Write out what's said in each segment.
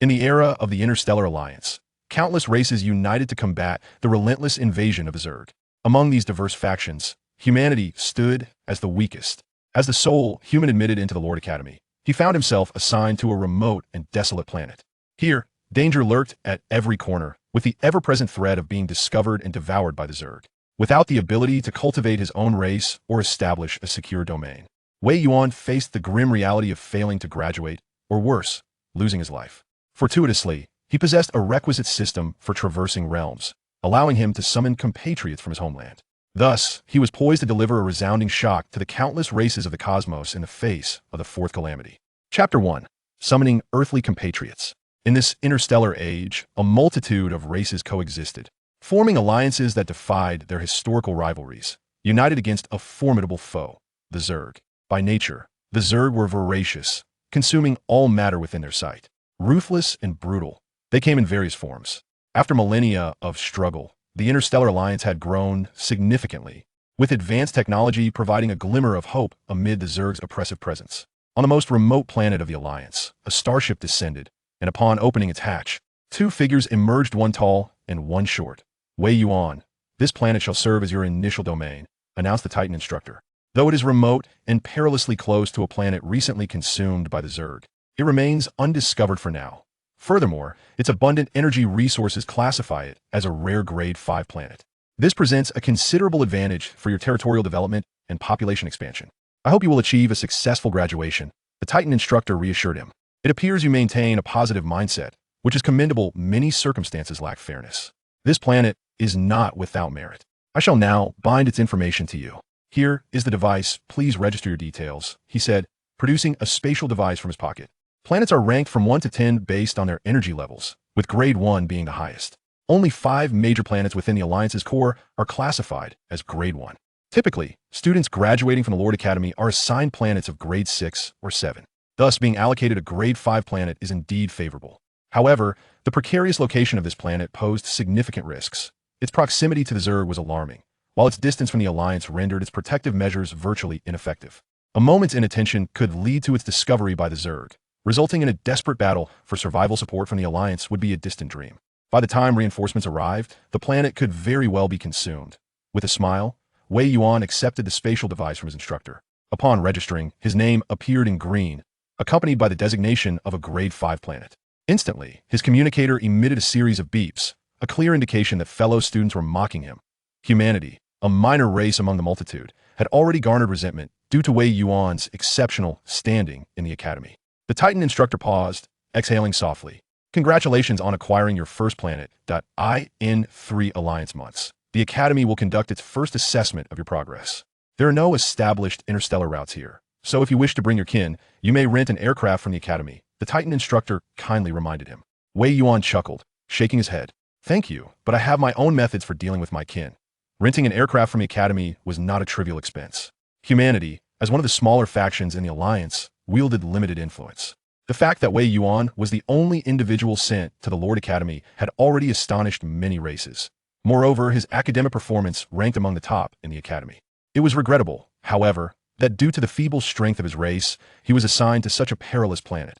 In the era of the Interstellar Alliance, countless races united to combat the relentless invasion of the Zerg. Among these diverse factions, humanity stood as the weakest. As the sole human admitted into the Lord Academy, he found himself assigned to a remote and desolate planet. Here, danger lurked at every corner, with the ever-present threat of being discovered and devoured by the Zerg. Without the ability to cultivate his own race or establish a secure domain, Wei Yuan faced the grim reality of failing to graduate, or worse, losing his life. Fortuitously, he possessed a requisite system for traversing realms, allowing him to summon compatriots from his homeland. Thus, he was poised to deliver a resounding shock to the countless races of the cosmos in the face of the Fourth Calamity. Chapter 1. Summoning Earthly Compatriots. In this interstellar age, a multitude of races coexisted, forming alliances that defied their historical rivalries, united against a formidable foe, the Zerg. By nature, the Zerg were voracious, consuming all matter within their sight. Ruthless and brutal, they came in various forms. After millennia of struggle, the Interstellar Alliance had grown significantly, with advanced technology providing a glimmer of hope amid the Zerg's oppressive presence. On the most remote planet of the Alliance, a starship descended, and upon opening its hatch, two figures emerged, one tall and one short. Wei Yuan, this planet shall serve as your initial domain, announced the Titan instructor. Though it is remote and perilously close to a planet recently consumed by the Zerg, it remains undiscovered for now. Furthermore, its abundant energy resources classify it as a rare Grade 5 planet. This presents a considerable advantage for your territorial development and population expansion. I hope you will achieve a successful graduation, the Titan instructor reassured him. It appears you maintain a positive mindset, which is commendable. Many circumstances lack fairness. This planet is not without merit. I shall now bind its information to you. Here is the device. Please register your details, he said, producing a spatial device from his pocket. Planets are ranked from 1 to 10 based on their energy levels, with Grade 1 being the highest. Only 5 major planets within the Alliance's core are classified as Grade 1. Typically, students graduating from the Lord Academy are assigned planets of Grade 6 or 7. Thus, being allocated a Grade 5 planet is indeed favorable. However, the precarious location of this planet posed significant risks. Its proximity to the Zerg was alarming, while its distance from the Alliance rendered its protective measures virtually ineffective. A moment's inattention could lead to its discovery by the Zerg, resulting in a desperate battle for survival. Support from the Alliance would be a distant dream. By the time reinforcements arrived, the planet could very well be consumed. With a smile, Wei Yuan accepted the spatial device from his instructor. Upon registering, his name appeared in green, accompanied by the designation of a Grade 5 planet. Instantly, his communicator emitted a series of beeps, a clear indication that fellow students were mocking him. Humanity, a minor race among the multitude, had already garnered resentment due to Wei Yuan's exceptional standing in the academy. The Titan instructor paused, exhaling softly. Congratulations on acquiring your first planet. In 3 Alliance months, the Academy will conduct its first assessment of your progress. There are no established interstellar routes here, so if you wish to bring your kin, you may rent an aircraft from the Academy, the Titan instructor kindly reminded him. Wei Yuan chuckled, shaking his head. Thank you, but I have my own methods for dealing with my kin. Renting an aircraft from the Academy was not a trivial expense. Humanity, as one of the smaller factions in the Alliance, wielded limited influence. The fact that Wei Yuan was the only individual sent to the Lord Academy had already astonished many races. Moreover, his academic performance ranked among the top in the Academy. It was regrettable, however, that due to the feeble strength of his race, he was assigned to such a perilous planet.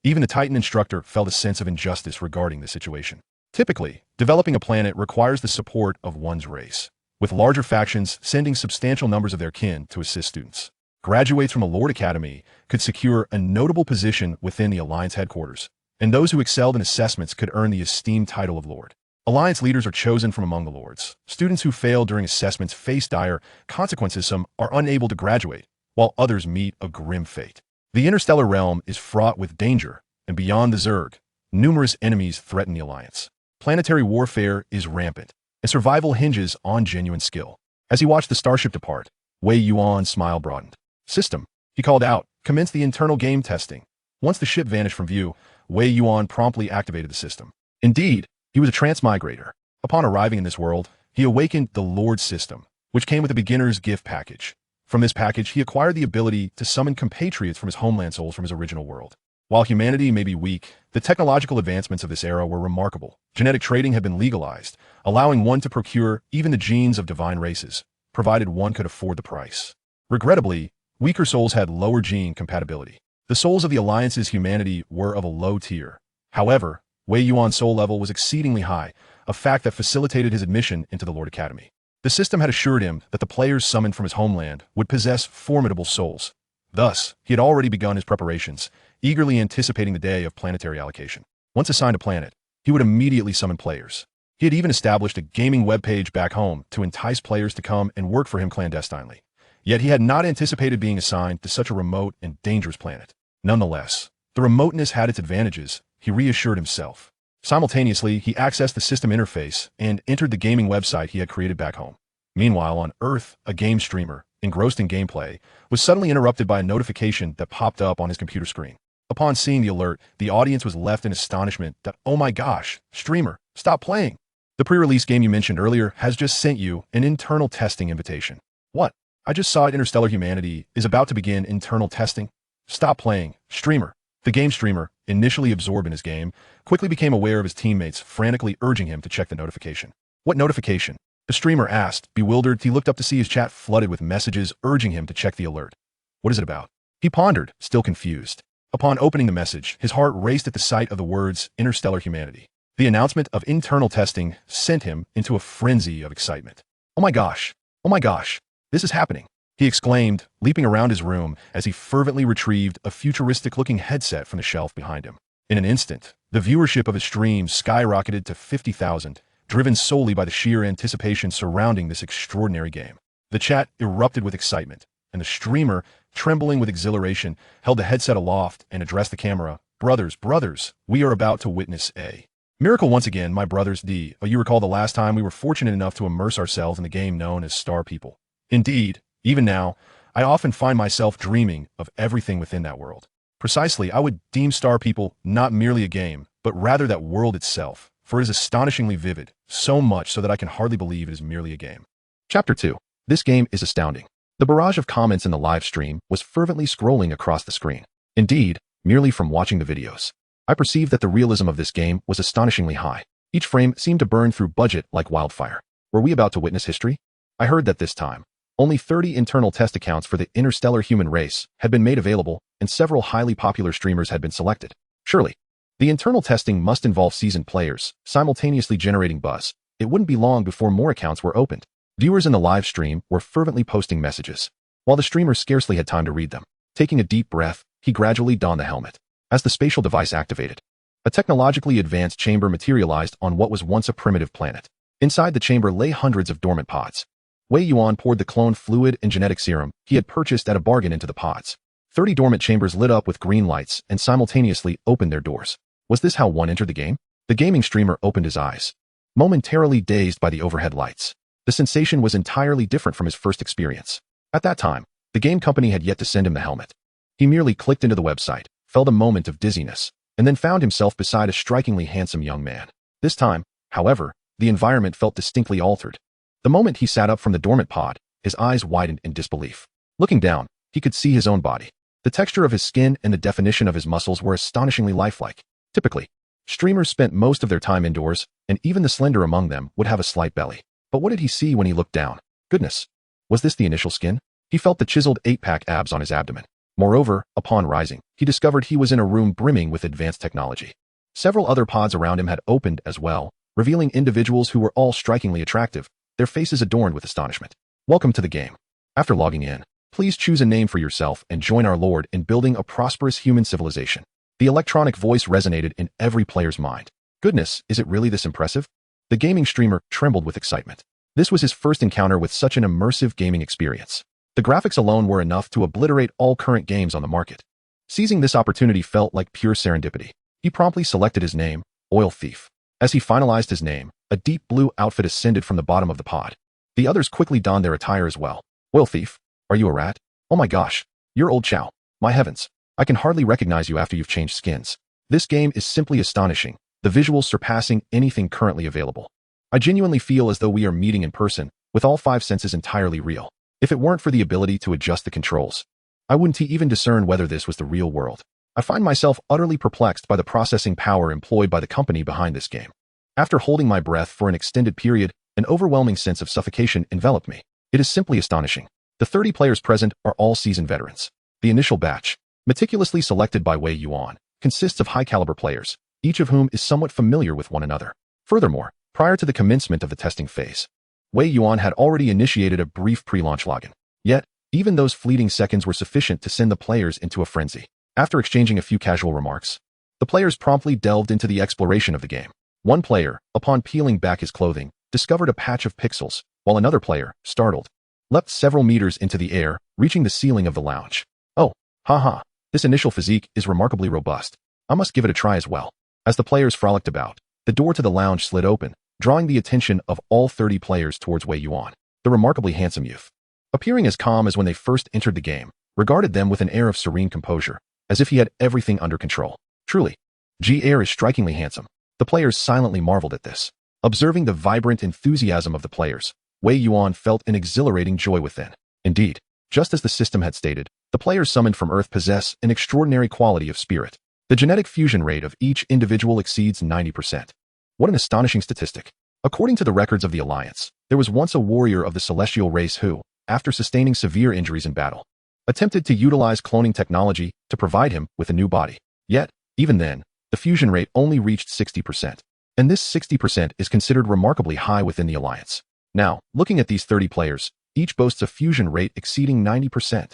Even the Titan instructor felt a sense of injustice regarding the situation. Typically, developing a planet requires the support of one's race, with larger factions sending substantial numbers of their kin to assist students. Graduates from a Lord Academy could secure a notable position within the Alliance headquarters, and those who excelled in assessments could earn the esteemed title of Lord. Alliance leaders are chosen from among the Lords. Students who fail during assessments face dire consequences. Some are unable to graduate, while others meet a grim fate. The interstellar realm is fraught with danger, and beyond the Zerg, numerous enemies threaten the Alliance. Planetary warfare is rampant, and survival hinges on genuine skill. As he watched the starship depart, Wei Yuan's smile broadened. System, he called out, commence the internal game testing. Once the ship vanished from view, Wei Yuan promptly activated the system. Indeed, he was a transmigrator. Upon arriving in this world, he awakened the Lord system, which came with a beginner's gift package. From this package, he acquired the ability to summon compatriots from his homeland souls from his original world. While humanity may be weak, the technological advancements of this era were remarkable. Genetic trading had been legalized, allowing one to procure even the genes of divine races, provided one could afford the price. Regrettably, weaker souls had lower gene compatibility. The souls of the Alliance's humanity were of a low tier. However, Wei Yuan's soul level was exceedingly high, a fact that facilitated his admission into the Lord Academy. The system had assured him that the players summoned from his homeland would possess formidable souls. Thus, he had already begun his preparations, eagerly anticipating the day of planetary allocation. Once assigned a planet, he would immediately summon players. He had even established a gaming webpage back home to entice players to come and work for him clandestinely. Yet he had not anticipated being assigned to such a remote and dangerous planet. Nonetheless, the remoteness had its advantages, he reassured himself. Simultaneously, he accessed the system interface and entered the gaming website he had created back home. Meanwhile, on Earth, a game streamer, engrossed in gameplay, was suddenly interrupted by a notification that popped up on his computer screen. Upon seeing the alert, the audience was left in astonishment that, oh my gosh, streamer, stop playing. The pre-release game you mentioned earlier has just sent you an internal testing invitation. What? I just saw Interstellar Humanity is about to begin internal testing. Stop playing, streamer. The game streamer, initially absorbed in his game, quickly became aware of his teammates frantically urging him to check the notification. What notification? The streamer asked. Bewildered, he looked up to see his chat flooded with messages urging him to check the alert. What is it about? He pondered, still confused. Upon opening the message, his heart raced at the sight of the words Interstellar Humanity. The announcement of internal testing sent him into a frenzy of excitement. Oh my gosh! Oh my gosh! This is happening! He exclaimed, leaping around his room as he fervently retrieved a futuristic-looking headset from the shelf behind him. In an instant, the viewership of his stream skyrocketed to 50,000, driven solely by the sheer anticipation surrounding this extraordinary game. The chat erupted with excitement, and the streamer, trembling with exhilaration, held the headset aloft and addressed the camera. Brothers, we are about to witness a miracle once again, my brothers. You recall the last time we were fortunate enough to immerse ourselves in the game known as Star People. Indeed, even now, I often find myself dreaming of everything within that world. Precisely, I would deem Star People not merely a game, but rather that world itself, for it is astonishingly vivid, so much so that I can hardly believe it is merely a game. Chapter 2. This game is astounding. The barrage of comments in the live stream was fervently scrolling across the screen. Indeed, merely from watching the videos, I perceived that the realism of this game was astonishingly high. Each frame seemed to burn through budget like wildfire. Were we about to witness history? I heard that this time, only 30 internal test accounts for the interstellar human race had been made available, and several highly popular streamers had been selected. Surely, the internal testing must involve seasoned players, simultaneously generating buzz. It wouldn't be long before more accounts were opened. Viewers in the live stream were fervently posting messages, while the streamer scarcely had time to read them. Taking a deep breath, he gradually donned the helmet. As the spatial device activated, a technologically advanced chamber materialized on what was once a primitive planet. Inside the chamber lay hundreds of dormant pods. Wei Yuan poured the clone fluid and genetic serum he had purchased at a bargain into the pods. 30 dormant chambers lit up with green lights and simultaneously opened their doors. Was this how one entered the game? The gaming streamer opened his eyes, momentarily dazed by the overhead lights. The sensation was entirely different from his first experience. At that time, the game company had yet to send him the helmet. He merely clicked into the website, felt a moment of dizziness, and then found himself beside a strikingly handsome young man. This time, however, the environment felt distinctly altered. The moment he sat up from the dormant pod, his eyes widened in disbelief. Looking down, he could see his own body. The texture of his skin and the definition of his muscles were astonishingly lifelike. Typically, streamers spent most of their time indoors, and even the slender among them would have a slight belly. But what did he see when he looked down? Goodness! Was this the initial skin? He felt the chiseled 8-pack abs on his abdomen. Moreover, upon rising, he discovered he was in a room brimming with advanced technology. Several other pods around him had opened as well, revealing individuals who were all strikingly attractive, their faces adorned with astonishment. Welcome to the game. After logging in, please choose a name for yourself and join our Lord in building a prosperous human civilization. The electronic voice resonated in every player's mind. Goodness, is it really this impressive? The gaming streamer trembled with excitement. This was his first encounter with such an immersive gaming experience. The graphics alone were enough to obliterate all current games on the market. Seizing this opportunity felt like pure serendipity. He promptly selected his name, Oil Thief. As he finalized his name, a deep blue outfit ascended from the bottom of the pod. The others quickly donned their attire as well. Oil Thief, are you a rat? Oh my gosh, you're old Chow. My heavens, I can hardly recognize you after you've changed skins. This game is simply astonishing, the visuals surpassing anything currently available. I genuinely feel as though we are meeting in person, with all 5 senses entirely real. If it weren't for the ability to adjust the controls, I wouldn't even discern whether this was the real world. I find myself utterly perplexed by the processing power employed by the company behind this game. After holding my breath for an extended period, an overwhelming sense of suffocation enveloped me. It is simply astonishing. The 30 players present are all seasoned veterans. The initial batch, meticulously selected by Wei Yuan, consists of high-caliber players, each of whom is somewhat familiar with one another. Furthermore, prior to the commencement of the testing phase, Wei Yuan had already initiated a brief pre-launch login. Yet, even those fleeting seconds were sufficient to send the players into a frenzy. After exchanging a few casual remarks, the players promptly delved into the exploration of the game. One player, upon peeling back his clothing, discovered a patch of pixels, while another player, startled, leapt several meters into the air, reaching the ceiling of the lounge. Oh, haha, this initial physique is remarkably robust. I must give it a try as well. As the players frolicked about, the door to the lounge slid open, drawing the attention of all 30 players towards Wei Yuan. The remarkably handsome youth, appearing as calm as when they first entered the game, regarded them with an air of serene composure, as if he had everything under control. Truly, G-Air is strikingly handsome. The players silently marveled at this. Observing the vibrant enthusiasm of the players, Wei Yuan felt an exhilarating joy within. Indeed, just as the system had stated, the players summoned from Earth possess an extraordinary quality of spirit. The genetic fusion rate of each individual exceeds 90%. What an astonishing statistic. According to the records of the Alliance, there was once a warrior of the celestial race who, after sustaining severe injuries in battle, attempted to utilize cloning technology to provide him with a new body. Yet, even then, the fusion rate only reached 60%. And this 60% is considered remarkably high within the Alliance. Now, looking at these 30 players, each boasts a fusion rate exceeding 90%.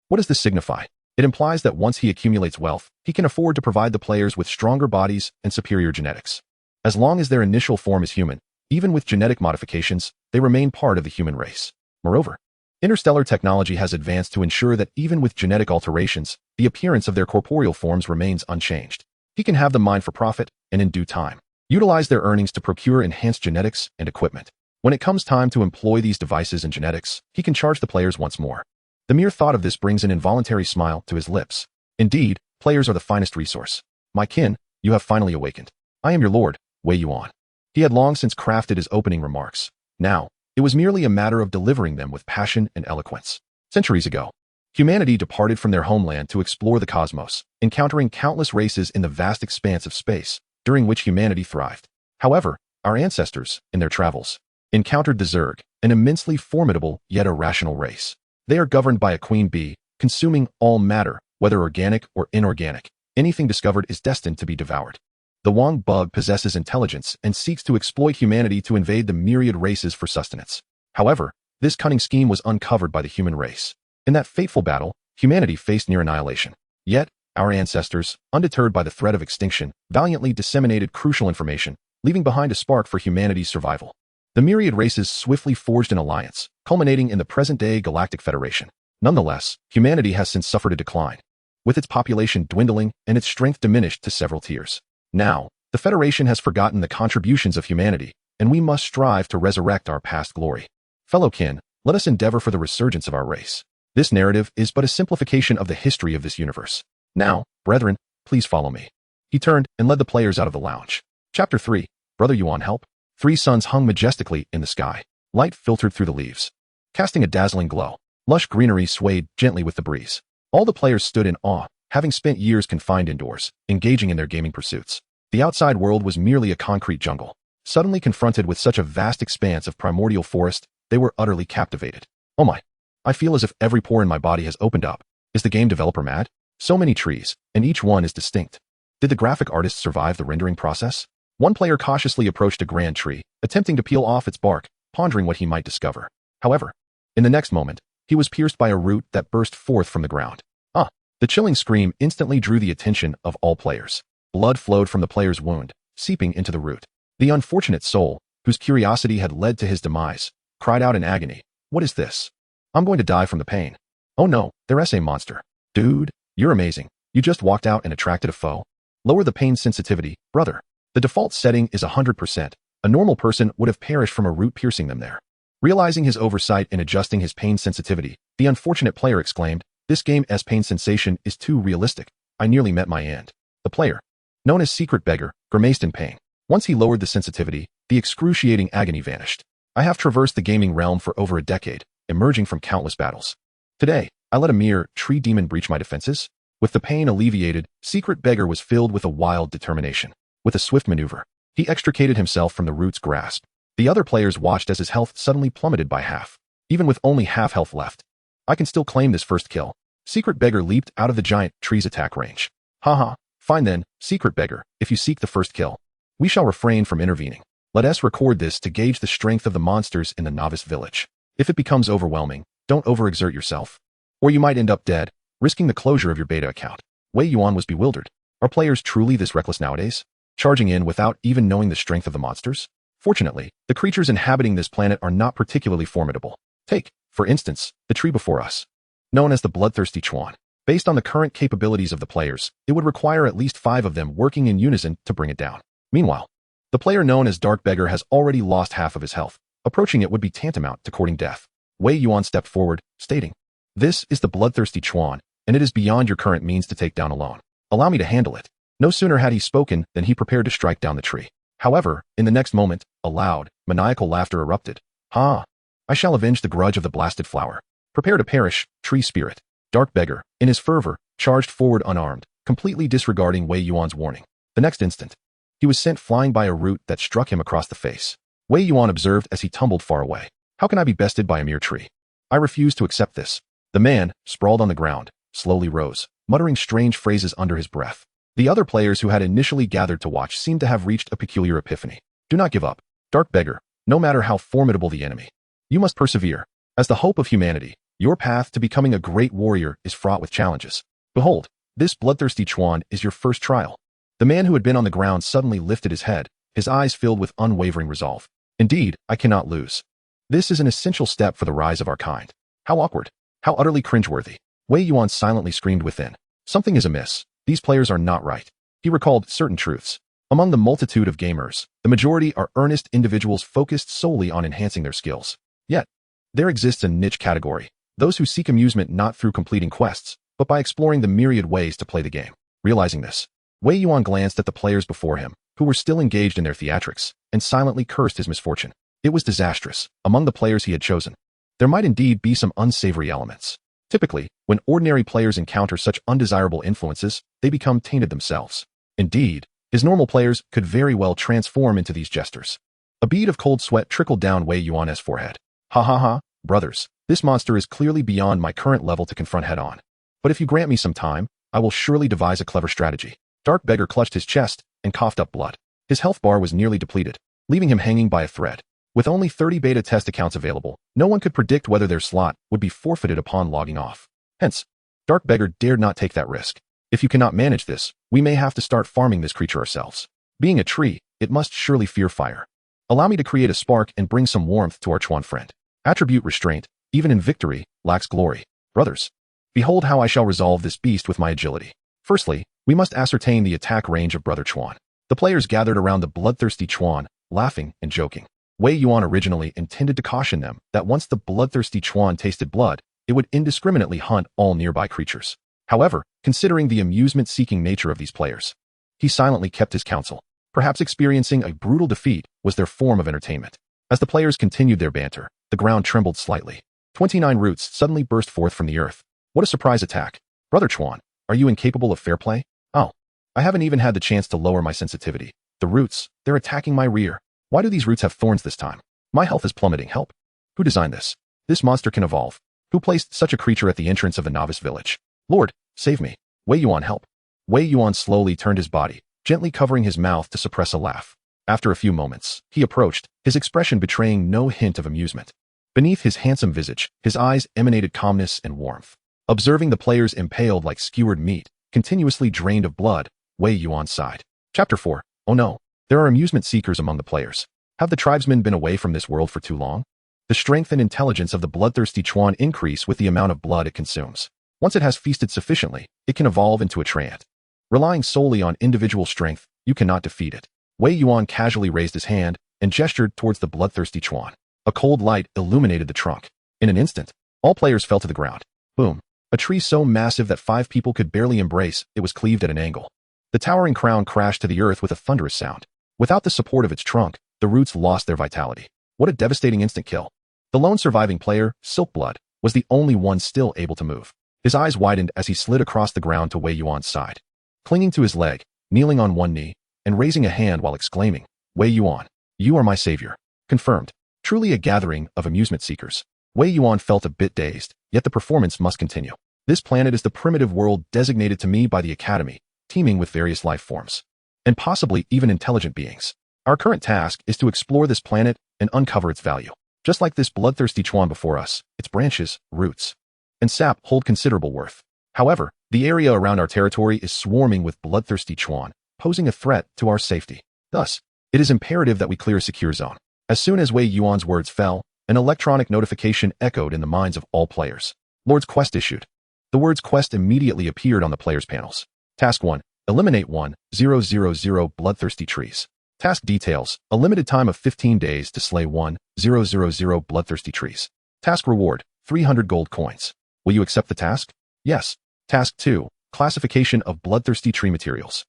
What does this signify? It implies that once he accumulates wealth, he can afford to provide the players with stronger bodies and superior genetics. As long as their initial form is human, even with genetic modifications, they remain part of the human race. Moreover, interstellar technology has advanced to ensure that even with genetic alterations, the appearance of their corporeal forms remains unchanged. He can have them mined for profit, and in due time, utilize their earnings to procure enhanced genetics and equipment. When it comes time to employ these devices and genetics, he can charge the players once more. The mere thought of this brings an involuntary smile to his lips. Indeed, players are the finest resource. My kin, you have finally awakened. I am your lord, Wei Yuan. He had long since crafted his opening remarks. Now, it was merely a matter of delivering them with passion and eloquence. Centuries ago, humanity departed from their homeland to explore the cosmos, encountering countless races in the vast expanse of space, during which humanity thrived. However, our ancestors, in their travels, encountered the Zerg, an immensely formidable yet irrational race. They are governed by a queen bee, consuming all matter, whether organic or inorganic. Anything discovered is destined to be devoured. The Wang bug possesses intelligence and seeks to exploit humanity to invade the myriad races for sustenance. However, this cunning scheme was uncovered by the human race. In that fateful battle, humanity faced near annihilation. Yet, our ancestors, undeterred by the threat of extinction, valiantly disseminated crucial information, leaving behind a spark for humanity's survival. The myriad races swiftly forged an alliance, culminating in the present-day Galactic Federation. Nonetheless, humanity has since suffered a decline, with its population dwindling and its strength diminished to several tiers. Now, the Federation has forgotten the contributions of humanity, and we must strive to resurrect our past glory. Fellow kin, let us endeavor for the resurgence of our race. This narrative is but a simplification of the history of this universe. Now, brethren, please follow me. He turned and led the players out of the lounge. Chapter 3. Brother Yuan, help. 3 suns hung majestically in the sky. Light filtered through the leaves, casting a dazzling glow. Lush greenery swayed gently with the breeze. All the players stood in awe, having spent years confined indoors, engaging in their gaming pursuits. The outside world was merely a concrete jungle. Suddenly confronted with such a vast expanse of primordial forest, they were utterly captivated. Oh my! I feel as if every pore in my body has opened up. Is the game developer mad? So many trees, and each one is distinct. Did the graphic artist survive the rendering process? One player cautiously approached a grand tree, attempting to peel off its bark, pondering what he might discover. However, in the next moment, he was pierced by a root that burst forth from the ground. Ah! The chilling scream instantly drew the attention of all players. Blood flowed from the player's wound, seeping into the root. The unfortunate soul, whose curiosity had led to his demise, cried out in agony, "What is this? I'm going to die from the pain." Oh no, there's a monster. Dude, you're amazing. You just walked out and attracted a foe. Lower the pain sensitivity, brother. The default setting is 100%. A normal person would have perished from a root piercing them there. Realizing his oversight in adjusting his pain sensitivity, the unfortunate player exclaimed, "This game's pain sensation is too realistic. I nearly met my end." The player, known as Secret Beggar, grimaced in pain. Once he lowered the sensitivity, the excruciating agony vanished. I have traversed the gaming realm for over a decade, emerging from countless battles. Today, I let a mere tree demon breach my defenses. With the pain alleviated, Secret Beggar was filled with a wild determination. With a swift maneuver, he extricated himself from the root's grasp. The other players watched as his health suddenly plummeted by half. Even with only half health left, I can still claim this first kill. Secret Beggar leaped out of the giant tree's attack range. Haha, Fine then, secret beggar, if you seek the first kill. We shall refrain from intervening. Let us record this to gauge the strength of the monsters in the novice village. If it becomes overwhelming, don't overexert yourself. Or you might end up dead, risking the closure of your beta account. Wei Yuan was bewildered. Are players truly this reckless nowadays? Charging in without even knowing the strength of the monsters? Fortunately, the creatures inhabiting this planet are not particularly formidable. Take, for instance, the tree before us. Known as the bloodthirsty Chuan. Based on the current capabilities of the players, it would require at least 5 of them working in unison to bring it down. Meanwhile, the player known as Dark Beggar has already lost half of his health. Approaching it would be tantamount to courting death. Wei Yuan stepped forward, stating, "This is the bloodthirsty Chuan, and it is beyond your current means to take down alone. Allow me to handle it." No sooner had he spoken than he prepared to strike down the tree. However, in the next moment, a loud, maniacal laughter erupted. "Ha! I shall avenge the grudge of the blasted flower. Prepare to perish, tree spirit." Dark Beggar, in his fervor, charged forward unarmed, completely disregarding Wei Yuan's warning. The next instant, he was sent flying by a root that struck him across the face. Wei Yuan observed as he tumbled far away. "How can I be bested by a mere tree? I refuse to accept this." The man, sprawled on the ground, slowly rose, muttering strange phrases under his breath. The other players who had initially gathered to watch seemed to have reached a peculiar epiphany. "Do not give up, Dark Beggar, no matter how formidable the enemy. You must persevere. As the hope of humanity, your path to becoming a great warrior is fraught with challenges. Behold, this bloodthirsty Chuan is your first trial." The man who had been on the ground suddenly lifted his head, his eyes filled with unwavering resolve. "Indeed, I cannot lose. This is an essential step for the rise of our kind." How awkward. How utterly cringeworthy. Wei Yuan silently screamed within. Something is amiss. These players are not right. He recalled certain truths. Among the multitude of gamers, the majority are earnest individuals focused solely on enhancing their skills. Yet, there exists a niche category. Those who seek amusement not through completing quests, but by exploring the myriad ways to play the game. Realizing this, Wei Yuan glanced at the players before him, who were still engaged in their theatrics, and silently cursed his misfortune. It was disastrous. Among the players he had chosen, there might indeed be some unsavory elements. Typically, when ordinary players encounter such undesirable influences, they become tainted themselves. Indeed, his normal players could very well transform into these jesters. A bead of cold sweat trickled down Wei Yuan's forehead. "Ha ha ha, brothers, this monster is clearly beyond my current level to confront head-on. But if you grant me some time, I will surely devise a clever strategy." Dark Beggar clutched his chest and coughed up blood. His health bar was nearly depleted, leaving him hanging by a thread. With only 30 beta test accounts available, no one could predict whether their slot would be forfeited upon logging off. Hence, Dark Beggar dared not take that risk. "If you cannot manage this, we may have to start farming this creature ourselves. Being a tree, it must surely fear fire. Allow me to create a spark and bring some warmth to our Chuan friend." Attribute restraint, even in victory, lacks glory. Brothers, behold how I shall resolve this beast with my agility. Firstly, we must ascertain the attack range of Brother Chuan. The players gathered around the bloodthirsty Chuan, laughing and joking. Wei Yuan originally intended to caution them that once the bloodthirsty Chuan tasted blood, it would indiscriminately hunt all nearby creatures. However, considering the amusement-seeking nature of these players, he silently kept his counsel. Perhaps experiencing a brutal defeat was their form of entertainment. As the players continued their banter, the ground trembled slightly. 29 roots suddenly burst forth from the earth. What a surprise attack. "Brother Chuan, are you incapable of fair play?" "Oh, I haven't even had the chance to lower my sensitivity. The roots, they're attacking my rear. Why do these roots have thorns this time? My health is plummeting. Help. Who designed this? This monster can evolve. Who placed such a creature at the entrance of the novice village? Lord, save me. Wei Yuan, help." Wei Yuan slowly turned his body, gently covering his mouth to suppress a laugh. After a few moments, he approached, his expression betraying no hint of amusement. Beneath his handsome visage, his eyes emanated calmness and warmth. Observing the players impaled like skewered meat, continuously drained of blood, Wei Yuan sighed. Chapter 4. Oh no. There are amusement seekers among the players. Have the tribesmen been away from this world for too long? The strength and intelligence of the bloodthirsty Chuan increase with the amount of blood it consumes. Once it has feasted sufficiently, it can evolve into a treant. Relying solely on individual strength, you cannot defeat it. Wei Yuan casually raised his hand and gestured towards the bloodthirsty Chuan. A cold light illuminated the trunk. In an instant, all players fell to the ground. Boom. A tree so massive that 5 people could barely embrace it was cleaved at an angle. The towering crown crashed to the earth with a thunderous sound. Without the support of its trunk, the roots lost their vitality. What a devastating instant kill. The lone surviving player, Silkblood, was the only one still able to move. His eyes widened as he slid across the ground to Wei Yuan's side. Clinging to his leg, kneeling on one knee, and raising a hand while exclaiming, "Wei Yuan, you are my savior." Confirmed. Truly a gathering of amusement seekers. Wei Yuan felt a bit dazed, yet the performance must continue. This planet is the primitive world designated to me by the Academy, teeming with various life forms, and possibly even intelligent beings. Our current task is to explore this planet and uncover its value. Just like this bloodthirsty chuan before us, its branches, roots, and sap hold considerable worth. However, the area around our territory is swarming with bloodthirsty chuan, posing a threat to our safety. Thus, it is imperative that we clear a secure zone. As soon as Wei Yuan's words fell, an electronic notification echoed in the minds of all players. Lord's Quest issued. The words Quest immediately appeared on the players' panels. Task 1. Eliminate 1,000 bloodthirsty trees. Task details. A limited time of 15 days to slay 1,000 bloodthirsty trees. Task reward. 300 gold coins. Will you accept the task? Yes. Task 2. Classification of bloodthirsty tree materials.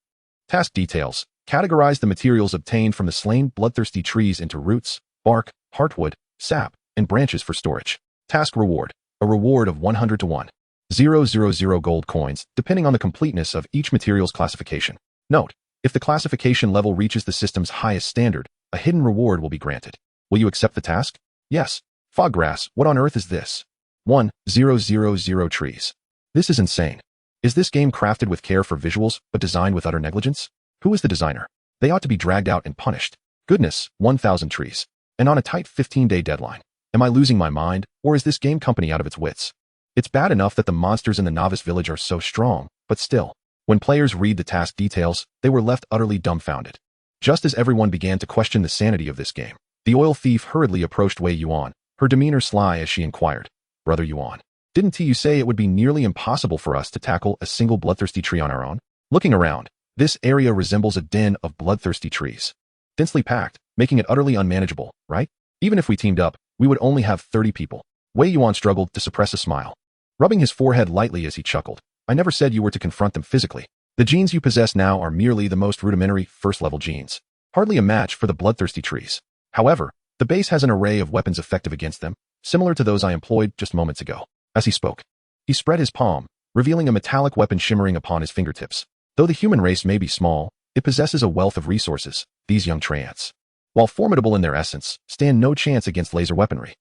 Task details. Categorize the materials obtained from the slain bloodthirsty trees into roots, bark, heartwood, sap, and branches for storage. Task reward. A reward of 100 to 1,000 gold coins, depending on the completeness of each material's classification. Note, if the classification level reaches the system's highest standard, a hidden reward will be granted. Will you accept the task? Yes. Foggrass, what on earth is this? 1,000 trees. This is insane. Is this game crafted with care for visuals, but designed with utter negligence? Who is the designer? They ought to be dragged out and punished. Goodness, 1,000 trees. And on a tight 15-day deadline. Am I losing my mind, or is this game company out of its wits? It's bad enough that the monsters in the novice village are so strong, but still, when players read the task details, they were left utterly dumbfounded. Just as everyone began to question the sanity of this game, the oil thief hurriedly approached Wei Yuan, her demeanor sly as she inquired, Brother Yuan, didn't you say it would be nearly impossible for us to tackle a single bloodthirsty tree on our own? Looking around, this area resembles a den of bloodthirsty trees. Densely packed, making it utterly unmanageable, right? Even if we teamed up, we would only have 30 people. Wei Yuan struggled to suppress a smile, rubbing his forehead lightly as he chuckled. I never said you were to confront them physically. The genes you possess now are merely the most rudimentary first-level genes, hardly a match for the bloodthirsty trees. However, the base has an array of weapons effective against them, similar to those I employed just moments ago. As he spoke, he spread his palm, revealing a metallic weapon shimmering upon his fingertips. Though the human race may be small, it possesses a wealth of resources. These young treants, while formidable in their essence, stand no chance against laser weaponry.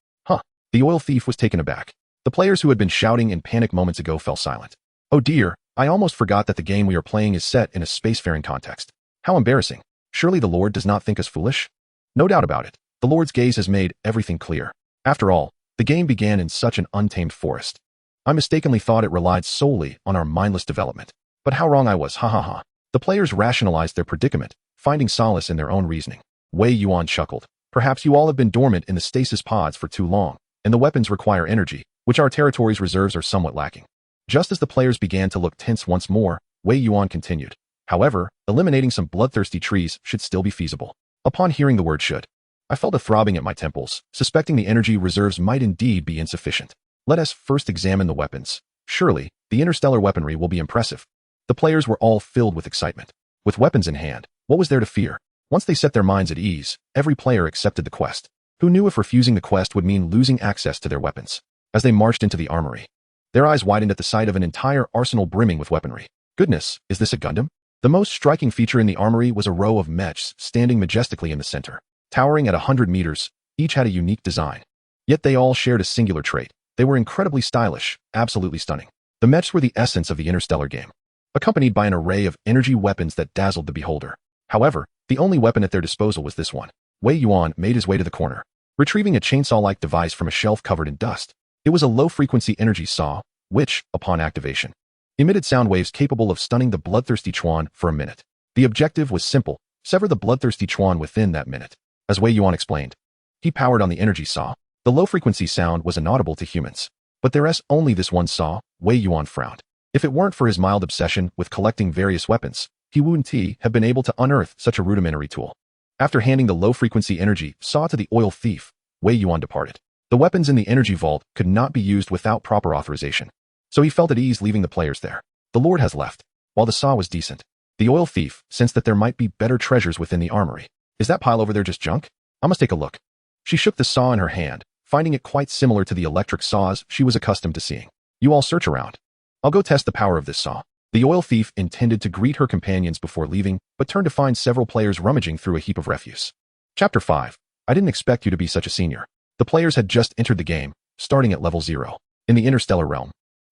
The oil thief was taken aback. The players who had been shouting in panic moments ago fell silent. Oh dear, I almost forgot that the game we are playing is set in a spacefaring context. How embarrassing. Surely the Lord does not think us foolish? No doubt about it. The Lord's gaze has made everything clear. After all, the game began in such an untamed forest. I mistakenly thought it relied solely on our mindless development. But how wrong I was, ha ha ha. The players rationalized their predicament, finding solace in their own reasoning. Wei Yuan chuckled. Perhaps you all have been dormant in the stasis pods for too long, and the weapons require energy, which our territory's reserves are somewhat lacking. Just as the players began to look tense once more, Wei Yuan continued. However, eliminating some bloodthirsty trees should still be feasible. Upon hearing the word should, I felt a throbbing at my temples, suspecting the energy reserves might indeed be insufficient. Let us first examine the weapons. Surely, the interstellar weaponry will be impressive. The players were all filled with excitement. With weapons in hand, what was there to fear? Once they set their minds at ease, every player accepted the quest. Who knew if refusing the quest would mean losing access to their weapons? As they marched into the armory, their eyes widened at the sight of an entire arsenal brimming with weaponry. Goodness, is this a Gundam? The most striking feature in the armory was a row of mechs standing majestically in the center. Towering at 100 meters, each had a unique design. Yet they all shared a singular trait. They were incredibly stylish, absolutely stunning. The mechs were the essence of the interstellar game, accompanied by an array of energy weapons that dazzled the beholder. However, the only weapon at their disposal was this one. Wei Yuan made his way to the corner, retrieving a chainsaw-like device from a shelf covered in dust. It was a low-frequency energy saw, which, upon activation, emitted sound waves capable of stunning the bloodthirsty chuan for a minute. The objective was simple: sever the bloodthirsty chuan within that minute. As Wei Yuan explained, he powered on the energy saw. The low-frequency sound was inaudible to humans. But there's only this one saw. Wei Yuan frowned. If it weren't for his mild obsession with collecting various weapons, he wouldn't have been able to unearth such a rudimentary tool. After handing the low-frequency energy saw to the oil thief, Wei Yuan departed. The weapons in the energy vault could not be used without proper authorization, so he felt at ease leaving the players there. The Lord has left. While the saw was decent, the oil thief sensed that there might be better treasures within the armory. Is that pile over there just junk? I must take a look. She shook the saw in her hand, finding it quite similar to the electric saws she was accustomed to seeing. You all search around. I'll go test the power of this saw. The oil thief intended to greet her companions before leaving, but turned to find several players rummaging through a heap of refuse. Chapter 5. I didn't expect you to be such a senior. The players had just entered the game, starting at level 0, in the interstellar realm.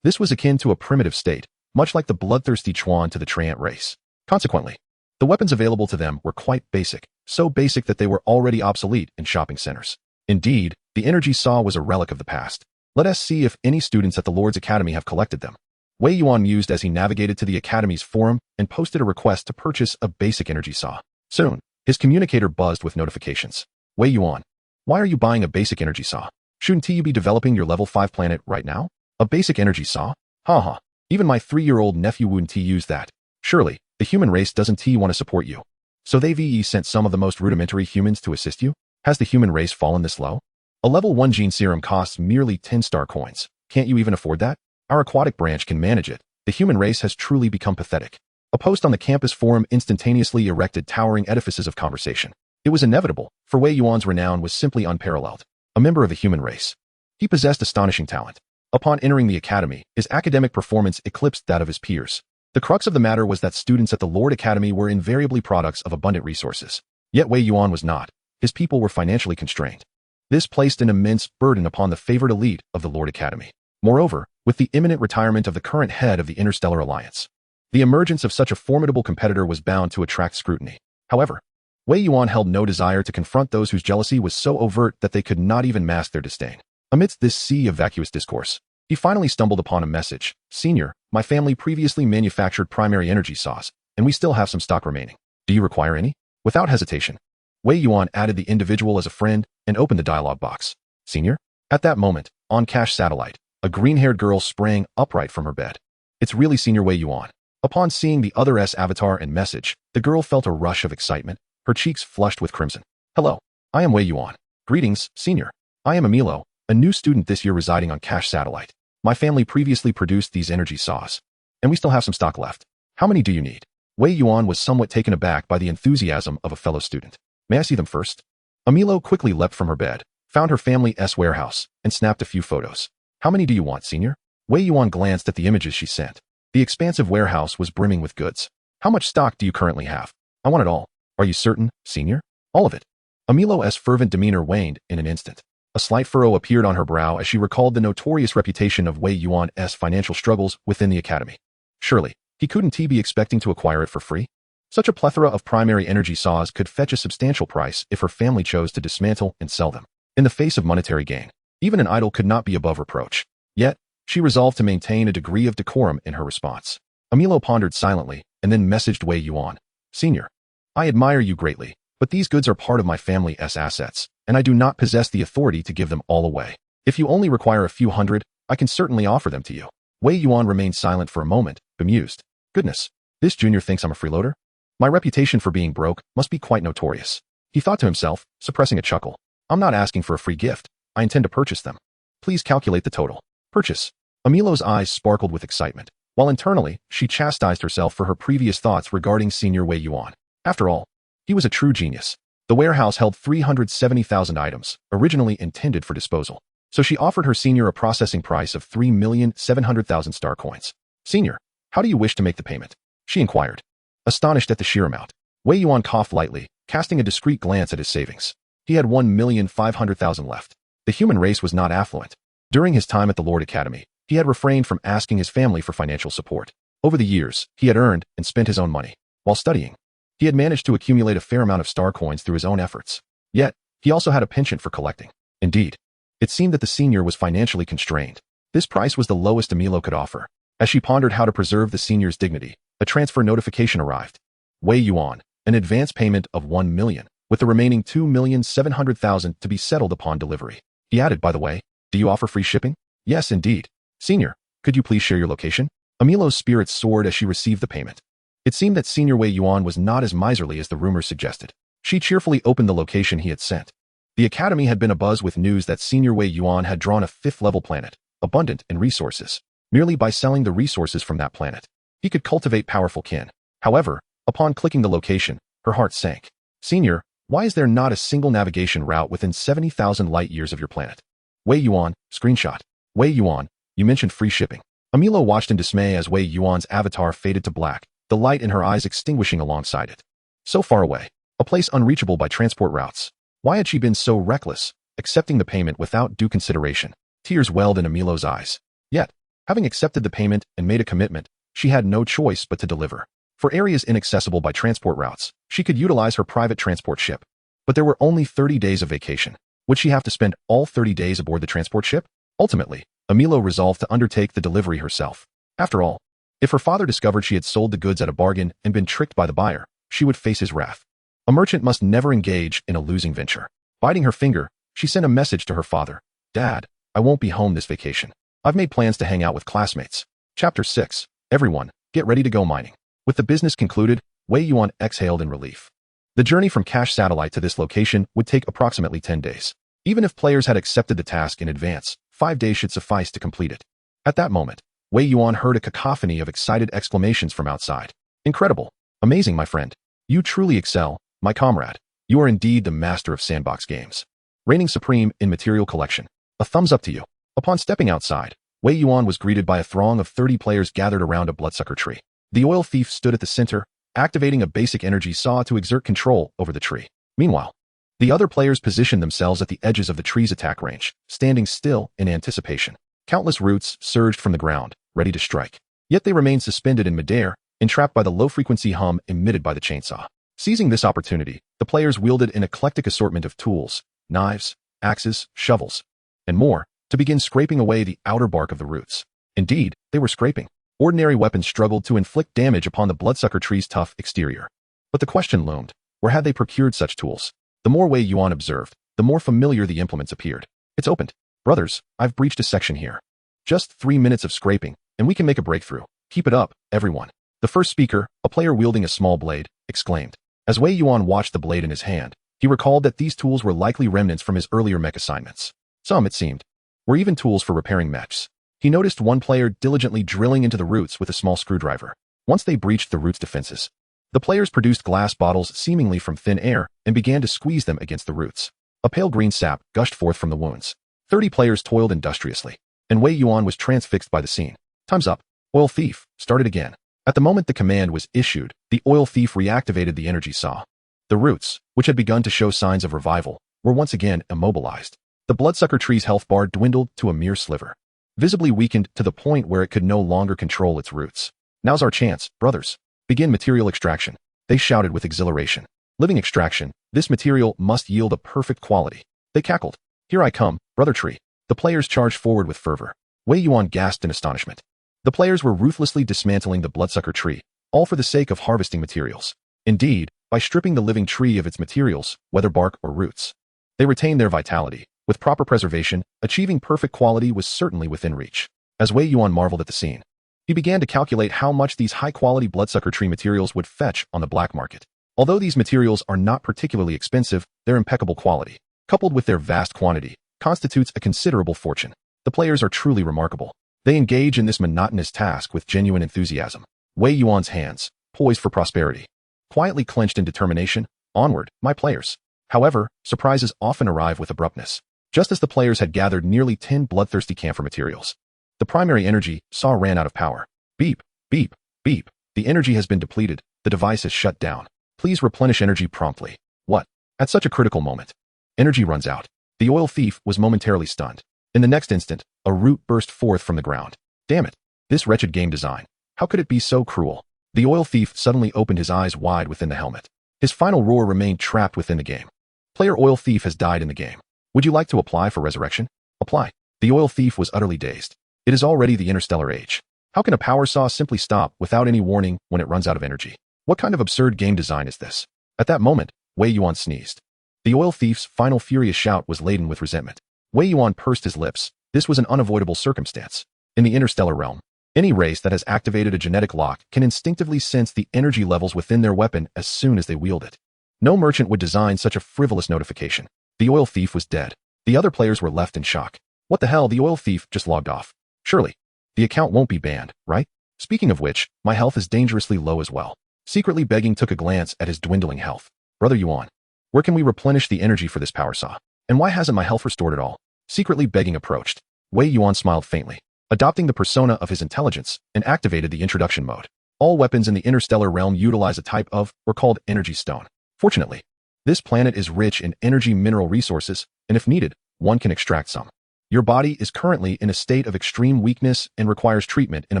This was akin to a primitive state, much like the bloodthirsty Chuan to the Treant race. Consequently, the weapons available to them were quite basic, so basic that they were already obsolete in shopping centers. Indeed, the energy saw was a relic of the past. Let us see if any students at the Lord's Academy have collected them. Wei Yuan mused as he navigated to the Academy's forum and posted a request to purchase a basic energy saw. Soon, his communicator buzzed with notifications. Wei Yuan, why are you buying a basic energy saw? Shouldn't you be developing your level 5 planet right now? A basic energy saw? Haha. Even my 3-year-old nephew wouldn't use that. Surely, the human race doesn't want to support you. So they've sent some of the most rudimentary humans to assist you? Has the human race fallen this low? A level 1 gene serum costs merely 10 star coins. Can't you even afford that? Our aquatic branch can manage it. The human race has truly become pathetic. A post on the campus forum instantaneously erected towering edifices of conversation. It was inevitable, for Wei Yuan's renown was simply unparalleled. A member of the human race. He possessed astonishing talent. Upon entering the academy, his academic performance eclipsed that of his peers. The crux of the matter was that students at the Lord Academy were invariably products of abundant resources. Yet Wei Yuan was not. His people were financially constrained. This placed an immense burden upon the favored elite of the Lord Academy. Moreover, with the imminent retirement of the current head of the Interstellar Alliance, the emergence of such a formidable competitor was bound to attract scrutiny. However, Wei Yuan held no desire to confront those whose jealousy was so overt that they could not even mask their disdain. Amidst this sea of vacuous discourse, he finally stumbled upon a message. Senior, my family previously manufactured primary energy saws, and we still have some stock remaining. Do you require any? Without hesitation, Wei Yuan added the individual as a friend and opened the dialog box. Senior? At that moment, on Cache Satellite, a green-haired girl sprang upright from her bed. It's really Senior Wei Yuan. Upon seeing the other's avatar and message, the girl felt a rush of excitement, her cheeks flushed with crimson. Hello, I am Wei Yuan. Greetings, Senior. I am Emilo, a new student this year residing on Cache Satellite. My family previously produced these energy saws, and we still have some stock left. How many do you need? Wei Yuan was somewhat taken aback by the enthusiasm of a fellow student. May I see them first? Emilo quickly leapt from her bed, found her family's warehouse, and snapped a few photos. How many do you want, Senior? Wei Yuan glanced at the images she sent. The expansive warehouse was brimming with goods. How much stock do you currently have? I want it all. Are you certain, Senior? All of it. Emilo's fervent demeanor waned in an instant. A slight furrow appeared on her brow as she recalled the notorious reputation of Wei Yuan's financial struggles within the academy. Surely, he couldn't be expecting to acquire it for free? Such a plethora of primary energy saws could fetch a substantial price if her family chose to dismantle and sell them. In the face of monetary gain, even an idol could not be above reproach. Yet, she resolved to maintain a degree of decorum in her response. Emilo pondered silently and then messaged Wei Yuan. Senior, I admire you greatly, but these goods are part of my family's assets, and I do not possess the authority to give them all away. If you only require a few hundred, I can certainly offer them to you. Wei Yuan remained silent for a moment, bemused. Goodness, this junior thinks I'm a freeloader? My reputation for being broke must be quite notorious. He thought to himself, suppressing a chuckle. I'm not asking for a free gift. I intend to purchase them. Please calculate the total. Purchase. Emilo's eyes sparkled with excitement, while internally, she chastised herself for her previous thoughts regarding Senior Wei Yuan. After all, he was a true genius. The warehouse held 370,000 items, originally intended for disposal. So she offered her senior a processing price of 3,700,000 star coins. Senior, how do you wish to make the payment? She inquired. Astonished at the sheer amount, Wei Yuan coughed lightly, casting a discreet glance at his savings. He had 1,500,000 left. The human race was not affluent. During his time at the Lord Academy, he had refrained from asking his family for financial support. Over the years, he had earned and spent his own money. While studying, he had managed to accumulate a fair amount of star coins through his own efforts. Yet, he also had a penchant for collecting. Indeed, it seemed that the senior was financially constrained. This price was the lowest Emilo could offer. As she pondered how to preserve the senior's dignity, a transfer notification arrived. Wei Yuan, an advance payment of 1 million, with the remaining 2,700,000 to be settled upon delivery. He added, by the way, do you offer free shipping? Yes, indeed. Senior, could you please share your location? Emilo's spirits soared as she received the payment. It seemed that Senior Wei Yuan was not as miserly as the rumors suggested. She cheerfully opened the location he had sent. The academy had been abuzz with news that Senior Wei Yuan had drawn a 5th-level planet, abundant in resources. Merely by selling the resources from that planet, he could cultivate powerful kin. However, upon clicking the location, her heart sank. Senior, why is there not a single navigation route within 70,000 light years of your planet? Wei Yuan, screenshot. Wei Yuan, you mentioned free shipping. Emilo watched in dismay as Wei Yuan's avatar faded to black, the light in her eyes extinguishing alongside it. So far away, a place unreachable by transport routes. Why had she been so reckless, accepting the payment without due consideration? Tears welled in Emilo's eyes. Yet, having accepted the payment and made a commitment, she had no choice but to deliver. For areas inaccessible by transport routes, she could utilize her private transport ship. But there were only 30 days of vacation. Would she have to spend all 30 days aboard the transport ship? Ultimately, Emilo resolved to undertake the delivery herself. After all, if her father discovered she had sold the goods at a bargain and been tricked by the buyer, she would face his wrath. A merchant must never engage in a losing venture. Biting her finger, she sent a message to her father. Dad, I won't be home this vacation. I've made plans to hang out with classmates. Chapter 6. Everyone, get ready to go mining. With the business concluded, Wei Yuan exhaled in relief. The journey from Cache Satellite to this location would take approximately 10 days. Even if players had accepted the task in advance, 5 days should suffice to complete it. At that moment, Wei Yuan heard a cacophony of excited exclamations from outside. Incredible. Amazing, my friend. You truly excel, my comrade. You are indeed the master of sandbox games. Reigning supreme in material collection. A thumbs up to you. Upon stepping outside, Wei Yuan was greeted by a throng of 30 players gathered around a bloodsucker tree. The oil thief stood at the center, activating a basic energy saw to exert control over the tree. Meanwhile, the other players positioned themselves at the edges of the tree's attack range, standing still in anticipation. Countless roots surged from the ground, ready to strike. Yet they remained suspended in midair, entrapped by the low-frequency hum emitted by the chainsaw. Seizing this opportunity, the players wielded an eclectic assortment of tools, knives, axes, shovels, and more, to begin scraping away the outer bark of the roots. Indeed, they were scraping. Ordinary weapons struggled to inflict damage upon the bloodsucker tree's tough exterior. But the question loomed, where had they procured such tools? The more Wei Yuan observed, the more familiar the implements appeared. It's opened. Brothers, I've breached a section here. Just 3 minutes of scraping, and we can make a breakthrough. Keep it up, everyone. The first speaker, a player wielding a small blade, exclaimed. As Wei Yuan watched the blade in his hand, he recalled that these tools were likely remnants from his earlier mech assignments. Some, it seemed, were even tools for repairing mechs. He noticed one player diligently drilling into the roots with a small screwdriver. Once they breached the roots' defenses, the players produced glass bottles seemingly from thin air and began to squeeze them against the roots. A pale green sap gushed forth from the wounds. 30 players toiled industriously, and Wei Yuan was transfixed by the scene. Time's up. Oil thief, started again. At the moment the command was issued, the oil thief reactivated the energy saw. The roots, which had begun to show signs of revival, were once again immobilized. The bloodsucker tree's health bar dwindled to a mere sliver, visibly weakened to the point where it could no longer control its roots. Now's our chance, brothers. Begin material extraction. They shouted with exhilaration. Living extraction, this material must yield a perfect quality. They cackled. Here I come, brother tree. The players charged forward with fervor. Wei Yuan gasped in astonishment. The players were ruthlessly dismantling the bloodsucker tree, all for the sake of harvesting materials. Indeed, by stripping the living tree of its materials, whether bark or roots, they retained their vitality. With proper preservation, achieving perfect quality was certainly within reach. As Wei Yuan marveled at the scene, he began to calculate how much these high-quality bloodsucker tree materials would fetch on the black market. Although these materials are not particularly expensive, their impeccable quality, coupled with their vast quantity, constitutes a considerable fortune. The players are truly remarkable. They engage in this monotonous task with genuine enthusiasm. Wei Yuan's hands, poised for prosperity, quietly clenched in determination. Onward, my players. However, surprises often arrive with abruptness. Just as the players had gathered nearly 10 bloodthirsty camphor materials, the primary energy saw ran out of power. Beep, beep, beep. The energy has been depleted. The device is shut down. Please replenish energy promptly. What? At such a critical moment, energy runs out. The oil thief was momentarily stunned. In the next instant, a root burst forth from the ground. Damn it. This wretched game design. How could it be so cruel? The oil thief suddenly opened his eyes wide within the helmet. His final roar remained trapped within the game. Player oil thief has died in the game. Would you like to apply for resurrection? Apply. The oil thief was utterly dazed. It is already the interstellar age. How can a power saw simply stop without any warning when it runs out of energy? What kind of absurd game design is this? At that moment, Wei Yuan sneezed. The oil thief's final furious shout was laden with resentment. Wei Yuan pursed his lips. This was an unavoidable circumstance. In the interstellar realm, any race that has activated a genetic lock can instinctively sense the energy levels within their weapon as soon as they wield it. No merchant would design such a frivolous notification. The oil thief was dead. The other players were left in shock. What the hell, the oil thief just logged off. Surely, the account won't be banned, right? Speaking of which, my health is dangerously low as well. Secretly begging took a glance at his dwindling health. Brother Yuan, where can we replenish the energy for this power saw? And why hasn't my health restored at all? Secretly begging approached. Wei Yuan smiled faintly, adopting the persona of his intelligence, and activated the introduction mode. All weapons in the interstellar realm utilize a type of, or called, energy stone. Fortunately, this planet is rich in energy mineral resources, and if needed, one can extract some. Your body is currently in a state of extreme weakness and requires treatment in a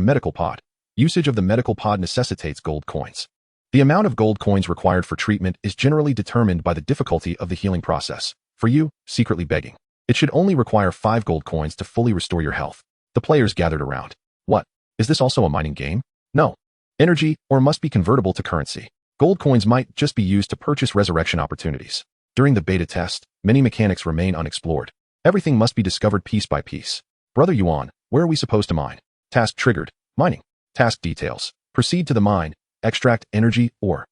medical pod. Usage of the medical pod necessitates gold coins. The amount of gold coins required for treatment is generally determined by the difficulty of the healing process. For you, secretly begging. It should only require 5 gold coins to fully restore your health. The players gathered around. What? Is this also a mining game? No. Energy, or must be convertible to currency. Gold coins might just be used to purchase resurrection opportunities. During the beta test, many mechanics remain unexplored. Everything must be discovered piece by piece. Brother Yuan, where are we supposed to mine? Task triggered. Mining. Task details. Proceed to the mine. Extract energy ore.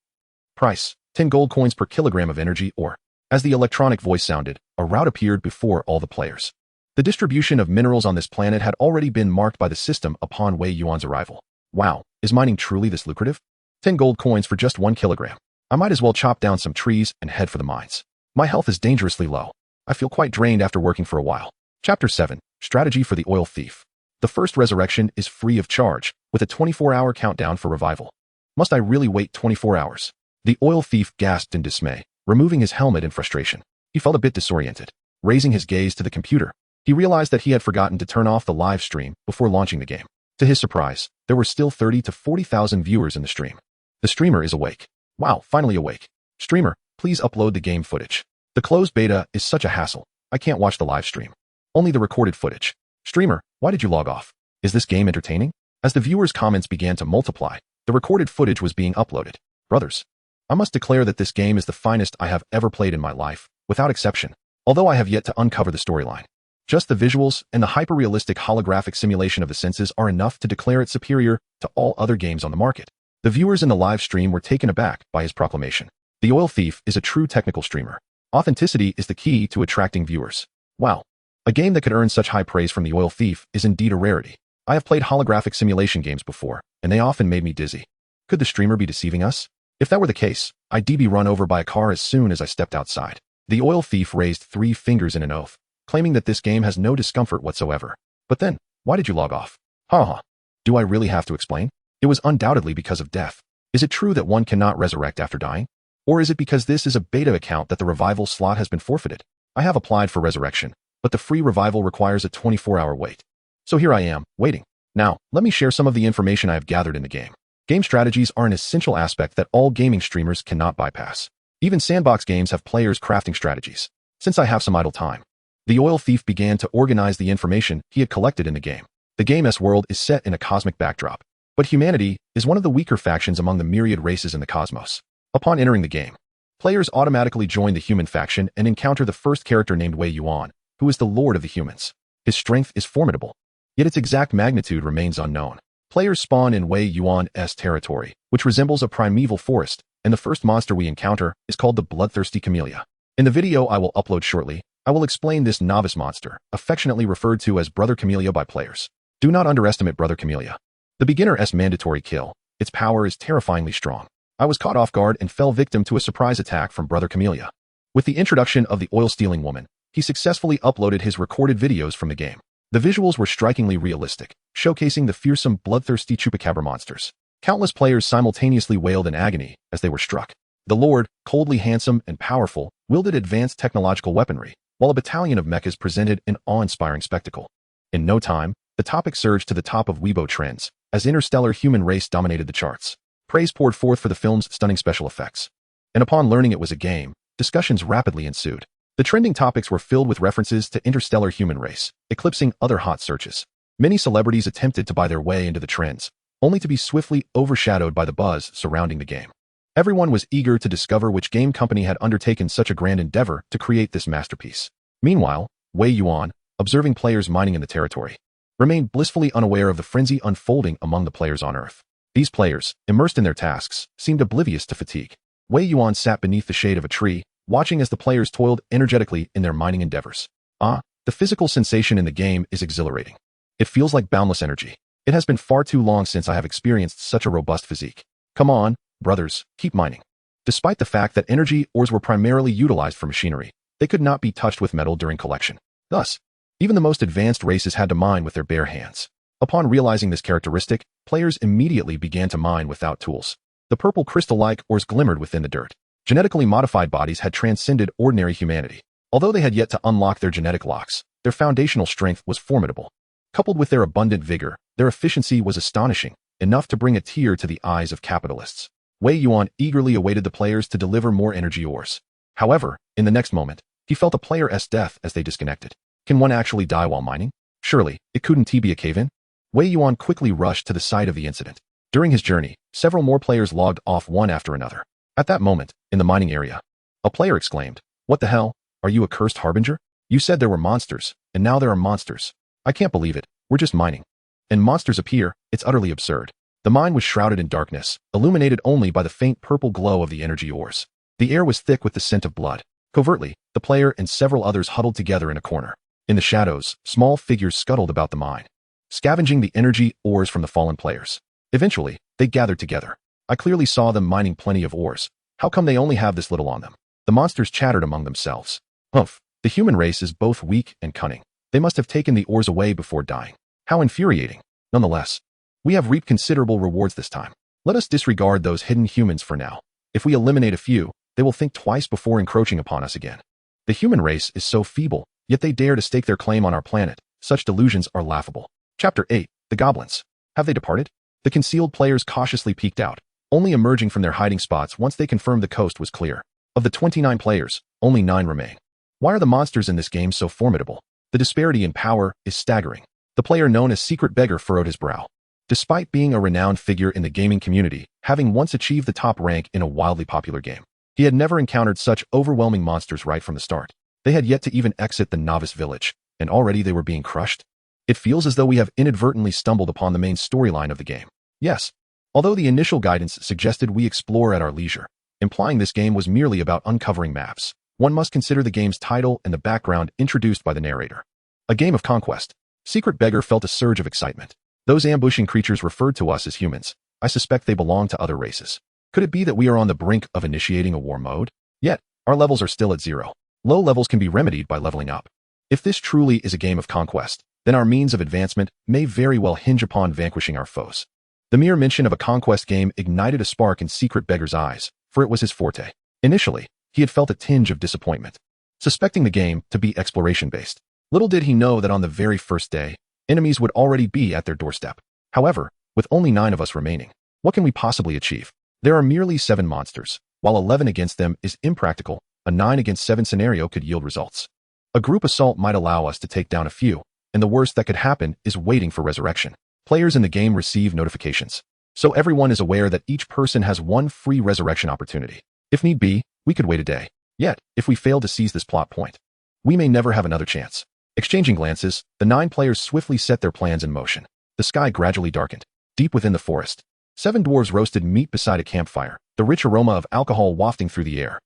Price. 10 gold coins per kilogram of energy ore. As the electronic voice sounded, a route appeared before all the players. The distribution of minerals on this planet had already been marked by the system upon Wei Yuan's arrival. Wow, is mining truly this lucrative? 10 gold coins for just 1 kilogram. I might as well chop down some trees and head for the mines. My health is dangerously low. I feel quite drained after working for a while. Chapter 7, Strategy for the Oil Thief. The first resurrection is free of charge, with a 24-hour countdown for revival. Must I really wait 24 hours? The oil thief gasped in dismay, removing his helmet in frustration. He felt a bit disoriented. Raising his gaze to the computer, he realized that he had forgotten to turn off the live stream before launching the game. To his surprise, there were still 30 to 40,000 viewers in the stream. The streamer is awake. Wow, finally awake. Streamer, please upload the game footage. The closed beta is such a hassle. I can't watch the live stream. Only the recorded footage. Streamer, why did you log off? Is this game entertaining? As the viewers' comments began to multiply, the recorded footage was being uploaded. Brothers, I must declare that this game is the finest I have ever played in my life, without exception, although I have yet to uncover the storyline. Just the visuals and the hyper-realistic holographic simulation of the senses are enough to declare it superior to all other games on the market. The viewers in the live stream were taken aback by his proclamation. The Oil Thief is a true technical streamer. Authenticity is the key to attracting viewers. Wow. A game that could earn such high praise from the Oil Thief is indeed a rarity. I have played holographic simulation games before, and they often made me dizzy. Could the streamer be deceiving us? If that were the case, I'd be run over by a car as soon as I stepped outside. The Oil Thief raised 3 fingers in an oath, claiming that this game has no discomfort whatsoever. But then, why did you log off? Haha. Do I really have to explain? It was undoubtedly because of death. Is it true that one cannot resurrect after dying? Or is it because this is a beta account that the revival slot has been forfeited? I have applied for resurrection, but the free revival requires a 24-hour wait. So here I am, waiting. Now, let me share some of the information I have gathered in the game. Game strategies are an essential aspect that all gaming streamers cannot bypass. Even sandbox games have players crafting strategies. Since I have some idle time, the Oil Thief began to organize the information he had collected in the game. The game's world is set in a cosmic backdrop, but humanity is one of the weaker factions among the myriad races in the cosmos. Upon entering the game, players automatically join the human faction and encounter the first character named Wei Yuan, who is the Lord of the Humans. His strength is formidable, yet its exact magnitude remains unknown. Players spawn in Wei Yuan's territory, which resembles a primeval forest, and the first monster we encounter is called the bloodthirsty camellia. In the video I will upload shortly, I will explain this novice monster, affectionately referred to as Brother Camellia by players. Do not underestimate Brother Camellia. The beginner's mandatory kill. Its power is terrifyingly strong. I was caught off guard and fell victim to a surprise attack from Brother Camellia. With the introduction of the oil-stealing woman, he successfully uploaded his recorded videos from the game. The visuals were strikingly realistic, showcasing the fearsome, bloodthirsty chupacabra monsters. Countless players simultaneously wailed in agony as they were struck. The Lord, coldly handsome and powerful, wielded advanced technological weaponry, while a battalion of mechas presented an awe-inspiring spectacle. In no time, the topic surged to the top of Weibo trends, as interstellar human race dominated the charts. Praise poured forth for the film's stunning special effects. And upon learning it was a game, discussions rapidly ensued. The trending topics were filled with references to interstellar human race, eclipsing other hot searches. Many celebrities attempted to buy their way into the trends, only to be swiftly overshadowed by the buzz surrounding the game. Everyone was eager to discover which game company had undertaken such a grand endeavor to create this masterpiece. Meanwhile, Wei Yuan, observing players mining in the territory, remained blissfully unaware of the frenzy unfolding among the players on Earth. These players, immersed in their tasks, seemed oblivious to fatigue. Wei Yuan sat beneath the shade of a tree, watching as the players toiled energetically in their mining endeavors. The physical sensation in the game is exhilarating. It feels like boundless energy. It has been far too long since I have experienced such a robust physique. Come on, brothers, keep mining. Despite the fact that energy ores were primarily utilized for machinery, they could not be touched with metal during collection. Thus, even the most advanced races had to mine with their bare hands. Upon realizing this characteristic, players immediately began to mine without tools. The purple crystal-like ores glimmered within the dirt. Genetically modified bodies had transcended ordinary humanity. Although they had yet to unlock their genetic locks, their foundational strength was formidable. Coupled with their abundant vigor, their efficiency was astonishing, enough to bring a tear to the eyes of capitalists. Wei Yuan eagerly awaited the players to deliver more energy ores. However, in the next moment, he felt a player's death as they disconnected. Can one actually die while mining? Surely, it couldn't be a cave-in? Wei Yuan quickly rushed to the site of the incident. During his journey, several more players logged off one after another. At that moment, in the mining area, a player exclaimed, "What the hell? Are you a cursed harbinger? You said there were monsters, and now there are monsters. I can't believe it. We're just mining. And monsters appear. It's utterly absurd." The mine was shrouded in darkness, illuminated only by the faint purple glow of the energy ores. The air was thick with the scent of blood. Covertly, the player and several others huddled together in a corner. In the shadows, small figures scuttled about the mine, scavenging the energy ores from the fallen players. Eventually, they gathered together. I clearly saw them mining plenty of ores. How come they only have this little on them? The monsters chattered among themselves. Humph, the human race is both weak and cunning. They must have taken the ores away before dying. How infuriating. Nonetheless, we have reaped considerable rewards this time. Let us disregard those hidden humans for now. If we eliminate a few, they will think twice before encroaching upon us again. The human race is so feeble, yet they dare to stake their claim on our planet. Such delusions are laughable. Chapter 8. The Goblins. Have they departed? The concealed players cautiously peeked out, only emerging from their hiding spots once they confirmed the coast was clear. Of the 29 players, only 9 remain. Why are the monsters in this game so formidable? The disparity in power is staggering. The player known as Secret Beggar furrowed his brow. Despite being a renowned figure in the gaming community, having once achieved the top rank in a wildly popular game, he had never encountered such overwhelming monsters right from the start. They had yet to even exit the novice village, and already they were being crushed. It feels as though we have inadvertently stumbled upon the main storyline of the game. Yes, although the initial guidance suggested we explore at our leisure, implying this game was merely about uncovering maps, one must consider the game's title and the background introduced by the narrator. A game of conquest. Secret Beggar felt a surge of excitement. Those ambushing creatures referred to us as humans. I suspect they belong to other races. Could it be that we are on the brink of initiating a war mode? Yet, our levels are still at 0. Low levels can be remedied by leveling up. If this truly is a game of conquest, then our means of advancement may very well hinge upon vanquishing our foes. The mere mention of a conquest game ignited a spark in Secret Beggar's eyes, for it was his forte. Initially, he had felt a tinge of disappointment, suspecting the game to be exploration-based. Little did he know that on the very first day, enemies would already be at their doorstep. However, with only 9 of us remaining, what can we possibly achieve? There are merely 7 monsters. While 11 against them is impractical, a 9 against 7 scenario could yield results. A group assault might allow us to take down a few, and the worst that could happen is waiting for resurrection. Players in the game receive notifications, so everyone is aware that each person has 1 free resurrection opportunity. If need be, we could wait a day. Yet, if we fail to seize this plot point, we may never have another chance. Exchanging glances, the 9 players swiftly set their plans in motion. The sky gradually darkened. Deep within the forest, 7 dwarves roasted meat beside a campfire, the rich aroma of alcohol wafting through the air.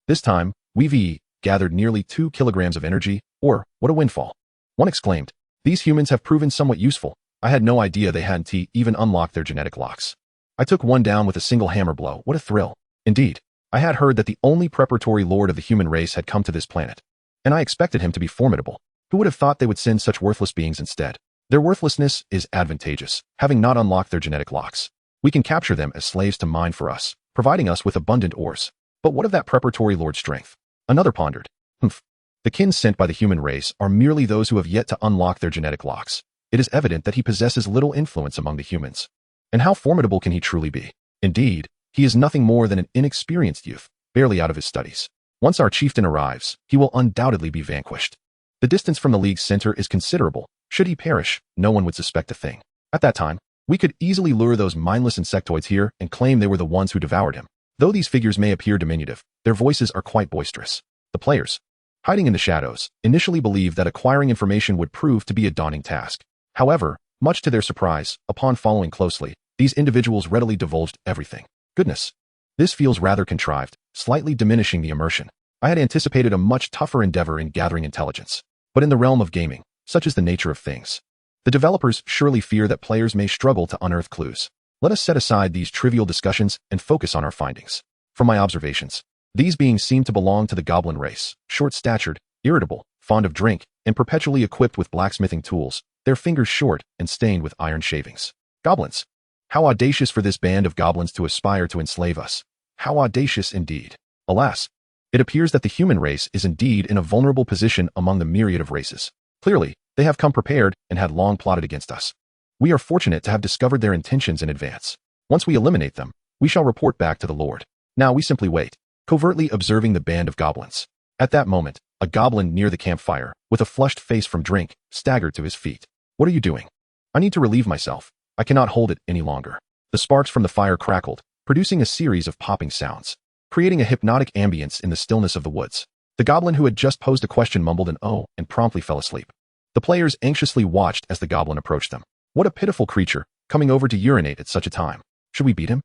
This time, we've gathered nearly 2 kilograms of energy, or, what a windfall. One exclaimed, "These humans have proven somewhat useful. I had no idea they hadn't even unlocked their genetic locks." I took one down with a single hammer blow. What a thrill. Indeed, I had heard that the only preparatory lord of the human race had come to this planet, and I expected him to be formidable. Who would have thought they would send such worthless beings instead? Their worthlessness is advantageous, having not unlocked their genetic locks. We can capture them as slaves to mine for us, providing us with abundant ores. But what of that preparatory lord's strength? Another pondered. The kin sent by the human race are merely those who have yet to unlock their genetic locks. It is evident that he possesses little influence among the humans. And how formidable can he truly be? Indeed, he is nothing more than an inexperienced youth, barely out of his studies. Once our chieftain arrives, he will undoubtedly be vanquished. The distance from the League's center is considerable. Should he perish, no one would suspect a thing. At that time, we could easily lure those mindless insectoids here and claim they were the ones who devoured him. Though these figures may appear diminutive, their voices are quite boisterous. The players, hiding in the shadows, initially believed that acquiring information would prove to be a daunting task. However, much to their surprise, upon following closely, these individuals readily divulged everything. Goodness. This feels rather contrived, slightly diminishing the immersion. I had anticipated a much tougher endeavor in gathering intelligence. But in the realm of gaming, such is the nature of things. The developers surely fear that players may struggle to unearth clues. Let us set aside these trivial discussions and focus on our findings. From my observations, these beings seem to belong to the goblin race, short-statured, irritable, fond of drink, and perpetually equipped with blacksmithing tools, their fingers short and stained with iron shavings. Goblins. How audacious for this band of goblins to aspire to enslave us. How audacious indeed. Alas, it appears that the human race is indeed in a vulnerable position among the myriad of races. Clearly, they have come prepared and had long plotted against us. We are fortunate to have discovered their intentions in advance. Once we eliminate them, we shall report back to the Lord. Now we simply wait, covertly observing the band of goblins. At that moment, a goblin near the campfire, with a flushed face from drink, staggered to his feet. What are you doing? I need to relieve myself. I cannot hold it any longer. The sparks from the fire crackled, producing a series of popping sounds, creating a hypnotic ambience in the stillness of the woods. The goblin who had just posed a question mumbled an "oh" and promptly fell asleep. The players anxiously watched as the goblin approached them. What a pitiful creature, coming over to urinate at such a time. Should we beat him?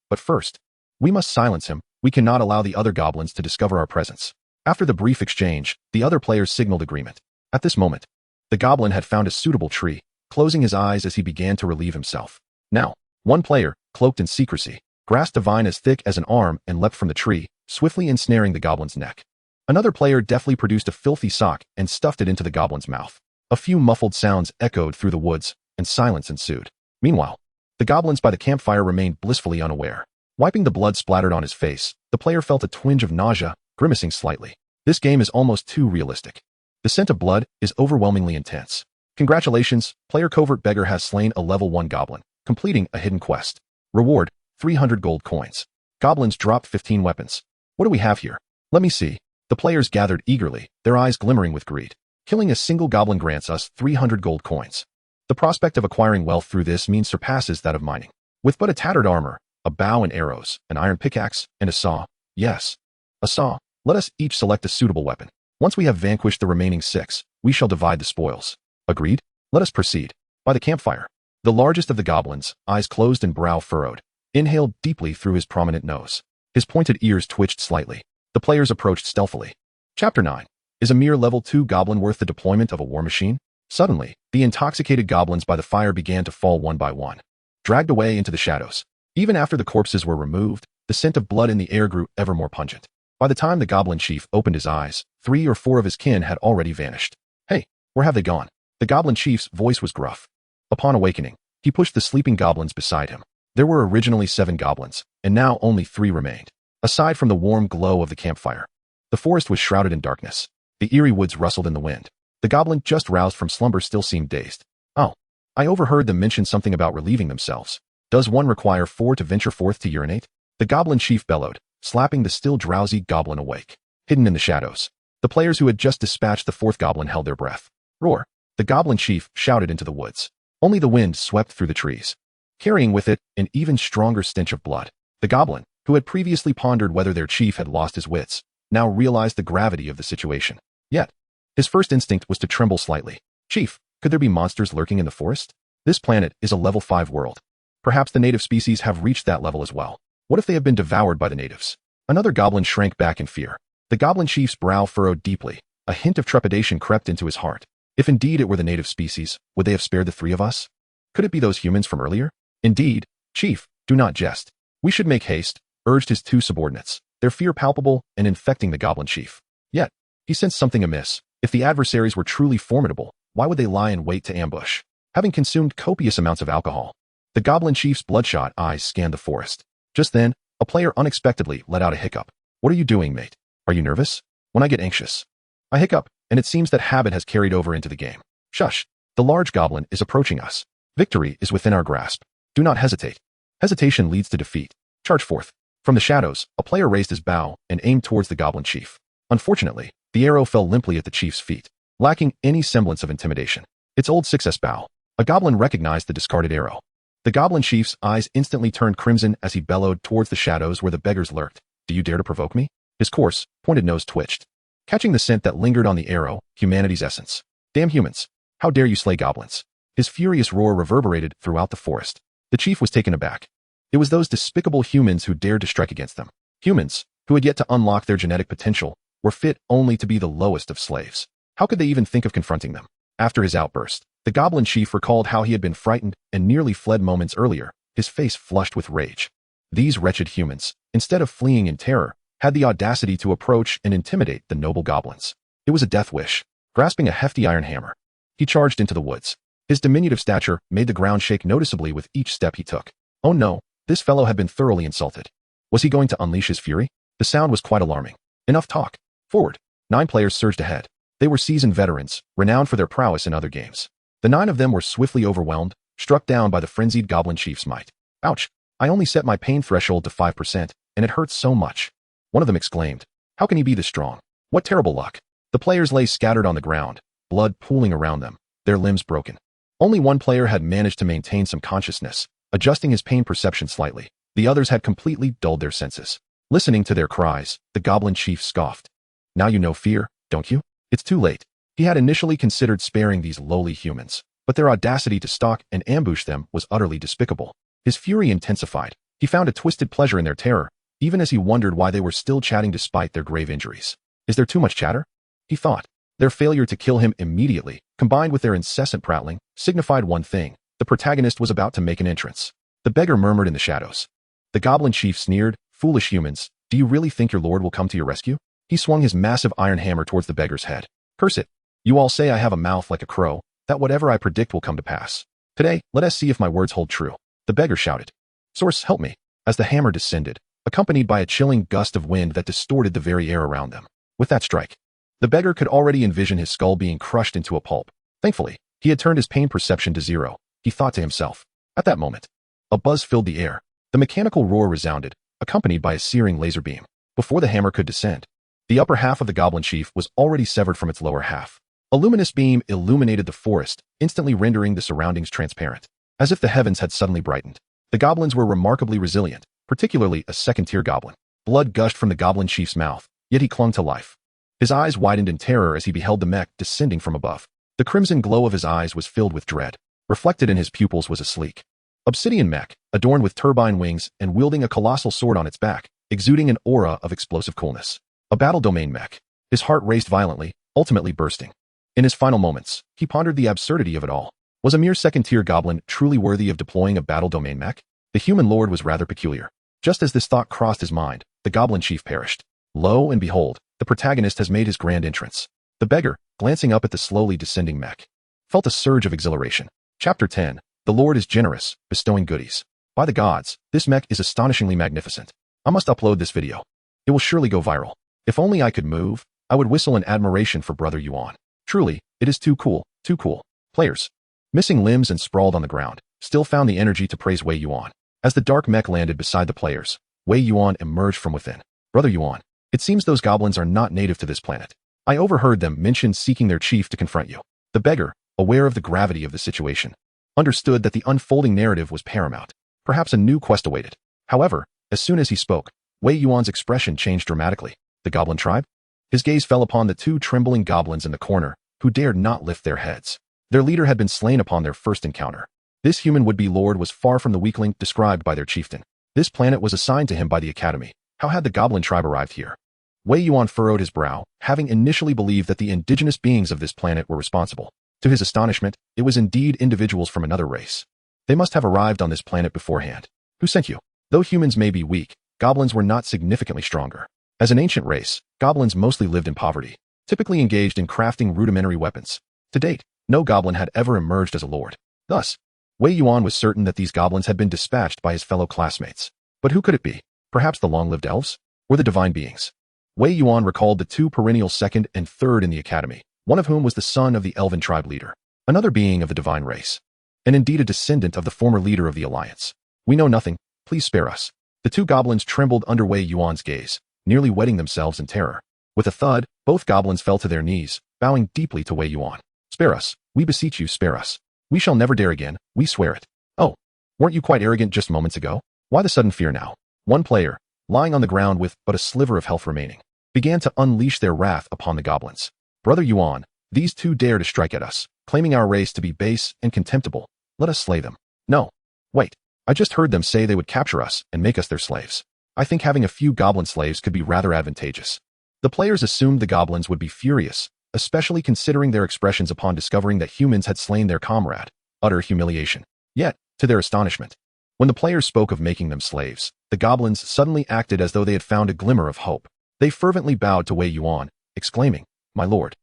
But first, we must silence him. We cannot allow the other goblins to discover our presence. After the brief exchange, the other players signaled agreement. At this moment, the goblin had found a suitable tree, closing his eyes as he began to relieve himself. Now, one player, cloaked in secrecy, grasped a vine as thick as an arm and leapt from the tree, swiftly ensnaring the goblin's neck. Another player deftly produced a filthy sock and stuffed it into the goblin's mouth. A few muffled sounds echoed through the woods, and silence ensued. Meanwhile, the goblins by the campfire remained blissfully unaware. Wiping the blood splattered on his face, the player felt a twinge of nausea, grimacing slightly. This game is almost too realistic. The scent of blood is overwhelmingly intense. Congratulations, player Covert Beggar has slain a level 1 goblin, completing a hidden quest. Reward, 300 gold coins. Goblins drop 15 weapons. What do we have here? Let me see. The players gathered eagerly, their eyes glimmering with greed. Killing a single goblin grants us 300 gold coins. The prospect of acquiring wealth through this means surpasses that of mining. With but a tattered armor, a bow and arrows, an iron pickaxe, and a saw. Yes, a saw. Let us each select a suitable weapon. Once we have vanquished the remaining 6, we shall divide the spoils. Agreed? Let us proceed. By the campfire, the largest of the goblins, eyes closed and brow furrowed, inhaled deeply through his prominent nose. His pointed ears twitched slightly. The players approached stealthily. Chapter 9. Is a mere level 2 goblin worth the deployment of a war machine? Suddenly, the intoxicated goblins by the fire began to fall one by one, dragged away into the shadows. Even after the corpses were removed, the scent of blood in the air grew ever more pungent. By the time the goblin chief opened his eyes, 3 or 4 of his kin had already vanished. Hey, where have they gone? The goblin chief's voice was gruff. Upon awakening, he pushed the sleeping goblins beside him. There were originally 7 goblins, and now only 3 remained. Aside from the warm glow of the campfire, the forest was shrouded in darkness. The eerie woods rustled in the wind. The goblin just roused from slumber still seemed dazed. Oh, I overheard them mention something about relieving themselves. Does one require 4 to venture forth to urinate? The goblin chief bellowed, slapping the still drowsy goblin awake. Hidden in the shadows, the players who had just dispatched the 4th goblin held their breath. Roar! The goblin chief shouted into the woods. Only the wind swept through the trees, carrying with it an even stronger stench of blood. The goblin, who had previously pondered whether their chief had lost his wits, now realized the gravity of the situation. Yet, his first instinct was to tremble slightly. Chief, could there be monsters lurking in the forest? This planet is a level 5 world. Perhaps the native species have reached that level as well. What if they have been devoured by the natives? Another goblin shrank back in fear. The goblin chief's brow furrowed deeply. A hint of trepidation crept into his heart. If indeed it were the native species, would they have spared the 3 of us? Could it be those humans from earlier? Indeed, Chief, do not jest. We should make haste, urged his 2 subordinates, their fear palpable and infecting the goblin chief. Yet, he sensed something amiss. If the adversaries were truly formidable, why would they lie in wait to ambush? Having consumed copious amounts of alcohol, the goblin chief's bloodshot eyes scanned the forest. Just then, a player unexpectedly let out a hiccup. What are you doing, mate? Are you nervous? When I get anxious, I hiccup, and it seems that habit has carried over into the game. Shush! The large goblin is approaching us. Victory is within our grasp. Do not hesitate. Hesitation leads to defeat. Charge forth. From the shadows, a player raised his bow and aimed towards the goblin chief. Unfortunately, the arrow fell limply at the chief's feet, lacking any semblance of intimidation. Its old success bow. A goblin recognized the discarded arrow. The goblin chief's eyes instantly turned crimson as he bellowed towards the shadows where the beggars lurked. Do you dare to provoke me? His coarse, pointed nose twitched, catching the scent that lingered on the arrow, humanity's essence. Damn humans! How dare you slay goblins? His furious roar reverberated throughout the forest. The chief was taken aback. It was those despicable humans who dared to strike against them. Humans, who had yet to unlock their genetic potential, were fit only to be the lowest of slaves. How could they even think of confronting them? After his outburst, the goblin chief recalled how he had been frightened and nearly fled moments earlier, his face flushed with rage. These wretched humans, instead of fleeing in terror, had the audacity to approach and intimidate the noble goblins. It was a death wish. Grasping a hefty iron hammer, he charged into the woods. His diminutive stature made the ground shake noticeably with each step he took. Oh no, this fellow had been thoroughly insulted. Was he going to unleash his fury? The sound was quite alarming. Enough talk. Forward. 9 players surged ahead. They were seasoned veterans, renowned for their prowess in other games. The 9 of them were swiftly overwhelmed, struck down by the frenzied goblin chief's might. Ouch! I only set my pain threshold to 5%, and it hurts so much. One of them exclaimed. How can he be this strong? What terrible luck. The players lay scattered on the ground, blood pooling around them, their limbs broken. Only one player had managed to maintain some consciousness, adjusting his pain perception slightly. The others had completely dulled their senses. Listening to their cries, the goblin chief scoffed. Now you know fear, don't you? It's too late. He had initially considered sparing these lowly humans, but their audacity to stalk and ambush them was utterly despicable. His fury intensified. He found a twisted pleasure in their terror, even as he wondered why they were still chatting despite their grave injuries. Is there too much chatter? He thought. Their failure to kill him immediately, combined with their incessant prattling, signified one thing. The protagonist was about to make an entrance. The beggar murmured in the shadows. The goblin chief sneered, Foolish humans, do you really think your lord will come to your rescue? He swung his massive iron hammer towards the beggar's head. Curse it. You all say I have a mouth like a crow, that whatever I predict will come to pass. Today, let us see if my words hold true. The beggar shouted. Source, help me. As the hammer descended, accompanied by a chilling gust of wind that distorted the very air around them. With that strike, the beggar could already envision his skull being crushed into a pulp. Thankfully, he had turned his pain perception to 0, he thought to himself. At that moment, a buzz filled the air. The mechanical roar resounded, accompanied by a searing laser beam. Before the hammer could descend, the upper half of the goblin chief was already severed from its lower half. A luminous beam illuminated the forest, instantly rendering the surroundings transparent. As if the heavens had suddenly brightened. The goblins were remarkably resilient, particularly a second-tier goblin. Blood gushed from the goblin chief's mouth, yet he clung to life. His eyes widened in terror as he beheld the mech descending from above. The crimson glow of his eyes was filled with dread. Reflected in his pupils was a sleek obsidian mech, adorned with turbine wings and wielding a colossal sword on its back, exuding an aura of explosive coolness. A battle domain mech. His heart raced violently, ultimately bursting. In his final moments, he pondered the absurdity of it all. Was a mere second-tier goblin truly worthy of deploying a battle domain mech? The human lord was rather peculiar. Just as this thought crossed his mind, the goblin chief perished. Lo and behold, the protagonist has made his grand entrance. The beggar, glancing up at the slowly descending mech, felt a surge of exhilaration. Chapter 10. The Lord is generous, bestowing goodies. By the gods, this mech is astonishingly magnificent. I must upload this video. It will surely go viral. If only I could move, I would whistle in admiration for Brother Yuan. Truly, it is too cool, too cool. Players, missing limbs and sprawled on the ground, still found the energy to praise Wei Yuan. As the dark mech landed beside the players, Wei Yuan emerged from within. Brother Yuan, it seems those goblins are not native to this planet. I overheard them mention seeking their chief to confront you. The beggar, aware of the gravity of the situation, understood that the unfolding narrative was paramount. Perhaps a new quest awaited. However, as soon as he spoke, Wei Yuan's expression changed dramatically. The goblin tribe? His gaze fell upon the two trembling goblins in the corner, who dared not lift their heads. Their leader had been slain upon their first encounter. This human would-be lord was far from the weakling described by their chieftain. This planet was assigned to him by the Academy. How had the goblin tribe arrived here? Wei Yuan furrowed his brow, having initially believed that the indigenous beings of this planet were responsible. To his astonishment, it was indeed individuals from another race. They must have arrived on this planet beforehand. Who sent you? Though humans may be weak, goblins were not significantly stronger. As an ancient race, goblins mostly lived in poverty, typically engaged in crafting rudimentary weapons. To date, no goblin had ever emerged as a lord. Thus, Wei Yuan was certain that these goblins had been dispatched by his fellow classmates. But who could it be? Perhaps the long-lived elves? Or the divine beings? Wei Yuan recalled the two perennial second and third in the academy, one of whom was the son of the elven tribe leader, another being of the divine race, and indeed a descendant of the former leader of the alliance. We know nothing, please spare us. The two goblins trembled under Wei Yuan's gaze, nearly wetting themselves in terror. With a thud, both goblins fell to their knees, bowing deeply to Wei Yuan. Spare us, we beseech you, spare us. We shall never dare again, we swear it. Oh, weren't you quite arrogant just moments ago? Why the sudden fear now? One player, lying on the ground with but a sliver of health remaining, began to unleash their wrath upon the goblins. Brother Yuan, these two dare to strike at us, claiming our race to be base and contemptible. Let us slay them. No. Wait, I just heard them say they would capture us and make us their slaves. I think having a few goblin slaves could be rather advantageous. The players assumed the goblins would be furious, especially considering their expressions upon discovering that humans had slain their comrade. Utter humiliation. Yet, to their astonishment, when the players spoke of making them slaves, the goblins suddenly acted as though they had found a glimmer of hope. They fervently bowed to Wei Yuan, exclaiming, my lord,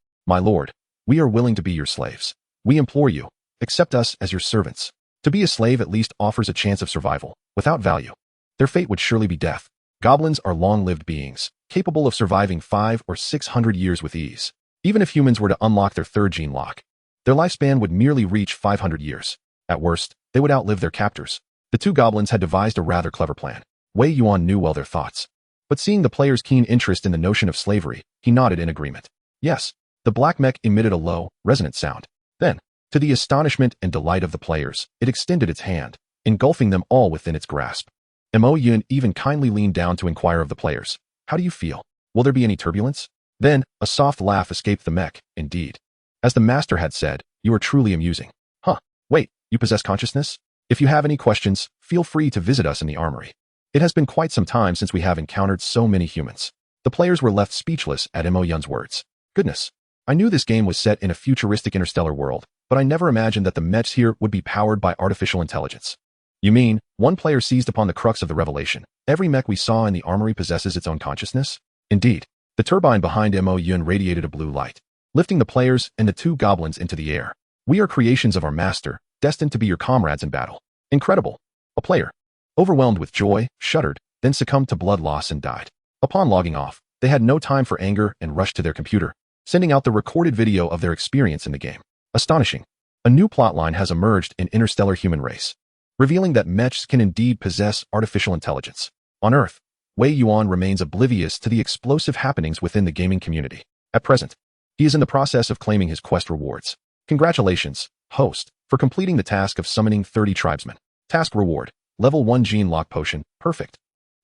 we are willing to be your slaves. We implore you, accept us as your servants. To be a slave at least offers a chance of survival. Without value, their fate would surely be death. Goblins are long-lived beings, capable of surviving 500 or 600 years with ease. Even if humans were to unlock their third gene lock, their lifespan would merely reach 500 years. At worst, they would outlive their captors. The two goblins had devised a rather clever plan. Wei Yuan knew well their thoughts. But seeing the players' keen interest in the notion of slavery, he nodded in agreement. Yes, the black mech emitted a low, resonant sound. Then, to the astonishment and delight of the players, it extended its hand, engulfing them all within its grasp. Wei Yuan even kindly leaned down to inquire of the players, "How do you feel? Will there be any turbulence?" Then, a soft laugh escaped the mech. "Indeed. As the master had said, you are truly amusing." "Huh, wait, you possess consciousness? If you have any questions, feel free to visit us in the armory. It has been quite some time since we have encountered so many humans." The players were left speechless at Wei Yuan's words. Goodness. I knew this game was set in a futuristic interstellar world, but I never imagined that the mechs here would be powered by artificial intelligence. You mean, one player seized upon the crux of the revelation. Every mech we saw in the armory possesses its own consciousness? Indeed. The turbine behind Wei Yuan radiated a blue light, lifting the players and the two goblins into the air. "We are creations of our master, destined to be your comrades in battle." Incredible. A player, overwhelmed with joy, shuddered, then succumbed to blood loss and died. Upon logging off, they had no time for anger and rushed to their computer, sending out the recorded video of their experience in the game. Astonishing. A new plotline has emerged in interstellar human race, revealing that mechs can indeed possess artificial intelligence. On Earth, Wei Yuan remains oblivious to the explosive happenings within the gaming community. At present, he is in the process of claiming his quest rewards. Congratulations, host, for completing the task of summoning 30 tribesmen. Task reward, level 1 gene lock potion, perfect.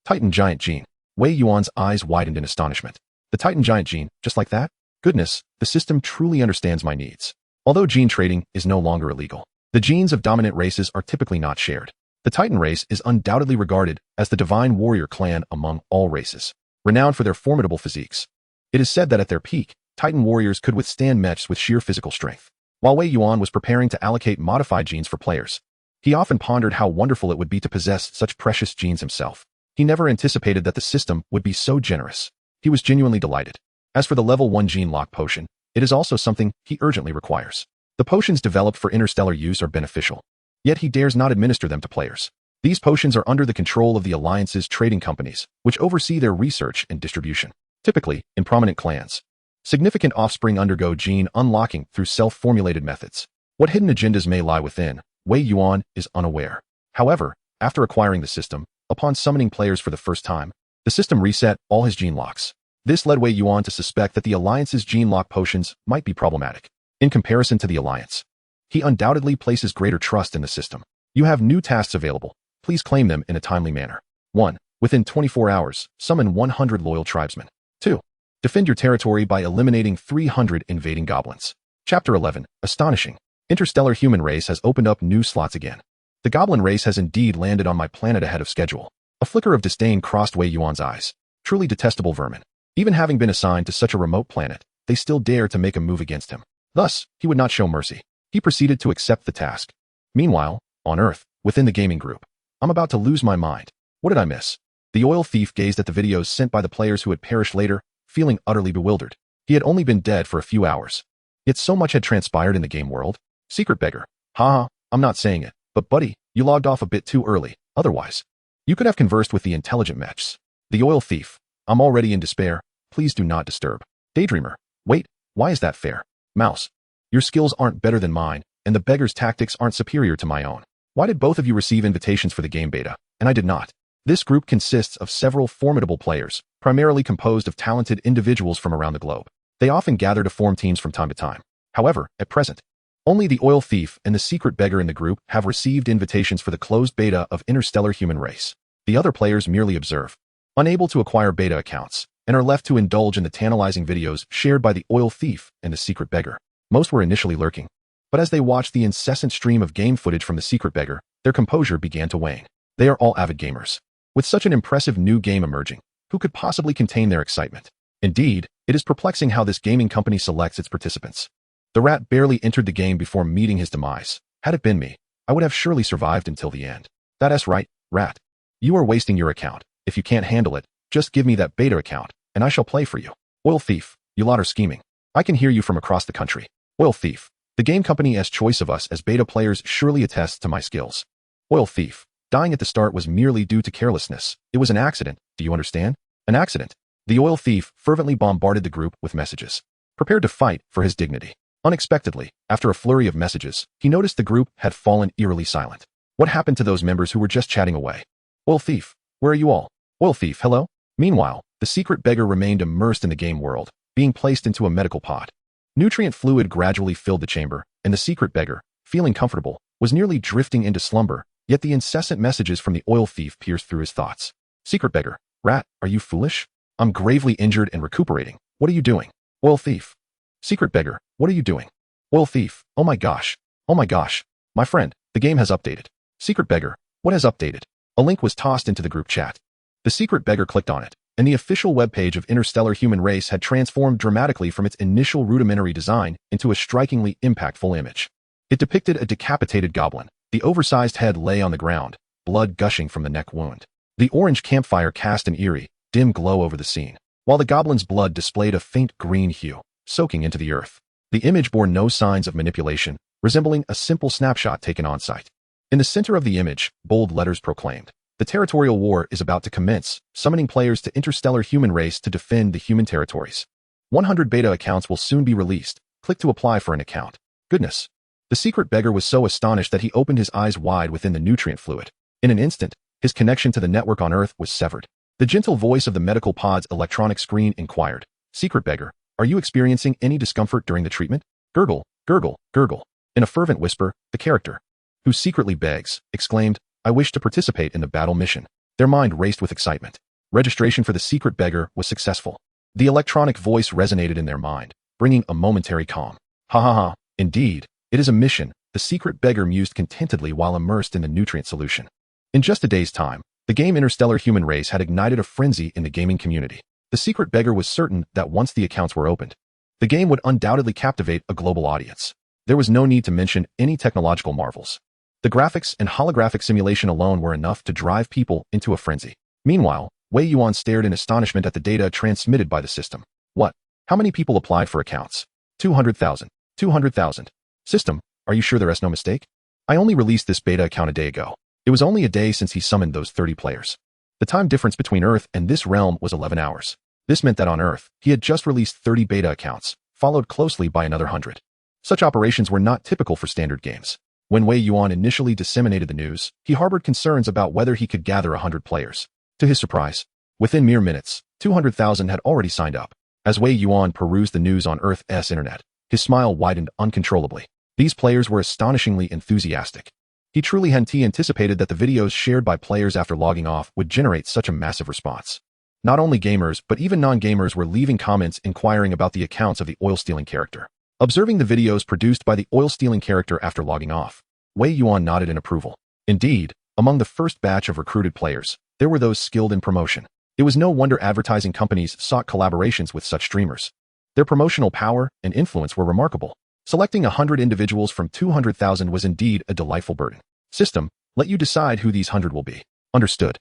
Titan Giant Gene. Wei Yuan's eyes widened in astonishment. The Titan Giant Gene, just like that? Goodness, the system truly understands my needs. Although gene trading is no longer illegal, the genes of dominant races are typically not shared. The Titan race is undoubtedly regarded as the divine warrior clan among all races, renowned for their formidable physiques. It is said that at their peak, Titan warriors could withstand mechs with sheer physical strength. While Wei Yuan was preparing to allocate modified genes for players, he often pondered how wonderful it would be to possess such precious genes himself. He never anticipated that the system would be so generous. He was genuinely delighted. As for the level 1 gene lock potion, it is also something he urgently requires. The potions developed for interstellar use are beneficial, yet he dares not administer them to players. These potions are under the control of the Alliance's trading companies, which oversee their research and distribution. Typically, in prominent clans, significant offspring undergo gene unlocking through self-formulated methods. What hidden agendas may lie within, Wei Yuan is unaware. However, after acquiring the system, upon summoning players for the first time, the system reset all his gene locks. This led Wei Yuan to suspect that the Alliance's gene lock potions might be problematic. In comparison to the Alliance, he undoubtedly places greater trust in the system. You have new tasks available. Please claim them in a timely manner. 1. Within 24 hours, summon 100 loyal tribesmen. 2. Defend your territory by eliminating 300 invading goblins. Chapter 11. Astonishing. Interstellar human race has opened up new slots again. The goblin race has indeed landed on my planet ahead of schedule. A flicker of disdain crossed Wei Yuan's eyes. Truly detestable vermin. Even having been assigned to such a remote planet, they still dare to make a move against him. Thus, he would not show mercy. He proceeded to accept the task. Meanwhile, on Earth, within the gaming group, I'm about to lose my mind. What did I miss? The oil thief gazed at the videos sent by the players who had perished later, feeling utterly bewildered. He had only been dead for a few hours. Yet so much had transpired in the game world. Secret beggar. Haha, I'm not saying it, but buddy, you logged off a bit too early. Otherwise, you could have conversed with the intelligent mechs. The oil thief. I'm already in despair. Please do not disturb. Daydreamer. Wait, why is that fair? Mouse. Your skills aren't better than mine, and the beggar's tactics aren't superior to my own. Why did both of you receive invitations for the game beta, and I did not? This group consists of several formidable players, primarily composed of talented individuals from around the globe. They often gather to form teams from time to time. However, at present, only the oil thief and the secret beggar in the group have received invitations for the closed beta of Interstellar Human Race. The other players merely observe, unable to acquire beta accounts, and are left to indulge in the tantalizing videos shared by the oil thief and the secret beggar. Most were initially lurking, but as they watched the incessant stream of game footage from the secret beggar, their composure began to wane. They are all avid gamers. With such an impressive new game emerging, who could possibly contain their excitement? Indeed, it is perplexing how this gaming company selects its participants. The rat barely entered the game before meeting his demise. Had it been me, I would have surely survived until the end. That's right, rat. You are wasting your account. If you can't handle it, just give me that beta account, and I shall play for you. Oil thief, you lot are scheming. I can hear you from across the country. Oil thief, the game company's choice of us as beta players surely attests to my skills. Oil thief, dying at the start was merely due to carelessness. It was an accident, do you understand? An accident. The oil thief fervently bombarded the group with messages, prepared to fight for his dignity. Unexpectedly, after a flurry of messages, he noticed the group had fallen eerily silent. What happened to those members who were just chatting away? Oil thief, where are you all? Oil thief, hello? Meanwhile, the secret beggar remained immersed in the game world, being placed into a medical pod. Nutrient fluid gradually filled the chamber, and the secret beggar, feeling comfortable, was nearly drifting into slumber, yet the incessant messages from the oil thief pierced through his thoughts. Secret beggar, rat, are you foolish? I'm gravely injured and recuperating. What are you doing? Oil thief. Secret beggar, what are you doing? Oil thief, oh my gosh. Oh my gosh. My friend, the game has updated. Secret beggar, what has updated? A link was tossed into the group chat. The secret beggar clicked on it, and the official webpage of Interstellar Human Race had transformed dramatically from its initial rudimentary design into a strikingly impactful image. It depicted a decapitated goblin. The oversized head lay on the ground, blood gushing from the neck wound. The orange campfire cast an eerie, dim glow over the scene, while the goblin's blood displayed a faint green hue, soaking into the earth. The image bore no signs of manipulation, resembling a simple snapshot taken on site. In the center of the image, bold letters proclaimed, "The territorial war is about to commence, summoning players to interstellar human race to defend the human territories. 100 beta accounts will soon be released. Click to apply for an account." Goodness. The secret beggar was so astonished that he opened his eyes wide within the nutrient fluid. In an instant, his connection to the network on Earth was severed. The gentle voice of the medical pod's electronic screen inquired, "Secret beggar, are you experiencing any discomfort during the treatment?" Gurgle, gurgle, gurgle. In a fervent whisper, the character, who secretly begs, exclaimed, "I wish to participate in the battle mission." Their mind raced with excitement. Registration for the secret beggar was successful. The electronic voice resonated in their mind, bringing a momentary calm. Ha ha ha, indeed, it is a mission, the secret beggar mused contentedly while immersed in the nutrient solution. In just a day's time, the game Interstellar Human Race had ignited a frenzy in the gaming community. The secret beggar was certain that once the accounts were opened, the game would undoubtedly captivate a global audience. There was no need to mention any technological marvels. The graphics and holographic simulation alone were enough to drive people into a frenzy. Meanwhile, Wei Yuan stared in astonishment at the data transmitted by the system. What? How many people applied for accounts? 200,000. 200,000. System, are you sure there is no mistake? I only released this beta account a day ago. It was only a day since he summoned those 30 players. The time difference between Earth and this realm was 11 hours. This meant that on Earth, he had just released 30 beta accounts, followed closely by another 100. Such operations were not typical for standard games. When Wei Yuan initially disseminated the news, he harbored concerns about whether he could gather 100 players. To his surprise, within mere minutes, 200,000 had already signed up. As Wei Yuan perused the news on Earth's internet, his smile widened uncontrollably. These players were astonishingly enthusiastic. He truly hadn't anticipated that the videos shared by players after logging off would generate such a massive response. Not only gamers, but even non-gamers were leaving comments inquiring about the accounts of the oil-stealing character. Observing the videos produced by the oil-stealing character after logging off, Wei Yuan nodded in approval. Indeed, among the first batch of recruited players, there were those skilled in promotion. It was no wonder advertising companies sought collaborations with such streamers. Their promotional power and influence were remarkable. Selecting 100 individuals from 200,000 was indeed a delightful burden. System, let you decide who these 100 will be. Understood.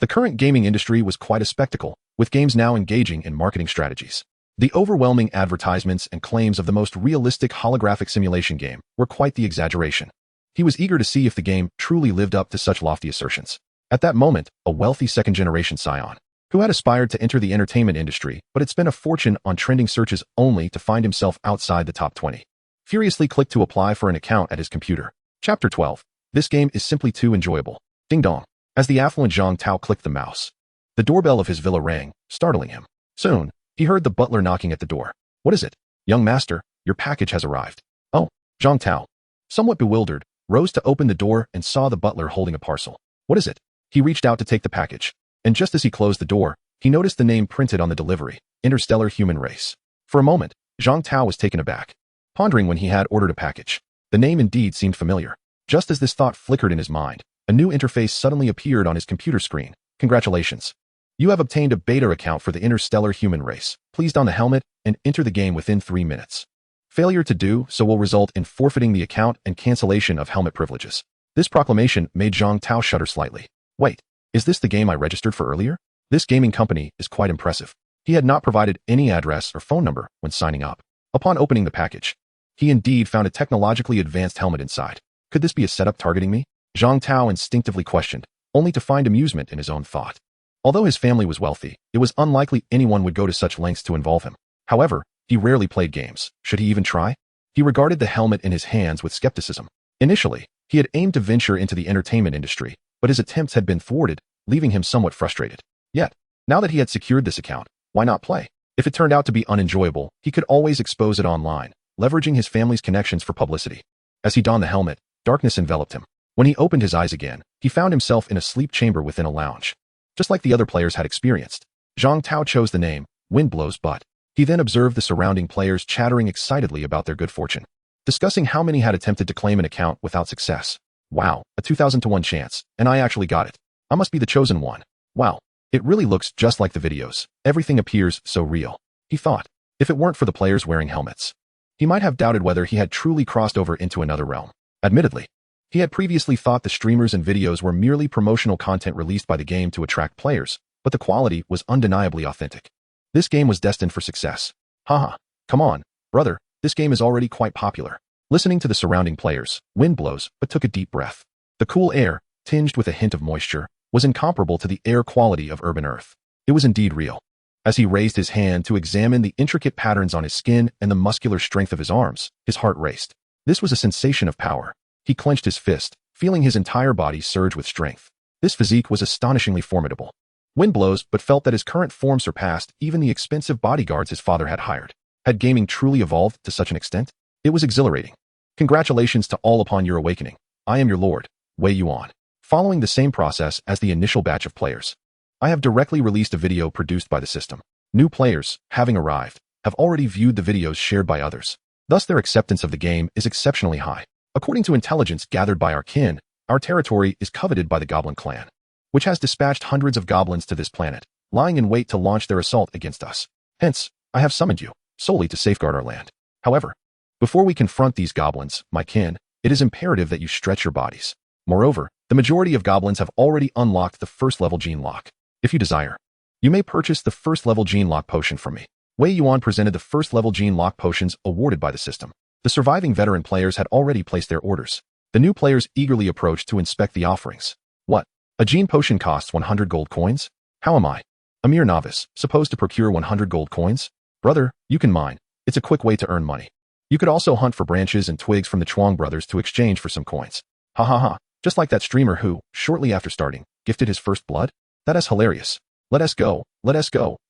The current gaming industry was quite a spectacle, with games now engaging in marketing strategies. The overwhelming advertisements and claims of the most realistic holographic simulation game were quite the exaggeration. He was eager to see if the game truly lived up to such lofty assertions. At that moment, a wealthy second-generation scion, who had aspired to enter the entertainment industry but had spent a fortune on trending searches only to find himself outside the top 20, furiously clicked to apply for an account at his computer. Chapter 12. This game is simply too enjoyable. Ding dong. As the affluent Zhang Tao clicked the mouse, the doorbell of his villa rang, startling him. Soon, he heard the butler knocking at the door. What is it? Young master, your package has arrived. Oh, Zhang Tao, somewhat bewildered, rose to open the door and saw the butler holding a parcel. What is it? He reached out to take the package, and just as he closed the door, he noticed the name printed on the delivery, Interstellar Human Race. For a moment, Zhang Tao was taken aback, pondering when he had ordered a package. The name indeed seemed familiar. Just as this thought flickered in his mind, a new interface suddenly appeared on his computer screen. Congratulations. You have obtained a beta account for the Interstellar Human Race. Please don the helmet and enter the game within 3 minutes. Failure to do so will result in forfeiting the account and cancellation of helmet privileges. This proclamation made Zhang Tao shudder slightly. Wait, is this the game I registered for earlier? This gaming company is quite impressive. He had not provided any address or phone number when signing up. Upon opening the package, he indeed found a technologically advanced helmet inside. Could this be a setup targeting me? Zhang Tao instinctively questioned, only to find amusement in his own thought. Although his family was wealthy, it was unlikely anyone would go to such lengths to involve him. However, he rarely played games. Should he even try? He regarded the helmet in his hands with skepticism. Initially, He had aimed to venture into the entertainment industry, but his attempts had been thwarted, leaving him somewhat frustrated. Yet, now that he had secured this account, why not play? If it turned out to be unenjoyable, he could always expose it online, leveraging his family's connections for publicity. As he donned the helmet, darkness enveloped him. When he opened his eyes again, he found himself in a sleep chamber within a lounge. Just like the other players had experienced, Zhang Tao chose the name, Wind Blows Butt. He then observed the surrounding players chattering excitedly about their good fortune, discussing how many had attempted to claim an account without success. Wow, a 2,000 to 1 chance, and I actually got it. I must be the chosen one. Wow, it really looks just like the videos. Everything appears so real, he thought. If it weren't for the players wearing helmets, he might have doubted whether he had truly crossed over into another realm. Admittedly, he had previously thought the streamers and videos were merely promotional content released by the game to attract players, but the quality was undeniably authentic. This game was destined for success. Haha, come on, brother, this game is already quite popular. Listening to the surrounding players, Wind blows, but took a deep breath. The cool air, tinged with a hint of moisture, was incomparable to the air quality of urban Earth. It was indeed real. As he raised his hand to examine the intricate patterns on his skin and the muscular strength of his arms, his heart raced. This was a sensation of power. He clenched his fist, feeling his entire body surge with strength. This physique was astonishingly formidable. Wind blows, but felt that his current form surpassed even the expensive bodyguards his father had hired. Had gaming truly evolved to such an extent? It was exhilarating. Congratulations to all upon your awakening. I am your lord, Wei Yuan. Following the same process as the initial batch of players, I have directly released a video produced by the system. New players, having arrived, have already viewed the videos shared by others. Thus their acceptance of the game is exceptionally high. According to intelligence gathered by our kin, our territory is coveted by the Goblin clan, which has dispatched hundreds of goblins to this planet, lying in wait to launch their assault against us. Hence, I have summoned you, solely to safeguard our land. However, before we confront these goblins, my kin, it is imperative that you stretch your bodies. Moreover, the majority of goblins have already unlocked the first-level gene lock. If you desire, you may purchase the first-level gene lock potion from me. Wei Yuan presented the first-level gene lock potions awarded by the system. The surviving veteran players had already placed their orders. The new players eagerly approached to inspect the offerings. What? A gene potion costs 100 gold coins? How am I, a mere novice, supposed to procure 100 gold coins? Brother, you can mine. It's a quick way to earn money. You could also hunt for branches and twigs from the Chuang brothers to exchange for some coins. Ha ha ha, just like that streamer who, shortly after starting, gifted his first blood? That is hilarious. Let us go,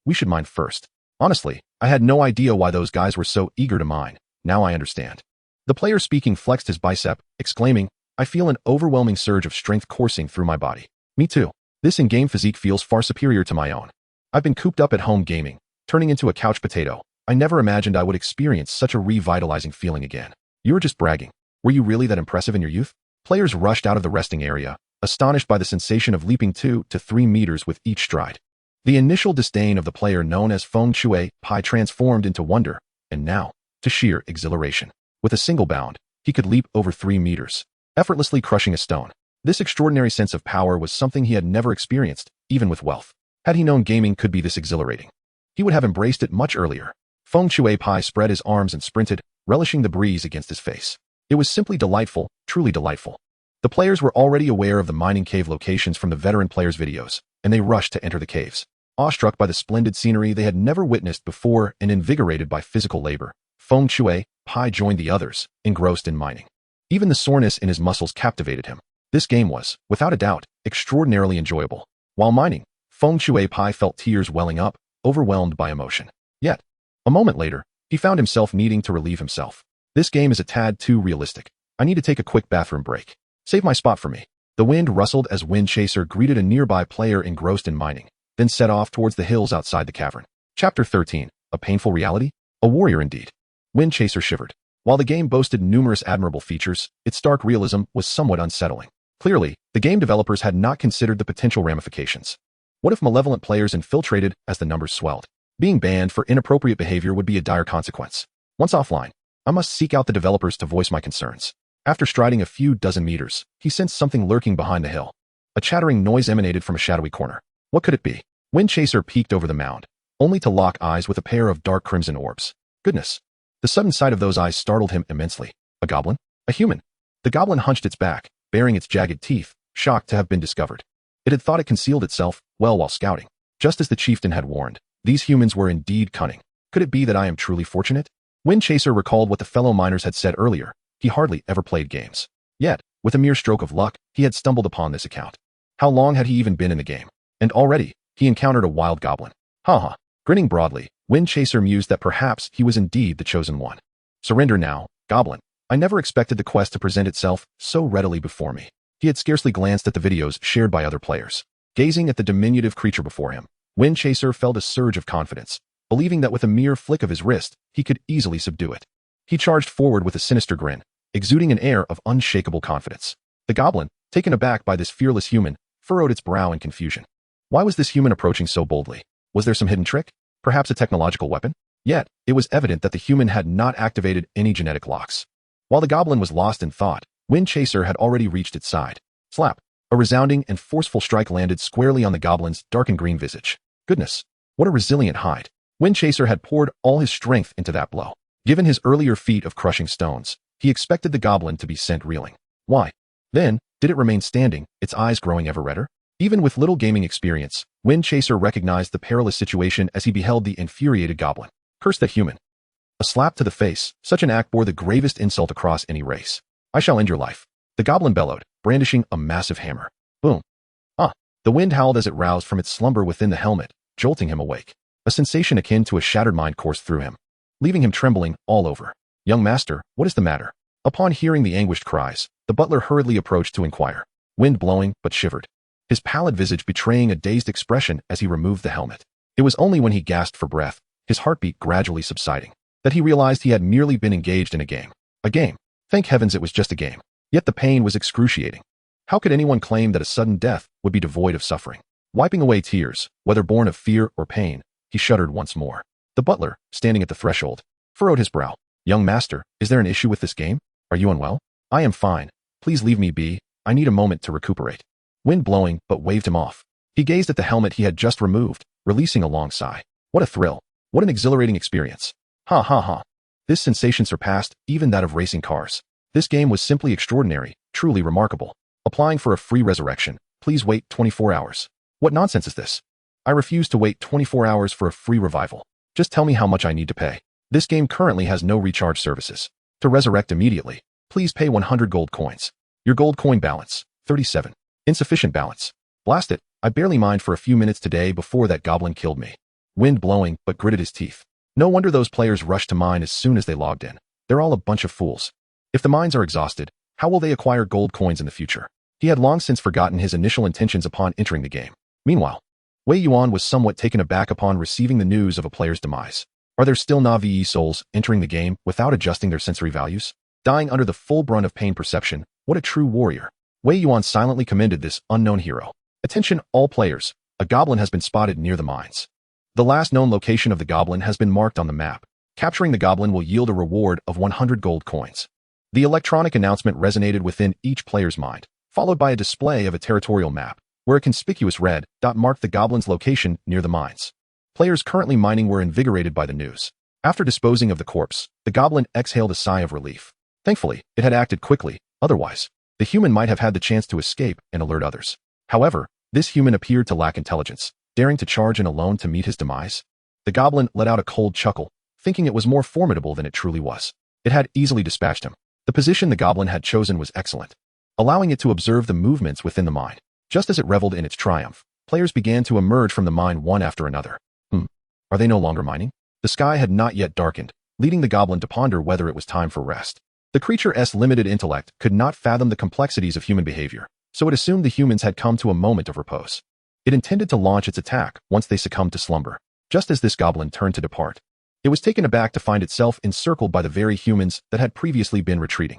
we should mine first. Honestly, I had no idea why those guys were so eager to mine. Now I understand. The player speaking flexed his bicep, exclaiming, I feel an overwhelming surge of strength coursing through my body. Me too. This in-game physique feels far superior to my own. I've been cooped up at home gaming, turning into a couch potato. I never imagined I would experience such a revitalizing feeling again. You were just bragging. Were you really that impressive in your youth? Players rushed out of the resting area, astonished by the sensation of leaping 2 to 3 meters with each stride. The initial disdain of the player known as Feng Shui Pai transformed into wonder, and now, to sheer exhilaration. With a single bound, he could leap over 3 meters, effortlessly crushing a stone. This extraordinary sense of power was something he had never experienced, even with wealth. Had he known gaming could be this exhilarating, he would have embraced it much earlier. Feng Shui Pai spread his arms and sprinted, relishing the breeze against his face. It was simply delightful, truly delightful. The players were already aware of the mining cave locations from the veteran players' videos, and they rushed to enter the caves. Awestruck by the splendid scenery they had never witnessed before and invigorated by physical labor, Feng Shui Pai joined the others, engrossed in mining. Even the soreness in his muscles captivated him. This game was, without a doubt, extraordinarily enjoyable. While mining, Feng Shui Pai felt tears welling up, overwhelmed by emotion. Yet, a moment later, he found himself needing to relieve himself. This game is a tad too realistic. I need to take a quick bathroom break. Save my spot for me. The wind rustled as Wind Chaser greeted a nearby player engrossed in mining, then set off towards the hills outside the cavern. Chapter 13, A Painful Reality? A warrior indeed. Wind Chaser shivered. While the game boasted numerous admirable features, its stark realism was somewhat unsettling. Clearly, the game developers had not considered the potential ramifications. What if malevolent players infiltrated as the numbers swelled? Being banned for inappropriate behavior would be a dire consequence. Once offline, I must seek out the developers to voice my concerns. After striding a few dozen meters, he sensed something lurking behind the hill. A chattering noise emanated from a shadowy corner. What could it be? Wind Chaser peeked over the mound, only to lock eyes with a pair of dark crimson orbs. Goodness! The sudden sight of those eyes startled him immensely. A goblin? A human? The goblin hunched its back, baring its jagged teeth, shocked to have been discovered. It had thought it concealed itself, well while scouting. Just as the chieftain had warned, these humans were indeed cunning. Could it be that I am truly fortunate? Wind Chaser recalled what the fellow miners had said earlier. He hardly ever played games. Yet, With a mere stroke of luck, he had stumbled upon this account. How long had he even been in the game? And already, he encountered a wild goblin. Haha. Grinning broadly, Wind Chaser mused that perhaps he was indeed the chosen one. Surrender now, goblin. I never expected the quest to present itself so readily before me. He had scarcely glanced at the videos shared by other players. Gazing at the diminutive creature before him, Wind Chaser felt a surge of confidence, believing that with a mere flick of his wrist, he could easily subdue it. He charged forward with a sinister grin, exuding an air of unshakable confidence. The goblin, taken aback by this fearless human, furrowed its brow in confusion. Why was this human approaching so boldly? Was there some hidden trick? Perhaps a technological weapon? Yet, it was evident that the human had not activated any genetic locks. While the goblin was lost in thought, Wind Chaser had already reached its side. Slap! A resounding and forceful strike landed squarely on the goblin's dark and green visage. Goodness, what a resilient hide. Wind Chaser had poured all his strength into that blow. Given his earlier feat of crushing stones, he expected the goblin to be sent reeling. Why? Then, did it remain standing, its eyes growing ever redder? Even with little gaming experience, Wind Chaser recognized the perilous situation as he beheld the infuriated goblin. Curse that human. A slap to the face, such an act bore the gravest insult across any race. I shall end your life. The goblin bellowed, brandishing a massive hammer. Boom. Ah! The wind howled as it roused from its slumber within the helmet, jolting him awake. A sensation akin to a shattered mind coursed through him, leaving him trembling all over. Young master, what is the matter? Upon hearing the anguished cries, the butler hurriedly approached to inquire. Wind blowing, but shivered, his pallid visage betraying a dazed expression as he removed the helmet. It was only when he gasped for breath, his heartbeat gradually subsiding, that he realized he had merely been engaged in a game. A game. Thank heavens it was just a game. Yet the pain was excruciating. How could anyone claim that a sudden death would be devoid of suffering? Wiping away tears, whether born of fear or pain, he shuddered once more. The butler, standing at the threshold, furrowed his brow. Young master, is there an issue with this game? Are you unwell? I am fine. Please leave me be. I need a moment to recuperate. Wind blowing, but waved him off. He gazed at the helmet he had just removed, releasing a long sigh. What a thrill. What an exhilarating experience. Ha ha ha. This sensation surpassed even that of racing cars. This game was simply extraordinary, truly remarkable. Applying for a free resurrection. Please wait 24 hours. What nonsense is this? I refuse to wait 24 hours for a free revival. Just tell me how much I need to pay. This game currently has no recharge services. To resurrect immediately, please pay 100 gold coins. Your gold coin balance, 37. Insufficient balance. Blast it, I barely mined for a few minutes today before that goblin killed me. Wind blowing, but gritted his teeth. No wonder those players rushed to mine as soon as they logged in. They're all a bunch of fools. If the mines are exhausted, how will they acquire gold coins in the future? He had long since forgotten his initial intentions upon entering the game. Meanwhile, Wei Yuan was somewhat taken aback upon receiving the news of a player's demise. Are there still Na'vi souls entering the game without adjusting their sensory values? Dying under the full brunt of pain perception, what a true warrior. Wei Yuan silently commended this unknown hero. Attention, all players. A goblin has been spotted near the mines. The last known location of the goblin has been marked on the map. Capturing the goblin will yield a reward of 100 gold coins. The electronic announcement resonated within each player's mind, followed by a display of a territorial map, where a conspicuous red dot marked the goblin's location near the mines. Players currently mining were invigorated by the news. After disposing of the corpse, the goblin exhaled a sigh of relief. Thankfully, it had acted quickly, otherwise, the human might have had the chance to escape and alert others. However, this human appeared to lack intelligence, daring to charge in alone to meet his demise. The goblin let out a cold chuckle, thinking it was more formidable than it truly was. It had easily dispatched him. The position the goblin had chosen was excellent, allowing it to observe the movements within the mine. Just as it reveled in its triumph, players began to emerge from the mine one after another. Are they no longer mining? The sky had not yet darkened, leading the goblin to ponder whether it was time for rest. The creature's limited intellect could not fathom the complexities of human behavior, so it assumed the humans had come to a moment of repose. It intended to launch its attack once they succumbed to slumber. Just as this goblin turned to depart, it was taken aback to find itself encircled by the very humans that had previously been retreating.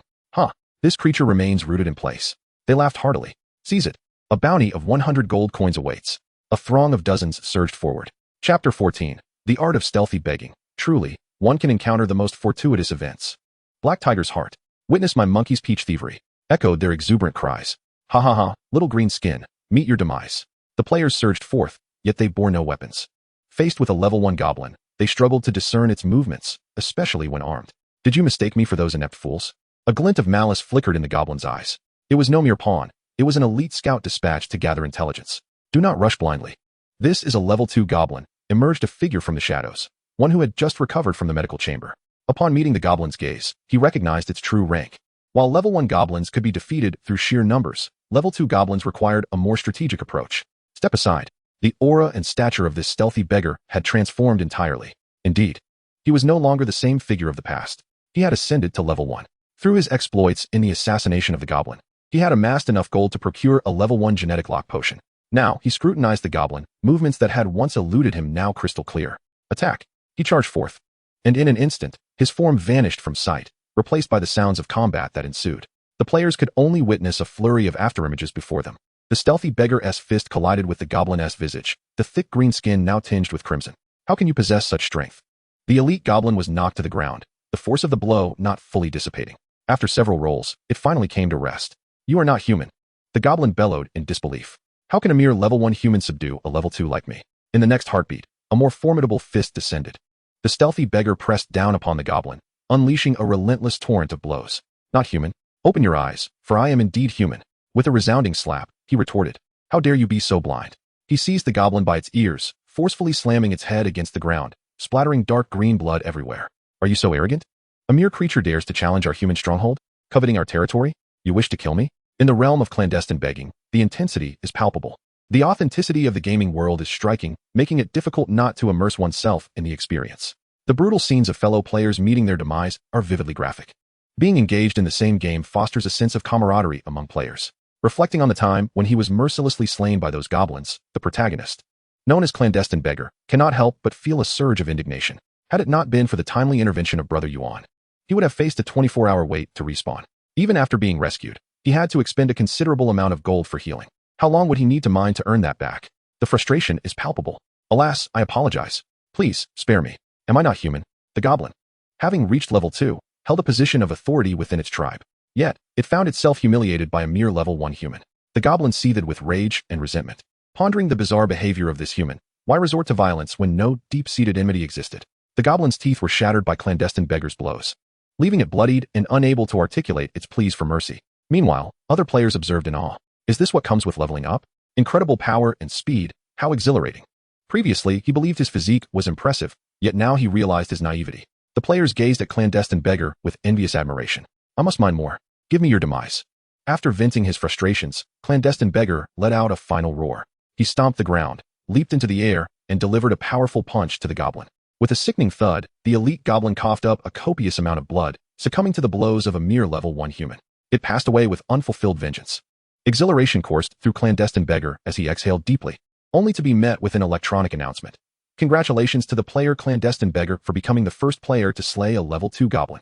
This creature remains rooted in place. They laughed heartily. Seize it. A bounty of 100 gold coins awaits. A throng of dozens surged forward. Chapter 14. The Art of Stealthy Begging. Truly, one can encounter the most fortuitous events. Black Tiger's Heart. Witness my monkey's peach thievery. Echoed their exuberant cries. Ha ha ha, little green skin, meet your demise. The players surged forth, yet they bore no weapons. Faced with a level 1 goblin, they struggled to discern its movements, especially when armed. Did you mistake me for those inept fools? A glint of malice flickered in the goblin's eyes. It was no mere pawn. It was an elite scout dispatched to gather intelligence. Do not rush blindly. This is a level 2 goblin. Emerged a figure from the shadows, one who had just recovered from the medical chamber. Upon meeting the goblin's gaze, he recognized its true rank. While level 1 goblins could be defeated through sheer numbers, level 2 goblins required a more strategic approach. Step aside. The aura and stature of this stealthy beggar had transformed entirely. Indeed, he was no longer the same figure of the past. He had ascended to level 1. Through his exploits in the assassination of the goblin, he had amassed enough gold to procure a level 1 genetic lock potion. Now, he scrutinized the goblin, movements that had once eluded him now crystal clear. Attack. He charged forth. And in an instant, his form vanished from sight, replaced by the sounds of combat that ensued. The players could only witness a flurry of afterimages before them. The stealthy beggar's fist collided with the goblin's visage, the thick green skin now tinged with crimson. How can you possess such strength? The elite goblin was knocked to the ground, the force of the blow not fully dissipating. After several rolls, it finally came to rest. You are not human. The goblin bellowed in disbelief. How can a mere level 1 human subdue a level 2 like me? In the next heartbeat, a more formidable fist descended. The stealthy beggar pressed down upon the goblin, unleashing a relentless torrent of blows. Not human. Open your eyes, for I am indeed human. With a resounding slap, he retorted. How dare you be so blind? He seized the goblin by its ears, forcefully slamming its head against the ground, splattering dark green blood everywhere. Are you so arrogant? A mere creature dares to challenge our human stronghold? Coveting our territory? You wish to kill me? In the realm of clandestine begging, the intensity is palpable. The authenticity of the gaming world is striking, making it difficult not to immerse oneself in the experience. The brutal scenes of fellow players meeting their demise are vividly graphic. Being engaged in the same game fosters a sense of camaraderie among players. Reflecting on the time when he was mercilessly slain by those goblins, the protagonist, known as Clandestine Beggar, cannot help but feel a surge of indignation. Had it not been for the timely intervention of Brother Yuan, he would have faced a 24-hour wait to respawn. Even after being rescued, he had to expend a considerable amount of gold for healing. How long would he need to mine to earn that back? The frustration is palpable. Alas, I apologize. Please, spare me. Am I not human? The goblin, having reached level 2, held a position of authority within its tribe. Yet, it found itself humiliated by a mere level 1 human. The goblin seethed with rage and resentment. Pondering the bizarre behavior of this human, why resort to violence when no deep-seated enmity existed? The goblin's teeth were shattered by Clandestine Beggar's blows, leaving it bloodied and unable to articulate its pleas for mercy. Meanwhile, other players observed in awe. Is this what comes with leveling up? Incredible power and speed, how exhilarating. Previously, he believed his physique was impressive, yet now he realized his naivety. The players gazed at Clandestine Beggar with envious admiration. I must mine more. Give me your demise. After venting his frustrations, Clandestine Beggar let out a final roar. He stomped the ground, leaped into the air, and delivered a powerful punch to the goblin. With a sickening thud, the elite goblin coughed up a copious amount of blood, succumbing to the blows of a mere level 1 human. It passed away with unfulfilled vengeance. Exhilaration coursed through Clandestine Beggar as he exhaled deeply, only to be met with an electronic announcement. Congratulations to the player Clandestine Beggar for becoming the first player to slay a level 2 goblin.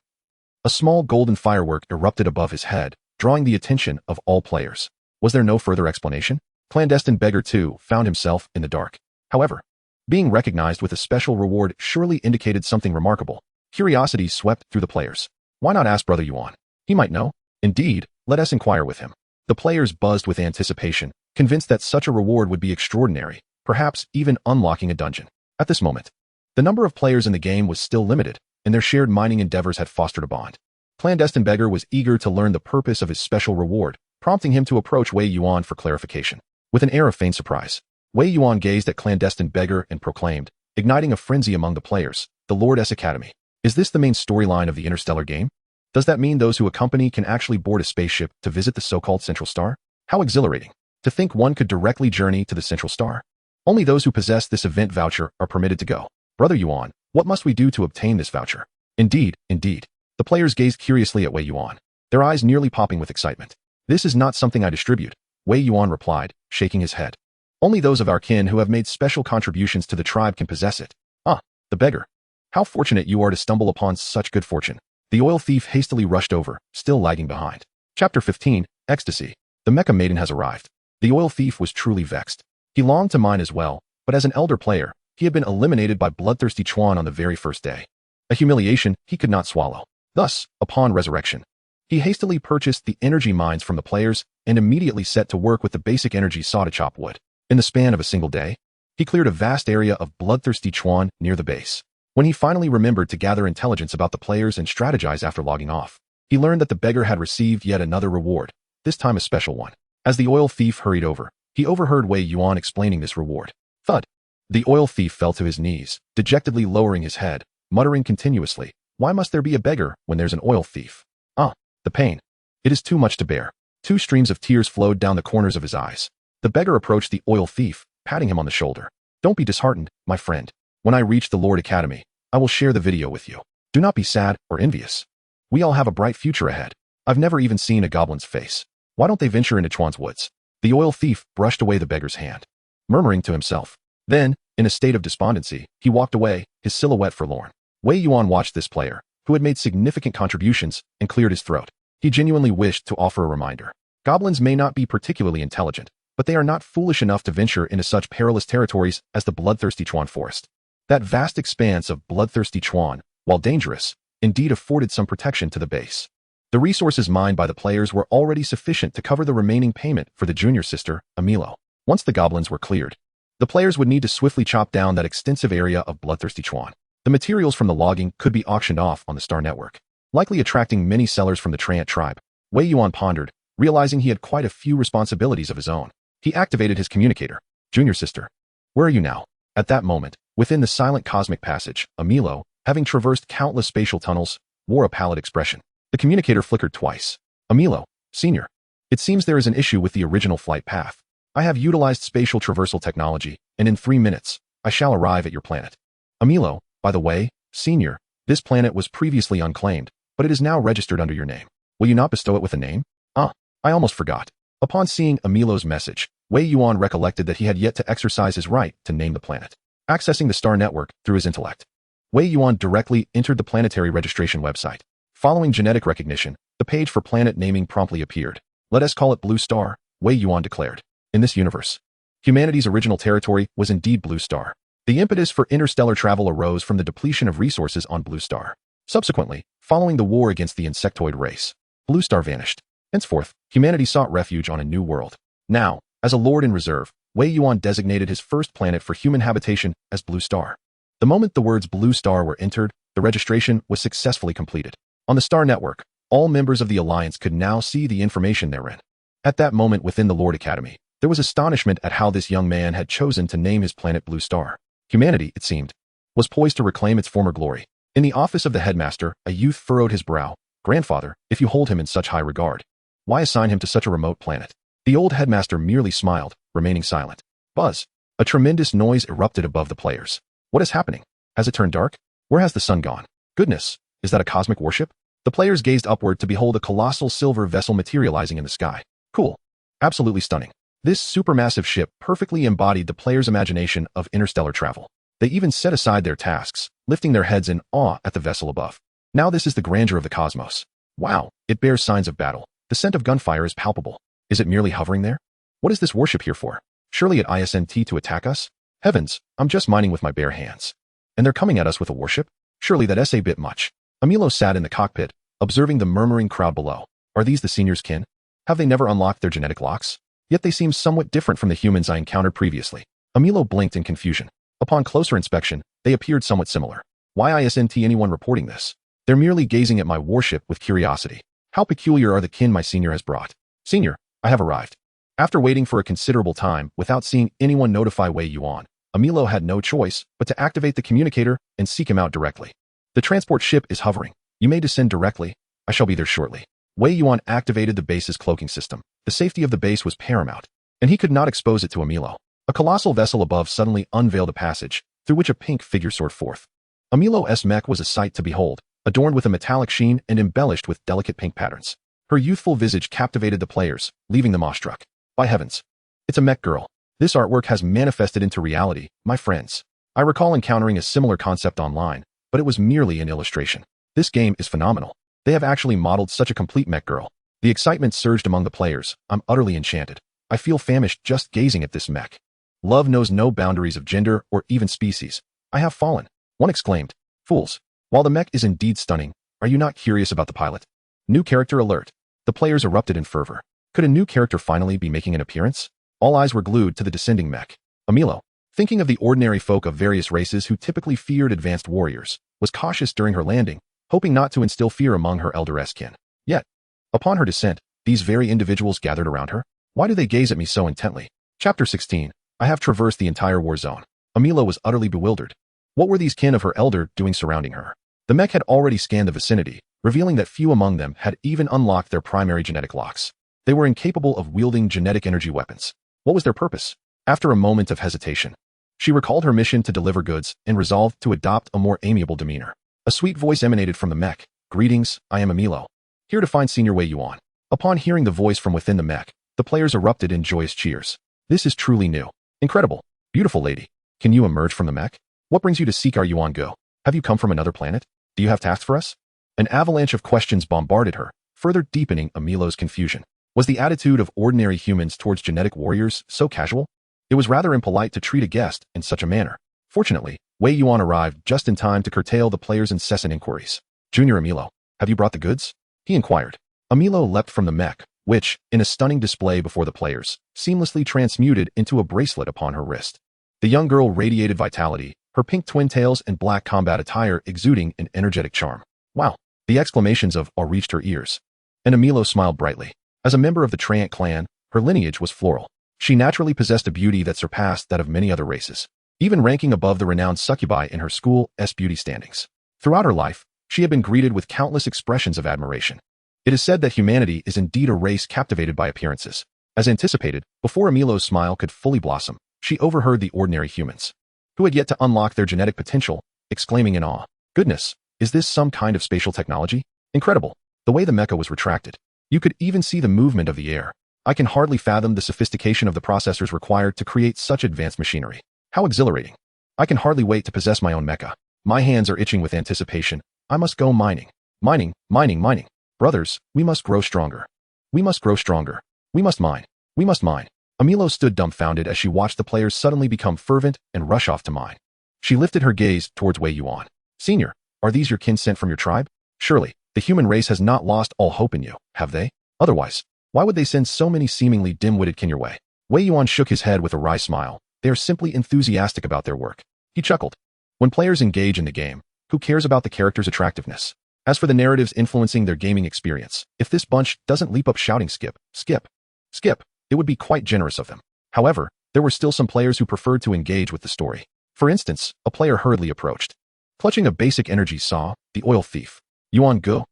A small golden firework erupted above his head, drawing the attention of all players. Was there no further explanation? Clandestine Beggar too found himself in the dark. However, being recognized with a special reward surely indicated something remarkable. Curiosity swept through the players. Why not ask Brother Yuan? He might know. Indeed, let us inquire with him. The players buzzed with anticipation, convinced that such a reward would be extraordinary, perhaps even unlocking a dungeon. At this moment, the number of players in the game was still limited, and their shared mining endeavors had fostered a bond. Clandestine Beggar was eager to learn the purpose of his special reward, prompting him to approach Wei Yuan for clarification. With an air of feigned surprise, Wei Yuan gazed at Clandestine Beggar and proclaimed, igniting a frenzy among the players, the Lord's Academy. Is this the main storyline of the interstellar game? Does that mean those who accompany can actually board a spaceship to visit the so-called Central Star? How exhilarating. To think one could directly journey to the Central Star. Only those who possess this event voucher are permitted to go. Brother Yuan, what must we do to obtain this voucher? Indeed. The players gazed curiously at Wei Yuan, their eyes nearly popping with excitement. This is not something I distribute, Wei Yuan replied, shaking his head. Only those of our kin who have made special contributions to the tribe can possess it. Ah, the beggar. How fortunate you are to stumble upon such good fortune. The oil thief hastily rushed over, still lagging behind. Chapter 15, Ecstasy. The Mecha Maiden has arrived. The oil thief was truly vexed. He longed to mine as well, but as an elder player, he had been eliminated by bloodthirsty Chuan on the very first day. A humiliation he could not swallow. Thus, upon resurrection, he hastily purchased the energy mines from the players and immediately set to work with the basic energy saw to chop wood. In the span of a single day, he cleared a vast area of bloodthirsty Chuan near the base. When he finally remembered to gather intelligence about the players and strategize after logging off, he learned that the beggar had received yet another reward, this time a special one. As the oil thief hurried over, he overheard Wei Yuan explaining this reward. Thud. The oil thief fell to his knees, dejectedly lowering his head, muttering continuously, why must there be a beggar when there's an oil thief? Ah, the pain. It is too much to bear. 2 streams of tears flowed down the corners of his eyes. The beggar approached the oil thief, patting him on the shoulder. Don't be disheartened, my friend. When I reach the Lord Academy, I will share the video with you. Do not be sad or envious. We all have a bright future ahead. I've never even seen a goblin's face. Why don't they venture into Chuan's woods? The oil thief brushed away the beggar's hand, murmuring to himself. Then, in a state of despondency, he walked away, his silhouette forlorn. Wei Yuan watched this player, who had made significant contributions, and cleared his throat. He genuinely wished to offer a reminder. Goblins may not be particularly intelligent, but they are not foolish enough to venture into such perilous territories as the bloodthirsty Chuan forest. That vast expanse of bloodthirsty Chuan, while dangerous, indeed afforded some protection to the base. The resources mined by the players were already sufficient to cover the remaining payment for the junior sister, Amilo. Once the goblins were cleared, the players would need to swiftly chop down that extensive area of bloodthirsty Chuan. The materials from the logging could be auctioned off on the Star Network, likely attracting many sellers from the Trant tribe. Wei Yuan pondered, realizing he had quite a few responsibilities of his own. He activated his communicator. Junior sister, where are you now? At that moment, within the silent cosmic passage, Amilo, having traversed countless spatial tunnels, wore a pallid expression. The communicator flickered twice. Amilo, senior. It seems there is an issue with the original flight path. I have utilized spatial traversal technology, and in 3 minutes, I shall arrive at your planet. Amilo, by the way, senior, this planet was previously unclaimed, but it is now registered under your name. Will you not bestow it with a name? I almost forgot. Upon seeing Amilo's message, Wei Yuan recollected that he had yet to exercise his right to name the planet. Accessing the Star Network through his intellect, Wei Yuan directly entered the planetary registration website. Following genetic recognition, the page for planet naming promptly appeared. Let us call it Blue Star, Wei Yuan declared. In this universe, humanity's original territory was indeed Blue Star. The impetus for interstellar travel arose from the depletion of resources on Blue Star. Subsequently, following the war against the insectoid race, Blue Star vanished. Henceforth, humanity sought refuge on a new world. Now, as a lord in reserve, Wei Yuan designated his first planet for human habitation as Blue Star. The moment the words Blue Star were entered, the registration was successfully completed. On the Star Network, all members of the Alliance could now see the information therein. At that moment within the Lord Academy, there was astonishment at how this young man had chosen to name his planet Blue Star. Humanity, it seemed, was poised to reclaim its former glory. In the office of the headmaster, a youth furrowed his brow. Grandfather, if you hold him in such high regard, why assign him to such a remote planet? The old headmaster merely smiled, remaining silent. Buzz. A tremendous noise erupted above the players. What is happening? Has it turned dark? Where has the sun gone? Goodness, is that a cosmic warship? The players gazed upward to behold a colossal silver vessel materializing in the sky. Cool. Absolutely stunning. This supermassive ship perfectly embodied the players' imagination of interstellar travel. They even set aside their tasks, lifting their heads in awe at the vessel above. Now this is the grandeur of the cosmos. Wow, it bears signs of battle. The scent of gunfire is palpable. Is it merely hovering there? What is this warship here for? Surely it isn't to attack us? Heavens, I'm just mining with my bare hands. And they're coming at us with a warship? Surely that's a bit much. Amilo sat in the cockpit, observing the murmuring crowd below. Are these the senior's kin? Have they never unlocked their genetic locks? Yet they seem somewhat different from the humans I encountered previously. Amilo blinked in confusion. Upon closer inspection, they appeared somewhat similar. Why isn't anyone reporting this? They're merely gazing at my warship with curiosity. How peculiar are the kin my senior has brought? Senior, I have arrived. After waiting for a considerable time without seeing anyone notify Wei Yuan, Amilo had no choice but to activate the communicator and seek him out directly. The transport ship is hovering. You may descend directly. I shall be there shortly. Wei Yuan activated the base's cloaking system. The safety of the base was paramount, and he could not expose it to Amilo. A colossal vessel above suddenly unveiled a passage, through which a pink figure soared forth. Amilo's mech was a sight to behold, adorned with a metallic sheen and embellished with delicate pink patterns. Her youthful visage captivated the players, leaving them awestruck. By heavens, it's a mech girl. This artwork has manifested into reality, my friends. I recall encountering a similar concept online, but it was merely an illustration. This game is phenomenal. They have actually modeled such a complete mech girl. The excitement surged among the players. I'm utterly enchanted. I feel famished just gazing at this mech. Love knows no boundaries of gender or even species. I have fallen. One exclaimed. Fools. While the mech is indeed stunning, are you not curious about the pilot? New character alert. The players erupted in fervor. Could a new character finally be making an appearance? All eyes were glued to the descending mech. Amilo, thinking of the ordinary folk of various races who typically feared advanced warriors, was cautious during her landing, hoping not to instill fear among her elder kin. Yet, upon her descent, these very individuals gathered around her. Why do they gaze at me so intently? Chapter 16. I have traversed the entire war zone. Amilo was utterly bewildered. What were these kin of her elder doing surrounding her? The mech had already scanned the vicinity, revealing that few among them had even unlocked their primary genetic locks. They were incapable of wielding genetic energy weapons. What was their purpose? After a moment of hesitation, she recalled her mission to deliver goods and resolved to adopt a more amiable demeanor. A sweet voice emanated from the mech. Greetings, I am Amilo, here to find Senior Wei Yuan. Upon hearing the voice from within the mech, the players erupted in joyous cheers. This is truly new. Incredible. Beautiful lady. Can you emerge from the mech? What brings you to seek our Yuan Go? Have you come from another planet? Do you have tasks for us? An avalanche of questions bombarded her, further deepening Amilo's confusion. Was the attitude of ordinary humans towards genetic warriors so casual? It was rather impolite to treat a guest in such a manner. Fortunately, Wei Yuan arrived just in time to curtail the players' incessant inquiries. Junior Amilo, have you brought the goods? He inquired. Amilo leapt from the mech, which, in a stunning display before the players, seamlessly transmuted into a bracelet upon her wrist. The young girl radiated vitality, her pink twin tails and black combat attire exuding an energetic charm. Wow! The exclamations of awe reached her ears. And Amilo smiled brightly. As a member of the Treant clan, her lineage was floral. She naturally possessed a beauty that surpassed that of many other races, even ranking above the renowned succubi in her school's beauty standings. Throughout her life, she had been greeted with countless expressions of admiration. It is said that humanity is indeed a race captivated by appearances. As anticipated, before Amilo's smile could fully blossom, she overheard the ordinary humans, who had yet to unlock their genetic potential, exclaiming in awe, "Goodness, is this some kind of spatial technology? Incredible! The way the mecha was retracted. You could even see the movement of the air. I can hardly fathom the sophistication of the processors required to create such advanced machinery. How exhilarating! I can hardly wait to possess my own mecha. My hands are itching with anticipation. I must go mining. Mining, mining, mining. Brothers, we must grow stronger. We must grow stronger. We must mine. We must mine." Amilo stood dumbfounded as she watched the players suddenly become fervent and rush off to mine. She lifted her gaze towards Wei Yuan. "Senior, are these your kin sent from your tribe? Surely, the human race has not lost all hope in you, have they? Otherwise, why would they send so many seemingly dim-witted kin your way?" Wei Yuan shook his head with a wry smile. "They are simply enthusiastic about their work." He chuckled. When players engage in the game, who cares about the character's attractiveness? As for the narratives influencing their gaming experience, if this bunch doesn't leap up shouting skip, skip, skip, it would be quite generous of them. However, there were still some players who preferred to engage with the story. For instance, a player hurriedly approached. Clutching a basic energy saw, the oil thief. Yuan Go,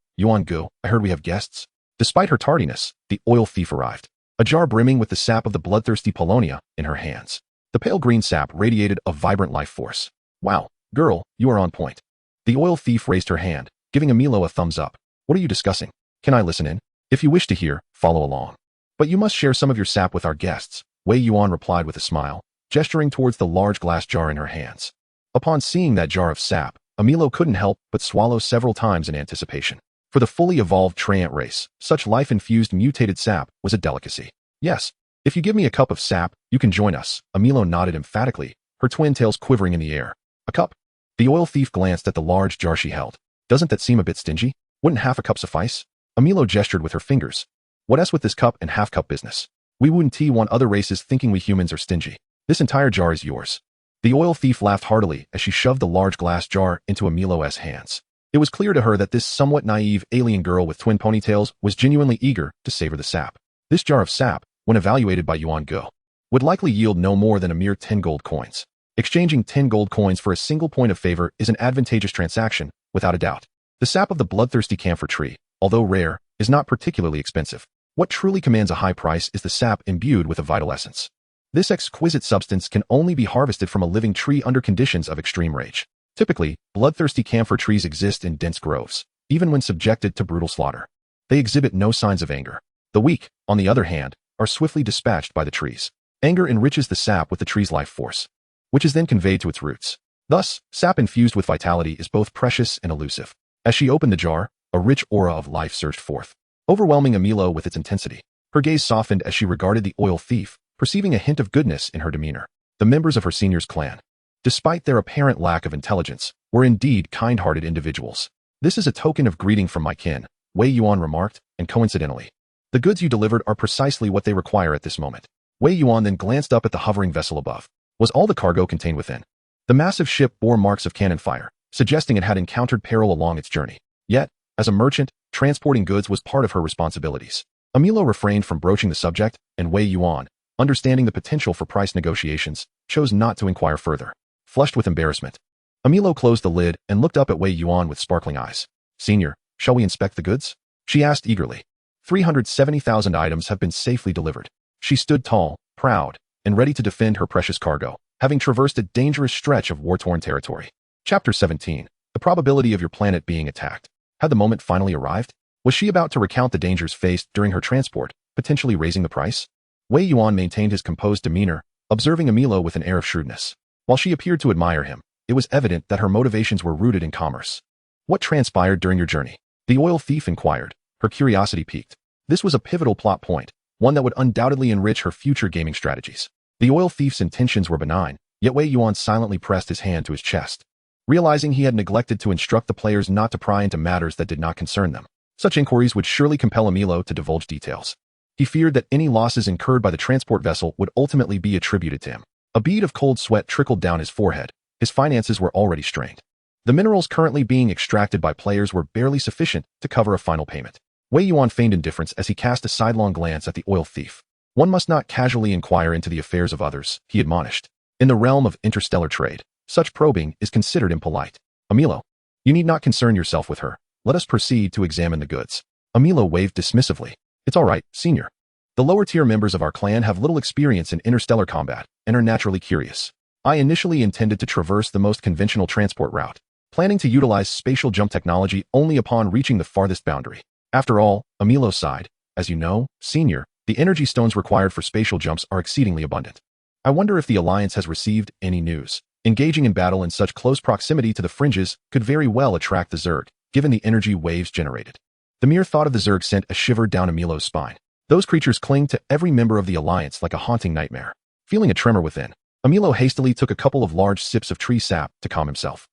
I heard we have guests." Despite her tardiness, the oil thief arrived, a jar brimming with the sap of the bloodthirsty Polonia in her hands. The pale green sap radiated a vibrant life force. "Wow, girl, you are on point." The oil thief raised her hand, giving Amilo a thumbs up. "What are you discussing? Can I listen in? If you wish to hear, follow along. But you must share some of your sap with our guests," Wei Yuan replied with a smile, gesturing towards the large glass jar in her hands. Upon seeing that jar of sap, Amilo couldn't help but swallow several times in anticipation. For the fully evolved Treant race, such life-infused mutated sap was a delicacy. "Yes, if you give me a cup of sap, you can join us," Amilo nodded emphatically, her twin tails quivering in the air. "A cup?" The oil thief glanced at the large jar she held. "Doesn't that seem a bit stingy? Wouldn't half a cup suffice?" Amilo gestured with her fingers. "What else with this cup and half-cup business? We wouldn't want other races thinking we humans are stingy. This entire jar is yours." The oil thief laughed heartily as she shoved the large glass jar into Amilo's hands. It was clear to her that this somewhat naive alien girl with twin ponytails was genuinely eager to savor the sap. This jar of sap, when evaluated by Yuan Go, would likely yield no more than a mere 10 gold coins. Exchanging 10 gold coins for a single point of favor is an advantageous transaction, without a doubt. The sap of the bloodthirsty camphor tree, although rare, is not particularly expensive. What truly commands a high price is the sap imbued with a vital essence. This exquisite substance can only be harvested from a living tree under conditions of extreme rage. Typically, bloodthirsty camphor trees exist in dense groves, even when subjected to brutal slaughter. They exhibit no signs of anger. The weak, on the other hand, are swiftly dispatched by the trees. Anger enriches the sap with the tree's life force, which is then conveyed to its roots. Thus, sap infused with vitality is both precious and elusive. As she opened the jar, a rich aura of life surged forth, overwhelming Amilo with its intensity. Her gaze softened as she regarded the oil thief, perceiving a hint of goodness in her demeanor. The members of her senior's clan, despite their apparent lack of intelligence, were indeed kind-hearted individuals. "This is a token of greeting from my kin," Wei Yuan remarked, and coincidentally, "the goods you delivered are precisely what they require at this moment." Wei Yuan then glanced up at the hovering vessel above. Was all the cargo contained within? The massive ship bore marks of cannon fire, suggesting it had encountered peril along its journey. Yet, as a merchant, transporting goods was part of her responsibilities. Amilo refrained from broaching the subject, and Wei Yuan, understanding the potential for price negotiations, chose not to inquire further. Flushed with embarrassment, Amilo closed the lid and looked up at Wei Yuan with sparkling eyes. "Senior, Shall we inspect the goods? She asked eagerly. 370,000 items have been safely delivered. She stood tall, proud, and ready to defend her precious cargo, having traversed a dangerous stretch of war-torn territory. Chapter 17. The probability of your planet being attacked. Had the moment finally arrived? Was she about to recount the dangers faced during her transport, potentially raising the price? Wei Yuan maintained his composed demeanor, observing Amilo with an air of shrewdness. While she appeared to admire him, it was evident that her motivations were rooted in commerce. What transpired during your journey? The oil thief inquired, her curiosity piqued. This was a pivotal plot point, one that would undoubtedly enrich her future gaming strategies. The oil thief's intentions were benign, yet Wei Yuan silently pressed his hand to his chest. Realizing he had neglected to instruct the players not to pry into matters that did not concern them, such inquiries would surely compel Amilo to divulge details. He feared that any losses incurred by the transport vessel would ultimately be attributed to him. A bead of cold sweat trickled down his forehead. His finances were already strained. The minerals currently being extracted by players were barely sufficient to cover a final payment. Wei Yuan feigned indifference as he cast a sidelong glance at the oil thief. One must not casually inquire into the affairs of others, he admonished. In the realm of interstellar trade, such probing is considered impolite. Amilo, you need not concern yourself with her. Let us proceed to examine the goods. Amilo waved dismissively. It's all right, senior. The lower-tier members of our clan have little experience in interstellar combat and are naturally curious. I initially intended to traverse the most conventional transport route, planning to utilize spatial jump technology only upon reaching the farthest boundary. After all, Amilo sighed. As you know, senior, the energy stones required for spatial jumps are exceedingly abundant. I wonder if the Alliance has received any news. Engaging in battle in such close proximity to the fringes could very well attract the Zerg, given the energy waves generated. The mere thought of the Zerg sent a shiver down Amilo's spine. Those creatures cling to every member of the Alliance like a haunting nightmare. Feeling a tremor within, Amilo hastily took a couple of large sips of tree sap to calm himself.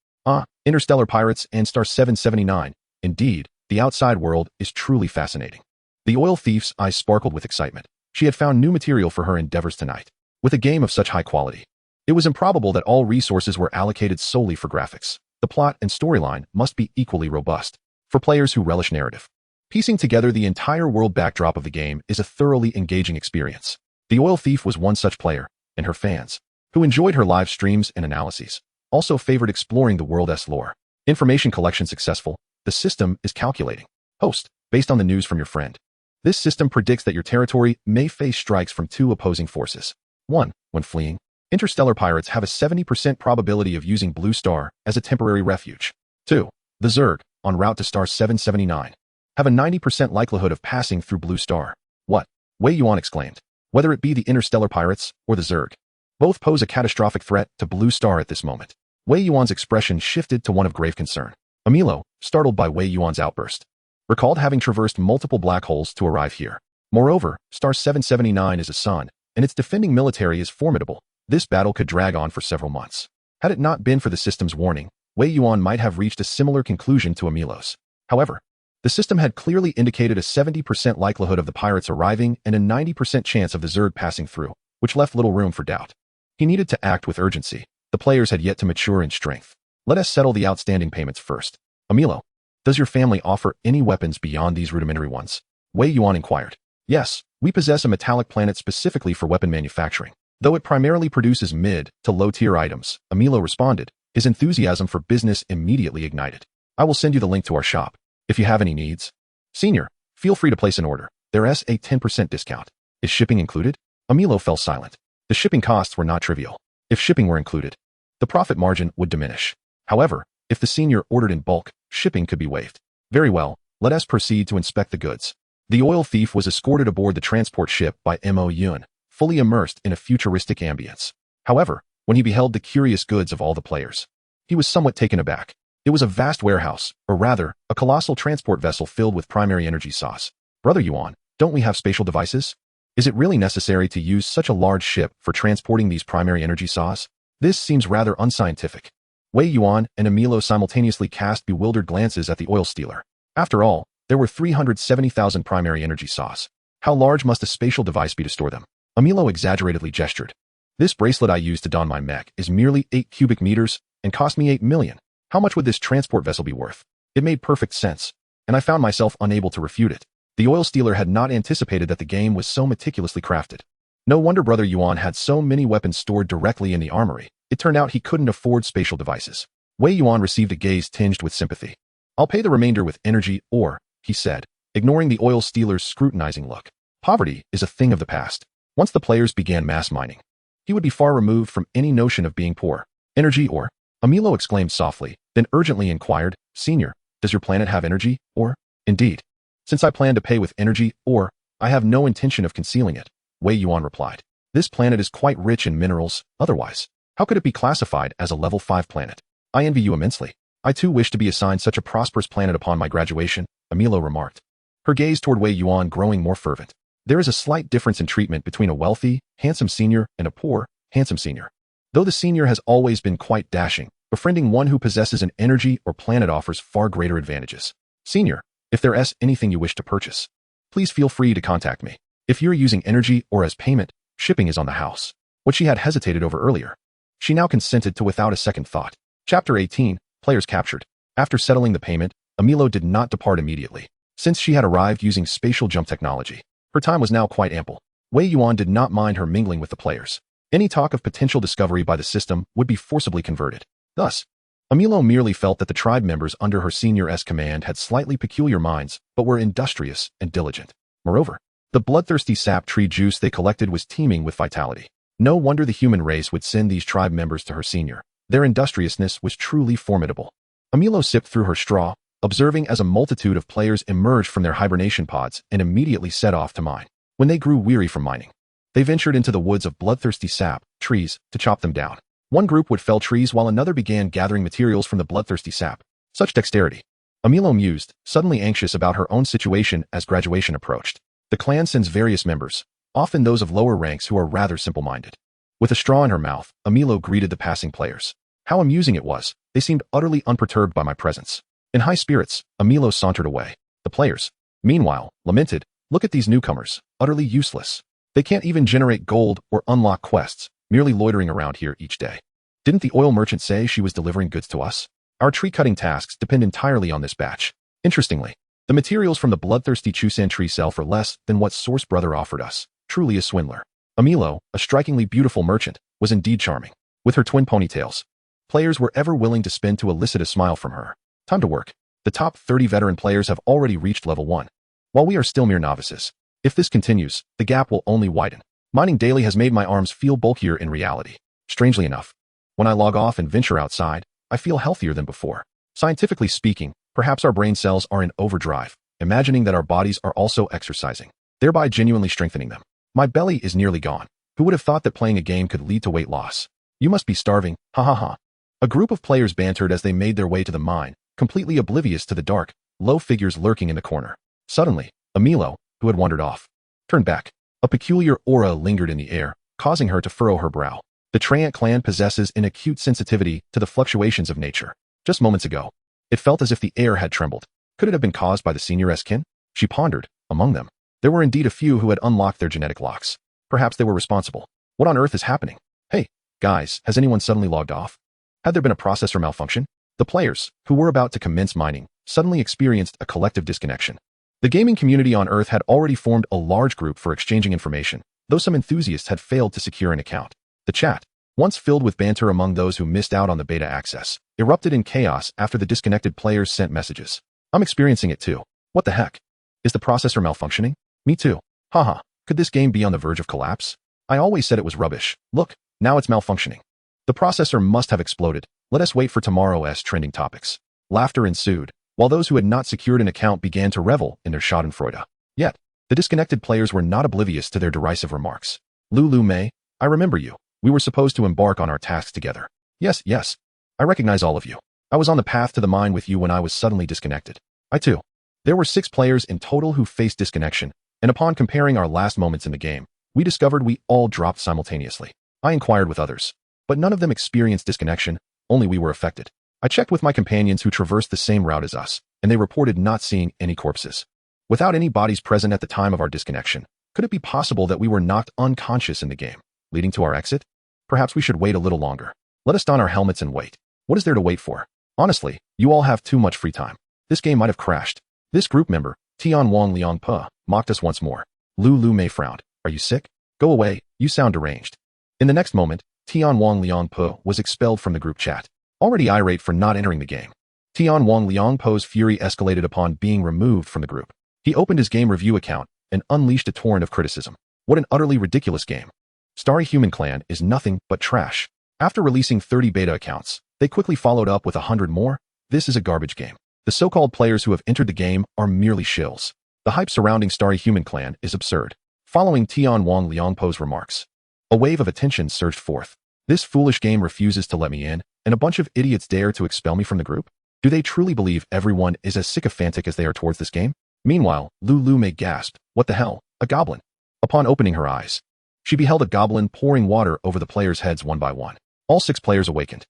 Interstellar pirates and star 779. Indeed, the outside world is truly fascinating. The oil thief's eyes sparkled with excitement. She had found new material for her endeavors tonight. With a game of such high quality, it was improbable that all resources were allocated solely for graphics. The plot and storyline must be equally robust for players who relish narrative. Piecing together the entire world backdrop of the game is a thoroughly engaging experience. The oil thief was one such player, and her fans, who enjoyed her live streams and analyses, also favored exploring the world's lore. Information collection successful. The system is calculating. Host, based on the news from your friend. This system predicts that your territory may face strikes from two opposing forces. 1. When fleeing, interstellar pirates have a 70% probability of using Blue Star as a temporary refuge. 2. The Zerg, en route to star 779, have a 90% likelihood of passing through Blue Star. What? Wei Yuan exclaimed. Whether it be the interstellar pirates or the Zerg, both pose a catastrophic threat to Blue Star at this moment. Wei Yuan's expression shifted to one of grave concern. Amilo, startled by Wei Yuan's outburst, recalled having traversed multiple black holes to arrive here. Moreover, star 779 is a sun, and its defending military is formidable. This battle could drag on for several months. Had it not been for the system's warning, Wei Yuan might have reached a similar conclusion to Amilo's. However, the system had clearly indicated a 70% likelihood of the pirates arriving and a 90% chance of the Zerg passing through, which left little room for doubt. He needed to act with urgency. The players had yet to mature in strength. Let us settle the outstanding payments first. Amilo, does your family offer any weapons beyond these rudimentary ones? Wei Yuan inquired. Yes, we possess a metallic planet specifically for weapon manufacturing. Though it primarily produces mid to low-tier items, Amilo responded, his enthusiasm for business immediately ignited. I will send you the link to our shop. If you have any needs, senior, feel free to place an order. There's a 10% discount. Is shipping included? Amilo fell silent. The shipping costs were not trivial. If shipping were included, the profit margin would diminish. However, if the senior ordered in bulk, shipping could be waived. Very well, let us proceed to inspect the goods. The oil thief was escorted aboard the transport ship by Wei Yuan, fully immersed in a futuristic ambience. However, when he beheld the curious goods of all the players, he was somewhat taken aback. It was a vast warehouse, or rather, a colossal transport vessel filled with primary energy saws. Brother Yuan, don't we have spatial devices? Is it really necessary to use such a large ship for transporting these primary energy saws? This seems rather unscientific. Wei Yuan and Amilo simultaneously cast bewildered glances at the oil stealer. After all, there were 370,000 primary energy saws. How large must a spatial device be to store them? Amilo exaggeratedly gestured. This bracelet I use to don my mech is merely 8 cubic meters and cost me 8 million. How much would this transport vessel be worth? It made perfect sense, and I found myself unable to refute it. The oil stealer had not anticipated that the game was so meticulously crafted. No wonder Brother Yuan had so many weapons stored directly in the armory. It turned out he couldn't afford spatial devices. Wei Yuan received a gaze tinged with sympathy. I'll pay the remainder with energy or, he said, ignoring the oil stealer's scrutinizing look. Poverty is a thing of the past. Once the players began mass mining, he would be far removed from any notion of being poor. Energy or? Amilo exclaimed softly, then urgently inquired, Senior, does your planet have energy or? Indeed. Since I plan to pay with energy or, I have no intention of concealing it, Wei Yuan replied. This planet is quite rich in minerals, otherwise, how could it be classified as a level 5 planet? I envy you immensely. I too wish to be assigned such a prosperous planet upon my graduation, Amilo remarked, her gaze toward Wei Yuan growing more fervent. There is a slight difference in treatment between a wealthy, handsome senior and a poor, handsome senior. Though the senior has always been quite dashing, befriending one who possesses an energy or planet offers far greater advantages. Senior, if there is anything you wish to purchase, please feel free to contact me. If you're using energy or as payment, shipping is on the house. What she had hesitated over earlier, she now consented to without a second thought. Chapter 18, Players Captured. After settling the payment, Amilo did not depart immediately. Since she had arrived using spatial jump technology, her time was now quite ample. Wei Yuan did not mind her mingling with the players. Any talk of potential discovery by the system would be forcibly converted. Thus, Amilo merely felt that the tribe members under her senior's command had slightly peculiar minds, but were industrious and diligent. Moreover, the bloodthirsty sap tree juice they collected was teeming with vitality. No wonder the human race would send these tribe members to her senior. Their industriousness was truly formidable. Amilo sipped through her straw, observing as a multitude of players emerged from their hibernation pods and immediately set off to mine. When they grew weary from mining, they ventured into the woods of bloodthirsty sap trees to chop them down. One group would fell trees while another began gathering materials from the bloodthirsty sap. Such dexterity. Amilo mused, suddenly anxious about her own situation as graduation approached. The clan sends various members, often those of lower ranks who are rather simple-minded. With a straw in her mouth, Amilo greeted the passing players. How amusing it was. They seemed utterly unperturbed by my presence. In high spirits, Amilo sauntered away. The players, meanwhile, lamented, look at these newcomers, utterly useless. They can't even generate gold or unlock quests, merely loitering around here each day. Didn't the oil merchant say she was delivering goods to us? Our tree-cutting tasks depend entirely on this batch. Interestingly, the materials from the bloodthirsty Chusan tree sell for less than what Source Brother offered us. Truly a swindler. Amilo, a strikingly beautiful merchant, was indeed charming. With her twin ponytails, players were ever willing to spend to elicit a smile from her. Time to work. The top 30 veteran players have already reached level 1. While we are still mere novices. If this continues, the gap will only widen. Mining daily has made my arms feel bulkier in reality. Strangely enough, when I log off and venture outside, I feel healthier than before. Scientifically speaking, perhaps our brain cells are in overdrive, imagining that our bodies are also exercising, thereby genuinely strengthening them. My belly is nearly gone. Who would have thought that playing a game could lead to weight loss? You must be starving, ha ha ha. A group of players bantered as they made their way to the mine, completely oblivious to the dark, low figures lurking in the corner. Suddenly, Amilo, who had wandered off, turned back. A peculiar aura lingered in the air, causing her to furrow her brow. The Treant clan possesses an acute sensitivity to the fluctuations of nature. Just moments ago, it felt as if the air had trembled. Could it have been caused by the senior's kin? She pondered. Among them, there were indeed a few who had unlocked their genetic locks. Perhaps they were responsible. What on earth is happening? Hey, guys, has anyone suddenly logged off? Had there been a processor malfunction? The players, who were about to commence mining, suddenly experienced a collective disconnection. The gaming community on Earth had already formed a large group for exchanging information, though some enthusiasts had failed to secure an account. The chat, once filled with banter among those who missed out on the beta access, erupted in chaos after the disconnected players sent messages. I'm experiencing it too. What the heck? Is the processor malfunctioning? Me too. Haha, could this game be on the verge of collapse? I always said it was rubbish. Look, now it's malfunctioning. The processor must have exploded. Let us wait for tomorrow's trending topics. Laughter ensued, while those who had not secured an account began to revel in their schadenfreude. Yet, the disconnected players were not oblivious to their derisive remarks. Lulu May, I remember you. We were supposed to embark on our tasks together. Yes, yes. I recognize all of you. I was on the path to the mine with you when I was suddenly disconnected. I too. There were 6 players in total who faced disconnection, and upon comparing our last moments in the game, we discovered we all dropped simultaneously. I inquired with others, but none of them experienced disconnection, only we were affected. I checked with my companions who traversed the same route as us, and they reported not seeing any corpses. Without any bodies present at the time of our disconnection, could it be possible that we were knocked unconscious in the game, leading to our exit? Perhaps we should wait a little longer. Let us don our helmets and wait. What is there to wait for? Honestly, you all have too much free time. This game might have crashed. This group member, Tian Wang Liang Pe, mocked us once more. Lu Mei frowned. Are you sick? Go away, you sound deranged. In the next moment, Tian Wang Liang Pe was expelled from the group chat. Already irate for not entering the game, Tian Wang Liangpo's fury escalated upon being removed from the group. He opened his game review account and unleashed a torrent of criticism. What an utterly ridiculous game. Starry Human Clan is nothing but trash. After releasing 30 beta accounts, they quickly followed up with 100 more. This is a garbage game. The so-called players who have entered the game are merely shills. The hype surrounding Starry Human Clan is absurd. Following Tian Wang Liangpo's remarks, a wave of attention surged forth. This foolish game refuses to let me in, and a bunch of idiots dare to expel me from the group? Do they truly believe everyone is as sycophantic as they are towards this game? Meanwhile, Lulu May gasped, "What the hell? A goblin?" Upon opening her eyes, she beheld a goblin pouring water over the players' heads one by one. All 6 players awakened.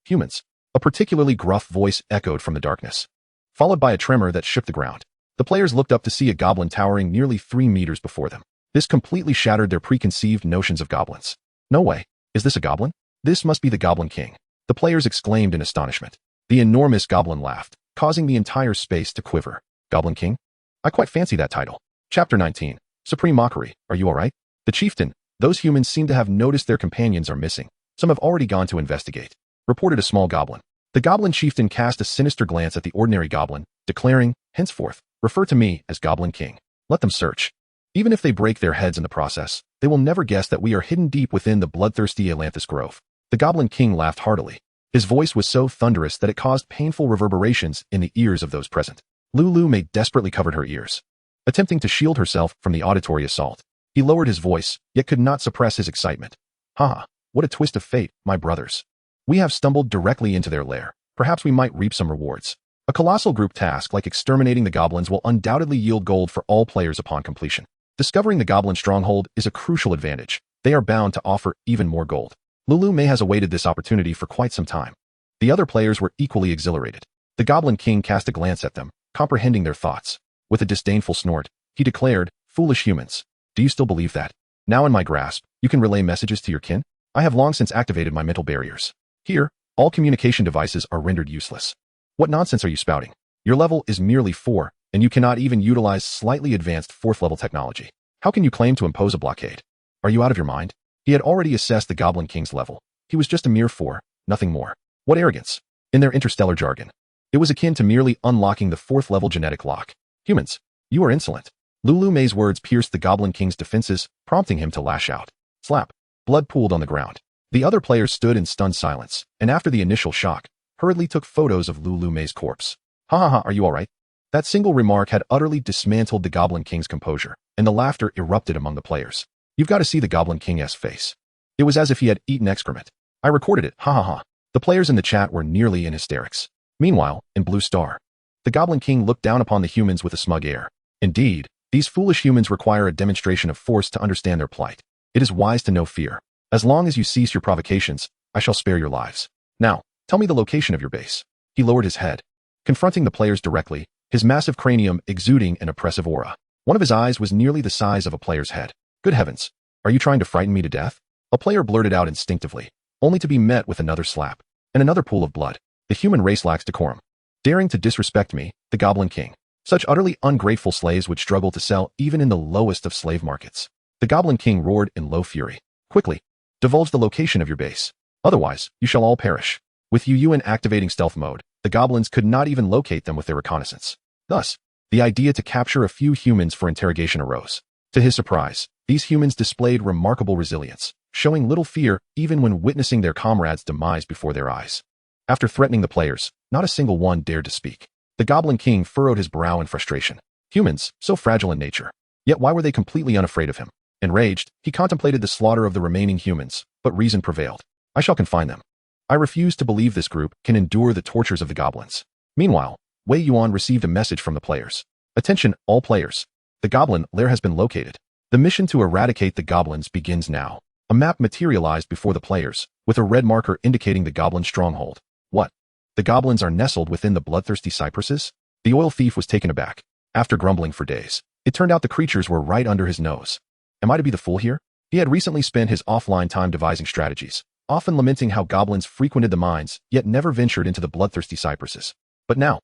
Humans. A particularly gruff voice echoed from the darkness, followed by a tremor that shook the ground. The players looked up to see a goblin towering nearly 3 meters before them. This completely shattered their preconceived notions of goblins. No way. Is this a goblin? This must be the Goblin King. The players exclaimed in astonishment. The enormous goblin laughed, causing the entire space to quiver. Goblin King? I quite fancy that title. Chapter 19. Supreme Mockery. Are you alright? The chieftain. Those humans seem to have noticed their companions are missing. Some have already gone to investigate, reported a small goblin. The goblin chieftain cast a sinister glance at the ordinary goblin, declaring, henceforth, refer to me as Goblin King. Let them search. Even if they break their heads in the process, they will never guess that we are hidden deep within the bloodthirsty Atlantis Grove. The Goblin King laughed heartily. His voice was so thunderous that it caused painful reverberations in the ears of those present. Lulu May desperately covered her ears, attempting to shield herself from the auditory assault. He lowered his voice, yet could not suppress his excitement. Haha, what a twist of fate, my brothers. We have stumbled directly into their lair. Perhaps we might reap some rewards. A colossal group task like exterminating the goblins will undoubtedly yield gold for all players upon completion. Discovering the goblin stronghold is a crucial advantage. They are bound to offer even more gold. Lulu May has awaited this opportunity for quite some time. The other players were equally exhilarated. The Goblin King cast a glance at them, comprehending their thoughts. With a disdainful snort, he declared, "Foolish humans. Do you still believe that? Now in my grasp, you can relay messages to your kin? I have long since activated my mental barriers. Here, all communication devices are rendered useless. What nonsense are you spouting? Your level is merely 4, and you cannot even utilize slightly advanced 4th-level technology. How can you claim to impose a blockade? Are you out of your mind?" He had already assessed the Goblin King's level. He was just a mere 4, nothing more. What arrogance! In their interstellar jargon, it was akin to merely unlocking the 4th-level genetic lock. Humans, you are insolent. Lulu May's words pierced the Goblin King's defenses, prompting him to lash out. Slap. Blood pooled on the ground. The other players stood in stunned silence, and after the initial shock, hurriedly took photos of Lulu May's corpse. Ha ha ha, are you alright? That single remark had utterly dismantled the Goblin King's composure, and the laughter erupted among the players. You've got to see the Goblin King's face. It was as if he had eaten excrement. I recorded it, ha ha ha. The players in the chat were nearly in hysterics. Meanwhile, in Blue Star, the Goblin King looked down upon the humans with a smug air. Indeed, these foolish humans require a demonstration of force to understand their plight. It is wise to know fear. As long as you cease your provocations, I shall spare your lives. Now, tell me the location of your base. He lowered his head, confronting the players directly, his massive cranium exuding an oppressive aura. One of his eyes was nearly the size of a player's head. Good heavens, are you trying to frighten me to death? A player blurted out instinctively, only to be met with another slap, and another pool of blood. The human race lacks decorum. Daring to disrespect me, the Goblin King. Such utterly ungrateful slaves would struggle to sell even in the lowest of slave markets. The Goblin King roared in low fury. Quickly, divulge the location of your base. Otherwise, you shall all perish. With Wei Yuan activating stealth mode, the goblins could not even locate them with their reconnaissance. Thus, the idea to capture a few humans for interrogation arose. To his surprise, these humans displayed remarkable resilience, showing little fear even when witnessing their comrades' demise before their eyes. After threatening the players, not a single one dared to speak. The Goblin King furrowed his brow in frustration. Humans, so fragile in nature. Yet why were they completely unafraid of him? Enraged, he contemplated the slaughter of the remaining humans, but reason prevailed. I shall confine them. I refuse to believe this group can endure the tortures of the goblins. Meanwhile, Wei Yuan received a message from the players. Attention, all players. The goblin lair has been located. The mission to eradicate the goblins begins now. A map materialized before the players, with a red marker indicating the goblin stronghold. What? The goblins are nestled within the bloodthirsty cypresses? The oil thief was taken aback. After grumbling for days, it turned out the creatures were right under his nose. Am I to be the fool here? He had recently spent his offline time devising strategies, often lamenting how goblins frequented the mines, yet never ventured into the bloodthirsty cypresses. But now,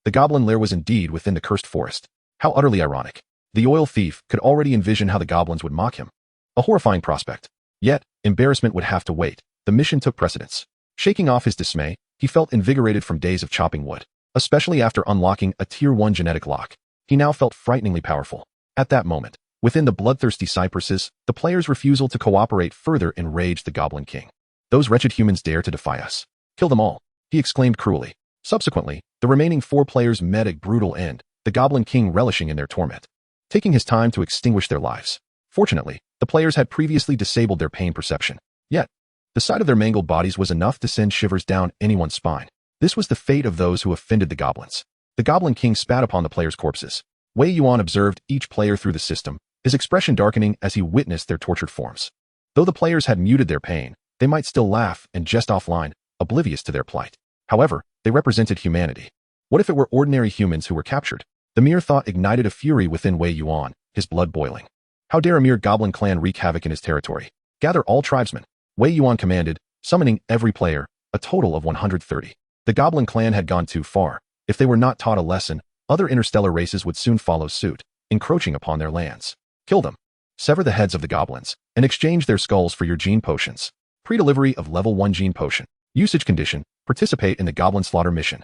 the goblin lair was indeed within the cursed forest. How utterly ironic. The oil thief could already envision how the goblins would mock him. A horrifying prospect. Yet, embarrassment would have to wait. The mission took precedence. Shaking off his dismay, He felt invigorated from days of chopping wood, especially after unlocking a Tier 1 genetic lock. He now felt frighteningly powerful. At that moment, within the bloodthirsty cypresses, the player's refusal to cooperate further enraged the Goblin King. Those wretched humans dare to defy us. Kill them all, he exclaimed cruelly. Subsequently, the remaining 4 players met a brutal end, the Goblin King relishing in their torment, taking his time to extinguish their lives. Fortunately, the players had previously disabled their pain perception. Yet, the sight of their mangled bodies was enough to send shivers down anyone's spine. This was the fate of those who offended the goblins. The Goblin King spat upon the players' corpses. Wei Yuan observed each player through the system, his expression darkening as he witnessed their tortured forms. Though the players had muted their pain, they might still laugh and jest offline, oblivious to their plight. However, they represented humanity. What if it were ordinary humans who were captured? The mere thought ignited a fury within Wei Yuan, his blood boiling. How dare a mere goblin clan wreak havoc in his territory? Gather all tribesmen, Wei Yuan commanded, summoning every player, a total of 130. The goblin clan had gone too far. If they were not taught a lesson, other interstellar races would soon follow suit, encroaching upon their lands. Kill them. Sever the heads of the goblins, and exchange their skulls for your gene potions. Pre-delivery of level 1 gene potion. Usage condition, participate in the goblin slaughter mission.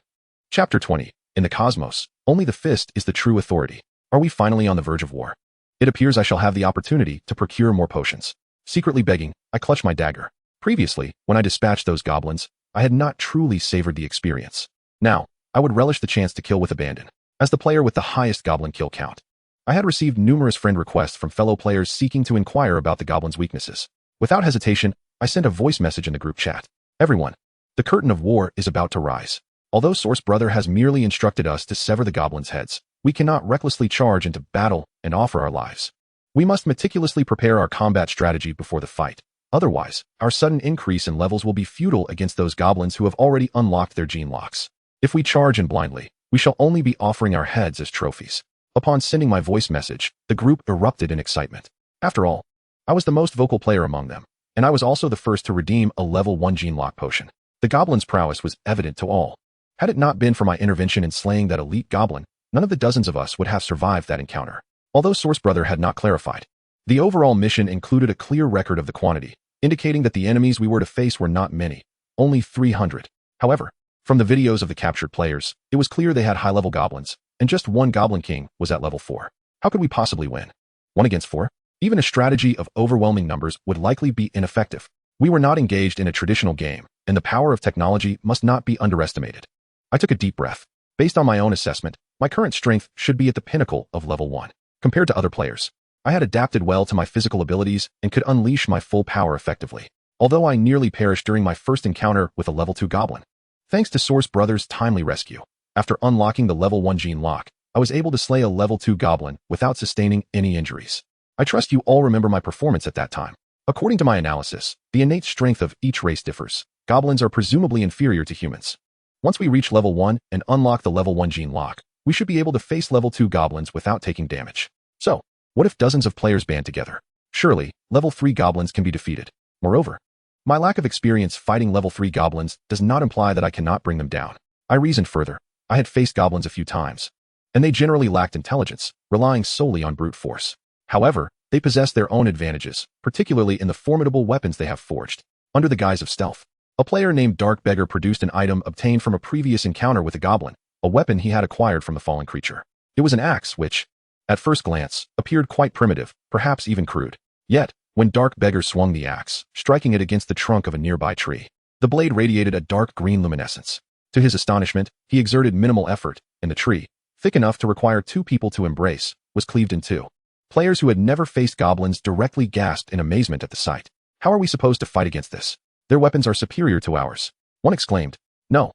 Chapter 20. In the cosmos, only the fist is the true authority. Are we finally on the verge of war? It appears I shall have the opportunity to procure more potions. Secretly begging, I clutch my dagger. Previously, when I dispatched those goblins, I had not truly savored the experience. Now, I would relish the chance to kill with abandon. As the player with the highest goblin kill count, I had received numerous friend requests from fellow players seeking to inquire about the goblin's weaknesses. Without hesitation, I sent a voice message in the group chat. Everyone, the curtain of war is about to rise. Although Source Brother has merely instructed us to sever the goblins' heads, we cannot recklessly charge into battle and offer our lives. We must meticulously prepare our combat strategy before the fight. Otherwise, our sudden increase in levels will be futile against those goblins who have already unlocked their gene locks. If we charge in blindly, we shall only be offering our heads as trophies. Upon sending my voice message, the group erupted in excitement. After all, I was the most vocal player among them, and I was also the first to redeem a level 1 gene lock potion. The goblin's prowess was evident to all. Had it not been for my intervention in slaying that elite goblin, none of the dozens of us would have survived that encounter. Although Source Brother had not clarified, the overall mission included a clear record of the quantity, indicating that the enemies we were to face were not many, only 300. However, from the videos of the captured players, it was clear they had high-level goblins, and just one Goblin King was at level 4. How could we possibly win? 1 against 4? Even a strategy of overwhelming numbers would likely be ineffective. We were not engaged in a traditional game, and the power of technology must not be underestimated. I took a deep breath. Based on my own assessment, my current strength should be at the pinnacle of level 1. Compared to other players, I had adapted well to my physical abilities and could unleash my full power effectively, although I nearly perished during my first encounter with a level 2 goblin. Thanks to Source Brother's timely rescue, after unlocking the level 1 gene lock, I was able to slay a level 2 goblin without sustaining any injuries. I trust you all remember my performance at that time. According to my analysis, the innate strength of each race differs. Goblins are presumably inferior to humans. Once we reach level 1 and unlock the level 1 gene lock, we should be able to face level 2 goblins without taking damage. So, what if dozens of players band together? Surely, level 3 goblins can be defeated. Moreover, my lack of experience fighting level 3 goblins does not imply that I cannot bring them down. I reasoned further. I had faced goblins a few times, and they generally lacked intelligence, relying solely on brute force. However, they possess their own advantages, particularly in the formidable weapons they have forged, under the guise of stealth. A player named Dark Beggar produced an item obtained from a previous encounter with a goblin, a weapon he had acquired from the fallen creature. It was an axe which, at first glance, appeared quite primitive, perhaps even crude. Yet, when Dark Beggar swung the axe, striking it against the trunk of a nearby tree, the blade radiated a dark green luminescence. To his astonishment, he exerted minimal effort, and the tree, thick enough to require 2 people to embrace, was cleaved in 2. Players who had never faced goblins directly gasped in amazement at the sight. How are we supposed to fight against this? Their weapons are superior to ours. One exclaimed. No,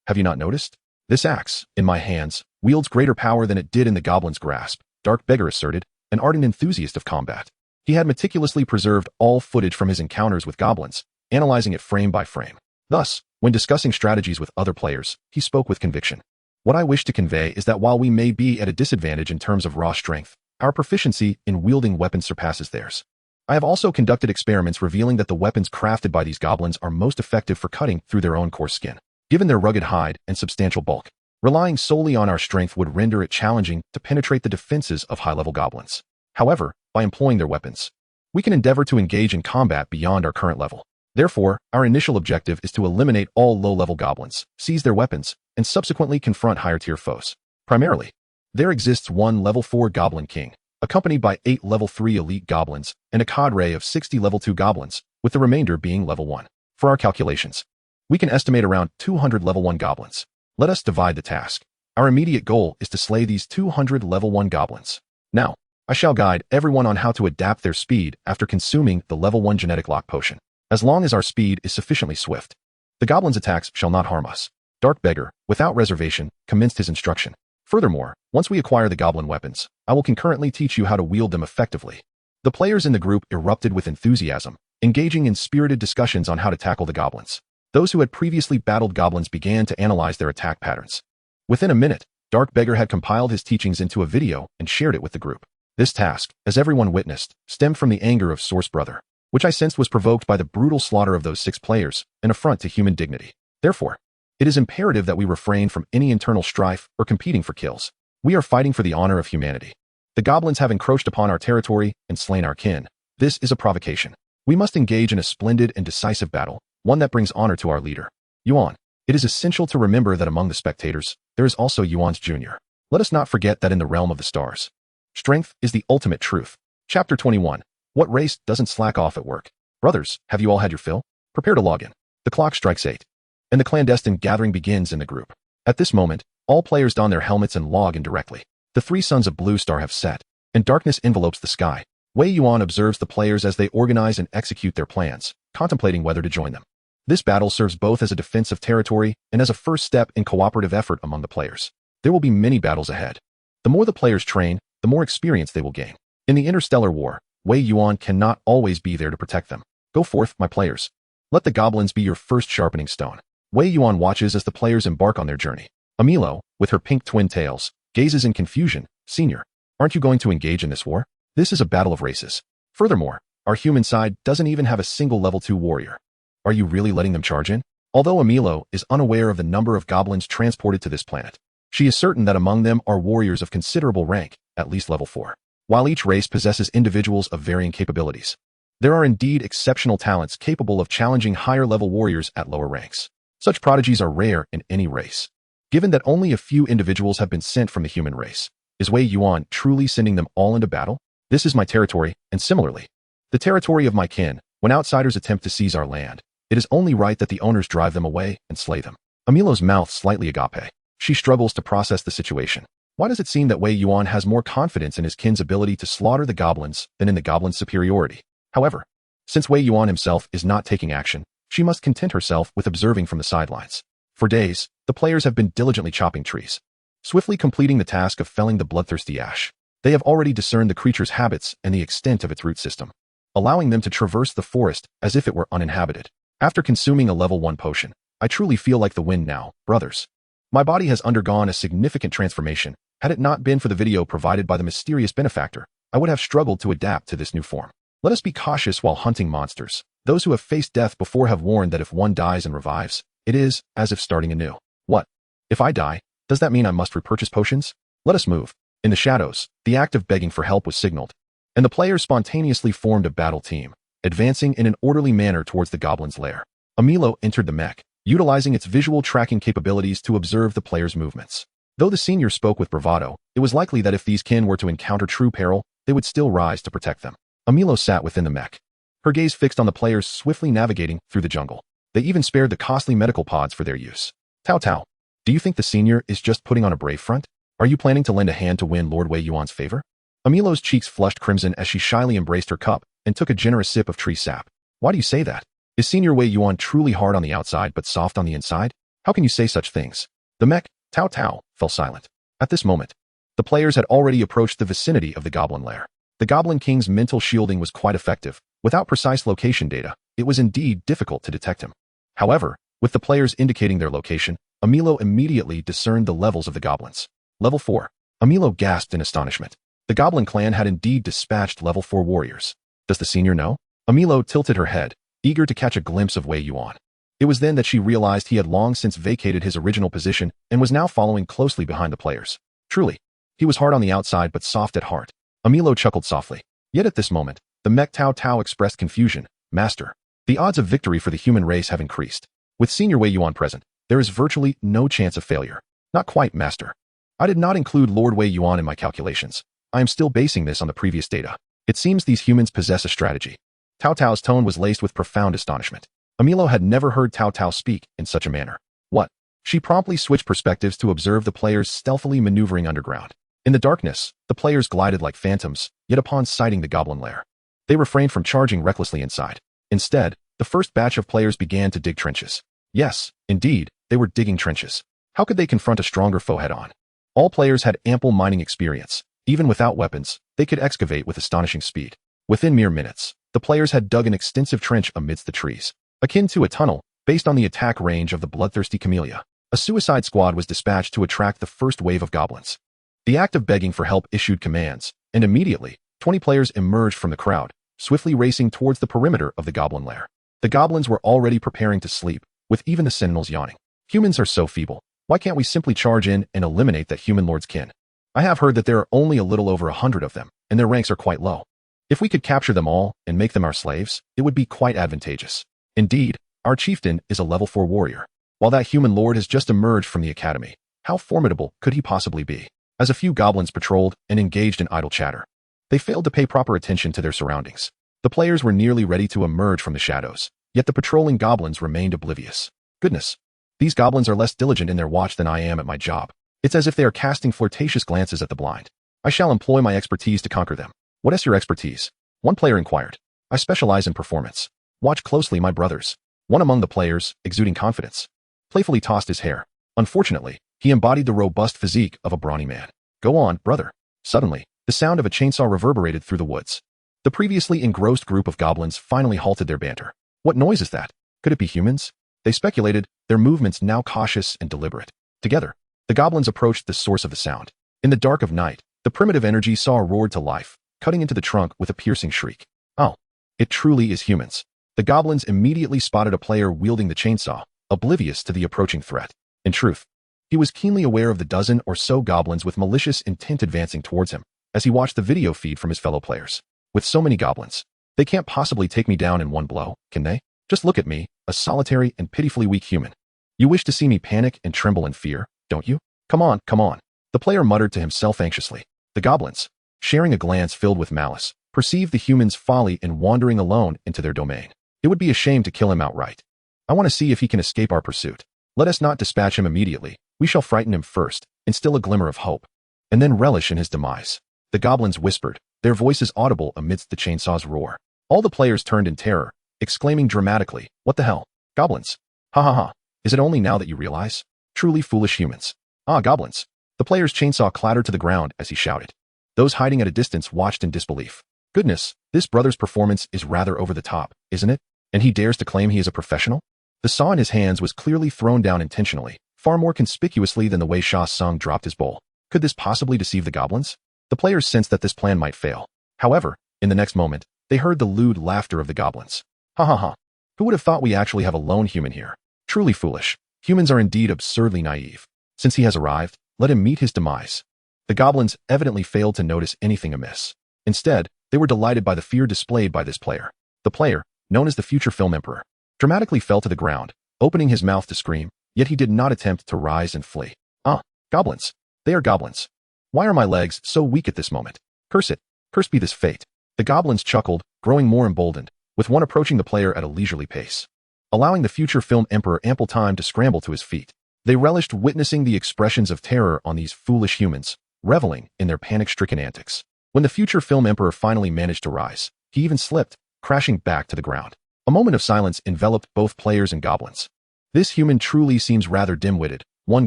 have you not noticed? This axe, in my hands, wields greater power than it did in the goblin's grasp, Dark Beggar asserted, an ardent enthusiast of combat. He had meticulously preserved all footage from his encounters with goblins, analyzing it frame by frame. Thus, when discussing strategies with other players, he spoke with conviction. What I wish to convey is that while we may be at a disadvantage in terms of raw strength, our proficiency in wielding weapons surpasses theirs. I have also conducted experiments revealing that the weapons crafted by these goblins are most effective for cutting through their own coarse skin. Given their rugged hide and substantial bulk, relying solely on our strength would render it challenging to penetrate the defenses of high-level goblins. However, by employing their weapons, we can endeavor to engage in combat beyond our current level. Therefore, our initial objective is to eliminate all low-level goblins, seize their weapons, and subsequently confront higher-tier foes. Primarily, there exists one level 4 Goblin King, accompanied by 8 level 3 elite goblins and a cadre of 60 level 2 goblins, with the remainder being level 1. For our calculations, we can estimate around 200 level 1 goblins. Let us divide the task. Our immediate goal is to slay these 200 level 1 goblins. Now, I shall guide everyone on how to adapt their speed after consuming the level 1 genetic lock potion. As long as our speed is sufficiently swift, the goblins' attacks shall not harm us. Dark Beggar, without reservation, commenced his instruction. Furthermore, once we acquire the goblin weapons, I will concurrently teach you how to wield them effectively. The players in the group erupted with enthusiasm, engaging in spirited discussions on how to tackle the goblins. Those who had previously battled goblins began to analyze their attack patterns. Within a minute, Dark Beggar had compiled his teachings into a video and shared it with the group. This task, as everyone witnessed, stemmed from the anger of Source Brother, which I sensed was provoked by the brutal slaughter of those 6 players, an affront to human dignity. Therefore, it is imperative that we refrain from any internal strife or competing for kills. We are fighting for the honor of humanity. The goblins have encroached upon our territory and slain our kin. This is a provocation. We must engage in a splendid and decisive battle, one that brings honor to our leader, Yuan. It is essential to remember that among the spectators, there is also Yuan's junior. Let us not forget that in the realm of the stars, strength is the ultimate truth. Chapter 21. What race doesn't slack off at work? Brothers, have you all had your fill? Prepare to log in. The clock strikes 8. And the clandestine gathering begins in the group. At this moment, all players don their helmets and log in directly. The 3 suns of Blue Star have set, and darkness envelopes the sky. Wei Yuan observes the players as they organize and execute their plans, contemplating whether to join them. This battle serves both as a defense of territory and as a first step in cooperative effort among the players. There will be many battles ahead. The more the players train, the more experience they will gain. In the interstellar war, Wei Yuan cannot always be there to protect them. Go forth, my players. Let the goblins be your first sharpening stone. Wei Yuan watches as the players embark on their journey. Amilo, with her pink twin tails, gazes in confusion. Senior, aren't you going to engage in this war? This is a battle of races. Furthermore, our human side doesn't even have a single level 2 warrior. Are you really letting them charge in? Although Amilo is unaware of the number of goblins transported to this planet, she is certain that among them are warriors of considerable rank, at least level 4. While each race possesses individuals of varying capabilities, there are indeed exceptional talents capable of challenging higher-level warriors at lower ranks. Such prodigies are rare in any race. Given that only a few individuals have been sent from the human race, is Wei Yuan truly sending them all into battle? This is my territory, and similarly, the territory of my kin. When outsiders attempt to seize our land, it is only right that the owners drive them away and slay them. Amilo's mouth slightly agape. She struggles to process the situation. Why does it seem that Wei Yuan has more confidence in his kin's ability to slaughter the goblins than in the goblins' superiority? However, since Wei Yuan himself is not taking action, she must content herself with observing from the sidelines. For days, the players have been diligently chopping trees, swiftly completing the task of felling the bloodthirsty ash. They have already discerned the creature's habits and the extent of its root system, allowing them to traverse the forest as if it were uninhabited. After consuming a level 1 potion, I truly feel like the wind now, brothers. My body has undergone a significant transformation. Had it not been for the video provided by the mysterious benefactor, I would have struggled to adapt to this new form. Let us be cautious while hunting monsters. Those who have faced death before have warned that if one dies and revives, it is as if starting anew. What? If I die, does that mean I must repurchase potions? Let us move. In the shadows, the act of begging for help was signaled, and the players spontaneously formed a battle team, advancing in an orderly manner towards the goblin's lair. Amilo entered the mech, utilizing its visual tracking capabilities to observe the players' movements. Though the senior spoke with bravado, it was likely that if these kin were to encounter true peril, they would still rise to protect them. Amilo sat within the mech, her gaze fixed on the players swiftly navigating through the jungle. They even spared the costly medical pods for their use. Tao Tao, do you think the senior is just putting on a brave front? Are you planning to lend a hand to win Lord Wei Yuan's favor? Amilo's cheeks flushed crimson as she shyly embraced her cup and took a generous sip of tree sap. Why do you say that? Is Senior Wei Yuan truly hard on the outside but soft on the inside? How can you say such things? The mech, Tao Tao, fell silent. At this moment, the players had already approached the vicinity of the goblin lair. The Goblin King's mental shielding was quite effective. Without precise location data, it was indeed difficult to detect him. However, with the players indicating their location, Amilo immediately discerned the levels of the goblins. Level 4. Amilo gasped in astonishment. The Goblin clan had indeed dispatched level 4 warriors. Does the senior know? Amilo tilted her head, eager to catch a glimpse of Wei Yuan. It was then that she realized he had long since vacated his original position and was now following closely behind the players. Truly, he was hard on the outside but soft at heart. Amilo chuckled softly. Yet at this moment, the mech Tao Tao expressed confusion. Master, The odds of victory for the human race have increased. With Senior Wei Yuan present, there is virtually no chance of failure. Not quite, Master. I did not include Lord Wei Yuan in my calculations. I am still basing this on the previous data. It seems these humans possess a strategy. Tao Tao's tone was laced with profound astonishment. Amilo had never heard Tao Tao speak in such a manner. What? She promptly switched perspectives to observe the players stealthily maneuvering underground. In the darkness, the players glided like phantoms, yet upon sighting the goblin lair, they refrained from charging recklessly inside. Instead, the first batch of players began to dig trenches. Yes, indeed, they were digging trenches. How could they confront a stronger foe head-on? All players had ample mining experience. Even without weapons, they could excavate with astonishing speed. Within mere minutes, the players had dug an extensive trench amidst the trees, akin to a tunnel, based on the attack range of the bloodthirsty camellia. A suicide squad was dispatched to attract the first wave of goblins. The act of begging for help issued commands, and immediately, 20 players emerged from the crowd, swiftly racing towards the perimeter of the goblin lair. The goblins were already preparing to sleep, with even the sentinels yawning. Humans are so feeble. Why can't we simply charge in and eliminate that human lord's kin? I have heard that there are only a little over 100 of them, and their ranks are quite low. If we could capture them all and make them our slaves, it would be quite advantageous. Indeed, our chieftain is a level 4 warrior. While that human lord has just emerged from the academy, how formidable could he possibly be? As a few goblins patrolled and engaged in idle chatter, they failed to pay proper attention to their surroundings. The players were nearly ready to emerge from the shadows, yet the patrolling goblins remained oblivious. Goodness, these goblins are less diligent in their watch than I am at my job. It's as if they are casting flirtatious glances at the blind. I shall employ my expertise to conquer them. What is your expertise? One player inquired. I specialize in performance. Watch closely, my brothers. One among the players, exuding confidence, playfully tossed his hair. Unfortunately, he embodied the robust physique of a brawny man. Go on, brother. Suddenly, the sound of a chainsaw reverberated through the woods. The previously engrossed group of goblins finally halted their banter. What noise is that? Could it be humans? They speculated, their movements now cautious and deliberate. Together, the goblins approached the source of the sound. In the dark of night, the primitive energy saw roared to life, cutting into the trunk with a piercing shriek. Oh, it truly is humans. The goblins immediately spotted a player wielding the chainsaw, oblivious to the approaching threat. In truth, he was keenly aware of the dozen or so goblins with malicious intent advancing towards him, as he watched the video feed from his fellow players. With so many goblins, they can't possibly take me down in one blow, can they? Just look at me, a solitary and pitifully weak human. You wish to see me panic and tremble in fear, don't you? Come on, come on. The player muttered to himself anxiously. The goblins, sharing a glance filled with malice, perceived the human's folly in wandering alone into their domain. It would be a shame to kill him outright. I want to see if he can escape our pursuit. Let us not dispatch him immediately. We shall frighten him first, instill a glimmer of hope, and then relish in his demise. The goblins whispered, their voices audible amidst the chainsaw's roar. All the players turned in terror, exclaiming dramatically, what the hell? Goblins? Ha ha ha. Is it only now that you realize? Truly foolish humans. Ah, goblins. The player's chainsaw clattered to the ground as he shouted. Those hiding at a distance watched in disbelief. Goodness, this brother's performance is rather over the top, isn't it? And he dares to claim he is a professional? The saw in his hands was clearly thrown down intentionally, far more conspicuously than the way Sha Sung dropped his bowl. Could this possibly deceive the goblins? The players sensed that this plan might fail. However, in the next moment, they heard the lewd laughter of the goblins. Ha ha ha. Who would have thought we actually have a lone human here? Truly foolish. Humans are indeed absurdly naive. Since he has arrived, let him meet his demise. The goblins evidently failed to notice anything amiss. Instead, they were delighted by the fear displayed by this player. The player, known as the future film emperor, dramatically fell to the ground, opening his mouth to scream, yet he did not attempt to rise and flee. Ah, goblins. They are goblins. Why are my legs so weak at this moment? Curse it. Cursed be this fate. The goblins chuckled, growing more emboldened, with one approaching the player at a leisurely pace, allowing the future film emperor ample time to scramble to his feet. They relished witnessing the expressions of terror on these foolish humans, reveling in their panic-stricken antics. When the future film emperor finally managed to rise, he even slipped, crashing back to the ground. A moment of silence enveloped both players and goblins. This human truly seems rather dim-witted, one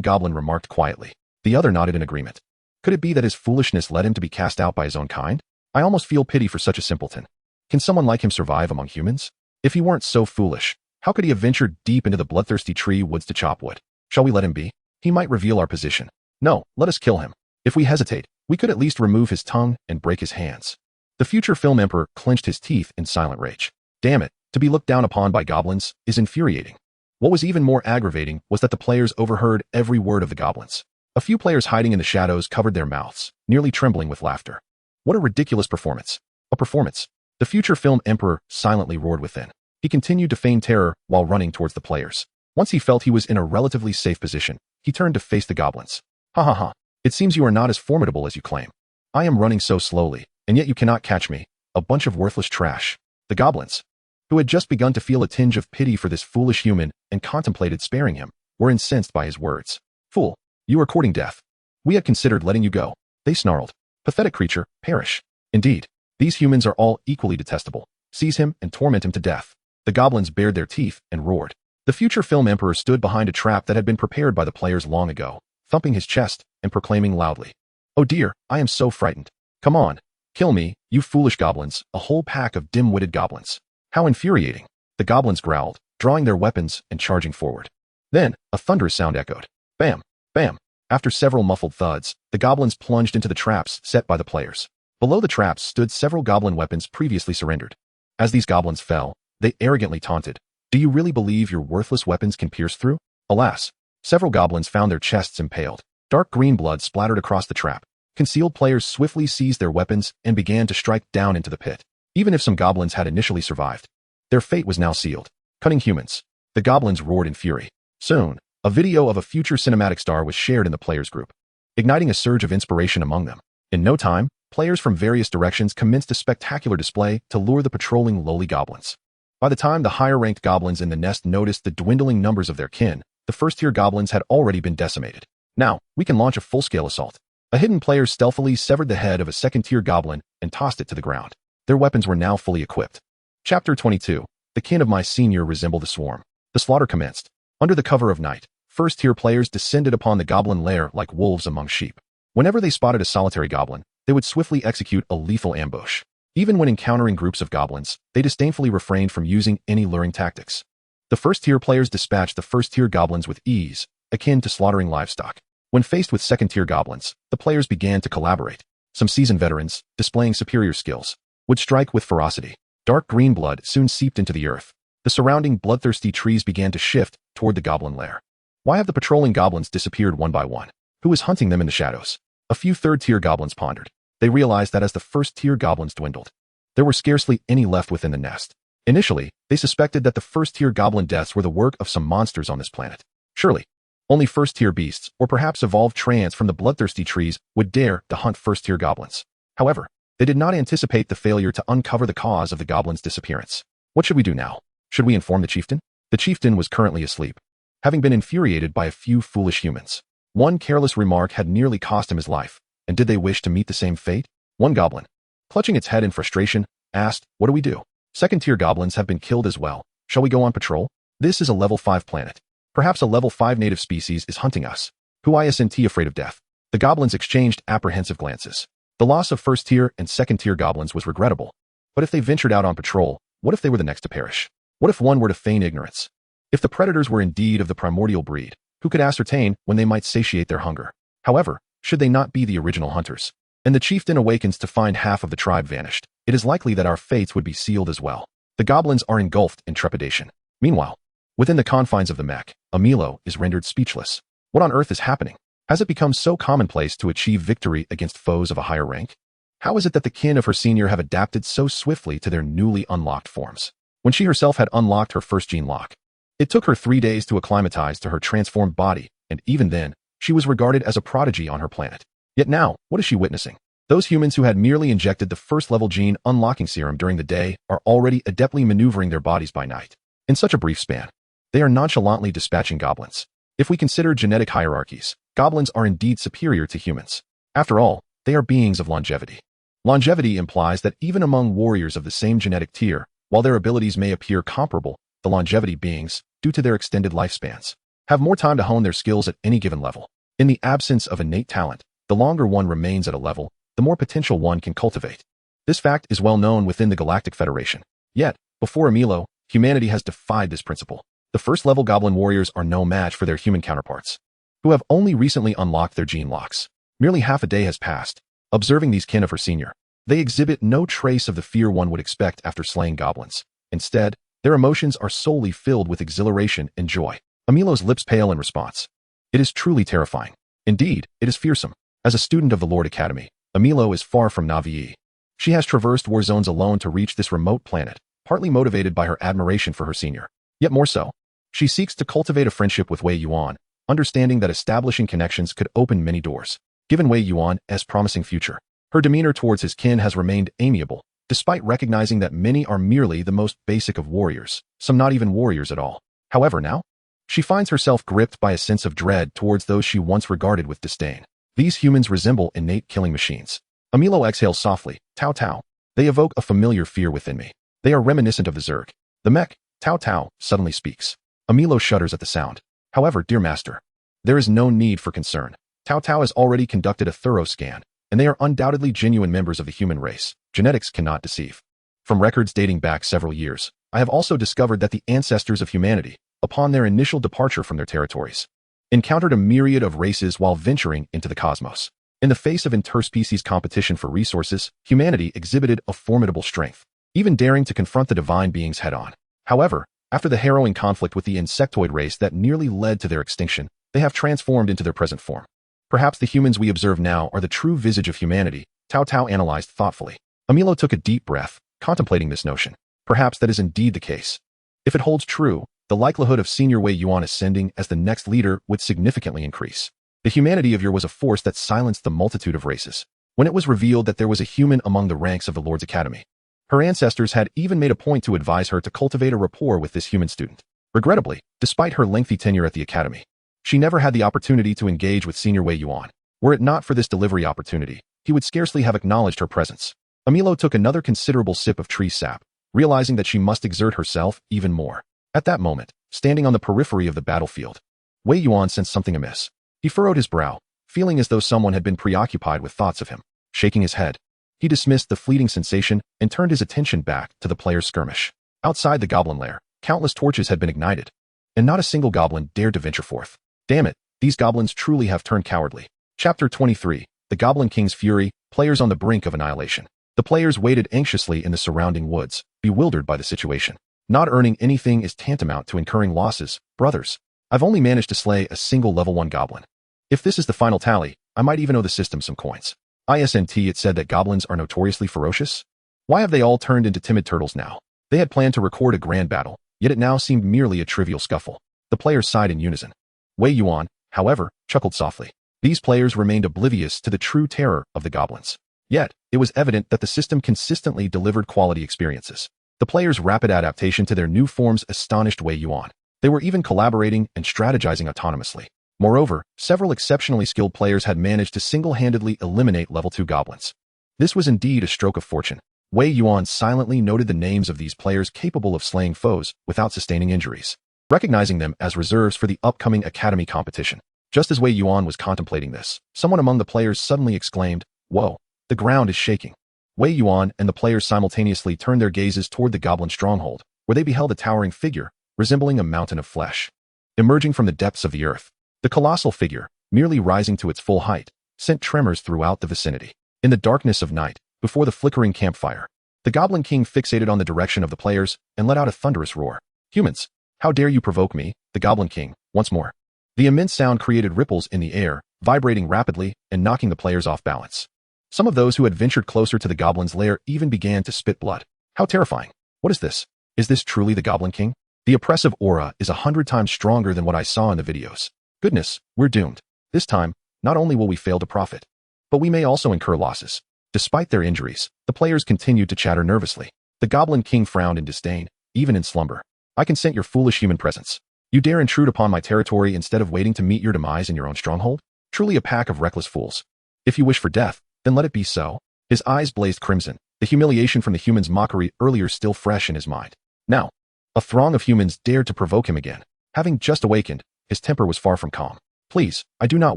goblin remarked quietly. The other nodded in agreement. Could it be that his foolishness led him to be cast out by his own kind? I almost feel pity for such a simpleton. Can someone like him survive among humans? If he weren't so foolish, how could he have ventured deep into the bloodthirsty tree woods to chop wood? Shall we let him be? He might reveal our position. No, let us kill him. If we hesitate, we could at least remove his tongue and break his hands. The future film emperor clenched his teeth in silent rage. Damn it, to be looked down upon by goblins is infuriating. What was even more aggravating was that the players overheard every word of the goblins. A few players hiding in the shadows covered their mouths, nearly trembling with laughter. What a ridiculous performance. A performance. The future film emperor silently roared within. He continued to feign terror while running towards the players. Once he felt he was in a relatively safe position, he turned to face the goblins. Ha ha ha. It seems you are not as formidable as you claim. I am running so slowly, and yet you cannot catch me. A bunch of worthless trash. The goblins, who had just begun to feel a tinge of pity for this foolish human and contemplated sparing him, were incensed by his words. Fool, you are courting death. We had considered letting you go. They snarled. Pathetic creature, perish. Indeed, these humans are all equally detestable. Seize him and torment him to death. The goblins bared their teeth and roared. The future film emperor stood behind a trap that had been prepared by the players long ago, thumping his chest and proclaiming loudly. Oh dear, I am so frightened. Come on, kill me, you foolish goblins, a whole pack of dim-witted goblins. How infuriating. The goblins growled, drawing their weapons and charging forward. Then, a thunderous sound echoed. Bam, bam. After several muffled thuds, the goblins plunged into the traps set by the players. Below the traps stood several goblin weapons previously surrendered. As these goblins fell, they arrogantly taunted. Do you really believe your worthless weapons can pierce through? Alas, several goblins found their chests impaled. Dark green blood splattered across the trap. Concealed players swiftly seized their weapons and began to strike down into the pit. Even if some goblins had initially survived, their fate was now sealed. Cunning humans. The goblins roared in fury. Soon, a video of a future cinematic star was shared in the players group, igniting a surge of inspiration among them. In no time, players from various directions commenced a spectacular display to lure the patrolling lowly goblins. By the time the higher-ranked goblins in the nest noticed the dwindling numbers of their kin, the first-tier goblins had already been decimated. Now, we can launch a full-scale assault. A hidden player stealthily severed the head of a second-tier goblin and tossed it to the ground. Their weapons were now fully equipped. Chapter 22. The kin of my senior resemble the swarm. The slaughter commenced. Under the cover of night, first-tier players descended upon the goblin lair like wolves among sheep. Whenever they spotted a solitary goblin, they would swiftly execute a lethal ambush. Even when encountering groups of goblins, they disdainfully refrained from using any luring tactics. The first-tier players dispatched the first-tier goblins with ease, akin to slaughtering livestock. When faced with second-tier goblins, the players began to collaborate. Some seasoned veterans, displaying superior skills, would strike with ferocity. Dark green blood soon seeped into the earth. The surrounding bloodthirsty trees began to shift toward the goblin lair. Why have the patrolling goblins disappeared one by one? Who is hunting them in the shadows? A few third-tier goblins pondered. They realized that as the first-tier goblins dwindled, there were scarcely any left within the nest. Initially, they suspected that the first-tier goblin deaths were the work of some monsters on this planet. Surely, only first-tier beasts, or perhaps evolved trans from the bloodthirsty trees, would dare to hunt first-tier goblins. However, they did not anticipate the failure to uncover the cause of the goblins' disappearance. What should we do now? Should we inform the chieftain? The chieftain was currently asleep, having been infuriated by a few foolish humans. One careless remark had nearly cost him his life, and did they wish to meet the same fate? One goblin, clutching its head in frustration, asked, what do we do? Second-tier goblins have been killed as well. Shall we go on patrol? This is a level 5 planet. Perhaps a level 5 native species is hunting us. Who isn't afraid of death? The goblins exchanged apprehensive glances. The loss of first-tier and second-tier goblins was regrettable. But if they ventured out on patrol, what if they were the next to perish? What if one were to feign ignorance? If the predators were indeed of the primordial breed, who could ascertain when they might satiate their hunger? However, should they not be the original hunters, and the chieftain awakens to find half of the tribe vanished, it is likely that our fates would be sealed as well. The goblins are engulfed in trepidation. Meanwhile, within the confines of the mech, Amilo is rendered speechless. What on earth is happening? Has it become so commonplace to achieve victory against foes of a higher rank? How is it that the kin of her senior have adapted so swiftly to their newly unlocked forms, when she herself had unlocked her first gene lock? It took her 3 days to acclimatize to her transformed body, and even then, she was regarded as a prodigy on her planet. Yet now, what is she witnessing? Those humans who had merely injected the first-level gene unlocking serum during the day are already adeptly maneuvering their bodies by night. In such a brief span, they are nonchalantly dispatching goblins. If we consider genetic hierarchies, goblins are indeed superior to humans. After all, they are beings of longevity. Longevity implies that even among warriors of the same genetic tier, while their abilities may appear comparable, the longevity beings, due to their extended lifespans, have more time to hone their skills at any given level. In the absence of innate talent, the longer one remains at a level, the more potential one can cultivate. This fact is well known within the Galactic Federation. Yet, before Amilo, humanity has defied this principle. The first-level goblin warriors are no match for their human counterparts, who have only recently unlocked their gene locks. Merely half a day has passed. Observing these kin of her senior, they exhibit no trace of the fear one would expect after slaying goblins. Instead, their emotions are solely filled with exhilaration and joy. Amilo's lips pale in response. It is truly terrifying. Indeed, it is fearsome. As a student of the Lord Academy, Amilo is far from naive. She has traversed war zones alone to reach this remote planet, partly motivated by her admiration for her senior. Yet more so, she seeks to cultivate a friendship with Wei Yuan, understanding that establishing connections could open many doors. Given Wei Yuan's promising future, her demeanor towards his kin has remained amiable, despite recognizing that many are merely the most basic of warriors, some not even warriors at all. However, now, she finds herself gripped by a sense of dread towards those she once regarded with disdain. These humans resemble innate killing machines. Amilo exhales softly, Tao Tao. They evoke a familiar fear within me. They are reminiscent of the Zerg. The mech, Tao Tao, suddenly speaks. Amilo shudders at the sound. However, dear master, there is no need for concern. Tao Tao has already conducted a thorough scan, and they are undoubtedly genuine members of the human race. Genetics cannot deceive. From records dating back several years, I have also discovered that the ancestors of humanity, upon their initial departure from their territories, encountered a myriad of races while venturing into the cosmos. In the face of interspecies competition for resources, humanity exhibited a formidable strength, even daring to confront the divine beings head-on. However, after the harrowing conflict with the insectoid race that nearly led to their extinction, they have transformed into their present form. Perhaps the humans we observe now are the true visage of humanity, Tao Tao analyzed thoughtfully. Amilo took a deep breath, contemplating this notion. Perhaps that is indeed the case. If it holds true, the likelihood of Senior Wei Yuan ascending as the next leader would significantly increase. The humanity of Yer was a force that silenced the multitude of races. When it was revealed that there was a human among the ranks of the Lord's Academy, her ancestors had even made a point to advise her to cultivate a rapport with this human student. Regrettably, despite her lengthy tenure at the Academy, she never had the opportunity to engage with Senior Wei Yuan. Were it not for this delivery opportunity, he would scarcely have acknowledged her presence. Amilo took another considerable sip of tree sap, realizing that she must exert herself even more. At that moment, standing on the periphery of the battlefield, Wei Yuan sensed something amiss. He furrowed his brow, feeling as though someone had been preoccupied with thoughts of him. Shaking his head, he dismissed the fleeting sensation and turned his attention back to the player's skirmish. Outside the goblin lair, countless torches had been ignited, and not a single goblin dared to venture forth. Damn it, these goblins truly have turned cowardly. Chapter 23, The Goblin King's Fury, Players on the Brink of Annihilation. The players waited anxiously in the surrounding woods, bewildered by the situation. Not earning anything is tantamount to incurring losses, brothers. I've only managed to slay a single level 1 goblin. If this is the final tally, I might even owe the system some coins. ISNT, it said that goblins are notoriously ferocious. Why have they all turned into timid turtles now? They had planned to record a grand battle, yet it now seemed merely a trivial scuffle. The players sighed in unison. Wei Yuan, however, chuckled softly. These players remained oblivious to the true terror of the goblins. Yet, it was evident that the system consistently delivered quality experiences. The players' rapid adaptation to their new forms astonished Wei Yuan. They were even collaborating and strategizing autonomously. Moreover, several exceptionally skilled players had managed to single-handedly eliminate level 2 goblins. This was indeed a stroke of fortune. Wei Yuan silently noted the names of these players capable of slaying foes without sustaining injuries, recognizing them as reserves for the upcoming academy competition. Just as Wei Yuan was contemplating this, someone among the players suddenly exclaimed, "Whoa, the ground is shaking." Wei Yuan and the players simultaneously turned their gazes toward the goblin stronghold, where they beheld a towering figure, resembling a mountain of flesh, emerging from the depths of the earth. The colossal figure, merely rising to its full height, sent tremors throughout the vicinity. In the darkness of night, before the flickering campfire, the Goblin King fixated on the direction of the players and let out a thunderous roar. "Humans, how dare you provoke me, the Goblin King, once more." The immense sound created ripples in the air, vibrating rapidly and knocking the players off balance. Some of those who had ventured closer to the goblin's lair even began to spit blood. How terrifying. What is this? Is this truly the Goblin King? The oppressive aura is 100 times stronger than what I saw in the videos. Goodness, we're doomed. This time, not only will we fail to profit, but we may also incur losses. Despite their injuries, the players continued to chatter nervously. The Goblin King frowned in disdain, even in slumber. "I can scent your foolish human presence. You dare intrude upon my territory instead of waiting to meet your demise in your own stronghold? Truly a pack of reckless fools. If you wish for death, then let it be so." His eyes blazed crimson, the humiliation from the human's mockery earlier still fresh in his mind. Now, a throng of humans dared to provoke him again. Having just awakened, his temper was far from calm. "Please, I do not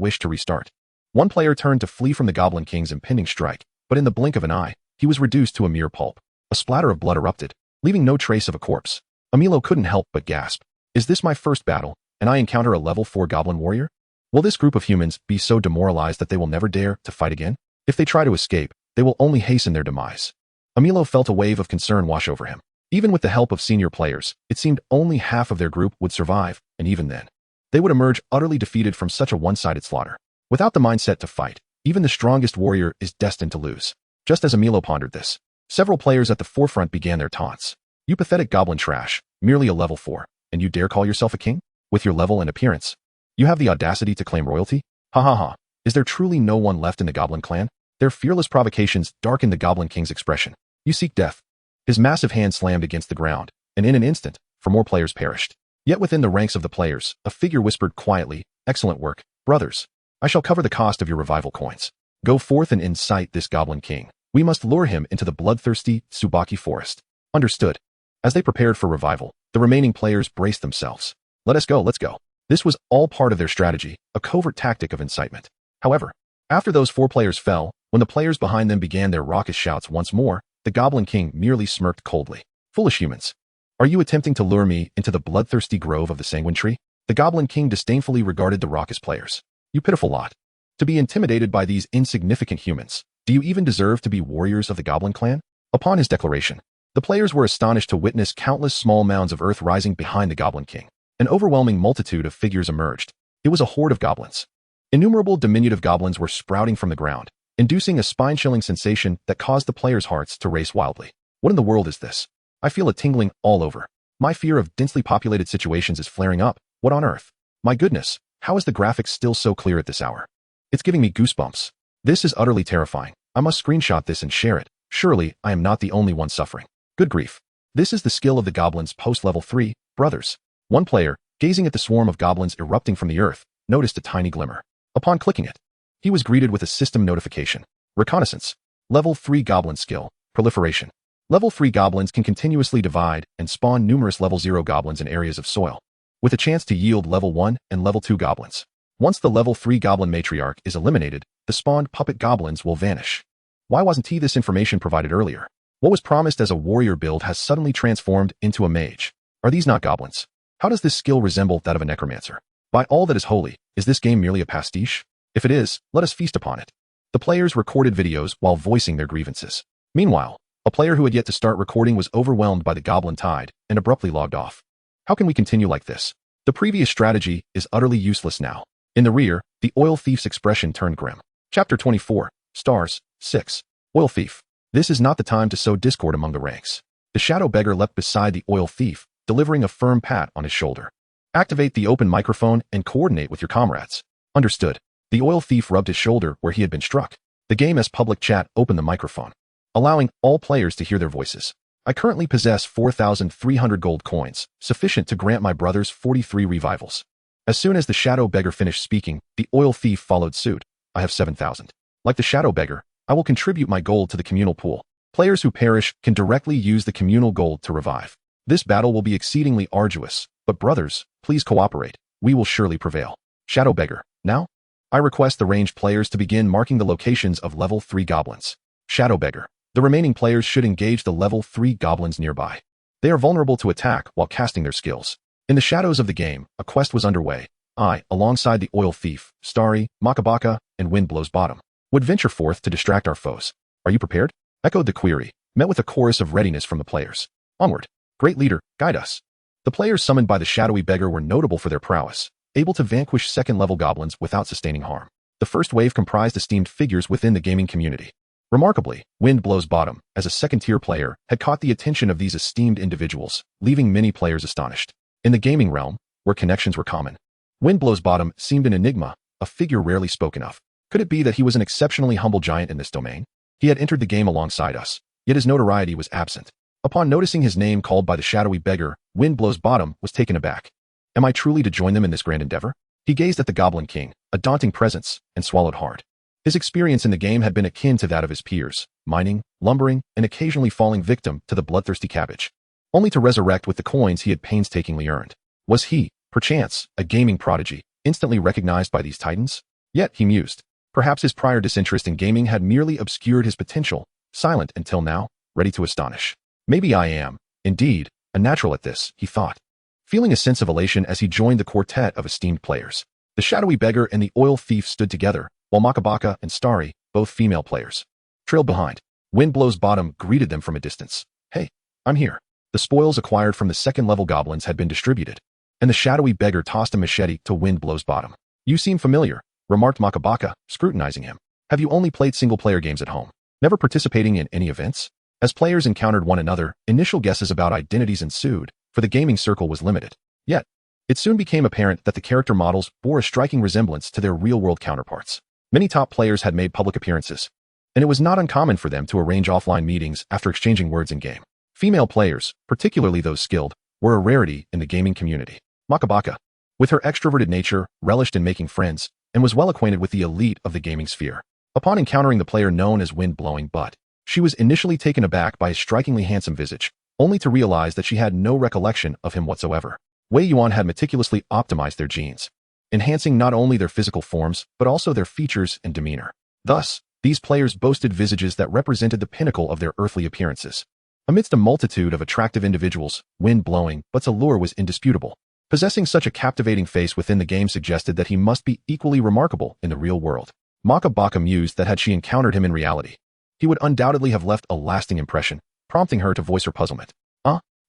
wish to restart." One player turned to flee from the Goblin King's impending strike, but in the blink of an eye, he was reduced to a mere pulp. A splatter of blood erupted, leaving no trace of a corpse. Amilo couldn't help but gasp. Is this my first battle, and I encounter a level 4 goblin warrior? Will this group of humans be so demoralized that they will never dare to fight again? If they try to escape, they will only hasten their demise. Amilo felt a wave of concern wash over him. Even with the help of senior players, it seemed only half of their group would survive, and even then, they would emerge utterly defeated from such a one-sided slaughter. Without the mindset to fight, even the strongest warrior is destined to lose. Just as Amilo pondered this, several players at the forefront began their taunts. You pathetic goblin trash, merely a level 4, and you dare call yourself a king? With your level and appearance? You have the audacity to claim royalty? Ha ha ha. Is there truly no one left in the goblin clan? Their fearless provocations darkened the goblin king's expression. You seek death. His massive hand slammed against the ground, and in an instant, 4 more players perished. Yet within the ranks of the players, a figure whispered quietly, "Excellent work, brothers. I shall cover the cost of your revival coins. Go forth and incite this goblin king. We must lure him into the bloodthirsty Tsubaki forest." Understood. As they prepared for revival, the remaining players braced themselves. Let's go. This was all part of their strategy, a covert tactic of incitement. However, after those 4 players fell, when the players behind them began their raucous shouts once more, the Goblin King merely smirked coldly. Foolish humans. Are you attempting to lure me into the bloodthirsty grove of the Sanguine Tree? The Goblin King disdainfully regarded the raucous players. You pitiful lot. To be intimidated by these insignificant humans, do you even deserve to be warriors of the Goblin Clan? Upon his declaration, the players were astonished to witness countless small mounds of earth rising behind the Goblin King. An overwhelming multitude of figures emerged. It was a horde of goblins. Innumerable diminutive goblins were sprouting from the ground, inducing a spine-chilling sensation that caused the players' hearts to race wildly. What in the world is this? I feel a tingling all over. My fear of densely populated situations is flaring up. What on earth? My goodness, how is the graphics still so clear at this hour? It's giving me goosebumps. This is utterly terrifying. I must screenshot this and share it. Surely, I am not the only one suffering. Good grief. This is the skill of the goblins post-level 3, brothers. One player, gazing at the swarm of goblins erupting from the earth, noticed a tiny glimmer. Upon clicking it, he was greeted with a system notification. Reconnaissance. Level 3 goblin skill. Proliferation. Level 3 goblins can continuously divide and spawn numerous level 0 goblins in areas of soil, with a chance to yield level 1 and level 2 goblins. Once the level 3 goblin matriarch is eliminated, the spawned puppet goblins will vanish. Why wasn't this information provided earlier? What was promised as a warrior build has suddenly transformed into a mage. Are these not goblins? How does this skill resemble that of a necromancer? By all that is holy, is this game merely a pastiche? If it is, let us feast upon it. The players recorded videos while voicing their grievances. Meanwhile, a player who had yet to start recording was overwhelmed by the goblin tide and abruptly logged off. How can we continue like this? The previous strategy is utterly useless now. In the rear, the oil thief's expression turned grim. Chapter 24, Stars, 6. Oil Thief. This is not the time to sow discord among the ranks. The shadow beggar leapt beside the oil thief, delivering a firm pat on his shoulder. Activate the open microphone and coordinate with your comrades. Understood. The oil thief rubbed his shoulder where he had been struck. The game as public chat opened the microphone, allowing all players to hear their voices. I currently possess 4,300 gold coins, sufficient to grant my brothers 43 revivals. As soon as the shadow beggar finished speaking, the oil thief followed suit. I have 7,000. Like the shadow beggar, I will contribute my gold to the communal pool. Players who perish can directly use the communal gold to revive. This battle will be exceedingly arduous, but brothers, please cooperate. We will surely prevail. Shadow beggar, now? I request the ranged players to begin marking the locations of level 3 goblins. Shadow beggar. The remaining players should engage the level 3 goblins nearby. They are vulnerable to attack while casting their skills. In the shadows of the game, a quest was underway. I, alongside the oil thief, Starry, Makabaka, and Wind Blows Bottom, would venture forth to distract our foes. Are you prepared? Echoed the query, met with a chorus of readiness from the players. Onward. Great leader, guide us. The players summoned by the shadowy beggar were notable for their prowess, able to vanquish second-level goblins without sustaining harm. The first wave comprised esteemed figures within the gaming community. Remarkably, Wind Blows Bottom, as a second-tier player, had caught the attention of these esteemed individuals, leaving many players astonished. In the gaming realm, where connections were common, Wind Blows Bottom seemed an enigma, a figure rarely spoken of. Could it be that he was an exceptionally humble giant in this domain? He had entered the game alongside us, yet his notoriety was absent. Upon noticing his name called by the shadowy beggar, Wind Blows Bottom was taken aback. Am I truly to join them in this grand endeavor? He gazed at the Goblin King, a daunting presence, and swallowed hard. His experience in the game had been akin to that of his peers, mining, lumbering, and occasionally falling victim to the bloodthirsty cabbage, only to resurrect with the coins he had painstakingly earned. Was he, perchance, a gaming prodigy, instantly recognized by these titans? Yet, he mused, perhaps his prior disinterest in gaming had merely obscured his potential, silent until now, ready to astonish. Maybe I am, indeed, a natural at this, he thought, feeling a sense of elation as he joined the quartet of esteemed players. The shadowy beggar and the oil thief stood together, while Makabaka and Starry, both female players, trailed behind. Wind Blows Bottom greeted them from a distance. Hey, I'm here. The spoils acquired from the second-level goblins had been distributed, and the shadowy beggar tossed a machete to Wind Blows Bottom. You seem familiar, remarked Makabaka, scrutinizing him. Have you only played single-player games at home, never participating in any events? As players encountered one another, initial guesses about identities ensued, for the gaming circle was limited. Yet, it soon became apparent that the character models bore a striking resemblance to their real-world counterparts. Many top players had made public appearances, and it was not uncommon for them to arrange offline meetings after exchanging words in-game. Female players, particularly those skilled, were a rarity in the gaming community. Makabaka, with her extroverted nature, relished in making friends, and was well acquainted with the elite of the gaming sphere. Upon encountering the player known as Wind-Blowing Butt, she was initially taken aback by his strikingly handsome visage, only to realize that she had no recollection of him whatsoever. Wei Yuan had meticulously optimized their genes, enhancing not only their physical forms, but also their features and demeanor. Thus, these players boasted visages that represented the pinnacle of their earthly appearances. Amidst a multitude of attractive individuals, Wind-Blowing Butt's allure was indisputable. Possessing such a captivating face within the game suggested that he must be equally remarkable in the real world. Makabaka mused that had she encountered him in reality, he would undoubtedly have left a lasting impression, prompting her to voice her puzzlement.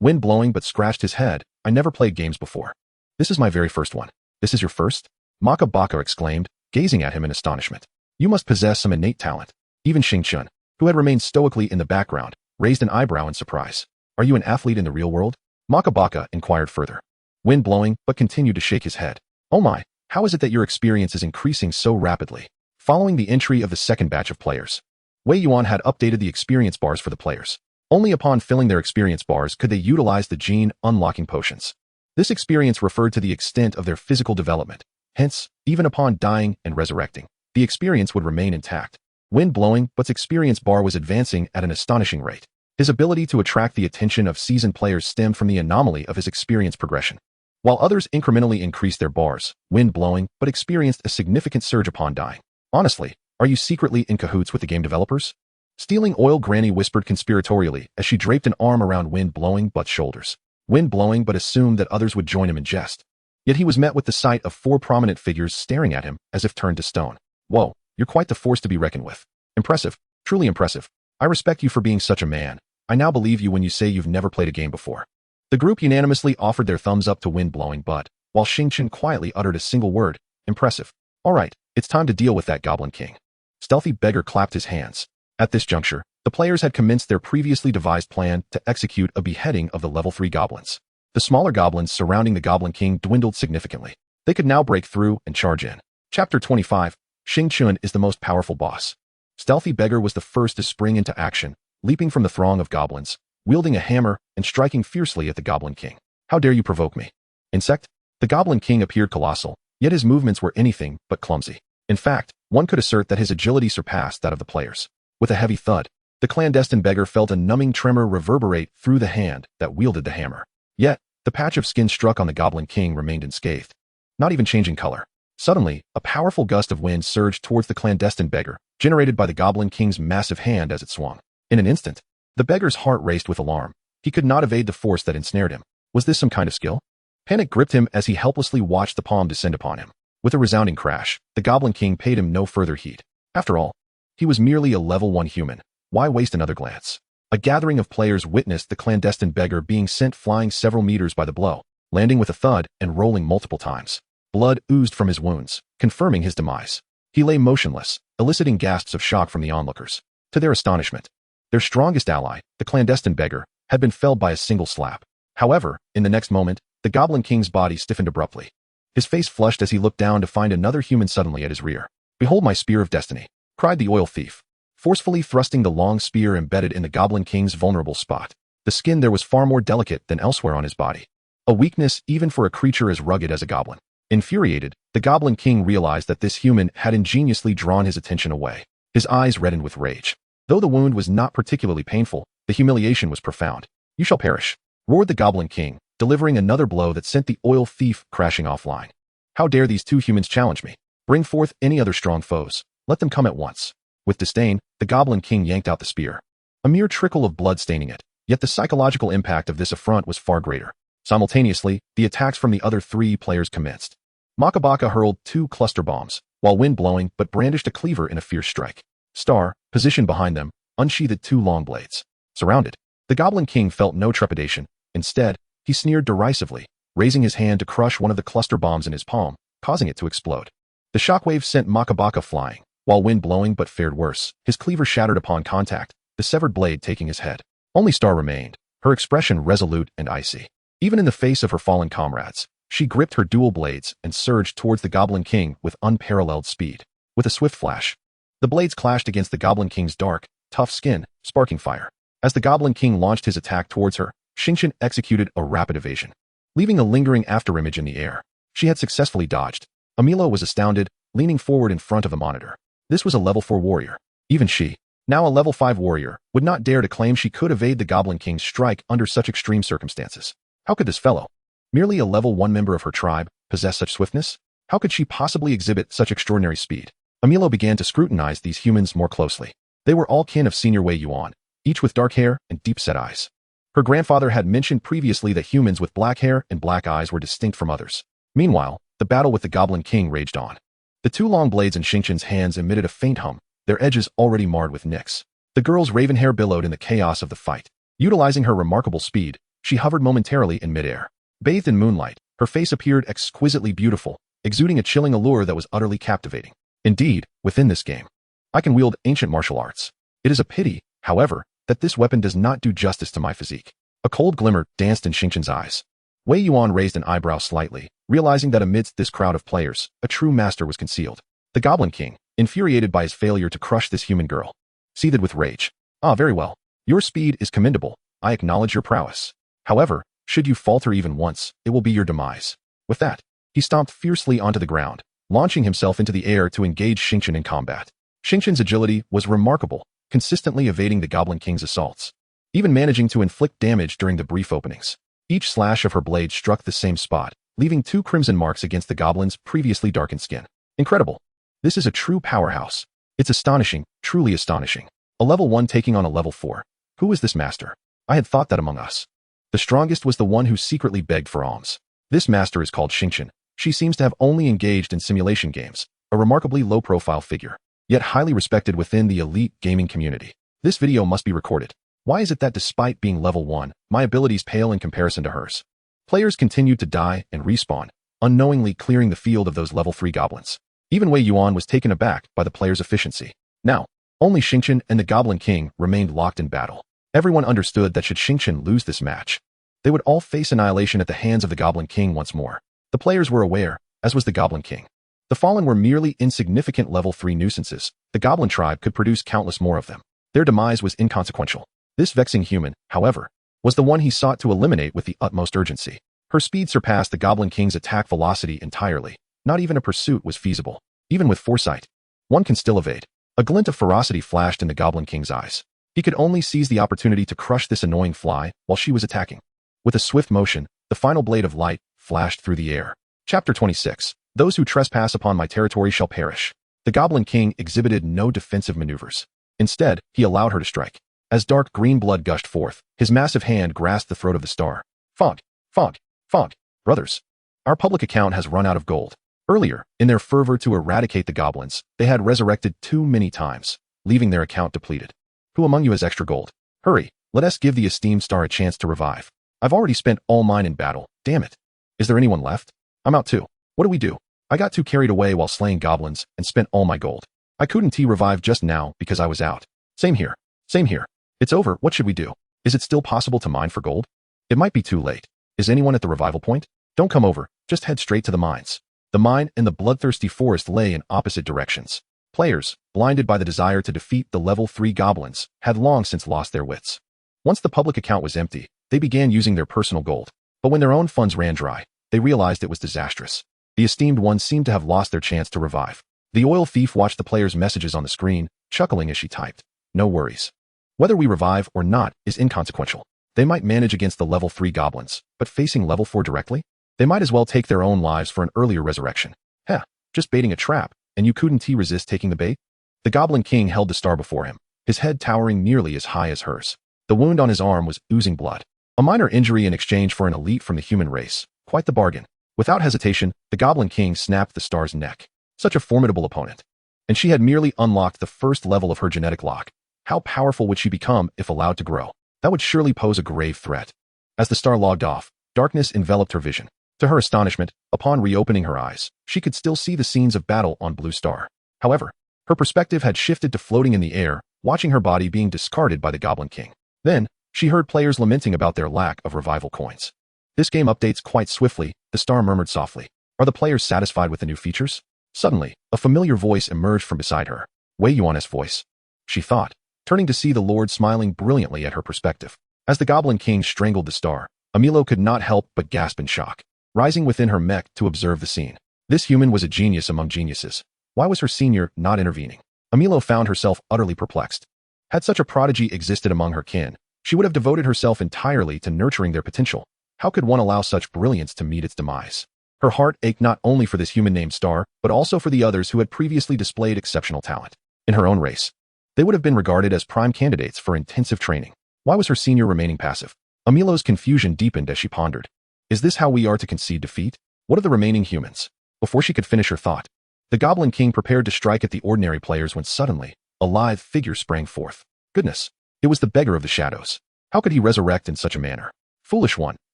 Wind-Blowing Butt scratched his head. I never played games before. This is my very first one. This is your first? Makabaka exclaimed, gazing at him in astonishment. You must possess some innate talent. Even Xingchun, who had remained stoically in the background, raised an eyebrow in surprise. Are you an athlete in the real world? Makabaka inquired further. Wind-Blowing Butt continued to shake his head. Oh my, how is it that your experience is increasing so rapidly? Following the entry of the second batch of players, Wei Yuan had updated the experience bars for the players. Only upon filling their experience bars could they utilize the gene unlocking potions. This experience referred to the extent of their physical development. Hence, even upon dying and resurrecting, the experience would remain intact. Wind-Blowing Butt's experience bar was advancing at an astonishing rate. His ability to attract the attention of seasoned players stemmed from the anomaly of his experience progression. While others incrementally increased their bars, Wind-Blowing Butt experienced a significant surge upon dying. Honestly, are you secretly in cahoots with the game developers? Stealing oil, Granny whispered conspiratorially as she draped an arm around Wind-Blowing Butt's shoulders. Wind-Blowing Butt assumed that others would join him in jest. Yet he was met with the sight of 4 prominent figures staring at him as if turned to stone. Whoa, you're quite the force to be reckoned with. Impressive, truly impressive. I respect you for being such a man. I now believe you when you say you've never played a game before. The group unanimously offered their thumbs up to Wind-Blowing Butt, while Xingchun quietly uttered a single word, impressive. All right, it's time to deal with that Goblin King. Stealthy Beggar clapped his hands. At this juncture, the players had commenced their previously devised plan to execute a beheading of the level 3 goblins. The smaller goblins surrounding the Goblin King dwindled significantly. They could now break through and charge in. Chapter 25, Xingchun is the most powerful boss. Stealthy Beggar was the first to spring into action, leaping from the throng of goblins, wielding a hammer and striking fiercely at the Goblin King. How dare you provoke me? Insect? The Goblin King appeared colossal, yet his movements were anything but clumsy. In fact, one could assert that his agility surpassed that of the players. With a heavy thud, the clandestine beggar felt a numbing tremor reverberate through the hand that wielded the hammer. Yet, the patch of skin struck on the Goblin King remained unscathed, not even changing color. Suddenly, a powerful gust of wind surged towards the clandestine beggar, generated by the Goblin King's massive hand as it swung. In an instant, the beggar's heart raced with alarm. He could not evade the force that ensnared him. Was this some kind of skill? Panic gripped him as he helplessly watched the palm descend upon him. With a resounding crash, the Goblin King paid him no further heed. After all, he was merely a level 1 human. Why waste another glance? A gathering of players witnessed the clandestine beggar being sent flying several meters by the blow, landing with a thud and rolling multiple times. Blood oozed from his wounds, confirming his demise. He lay motionless, eliciting gasps of shock from the onlookers. To their astonishment, their strongest ally, the clandestine beggar, had been felled by a single slap. However, in the next moment, the Goblin King's body stiffened abruptly. His face flushed as he looked down to find another human suddenly at his rear. Behold my spear of destiny, cried the oil thief, forcefully thrusting the long spear embedded in the Goblin King's vulnerable spot. The skin there was far more delicate than elsewhere on his body, a weakness even for a creature as rugged as a goblin. Infuriated, the Goblin King realized that this human had ingeniously drawn his attention away. His eyes reddened with rage. Though the wound was not particularly painful, the humiliation was profound. You shall perish, roared the Goblin King, delivering another blow that sent the oil thief crashing offline. How dare these 2 humans challenge me? Bring forth any other strong foes. Let them come at once. With disdain, the Goblin King yanked out the spear. A mere trickle of blood staining it, yet the psychological impact of this affront was far greater. Simultaneously, the attacks from the other 3 players commenced. Makabaka hurled 2 cluster bombs, while Wind-Blowing Butt brandished a cleaver in a fierce strike. Star, positioned behind them, unsheathed 2 long blades. Surrounded, the Goblin King felt no trepidation. Instead, he sneered derisively, raising his hand to crush one of the cluster bombs in his palm, causing it to explode. The shockwave sent Makabaka flying, while Wind-Blowing Butt fared worse. His cleaver shattered upon contact, the the severed blade taking his head. Only Star remained, her expression resolute and icy. Even in the face of her fallen comrades, she gripped her dual blades and surged towards the Goblin King with unparalleled speed. With a swift flash, the blades clashed against the Goblin King's dark, tough skin, sparking fire. As the Goblin King launched his attack towards her, Xingqian executed a rapid evasion, leaving a lingering afterimage in the air. She had successfully dodged. Amilo was astounded, leaning forward in front of the monitor. This was a level 4 warrior. Even she, now a level 5 warrior, would not dare to claim she could evade the Goblin King's strike under such extreme circumstances. How could this fellow, merely a level 1 member of her tribe, possess such swiftness? How could she possibly exhibit such extraordinary speed? Amilo began to scrutinize these humans more closely. They were all kin of Senior Wei Yuan, each with dark hair and deep-set eyes. Her grandfather had mentioned previously that humans with black hair and black eyes were distinct from others. Meanwhile, the battle with the Goblin King raged on. The two long blades in Xingqian's hands emitted a faint hum, their edges already marred with nicks. The girl's raven hair billowed in the chaos of the fight. Utilizing her remarkable speed, she hovered momentarily in midair. Bathed in moonlight, her face appeared exquisitely beautiful, exuding a chilling allure that was utterly captivating. Indeed, within this game, I can wield ancient martial arts. It is a pity, however, that this weapon does not do justice to my physique. A cold glimmer danced in Xingqian's eyes. Wei Yuan raised an eyebrow slightly, realizing that amidst this crowd of players, a true master was concealed. The Goblin King, infuriated by his failure to crush this human girl, seethed with rage. Ah, very well. Your speed is commendable. I acknowledge your prowess. However, should you falter even once, it will be your demise. With that, he stomped fiercely onto the ground, launching himself into the air to engage Xingqian in combat. Xingqian's agility was remarkable, consistently evading the Goblin King's assaults, even managing to inflict damage during the brief openings. Each slash of her blade struck the same spot, leaving 2 crimson marks against the goblin's previously darkened skin. Incredible. This is a true powerhouse. It's astonishing, truly astonishing. A level 1 taking on a level 4. Who is this master? I had thought that among us, the strongest was the one who secretly begged for alms. This master is called Xingqian. She seems to have only engaged in simulation games, a remarkably low-profile figure, yet highly respected within the elite gaming community. This video must be recorded. Why is it that despite being level 1, my abilities pale in comparison to hers? Players continued to die and respawn, unknowingly clearing the field of those level 3 goblins. Even Wei Yuan was taken aback by the player's efficiency. Now, only Xingqian and the Goblin King remained locked in battle. Everyone understood that should Xingqian lose this match, they would all face annihilation at the hands of the Goblin King once more. The players were aware, as was the Goblin King. The fallen were merely insignificant level 3 nuisances. The Goblin tribe could produce countless more of them. Their demise was inconsequential. This vexing human, however, was the one he sought to eliminate with the utmost urgency. Her speed surpassed the Goblin King's attack velocity entirely. Not even a pursuit was feasible. Even with foresight, one can still evade. A glint of ferocity flashed in the Goblin King's eyes. He could only seize the opportunity to crush this annoying fly while she was attacking. With a swift motion, the final blade of light flashed through the air. Chapter 26. Those who trespass upon my territory shall perish. The Goblin King exhibited no defensive maneuvers. Instead, he allowed her to strike. As dark green blood gushed forth, his massive hand grasped the throat of the star. Fog, fog, fog. Brothers, our public account has run out of gold. Earlier, in their fervor to eradicate the goblins, they had resurrected too many times, leaving their account depleted. Who among you has extra gold? Hurry, let us give the esteemed star a chance to revive. I've already spent all mine in battle, damn it. Is there anyone left? I'm out too. What do we do? I got too carried away while slaying goblins and spent all my gold. I couldn't revive just now because I was out. Same here. Same here. It's over, what should we do? Is it still possible to mine for gold? It might be too late. Is anyone at the revival point? Don't come over, just head straight to the mines. The mine and the bloodthirsty forest lay in opposite directions. Players, blinded by the desire to defeat the level 3 goblins, had long since lost their wits. Once the public account was empty, they began using their personal gold. But when their own funds ran dry, they realized it was disastrous. The esteemed ones seemed to have lost their chance to revive. The oil thief watched the player's messages on the screen, chuckling as she typed. No worries. Whether we revive or not is inconsequential. They might manage against the level 3 goblins, but facing level 4 directly? They might as well take their own lives for an earlier resurrection. Heh, just baiting a trap, and you couldn't resist taking the bait? The Goblin King held the star before him, his head towering nearly as high as hers. The wound on his arm was oozing blood. A minor injury in exchange for an elite from the human race. Quite the bargain. Without hesitation, the Goblin King snapped the star's neck. Such a formidable opponent. And she had merely unlocked the first level of her genetic lock. How powerful would she become if allowed to grow? That would surely pose a grave threat. As the star logged off, darkness enveloped her vision. To her astonishment, upon reopening her eyes, she could still see the scenes of battle on Blue Star. However, her perspective had shifted to floating in the air, watching her body being discarded by the Goblin King. Then, she heard players lamenting about their lack of revival coins. This game updates quite swiftly, the star murmured softly. Are the players satisfied with the new features? Suddenly, a familiar voice emerged from beside her. Wei Yuan's voice. She thought, turning to see the Lord smiling brilliantly at her perspective. As the Goblin King strangled the star, Amilo could not help but gasp in shock, rising within her mech to observe the scene. This human was a genius among geniuses. Why was her senior not intervening? Amilo found herself utterly perplexed. Had such a prodigy existed among her kin, she would have devoted herself entirely to nurturing their potential. How could one allow such brilliance to meet its demise? Her heart ached not only for this human named Star, but also for the others who had previously displayed exceptional talent. In her own race, they would have been regarded as prime candidates for intensive training. Why was her senior remaining passive? Amilo's confusion deepened as she pondered. Is this how we are to concede defeat? What of the remaining humans? Before she could finish her thought, the Goblin King prepared to strike at the ordinary players when suddenly, a lithe figure sprang forth. Goodness! It was the beggar of the shadows. How could he resurrect in such a manner? Foolish one!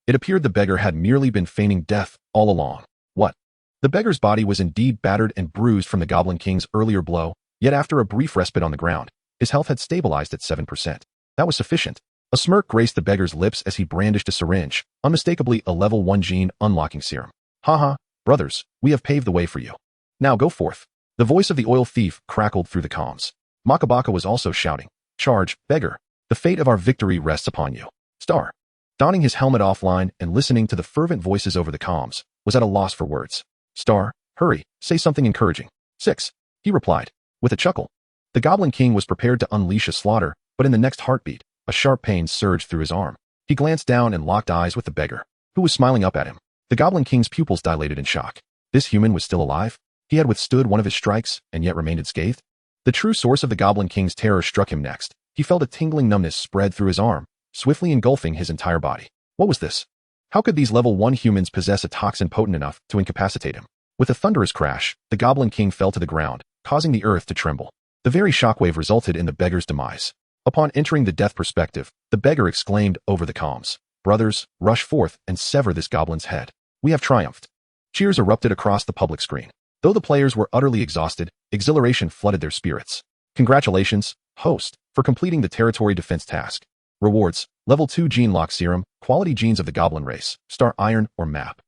It appeared the beggar had merely been feigning death all along. What? The beggar's body was indeed battered and bruised from the Goblin King's earlier blow, yet after a brief respite on the ground, his health had stabilized at 7%. That was sufficient. A smirk graced the beggar's lips as he brandished a syringe, unmistakably a level 1 gene unlocking serum. Haha, brothers, we have paved the way for you. Now go forth. The voice of the oil thief crackled through the comms. Makabaka was also shouting. Charge, beggar. The fate of our victory rests upon you. Star. Donning his helmet offline and listening to the fervent voices over the comms, was at a loss for words. Star, hurry, say something encouraging. 6. He replied, with a chuckle. The Goblin King was prepared to unleash a slaughter, but in the next heartbeat, a sharp pain surged through his arm. He glanced down and locked eyes with the beggar, who was smiling up at him. The Goblin King's pupils dilated in shock. This human was still alive? He had withstood one of his strikes and yet remained unscathed? The true source of the Goblin King's terror struck him next. He felt a tingling numbness spread through his arm, swiftly engulfing his entire body. What was this? How could these level 1 humans possess a toxin potent enough to incapacitate him? With a thunderous crash, the Goblin King fell to the ground, causing the earth to tremble. The very shockwave resulted in the beggar's demise. Upon entering the death perspective, the beggar exclaimed over the comms, Brothers, rush forth and sever this goblin's head. We have triumphed. Cheers erupted across the public screen. Though the players were utterly exhausted, exhilaration flooded their spirits. Congratulations, host, for completing the territory defense task. Rewards, level 2 gene lock serum, quality genes of the goblin race, star iron or map.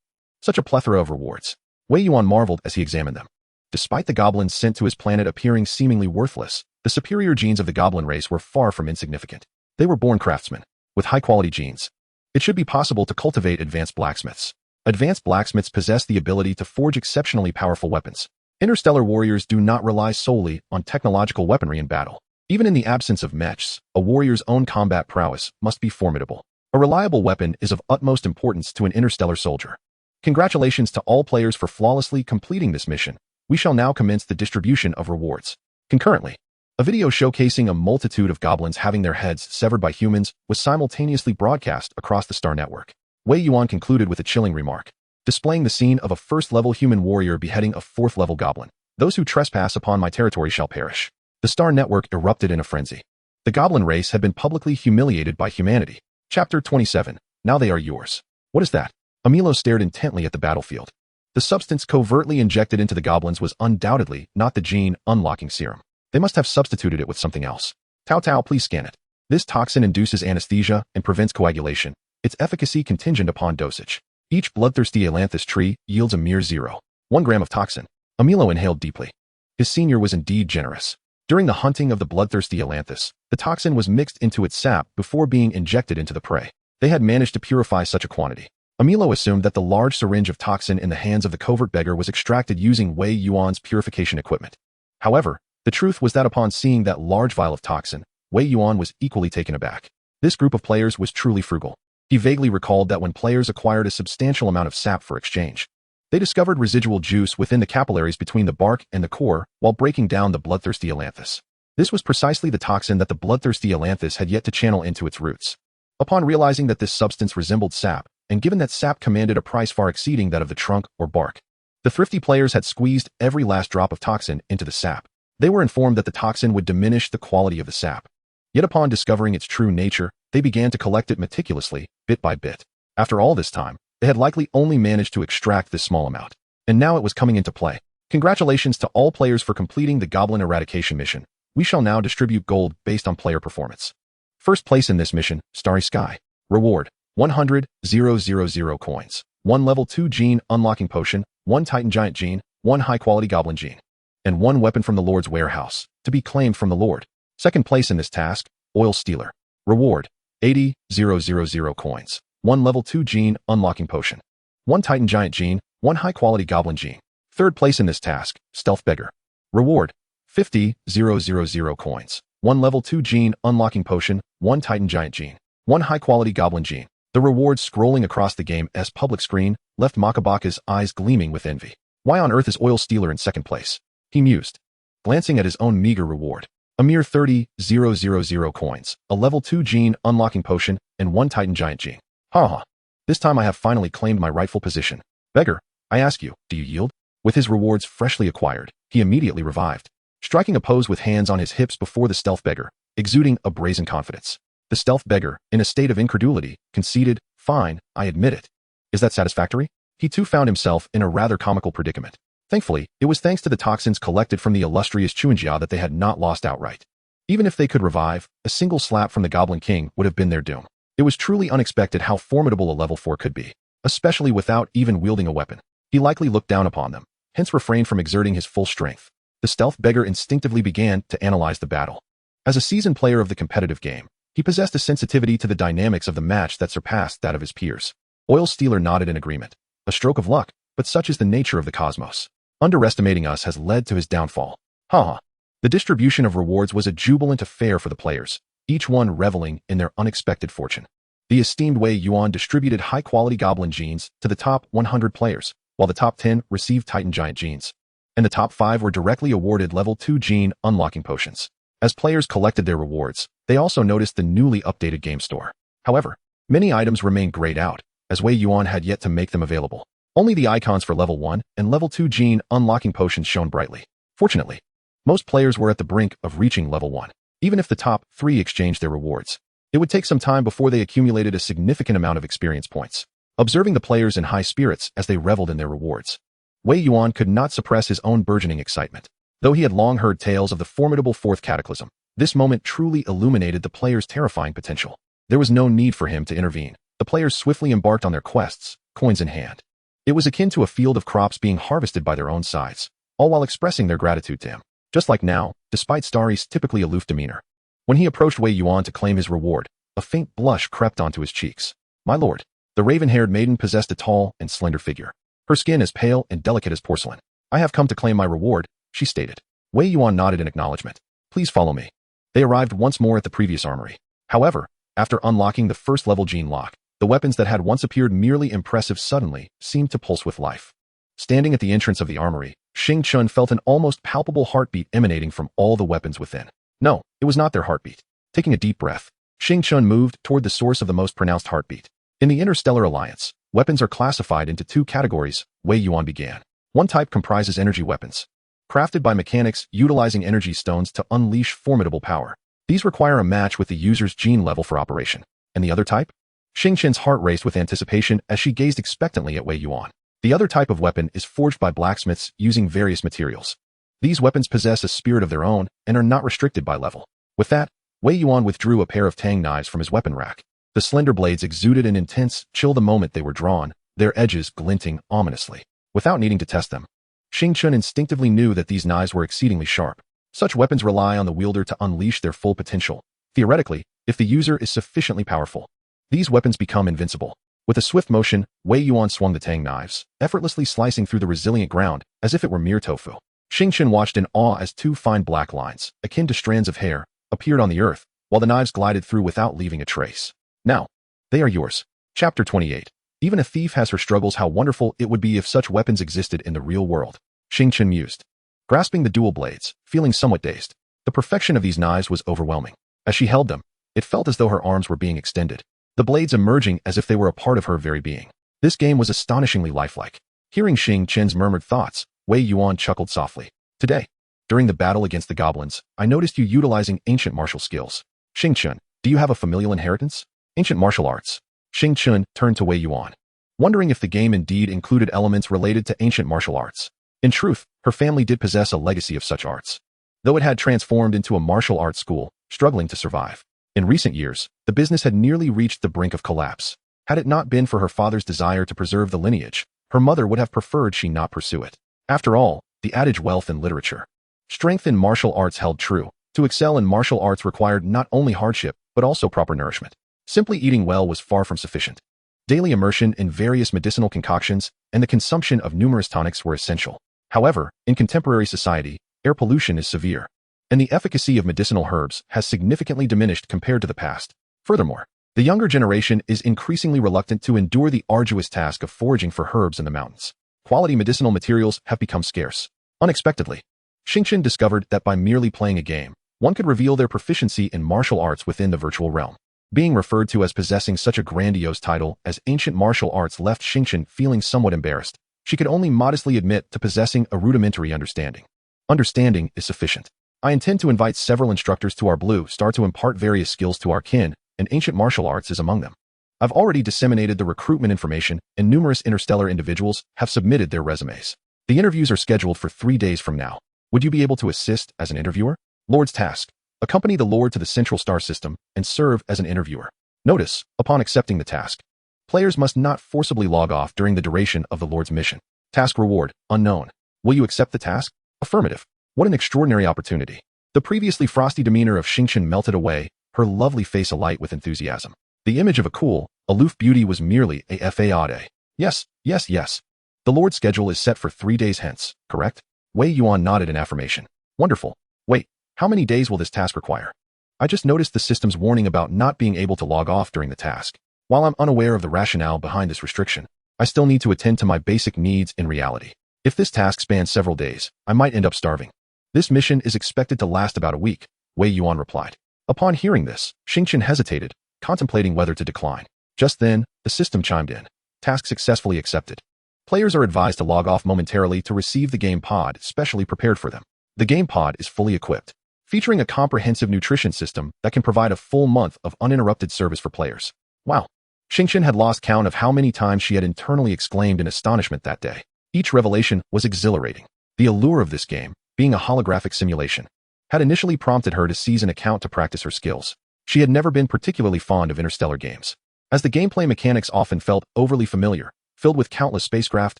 Such a plethora of rewards. Wei Yuan marveled as he examined them. Despite the goblins sent to his planet appearing seemingly worthless, the superior genes of the goblin race were far from insignificant. They were born craftsmen, with high-quality genes. It should be possible to cultivate advanced blacksmiths. Advanced blacksmiths possess the ability to forge exceptionally powerful weapons. Interstellar warriors do not rely solely on technological weaponry in battle. Even in the absence of mechs, a warrior's own combat prowess must be formidable. A reliable weapon is of utmost importance to an interstellar soldier. Congratulations to all players for flawlessly completing this mission. We shall now commence the distribution of rewards. Concurrently, a video showcasing a multitude of goblins having their heads severed by humans was simultaneously broadcast across the Star Network. Wei Yuan concluded with a chilling remark, displaying the scene of a first-level human warrior beheading a fourth-level goblin. Those who trespass upon my territory shall perish. The Star Network erupted in a frenzy. The goblin race had been publicly humiliated by humanity. Chapter 27. Now they are yours. What is that? Amilo stared intently at the battlefield. The substance covertly injected into the goblins was undoubtedly not the gene unlocking serum. They must have substituted it with something else. Tao, please scan it. This toxin induces anesthesia and prevents coagulation. Its efficacy contingent upon dosage. Each bloodthirsty ailanthus tree yields a mere 0.1 gram of toxin. Amilo inhaled deeply. His senior was indeed generous. During the hunting of the bloodthirsty ailanthus, the toxin was mixed into its sap before being injected into the prey. They had managed to purify such a quantity. Amilo assumed that the large syringe of toxin in the hands of the covert beggar was extracted using Wei Yuan's purification equipment. However, the truth was that upon seeing that large vial of toxin, Wei Yuan was equally taken aback. This group of players was truly frugal. He vaguely recalled that when players acquired a substantial amount of sap for exchange, they discovered residual juice within the capillaries between the bark and the core while breaking down the bloodthirsty ailanthus. This was precisely the toxin that the bloodthirsty ailanthus had yet to channel into its roots. Upon realizing that this substance resembled sap, and given that sap commanded a price far exceeding that of the trunk or bark, the thrifty players had squeezed every last drop of toxin into the sap. They were informed that the toxin would diminish the quality of the sap. Yet upon discovering its true nature, they began to collect it meticulously, bit by bit. After all this time, they had likely only managed to extract this small amount. And now it was coming into play. Congratulations to all players for completing the goblin eradication mission. We shall now distribute gold based on player performance. First place in this mission, Starry Sky. Reward, 100,000 coins. 1 level 2 gene unlocking potion, 1 Titan Giant gene, 1 high-quality Goblin gene, and 1 weapon from the Lord's warehouse, to be claimed from the Lord. Second place in this task, Oil Stealer. Reward, 80,000 coins. 1 level 2 gene unlocking potion, 1 Titan Giant gene, 1 high-quality Goblin gene. Third place in this task, Stealth Beggar. Reward, 50,000 coins. 1 level 2 gene unlocking potion, 1 Titan Giant gene, 1 high-quality Goblin gene. The rewards scrolling across the game's public screen left Makabaka's eyes gleaming with envy. Why on earth is Oil Stealer in second place? He mused, glancing at his own meager reward. A mere 30,000 coins, a level 2 gene unlocking potion, and 1 Titan Giant gene. Haha. This time I have finally claimed my rightful position. Beggar, I ask you, do you yield? With his rewards freshly acquired, he immediately revived, striking a pose with hands on his hips before the Stealth Beggar, exuding a brazen confidence. The Stealth Beggar, in a state of incredulity, conceded, fine, I admit it. Is that satisfactory? He too found himself in a rather comical predicament. Thankfully, it was thanks to the toxins collected from the illustrious Chuanjia that they had not lost outright. Even if they could revive, a single slap from the Goblin King would have been their doom. It was truly unexpected how formidable a level 4 could be, especially without even wielding a weapon. He likely looked down upon them, hence refrained from exerting his full strength. The Stealth Beggar instinctively began to analyze the battle. As a seasoned player of the competitive game, he possessed a sensitivity to the dynamics of the match that surpassed that of his peers. Oil Stealer nodded in agreement. A stroke of luck, but such is the nature of the cosmos. Underestimating us has led to his downfall. Haha. The distribution of rewards was a jubilant affair for the players, each one reveling in their unexpected fortune. The esteemed Wei Yuan distributed high-quality Goblin genes to the top 100 players, while the top 10 received Titan Giant genes, and the top 5 were directly awarded level 2 gene unlocking potions. As players collected their rewards, they also noticed the newly updated game store. However, many items remained grayed out, as Wei Yuan had yet to make them available. Only the icons for level 1 and level 2 gene unlocking potions shone brightly. Fortunately, most players were at the brink of reaching level 1. Even if the top 3 exchanged their rewards, it would take some time before they accumulated a significant amount of experience points. Observing the players in high spirits as they reveled in their rewards, Wei Yuan could not suppress his own burgeoning excitement. Though he had long heard tales of the formidable Fourth Cataclysm, this moment truly illuminated the players' terrifying potential. There was no need for him to intervene. The players swiftly embarked on their quests, coins in hand. It was akin to a field of crops being harvested by their own scythes, all while expressing their gratitude to him. Just like now, despite Starry's typically aloof demeanor. When he approached Wei Yuan to claim his reward, a faint blush crept onto his cheeks. My lord, the raven-haired maiden possessed a tall and slender figure. Her skin as pale and delicate as porcelain. I have come to claim my reward, she stated. Wei Yuan nodded in acknowledgement. Please follow me. They arrived once more at the previous armory. However, after unlocking the first level gene lock, the weapons that had once appeared merely impressive suddenly seemed to pulse with life. Standing at the entrance of the armory, Xing Chun felt an almost palpable heartbeat emanating from all the weapons within. No, it was not their heartbeat. Taking a deep breath, Xing Chun moved toward the source of the most pronounced heartbeat. In the Interstellar Alliance, weapons are classified into 2 categories, Wei Yuan began. One type comprises energy weapons, crafted by mechanics utilizing energy stones to unleash formidable power. These require a match with the user's gene level for operation. And the other type? Xing Chen's heart raced with anticipation as she gazed expectantly at Wei Yuan. The other type of weapon is forged by blacksmiths using various materials. These weapons possess a spirit of their own and are not restricted by level. With that, Wei Yuan withdrew a pair of tang knives from his weapon rack. The slender blades exuded an intense chill the moment they were drawn, their edges glinting ominously. Without needing to test them, Xing Chun instinctively knew that these knives were exceedingly sharp. Such weapons rely on the wielder to unleash their full potential. Theoretically, if the user is sufficiently powerful, these weapons become invincible. With a swift motion, Wei Yuan swung the tang knives, effortlessly slicing through the resilient ground as if it were mere tofu. Xing Chun watched in awe as 2 fine black lines, akin to strands of hair, appeared on the earth, while the knives glided through without leaving a trace. Now, they are yours. Chapter 28. Even a thief has her struggles. How wonderful it would be if such weapons existed in the real world. Xing Chun mused. Grasping the dual blades, feeling somewhat dazed, the perfection of these knives was overwhelming. As she held them, it felt as though her arms were being extended, the blades emerging as if they were a part of her very being. This game was astonishingly lifelike. Hearing Xing Chen's murmured thoughts, Wei Yuan chuckled softly. Today, during the battle against the goblins, I noticed you utilizing ancient martial skills. Xing Chun, do you have a familial inheritance? Ancient martial arts. Xing Chun turned to Wei Yuan, wondering if the game indeed included elements related to ancient martial arts. In truth, her family did possess a legacy of such arts. though it had transformed into a martial arts school, struggling to survive. In recent years, the business had nearly reached the brink of collapse. Had it not been for her father's desire to preserve the lineage, her mother would have preferred she not pursue it. After all, the adage wealth in literature. Strength in martial arts held true. To excel in martial arts required not only hardship, but also proper nourishment. Simply eating well was far from sufficient. Daily immersion in various medicinal concoctions and the consumption of numerous tonics were essential. However, in contemporary society, air pollution is severe, and the efficacy of medicinal herbs has significantly diminished compared to the past. Furthermore, the younger generation is increasingly reluctant to endure the arduous task of foraging for herbs in the mountains. Quality medicinal materials have become scarce. Unexpectedly, Xingqian discovered that by merely playing a game, one could reveal their proficiency in martial arts within the virtual realm. Being referred to as possessing such a grandiose title as ancient martial arts left Xingqian feeling somewhat embarrassed. She could only modestly admit to possessing a rudimentary understanding. Understanding is sufficient. I intend to invite several instructors to our Blue Star to impart various skills to our kin, and ancient martial arts is among them. I've already disseminated the recruitment information, and numerous interstellar individuals have submitted their resumes. The interviews are scheduled for 3 days from now. Would you be able to assist as an interviewer? Lord's task. Accompany the Lord to the Central Star System and serve as an interviewer. Notice, upon accepting the task, players must not forcibly log off during the duration of the Lord's mission. Task reward, unknown. Will you accept the task? Affirmative. What an extraordinary opportunity. The previously frosty demeanor of Xingqian melted away, her lovely face alight with enthusiasm. The image of a cool, aloof beauty was merely a fade. Yes. The Lord's schedule is set for 3 days hence, correct? Wei Yuan nodded in affirmation. Wonderful. Wait, how many days will this task require? I just noticed the system's warning about not being able to log off during the task. While I'm unaware of the rationale behind this restriction, I still need to attend to my basic needs in reality. If this task spans several days, I might end up starving. This mission is expected to last about a week, Wei Yuan replied. Upon hearing this, Xingqian hesitated, contemplating whether to decline. Just then, the system chimed in. Task successfully accepted. Players are advised to log off momentarily to receive the game pod specially prepared for them. The game pod is fully equipped, featuring a comprehensive nutrition system that can provide a full month of uninterrupted service for players. Wow. Xingqian had lost count of how many times she had internally exclaimed in astonishment that day. Each revelation was exhilarating. The allure of this game, being a holographic simulation, had initially prompted her to seize an account to practice her skills. She had never been particularly fond of interstellar games, as the gameplay mechanics often felt overly familiar, filled with countless spacecraft,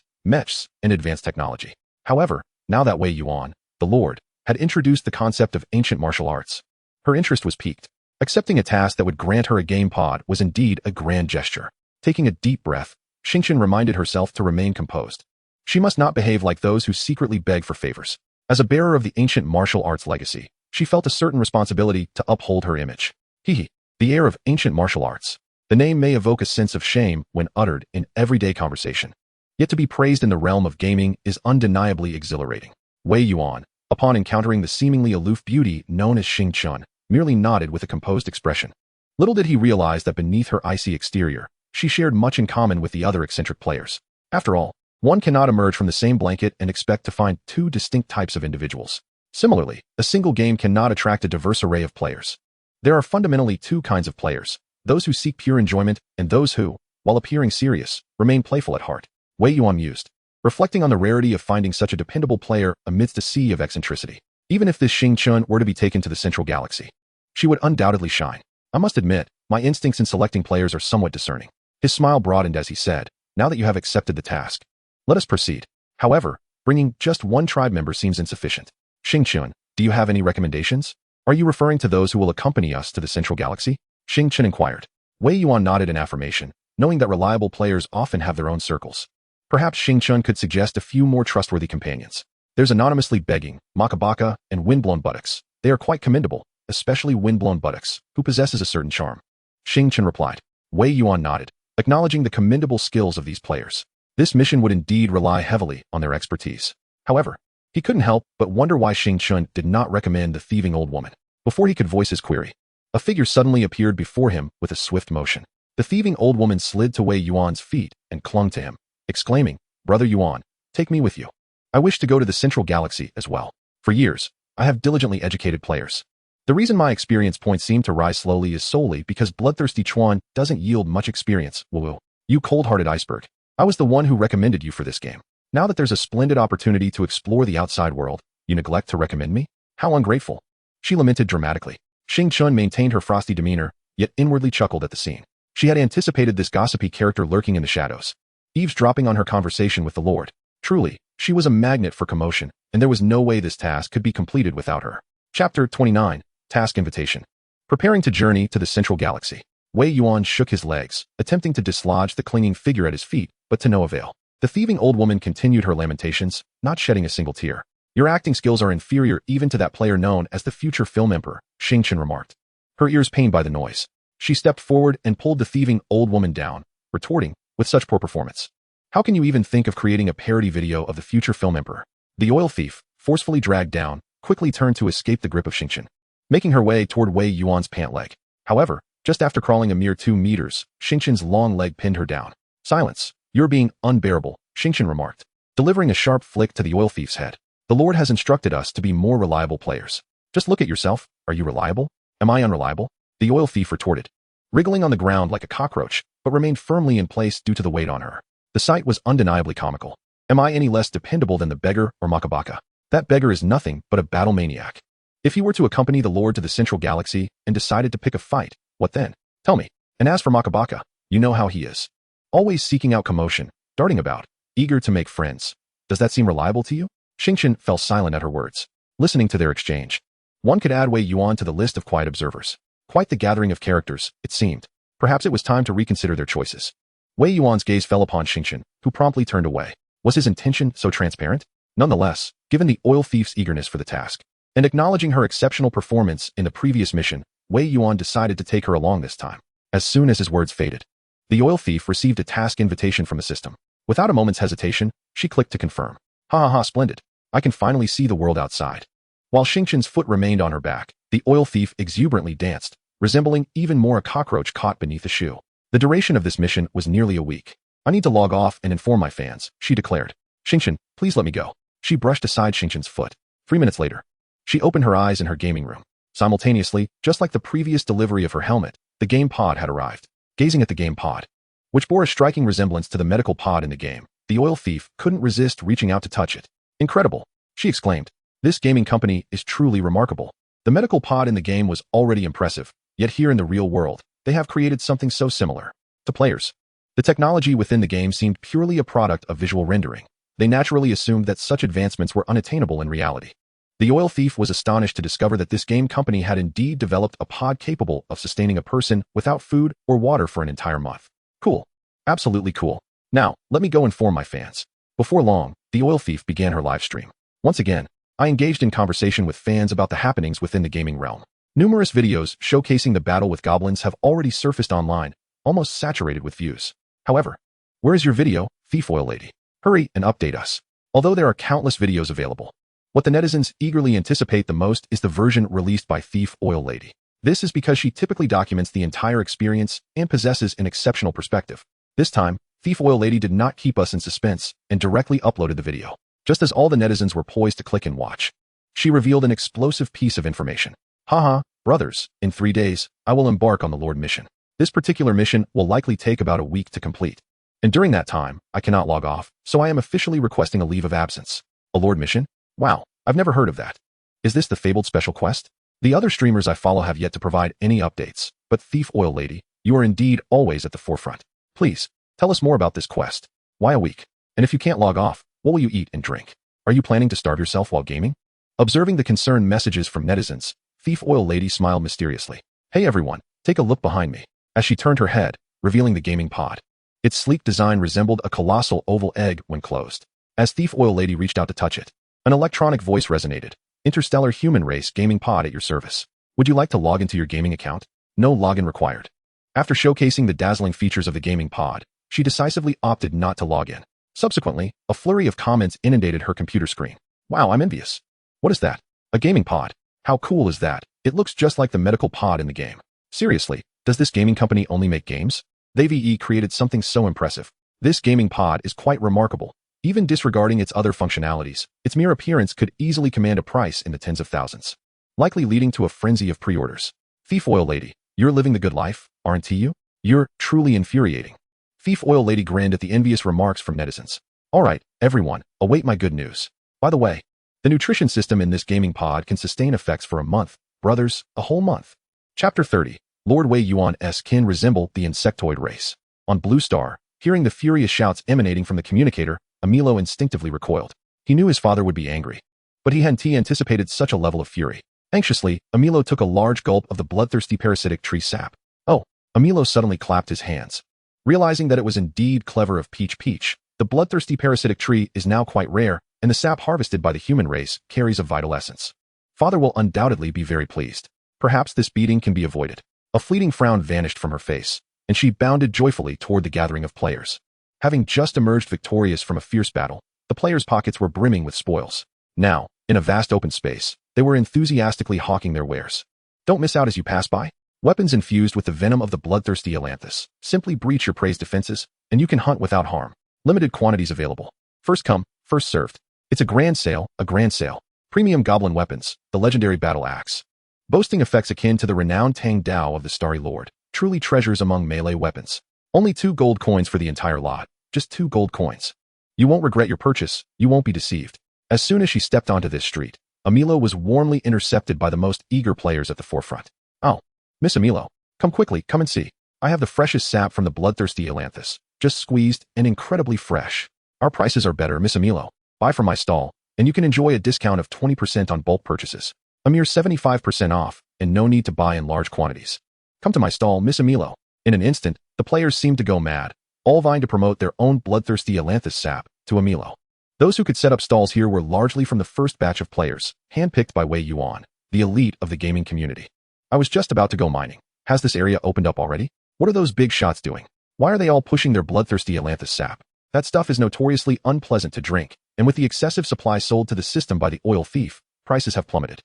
mechs, and advanced technology. However, now that Wei Yuan, the Lord, had introduced the concept of ancient martial arts, her interest was piqued. Accepting a task that would grant her a game pod was indeed a grand gesture. Taking a deep breath, Xingqian reminded herself to remain composed. She must not behave like those who secretly beg for favors. As a bearer of the ancient martial arts legacy, she felt a certain responsibility to uphold her image. The air of ancient martial arts. The name may evoke a sense of shame when uttered in everyday conversation. Yet to be praised in the realm of gaming is undeniably exhilarating. Wei Yuan, upon encountering the seemingly aloof beauty known as Xingqian, merely nodded with a composed expression. Little did he realize that beneath her icy exterior, she shared much in common with the other eccentric players. After all, one cannot emerge from the same blanket and expect to find two distinct types of individuals. Similarly, a single game cannot attract a diverse array of players. There are fundamentally two kinds of players, those who seek pure enjoyment and those who, while appearing serious, remain playful at heart. Wei Yuan mused, reflecting on the rarity of finding such a dependable player amidst a sea of eccentricity. Even if this Xingqian were to be taken to the central galaxy, she would undoubtedly shine. I must admit, my instincts in selecting players are somewhat discerning. His smile broadened as he said, now that you have accepted the task, let us proceed. However, bringing just one tribe member seems insufficient. Xingqian, do you have any recommendations? Are you referring to those who will accompany us to the central galaxy? Xingqian inquired. Wei Yuan nodded in affirmation, knowing that reliable players often have their own circles. Perhaps Xingqian could suggest a few more trustworthy companions. There's anonymously begging, Makabaka, and windblown buttocks. They are quite commendable, especially windblown buttocks, who possesses a certain charm. Xingqian replied. Wei Yuan nodded, acknowledging the commendable skills of these players. This mission would indeed rely heavily on their expertise. However, he couldn't help but wonder why Xingqian did not recommend the thieving old woman. Before he could voice his query, a figure suddenly appeared before him with a swift motion. The thieving old woman slid to Wei Yuan's feet and clung to him, exclaiming, Brother Yuan, take me with you. I wish to go to the central galaxy as well. For years, I have diligently educated players. The reason my experience points seem to rise slowly is solely because bloodthirsty Chuan doesn't yield much experience. Woo. You cold-hearted iceberg. I was the one who recommended you for this game. Now that there's a splendid opportunity to explore the outside world, you neglect to recommend me? How ungrateful. She lamented dramatically. Xing Chun maintained her frosty demeanor, yet inwardly chuckled at the scene. She had anticipated this gossipy character lurking in the shadows, eavesdropping on her conversation with the Lord. Truly, she was a magnet for commotion, and there was no way this task could be completed without her. Chapter 29, Task Invitation. Preparing to journey to the central galaxy, Wei Yuan shook his legs, attempting to dislodge the clinging figure at his feet, but to no avail. The thieving old woman continued her lamentations, not shedding a single tear. Your acting skills are inferior even to that player known as the future film emperor, Xing Chen remarked. Her ears pained by the noise. She stepped forward and pulled the thieving old woman down, retorting, with such poor performance. How can you even think of creating a parody video of the future film emperor? The oil thief, forcefully dragged down, quickly turned to escape the grip of Xing Chen, making her way toward Wei Yuan's pant leg. However, just after crawling a mere 2 meters, Xing Chen's long leg pinned her down. Silence. You're being unbearable, Xing Chen remarked, delivering a sharp flick to the oil thief's head. The Lord has instructed us to be more reliable players. Just look at yourself. Are you reliable? Am I unreliable? The oil thief retorted, wriggling on the ground like a cockroach, but remained firmly in place due to the weight on her. The sight was undeniably comical. Am I any less dependable than the beggar or Makabaka? That beggar is nothing but a battle maniac. If he were to accompany the Lord to the central galaxy and decided to pick a fight, what then? Tell me. And as for Makabaka, you know how he is. Always seeking out commotion, darting about, eager to make friends. Does that seem reliable to you? Xing Chen fell silent at her words, listening to their exchange. One could add Wei Yuan to the list of quiet observers. Quite the gathering of characters, it seemed. Perhaps it was time to reconsider their choices. Wei Yuan's gaze fell upon Xing Chen, who promptly turned away. Was his intention so transparent? Nonetheless, given the oil thief's eagerness for the task, and acknowledging her exceptional performance in the previous mission, Wei Yuan decided to take her along this time. As soon as his words faded, the oil thief received a task invitation from the system. Without a moment's hesitation, she clicked to confirm. Ha ha ha, splendid. I can finally see the world outside. While Xing Chen's foot remained on her back, the oil thief exuberantly danced, resembling even more a cockroach caught beneath a shoe. The duration of this mission was nearly a week. I need to log off and inform my fans, she declared. Xing Chen, please let me go. She brushed aside Xing Chen's foot. 3 minutes later, she opened her eyes in her gaming room. Simultaneously, just like the previous delivery of her helmet, the game pod had arrived. Gazing at the game pod, which bore a striking resemblance to the medical pod in the game, the oil thief couldn't resist reaching out to touch it. Incredible, she exclaimed. This gaming company is truly remarkable. The medical pod in the game was already impressive, yet here in the real world, they have created something so similar. To players, the technology within the game seemed purely a product of visual rendering. They naturally assumed that such advancements were unattainable in reality. The oil thief was astonished to discover that this game company had indeed developed a pod capable of sustaining a person without food or water for an entire month. Cool. Absolutely cool. Now, let me go inform my fans. Before long, the oil thief began her live stream. Once again, I engaged in conversation with fans about the happenings within the gaming realm. Numerous videos showcasing the battle with goblins have already surfaced online, almost saturated with views. However, where is your video, Thief Oil Lady? Hurry and update us. Although there are countless videos available, what the netizens eagerly anticipate the most is the version released by Thief Oil Lady. This is because she typically documents the entire experience and possesses an exceptional perspective. This time, Thief Oil Lady did not keep us in suspense and directly uploaded the video. Just as all the netizens were poised to click and watch, she revealed an explosive piece of information. Haha, brothers, in 3 days, I will embark on the Lord mission. This particular mission will likely take about a week to complete. And during that time, I cannot log off, so I am officially requesting a leave of absence. A Lord mission? Wow, I've never heard of that. Is this the fabled special quest? The other streamers I follow have yet to provide any updates, but Thief Oil Lady, you are indeed always at the forefront. Please, tell us more about this quest. Why a week? And if you can't log off, what will you eat and drink? Are you planning to starve yourself while gaming? Observing the concerned messages from netizens, Thief Oil Lady smiled mysteriously. Hey everyone, take a look behind me. As she turned her head, revealing the gaming pod. Its sleek design resembled a colossal oval egg when closed. As Thief Oil Lady reached out to touch it, an electronic voice resonated. Interstellar human race gaming pod at your service. Would you like to log into your gaming account? No login required. After showcasing the dazzling features of the gaming pod, she decisively opted not to log in. Subsequently, a flurry of comments inundated her computer screen. Wow, I'm envious. What is that? A gaming pod. How cool is that? It looks just like the medical pod in the game. Seriously, does this gaming company only make games? They created something so impressive. This gaming pod is quite remarkable. Even disregarding its other functionalities, its mere appearance could easily command a price in the tens of thousands, likely leading to a frenzy of pre-orders. Thief Oil Lady, you're living the good life, aren't you? You're truly infuriating. Thief Oil Lady grinned at the envious remarks from netizens. Alright, everyone, await my good news. By the way, The nutrition system in this gaming pod can sustain effects for a month. Brothers, a whole month. Chapter 30. Lord Wei Yuan's kin resemble the insectoid race. On Blue Star, hearing the furious shouts emanating from the communicator, Emilo instinctively recoiled. He knew his father would be angry, but he hadn't anticipated such a level of fury. Anxiously, Emilo took a large gulp of the bloodthirsty parasitic tree sap. Oh, Emilo suddenly clapped his hands. Realizing that it was indeed clever of Peach, the bloodthirsty parasitic tree is now quite rare, and the sap harvested by the human race carries a vital essence. Father will undoubtedly be very pleased. Perhaps this beating can be avoided. A fleeting frown vanished from her face, and she bounded joyfully toward the gathering of players. Having just emerged victorious from a fierce battle, the players' pockets were brimming with spoils. Now, in a vast open space, they were enthusiastically hawking their wares. Don't miss out as you pass by. Weapons infused with the venom of the bloodthirsty Ailanthus. Simply breach your prey's defenses, and you can hunt without harm. Limited quantities available. First come, first served. It's a grand sale, a grand sale. Premium goblin weapons, the legendary battle axe. Boasting effects akin to the renowned Tang Dao of the Starry Lord. Truly treasures among melee weapons. Only 2 gold coins for the entire lot. Just 2 gold coins. You won't regret your purchase, you won't be deceived. As soon as she stepped onto this street, Emilo was warmly intercepted by the most eager players at the forefront. Oh, Miss Emilo, come quickly, come and see. I have the freshest sap from the bloodthirsty Ailanthus, just squeezed and incredibly fresh. Our prices are better, Miss Emilo. Buy from my stall, and you can enjoy a discount of 20% on bulk purchases. A mere 75% off, and no need to buy in large quantities. Come to my stall, Miss Emilo. In an instant, the players seemed to go mad, all vying to promote their own bloodthirsty Ailanthus sap to Emilo. Those who could set up stalls here were largely from the first batch of players, handpicked by Wei Yuan, the elite of the gaming community. I was just about to go mining. Has this area opened up already? What are those big shots doing? Why are they all pushing their bloodthirsty Ailanthus sap? That stuff is notoriously unpleasant to drink, and with the excessive supply sold to the system by the oil thief, prices have plummeted.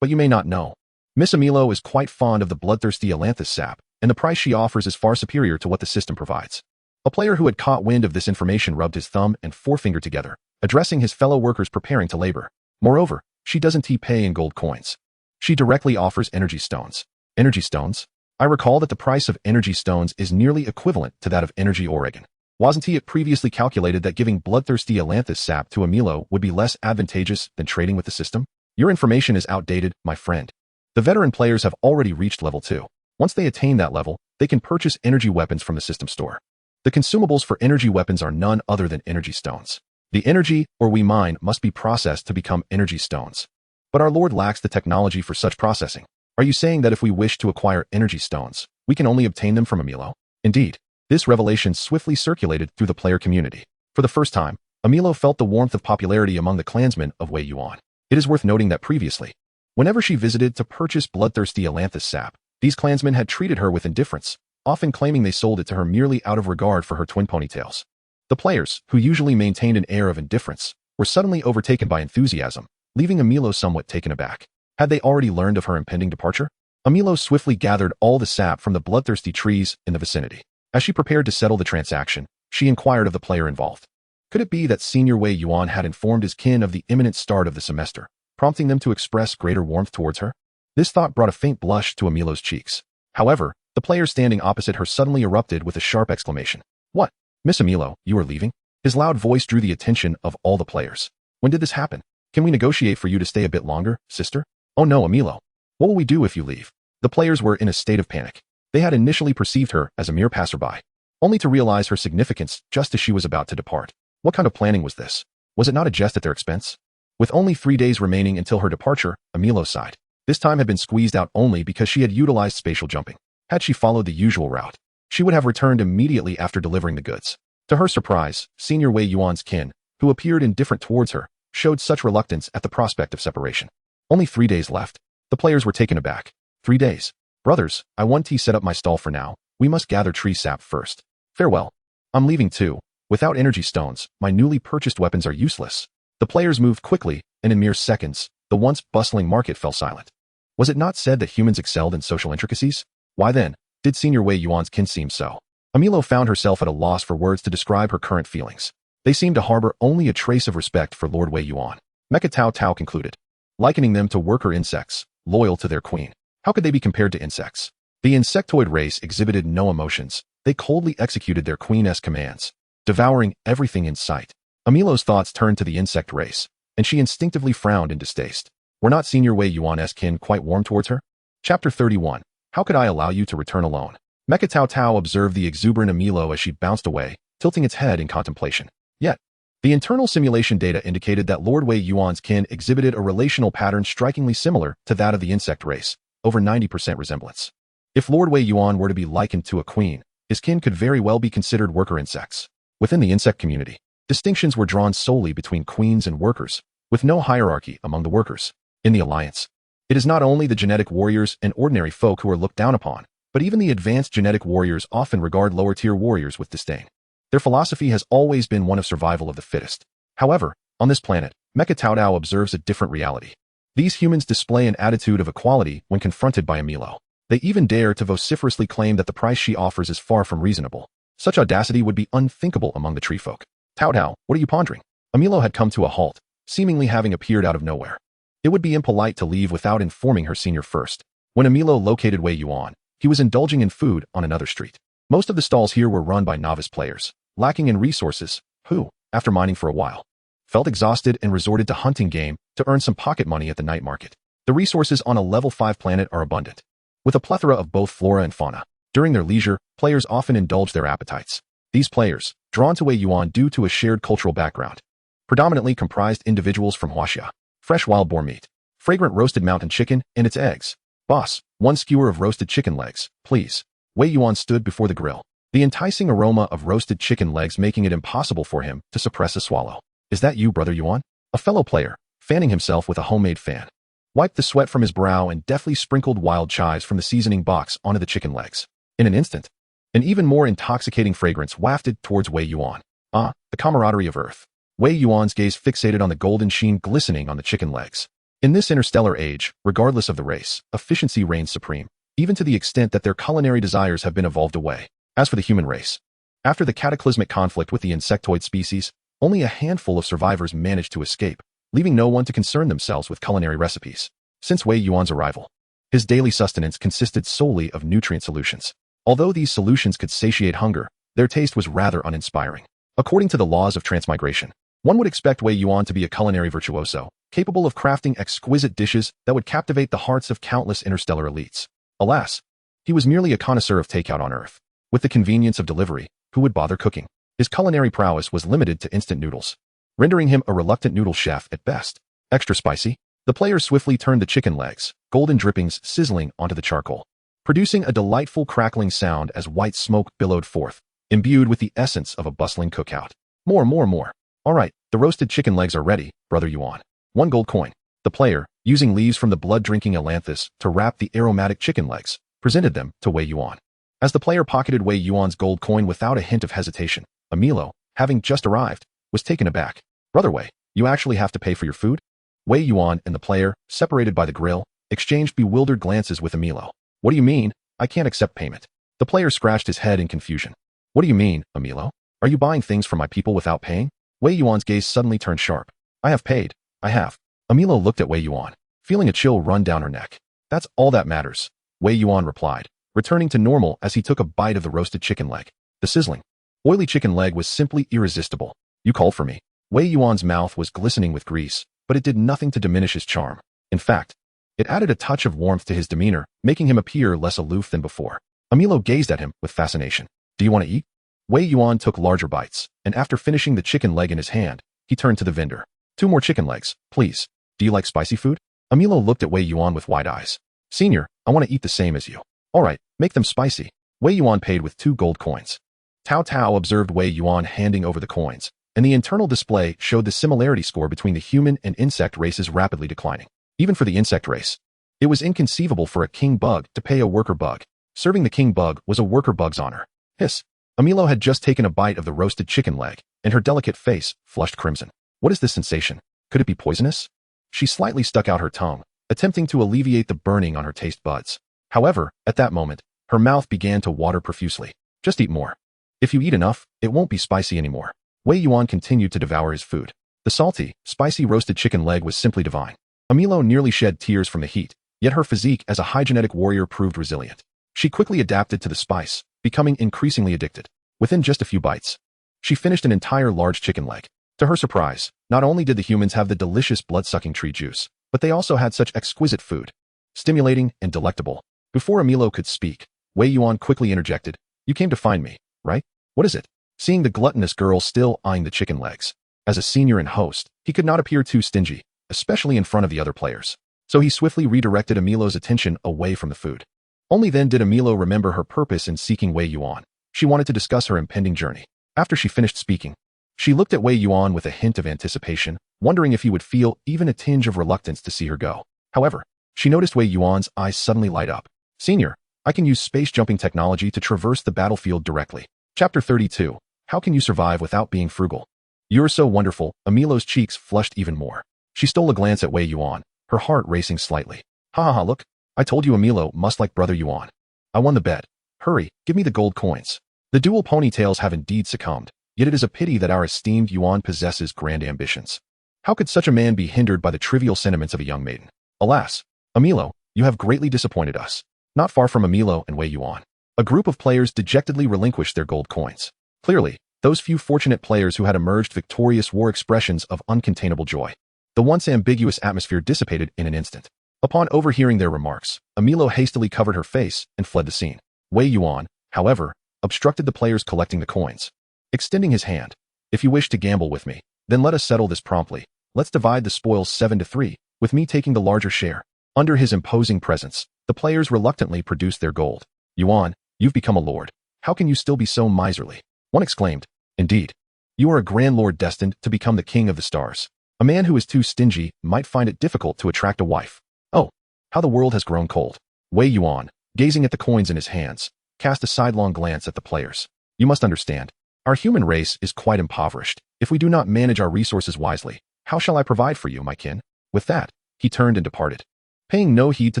But you may not know. Miss Emilo is quite fond of the bloodthirsty Ailanthus sap, and the price she offers is far superior to what the system provides. A player who had caught wind of this information rubbed his thumb and forefinger together, addressing his fellow workers preparing to labor. Moreover, she doesn't pay in gold coins. She directly offers energy stones. Energy stones? I recall that the price of energy stones is nearly equivalent to that of energy Oregon. Wasn't it previously calculated that giving bloodthirsty Ailanthus sap to Emilo would be less advantageous than trading with the system? Your information is outdated, my friend. The veteran players have already reached level 2. Once they attain that level, they can purchase energy weapons from the system store. The consumables for energy weapons are none other than energy stones. The energy, or we mine, must be processed to become energy stones. But our Lord lacks the technology for such processing. Are you saying that if we wish to acquire energy stones, we can only obtain them from Emilo? Indeed, this revelation swiftly circulated through the player community. For the first time, Emilo felt the warmth of popularity among the clansmen of Wei Yuan. It is worth noting that previously, whenever she visited to purchase bloodthirsty Ailanthus sap, these clansmen had treated her with indifference, often claiming they sold it to her merely out of regard for her twin ponytails. The players, who usually maintained an air of indifference, were suddenly overtaken by enthusiasm, leaving Emilo somewhat taken aback. Had they already learned of her impending departure? Emilo swiftly gathered all the sap from the bloodthirsty trees in the vicinity. As she prepared to settle the transaction, she inquired of the player involved. Could it be that Senior Wei Yuan had informed his kin of the imminent start of the semester, prompting them to express greater warmth towards her? This thought brought a faint blush to Emilo's cheeks. However, the player standing opposite her suddenly erupted with a sharp exclamation. What? Miss Emilo, you are leaving? His loud voice drew the attention of all the players. When did this happen? Can we negotiate for you to stay a bit longer, sister? Oh no, Emilo. What will we do if you leave? The players were in a state of panic. They had initially perceived her as a mere passerby, only to realize her significance just as she was about to depart. What kind of planning was this? Was it not a jest at their expense? With only 3 days remaining until her departure, Emilo sighed. This time had been squeezed out only because she had utilized spatial jumping. Had she followed the usual route, she would have returned immediately after delivering the goods. To her surprise, Senior Wei Yuan's kin, who appeared indifferent towards her, showed such reluctance at the prospect of separation. Only 3 days left. The players were taken aback. 3 days. Brothers, I want to set up my stall for now. We must gather tree sap first. Farewell. I'm leaving too. Without energy stones, my newly purchased weapons are useless. The players moved quickly, and in mere seconds, the once bustling market fell silent. Was it not said that humans excelled in social intricacies? Why then, did Senior Wei Yuan's kin seem so? Emilo found herself at a loss for words to describe her current feelings. They seemed to harbor only a trace of respect for Lord Wei Yuan. Mecha Tao Tao concluded, likening them to worker insects, loyal to their queen. How could they be compared to insects? The insectoid race exhibited no emotions. They coldly executed their queen's commands, devouring everything in sight. Emilo's thoughts turned to the insect race, and she instinctively frowned in distaste. Were not Senior Wei Yuan's kin quite warm towards her? Chapter 31. How could I allow you to return alone? Mecha Tao Tao observed the exuberant Amilo as she bounced away, tilting its head in contemplation. Yet, the internal simulation data indicated that Lord Wei Yuan's kin exhibited a relational pattern strikingly similar to that of the insect race, over 90% resemblance. If Lord Wei Yuan were to be likened to a queen, his kin could very well be considered worker insects. Within the insect community, distinctions were drawn solely between queens and workers, with no hierarchy among the workers. In the Alliance, it is not only the genetic warriors and ordinary folk who are looked down upon, but even the advanced genetic warriors often regard lower-tier warriors with disdain. Their philosophy has always been one of survival of the fittest. However, on this planet, Mecha Tao Tao observes a different reality. These humans display an attitude of equality when confronted by Amilo. They even dare to vociferously claim that the price she offers is far from reasonable. Such audacity would be unthinkable among the tree folk. Tao Tao, what are you pondering? Amilo had come to a halt, seemingly having appeared out of nowhere. It would be impolite to leave without informing her senior first. When Amilo located Wei Yuan, he was indulging in food on another street. Most of the stalls here were run by novice players, lacking in resources, who, after mining for a while, felt exhausted and resorted to hunting game to earn some pocket money at the night market. The resources on a level 5 planet are abundant, with a plethora of both flora and fauna. During their leisure, players often indulge their appetites. These players, drawn to Wei Yuan due to a shared cultural background, predominantly comprised individuals from Huaxia. Fresh wild boar meat, fragrant roasted mountain chicken, and its eggs. Boss, 1 skewer of roasted chicken legs, please. Wei Yuan stood before the grill, the enticing aroma of roasted chicken legs making it impossible for him to suppress a swallow. Is that you, Brother Yuan? A fellow player, fanning himself with a homemade fan, wiped the sweat from his brow and deftly sprinkled wild chives from the seasoning box onto the chicken legs. In an instant, an even more intoxicating fragrance wafted towards Wei Yuan. Ah, the camaraderie of Earth. Wei Yuan's gaze fixated on the golden sheen glistening on the chicken legs. In this interstellar age, regardless of the race, efficiency reigns supreme, even to the extent that their culinary desires have been evolved away. As for the human race, after the cataclysmic conflict with the insectoid species, only a handful of survivors managed to escape, leaving no one to concern themselves with culinary recipes. Since Wei Yuan's arrival, his daily sustenance consisted solely of nutrient solutions. Although these solutions could satiate hunger, their taste was rather uninspiring. According to the laws of transmigration, one would expect Wei Yuan to be a culinary virtuoso, capable of crafting exquisite dishes that would captivate the hearts of countless interstellar elites. Alas, he was merely a connoisseur of takeout on Earth. With the convenience of delivery, who would bother cooking? His culinary prowess was limited to instant noodles, rendering him a reluctant noodle chef at best. Extra spicy? The players swiftly turned the chicken legs, golden drippings sizzling onto the charcoal, producing a delightful crackling sound as white smoke billowed forth, imbued with the essence of a bustling cookout. More. All right, the roasted chicken legs are ready, Brother Yuan. 1 gold coin. The player, using leaves from the blood-drinking ailanthus to wrap the aromatic chicken legs, presented them to Wei Yuan. As the player pocketed Wei Yuan's gold coin without a hint of hesitation, Amilo, having just arrived, was taken aback. Brother Wei, you actually have to pay for your food? Wei Yuan and the player, separated by the grill, exchanged bewildered glances with Amilo. What do you mean? I can't accept payment. The player scratched his head in confusion. What do you mean, Amilo? Are you buying things from my people without paying? Wei Yuan's gaze suddenly turned sharp. I have paid. I have. Amilo looked at Wei Yuan, feeling a chill run down her neck. That's all that matters, Wei Yuan replied, returning to normal as he took a bite of the roasted chicken leg. The sizzling, oily chicken leg was simply irresistible. You called for me. Wei Yuan's mouth was glistening with grease, but it did nothing to diminish his charm. In fact, it added a touch of warmth to his demeanor, making him appear less aloof than before. Amilo gazed at him with fascination. Do you want to eat? Wei Yuan took larger bites, and after finishing the chicken leg in his hand, he turned to the vendor. 2 more chicken legs, please. Do you like spicy food? Amilo looked at Wei Yuan with wide eyes. Senior, I want to eat the same as you. All right, make them spicy. Wei Yuan paid with 2 gold coins. Tao Tao observed Wei Yuan handing over the coins, and the internal display showed the similarity score between the human and insect races rapidly declining. Even for the insect race, it was inconceivable for a king bug to pay a worker bug. Serving the king bug was a worker bug's honor. Hiss. Amilo had just taken a bite of the roasted chicken leg, and her delicate face flushed crimson. What is this sensation? Could it be poisonous? She slightly stuck out her tongue, attempting to alleviate the burning on her taste buds. However, at that moment, her mouth began to water profusely. Just eat more. If you eat enough, it won't be spicy anymore. Wei Yuan continued to devour his food. The salty, spicy roasted chicken leg was simply divine. Amilo nearly shed tears from the heat, yet her physique as a high-genetic warrior proved resilient. She quickly adapted to the spice, becoming increasingly addicted. Within just a few bites, she finished an entire large chicken leg. To her surprise, not only did the humans have the delicious blood-sucking tree juice, but they also had such exquisite food. Stimulating and delectable. Before Emilo could speak, Wei Yuan quickly interjected, "You came to find me, right? What is it?" Seeing the gluttonous girl still eyeing the chicken legs. As a senior and host, he could not appear too stingy, especially in front of the other players. So he swiftly redirected Emilo's attention away from the food. Only then did Emilo remember her purpose in seeking Wei Yuan. She wanted to discuss her impending journey. After she finished speaking, she looked at Wei Yuan with a hint of anticipation, wondering if he would feel even a tinge of reluctance to see her go. However, she noticed Wei Yuan's eyes suddenly light up. "Senior, I can use space-jumping technology to traverse the battlefield directly." Chapter 32. How can you survive without being frugal? "You're so wonderful." Emilo's cheeks flushed even more. She stole a glance at Wei Yuan, her heart racing slightly. "Ha ha ha, look. I told you Emilo must like brother Yuan. I won the bet. Hurry, give me the gold coins." The dual ponytails have indeed succumbed, yet it is a pity that our esteemed Yuan possesses grand ambitions. How could such a man be hindered by the trivial sentiments of a young maiden? Alas, Emilo, you have greatly disappointed us. Not far from Emilo and Wei Yuan, a group of players dejectedly relinquished their gold coins. Clearly, those few fortunate players who had emerged victorious wore expressions of uncontainable joy. The once ambiguous atmosphere dissipated in an instant. Upon overhearing their remarks, Emilo hastily covered her face and fled the scene. Wei Yuan, however, obstructed the players collecting the coins. Extending his hand, "If you wish to gamble with me, then let us settle this promptly. Let's divide the spoils 7-3, with me taking the larger share." Under his imposing presence, the players reluctantly produced their gold. "Yuan, you've become a lord. How can you still be so miserly?" One exclaimed. "Indeed. You are a grand lord destined to become the king of the stars. A man who is too stingy might find it difficult to attract a wife." "Oh, how the world has grown cold." Wei Yuan, gazing at the coins in his hands, cast a sidelong glance at the players. "You must understand. Our human race is quite impoverished. If we do not manage our resources wisely, how shall I provide for you, my kin?" With that, he turned and departed, paying no heed to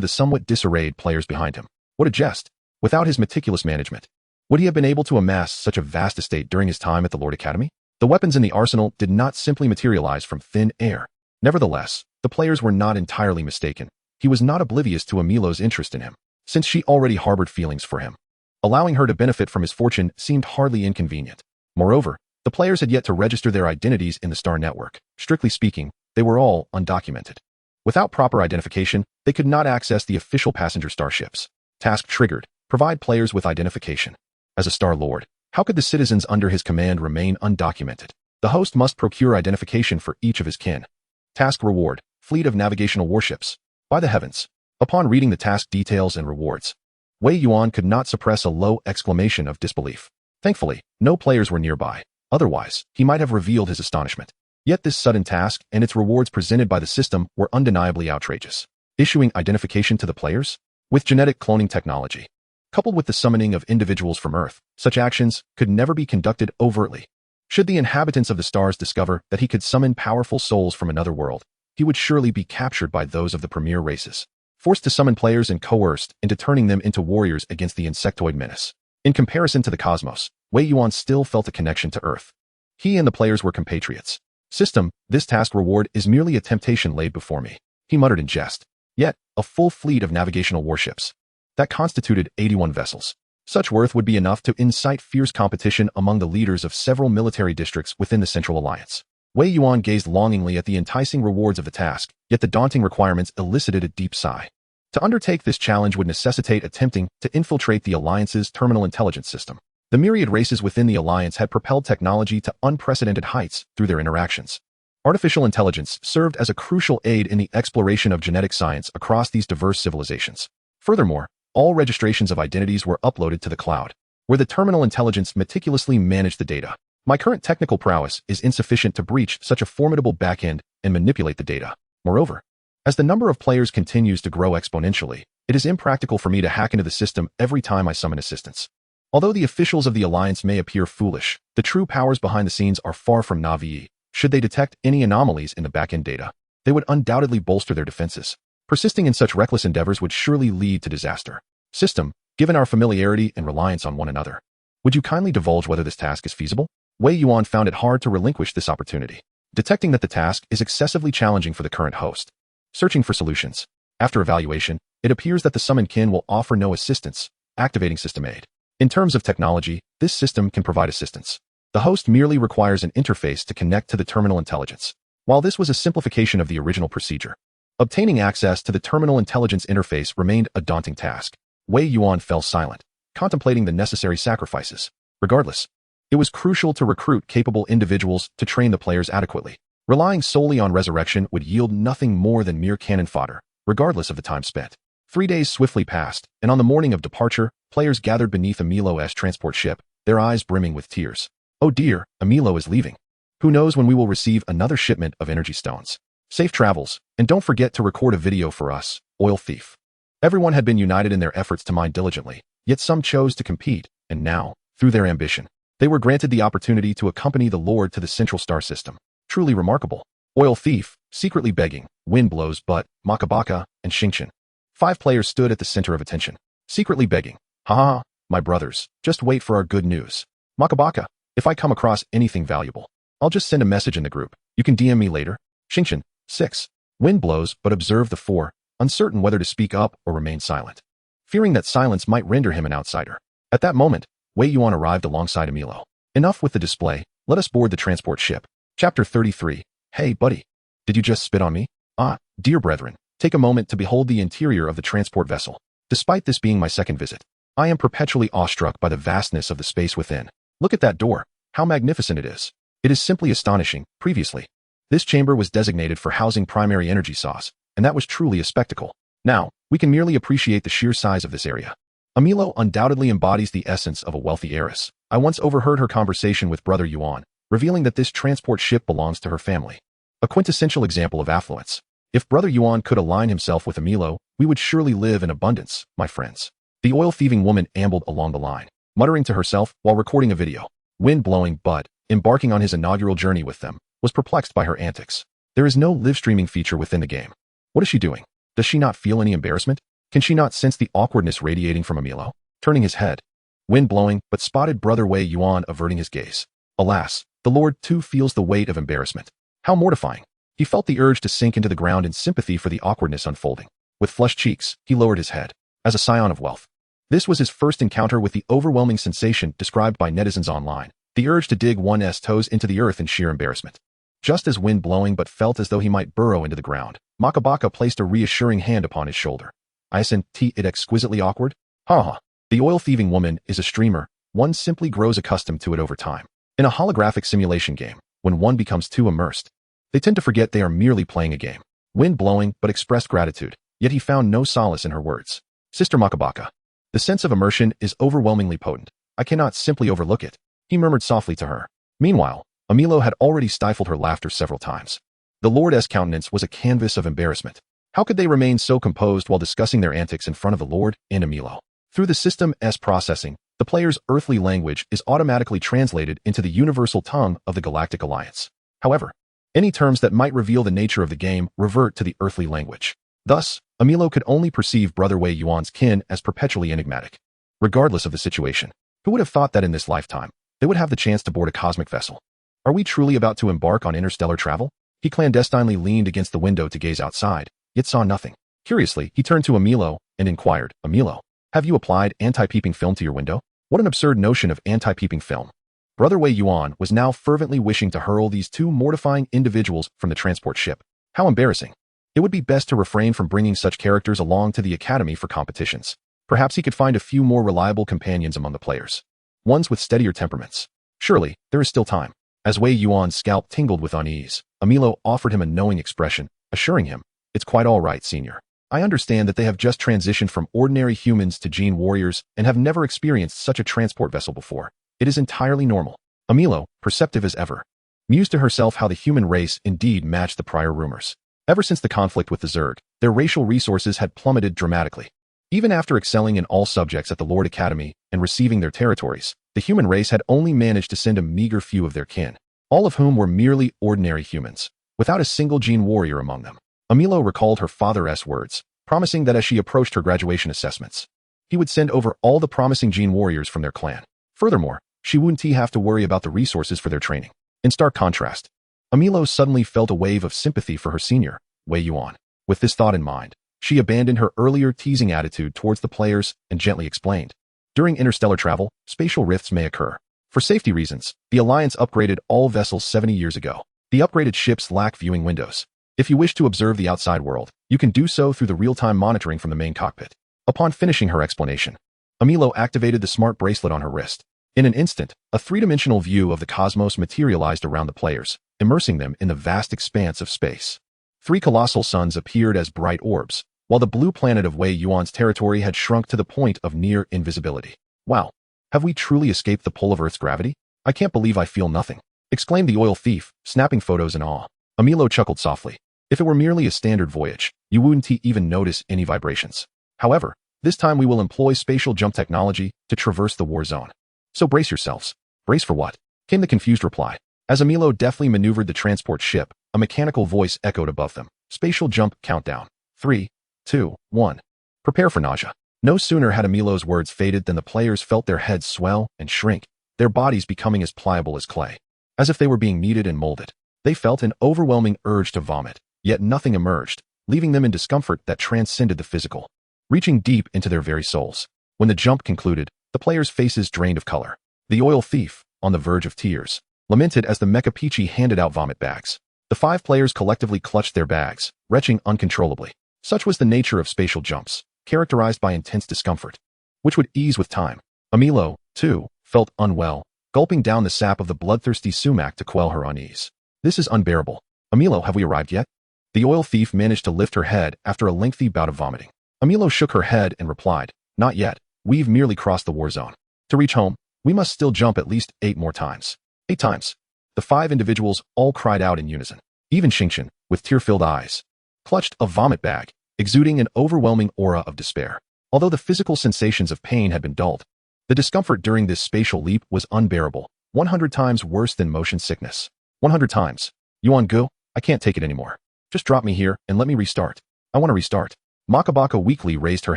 the somewhat disarrayed players behind him. What a jest! Without his meticulous management, would he have been able to amass such a vast estate during his time at the Lord Academy? The weapons in the arsenal did not simply materialize from thin air. Nevertheless, the players were not entirely mistaken. He was not oblivious to Emilo's interest in him, since she already harbored feelings for him. Allowing her to benefit from his fortune seemed hardly inconvenient. Moreover, the players had yet to register their identities in the Star Network. Strictly speaking, they were all undocumented. Without proper identification, they could not access the official passenger starships. Task triggered. Provide players with identification. As a Star Lord, how could the citizens under his command remain undocumented? The host must procure identification for each of his kin. Task reward. Fleet of navigational warships. By the heavens. Upon reading the task details and rewards, Wei Yuan could not suppress a low exclamation of disbelief. Thankfully, no players were nearby. Otherwise, he might have revealed his astonishment. Yet this sudden task and its rewards presented by the system were undeniably outrageous. Issuing identification to the players? With genetic cloning technology, coupled with the summoning of individuals from Earth, such actions could never be conducted overtly. Should the inhabitants of the stars discover that he could summon powerful souls from another world, he would surely be captured by those of the premier races, forced to summon players and coerced into turning them into warriors against the insectoid menace. In comparison to the cosmos, Wei Yuan still felt a connection to Earth. He and the players were compatriots. System, this task reward is merely a temptation laid before me, he muttered in jest. Yet, a full fleet of navigational warships. That constituted 81 vessels. Such worth would be enough to incite fierce competition among the leaders of several military districts within the Central Alliance. Wei Yuan gazed longingly at the enticing rewards of the task, yet the daunting requirements elicited a deep sigh. To undertake this challenge would necessitate attempting to infiltrate the Alliance's terminal intelligence system. The myriad races within the Alliance had propelled technology to unprecedented heights through their interactions. Artificial intelligence served as a crucial aid in the exploration of genetic science across these diverse civilizations. Furthermore, all registrations of identities were uploaded to the cloud, where the terminal intelligence meticulously managed the data. My current technical prowess is insufficient to breach such a formidable backend and manipulate the data. Moreover, as the number of players continues to grow exponentially, it is impractical for me to hack into the system every time I summon assistance. Although the officials of the Alliance may appear foolish, the true powers behind the scenes are far from naive. Should they detect any anomalies in the backend data, they would undoubtedly bolster their defenses. Persisting in such reckless endeavors would surely lead to disaster. System, given our familiarity and reliance on one another, would you kindly divulge whether this task is feasible? Wei Yuan found it hard to relinquish this opportunity, detecting that the task is excessively challenging for the current host. Searching for solutions. After evaluation, it appears that the summoned kin will offer no assistance, activating system aid. In terms of technology, this system can provide assistance. The host merely requires an interface to connect to the terminal intelligence. While this was a simplification of the original procedure, obtaining access to the terminal intelligence interface remained a daunting task. Wei Yuan fell silent, contemplating the necessary sacrifices. Regardless, it was crucial to recruit capable individuals to train the players adequately. Relying solely on resurrection would yield nothing more than mere cannon fodder, regardless of the time spent. 3 days swiftly passed, and on the morning of departure, players gathered beneath Amilo's transport ship, their eyes brimming with tears. Oh dear, Amilo is leaving. Who knows when we will receive another shipment of energy stones. Safe travels, and don't forget to record a video for us, Oil Thief. Everyone had been united in their efforts to mine diligently, yet some chose to compete, and now, through their ambition, they were granted the opportunity to accompany the Lord to the Central Star System. Truly remarkable. Oil Thief, secretly begging, Wind Blows Butt, Makabaka, and Xingqian. 5 players stood at the center of attention, secretly begging. Haha, my brothers, just wait for our good news. Makabaka, if I come across anything valuable, I'll just send a message in the group. You can DM me later. Xingqian. 6. Wind blows but observe the 4, uncertain whether to speak up or remain silent, fearing that silence might render him an outsider. At that moment, Wei Yuan arrived alongside Amilo. Enough with the display, let us board the transport ship. Chapter 33. Hey, buddy. Did you just spit on me? Ah, dear brethren, take a moment to behold the interior of the transport vessel. Despite this being my second visit, I am perpetually awestruck by the vastness of the space within. Look at that door. How magnificent it is. It is simply astonishing. Previously, this chamber was designated for housing primary energy source, and that was truly a spectacle. Now, we can merely appreciate the sheer size of this area. Amilo undoubtedly embodies the essence of a wealthy heiress. I once overheard her conversation with Brother Yuan, revealing that this transport ship belongs to her family. A quintessential example of affluence. If Brother Yuan could align himself with Amilo, we would surely live in abundance, my friends. The oil-thieving woman ambled along the line, muttering to herself while recording a video. Wind blowing, but, embarking on his inaugural journey with them, was perplexed by her antics. There is no live streaming feature within the game. What is she doing? Does she not feel any embarrassment? Can she not sense the awkwardness radiating from Amilo? Turning his head, Wind blowing, but spotted Brother Wei Yuan averting his gaze. Alas, the Lord too feels the weight of embarrassment. How mortifying. He felt the urge to sink into the ground in sympathy for the awkwardness unfolding. With flushed cheeks, he lowered his head. As a scion of wealth, this was his first encounter with the overwhelming sensation described by netizens online, the urge to dig one's toes into the earth in sheer embarrassment. Just as Wind blowing but felt as though he might burrow into the ground, Makabaka placed a reassuring hand upon his shoulder. Isn't it exquisitely awkward? Haha. The oil-thieving woman is a streamer. One simply grows accustomed to it over time. In a holographic simulation game, when one becomes too immersed, they tend to forget they are merely playing a game. Wind blowing but expressed gratitude, yet he found no solace in her words. Sister Makabaka. The sense of immersion is overwhelmingly potent. I cannot simply overlook it, he murmured softly to her. Meanwhile, Amilo had already stifled her laughter several times. The Lord's countenance was a canvas of embarrassment. How could they remain so composed while discussing their antics in front of the Lord and Amilo? Through the system's processing, the player's earthly language is automatically translated into the universal tongue of the Galactic Alliance. However, any terms that might reveal the nature of the game revert to the earthly language. Thus, Amilo could only perceive Brother Wei Yuan's kin as perpetually enigmatic. Regardless of the situation, who would have thought that in this lifetime, they would have the chance to board a cosmic vessel? Are we truly about to embark on interstellar travel? He clandestinely leaned against the window to gaze outside, yet saw nothing. Curiously, he turned to Amilo and inquired, Amilo, have you applied anti-peeping film to your window? What an absurd notion of anti-peeping film. Brother Wei Yuan was now fervently wishing to hurl these two mortifying individuals from the transport ship. How embarrassing. It would be best to refrain from bringing such characters along to the academy for competitions. Perhaps he could find a few more reliable companions among the players. Ones with steadier temperaments. Surely, there is still time. As Wei Yuan's scalp tingled with unease, Amilo offered him a knowing expression, assuring him, it's quite all right, senior. I understand that they have just transitioned from ordinary humans to gene warriors and have never experienced such a transport vessel before. It is entirely normal. Amilo, perceptive as ever, mused to herself how the human race indeed matched the prior rumors. Ever since the conflict with the Zerg, their racial resources had plummeted dramatically. Even after excelling in all subjects at the Lord Academy and receiving their territories, the human race had only managed to send a meager few of their kin, all of whom were merely ordinary humans, without a single gene warrior among them. Amilo recalled her father's words, promising that as she approached her graduation assessments, he would send over all the promising gene warriors from their clan. Furthermore, she wouldn't have to worry about the resources for their training. In stark contrast, Amilo suddenly felt a wave of sympathy for her senior, Wei Yuan. With this thought in mind, she abandoned her earlier teasing attitude towards the players and gently explained. During interstellar travel, spatial rifts may occur. For safety reasons, the Alliance upgraded all vessels 70 years ago. The upgraded ships lack viewing windows. If you wish to observe the outside world, you can do so through the real-time monitoring from the main cockpit. Upon finishing her explanation, Amilo activated the smart bracelet on her wrist. In an instant, a three-dimensional view of the cosmos materialized around the players, immersing them in the vast expanse of space. 3 colossal suns appeared as bright orbs, while the blue planet of Wei Yuan's territory had shrunk to the point of near invisibility. Wow! Have we truly escaped the pull of Earth's gravity? I can't believe I feel nothing, exclaimed the oil thief, snapping photos in awe. Amilo chuckled softly. If it were merely a standard voyage, you wouldn't even notice any vibrations. However, this time we will employ spatial jump technology to traverse the war zone. So brace yourselves. Brace for what? Came the confused reply. As Amilo deftly maneuvered the transport ship, a mechanical voice echoed above them. Spatial jump countdown. 3, 2, 1. Prepare for nausea. No sooner had Amilo's words faded than the players felt their heads swell and shrink, their bodies becoming as pliable as clay. As if they were being kneaded and molded. They felt an overwhelming urge to vomit, yet nothing emerged, leaving them in discomfort that transcended the physical, reaching deep into their very souls. When the jump concluded, the players' faces drained of color. The oil thief, on the verge of tears, lamented as the Mecha Peachy handed out vomit bags. The 5 players collectively clutched their bags, retching uncontrollably. Such was the nature of spatial jumps, characterized by intense discomfort, which would ease with time. Amilo, too, felt unwell, gulping down the sap of the bloodthirsty sumac to quell her unease. This is unbearable. Amilo, have we arrived yet? The oil thief managed to lift her head after a lengthy bout of vomiting. Amilo shook her head and replied, not yet. We've merely crossed the war zone. To reach home, we must still jump at least 8 more times. 8 times. The 5 individuals all cried out in unison. Even Xingqian, with tear-filled eyes, clutched a vomit bag, exuding an overwhelming aura of despair. Although the physical sensations of pain had been dulled, the discomfort during this spatial leap was unbearable, 100 times worse than motion sickness. 100 times. Yuan Gu, I can't take it anymore. Just drop me here and let me restart. I want to restart. Makabaka weakly raised her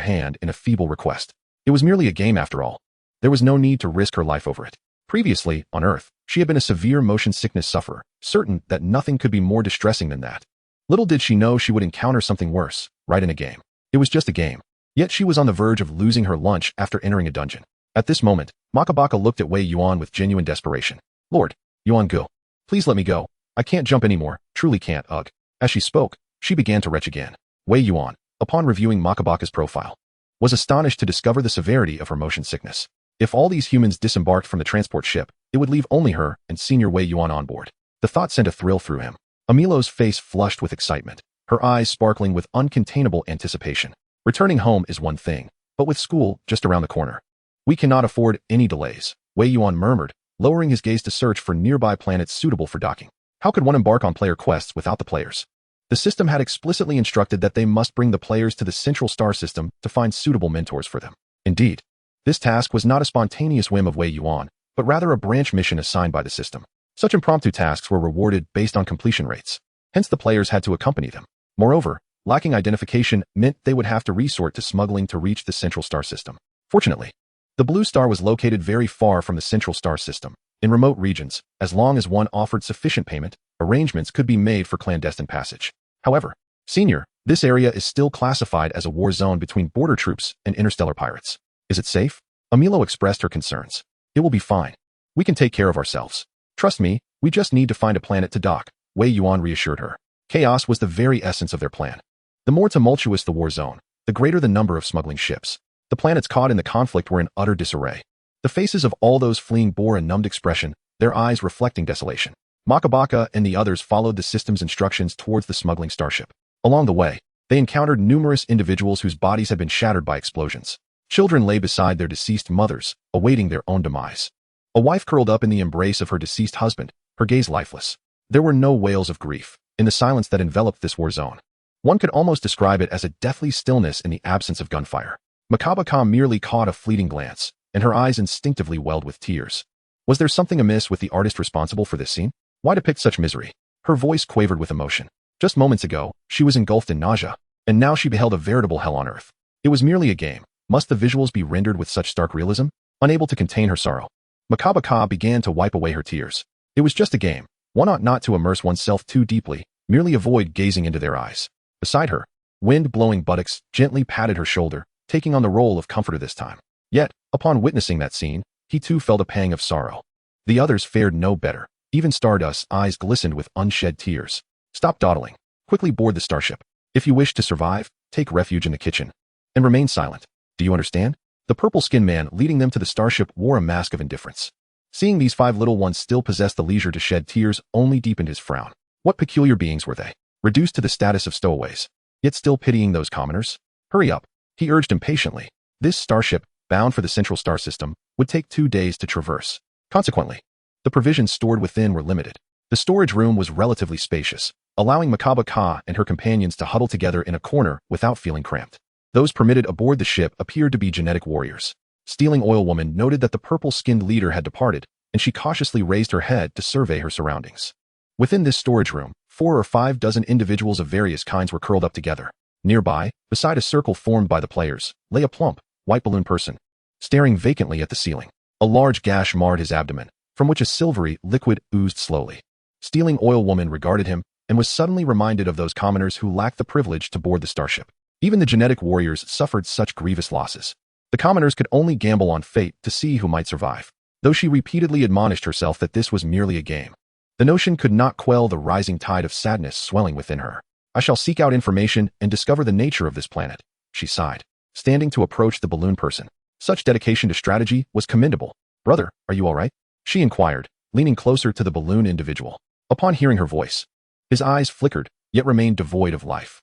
hand in a feeble request. It was merely a game after all. There was no need to risk her life over it. Previously, on Earth, she had been a severe motion sickness sufferer, certain that nothing could be more distressing than that. Little did she know she would encounter something worse, right in a game. It was just a game. Yet she was on the verge of losing her lunch after entering a dungeon. At this moment, Makabaka looked at Wei Yuan with genuine desperation. Lord, Yuan Gu, please let me go. I can't jump anymore, truly can't, ugh. As she spoke, she began to retch again. Wei Yuan, upon reviewing Makabaka's profile, was astonished to discover the severity of her motion sickness. If all these humans disembarked from the transport ship, it would leave only her and Senior Wei Yuan on board. The thought sent a thrill through him. Amilo's face flushed with excitement, her eyes sparkling with uncontainable anticipation. Returning home is one thing, but with school just around the corner, we cannot afford any delays, Wei Yuan murmured, lowering his gaze to search for nearby planets suitable for docking. How could one embark on player quests without the players? The system had explicitly instructed that they must bring the players to the central star system to find suitable mentors for them. Indeed, this task was not a spontaneous whim of Wei Yuan, but rather a branch mission assigned by the system. Such impromptu tasks were rewarded based on completion rates. Hence the players had to accompany them. Moreover, lacking identification meant they would have to resort to smuggling to reach the central star system. Fortunately, the blue star was located very far from the central star system. In remote regions, as long as one offered sufficient payment, arrangements could be made for clandestine passage. However, Senior, this area is still classified as a war zone between border troops and interstellar pirates. Is it safe? Amilo expressed her concerns. It will be fine. We can take care of ourselves. Trust me, we just need to find a planet to dock, Wei Yuan reassured her. Chaos was the very essence of their plan. The more tumultuous the war zone, the greater the number of smuggling ships. The planets caught in the conflict were in utter disarray. The faces of all those fleeing bore a numbed expression, their eyes reflecting desolation. Makabaka and the others followed the system's instructions towards the smuggling starship. Along the way, they encountered numerous individuals whose bodies had been shattered by explosions. Children lay beside their deceased mothers, awaiting their own demise. A wife curled up in the embrace of her deceased husband, her gaze lifeless. There were no wails of grief in the silence that enveloped this war zone. One could almost describe it as a deathly stillness in the absence of gunfire. Makabaka merely caught a fleeting glance, and her eyes instinctively welled with tears. Was there something amiss with the artist responsible for this scene? Why depict such misery? Her voice quavered with emotion. Just moments ago, she was engulfed in nausea, and now she beheld a veritable hell on earth. It was merely a game. Must the visuals be rendered with such stark realism? Unable to contain her sorrow, Makabaka began to wipe away her tears. It was just a game. One ought not to immerse oneself too deeply, merely avoid gazing into their eyes. Beside her, wind-blowing buttocks gently patted her shoulder, taking on the role of comforter this time. Yet, upon witnessing that scene, he too felt a pang of sorrow. The others fared no better. Even Stardust's eyes glistened with unshed tears. Stop dawdling. Quickly board the starship. If you wish to survive, take refuge in the kitchen. And remain silent. Do you understand? The purple-skinned man leading them to the starship wore a mask of indifference. Seeing these 5 little ones still possess the leisure to shed tears only deepened his frown. What peculiar beings were they? Reduced to the status of stowaways, yet still pitying those commoners? Hurry up, he urged impatiently. This starship, bound for the central star system, would take 2 days to traverse. Consequently, the provisions stored within were limited. The storage room was relatively spacious, allowing Makaba Ka and her companions to huddle together in a corner without feeling cramped. Those permitted aboard the ship appeared to be genetic warriors. Stealing Oil Woman noted that the purple-skinned leader had departed, and she cautiously raised her head to survey her surroundings. Within this storage room, 4 or 5 dozen individuals of various kinds were curled up together. Nearby, beside a circle formed by the players, lay a plump, white balloon person, staring vacantly at the ceiling. A large gash marred his abdomen, from which a silvery liquid oozed slowly. Stealing Oil Woman regarded him, and was suddenly reminded of those commoners who lacked the privilege to board the starship. Even the genetic warriors suffered such grievous losses. The commoners could only gamble on fate to see who might survive, though she repeatedly admonished herself that this was merely a game. The notion could not quell the rising tide of sadness swelling within her. I shall seek out information and discover the nature of this planet, she sighed, standing to approach the balloon person. Such dedication to strategy was commendable. Brother, are you all right? She inquired, leaning closer to the balloon individual. Upon hearing her voice, his eyes flickered, yet remained devoid of life.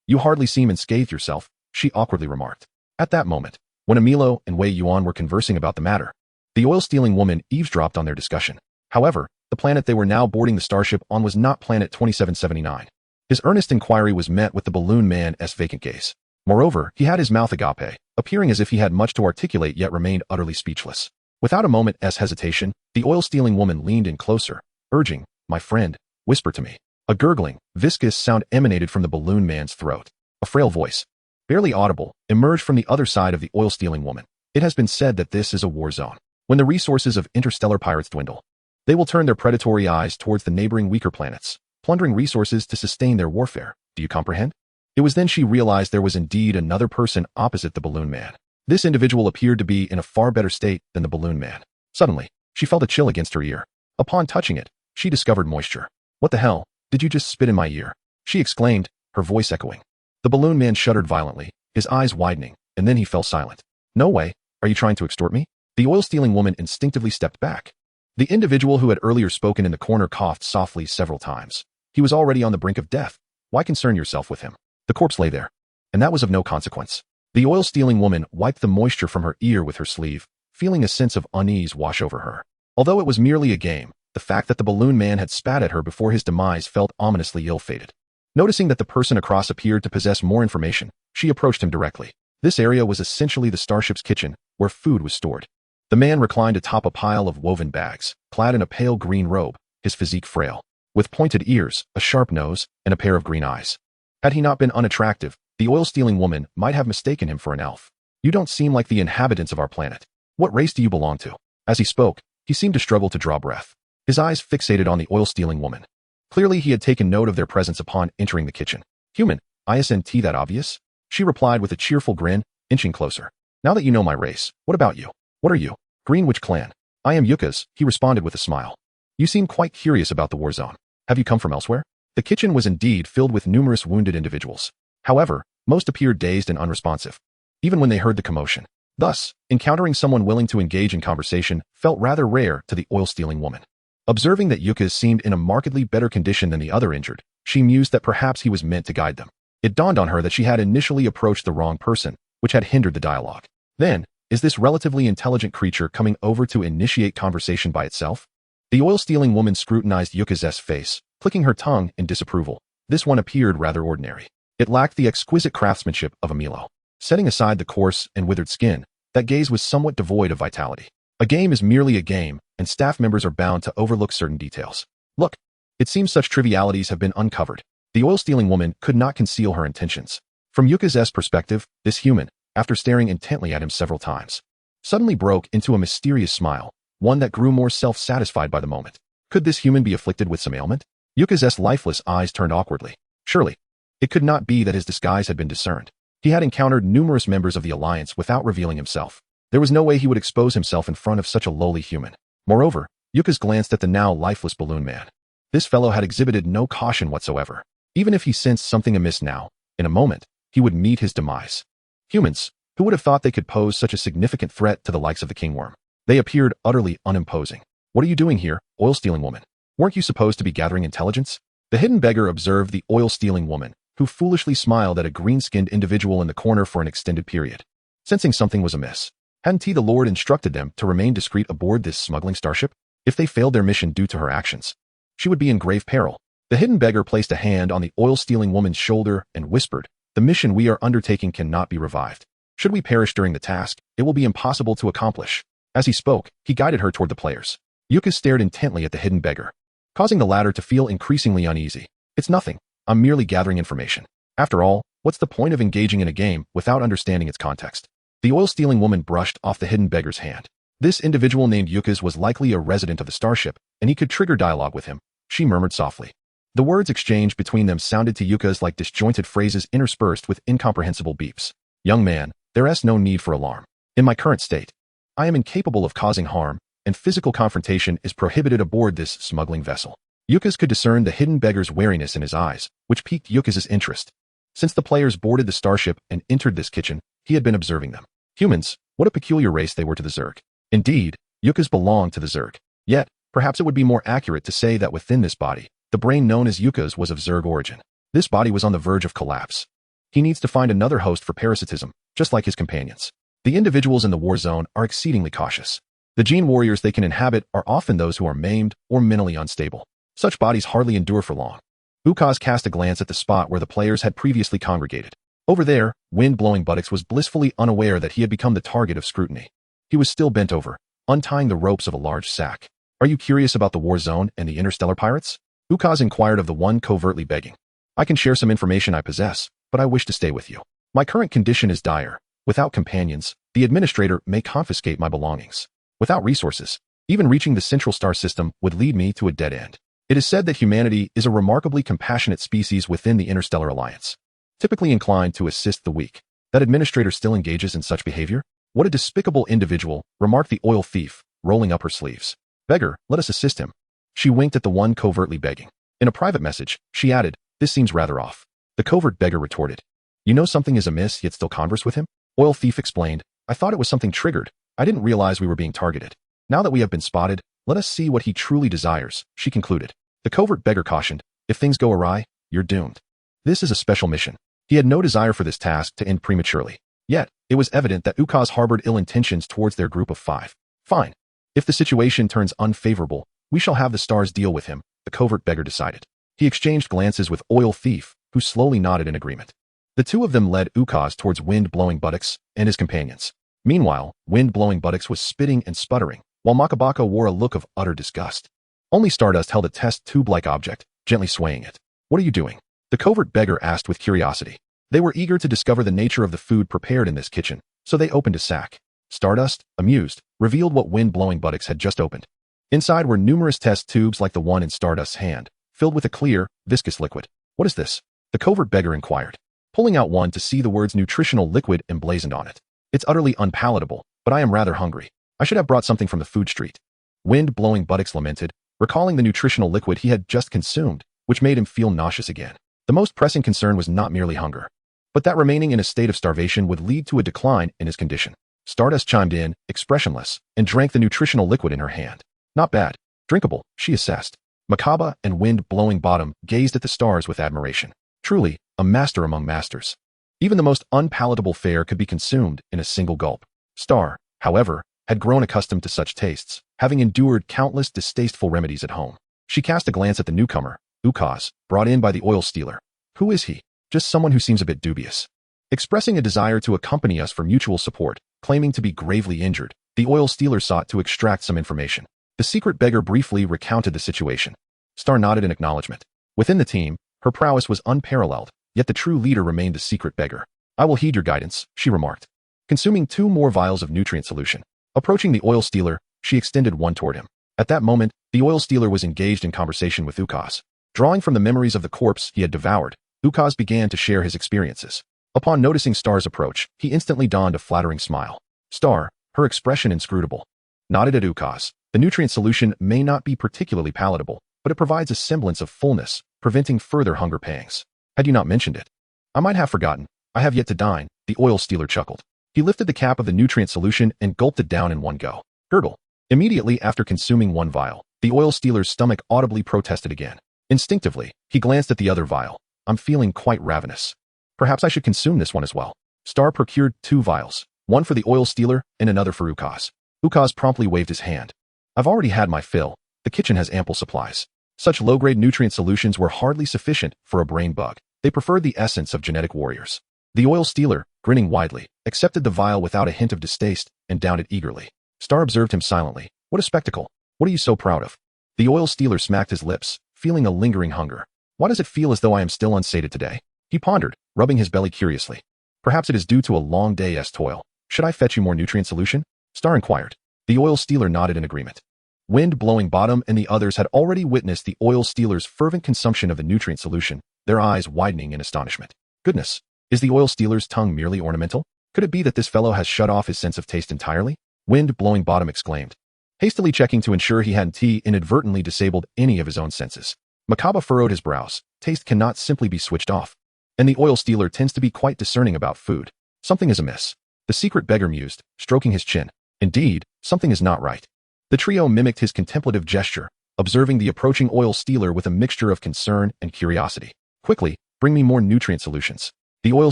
You hardly seem unscathed yourself, she awkwardly remarked. At that moment, when Amilo and Wei Yuan were conversing about the matter, the oil-stealing woman eavesdropped on their discussion. However, the planet they were now boarding the starship on was not planet 2779. His earnest inquiry was met with the balloon man's vacant gaze. Moreover, he had his mouth agape, appearing as if he had much to articulate yet remained utterly speechless. Without a moment's hesitation, the oil-stealing woman leaned in closer, urging, "My friend, whisper to me." A gurgling, viscous sound emanated from the balloon man's throat. A frail voice, barely audible, emerged from the other side of the oil-stealing woman. It has been said that this is a war zone. When the resources of interstellar pirates dwindle, they will turn their predatory eyes towards the neighboring weaker planets, plundering resources to sustain their warfare. Do you comprehend? It was then she realized there was indeed another person opposite the balloon man. This individual appeared to be in a far better state than the balloon man. Suddenly, she felt a chill against her ear. Upon touching it, she discovered moisture. What the hell? Did you just spit in my ear? She exclaimed, her voice echoing. The balloon man shuddered violently, his eyes widening, and then he fell silent. No way, are you trying to extort me? The oil-stealing woman instinctively stepped back. The individual who had earlier spoken in the corner coughed softly several times. He was already on the brink of death. Why concern yourself with him? The corpse lay there, and that was of no consequence. The oil-stealing woman wiped the moisture from her ear with her sleeve, feeling a sense of unease wash over her. Although it was merely a game, the fact that the balloon man had spat at her before his demise felt ominously ill-fated. Noticing that the person across appeared to possess more information, she approached him directly. This area was essentially the starship's kitchen, where food was stored. The man reclined atop a pile of woven bags, clad in a pale green robe, his physique frail, with pointed ears, a sharp nose, and a pair of green eyes. Had he not been unattractive, the oil-stealing woman might have mistaken him for an elf. You don't seem like the inhabitants of our planet. What race do you belong to? As he spoke, he seemed to struggle to draw breath. His eyes fixated on the oil-stealing woman. Clearly he had taken note of their presence upon entering the kitchen. Human, isn't that obvious? She replied with a cheerful grin, inching closer. Now that you know my race, what about you? What are you? Greenwich clan. I am Yuka's, he responded with a smile. You seem quite curious about the war zone. Have you come from elsewhere? The kitchen was indeed filled with numerous wounded individuals. However, most appeared dazed and unresponsive, even when they heard the commotion. Thus, encountering someone willing to engage in conversation felt rather rare to the oil-stealing woman. Observing that Yuka seemed in a markedly better condition than the other injured, she mused that perhaps he was meant to guide them. It dawned on her that she had initially approached the wrong person, which had hindered the dialogue. Then, is this relatively intelligent creature coming over to initiate conversation by itself? The oil-stealing woman scrutinized Yuka's face, clicking her tongue in disapproval. This one appeared rather ordinary. It lacked the exquisite craftsmanship of a Milo. Setting aside the coarse and withered skin, that gaze was somewhat devoid of vitality. A game is merely a game, and staff members are bound to overlook certain details. Look, it seems such trivialities have been uncovered. The oil-stealing woman could not conceal her intentions. From Yuka's perspective, this human, after staring intently at him several times, suddenly broke into a mysterious smile, one that grew more self-satisfied by the moment. Could this human be afflicted with some ailment? Yuka's lifeless eyes turned awkwardly. Surely, it could not be that his disguise had been discerned. He had encountered numerous members of the Alliance without revealing himself. There was no way he would expose himself in front of such a lowly human. Moreover, Yuka's glanced at the now lifeless balloon man. This fellow had exhibited no caution whatsoever. Even if he sensed something amiss now, in a moment, he would meet his demise. Humans, who would have thought they could pose such a significant threat to the likes of the kingworm? They appeared utterly unimposing. What are you doing here, oil-stealing woman? Weren't you supposed to be gathering intelligence? The hidden beggar observed the oil-stealing woman, who foolishly smiled at a green-skinned individual in the corner for an extended period. Sensing something was amiss, hadn't he the Lord instructed them to remain discreet aboard this smuggling starship? If they failed their mission due to her actions, she would be in grave peril. The hidden beggar placed a hand on the oil-stealing woman's shoulder and whispered, "The mission we are undertaking cannot be revived. Should we perish during the task, it will be impossible to accomplish." As he spoke, he guided her toward the players. Yuka stared intently at the hidden beggar, causing the latter to feel increasingly uneasy. "It's nothing. I'm merely gathering information. After all, what's the point of engaging in a game without understanding its context?" The oil-stealing woman brushed off the hidden beggar's hand. This individual named Yuka's was likely a resident of the starship, and he could trigger dialogue with him, she murmured softly. The words exchanged between them sounded to Yuka's like disjointed phrases interspersed with incomprehensible beeps. "Young man, there is no need for alarm. In my current state, I am incapable of causing harm, and physical confrontation is prohibited aboard this smuggling vessel." Yuka's could discern the hidden beggar's wariness in his eyes, which piqued Yuka's interest. Since the players boarded the starship and entered this kitchen, he had been observing them. Humans, what a peculiar race they were to the Zerg. Indeed, Yuka's belonged to the Zerg. Yet, perhaps it would be more accurate to say that within this body, the brain known as Yuka's was of Zerg origin. This body was on the verge of collapse. He needs to find another host for parasitism, just like his companions. The individuals in the war zone are exceedingly cautious. The gene warriors they can inhabit are often those who are maimed or mentally unstable. Such bodies hardly endure for long. Ukaz cast a glance at the spot where the players had previously congregated. Over there, wind-blowing buttocks was blissfully unaware that he had become the target of scrutiny. He was still bent over, untying the ropes of a large sack. "Are you curious about the war zone and the interstellar pirates?" Ukaz inquired of the one covertly begging. "I can share some information I possess, but I wish to stay with you. My current condition is dire. Without companions, the administrator may confiscate my belongings. Without resources, even reaching the central star system would lead me to a dead end. It is said that humanity is a remarkably compassionate species within the Interstellar Alliance, typically inclined to assist the weak. That administrator still engages in such behavior? What a despicable individual," remarked the oil thief, rolling up her sleeves. "Beggar, let us assist him." She winked at the one covertly begging. In a private message, she added, "This seems rather off." The covert beggar retorted, "You know something is amiss yet still converse with him?" Oil thief explained, "I thought it was something triggered. I didn't realize we were being targeted. Now that we have been spotted, let us see what he truly desires," she concluded. The covert beggar cautioned, "If things go awry, you're doomed. This is a special mission." He had no desire for this task to end prematurely. Yet, it was evident that Ukaz harbored ill intentions towards their group of 5. "Fine. If the situation turns unfavorable, we shall have the stars deal with him," the covert beggar decided. He exchanged glances with Oil Thief, who slowly nodded in agreement. The two of them led Ukaz towards wind-blowing buttocks and his companions. Meanwhile, wind-blowing buttocks was spitting and sputtering, while Makabaka wore a look of utter disgust. Only Stardust held a test tube-like object, gently swaying it. "What are you doing?" the covert beggar asked with curiosity. They were eager to discover the nature of the food prepared in this kitchen, so they opened a sack. Stardust, amused, revealed what wind-blowing buttocks had just opened. Inside were numerous test tubes like the one in Stardust's hand, filled with a clear, viscous liquid. "What is this?" the covert beggar inquired, pulling out one to see the words nutritional liquid emblazoned on it. "It's utterly unpalatable, but I am rather hungry. I should have brought something from the food street." Wind-blowing buttocks lamented, recalling the nutritional liquid he had just consumed, which made him feel nauseous again. The most pressing concern was not merely hunger, but that remaining in a state of starvation would lead to a decline in his condition. Stardust chimed in, expressionless, and drank the nutritional liquid in her hand. "Not bad. Drinkable," she assessed. Makaba and Wind-blowing Bottom gazed at the stars with admiration. Truly, a master among masters. Even the most unpalatable fare could be consumed in a single gulp. Star, however, had grown accustomed to such tastes, having endured countless distasteful remedies at home. She cast a glance at the newcomer, Ukaz, brought in by the oil stealer. "Who is he?" "Just someone who seems a bit dubious." Expressing a desire to accompany us for mutual support, claiming to be gravely injured, the oil stealer sought to extract some information. The secret beggar briefly recounted the situation. Star nodded in acknowledgement. Within the team, her prowess was unparalleled, yet the true leader remained the secret beggar. "I will heed your guidance," she remarked, consuming 2 more vials of nutrient solution. Approaching the oil stealer, she extended one toward him. At that moment, the oil stealer was engaged in conversation with Ukaz. Drawing from the memories of the corpse he had devoured, Ukaz began to share his experiences. Upon noticing Star's approach, he instantly donned a flattering smile. Star, her expression inscrutable, nodded at Ukaz, The nutrient solution may not be particularly palatable, but it provides a semblance of fullness, preventing further hunger pangs. Had you not mentioned it? I might have forgotten. I have yet to dine, the oil stealer chuckled. He lifted the cap of the nutrient solution and gulped it down in one go. Gurgle. Immediately after consuming one vial, the oil stealer's stomach audibly protested again. Instinctively, he glanced at the other vial. I'm feeling quite ravenous. Perhaps I should consume this one as well. Star procured 2 vials, one for the oil stealer and another for Ukaz. Ukaz promptly waved his hand. I've already had my fill. The kitchen has ample supplies. Such low-grade nutrient solutions were hardly sufficient for a brain bug. They preferred the essence of genetic warriors. The oil stealer, grinning widely, accepted the vial without a hint of distaste and downed it eagerly. Star observed him silently. What a spectacle. What are you so proud of? The oil stealer smacked his lips, feeling a lingering hunger. Why does it feel as though I am still unsated today? He pondered, rubbing his belly curiously. Perhaps it is due to a long day's toil. Should I fetch you more nutrient solution? Star inquired. The oil stealer nodded in agreement. Wind blowing bottom and the others had already witnessed the oil stealer's fervent consumption of the nutrient solution, their eyes widening in astonishment. Goodness, is the oil stealer's tongue merely ornamental? Could it be that this fellow has shut off his sense of taste entirely? Wind blowing bottom exclaimed, hastily checking to ensure he hadn't inadvertently disabled any of his own senses. Makaba furrowed his brows. Taste cannot simply be switched off. And the oil stealer tends to be quite discerning about food. Something is amiss. The secret beggar mused, stroking his chin. Indeed, something is not right. The trio mimicked his contemplative gesture, observing the approaching oil stealer with a mixture of concern and curiosity. Quickly, bring me more nutrient solutions. The oil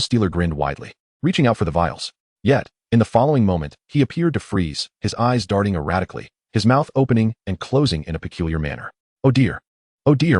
stealer grinned widely, reaching out for the vials. Yet, in the following moment, he appeared to freeze, his eyes darting erratically, his mouth opening and closing in a peculiar manner. Oh dear,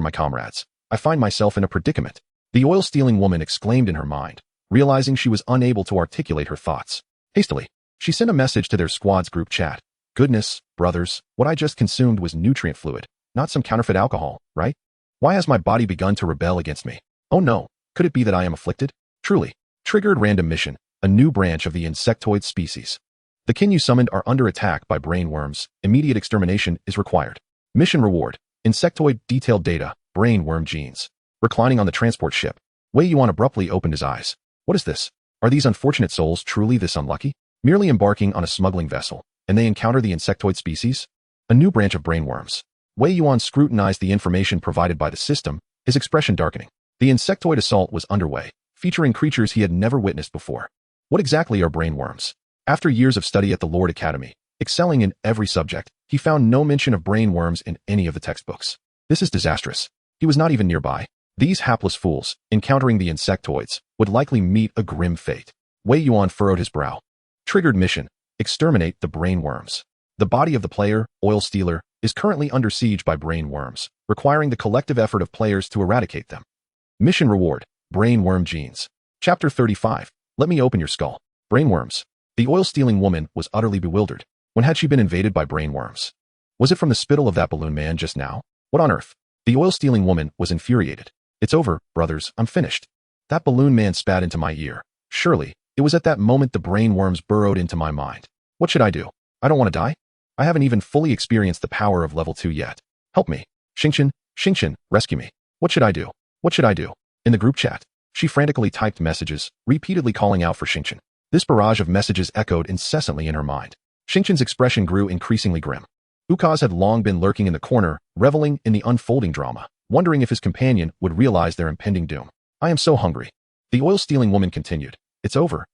my comrades. I find myself in a predicament. The oil-stealing woman exclaimed in her mind, realizing she was unable to articulate her thoughts. Hastily, she sent a message to their squad's group chat. Goodness, brothers, what I just consumed was nutrient fluid, not some counterfeit alcohol, right? Why has my body begun to rebel against me? Oh no, could it be that I am afflicted? Truly. Triggered random mission, a new branch of the insectoid species. The kin you summoned are under attack by brain worms. Immediate extermination is required. Mission reward, insectoid detailed data, brain worm genes. Reclining on the transport ship, Wei Yuan abruptly opened his eyes. What is this? Are these unfortunate souls truly this unlucky? Merely embarking on a smuggling vessel, and they encounter the insectoid species? A new branch of brain worms. Wei Yuan scrutinized the information provided by the system, his expression darkening. The insectoid assault was underway, featuring creatures he had never witnessed before. What exactly are brain worms? After years of study at the Lord Academy, excelling in every subject, he found no mention of brain worms in any of the textbooks. This is disastrous. He was not even nearby. These hapless fools, encountering the insectoids, would likely meet a grim fate. Wei Yuan furrowed his brow. Triggered mission, exterminate the brain worms. The body of the player, oil stealer, is currently under siege by brain worms, requiring the collective effort of players to eradicate them. Mission reward, brain worm genes. Chapter 35, let me open your skull. Brain worms. The oil-stealing woman was utterly bewildered. When had she been invaded by brain worms? Was it from the spittle of that balloon man just now? What on earth? The oil-stealing woman was infuriated. It's over, brothers, I'm finished. That balloon man spat into my ear. Surely, it was at that moment the brain worms burrowed into my mind. What should I do? I don't want to die. I haven't even fully experienced the power of level 2 yet. Help me. Xingqian, rescue me. What should I do? What should I do? In the group chat, she frantically typed messages, repeatedly calling out for Xingqian. This barrage of messages echoed incessantly in her mind. Xingqian's expression grew increasingly grim. Ukaz had long been lurking in the corner, reveling in the unfolding drama, wondering if his companion would realize their impending doom. I am so hungry. The oil-stealing woman continued. It's over.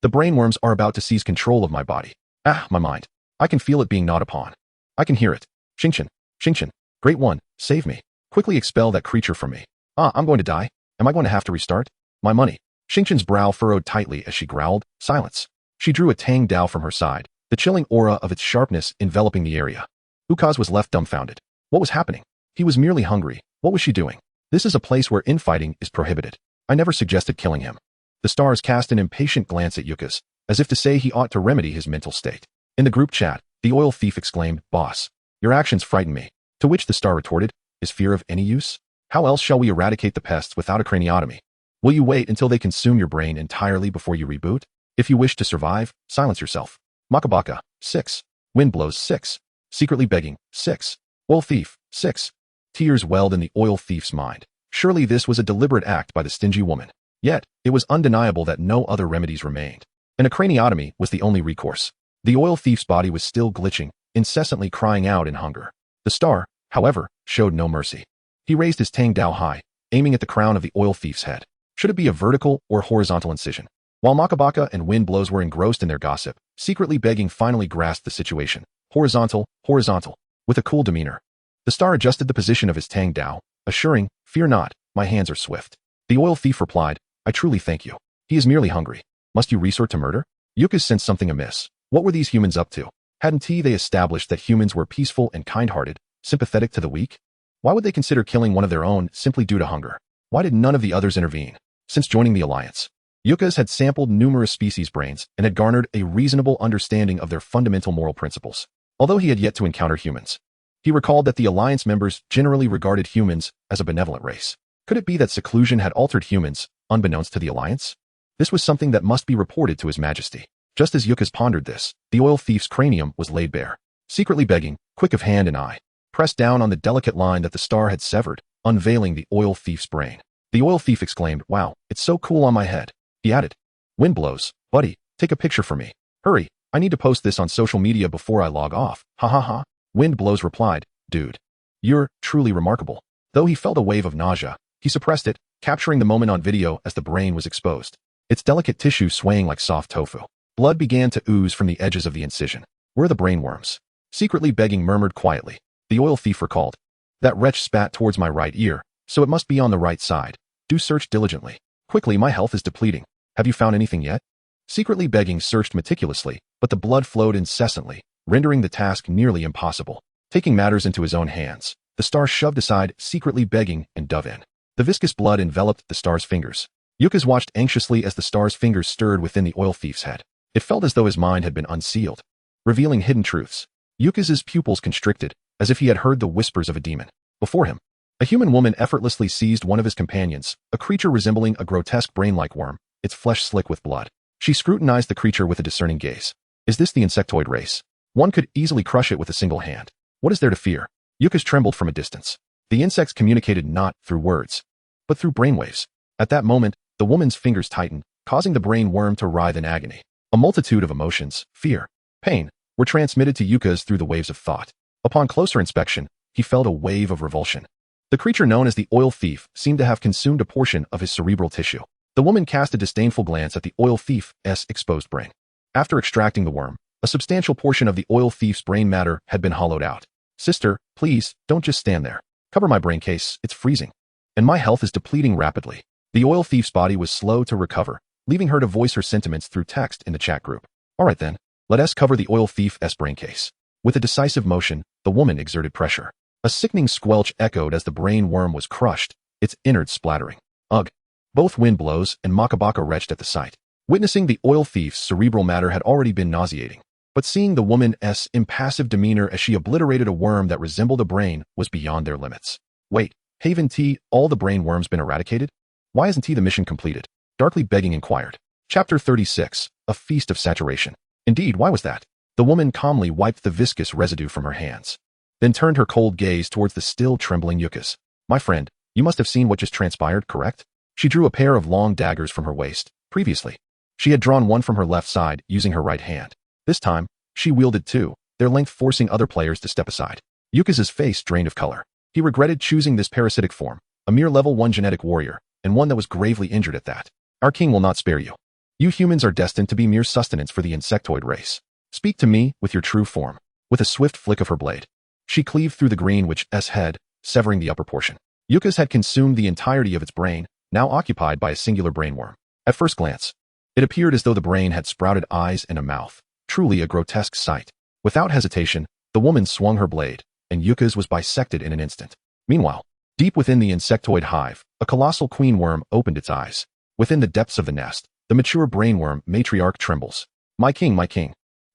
The brain worms are about to seize control of my body. My mind. I can feel it being gnawed upon. I can hear it. Xingqian, Great One, save me. Quickly expel that creature from me. I'm going to die. Am I going to have to restart? My money. Xingqian's brow furrowed tightly as she growled, silence. She drew a tang dao from her side, the chilling aura of its sharpness enveloping the area. Ukaz was left dumbfounded. What was happening? He was merely hungry. What was she doing? This is a place where infighting is prohibited. I never suggested killing him. The stars cast an impatient glance at Ukaz, as if to say he ought to remedy his mental state. In the group chat, the oil thief exclaimed, Boss, your actions frighten me. To which the star retorted, Is fear of any use? How else shall we eradicate the pests without a craniotomy? Will you wait until they consume your brain entirely before you reboot? If you wish to survive, silence yourself. Makabaka, 6. Wind blows, 6. Secretly begging, 6. Oil thief, 6. Tears welled in the oil thief's mind. Surely this was a deliberate act by the stingy woman. Yet, it was undeniable that no other remedies remained. And a craniotomy was the only recourse. The oil thief's body was still glitching, incessantly crying out in hunger. The star, however, showed no mercy. He raised his Tang Dao high, aiming at the crown of the oil thief's head. Should it be a vertical or horizontal incision? While Makabaka and Wind Blows were engrossed in their gossip, secretly begging finally grasped the situation. Horizontal, horizontal, with a cool demeanor. The star adjusted the position of his Tang Dao, assuring, "Fear not, my hands are swift." The oil thief replied, "I truly thank you. He is merely hungry. Must you resort to murder?" Yukas sensed something amiss. What were these humans up to? Hadn't they established that humans were peaceful and kind-hearted, sympathetic to the weak? Why would they consider killing one of their own simply due to hunger? Why did none of the others intervene? Since joining the Alliance, Yukas had sampled numerous species' brains and had garnered a reasonable understanding of their fundamental moral principles. Although he had yet to encounter humans, he recalled that the Alliance members generally regarded humans as a benevolent race. Could it be that seclusion had altered humans, unbeknownst to the Alliance? This was something that must be reported to His Majesty. Just as Yukas pondered this, the oil thief's cranium was laid bare. Secretly begging, quick of hand and eye, pressed down on the delicate line that the star had severed, unveiling the oil thief's brain. The oil thief exclaimed, "Wow, it's so cool on my head." He added, "Wind Blows, buddy, take a picture for me. Hurry, I need to post this on social media before I log off. Ha ha ha." Wind Blows replied, "Dude, you're truly remarkable." Though he felt a wave of nausea, he suppressed it, capturing the moment on video as the brain was exposed, its delicate tissue swaying like soft tofu. Blood began to ooze from the edges of the incision. Where are the brain worms? Secretly begging murmured quietly. The oil thief recalled. That wretch spat towards my right ear, so it must be on the right side. Do search diligently. Quickly, my health is depleting. Have you found anything yet? Secretly begging searched meticulously, but the blood flowed incessantly, rendering the task nearly impossible. Taking matters into his own hands, the star shoved aside secretly begging and dove in. The viscous blood enveloped the star's fingers. Yukas watched anxiously as the star's fingers stirred within the oil thief's head. It felt as though his mind had been unsealed, revealing hidden truths. Yukas's pupils constricted, as if he had heard the whispers of a demon. Before him, a human woman effortlessly seized one of his companions, a creature resembling a grotesque brain-like worm, its flesh slick with blood. She scrutinized the creature with a discerning gaze. Is this the insectoid race? One could easily crush it with a single hand. What is there to fear? Yukas trembled from a distance. The insects communicated not through words, but through brainwaves. At that moment, the woman's fingers tightened, causing the brain worm to writhe in agony. A multitude of emotions, fear, pain, were transmitted to Yukas through the waves of thought. Upon closer inspection, he felt a wave of revulsion. The creature known as the oil thief seemed to have consumed a portion of his cerebral tissue. The woman cast a disdainful glance at the oil thief's exposed brain. After extracting the worm, a substantial portion of the oil thief's brain matter had been hollowed out. "Sister, please, don't just stand there. Cover my brain case, it's freezing. And my health is depleting rapidly." The oil thief's body was slow to recover, leaving her to voice her sentiments through text in the chat group. "All right then, let us cover the oil thief's brain case." With a decisive motion, the woman exerted pressure. A sickening squelch echoed as the brain worm was crushed, its innards splattering. Ugh! Both Wind Blows and Makabaka retched at the sight. Witnessing the oil thief's cerebral matter had already been nauseating, but seeing the woman's impassive demeanor as she obliterated a worm that resembled a brain was beyond their limits. Wait, haven't all the brain worms been eradicated? Why isn't the mission completed? Darkly begging inquired. Chapter 36, A Feast of Saturation. Indeed, why was that? The woman calmly wiped the viscous residue from her hands, then turned her cold gaze towards the still trembling Yukas. "My friend, you must have seen what just transpired, correct?" She drew a pair of long daggers from her waist. Previously, she had drawn one from her left side using her right hand. This time, she wielded two, their length forcing other players to step aside. Yukas's face drained of color. He regretted choosing this parasitic form, a mere level 1 genetic warrior, and one that was gravely injured at that. "Our king will not spare you. You humans are destined to be mere sustenance for the insectoid race. Speak to me with your true form." With a swift flick of her blade, she cleaved through the green witch's head, severing the upper portion. Yukas had consumed the entirety of its brain, now occupied by a singular brainworm. At first glance, it appeared as though the brain had sprouted eyes and a mouth, truly a grotesque sight. Without hesitation, the woman swung her blade, and Yukas was bisected in an instant. Meanwhile, deep within the insectoid hive, a colossal queen worm opened its eyes. Within the depths of the nest, the mature brainworm matriarch trembles. My king,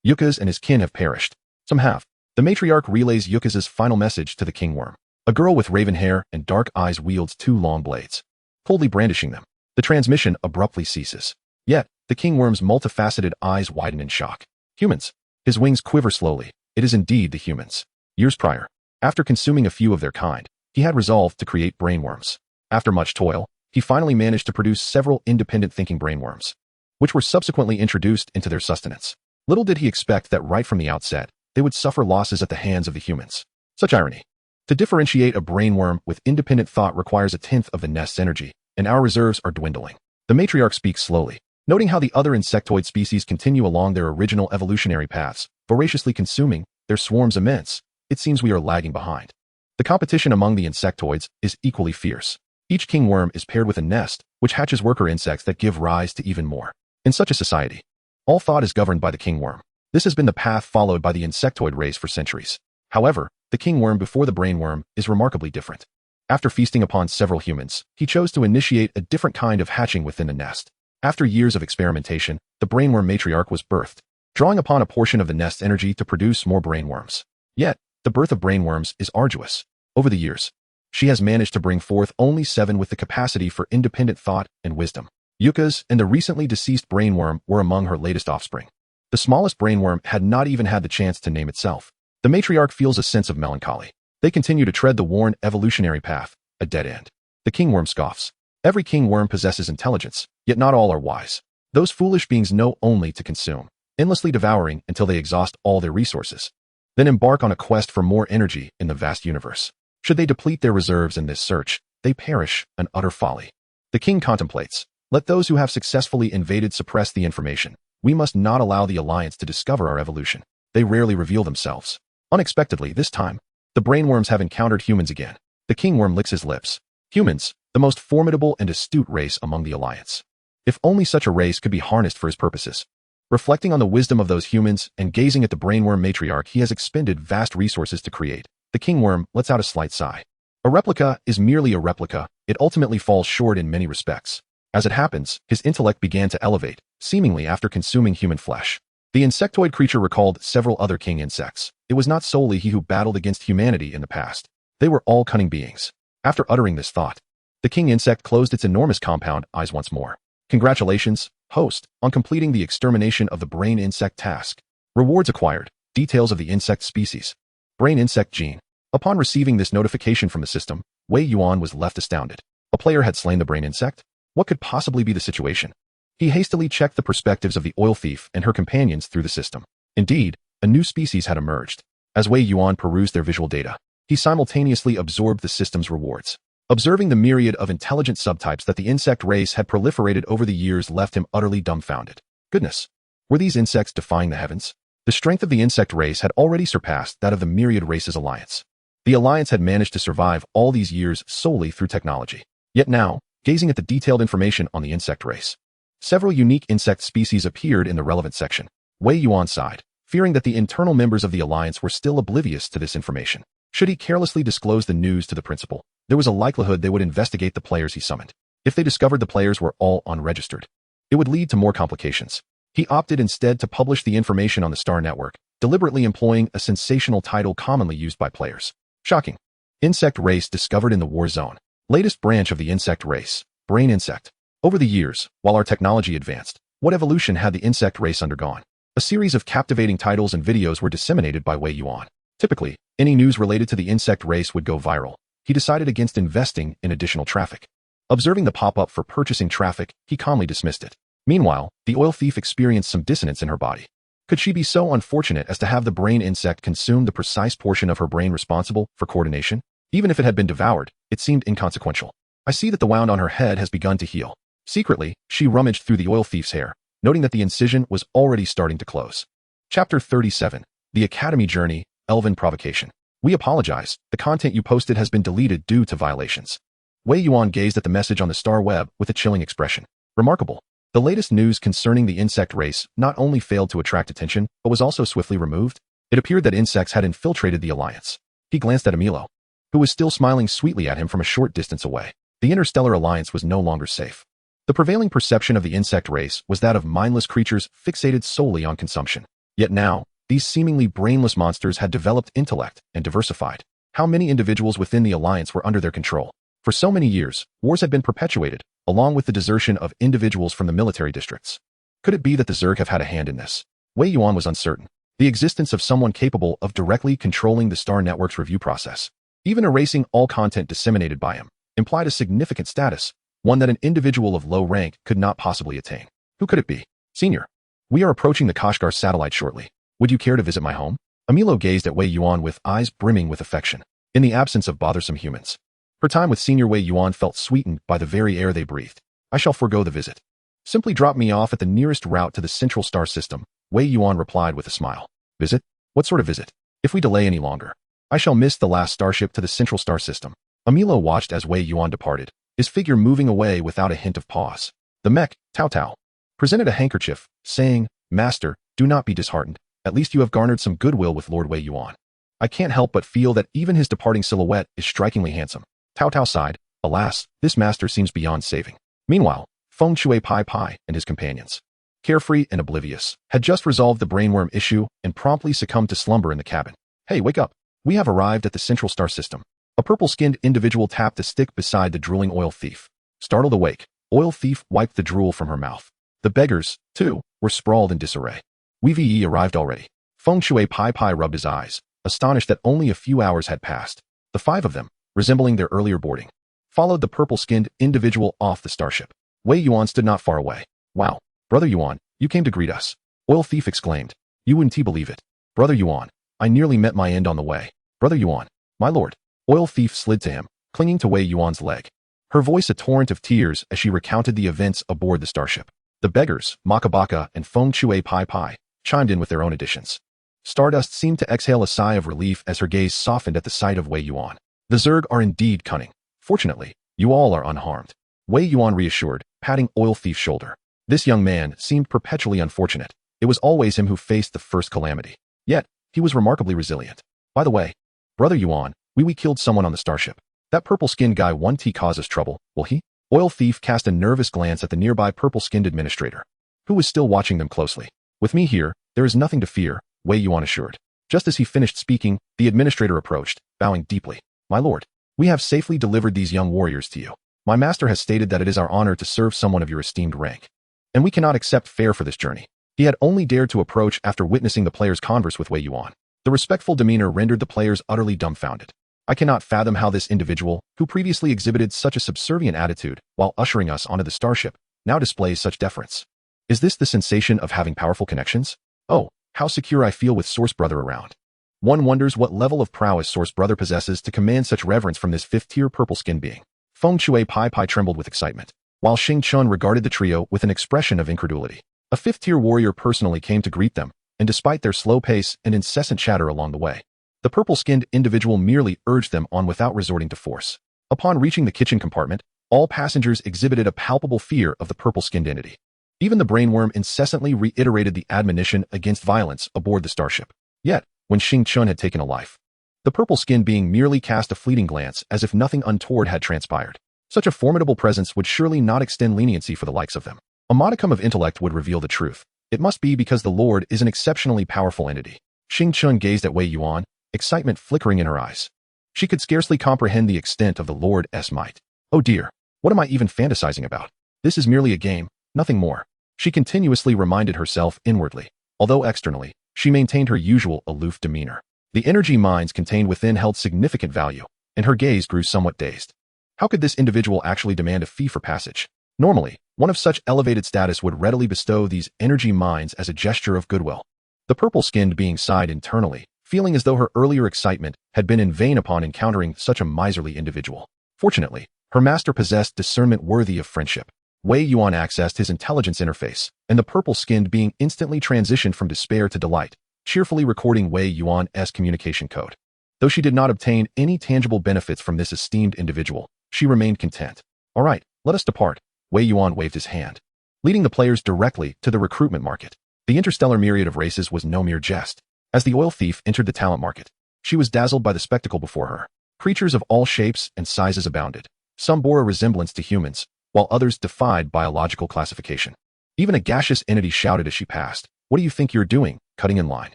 Yukas and his kin have perished. Some have. The matriarch relays Yukas's final message to the king worm. A girl with raven hair and dark eyes wields two long blades, coldly brandishing them. The transmission abruptly ceases. Yet, the king worm's multifaceted eyes widen in shock. Humans. His wings quiver slowly. It is indeed the humans. Years prior, after consuming a few of their kind, he had resolved to create brainworms. After much toil, he finally managed to produce several independent thinking brainworms, which were subsequently introduced into their sustenance. Little did he expect that right from the outset, they would suffer losses at the hands of the humans. Such irony. To differentiate a brainworm with independent thought requires a tenth of the nest's energy, and our reserves are dwindling. The matriarch speaks slowly, noting how the other insectoid species continue along their original evolutionary paths, voraciously consuming their swarms immense. It seems we are lagging behind. The competition among the insectoids is equally fierce. Each king worm is paired with a nest, which hatches worker insects that give rise to even more. In such a society, all thought is governed by the king worm. This has been the path followed by the insectoid race for centuries. However, the king worm before the brainworm is remarkably different. After feasting upon several humans, he chose to initiate a different kind of hatching within the nest. After years of experimentation, the brainworm matriarch was birthed, drawing upon a portion of the nest's energy to produce more brainworms. Yet, the birth of brainworms is arduous. Over the years, she has managed to bring forth only 7 with the capacity for independent thought and wisdom. Yucca's and the recently deceased brainworm were among her latest offspring. The smallest brainworm had not even had the chance to name itself. The matriarch feels a sense of melancholy. They continue to tread the worn evolutionary path, a dead end. The kingworm scoffs. Every kingworm possesses intelligence, yet not all are wise. Those foolish beings know only to consume, endlessly devouring until they exhaust all their resources. Then embark on a quest for more energy in the vast universe. Should they deplete their reserves in this search, they perish, an utter folly. The king contemplates. Let those who have successfully invaded suppress the information. We must not allow the Alliance to discover our evolution. They rarely reveal themselves. Unexpectedly, this time, the brainworms have encountered humans again. The kingworm licks his lips. Humans, the most formidable and astute race among the Alliance. If only such a race could be harnessed for his purposes. Reflecting on the wisdom of those humans and gazing at the brainworm matriarch he has expended vast resources to create, the kingworm lets out a slight sigh. A replica is merely a replica. It ultimately falls short in many respects. As it happens, his intellect began to elevate, seemingly after consuming human flesh. The insectoid creature recalled several other king insects. It was not solely he who battled against humanity in the past. They were all cunning beings. After uttering this thought, the king insect closed its enormous compound eyes once more. Congratulations, host, on completing the extermination of the brain insect task. Rewards acquired. Details of the insect species. Brain insect gene. Upon receiving this notification from the system, Wei Yuan was left astounded. A player had slain the brain insect? What could possibly be the situation? He hastily checked the perspectives of the oil thief and her companions through the system. Indeed, a new species had emerged. As Wei Yuan perused their visual data, he simultaneously absorbed the system's rewards. Observing the myriad of intelligent subtypes that the insect race had proliferated over the years left him utterly dumbfounded. Goodness! Were these insects defying the heavens? The strength of the insect race had already surpassed that of the myriad races alliance. The alliance had managed to survive all these years solely through technology. Yet now, gazing at the detailed information on the insect race, several unique insect species appeared in the relevant section. Wei Yuan sighed, fearing that the internal members of the alliance were still oblivious to this information. Should he carelessly disclose the news to the principal, there was a likelihood they would investigate the players he summoned. If they discovered the players were all unregistered, it would lead to more complications. He opted instead to publish the information on the Star Network, deliberately employing a sensational title commonly used by players. Shocking. Insect race discovered in the war zone. Latest branch of the insect race, brain insect. Over the years, while our technology advanced, what evolution had the insect race undergone? A series of captivating titles and videos were disseminated by Wei Yuan. Typically, any news related to the insect race would go viral. He decided against investing in additional traffic. Observing the pop-up for purchasing traffic, he calmly dismissed it. Meanwhile, the oil thief experienced some dissonance in her body. Could she be so unfortunate as to have the brain insect consume the precise portion of her brain responsible for coordination? Even if it had been devoured, it seemed inconsequential. I see that the wound on her head has begun to heal. Secretly, she rummaged through the oil thief's hair, noting that the incision was already starting to close. Chapter 37. The Academy Journey, Elven Provocation. We apologize. The content you posted has been deleted due to violations. Wei Yuan gazed at the message on the star web with a chilling expression. Remarkable. The latest news concerning the insect race not only failed to attract attention, but was also swiftly removed. It appeared that insects had infiltrated the Alliance. He glanced at Emilo, who was still smiling sweetly at him from a short distance away. The Interstellar Alliance was no longer safe. The prevailing perception of the insect race was that of mindless creatures fixated solely on consumption. Yet now, these seemingly brainless monsters had developed intellect and diversified. How many individuals within the Alliance were under their control? For so many years, wars had been perpetuated, along with the desertion of individuals from the military districts. Could it be that the Zerg have had a hand in this? Wei Yuan was uncertain. The existence of someone capable of directly controlling the Star Network's review process, even erasing all content disseminated by him, implied a significant status, one that an individual of low rank could not possibly attain. Who could it be? Senior, we are approaching the Kashgar satellite shortly. Would you care to visit my home? Amilo gazed at Wei Yuan with eyes brimming with affection. In the absence of bothersome humans, her time with Senior Wei Yuan felt sweetened by the very air they breathed. I shall forego the visit. Simply drop me off at the nearest route to the Central Star System, Wei Yuan replied with a smile. Visit? What sort of visit? If we delay any longer, I shall miss the last starship to the Central Star System. Amilo watched as Wei Yuan departed, his figure moving away without a hint of pause. The mech, Tao Tao, presented a handkerchief, saying, Master, do not be disheartened. At least you have garnered some goodwill with Lord Wei Yuan. I can't help but feel that even his departing silhouette is strikingly handsome. Tao Tao sighed. Alas, this master seems beyond saving. Meanwhile, Feng Shui Pai Pai and his companions, carefree and oblivious, had just resolved the brainworm issue and promptly succumbed to slumber in the cabin. Hey, wake up. We have arrived at the Central Star System. A purple-skinned individual tapped the stick beside the drooling oil thief. Startled awake, Oil Thief wiped the drool from her mouth. The beggars, too, were sprawled in disarray. Wei arrived already. Feng Shui Pai Pai rubbed his eyes, astonished that only a few hours had passed. The five of them, resembling their earlier boarding, followed the purple-skinned individual off the starship. Wei Yuan stood not far away. Wow, Brother Yuan, you came to greet us. Oil Thief exclaimed. You wouldn't believe it. Brother Yuan, I nearly met my end on the way. Brother Yuan, my lord. Oil Thief slid to him, clinging to Wei Yuan's leg. Her voice a torrent of tears as she recounted the events aboard the starship. The beggars, Makabaka and Feng Shui Pai Pai, chimed in with their own additions. Stardust seemed to exhale a sigh of relief as her gaze softened at the sight of Wei Yuan. The Zerg are indeed cunning. Fortunately, you all are unharmed. Wei Yuan reassured, patting Oil Thief's shoulder. This young man seemed perpetually unfortunate. It was always him who faced the first calamity. Yet, he was remarkably resilient. By the way, Brother Yuan, we killed someone on the starship. That purple-skinned guy won't cause us trouble, will he? Oil Thief cast a nervous glance at the nearby purple-skinned administrator, who was still watching them closely. With me here, there is nothing to fear, Wei Yuan assured. Just as he finished speaking, the administrator approached, bowing deeply. My lord, we have safely delivered these young warriors to you. My master has stated that it is our honor to serve someone of your esteemed rank, and we cannot accept fare for this journey. He had only dared to approach after witnessing the players converse with Wei Yuan. The respectful demeanor rendered the players utterly dumbfounded. I cannot fathom how this individual, who previously exhibited such a subservient attitude while ushering us onto the starship, now displays such deference. Is this the sensation of having powerful connections? Oh, how secure I feel with Source Brother around. One wonders what level of prowess Source Brother possesses to command such reverence from this fifth-tier purple-skinned being. Feng Shui Pai Pai trembled with excitement, while Xing Chun regarded the trio with an expression of incredulity. A fifth-tier warrior personally came to greet them, and despite their slow pace and incessant chatter along the way, the purple-skinned individual merely urged them on without resorting to force. Upon reaching the kitchen compartment, all passengers exhibited a palpable fear of the purple-skinned entity. Even the brainworm incessantly reiterated the admonition against violence aboard the starship. Yet, when Xing Chun had taken a life, the purple-skinned being merely cast a fleeting glance as if nothing untoward had transpired. Such a formidable presence would surely not extend leniency for the likes of them. A modicum of intellect would reveal the truth. It must be because the Lord is an exceptionally powerful entity. Xing Chun gazed at Wei Yuan, excitement flickering in her eyes. She could scarcely comprehend the extent of the Lord's might. Oh dear, what am I even fantasizing about? This is merely a game, nothing more. She continuously reminded herself inwardly, although externally, she maintained her usual aloof demeanor. The energy mines contained within held significant value, and her gaze grew somewhat dazed. How could this individual actually demand a fee for passage? Normally, one of such elevated status would readily bestow these energy mines as a gesture of goodwill. The purple-skinned being sighed internally, feeling as though her earlier excitement had been in vain upon encountering such a miserly individual. Fortunately, her master possessed discernment worthy of friendship. Wei Yuan accessed his intelligence interface, and the purple-skinned being instantly transitioned from despair to delight, cheerfully recording Wei Yuan's communication code. Though she did not obtain any tangible benefits from this esteemed individual, she remained content. All right, let us depart. Wei Yuan waved his hand, leading the players directly to the recruitment market. The interstellar myriad of races was no mere jest. As the oil thief entered the talent market, she was dazzled by the spectacle before her. Creatures of all shapes and sizes abounded. Some bore a resemblance to humans, while others defied biological classification. Even a gaseous entity shouted as she passed, "What do you think you're doing, cutting in line?"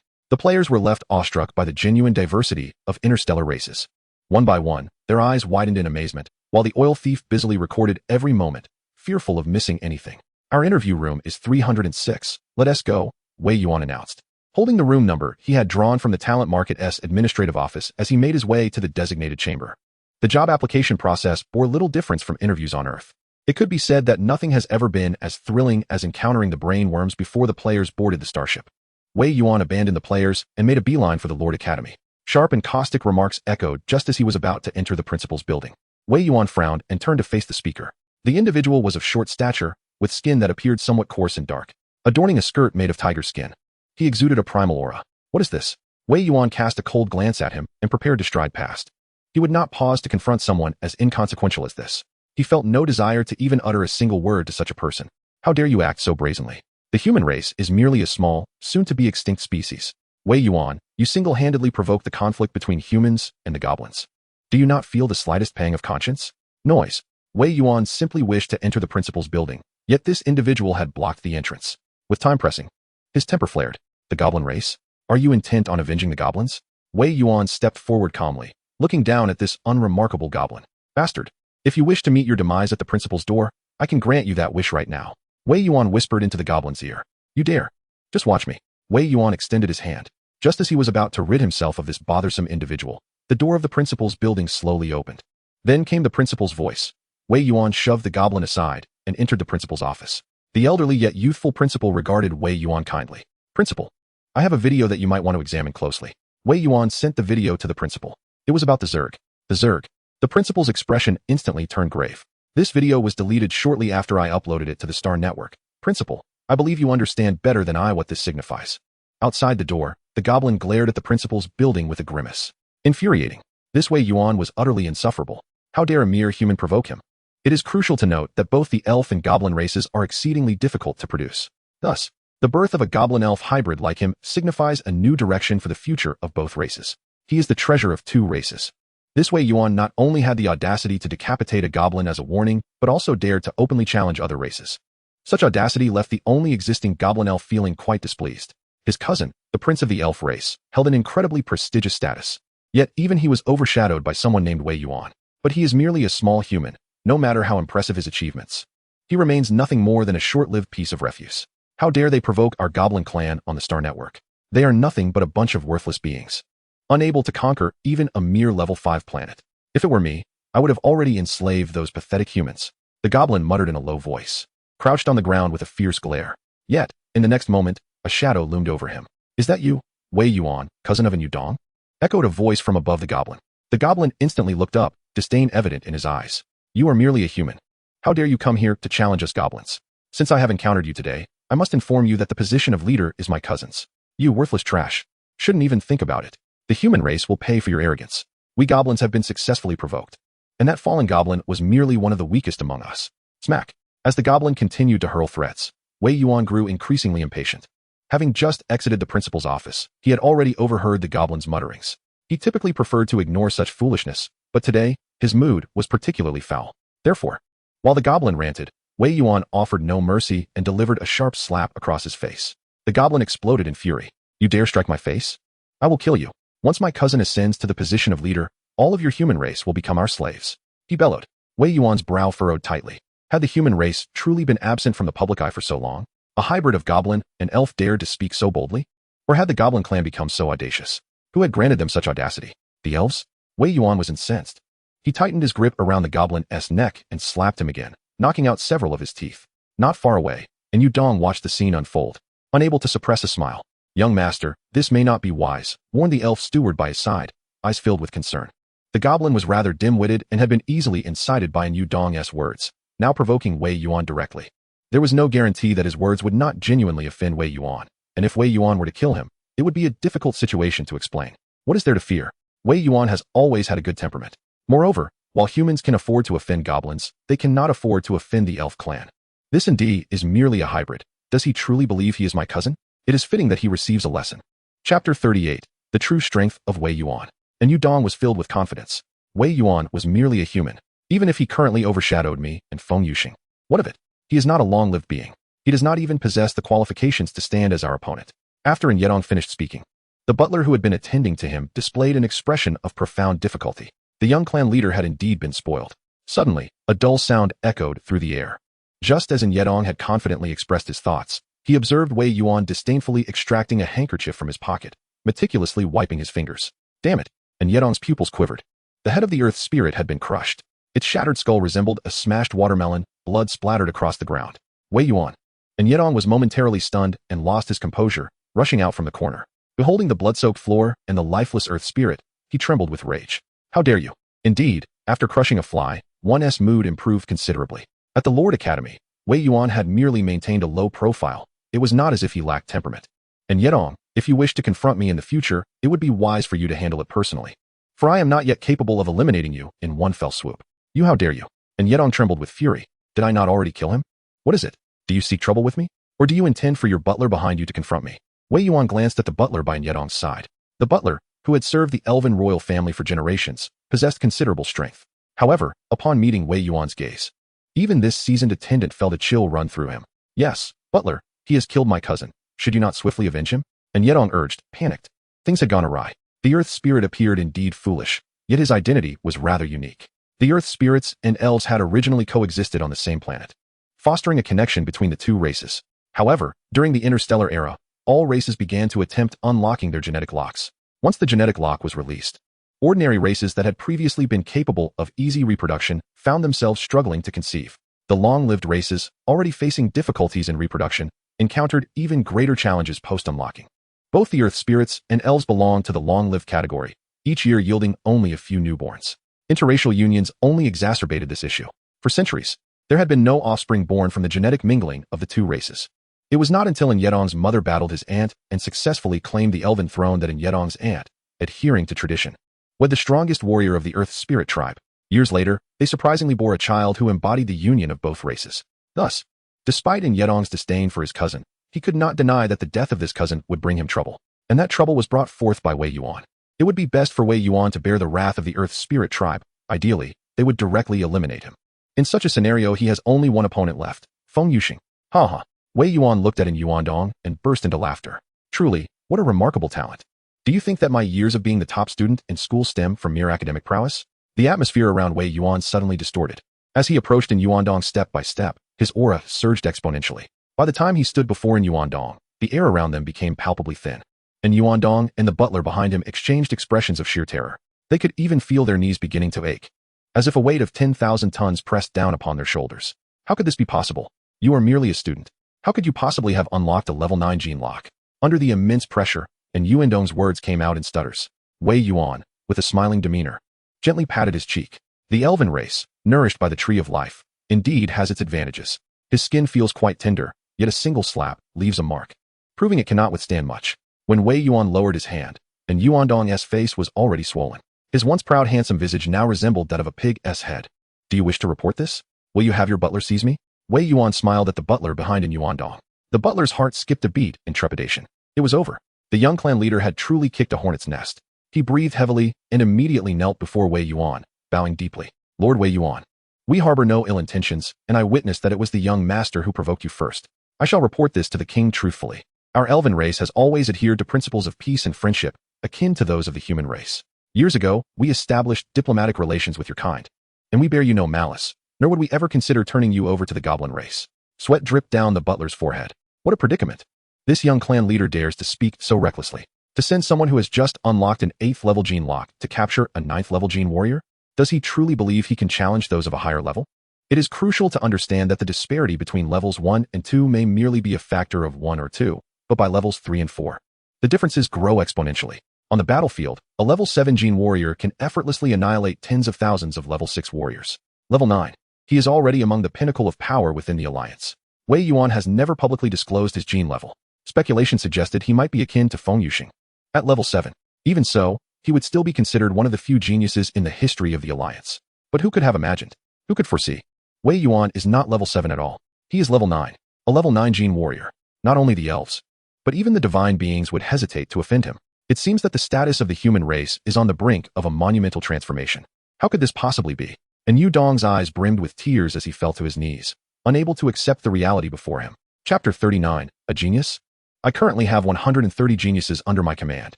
The players were left awestruck by the genuine diversity of interstellar races. One by one, their eyes widened in amazement, while the oil thief busily recorded every moment, fearful of missing anything. Our interview room is 306. Let us go, Wei Yuan announced, holding the room number he had drawn from the talent market's administrative office as he made his way to the designated chamber. The job application process bore little difference from interviews on Earth. It could be said that nothing has ever been as thrilling as encountering the brain worms before the players boarded the starship. Wei Yuan abandoned the players and made a beeline for the Lord Academy. Sharp and caustic remarks echoed just as he was about to enter the principal's building. Wei Yuan frowned and turned to face the speaker. The individual was of short stature, with skin that appeared somewhat coarse and dark, adorning a skirt made of tiger skin. He exuded a primal aura. What is this? Wei Yuan cast a cold glance at him and prepared to stride past. He would not pause to confront someone as inconsequential as this. He felt no desire to even utter a single word to such a person. How dare you act so brazenly? The human race is merely a small, soon-to-be extinct species. Wei Yuan, you single-handedly provoked the conflict between humans and the goblins. Do you not feel the slightest pang of conscience? Noise. Wei Yuan simply wished to enter the principal's building, yet this individual had blocked the entrance. With time pressing, his temper flared. The goblin race? Are you intent on avenging the goblins? Wei Yuan stepped forward calmly, looking down at this unremarkable goblin. Bastard. If you wish to meet your demise at the principal's door, I can grant you that wish right now. Wei Yuan whispered into the goblin's ear. You dare. Just watch me. Wei Yuan extended his hand. Just as he was about to rid himself of this bothersome individual, the door of the principal's building slowly opened. Then came the principal's voice. Wei Yuan shoved the goblin aside and entered the principal's office. The elderly yet youthful principal regarded Wei Yuan kindly. Principal, I have a video that you might want to examine closely. Wei Yuan sent the video to the principal. It was about the Zerg. The Zerg. The principal's expression instantly turned grave. This video was deleted shortly after I uploaded it to the Star Network. Principal, I believe you understand better than I what this signifies. Outside the door, the goblin glared at the principal's building with a grimace. Infuriating. This Wei Yuan was utterly insufferable. How dare a mere human provoke him? It is crucial to note that both the elf and goblin races are exceedingly difficult to produce. Thus, the birth of a goblin-elf hybrid like him signifies a new direction for the future of both races. He is the treasure of two races. This Wei Yuan not only had the audacity to decapitate a goblin as a warning, but also dared to openly challenge other races. Such audacity left the only existing goblin-elf feeling quite displeased. His cousin, the prince of the elf race, held an incredibly prestigious status. Yet even he was overshadowed by someone named Wei Yuan. But he is merely a small human, no matter how impressive his achievements. He remains nothing more than a short-lived piece of refuse. How dare they provoke our goblin clan on the Star Network? They are nothing but a bunch of worthless beings, unable to conquer even a mere level 5 planet. If it were me, I would have already enslaved those pathetic humans. The goblin muttered in a low voice, crouched on the ground with a fierce glare. Yet, in the next moment, a shadow loomed over him. Is that you, Wei Yuan, cousin of an Yudong? Echoed a voice from above the goblin. The goblin instantly looked up, disdain evident in his eyes. You are merely a human. How dare you come here to challenge us goblins? Since I have encountered you today, I must inform you that the position of leader is my cousin's. You worthless trash. Shouldn't even think about it. The human race will pay for your arrogance. We goblins have been successfully provoked. And that fallen goblin was merely one of the weakest among us. Smack. As the goblin continued to hurl threats, Wei Yuan grew increasingly impatient. Having just exited the principal's office, he had already overheard the goblin's mutterings. He typically preferred to ignore such foolishness, but today, his mood was particularly foul. Therefore, while the goblin ranted, Wei Yuan offered no mercy and delivered a sharp slap across his face. The goblin exploded in fury. You dare strike my face? I will kill you. Once my cousin ascends to the position of leader, all of your human race will become our slaves. He bellowed. Wei Yuan's brow furrowed tightly. Had the human race truly been absent from the public eye for so long? A hybrid of goblin and elf dared to speak so boldly? Or had the goblin clan become so audacious? Who had granted them such audacity? The elves? Wei Yuan was incensed. He tightened his grip around the goblin's neck and slapped him again, knocking out several of his teeth. Not far away, and Yudong watched the scene unfold, unable to suppress a smile. Young master, this may not be wise, warned the elf steward by his side, eyes filled with concern. The goblin was rather dim-witted and had been easily incited by Yudong's words, now provoking Wei Yuan directly. There was no guarantee that his words would not genuinely offend Wei Yuan, and if Wei Yuan were to kill him, it would be a difficult situation to explain. What is there to fear? Wei Yuan has always had a good temperament. Moreover, while humans can afford to offend goblins, they cannot afford to offend the elf clan. This indeed is merely a hybrid. Does he truly believe he is my cousin? It is fitting that he receives a lesson. Chapter 38. The True Strength of Wei Yuan. And Yudong was filled with confidence. Wei Yuan was merely a human, even if he currently overshadowed me and Feng Yuxing. What of it? He is not a long-lived being. He does not even possess the qualifications to stand as our opponent. After Yedong finished speaking, the butler who had been attending to him displayed an expression of profound difficulty. The young clan leader had indeed been spoiled. Suddenly, a dull sound echoed through the air. Just as Yedong had confidently expressed his thoughts, he observed Wei Yuan disdainfully extracting a handkerchief from his pocket, meticulously wiping his fingers. Damn it! And Yedong's pupils quivered. The head of the earth spirit had been crushed. Its shattered skull resembled a smashed watermelon, blood splattered across the ground. Wei Yuan. And Yedong was momentarily stunned and lost his composure, rushing out from the corner. Beholding the blood-soaked floor and the lifeless earth spirit, he trembled with rage. How dare you? Indeed, after crushing a fly, one's mood improved considerably. At the Lord Academy, Wei Yuan had merely maintained a low profile. It was not as if he lacked temperament. And Yedong, if you wish to confront me in the future, it would be wise for you to handle it personally. For I am not yet capable of eliminating you in one fell swoop. You, how dare you? And Yedong trembled with fury. Did I not already kill him? What is it? Do you seek trouble with me? Or do you intend for your butler behind you to confront me? Wei Yuan glanced at the butler by Yedong's side. The butler, who had served the elven royal family for generations, possessed considerable strength. However, upon meeting Wei Yuan's gaze, even this seasoned attendant felt a chill run through him. Yes, butler, he has killed my cousin. Should you not swiftly avenge him? And Yedong urged, panicked. Things had gone awry. The earth spirit appeared indeed foolish, yet his identity was rather unique. The earth spirits and elves had originally coexisted on the same planet, fostering a connection between the two races. However, during the interstellar era, all races began to attempt unlocking their genetic locks. Once the genetic lock was released, ordinary races that had previously been capable of easy reproduction found themselves struggling to conceive. The long-lived races, already facing difficulties in reproduction, encountered even greater challenges post-unlocking. Both the earth spirits and elves belonged to the long-lived category, each year yielding only a few newborns. Interracial unions only exacerbated this issue. For centuries, there had been no offspring born from the genetic mingling of the two races. It was not until Yedong's mother battled his aunt and successfully claimed the elven throne that Yedong's aunt, adhering to tradition, wed the strongest warrior of the earth spirit tribe. Years later, they surprisingly bore a child who embodied the union of both races. Thus, despite Yedong's disdain for his cousin, he could not deny that the death of this cousin would bring him trouble, and that trouble was brought forth by Wei Yuan. It would be best for Wei Yuan to bear the wrath of the earth spirit tribe. Ideally, they would directly eliminate him. In such a scenario, he has only one opponent left, Feng Yuxing. Ha. Wei Yuan looked at Yuandong and burst into laughter. Truly, what a remarkable talent. Do you think that my years of being the top student in school stem from mere academic prowess? The atmosphere around Wei Yuan suddenly distorted. As he approached Yuandong step by step, his aura surged exponentially. By the time he stood before Yuandong, the air around them became palpably thin. And Yuandong and the butler behind him exchanged expressions of sheer terror. They could even feel their knees beginning to ache, as if a weight of 10,000 tons pressed down upon their shoulders. How could this be possible? You are merely a student. How could you possibly have unlocked a level 9 gene lock? Under the immense pressure, and Yuandong's words came out in stutters. Wei Yuan, with a smiling demeanor, gently patted his cheek. The elven race, nourished by the tree of life, indeed has its advantages. His skin feels quite tender, yet a single slap leaves a mark, proving it cannot withstand much. When Wei Yuan lowered his hand, and Yuandong's face was already swollen. His once proud handsome visage now resembled that of a pig's head. Do you wish to report this? Will you have your butler seize me? Wei Yuan smiled at the butler behind Yuandong. The butler's heart skipped a beat in trepidation. It was over. The young clan leader had truly kicked a hornet's nest. He breathed heavily and immediately knelt before Wei Yuan, bowing deeply. Lord Wei Yuan, we harbor no ill intentions, and I witnessed that it was the young master who provoked you first. I shall report this to the king truthfully. Our elven race has always adhered to principles of peace and friendship, akin to those of the human race. Years ago, we established diplomatic relations with your kind, and we bear you no malice, nor would we ever consider turning you over to the goblin race. Sweat dripped down the butler's forehead. What a predicament. This young clan leader dares to speak so recklessly. To send someone who has just unlocked an 8th level gene lock to capture a 9th level gene warrior? Does he truly believe he can challenge those of a higher level? It is crucial to understand that the disparity between levels 1 and 2 may merely be a factor of 1 or 2, but by levels 3 and 4, the differences grow exponentially. On the battlefield, a level 7 gene warrior can effortlessly annihilate tens of thousands of level 6 warriors. Level 9. He is already among the pinnacle of power within the alliance. Wei Yuan has never publicly disclosed his gene level. Speculation suggested he might be akin to Feng Yuxing. At level 7. Even so, he would still be considered one of the few geniuses in the history of the alliance. But who could have imagined? Who could foresee? Wei Yuan is not level 7 at all. He is level 9. A level 9 gene warrior. Not only the elves, but even the divine beings would hesitate to offend him. It seems that the status of the human race is on the brink of a monumental transformation. How could this possibly be? And Yuandong's eyes brimmed with tears as he fell to his knees, unable to accept the reality before him. Chapter 39, A Genius? I currently have 130 geniuses under my command.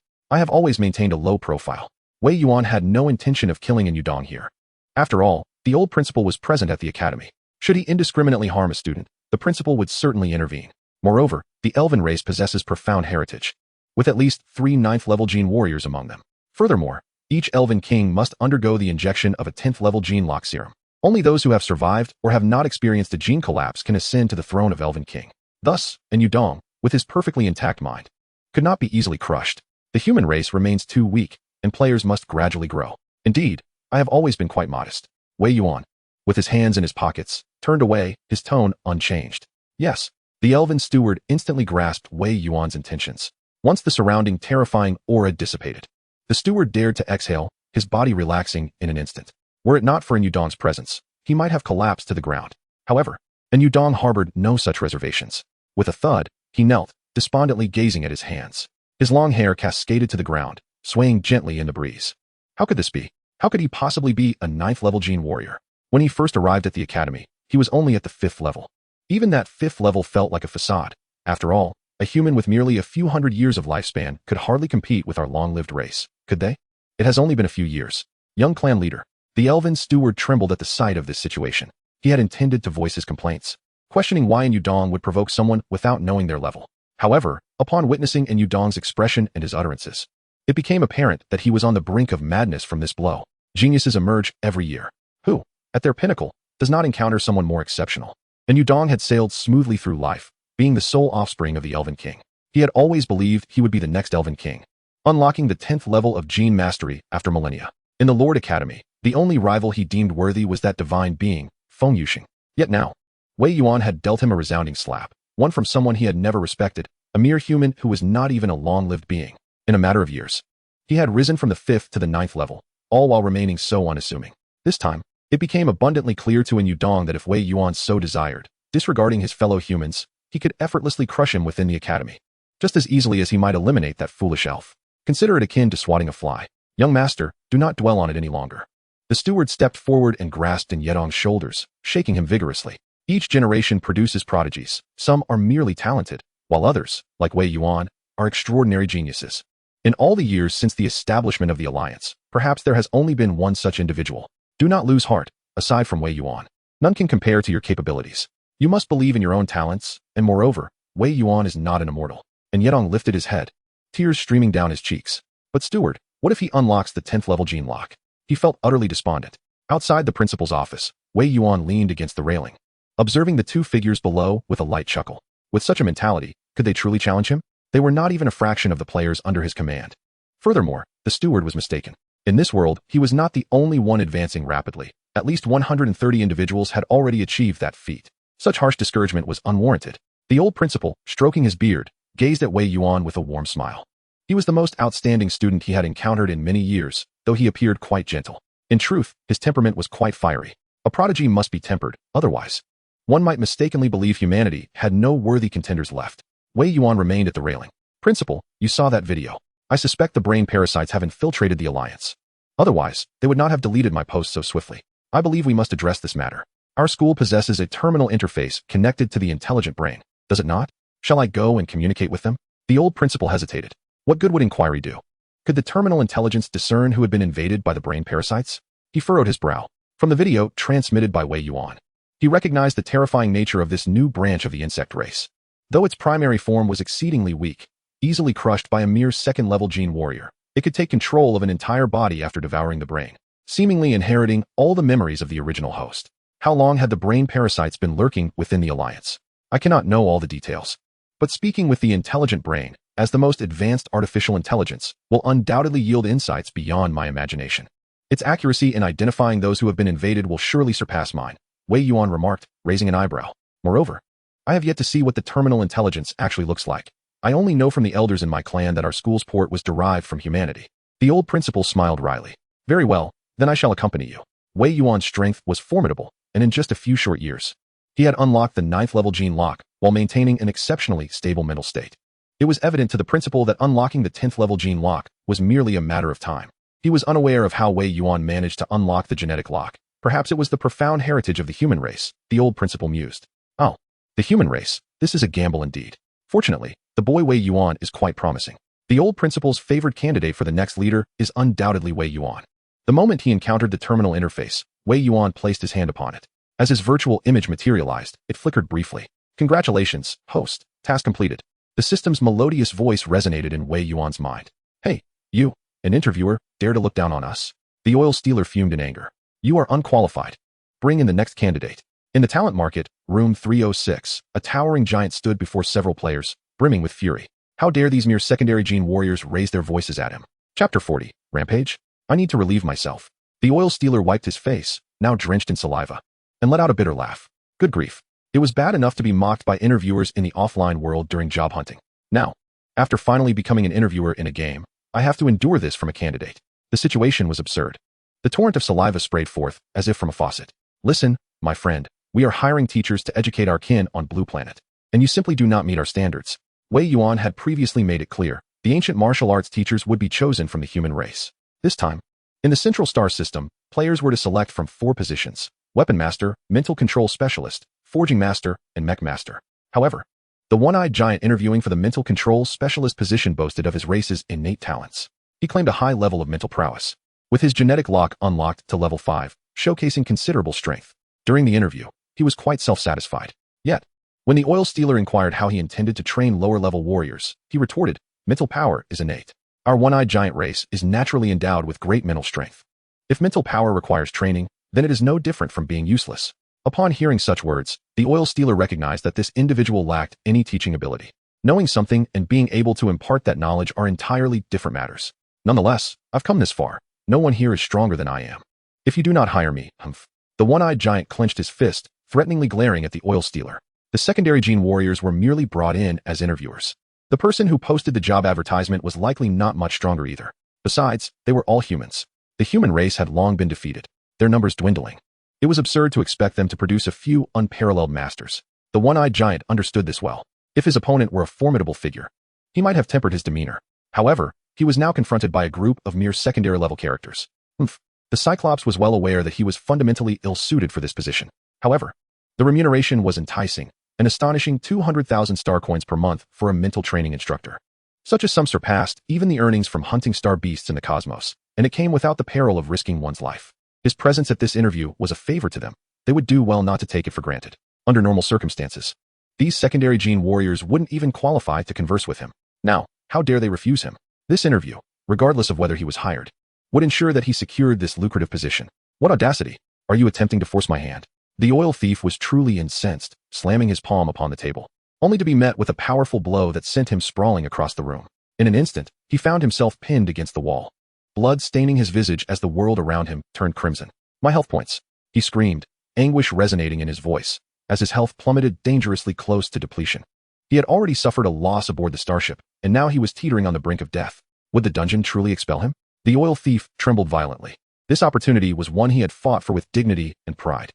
I have always maintained a low profile. Wei Yuan had no intention of killing Yuandong here. After all, the old principal was present at the academy. Should he indiscriminately harm a student, the principal would certainly intervene. Moreover, the elven race possesses profound heritage, with at least 3 9th-level gene warriors among them. Furthermore, each elven king must undergo the injection of a 10th-level gene lock serum. Only those who have survived or have not experienced a gene collapse can ascend to the throne of Elven King. Thus, Yuandong, with his perfectly intact mind, could not be easily crushed. The human race remains too weak, and players must gradually grow. Indeed, I have always been quite modest. Wei Yuan, with his hands in his pockets, turned away, his tone unchanged. Yes, the elven steward instantly grasped Wei Yuan's intentions. Once the surrounding terrifying aura dissipated, the steward dared to exhale, his body relaxing in an instant. Were it not for Yudong's presence, he might have collapsed to the ground. However, Yudong harbored no such reservations. With a thud, he knelt, despondently gazing at his hands. His long hair cascaded to the ground, swaying gently in the breeze. How could this be? How could he possibly be a 9th-level Gene warrior? When he first arrived at the academy, he was only at the 5th level. Even that 5th level felt like a facade. After all, a human with merely a few hundred years of lifespan could hardly compete with our long-lived race, could they? It has only been a few years. Young clan leader. The elven steward trembled at the sight of this situation. He had intended to voice his complaints, questioning why Yudong would provoke someone without knowing their level. However, upon witnessing Yudong's expression and his utterances, it became apparent that he was on the brink of madness from this blow. Geniuses emerge every year. Who, at their pinnacle, does not encounter someone more exceptional? Yudong had sailed smoothly through life, being the sole offspring of the Elven King. He had always believed he would be the next Elven King, unlocking the 10th level of Gene mastery after millennia. In the Lord Academy, the only rival he deemed worthy was that divine being, Feng Yuxing. Yet now, Wei Yuan had dealt him a resounding slap, one from someone he had never respected, a mere human who was not even a long-lived being. In a matter of years, he had risen from the 5th to the 9th level, all while remaining so unassuming. This time, it became abundantly clear to Yudong that if Wei Yuan so desired, disregarding his fellow humans, he could effortlessly crush him within the academy, just as easily as he might eliminate that foolish elf. Consider it akin to swatting a fly. Young master, do not dwell on it any longer. The steward stepped forward and grasped Yudong's shoulders, shaking him vigorously. Each generation produces prodigies. Some are merely talented, while others, like Wei Yuan, are extraordinary geniuses. In all the years since the establishment of the Alliance, perhaps there has only been one such individual. Do not lose heart. Aside from Wei Yuan, none can compare to your capabilities. You must believe in your own talents, and moreover, Wei Yuan is not an immortal. And Yudong lifted his head, tears streaming down his cheeks. But steward, what if he unlocks the 10th level Gene lock? He felt utterly despondent. Outside the principal's office, Wei Yuan leaned against the railing, observing the two figures below with a light chuckle. With such a mentality, could they truly challenge him? They were not even a fraction of the players under his command. Furthermore, the steward was mistaken. In this world, he was not the only one advancing rapidly. At least 130 individuals had already achieved that feat. Such harsh discouragement was unwarranted. The old principal, stroking his beard, gazed at Wei Yuan with a warm smile. He was the most outstanding student he had encountered in many years, though he appeared quite gentle. In truth, his temperament was quite fiery. A prodigy must be tempered, otherwise one might mistakenly believe humanity had no worthy contenders left. Wei Yuan remained at the railing. Principal, you saw that video. I suspect the brain parasites have infiltrated the Alliance. Otherwise, they would not have deleted my post so swiftly. I believe we must address this matter. Our school possesses a terminal interface connected to the intelligent brain, does it not? Shall I go and communicate with them? The old principal hesitated. What good would inquiry do? Could the terminal intelligence discern who had been invaded by the brain parasites? He furrowed his brow. From the video transmitted by Wei Yuan, he recognized the terrifying nature of this new branch of the insect race. Though its primary form was exceedingly weak, easily crushed by a mere 2nd-level Gene warrior, it could take control of an entire body after devouring the brain, seemingly inheriting all the memories of the original host. How long had the brain parasites been lurking within the Alliance? I cannot know all the details. But speaking with the intelligent brain, as the most advanced artificial intelligence, will undoubtedly yield insights beyond my imagination. Its accuracy in identifying those who have been invaded will surely surpass mine, Wei Yuan remarked, raising an eyebrow. Moreover, I have yet to see what the terminal intelligence actually looks like. I only know from the elders in my clan that our school's port was derived from humanity. The old principal smiled wryly. Very well, then I shall accompany you. Wei Yuan's strength was formidable, and in just a few short years, he had unlocked the 9th level Gene lock while maintaining an exceptionally stable mental state. It was evident to the principal that unlocking the 10th level Gene lock was merely a matter of time. He was unaware of how Wei Yuan managed to unlock the genetic lock. Perhaps it was the profound heritage of the human race, the old principal mused. Oh, the human race, this is a gamble indeed. Fortunately, the boy Wei Yuan is quite promising. The old principal's favored candidate for the next leader is undoubtedly Wei Yuan. The moment he encountered the terminal interface, Wei Yuan placed his hand upon it. As his virtual image materialized, it flickered briefly. Congratulations, host, task completed. The system's melodious voice resonated in Wei Yuan's mind. Hey, you, an interviewer, dare to look down on us? The oil stealer fumed in anger. You are unqualified. Bring in the next candidate. In the talent market, room 306, a towering giant stood before several players, brimming with fury. How dare these mere secondary gene warriors raise their voices at him? Chapter 40, Rampage? I need to relieve myself. The oil stealer wiped his face, now drenched in saliva, and let out a bitter laugh. Good grief. It was bad enough to be mocked by interviewers in the offline world during job hunting. Now, after finally becoming an interviewer in a game, I have to endure this from a candidate. The situation was absurd. The torrent of saliva sprayed forth, as if from a faucet. Listen, my friend, we are hiring teachers to educate our kin on Blue Planet, and you simply do not meet our standards. Wei Yuan had previously made it clear, the ancient martial arts teachers would be chosen from the human race. This time, in the Central Star system, players were to select from 4 positions: Weapon Master, Mental Control Specialist, Forging Master, and Mech Master. However, the one-eyed giant interviewing for the Mental Control Specialist position boasted of his race's innate talents. He claimed a high level of mental prowess, with his genetic lock unlocked to level 5, showcasing considerable strength. During the interview, he was quite self-satisfied. Yet, when the oil stealer inquired how he intended to train lower-level warriors, he retorted, mental power is innate. Our one-eyed giant race is naturally endowed with great mental strength. If mental power requires training, then it is no different from being useless. Upon hearing such words, the oil stealer recognized that this individual lacked any teaching ability. Knowing something and being able to impart that knowledge are entirely different matters. Nonetheless, I've come this far. No one here is stronger than I am. If you do not hire me, humph. The one-eyed giant clenched his fist, threateningly glaring at the oil stealer. The secondary gene warriors were merely brought in as interviewers. The person who posted the job advertisement was likely not much stronger either. Besides, they were all humans. The human race had long been defeated, their numbers dwindling. It was absurd to expect them to produce a few unparalleled masters. The one-eyed giant understood this well. If his opponent were a formidable figure, he might have tempered his demeanor. However, he was now confronted by a group of mere secondary-level characters. The Cyclops was well aware that he was fundamentally ill-suited for this position. However, the remuneration was enticing, an astonishing 200,000 star coins per month for a mental training instructor. Such a sum surpassed even the earnings from hunting star beasts in the cosmos, and it came without the peril of risking one's life. His presence at this interview was a favor to them. They would do well not to take it for granted. Under normal circumstances, these secondary gene warriors wouldn't even qualify to converse with him. Now, how dare they refuse him? This interview, regardless of whether he was hired, would ensure that he secured this lucrative position. What audacity! Are you attempting to force my hand? The oil thief was truly incensed, slamming his palm upon the table, only to be met with a powerful blow that sent him sprawling across the room. In an instant, he found himself pinned against the wall, blood staining his visage as the world around him turned crimson. My health points, he screamed, anguish resonating in his voice, as his health plummeted dangerously close to depletion. He had already suffered a loss aboard the starship, and now he was teetering on the brink of death. Would the dungeon truly expel him? The oil thief trembled violently. This opportunity was one he had fought for with dignity and pride.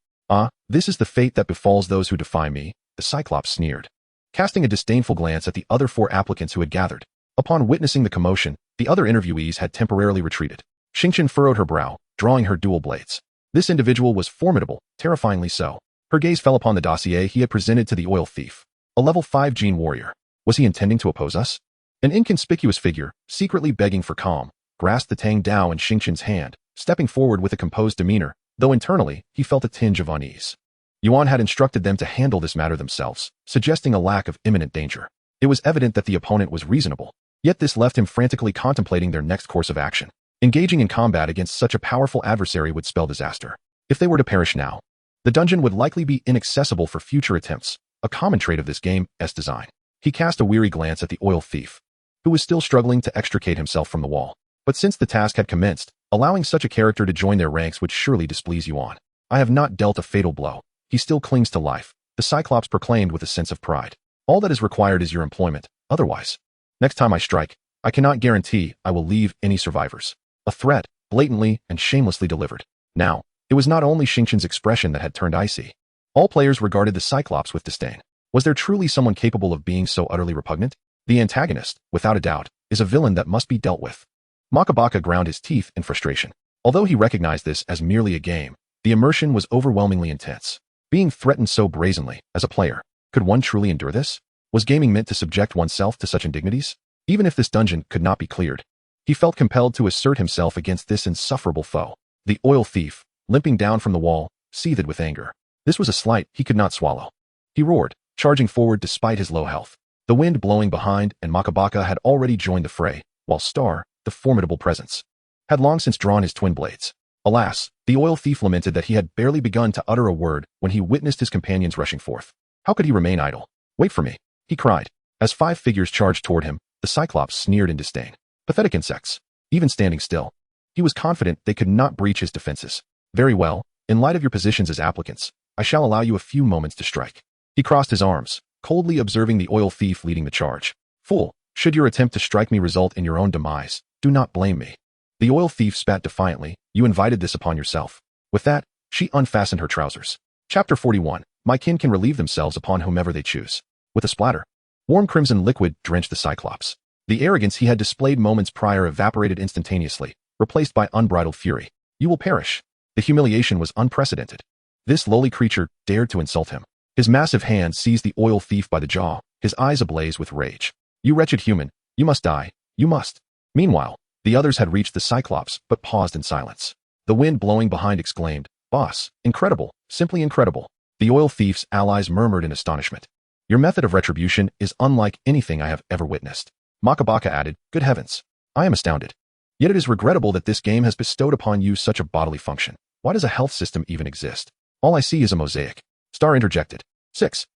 This is the fate that befalls those who defy me, the Cyclops sneered, casting a disdainful glance at the other 4 applicants who had gathered. Upon witnessing the commotion, the other interviewees had temporarily retreated. Xingqian furrowed her brow, drawing her dual blades. This individual was formidable, terrifyingly so. Her gaze fell upon the dossier he had presented to the oil thief. A level 5 gene warrior. Was he intending to oppose us? An inconspicuous figure, secretly begging for calm, grasped the Tang Dao in Xingqian's hand, stepping forward with a composed demeanor, though internally, he felt a tinge of unease. Yuan had instructed them to handle this matter themselves, suggesting a lack of imminent danger. It was evident that the opponent was reasonable, yet this left him frantically contemplating their next course of action. Engaging in combat against such a powerful adversary would spell disaster. If they were to perish now, the dungeon would likely be inaccessible for future attempts, a common trait of this game's design. He cast a weary glance at the oil thief, who was still struggling to extricate himself from the wall. But since the task had commenced, allowing such a character to join their ranks would surely displease Yuan. I have not dealt a fatal blow. He still clings to life, the Cyclops proclaimed with a sense of pride. All that is required is your employment. Otherwise, next time I strike, I cannot guarantee I will leave any survivors. A threat, blatantly and shamelessly delivered. Now, it was not only Xingqian's expression that had turned icy. All players regarded the Cyclops with disdain. Was there truly someone capable of being so utterly repugnant? The antagonist, without a doubt, is a villain that must be dealt with. Makabaka ground his teeth in frustration. Although he recognized this as merely a game, the immersion was overwhelmingly intense. Being threatened so brazenly, as a player, could one truly endure this? Was gaming meant to subject oneself to such indignities? Even if this dungeon could not be cleared, he felt compelled to assert himself against this insufferable foe. The oil thief, limping down from the wall, seethed with anger. This was a slight he could not swallow. He roared, charging forward despite his low health. The wind blowing behind and Makabaka had already joined the fray, while Star, the formidable presence, had long since drawn his twin blades. Alas, the oil thief lamented that he had barely begun to utter a word when he witnessed his companions rushing forth. How could he remain idle? Wait for me, he cried. As 5 figures charged toward him, The Cyclops sneered in disdain. Pathetic insects. Even standing still. He was confident they could not breach his defenses. Very well, in light of your positions as applicants, I shall allow you a few moments to strike. He crossed his arms, coldly observing the oil thief leading the charge. Fool, should your attempt to strike me result in your own demise, do not blame me. The oil thief spat defiantly. You invited this upon yourself. With that, she unfastened her trousers. Chapter 41. My kin can relieve themselves upon whomever they choose. With a splatter. Warm crimson liquid drenched the Cyclops. The arrogance he had displayed moments prior evaporated instantaneously, replaced by unbridled fury. You will perish. The humiliation was unprecedented. This lowly creature dared to insult him. His massive hand seized the oil thief by the jaw, his eyes ablaze with rage. You wretched human, you must die, you must. Meanwhile, the others had reached the Cyclops, but paused in silence. The wind blowing behind exclaimed, Boss, incredible, simply incredible. The oil thief's allies murmured in astonishment. Your method of retribution is unlike anything I have ever witnessed. Makabaka added, Good heavens. I am astounded. Yet it is regrettable that this game has bestowed upon you such a bodily function. Why does a health system even exist? All I see is a mosaic. Star interjected. 6.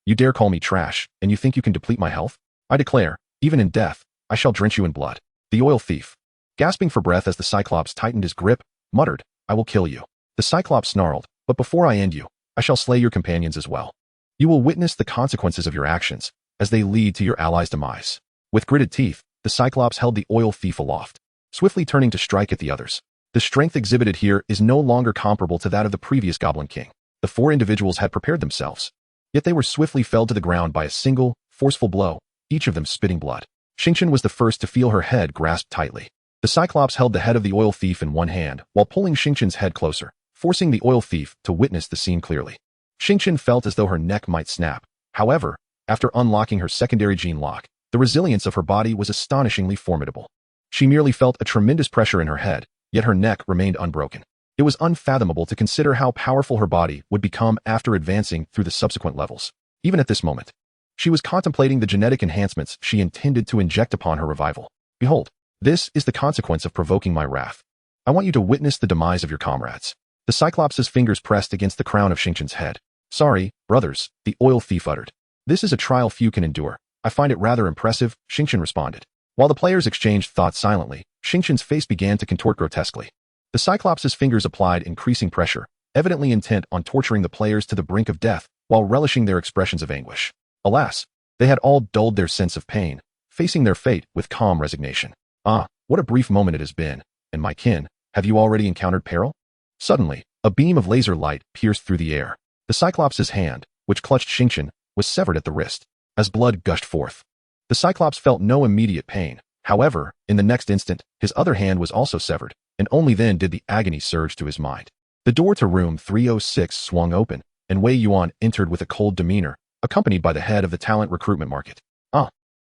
You dare call me trash, and you think you can deplete my health? I declare, even in death, I shall drench you in blood. The oil thief, gasping for breath as the Cyclops tightened his grip, muttered, I will kill you. The Cyclops snarled, but before I end you, I shall slay your companions as well. You will witness the consequences of your actions, as they lead to your allies' demise. With gritted teeth, the Cyclops held the oil thief aloft, swiftly turning to strike at the others. The strength exhibited here is no longer comparable to that of the previous Goblin King. The 4 individuals had prepared themselves. Yet they were swiftly felled to the ground by a single, forceful blow, each of them spitting blood. Xingqian was the first to feel her head grasped tightly. The Cyclops held the head of the oil thief in one hand while pulling Xingqian's head closer, forcing the oil thief to witness the scene clearly. Xingqian felt as though her neck might snap. However, after unlocking her secondary gene lock, the resilience of her body was astonishingly formidable. She merely felt a tremendous pressure in her head, yet her neck remained unbroken. It was unfathomable to consider how powerful her body would become after advancing through the subsequent levels. Even at this moment, she was contemplating the genetic enhancements she intended to inject upon her revival. Behold, this is the consequence of provoking my wrath. I want you to witness the demise of your comrades. The Cyclops' fingers pressed against the crown of Xingqian's head. Sorry, brothers, the oil thief uttered. This is a trial few can endure. I find it rather impressive, Xingqian responded. While the players exchanged thoughts silently, Xingqian's face began to contort grotesquely. The Cyclops' fingers applied increasing pressure, evidently intent on torturing the players to the brink of death while relishing their expressions of anguish. Alas, they had all dulled their sense of pain, facing their fate with calm resignation. What a brief moment it has been, and my kin, have you already encountered peril? Suddenly, a beam of laser light pierced through the air. The Cyclops' hand, which clutched Xingqian, was severed at the wrist, as blood gushed forth. The Cyclops felt no immediate pain. However, in the next instant, his other hand was also severed, and only then did the agony surge to his mind. The door to room 306 swung open, and Wei Yuan entered with a cold demeanor, accompanied by the head of the talent recruitment market.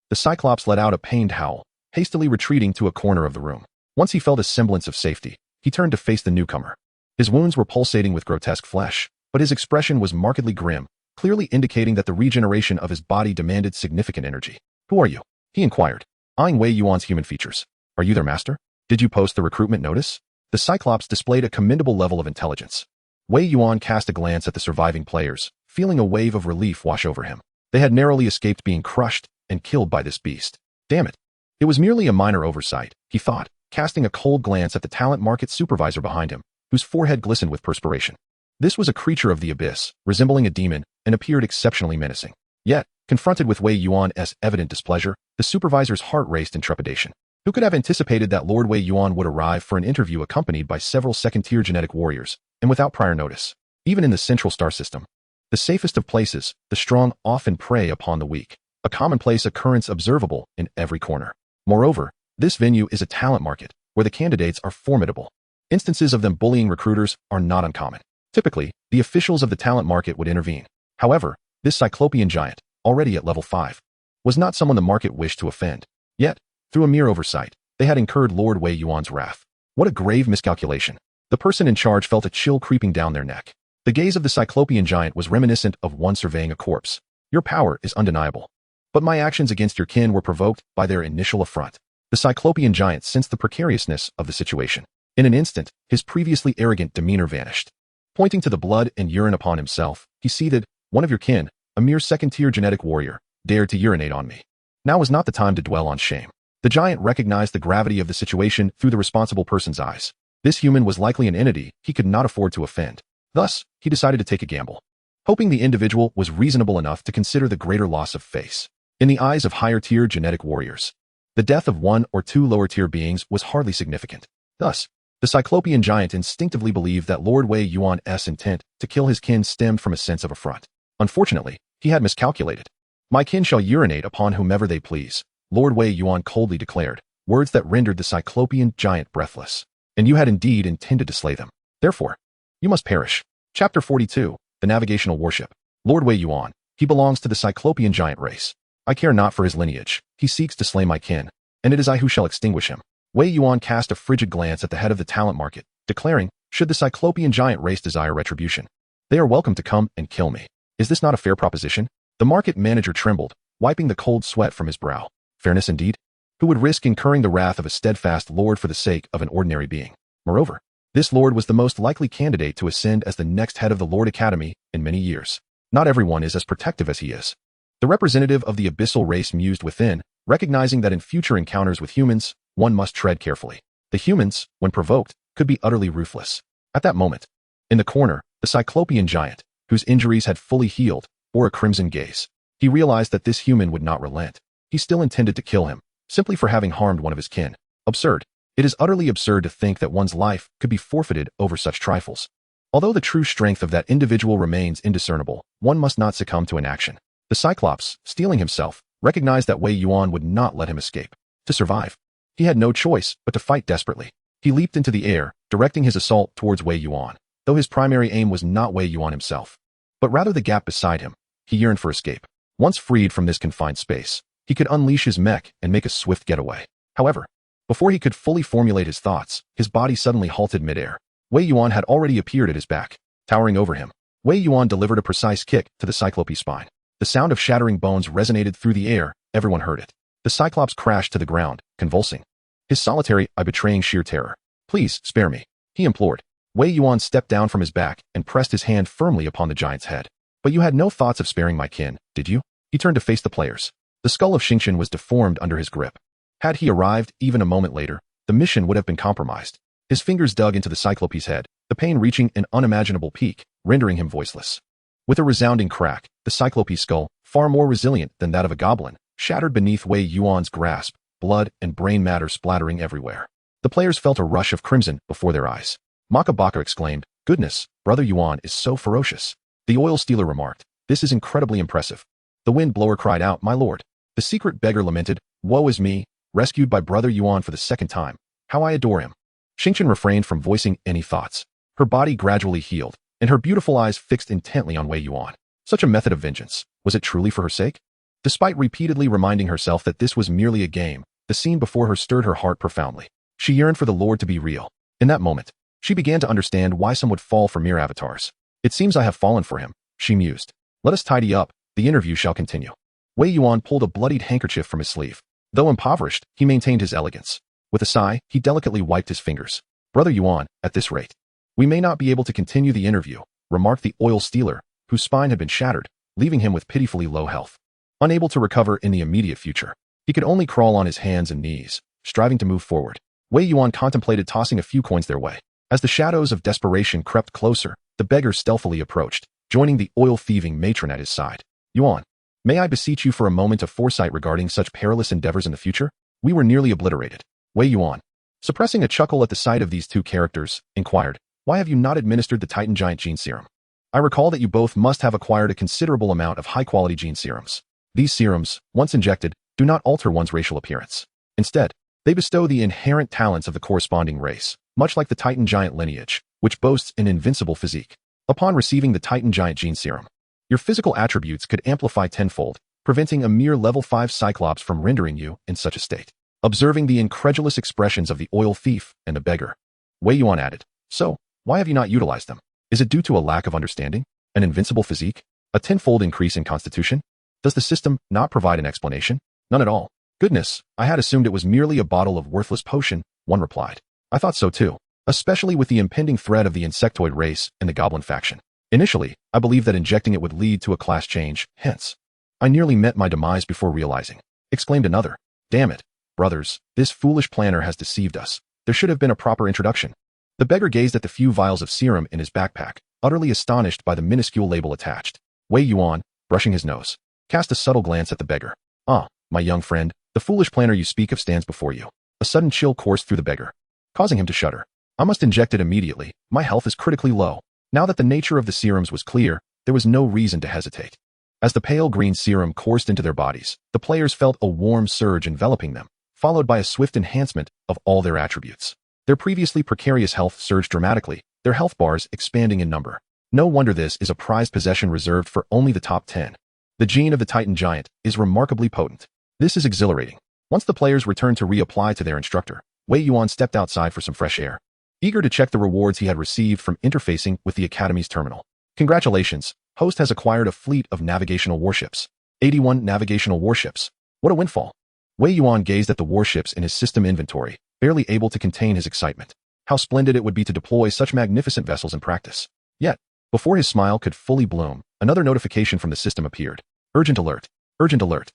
The Cyclops let out a pained howl, hastily retreating to a corner of the room. Once he felt a semblance of safety, he turned to face the newcomer. His wounds were pulsating with grotesque flesh, but his expression was markedly grim, clearly indicating that the regeneration of his body demanded significant energy. Who are you? He inquired, eyeing Wei Yuan's human features. Are you their master? Did you post the recruitment notice? The Cyclops displayed a commendable level of intelligence. Wei Yuan cast a glance at the surviving players, feeling a wave of relief wash over him. They had narrowly escaped being crushed and killed by this beast. Damn it. It was merely a minor oversight, he thought, casting a cold glance at the talent market supervisor behind him, whose forehead glistened with perspiration. This was a creature of the abyss, resembling a demon, and appeared exceptionally menacing. Yet, confronted with Wei Yuan's evident displeasure, the supervisor's heart raced in trepidation. Who could have anticipated that Lord Wei Yuan would arrive for an interview accompanied by several second-tier genetic warriors, and without prior notice? Even in the central star system, the safest of places, the strong often prey upon the weak, a commonplace occurrence observable in every corner. Moreover, this venue is a talent market, where the candidates are formidable. Instances of them bullying recruiters are not uncommon. Typically, the officials of the talent market would intervene. However, this Cyclopean giant, already at level 5, was not someone the market wished to offend. Yet, through a mere oversight, they had incurred Lord Wei Yuan's wrath. What a grave miscalculation. The person in charge felt a chill creeping down their neck. The gaze of the Cyclopean giant was reminiscent of one surveying a corpse. Your power is undeniable. But my actions against your kin were provoked by their initial affront. The Cyclopean giant sensed the precariousness of the situation. In an instant, his previously arrogant demeanor vanished. Pointing to the blood and urine upon himself, he seethed, one of your kin, a mere second-tier genetic warrior, dared to urinate on me. Now was not the time to dwell on shame. The giant recognized the gravity of the situation through the responsible person's eyes. This human was likely an entity he could not afford to offend. Thus, he decided to take a gamble, hoping the individual was reasonable enough to consider the greater loss of face. In the eyes of higher-tier genetic warriors, the death of one or two lower-tier beings was hardly significant. Thus, the Cyclopean giant instinctively believed that Lord Wei Yuan's intent to kill his kin stemmed from a sense of affront. Unfortunately, he had miscalculated. My kin shall urinate upon whomever they please, Lord Wei Yuan coldly declared, words that rendered the Cyclopean giant breathless. And you had indeed intended to slay them. Therefore, you must perish. Chapter 42, The Navigational Warship. Lord Wei Yuan, he belongs to the Cyclopean giant race. I care not for his lineage. He seeks to slay my kin, and it is I who shall extinguish him. Wei Yuan cast a frigid glance at the head of the talent market, declaring, should the Cyclopean giant race desire retribution, they are welcome to come and kill me. Is this not a fair proposition? The market manager trembled, wiping the cold sweat from his brow. Fairness indeed? Who would risk incurring the wrath of a steadfast lord for the sake of an ordinary being? Moreover, this lord was the most likely candidate to ascend as the next head of the Lord Academy in many years. Not everyone is as protective as he is. The representative of the abyssal race mused within, recognizing that in future encounters with humans, one must tread carefully. The humans, when provoked, could be utterly ruthless. At that moment, in the corner, the Cyclopean giant, whose injuries had fully healed, bore a crimson gaze. He realized that this human would not relent. He still intended to kill him, simply for having harmed one of his kin. Absurd. It is utterly absurd to think that one's life could be forfeited over such trifles. Although the true strength of that individual remains indiscernible, one must not succumb to inaction. The Cyclops, steeling himself, recognized that Wei Yuan would not let him escape. To survive, he had no choice but to fight desperately. He leaped into the air, directing his assault towards Wei Yuan, though his primary aim was not Wei Yuan himself, but rather the gap beside him. He yearned for escape. Once freed from this confined space, he could unleash his mech and make a swift getaway. However, before he could fully formulate his thoughts, his body suddenly halted midair. Wei Yuan had already appeared at his back, towering over him. Wei Yuan delivered a precise kick to the Cyclope's spine. The sound of shattering bones resonated through the air, everyone heard it. The Cyclops crashed to the ground, convulsing, his solitary eye betraying sheer terror. Please, spare me, he implored. Wei Yuan stepped down from his back and pressed his hand firmly upon the giant's head. But you had no thoughts of sparing my kin, did you? He turned to face the players. The skull of Xingqian was deformed under his grip. Had he arrived even a moment later, the mission would have been compromised. His fingers dug into the Cyclope's head, the pain reaching an unimaginable peak, rendering him voiceless. With a resounding crack, the Cyclope's skull, far more resilient than that of a goblin, shattered beneath Wei Yuan's grasp, blood and brain matter splattering everywhere. The players felt a rush of crimson before their eyes. Makabaka exclaimed, goodness, Brother Yuan is so ferocious. The oil stealer remarked, this is incredibly impressive. The wind blower cried out, my lord. The secret beggar lamented, woe is me, rescued by Brother Yuan for the second time. How I adore him. Xingqian refrained from voicing any thoughts. Her body gradually healed, and her beautiful eyes fixed intently on Wei Yuan. Such a method of vengeance, was it truly for her sake? Despite repeatedly reminding herself that this was merely a game, the scene before her stirred her heart profoundly. She yearned for the Lord to be real. In that moment, she began to understand why some would fall for mere avatars. It seems I have fallen for him, she mused. Let us tidy up, the interview shall continue. Wei Yuan pulled a bloodied handkerchief from his sleeve. Though impoverished, he maintained his elegance. With a sigh, he delicately wiped his fingers. Brother Yuan, at this rate, we may not be able to continue the interview, remarked the oil stealer, whose spine had been shattered, leaving him with pitifully low health. Unable to recover in the immediate future, he could only crawl on his hands and knees, striving to move forward. Wei Yuan contemplated tossing a few coins their way. As the shadows of desperation crept closer, the beggar stealthily approached, joining the oil-thieving matron at his side. Yuan, may I beseech you for a moment of foresight regarding such perilous endeavors in the future? We were nearly obliterated. Wei Yuan, suppressing a chuckle at the sight of these two characters, inquired, why have you not administered the Titan Giant Gene Serum? I recall that you both must have acquired a considerable amount of high-quality gene serums. These serums, once injected, do not alter one's racial appearance. Instead, they bestow the inherent talents of the corresponding race, much like the Titan Giant lineage, which boasts an invincible physique. Upon receiving the Titan Giant Gene Serum, your physical attributes could amplify tenfold, preventing a mere level 5 Cyclops from rendering you in such a state. Observing the incredulous expressions of the oil thief and the beggar, Wei Yuan added, so, why have you not utilized them? Is it due to a lack of understanding? An invincible physique? A tenfold increase in constitution? Does the system not provide an explanation? None at all. Goodness, I had assumed it was merely a bottle of worthless potion, one replied. I thought so too, especially with the impending threat of the insectoid race and the goblin faction. Initially, I believed that injecting it would lead to a class change, hence, I nearly met my demise before realizing exclaimed another. Damn it, brothers, this foolish planner has deceived us. There should have been a proper introduction. The beggar gazed at the few vials of serum in his backpack, utterly astonished by the minuscule label attached. Wei Yuan, brushing his nose, cast a subtle glance at the beggar. Ah, my young friend, the foolish planner you speak of stands before you. A sudden chill coursed through the beggar, causing him to shudder. I must inject it immediately. My health is critically low. Now that the nature of the serums was clear, there was no reason to hesitate. As the pale green serum coursed into their bodies, the players felt a warm surge enveloping them, followed by a swift enhancement of all their attributes. Their previously precarious health surged dramatically, their health bars expanding in number. No wonder this is a prized possession reserved for only the top 10. The gene of the Titan Giant is remarkably potent. This is exhilarating. Once the players returned to reapply to their instructor, Wei Yuan stepped outside for some fresh air, eager to check the rewards he had received from interfacing with the Academy's terminal. Congratulations, host has acquired a fleet of navigational warships. 81 navigational warships. What a windfall. Wei Yuan gazed at the warships in his system inventory, barely able to contain his excitement. How splendid it would be to deploy such magnificent vessels in practice. Yet, before his smile could fully bloom, another notification from the system appeared. Urgent alert. Urgent alert.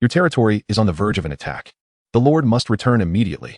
Your territory is on the verge of an attack. The Lord must return immediately.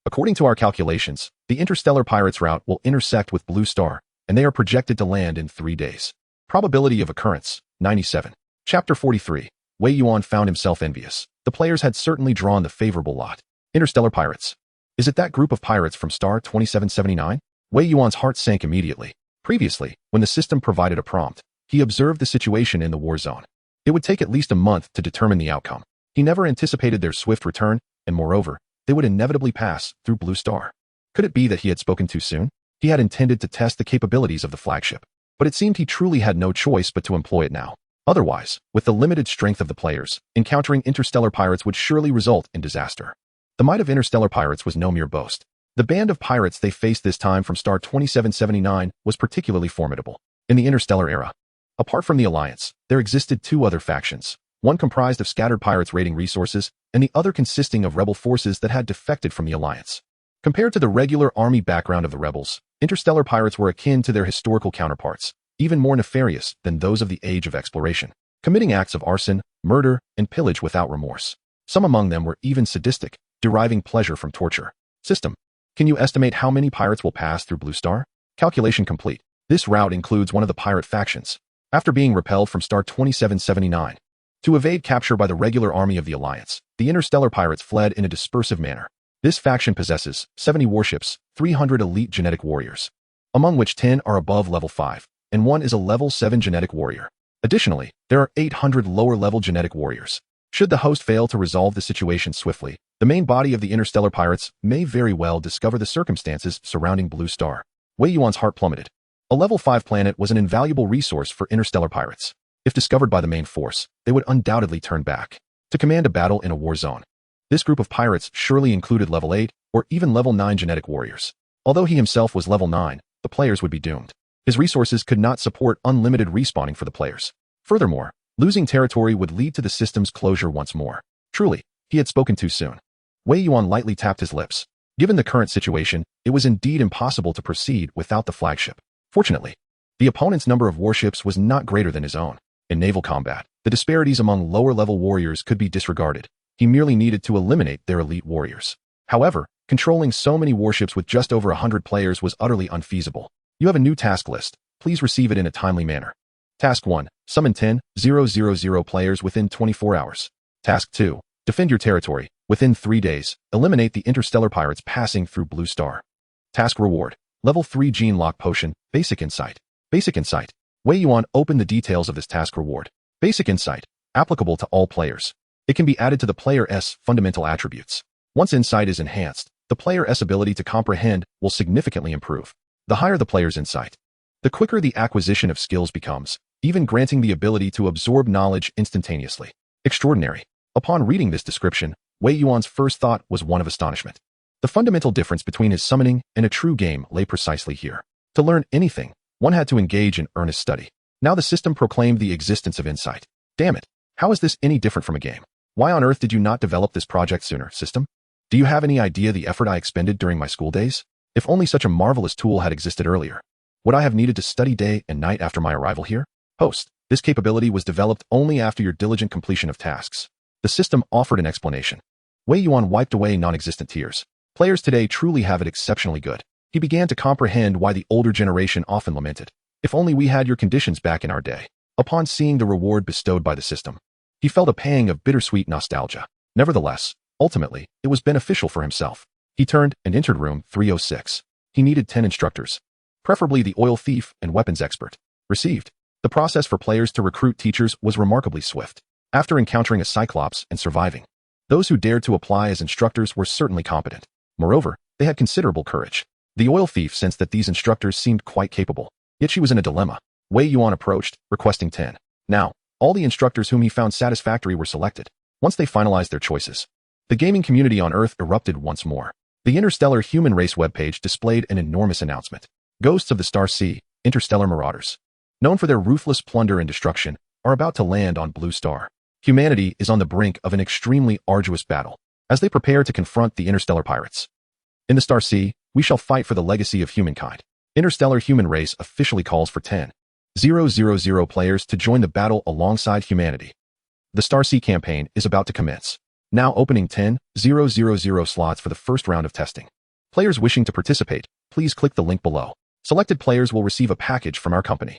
According to our calculations, the interstellar pirates route will intersect with Blue Star, and they are projected to land in 3 days. Probability of occurrence, 97. Chapter 43. Wei Yuan found himself envious. The players had certainly drawn the favorable lot. Interstellar pirates. Is it that group of pirates from Star 2779? Wei Yuan's heart sank immediately. Previously, when the system provided a prompt, he observed the situation in the war zone. It would take at least a month to determine the outcome. He never anticipated their swift return, and moreover, they would inevitably pass through Blue Star. Could it be that he had spoken too soon? He had intended to test the capabilities of the flagship, but it seemed he truly had no choice but to employ it now. Otherwise, with the limited strength of the players, encountering interstellar pirates would surely result in disaster. The might of interstellar pirates was no mere boast. The band of pirates they faced this time from Star 2779 was particularly formidable. In the interstellar era, apart from the Alliance, there existed 2 other factions, one comprised of scattered pirates raiding resources, and the other consisting of rebel forces that had defected from the Alliance. Compared to the regular army background of the rebels, interstellar pirates were akin to their historical counterparts, even more nefarious than those of the Age of Exploration, committing acts of arson, murder, and pillage without remorse. Some among them were even sadistic, deriving pleasure from torture. System. Can you estimate how many pirates will pass through Blue Star? Calculation complete. This route includes one of the pirate factions. After being repelled from Star 2779, to evade capture by the regular army of the Alliance, the interstellar pirates fled in a dispersive manner. This faction possesses 70 warships, 300 elite genetic warriors, among which 10 are above level 5, and 1 is a level 7 genetic warrior. Additionally, there are 800 lower-level genetic warriors. Should the host fail to resolve the situation swiftly, the main body of the interstellar pirates may very well discover the circumstances surrounding Blue Star. Wei Yuan's heart plummeted. A level 5 planet was an invaluable resource for interstellar pirates. If discovered by the main force, they would undoubtedly turn back to command a battle in a war zone. This group of pirates surely included level 8 or even level 9 genetic warriors. Although he himself was level 9, the players would be doomed. His resources could not support unlimited respawning for the players. Furthermore, losing territory would lead to the system's closure once more. Truly, he had spoken too soon. Wei Yuan lightly tapped his lips. Given the current situation, it was indeed impossible to proceed without the flagship. Fortunately, the opponent's number of warships was not greater than his own. In naval combat, the disparities among lower-level warriors could be disregarded. He merely needed to eliminate their elite warriors. However, controlling so many warships with just over 100 players was utterly unfeasible. You have a new task list. Please receive it in a timely manner. Task 1. Summon 10,000 players within 24 hours. Task 2. Defend your territory. Within 3 days, eliminate the interstellar pirates passing through Blue Star. Task reward. Level 3 Gene Lock Potion. Basic Insight. Basic Insight. Wei Yuan opened the details of this task reward. Basic Insight. Applicable to all players. It can be added to the player's fundamental attributes. Once insight is enhanced, the player's ability to comprehend will significantly improve. The higher the player's insight, the quicker the acquisition of skills becomes, even granting the ability to absorb knowledge instantaneously. Extraordinary. Upon reading this description, Wei Yuan's first thought was one of astonishment. The fundamental difference between his summoning and a true game lay precisely here. To learn anything, one had to engage in earnest study. Now the system proclaimed the existence of insight. Damn it, how is this any different from a game? Why on earth did you not develop this project sooner, system? Do you have any idea the effort I expended during my school days? If only such a marvelous tool had existed earlier. Would I have needed to study day and night after my arrival here? Host, this capability was developed only after your diligent completion of tasks. The system offered an explanation. Wei Yuan wiped away non-existent tears. Players today truly have it exceptionally good. He began to comprehend why the older generation often lamented. If only we had your conditions back in our day. Upon seeing the reward bestowed by the system, he felt a pang of bittersweet nostalgia. Nevertheless, ultimately, it was beneficial for himself. He turned and entered room 306. He needed 10 instructors, preferably the oil thief and weapons expert. Received. The process for players to recruit teachers was remarkably swift. After encountering a cyclops and surviving, those who dared to apply as instructors were certainly competent. Moreover, they had considerable courage. The oil thief sensed that these instructors seemed quite capable, yet she was in a dilemma. Wei Yuan approached, requesting 10. Now, all the instructors whom he found satisfactory were selected. Once they finalized their choices, the gaming community on Earth erupted once more. The Interstellar Human Race webpage displayed an enormous announcement. Ghosts of the Star Sea, interstellar marauders, known for their ruthless plunder and destruction, are about to land on Blue Star. Humanity is on the brink of an extremely arduous battle as they prepare to confront the interstellar pirates. In the Star Sea, we shall fight for the legacy of humankind. Interstellar Human Race officially calls for 10,000 players to join the battle alongside humanity. The Star Sea campaign is about to commence, now opening 10,000 slots for the first round of testing. Players wishing to participate, please click the link below. Selected players will receive a package from our company.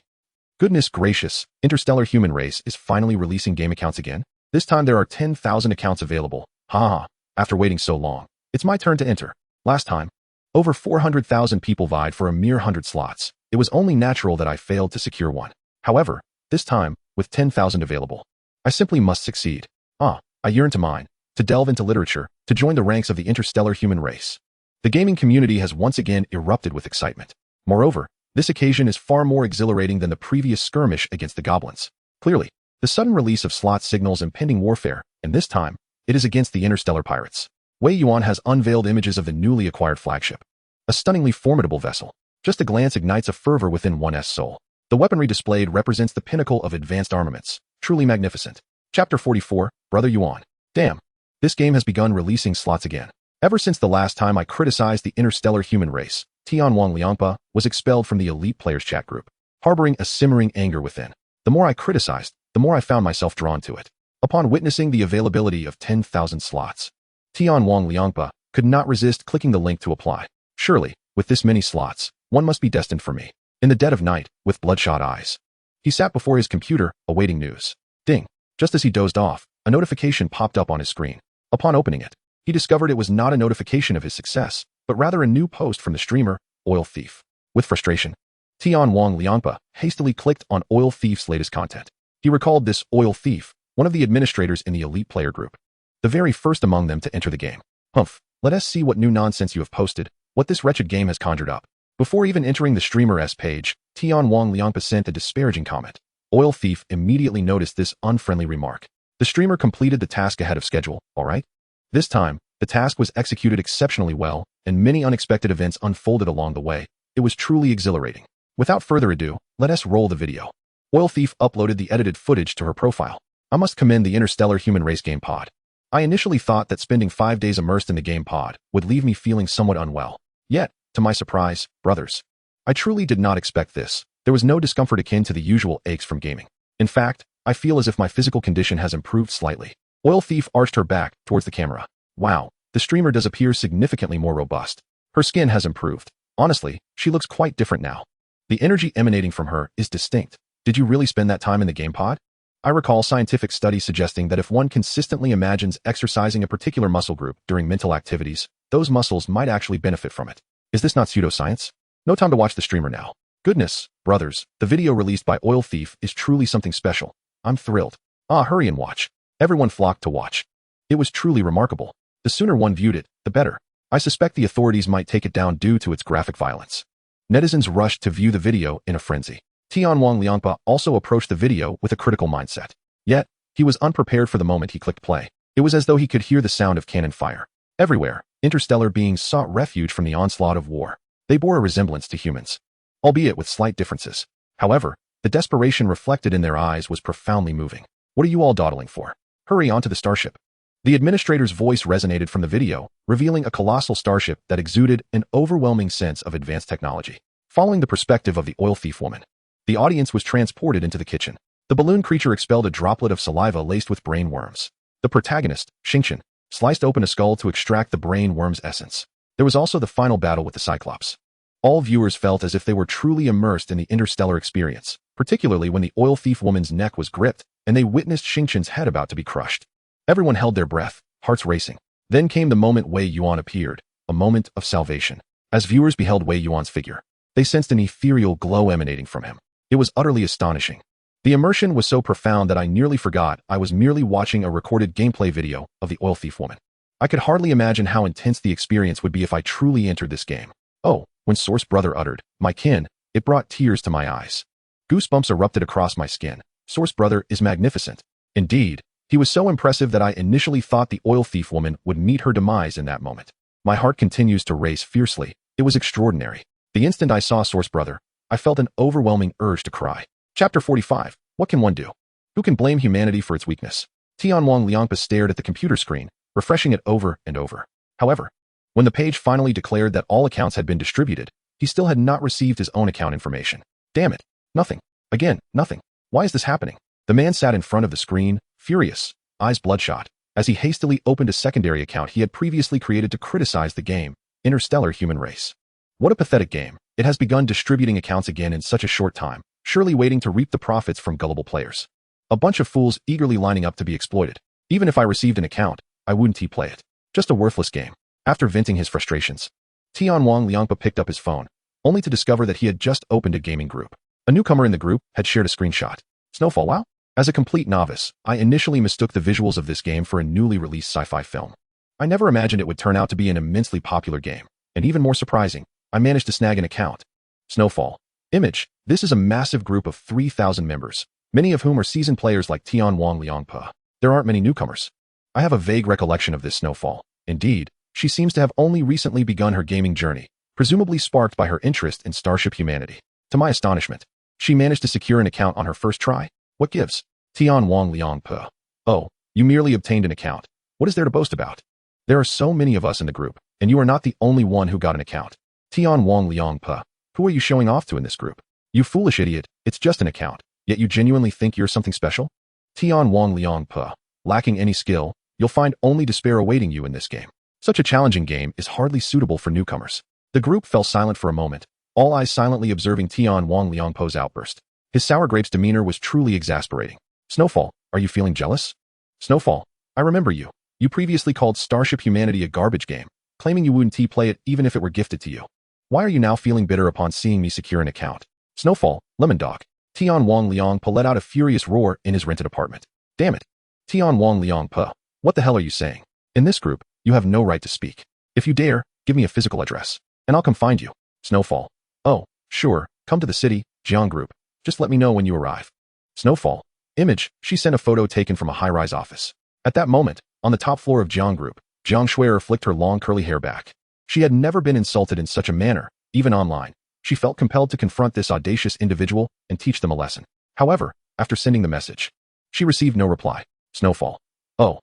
Goodness gracious, Interstellar Human Race is finally releasing game accounts again? This time there are 10,000 accounts available. Haha, after waiting so long, it's my turn to enter. Last time, over 400,000 people vied for a mere 100 slots. It was only natural that I failed to secure one. However, this time, with 10,000 available, I simply must succeed. I yearn to mine, to delve into literature, to join the ranks of the interstellar human race. The gaming community has once again erupted with excitement. Moreover, this occasion is far more exhilarating than the previous skirmish against the goblins. Clearly, the sudden release of slots signals impending warfare, and this time, it is against the interstellar pirates. Wei Yuan has unveiled images of the newly acquired flagship. A stunningly formidable vessel. Just a glance ignites a fervor within one's soul. The weaponry displayed represents the pinnacle of advanced armaments. Truly magnificent. Chapter 44, Brother Yuan. Damn. This game has begun releasing slots again. Ever since the last time I criticized the interstellar human race, Tianwang Liangpa was expelled from the elite players chat group, harboring a simmering anger within. The more I criticized, the more I found myself drawn to it. Upon witnessing the availability of 10,000 slots, Tianwang Liangpa could not resist clicking the link to apply. Surely, with this many slots, one must be destined for me. In the dead of night, with bloodshot eyes, he sat before his computer, awaiting news. Ding. Just as he dozed off, a notification popped up on his screen. Upon opening it, he discovered it was not a notification of his success, but rather a new post from the streamer, Oil Thief. With frustration, Tianwang Liangpa hastily clicked on Oil Thief's latest content. He recalled this Oil Thief, one of the administrators in the elite player group, the very first among them to enter the game. Humph, let us see what new nonsense you have posted, what this wretched game has conjured up. Before even entering the streamer's page, Tianwang Liangpa sent a disparaging comment. Oil Thief immediately noticed this unfriendly remark. The streamer completed the task ahead of schedule, alright? This time, the task was executed exceptionally well, and many unexpected events unfolded along the way. It was truly exhilarating. Without further ado, let us roll the video. Oil Thief uploaded the edited footage to her profile. I must commend the Interstellar Human Race game pod. I initially thought that spending 5 days immersed in the game pod would leave me feeling somewhat unwell. Yet, to my surprise, brothers, I truly did not expect this. There was no discomfort akin to the usual aches from gaming. In fact, I feel as if my physical condition has improved slightly. Oil Thief arched her back towards the camera. Wow, the streamer does appear significantly more robust. Her skin has improved. Honestly, she looks quite different now. The energy emanating from her is distinct. Did you really spend that time in the game pod? I recall scientific studies suggesting that if one consistently imagines exercising a particular muscle group during mental activities, those muscles might actually benefit from it. Is this not pseudoscience? No time to watch the streamer now. Goodness, brothers, the video released by Oil Thief is truly something special. I'm thrilled. Hurry and watch. Everyone flocked to watch. It was truly remarkable. The sooner one viewed it, the better. I suspect the authorities might take it down due to its graphic violence. Netizens rushed to view the video in a frenzy. Tianwang Liangpa also approached the video with a critical mindset. Yet, he was unprepared for the moment he clicked play. It was as though he could hear the sound of cannon fire. Everywhere, interstellar beings sought refuge from the onslaught of war. They bore a resemblance to humans, albeit with slight differences. However, the desperation reflected in their eyes was profoundly moving. What are you all dawdling for? Hurry onto the starship. The administrator's voice resonated from the video, revealing a colossal starship that exuded an overwhelming sense of advanced technology. Following the perspective of the oil thief woman, the audience was transported into the kitchen. The balloon creature expelled a droplet of saliva laced with brain worms. The protagonist, Xingqian, sliced open a skull to extract the brain worm's essence. There was also the final battle with the Cyclops. All viewers felt as if they were truly immersed in the interstellar experience, particularly when the oil thief woman's neck was gripped and they witnessed Xingqian's head about to be crushed. Everyone held their breath, hearts racing. Then came the moment Wei Yuan appeared, a moment of salvation. As viewers beheld Wei Yuan's figure, they sensed an ethereal glow emanating from him. It was utterly astonishing. The immersion was so profound that I nearly forgot I was merely watching a recorded gameplay video of the oil thief woman. I could hardly imagine how intense the experience would be if I truly entered this game. Oh, when Source Brother uttered, "My kin," it brought tears to my eyes. Goosebumps erupted across my skin. Source Brother is magnificent. Indeed, he was so impressive that I initially thought the oil thief woman would meet her demise in that moment. My heart continues to race fiercely. It was extraordinary. The instant I saw Source Brother, I felt an overwhelming urge to cry. Chapter 45. What can one do? Who can blame humanity for its weakness? Tianwang Liangpa stared at the computer screen, refreshing it over and over. However, when the page finally declared that all accounts had been distributed, he still had not received his own account information. Damn it. Nothing. Again, nothing. Why is this happening? The man sat in front of the screen, furious, eyes bloodshot, as he hastily opened a secondary account he had previously created to criticize the game, Interstellar Human Race. What a pathetic game. It has begun distributing accounts again in such a short time, surely waiting to reap the profits from gullible players. A bunch of fools eagerly lining up to be exploited. Even if I received an account, I wouldn't play it. Just a worthless game. After venting his frustrations, Tianwang Liangpa picked up his phone, only to discover that he had just opened a gaming group. A newcomer in the group had shared a screenshot. Snowfall, wow? As a complete novice, I initially mistook the visuals of this game for a newly released sci-fi film. I never imagined it would turn out to be an immensely popular game, and even more surprising, I managed to snag an account. Snowfall. Image. This is a massive group of 3,000 members, many of whom are seasoned players like Tianwang Liangpa. There aren't many newcomers. I have a vague recollection of this Snowfall. Indeed, she seems to have only recently begun her gaming journey, presumably sparked by her interest in Starship Humanity. To my astonishment, she managed to secure an account on her first try. What gives? Tianwang Liangpa. Oh, you merely obtained an account. What is there to boast about? There are so many of us in the group, and you are not the only one who got an account. Tianwang Liangpa. Who are you showing off to in this group? You foolish idiot, it's just an account, yet you genuinely think you're something special? Tianwang Liangpa. Lacking any skill, you'll find only despair awaiting you in this game. Such a challenging game is hardly suitable for newcomers. The group fell silent for a moment, all eyes silently observing Tianwang Liangpa's outburst. His sour grapes demeanor was truly exasperating. Snowfall, are you feeling jealous? Snowfall, I remember you. You previously called Starship Humanity a garbage game, claiming you wouldn't play it even if it were gifted to you. Why are you now feeling bitter upon seeing me secure an account? Snowfall, Lemon Dog. Tianwang Liangpa let out a furious roar in his rented apartment. Damn it. Tianwang Liangpa, what the hell are you saying? In this group, you have no right to speak. If you dare, give me a physical address, and I'll come find you. Snowfall. Oh, sure, come to the city, Jiang Group. Just let me know when you arrive. Snowfall. Image, she sent a photo taken from a high-rise office. At that moment, on the top floor of Jiang Group, Jiang Shuier flicked her long curly hair back. She had never been insulted in such a manner, even online. She felt compelled to confront this audacious individual and teach them a lesson. However, after sending the message, she received no reply. Snowfall. Oh,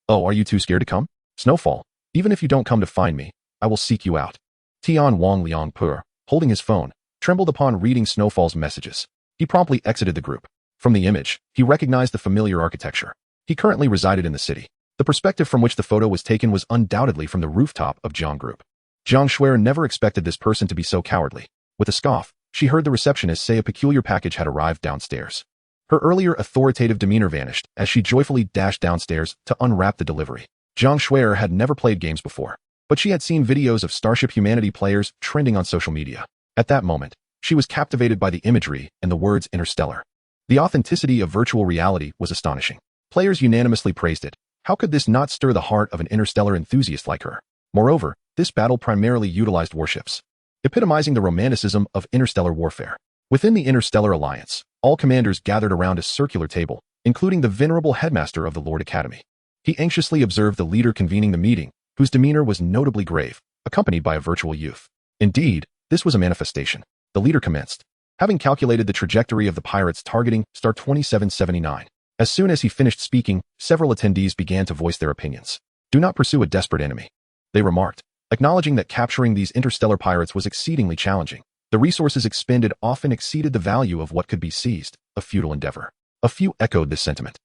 are you too scared to come? Snowfall, even if you don't come to find me, I will seek you out. Tianwang Liangpa, holding his phone, trembled upon reading Snowfall's messages. He promptly exited the group. From the image, he recognized the familiar architecture. He currently resided in the city. The perspective from which the photo was taken was undoubtedly from the rooftop of Jiang Group. Jiang Shuier never expected this person to be so cowardly. With a scoff, she heard the receptionist say a peculiar package had arrived downstairs. Her earlier authoritative demeanor vanished as she joyfully dashed downstairs to unwrap the delivery. Jiang Shuier had never played games before, but she had seen videos of Starship Humanity players trending on social media. At that moment, she was captivated by the imagery and the words interstellar. The authenticity of virtual reality was astonishing. Players unanimously praised it. How could this not stir the heart of an interstellar enthusiast like her? Moreover, this battle primarily utilized warships, epitomizing the romanticism of interstellar warfare. Within the Interstellar Alliance, all commanders gathered around a circular table, including the venerable headmaster of the Lord Academy. He anxiously observed the leader convening the meeting, whose demeanor was notably grave, accompanied by a virtual youth. Indeed, this was a manifestation. The leader commenced, having calculated the trajectory of the pirates targeting star 2779. As soon as he finished speaking, several attendees began to voice their opinions. Do not pursue a desperate enemy, they remarked, acknowledging that capturing these interstellar pirates was exceedingly challenging. The resources expended often exceeded the value of what could be seized, a futile endeavor. A few echoed this sentiment.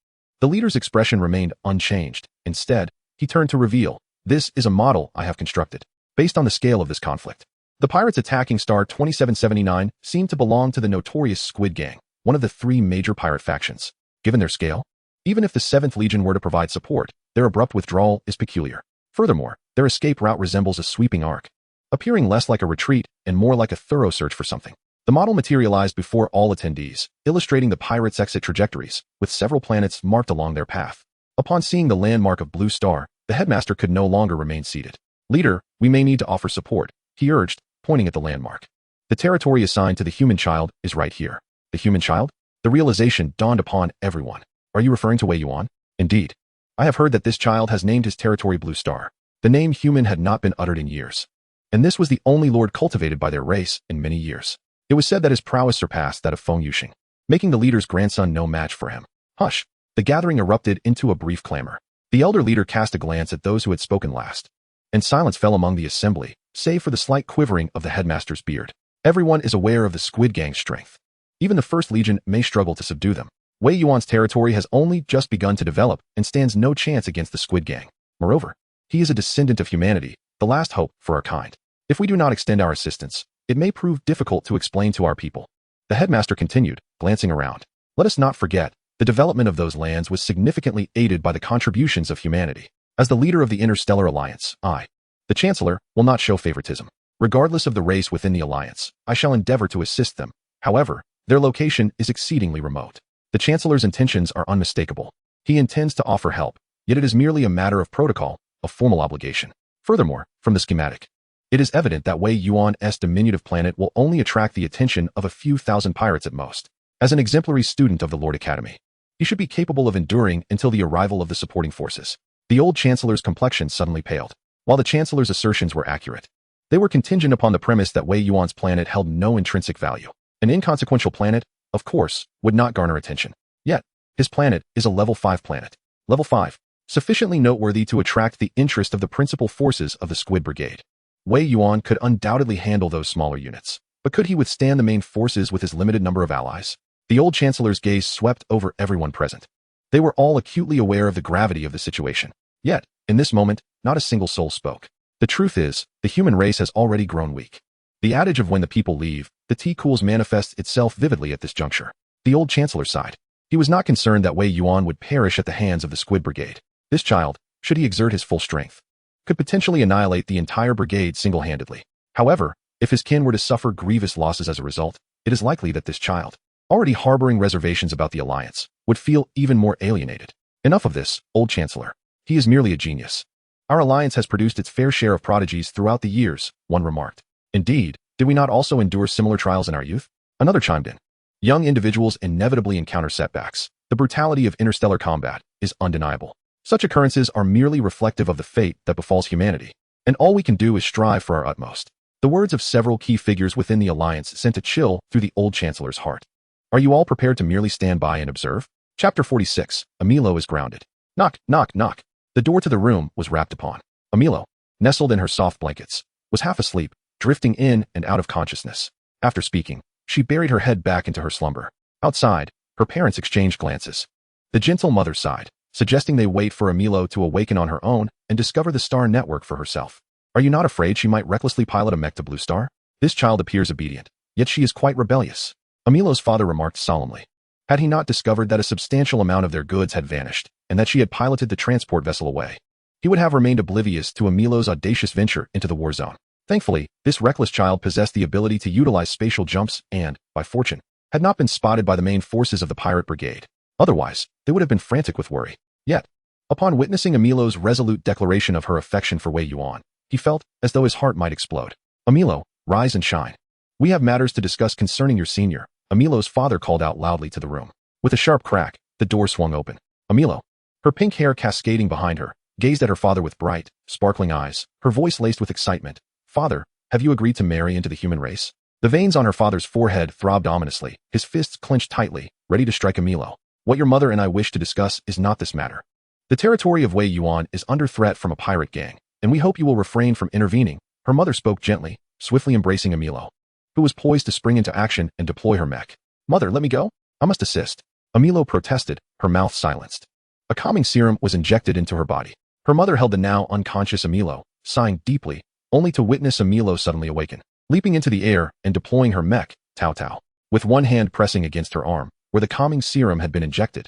The leader's expression remained unchanged. Instead, he turned to reveal, "This is a model I have constructed, based on the scale of this conflict." The pirates attacking Star 2779 seemed to belong to the notorious Squid Gang, one of the three major pirate factions. Given their scale, even if the 7th Legion were to provide support, their abrupt withdrawal is peculiar. Furthermore, their escape route resembles a sweeping arc, appearing less like a retreat and more like a thorough search for something. The model materialized before all attendees, illustrating the pirates' exit trajectories, with several planets marked along their path. Upon seeing the landmark of Blue Star, the headmaster could no longer remain seated. "Leader, we may need to offer support," he urged, pointing at the landmark. "The territory assigned to the human child is right here." The human child? The realization dawned upon everyone. Are you referring to Wei Yuan? Indeed. I have heard that this child has named his territory Blue Star. The name human had not been uttered in years. And this was the only lord cultivated by their race in many years. It was said that his prowess surpassed that of Feng Yuxing, making the leader's grandson no match for him. Hush! The gathering erupted into a brief clamor. The elder leader cast a glance at those who had spoken last, and silence fell among the assembly, save for the slight quivering of the headmaster's beard. Everyone is aware of the Squid Gang's strength. Even the First Legion may struggle to subdue them. Wei Yuan's territory has only just begun to develop and stands no chance against the Squid Gang. Moreover, he is a descendant of humanity, the last hope for our kind. If we do not extend our assistance, it may prove difficult to explain to our people. The headmaster continued, glancing around. Let us not forget, the development of those lands was significantly aided by the contributions of humanity. As the leader of the Interstellar Alliance, I, the Chancellor, will not show favoritism. Regardless of the race within the Alliance, I shall endeavor to assist them. However, their location is exceedingly remote. The Chancellor's intentions are unmistakable. He intends to offer help, yet it is merely a matter of protocol, a formal obligation. Furthermore, from the schematic, it is evident that Wei Yuan's diminutive planet will only attract the attention of a few thousand pirates at most. As an exemplary student of the Lord Academy, he should be capable of enduring until the arrival of the supporting forces. The old Chancellor's complexion suddenly paled. While the Chancellor's assertions were accurate, they were contingent upon the premise that Wei Yuan's planet held no intrinsic value. An inconsequential planet, of course, would not garner attention. Yet, his planet is a level 5 planet. Level 5, sufficiently noteworthy to attract the interest of the principal forces of the Squid Brigade. Wei Yuan could undoubtedly handle those smaller units, but could he withstand the main forces with his limited number of allies? The old Chancellor's gaze swept over everyone present. They were all acutely aware of the gravity of the situation. Yet, in this moment, not a single soul spoke. The truth is, the human race has already grown weak. The adage of when the people leave, the tea cools manifests itself vividly at this juncture. The old Chancellor sighed. He was not concerned that Wei Yuan would perish at the hands of the Squid Brigade. This child, should he exert his full strength, could potentially annihilate the entire brigade single-handedly. However, if his kin were to suffer grievous losses as a result, it is likely that this child, already harboring reservations about the alliance, would feel even more alienated. Enough of this, old Chancellor. He is merely a genius. Our alliance has produced its fair share of prodigies throughout the years, one remarked. Indeed, did we not also endure similar trials in our youth? Another chimed in. Young individuals inevitably encounter setbacks. The brutality of interstellar combat is undeniable. Such occurrences are merely reflective of the fate that befalls humanity, and all we can do is strive for our utmost. The words of several key figures within the alliance sent a chill through the old Chancellor's heart. Are you all prepared to merely stand by and observe? Chapter 46. Amilo is grounded. Knock, knock, knock. The door to the room was rapped upon. Amilo, nestled in her soft blankets, was half asleep, drifting in and out of consciousness. After speaking, she buried her head back into her slumber. Outside, her parents exchanged glances. The gentle mother sighed, suggesting they wait for Amilo to awaken on her own and discover the star network for herself. Are you not afraid she might recklessly pilot a mech to Blue Star? This child appears obedient, yet she is quite rebellious. Amilo's father remarked solemnly. Had he not discovered that a substantial amount of their goods had vanished, and that she had piloted the transport vessel away, he would have remained oblivious to Amilo's audacious venture into the war zone. Thankfully, this reckless child possessed the ability to utilize spatial jumps and, by fortune, had not been spotted by the main forces of the pirate brigade. Otherwise, they would have been frantic with worry. Yet, upon witnessing Amilo's resolute declaration of her affection for Wei Yuan, he felt as though his heart might explode. Amilo, rise and shine. We have matters to discuss concerning your senior, Amilo's father called out loudly to the room. With a sharp crack, the door swung open. Amilo, her pink hair cascading behind her, gazed at her father with bright, sparkling eyes, her voice laced with excitement. Father, have you agreed to marry into the human race? The veins on her father's forehead throbbed ominously, his fists clenched tightly, ready to strike Amilo. What your mother and I wish to discuss is not this matter. The territory of Wei Yuan is under threat from a pirate gang, and we hope you will refrain from intervening. Her mother spoke gently, swiftly embracing Amilo, who was poised to spring into action and deploy her mech. Mother, let me go. I must assist. Amilo protested, her mouth silenced. A calming serum was injected into her body. Her mother held the now unconscious Amilo, sighing deeply, only to witness Amilo suddenly awaken, leaping into the air and deploying her mech, Tao Tao, with one hand pressing against her arm, where the calming serum had been injected.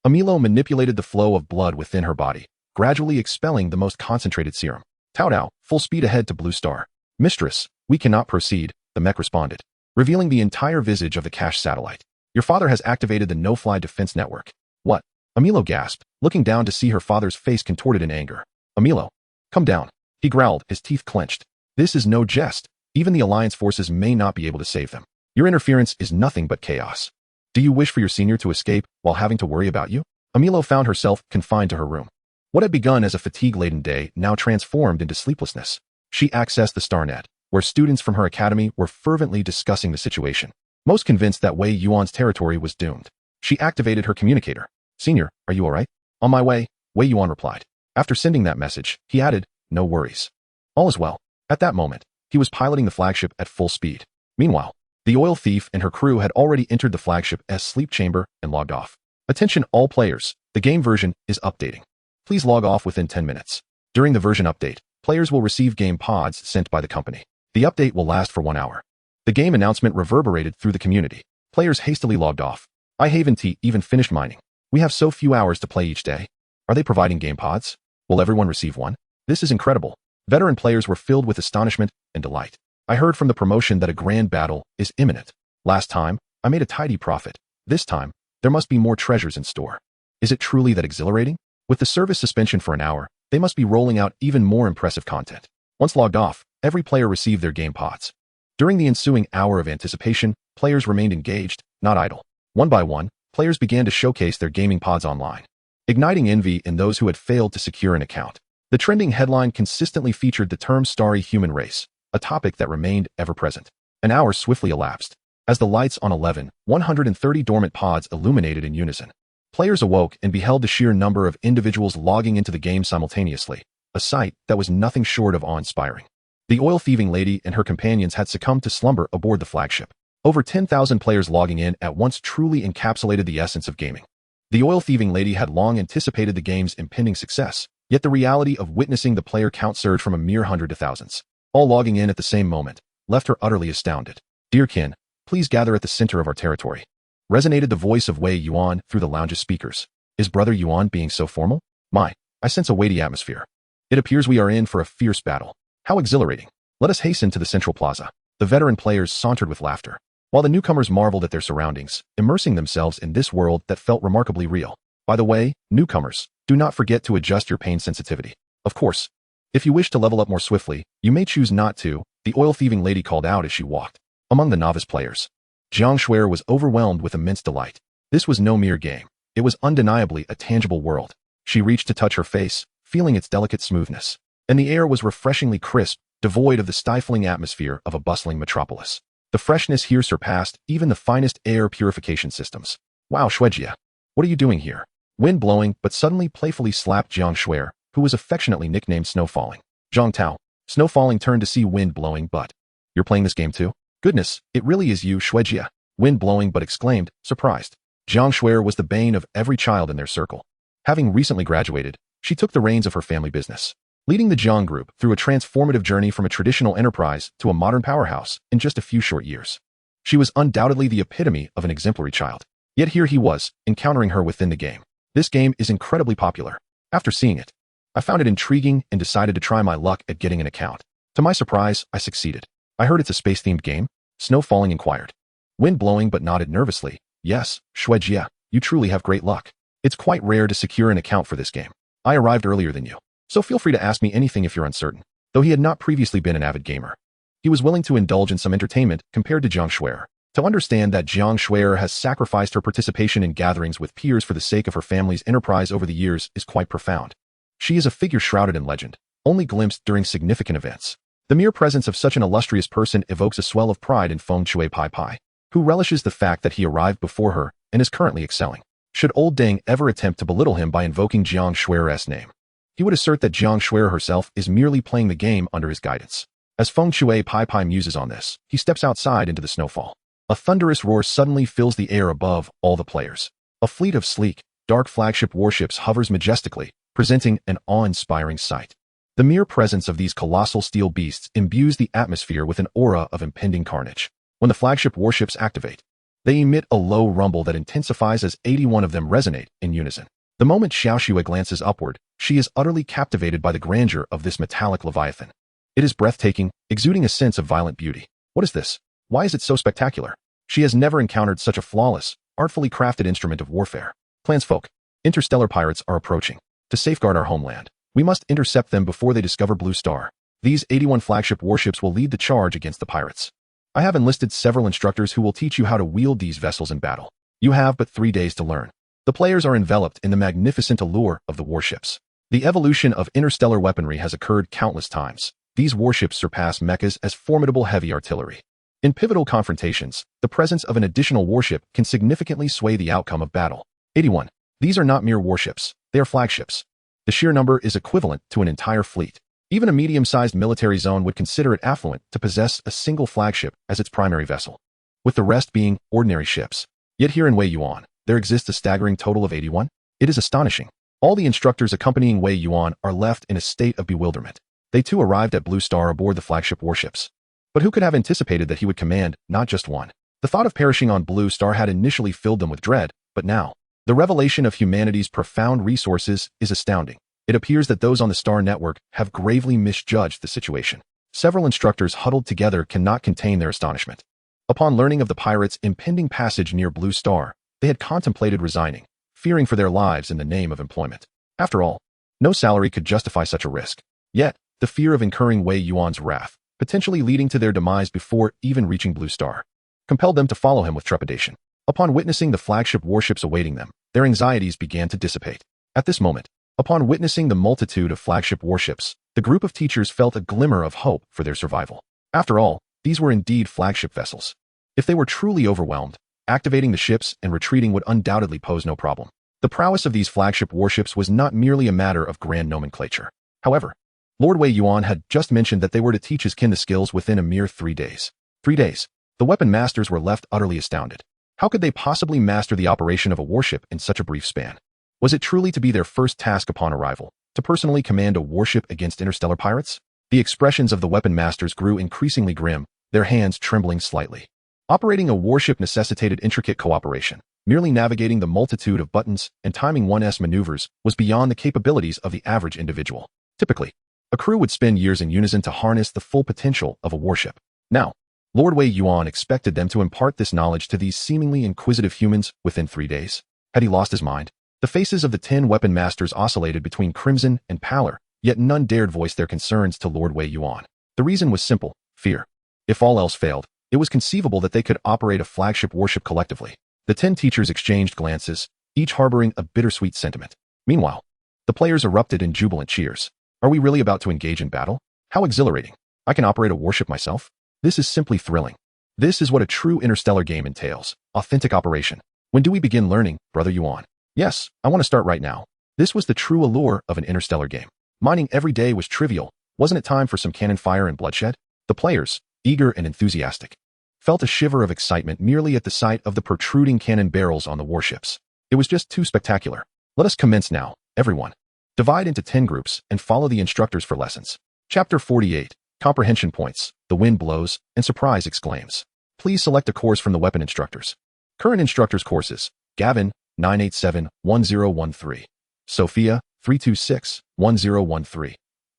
Amilo manipulated the flow of blood within her body, gradually expelling the most concentrated serum. Tao Tao, full speed ahead to Blue Star. Mistress, we cannot proceed, the mech responded, revealing the entire visage of the cache satellite. Your father has activated the no-fly defense network. What? Amilo gasped, looking down to see her father's face contorted in anger. Amilo, come down. He growled, his teeth clenched. This is no jest. Even the Alliance forces may not be able to save them. Your interference is nothing but chaos. Do you wish for your senior to escape while having to worry about you? Amilo found herself confined to her room. What had begun as a fatigue-laden day now transformed into sleeplessness. She accessed the StarNet, where students from her academy were fervently discussing the situation, most convinced that Wei Yuan's territory was doomed. She activated her communicator. Senior, are you all right? On my way, Wei Yuan replied. After sending that message, he added, no worries. All is well. At that moment, he was piloting the flagship at full speed. Meanwhile, the oil thief and her crew had already entered the flagship's sleep chamber and logged off. Attention all players, the game version is updating. Please log off within 10 minutes. During the version update, players will receive game pods sent by the company. The update will last for 1 hour. The game announcement reverberated through the community. Players hastily logged off. Haven T even finished mining. We have so few hours to play each day. Are they providing game pods? Will everyone receive one? This is incredible. Veteran players were filled with astonishment and delight. I heard from the promotion that a grand battle is imminent. Last time, I made a tidy profit. This time, there must be more treasures in store. Is it truly that exhilarating? With the service suspension for an hour, they must be rolling out even more impressive content. Once logged off, every player received their game pods. During the ensuing hour of anticipation, players remained engaged, not idle. One by one, players began to showcase their gaming pods online, igniting envy in those who had failed to secure an account. The trending headline consistently featured the term starry human race, a topic that remained ever present. An hour swiftly elapsed. As the lights on 130 dormant pods illuminated in unison, players awoke and beheld the sheer number of individuals logging into the game simultaneously, a sight that was nothing short of awe-inspiring. The oil-thieving lady and her companions had succumbed to slumber aboard the flagship. Over 10,000 players logging in at once truly encapsulated the essence of gaming. The oil-thieving lady had long anticipated the game's impending success, yet the reality of witnessing the player count surge from a mere 100 to thousands, all logging in at the same moment, left her utterly astounded. Dear kin, please gather at the center of our territory. Resonated the voice of Wei Yuan through the lounge's speakers. Is Brother Yuan being so formal? I sense a weighty atmosphere. It appears we are in for a fierce battle. How exhilarating. Let us hasten to the central plaza. The veteran players sauntered with laughter, while the newcomers marveled at their surroundings, immersing themselves in this world that felt remarkably real. By the way, newcomers, do not forget to adjust your pain sensitivity. Of course, if you wish to level up more swiftly, you may choose not to, the oil-thieving lady called out as she walked among the novice players. Jiang Shuer was overwhelmed with immense delight. This was no mere game. It was undeniably a tangible world. She reached to touch her face, feeling its delicate smoothness. And the air was refreshingly crisp, devoid of the stifling atmosphere of a bustling metropolis. The freshness here surpassed even the finest air purification systems. Wow, Shuejia, what are you doing here? Wind blowing, but suddenly playfully slapped Jiang Shuer, who was affectionately nicknamed Snowfalling. Zhang Tao. Snowfalling turned to see Wind blowing, but, you're playing this game too? Goodness, it really is you, Shuejia. Wind blowing but exclaimed, surprised. Jiang Shuer was the bane of every child in their circle. Having recently graduated, she took the reins of her family business, leading the Jiang Group through a transformative journey from a traditional enterprise to a modern powerhouse in just a few short years. She was undoubtedly the epitome of an exemplary child. Yet here he was, encountering her within the game. This game is incredibly popular. After seeing it, I found it intriguing and decided to try my luck at getting an account. To my surprise, I succeeded. I heard it's a space-themed game? Snowfalling inquired. Wind blowing but nodded nervously. Yes, Shuejia, you truly have great luck. It's quite rare to secure an account for this game. I arrived earlier than you, so feel free to ask me anything if you're uncertain. Though he had not previously been an avid gamer, he was willing to indulge in some entertainment compared to Jiang Shuer. To understand that Jiang Shuer has sacrificed her participation in gatherings with peers for the sake of her family's enterprise over the years is quite profound. She is a figure shrouded in legend, only glimpsed during significant events. The mere presence of such an illustrious person evokes a swell of pride in Feng Shui Pai Pai, who relishes the fact that he arrived before her and is currently excelling. Should old Deng ever attempt to belittle him by invoking Jiang Shuer's name, he would assert that Jiang Shuer herself is merely playing the game under his guidance. As Feng Shui Pai Pai muses on this, he steps outside into the snowfall. A thunderous roar suddenly fills the air above all the players. A fleet of sleek, dark flagship warships hovers majestically, presenting an awe-inspiring sight. The mere presence of these colossal steel beasts imbues the atmosphere with an aura of impending carnage. When the flagship warships activate, they emit a low rumble that intensifies as 81 of them resonate in unison. The moment Xiaoxue glances upward, she is utterly captivated by the grandeur of this metallic leviathan. It is breathtaking, exuding a sense of violent beauty. What is this? Why is it so spectacular? She has never encountered such a flawless, artfully crafted instrument of warfare. Clansfolk, interstellar pirates are approaching. To safeguard our homeland, we must intercept them before they discover Blue Star. These 81 flagship warships will lead the charge against the pirates. I have enlisted several instructors who will teach you how to wield these vessels in battle. You have but 3 days to learn. The players are enveloped in the magnificent allure of the warships. The evolution of interstellar weaponry has occurred countless times. These warships surpass mechas as formidable heavy artillery. In pivotal confrontations, the presence of an additional warship can significantly sway the outcome of battle. 81. These are not mere warships, they are flagships. The sheer number is equivalent to an entire fleet. Even a medium-sized military zone would consider it affluent to possess a single flagship as its primary vessel, with the rest being ordinary ships. Yet here in Wei Yuan, there exists a staggering total of 81. It is astonishing. All the instructors accompanying Wei Yuan are left in a state of bewilderment. They too arrived at Blue Star aboard the flagship warships. But who could have anticipated that he would command not just one? The thought of perishing on Blue Star had initially filled them with dread, but now, the revelation of humanity's profound resources is astounding. It appears that those on the Star Network have gravely misjudged the situation. Several instructors huddled together cannot contain their astonishment. Upon learning of the pirates' impending passage near Blue Star, they had contemplated resigning, fearing for their lives in the name of employment. After all, no salary could justify such a risk. Yet, the fear of incurring Wei Yuan's wrath, potentially leading to their demise before even reaching Blue Star, compelled them to follow him with trepidation. Upon witnessing the flagship warships awaiting them, their anxieties began to dissipate. At this moment, upon witnessing the multitude of flagship warships, the group of teachers felt a glimmer of hope for their survival. After all, these were indeed flagship vessels. If they were truly overwhelmed, activating the ships and retreating would undoubtedly pose no problem. The prowess of these flagship warships was not merely a matter of grand nomenclature. However, Lord Wei Yuan had just mentioned that they were to teach his kin the skills within a mere 3 days. 3 days. The weapon masters were left utterly astounded. How could they possibly master the operation of a warship in such a brief span? Was it truly to be their first task upon arrival, to personally command a warship against interstellar pirates? The expressions of the weapon masters grew increasingly grim, their hands trembling slightly. Operating a warship necessitated intricate cooperation. Merely navigating the multitude of buttons and timing 1S maneuvers was beyond the capabilities of the average individual. Typically, a crew would spend years in unison to harness the full potential of a warship. Now, Lord Wei Yuan expected them to impart this knowledge to these seemingly inquisitive humans within 3 days. Had he lost his mind? The faces of the 10 weapon masters oscillated between crimson and pallor, yet none dared voice their concerns to Lord Wei Yuan. The reason was simple: fear. If all else failed, it was conceivable that they could operate a flagship warship collectively. The 10 teachers exchanged glances, each harboring a bittersweet sentiment. Meanwhile, the players erupted in jubilant cheers. Are we really about to engage in battle? How exhilarating! I can operate a warship myself? This is simply thrilling. This is what a true interstellar game entails: authentic operation. When do we begin learning, Brother Yuan? Yes, I want to start right now. This was the true allure of an interstellar game. Mining every day was trivial. Wasn't it time for some cannon fire and bloodshed? The players, eager and enthusiastic, felt a shiver of excitement merely at the sight of the protruding cannon barrels on the warships. It was just too spectacular. Let us commence now, everyone. Divide into 10 groups and follow the instructors for lessons. Chapter 48. Comprehension points. The wind blows, and surprise exclaims. Please select a course from the weapon instructors. Current instructors courses: Gavin, 987-1013. Sophia, 326-1013.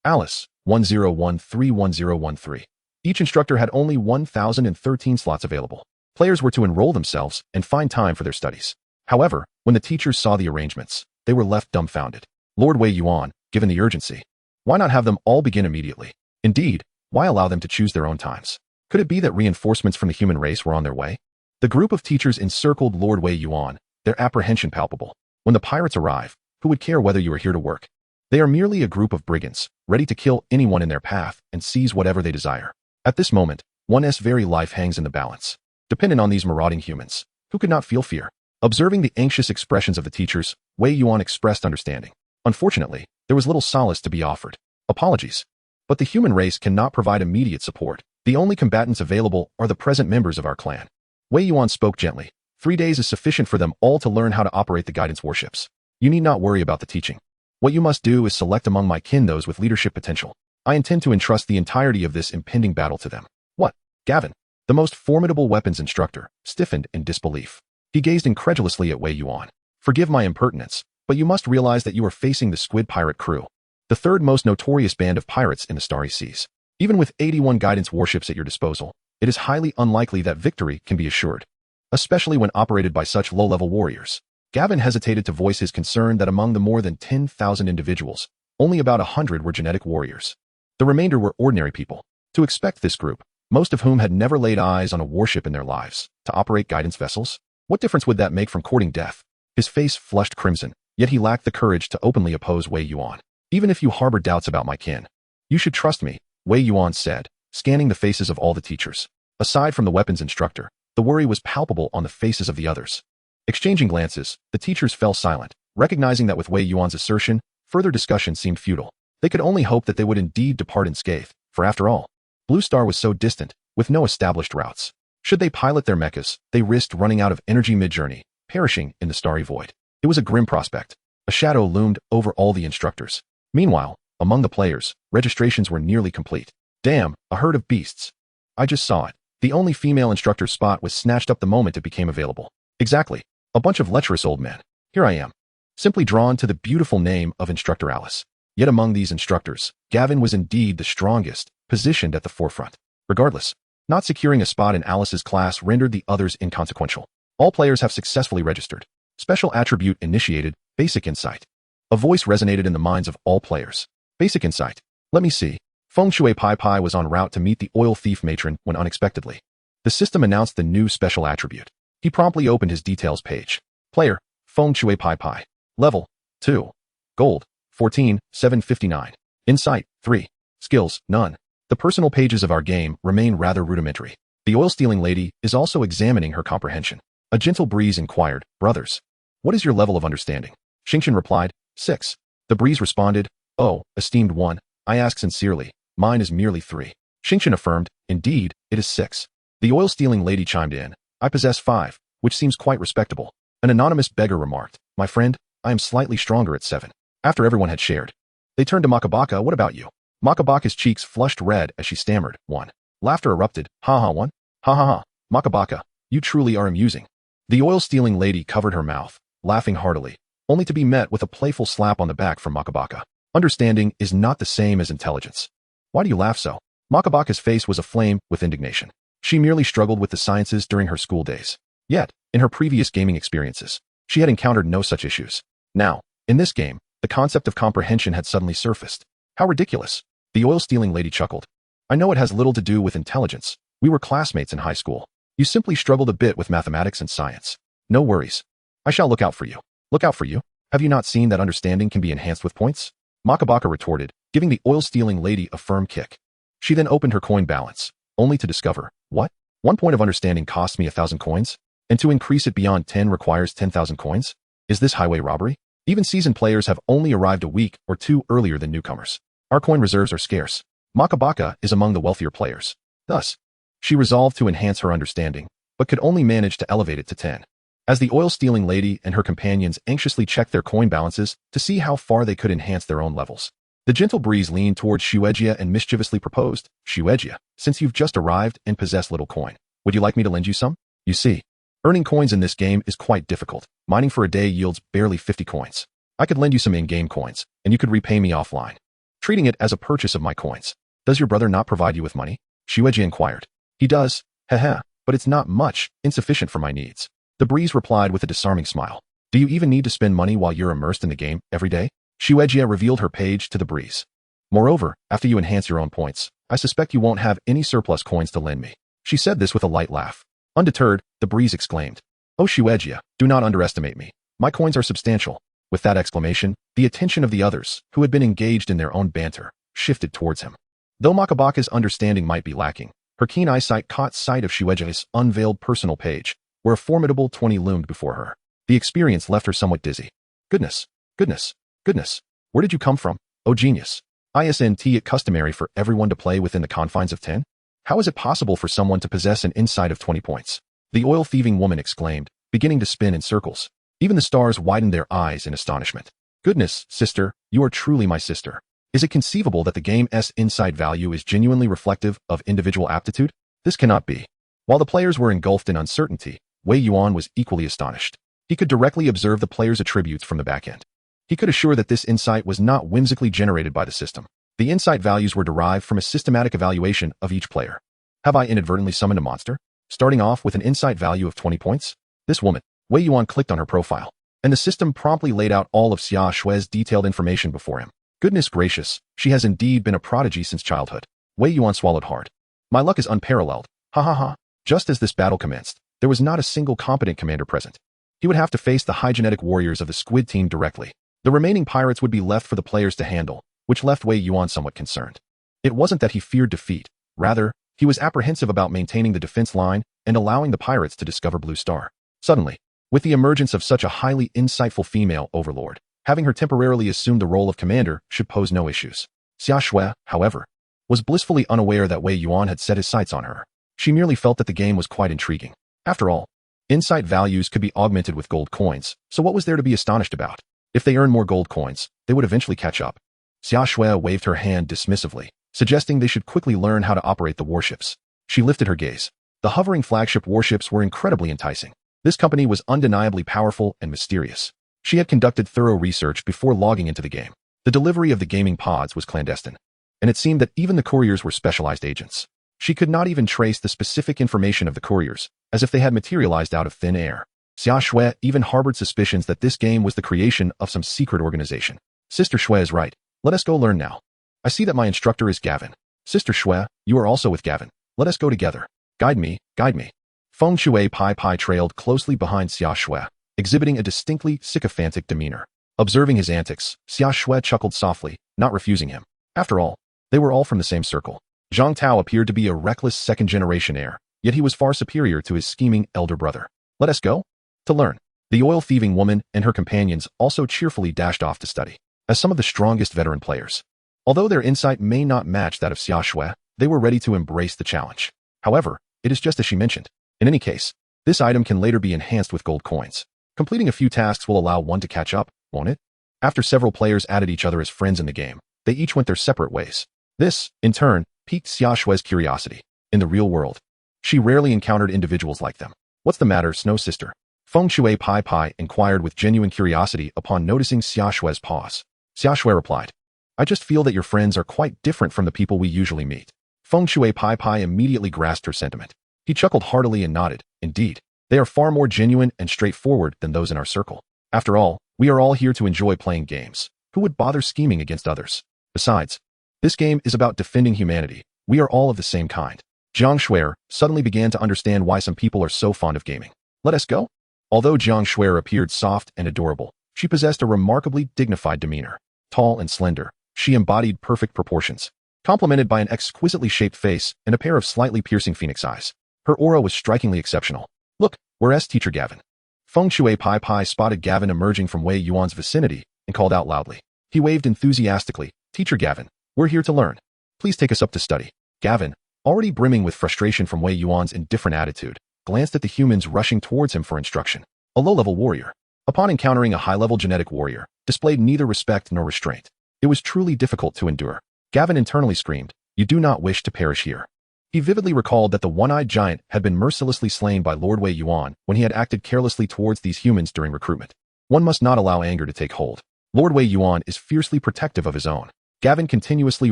Alice, 1013-1013. Each instructor had only 1,013 slots available. Players were to enroll themselves and find time for their studies. However, when the teachers saw the arrangements, they were left dumbfounded. Lord Wei Yuan, given the urgency, why not have them all begin immediately? Indeed, why allow them to choose their own times? Could it be that reinforcements from the human race were on their way? The group of teachers encircled Lord Wei Yuan, their apprehension palpable. When the pirates arrive, who would care whether you are here to work? They are merely a group of brigands, ready to kill anyone in their path and seize whatever they desire. At this moment, 1's very life hangs in the balance, dependent on these marauding humans. Who could not feel fear? Observing the anxious expressions of the teachers, Wei Yuan expressed understanding. Unfortunately, there was little solace to be offered. Apologies. But the human race cannot provide immediate support. The only combatants available are the present members of our clan. Wei Yuan spoke gently, 3 days is sufficient for them all to learn how to operate the guidance warships. You need not worry about the teaching. What you must do is select among my kin those with leadership potential. I intend to entrust the entirety of this impending battle to them. What? Gavin, the most formidable weapons instructor, stiffened in disbelief. He gazed incredulously at Wei Yuan. Forgive my impertinence, but you must realize that you are facing the Squid Pirate crew, the third most notorious band of pirates in the Starry Seas. Even with 81 guidance warships at your disposal, it is highly unlikely that victory can be assured, especially when operated by such low-level warriors. Gavin hesitated to voice his concern that among the more than 10,000 individuals, only about 100 were genetic warriors. The remainder were ordinary people. To expect this group, most of whom had never laid eyes on a warship in their lives, to operate guidance vessels? What difference would that make from courting death? His face flushed crimson, yet he lacked the courage to openly oppose Wei Yuan. Even if you harbor doubts about my kin, you should trust me, Wei Yuan said, scanning the faces of all the teachers. Aside from the weapons instructor, the worry was palpable on the faces of the others. Exchanging glances, the teachers fell silent, recognizing that with Wei Yuan's assertion, further discussion seemed futile. They could only hope that they would indeed depart unscathed, for after all, Blue Star was so distant, with no established routes. Should they pilot their mechas, they risked running out of energy mid-journey, perishing in the starry void. It was a grim prospect. A shadow loomed over all the instructors. Meanwhile, among the players, registrations were nearly complete. Damn, a herd of beasts. I just saw it. The only female instructor's spot was snatched up the moment it became available. Exactly. A bunch of lecherous old men. Here I am, simply drawn to the beautiful name of Instructor Alice. Yet among these instructors, Gavin was indeed the strongest, positioned at the forefront. Regardless, not securing a spot in Alice's class rendered the others inconsequential. All players have successfully registered. Special attribute initiated, basic insight. A voice resonated in the minds of all players. Basic insight. Let me see. Feng Shui Pai Pai was en route to meet the oil thief matron when unexpectedly, the system announced the new special attribute. He promptly opened his details page. Player, Feng Shui Pai Pai. Level, 2. Gold, 14,759. Insight, 3. Skills, none. The personal pages of our game remain rather rudimentary. The oil-stealing lady is also examining her comprehension. A gentle breeze inquired, brothers, what is your level of understanding? Xingqian replied, 6. The breeze responded, oh, esteemed one, I ask sincerely, mine is merely 3. Xingqian affirmed, indeed, it is 6. The oil-stealing lady chimed in, I possess 5, which seems quite respectable. An anonymous beggar remarked, my friend, I am slightly stronger at 7. After everyone had shared, they turned to Makabaka, what about you? Makabaka's cheeks flushed red as she stammered, 1. Laughter erupted, ha ha 1. Ha ha ha, Makabaka, you truly are amusing. The oil-stealing lady covered her mouth, laughing heartily, only to be met with a playful slap on the back from Makabaka. Understanding is not the same as intelligence. Why do you laugh so? Makabaka's face was aflame with indignation. She merely struggled with the sciences during her school days. Yet, in her previous gaming experiences, she had encountered no such issues. Now, in this game, the concept of comprehension had suddenly surfaced. How ridiculous. The oil-stealing lady chuckled. I know it has little to do with intelligence. We were classmates in high school. You simply struggled a bit with mathematics and science. No worries. I shall look out for you. Look out for you? Have you not seen that understanding can be enhanced with points? Makabaka retorted, giving the oil-stealing lady a firm kick. She then opened her coin balance, only to discover, what? 1 point of understanding costs me 1,000 coins? And to increase it beyond 10 requires 10,000 coins? Is this highway robbery? Even seasoned players have only arrived a week or 2 earlier than newcomers. Our coin reserves are scarce. Makabaka is among the wealthier players. Thus, she resolved to enhance her understanding, but could only manage to elevate it to 10. As the oil-stealing lady and her companions anxiously checked their coin balances to see how far they could enhance their own levels, the gentle breeze leaned towards Shueijia and mischievously proposed, Shueijia, since you've just arrived and possess little coin, would you like me to lend you some? You see, earning coins in this game is quite difficult. Mining for a day yields barely 50 coins. I could lend you some in-game coins, and you could repay me offline, treating it as a purchase of my coins. Does your brother not provide you with money? Shueijia inquired. He does, haha, but it's not much, insufficient for my needs. The breeze replied with a disarming smile. Do you even need to spend money while you're immersed in the game every day? Shueijia revealed her page to the breeze. Moreover, after you enhance your own points, I suspect you won't have any surplus coins to lend me. She said this with a light laugh. Undeterred, the breeze exclaimed, Oh Shueijia, do not underestimate me. My coins are substantial. With that exclamation, the attention of the others, who had been engaged in their own banter, shifted towards him. Though Makabaka's understanding might be lacking, her keen eyesight caught sight of Shueijia's unveiled personal page, where a formidable 20 loomed before her. The experience left her somewhat dizzy. Goodness, goodness, goodness. Where did you come from? Oh genius. Isn't it customary for everyone to play within the confines of 10? How is it possible for someone to possess an insight of 20 points? The oil-thieving woman exclaimed, beginning to spin in circles. Even the stars widened their eyes in astonishment. Goodness, sister, you are truly my sister. Is it conceivable that the game's insight value is genuinely reflective of individual aptitude? This cannot be. While the players were engulfed in uncertainty, Wei Yuan was equally astonished. He could directly observe the players' attributes from the back end. He could assure that this insight was not whimsically generated by the system. The insight values were derived from a systematic evaluation of each player. Have I inadvertently summoned a monster? Starting off with an insight value of 20 points? This woman, Wei Yuan, clicked on her profile, and the system promptly laid out all of Xia Shui's detailed information before him. Goodness gracious, she has indeed been a prodigy since childhood. Wei Yuan swallowed hard. My luck is unparalleled. Ha ha ha. Just as this battle commenced, there was not a single competent commander present. He would have to face the high genetic warriors of the Squid team directly. The remaining pirates would be left for the players to handle, which left Wei Yuan somewhat concerned. It wasn't that he feared defeat. Rather, he was apprehensive about maintaining the defense line and allowing the pirates to discover Blue Star. Suddenly, with the emergence of such a highly insightful female overlord, having her temporarily assume the role of commander should pose no issues. Xia Shui, however, was blissfully unaware that Wei Yuan had set his sights on her. She merely felt that the game was quite intriguing. After all, insight values could be augmented with gold coins, so what was there to be astonished about? If they earned more gold coins, they would eventually catch up. Xia Shui waved her hand dismissively, suggesting they should quickly learn how to operate the warships. She lifted her gaze. The hovering flagship warships were incredibly enticing. This company was undeniably powerful and mysterious. She had conducted thorough research before logging into the game. The delivery of the gaming pods was clandestine, and it seemed that even the couriers were specialized agents. She could not even trace the specific information of the couriers, as if they had materialized out of thin air. Xia Shui even harbored suspicions that this game was the creation of some secret organization. Sister Shui is right. Let us go learn now. I see that my instructor is Gavin. Sister Shui, you are also with Gavin. Let us go together. Guide me, guide me. Feng Shui Pai Pai trailed closely behind Xia Shui, exhibiting a distinctly sycophantic demeanor. Observing his antics, Xia Shui chuckled softly, not refusing him. After all, they were all from the same circle. Zhang Tao appeared to be a reckless second-generation heir, yet he was far superior to his scheming elder brother. Let us go? To learn. The oil-thieving woman and her companions also cheerfully dashed off to study. As some of the strongest veteran players, although their insight may not match that of Xia Shui, they were ready to embrace the challenge. However, it is just as she mentioned. In any case, this item can later be enhanced with gold coins. Completing a few tasks will allow one to catch up, won't it? After several players added each other as friends in the game, they each went their separate ways. This, in turn, piqued Xia Shui's curiosity. In the real world, she rarely encountered individuals like them. What's the matter, Snow Sister? Feng Shui Pai Pai inquired with genuine curiosity upon noticing Xia Shui's pause. Xia Shui replied, I just feel that your friends are quite different from the people we usually meet. Feng Shui Pai Pai immediately grasped her sentiment. He chuckled heartily and nodded. Indeed, they are far more genuine and straightforward than those in our circle. After all, we are all here to enjoy playing games. Who would bother scheming against others? Besides, this game is about defending humanity. We are all of the same kind. Jiang Shuer suddenly began to understand why some people are so fond of gaming. Let us go? Although Jiang Shuer appeared soft and adorable, she possessed a remarkably dignified demeanor. Tall and slender, she embodied perfect proportions, complemented by an exquisitely shaped face and a pair of slightly piercing phoenix eyes. Her aura was strikingly exceptional. Look, where's Teacher Gavin? Feng Shui Pai Pai spotted Gavin emerging from Wei Yuan's vicinity and called out loudly. He waved enthusiastically. Teacher Gavin, we're here to learn. Please take us up to study. Gavin, already brimming with frustration from Wei Yuan's indifferent attitude, glanced at the humans rushing towards him for instruction. A low-level warrior, upon encountering a high-level genetic warrior, displayed neither respect nor restraint. It was truly difficult to endure. Gavin internally screamed, You do not wish to perish here. He vividly recalled that the one-eyed giant had been mercilessly slain by Lord Wei Yuan when he had acted carelessly towards these humans during recruitment. One must not allow anger to take hold. Lord Wei Yuan is fiercely protective of his own. Gavin continuously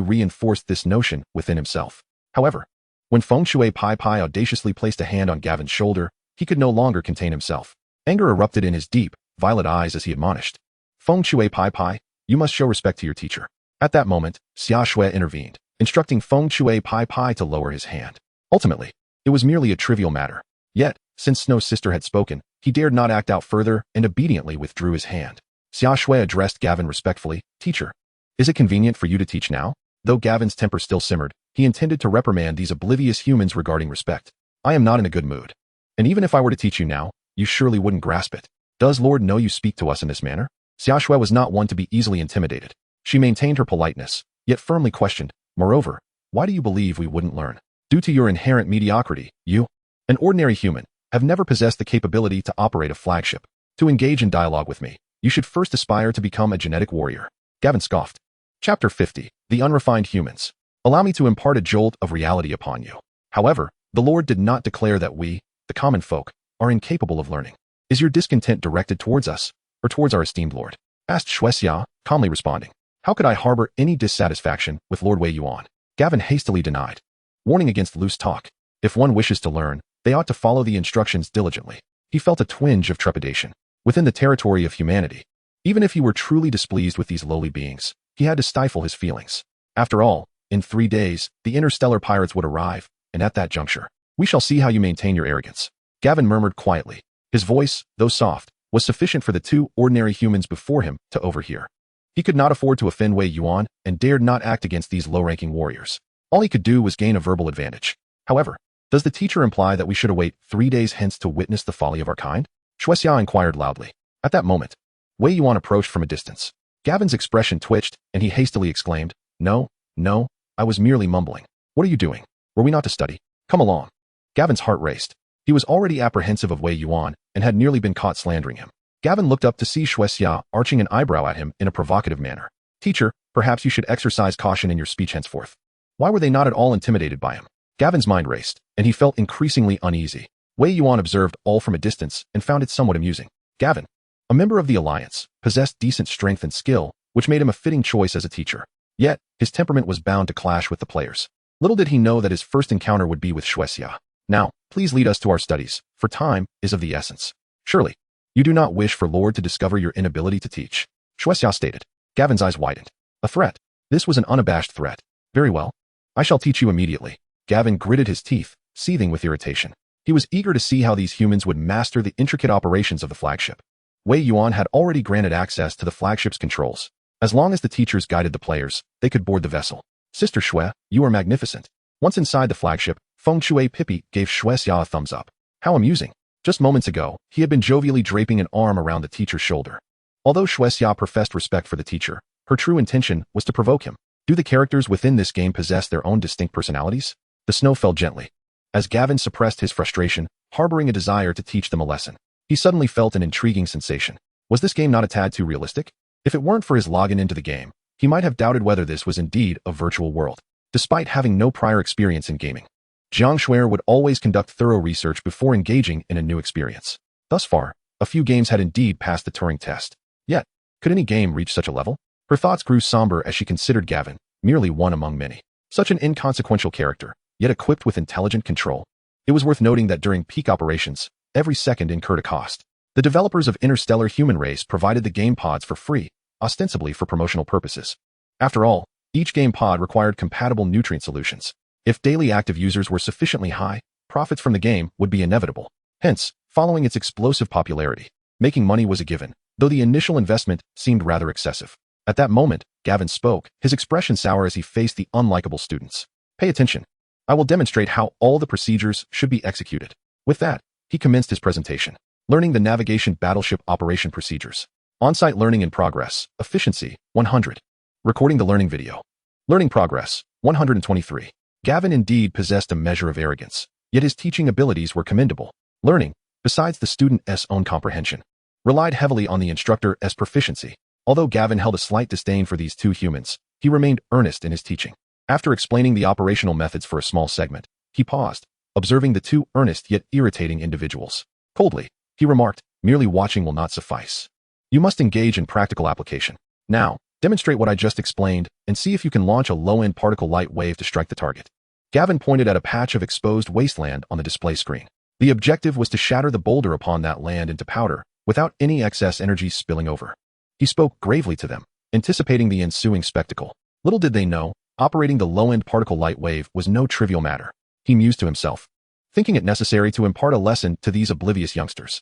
reinforced this notion within himself. However, when Feng Shui Pai Pai audaciously placed a hand on Gavin's shoulder, he could no longer contain himself. Anger erupted in his deep, violet eyes as he admonished. Feng Shui Pai Pai, you must show respect to your teacher. At that moment, Xia Shui intervened, instructing Feng Shui Pai Pai to lower his hand. Ultimately, it was merely a trivial matter. Yet, since Snow's sister had spoken, he dared not act out further and obediently withdrew his hand. Xia Shui addressed Gavin respectfully, Teacher, is it convenient for you to teach now? Though Gavin's temper still simmered, he intended to reprimand these oblivious humans regarding respect. I am not in a good mood. And even if I were to teach you now, you surely wouldn't grasp it. Does Lord know you speak to us in this manner? Xia Shui was not one to be easily intimidated. She maintained her politeness, yet firmly questioned, Moreover, why do you believe we wouldn't learn? Due to your inherent mediocrity, you, an ordinary human, have never possessed the capability to operate a flagship. To engage in dialogue with me, you should first aspire to become a genetic warrior. Gavin scoffed. Chapter 50. The Unrefined Humans. Allow me to impart a jolt of reality upon you. However, the Lord did not declare that we, the common folk, are incapable of learning. Is your discontent directed towards us, or towards our esteemed Lord? Asked Shuexia, calmly responding. How could I harbor any dissatisfaction with Lord Wei Yuan? Gavin hastily denied. Warning against loose talk. If one wishes to learn, they ought to follow the instructions diligently. He felt a twinge of trepidation. Within the territory of humanity, even if he were truly displeased with these lowly beings, he had to stifle his feelings. After all, in 3 days, the interstellar pirates would arrive, and at that juncture, we shall see how you maintain your arrogance. Gavin murmured quietly. His voice, though soft, was sufficient for the 2 ordinary humans before him to overhear. He could not afford to offend Wei Yuan and dared not act against these low-ranking warriors. All he could do was gain a verbal advantage. However, does the teacher imply that we should await 3 days hence to witness the folly of our kind? Shuexia inquired loudly. At that moment, Wei Yuan approached from a distance. Gavin's expression twitched, and he hastily exclaimed, No, I was merely mumbling. What are you doing? Were we not to study? Come along. Gavin's heart raced. He was already apprehensive of Wei Yuan and had nearly been caught slandering him. Gavin looked up to see Shuexia arching an eyebrow at him in a provocative manner. Teacher, perhaps you should exercise caution in your speech henceforth. Why were they not at all intimidated by him? Gavin's mind raced, and he felt increasingly uneasy. Wei Yuan observed all from a distance and found it somewhat amusing. Gavin, a member of the Alliance, possessed decent strength and skill, which made him a fitting choice as a teacher. Yet, his temperament was bound to clash with the players. Little did he know that his first encounter would be with Shuexia. Now, please lead us to our studies, for time is of the essence. Surely, you do not wish for Lord to discover your inability to teach, Shuexia stated. Gavin's eyes widened. A threat. This was an unabashed threat. Very well. I shall teach you immediately. Gavin gritted his teeth, seething with irritation. He was eager to see how these humans would master the intricate operations of the flagship. Wei Yuan had already granted access to the flagship's controls. As long as the teachers guided the players, they could board the vessel. Sister Shui, you are magnificent. Once inside the flagship, Feng Shui Pippi gave Shuexia a thumbs up. How amusing. Just moments ago, he had been jovially draping an arm around the teacher's shoulder. Although Shuexia professed respect for the teacher, her true intention was to provoke him. Do the characters within this game possess their own distinct personalities? The snow fell gently. As Gavin suppressed his frustration, harboring a desire to teach them a lesson, he suddenly felt an intriguing sensation. Was this game not a tad too realistic? If it weren't for his login into the game, he might have doubted whether this was indeed a virtual world. Despite having no prior experience in gaming, Jiang Shuer would always conduct thorough research before engaging in a new experience. Thus far, a few games had indeed passed the Turing test. Yet, could any game reach such a level? Her thoughts grew somber as she considered Gavin, merely one among many. Such an inconsequential character, yet equipped with intelligent control. It was worth noting that during peak operations, every second incurred a cost. The developers of Interstellar Human Race provided the game pods for free, ostensibly for promotional purposes. After all, each game pod required compatible nutrient solutions. If daily active users were sufficiently high, profits from the game would be inevitable. Hence, following its explosive popularity, making money was a given, though the initial investment seemed rather excessive. At that moment, Gavin spoke, his expression sour as he faced the unlikable students. Pay attention. I will demonstrate how all the procedures should be executed. With that, he commenced his presentation. Learning the navigation battleship operation procedures. On-site learning in progress. Efficiency, 100. Recording the learning video. Learning progress, 123. Gavin indeed possessed a measure of arrogance, yet his teaching abilities were commendable. Learning, besides the student's own comprehension, relied heavily on the instructor's proficiency. Although Gavin held a slight disdain for these 2 humans, he remained earnest in his teaching. After explaining the operational methods for a small segment, he paused, observing the 2 earnest yet irritating individuals. Coldly, he remarked, merely watching will not suffice. You must engage in practical application. Now, demonstrate what I just explained and see if you can launch a low-end particle light wave to strike the target. Gavin pointed at a patch of exposed wasteland on the display screen. The objective was to shatter the boulder upon that land into powder, without any excess energy spilling over. He spoke gravely to them, anticipating the ensuing spectacle. Little did they know, operating the low-end particle light wave was no trivial matter. He mused to himself, thinking it necessary to impart a lesson to these oblivious youngsters.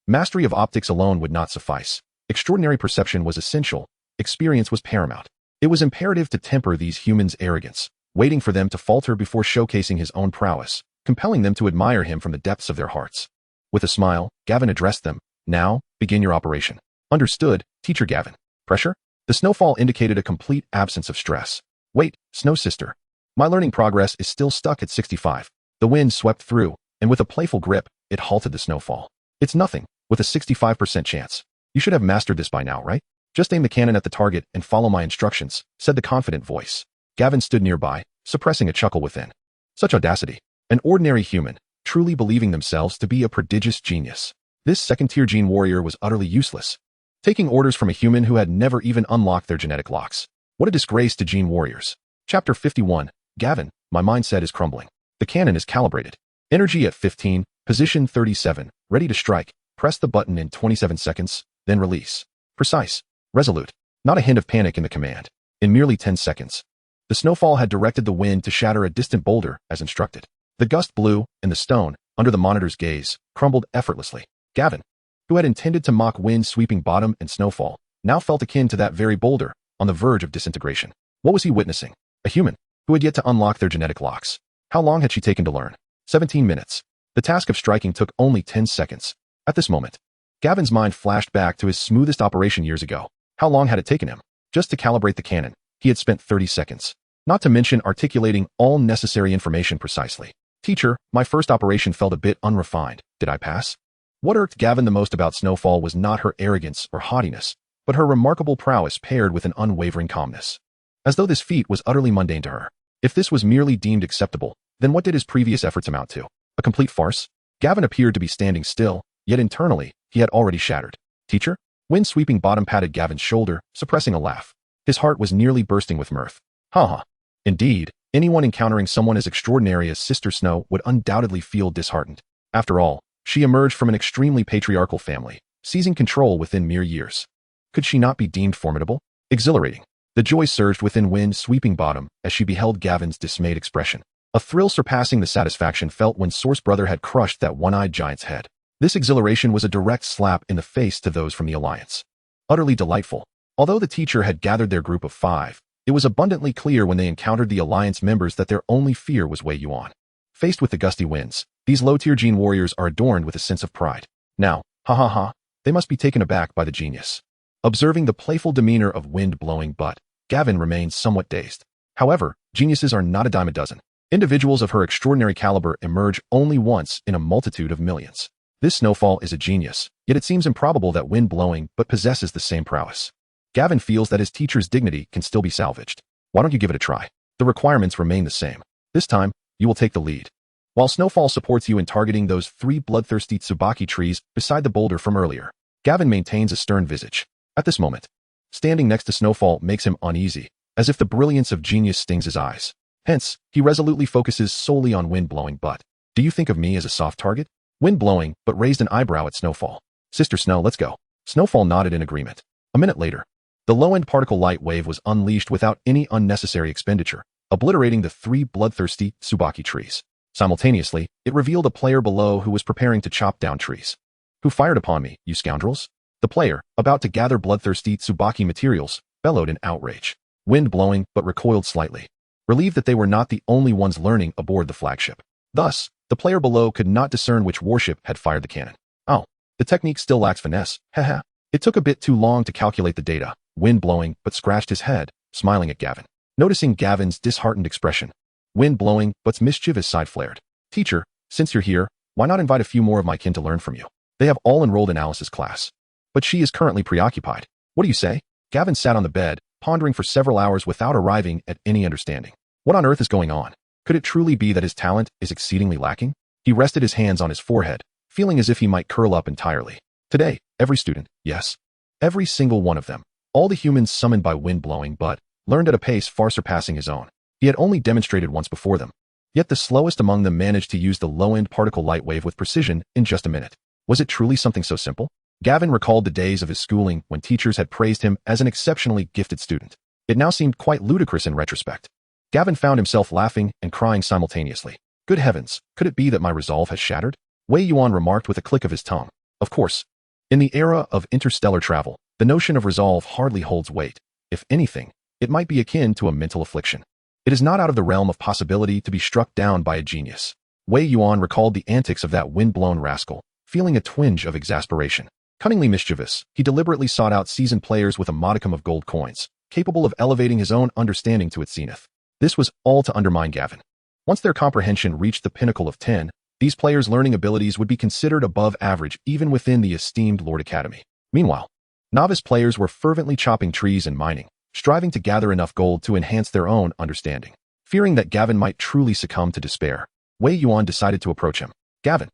Mastery of optics alone would not suffice. Extraordinary perception was essential. Experience was paramount. It was imperative to temper these humans' arrogance, waiting for them to falter before showcasing his own prowess, compelling them to admire him from the depths of their hearts. With a smile, Gavin addressed them. Now, begin your operation. Understood, Teacher Gavin. Pressure? The snowfall indicated a complete absence of stress. Wait, Snow Sister. My learning progress is still stuck at 65. The wind swept through, and with a playful grip, it halted the snowfall. It's nothing, with a 65% chance. You should have mastered this by now, right? Just aim the cannon at the target and follow my instructions, said the confident voice. Gavin stood nearby, suppressing a chuckle within. Such audacity. An ordinary human, truly believing themselves to be a prodigious genius. This second-tier gene warrior was utterly useless. Taking orders from a human who had never even unlocked their genetic locks. What a disgrace to gene warriors. Chapter 51. Gavin, my mindset is crumbling. The cannon is calibrated. Energy at 15, position 37, ready to strike. Press the button in 27 seconds, then release. Precise. Resolute. Not a hint of panic in the command. In merely 10 seconds. The snowfall had directed the wind to shatter a distant boulder, as instructed. The gust blew, and the stone, under the monitor's gaze, crumbled effortlessly. Gavin, who had intended to mock wind-sweeping bottom and snowfall, now felt akin to that very boulder, on the verge of disintegration. What was he witnessing? A human, who had yet to unlock their genetic locks. How long had she taken to learn? 17 minutes. The task of striking took only 10 seconds. At this moment, Gavin's mind flashed back to his smoothest operation years ago. How long had it taken him? Just to calibrate the cannon, he had spent 30 seconds. Not to mention articulating all necessary information precisely. Teacher, my first operation felt a bit unrefined. Did I pass? What irked Gavin the most about Snowfall was not her arrogance or haughtiness, but her remarkable prowess paired with an unwavering calmness. As though this feat was utterly mundane to her. If this was merely deemed acceptable, then what did his previous efforts amount to? A complete farce? Gavin appeared to be standing still, yet internally, he had already shattered. Teacher? Wind-sweeping bottom patted Gavin's shoulder, suppressing a laugh. His heart was nearly bursting with mirth. Ha. Indeed, anyone encountering someone as extraordinary as Sister Snow would undoubtedly feel disheartened. After all, she emerged from an extremely patriarchal family, seizing control within mere years. Could she not be deemed formidable? Exhilarating. The joy surged within wind-sweeping bottom as she beheld Gavin's dismayed expression. A thrill surpassing the satisfaction felt when Source Brother had crushed that one-eyed giant's head. This exhilaration was a direct slap in the face to those from the Alliance. Utterly delightful. Although the teacher had gathered their group of 5, it was abundantly clear when they encountered the Alliance members that their only fear was Wei Yuan. Faced with the gusty winds, these low-tier gene warriors are adorned with a sense of pride. Now, they must be taken aback by the genius. Observing the playful demeanor of wind-blowing butt, Gavin remained somewhat dazed. However, geniuses are not a dime a dozen. Individuals of her extraordinary caliber emerge only once in a multitude of millions. This snowfall is a genius, yet it seems improbable that wind-blowing but possesses the same prowess. Gavin feels that his teacher's dignity can still be salvaged. Why don't you give it a try? The requirements remain the same. This time, you will take the lead. While Snowfall supports you in targeting those 3 bloodthirsty Tsubaki trees beside the boulder from earlier, Gavin maintains a stern visage. At this moment, standing next to Snowfall makes him uneasy, as if the brilliance of genius stings his eyes. Hence, he resolutely focuses solely on wind-blowing butt. Do you think of me as a soft target? Wind-blowing, but raised an eyebrow at Snowfall. Sister Snow, let's go. Snowfall nodded in agreement. A minute later, the low-end particle light wave was unleashed without any unnecessary expenditure, obliterating the 3 bloodthirsty Tsubaki trees. Simultaneously, it revealed a player below who was preparing to chop down trees. Who fired upon me, you scoundrels? The player, about to gather bloodthirsty Tsubaki materials, bellowed in outrage. Wind blowing, but recoiled slightly, relieved that they were not the only ones learning aboard the flagship. Thus, the player below could not discern which warship had fired the cannon. Oh, the technique still lacks finesse, haha. It took a bit too long to calculate the data. Wind blowing, but scratched his head, smiling at Gavin. Noticing Gavin's disheartened expression, Wind blowing, but's mischievous side flared. Teacher, since you're here, why not invite a few more of my kin to learn from you? They have all enrolled in Alice's class. But she is currently preoccupied. What do you say? Gavin sat on the bed, pondering for several hours without arriving at any understanding. What on earth is going on? Could it truly be that his talent is exceedingly lacking? He rested his hands on his forehead, feeling as if he might curl up entirely. Today, every student, yes, every single one of them, all the humans summoned by wind blowing but learned at a pace far surpassing his own. He had only demonstrated once before them. Yet the slowest among them managed to use the low-end particle light wave with precision in just a minute. Was it truly something so simple? Gavin recalled the days of his schooling when teachers had praised him as an exceptionally gifted student. It now seemed quite ludicrous in retrospect. Gavin found himself laughing and crying simultaneously. Good heavens, could it be that my resolve has shattered? Wei Yuan remarked with a click of his tongue. Of course, in the era of interstellar travel, the notion of resolve hardly holds weight. If anything, it might be akin to a mental affliction. It is not out of the realm of possibility to be struck down by a genius. Wei Yuan recalled the antics of that wind-blown rascal, feeling a twinge of exasperation. Cunningly mischievous, he deliberately sought out seasoned players with a modicum of gold coins, capable of elevating his own understanding to its zenith. This was all to undermine Gavin. Once their comprehension reached the pinnacle of 10, These players' learning abilities would be considered above average even within the esteemed Lord Academy. Meanwhile, novice players were fervently chopping trees and mining, striving to gather enough gold to enhance their own understanding. Fearing that Gavin might truly succumb to despair, Wei Yuan decided to approach him. Gavin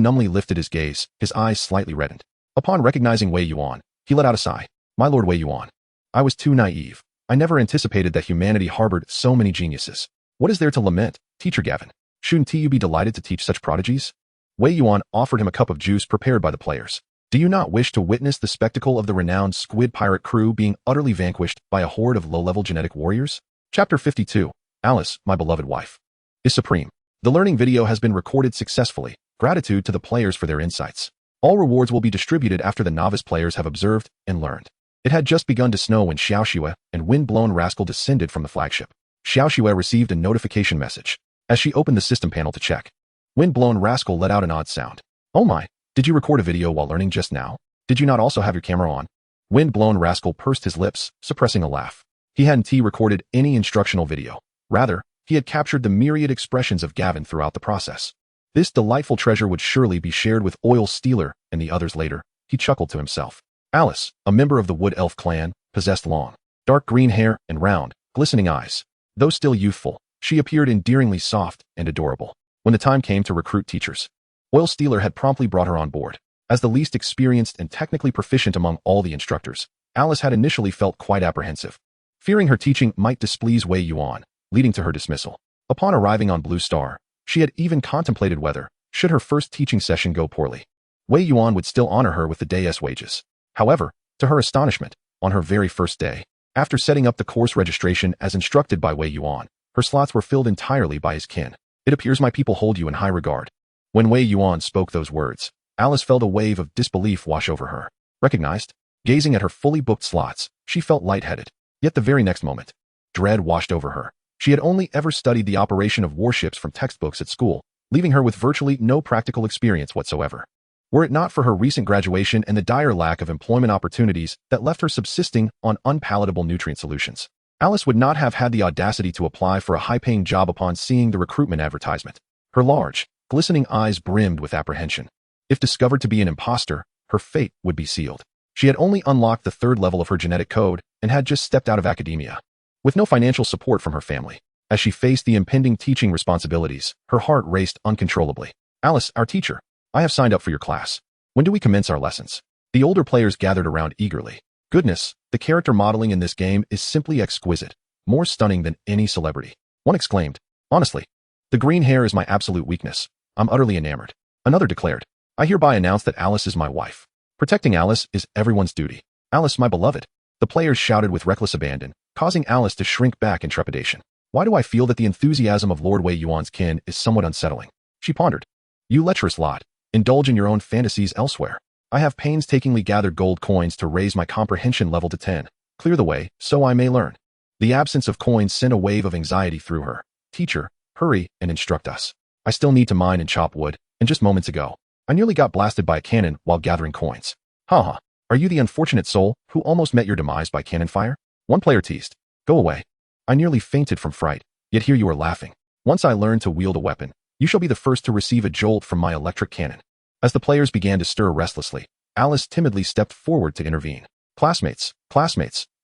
numbly lifted his gaze, his eyes slightly reddened. Upon recognizing Wei Yuan, he let out a sigh. My lord Wei Yuan. I was too naive. I never anticipated that humanity harbored so many geniuses. What is there to lament, Teacher Gavin? Shouldn't you be delighted to teach such prodigies? Wei Yuan offered him a cup of juice prepared by the players. Do you not wish to witness the spectacle of the renowned squid pirate crew being utterly vanquished by a horde of low-level genetic warriors? Chapter 52. Alice, my beloved wife, is supreme. The learning video has been recorded successfully. Gratitude to the players for their insights. All rewards will be distributed after the novice players have observed and learned. It had just begun to snow when Xiaoxue and Windblown Rascal descended from the flagship. Xiaoxue received a notification message. As she opened the system panel to check, Windblown Rascal let out an odd sound. Oh my, did you record a video while learning just now? Did you not also have your camera on? Windblown Rascal pursed his lips, suppressing a laugh. He hadn't recorded any instructional video. Rather, he had captured the myriad expressions of Gavin throughout the process. This delightful treasure would surely be shared with Oil Stealer and the others later, he chuckled to himself. Alice, a member of the Wood Elf clan, possessed long, dark green hair and round, glistening eyes. Though still youthful, she appeared endearingly soft and adorable. When the time came to recruit teachers, Oil Stealer had promptly brought her on board. As the least experienced and technically proficient among all the instructors, Alice had initially felt quite apprehensive, fearing her teaching might displease Wei Yuan, leading to her dismissal. Upon arriving on Blue Star, she had even contemplated whether, should her first teaching session go poorly, Wei Yuan would still honor her with the day's wages. However, to her astonishment, on her very first day, after setting up the course registration as instructed by Wei Yuan, her slots were filled entirely by his kin. It appears my people hold you in high regard. When Wei Yuan spoke those words, Alice felt a wave of disbelief wash over her. Recognized? Gazing at her fully booked slots, she felt lightheaded. Yet the very next moment, dread washed over her. She had only ever studied the operation of warships from textbooks at school, leaving her with virtually no practical experience whatsoever. Were it not for her recent graduation and the dire lack of employment opportunities that left her subsisting on unpalatable nutrient solutions, Alice would not have had the audacity to apply for a high-paying job upon seeing the recruitment advertisement. Her large, glistening eyes brimmed with apprehension. If discovered to be an imposter, her fate would be sealed. She had only unlocked the 3rd level of her genetic code and had just stepped out of academia. With no financial support from her family, as she faced the impending teaching responsibilities, her heart raced uncontrollably. Alice, our teacher, I have signed up for your class. When do we commence our lessons? The older players gathered around eagerly. Goodness, the character modeling in this game is simply exquisite, more stunning than any celebrity. One exclaimed. Honestly, the green hair is my absolute weakness. I'm utterly enamored. Another declared. I hereby announce that Alice is my wife. Protecting Alice is everyone's duty. Alice, my beloved. The players shouted with reckless abandon, causing Alice to shrink back in trepidation. Why do I feel that the enthusiasm of Lord Wei Yuan's kin is somewhat unsettling? She pondered. You lecherous lot. Indulge in your own fantasies elsewhere. I have painstakingly gathered gold coins to raise my comprehension level to 10. Clear the way, so I may learn. The absence of coins sent a wave of anxiety through her. Teacher, hurry and instruct us. I still need to mine and chop wood, and just moments ago, I nearly got blasted by a cannon while gathering coins. Haha, are you the unfortunate soul who almost met your demise by cannon fire? One player teased. Go away. I nearly fainted from fright, yet here you are laughing. Once I learn to wield a weapon, you shall be the first to receive a jolt from my electric cannon. As the players began to stir restlessly, Alice timidly stepped forward to intervene. Classmates,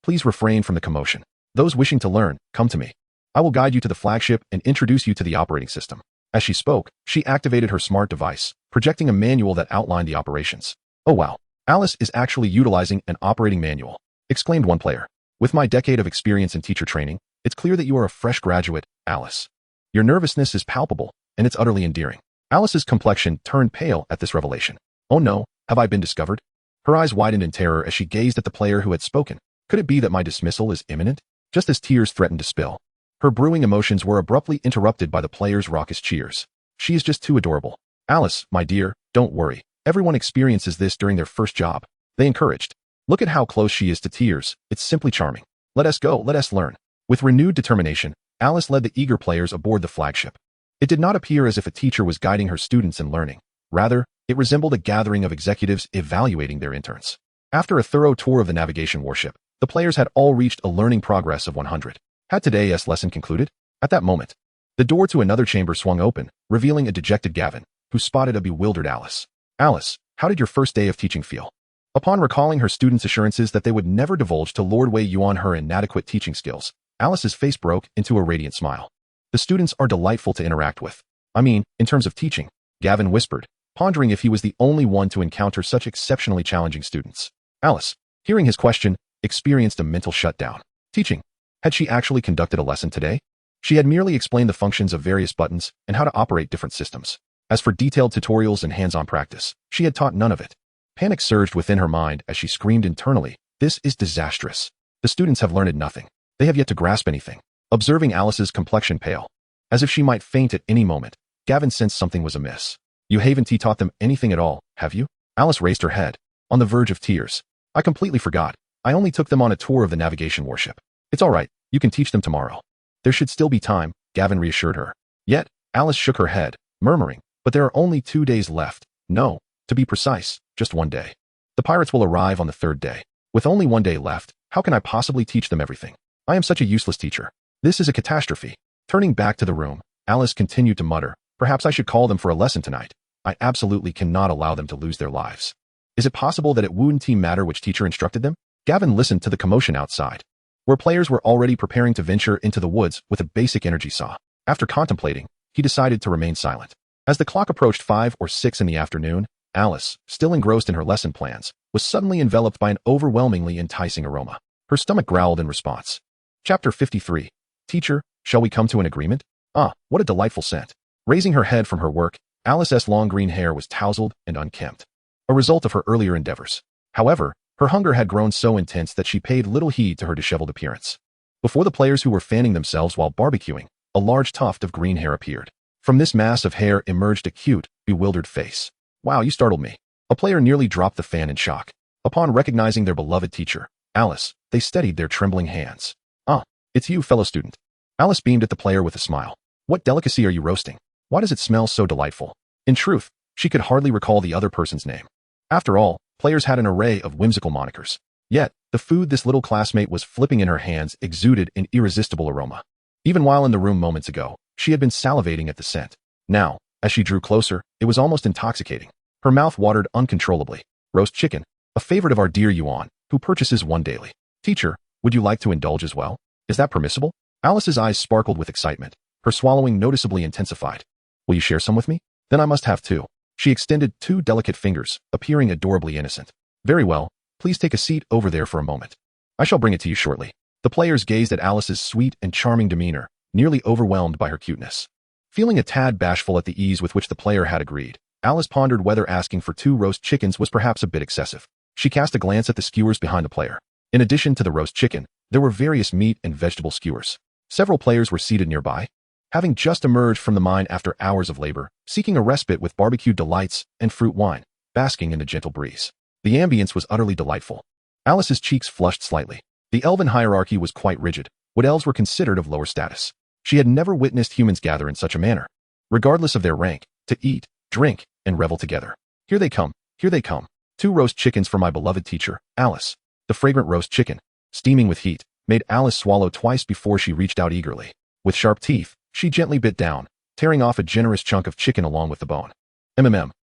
please refrain from the commotion. Those wishing to learn, come to me. I will guide you to the flagship and introduce you to the operating system. As she spoke, she activated her smart device, projecting a manual that outlined the operations. Oh wow, Alice is actually utilizing an operating manual, exclaimed one player. With my decade of experience in teacher training, it's clear that you are a fresh graduate, Alice. Your nervousness is palpable, and it's utterly endearing. Alice's complexion turned pale at this revelation. Oh no, have I been discovered? Her eyes widened in terror as she gazed at the player who had spoken. Could it be that my dismissal is imminent? Just as tears threatened to spill, her brewing emotions were abruptly interrupted by the players' raucous cheers. She is just too adorable. Alice, my dear, don't worry. Everyone experiences this during their first job. They encouraged. Look at how close she is to tears. It's simply charming. Let us go, let us learn. With renewed determination, Alice led the eager players aboard the flagship. It did not appear as if a teacher was guiding her students in learning. Rather, it resembled a gathering of executives evaluating their interns. After a thorough tour of the navigation warship, the players had all reached a learning progress of 100. Had today's lesson concluded? At that moment, The door to another chamber swung open, revealing a dejected Gavin, who spotted a bewildered Alice. Alice, how did your first day of teaching feel? Upon recalling her students' assurances that they would never divulge to Lord Wei Yuan her inadequate teaching skills, Alice's face broke into a radiant smile. The students are delightful to interact with. I mean, in terms of teaching, Gavin whispered, pondering if he was the only one to encounter such exceptionally challenging students. Alice, hearing his question, experienced a mental shutdown. Teaching. Had she actually conducted a lesson today? She had merely explained the functions of various buttons and how to operate different systems. As for detailed tutorials and hands-on practice, she had taught none of it. Panic surged within her mind as she screamed internally, "This is disastrous. The students have learned nothing. They have yet to grasp anything." Observing Alice's complexion pale, as if she might faint at any moment, Gavin sensed something was amiss. "You haven't taught them anything at all, have you?" Alice raised her head, on the verge of tears. "I completely forgot. I only took them on a tour of the navigation warship. It's all right. You can teach them tomorrow." "There should still be time," Gavin reassured her. Yet, Alice shook her head, murmuring, "But there are only 2 days left. No, to be precise, just 1 day. The pirates will arrive on the 3rd day. With only 1 day left, how can I possibly teach them everything? I am such a useless teacher. This is a catastrophe." Turning back to the room, Alice continued to mutter, "Perhaps I should call them for a lesson tonight. I absolutely cannot allow them to lose their lives. Is it possible that it wouldn't matter which teacher instructed them?" Gavin listened to the commotion outside, where players were already preparing to venture into the woods with a basic energy saw. After contemplating, he decided to remain silent. As the clock approached 5 or 6 in the afternoon, Alice, still engrossed in her lesson plans, was suddenly enveloped by an overwhelmingly enticing aroma. Her stomach growled in response. Chapter 53. Teacher, shall we come to an agreement? Ah, what a delightful scent. Raising her head from her work, Alice's long green hair was tousled and unkempt, a result of her earlier endeavors. However, her hunger had grown so intense that she paid little heed to her disheveled appearance. Before the players who were fanning themselves while barbecuing, a large tuft of green hair appeared. From this mass of hair emerged a cute, bewildered face. "Wow, you startled me." A player nearly dropped the fan in shock. Upon recognizing their beloved teacher, Alice, they steadied their trembling hands. "Ah, it's you, fellow student." Alice beamed at the player with a smile. "What delicacy are you roasting? Why does it smell so delightful?" In truth, she could hardly recall the other person's name. After all, players had an array of whimsical monikers. Yet, the food this little classmate was flipping in her hands exuded an irresistible aroma. Even while in the room moments ago, she had been salivating at the scent. Now, as she drew closer, it was almost intoxicating. Her mouth watered uncontrollably. "Roast chicken, a favorite of our dear Yuan, who purchases one daily. Teacher, would you like to indulge as well? Is that permissible?" Alice's eyes sparkled with excitement. Her swallowing noticeably intensified. "Will you share some with me? Then I must have 2. She extended 2 delicate fingers, appearing adorably innocent. "Very well, please take a seat over there for a moment. I shall bring it to you shortly." The players gazed at Alice's sweet and charming demeanor, nearly overwhelmed by her cuteness. Feeling a tad bashful at the ease with which the player had agreed, Alice pondered whether asking for 2 roast chickens was perhaps a bit excessive. She cast a glance at the skewers behind the player. In addition to the roast chicken, there were various meat and vegetable skewers. Several players were seated nearby, having just emerged from the mine after hours of labor, seeking a respite with barbecued delights and fruit wine, basking in the gentle breeze. The ambience was utterly delightful. Alice's cheeks flushed slightly. The elven hierarchy was quite rigid. What elves were considered of lower status? She had never witnessed humans gather in such a manner, regardless of their rank, to eat, drink, and revel together. Here they come, here they come. 2 roast chickens for my beloved teacher, Alice." The fragrant roast chicken, steaming with heat, made Alice swallow twice before she reached out eagerly. With sharp teeth, she gently bit down, tearing off a generous chunk of chicken along with the bone.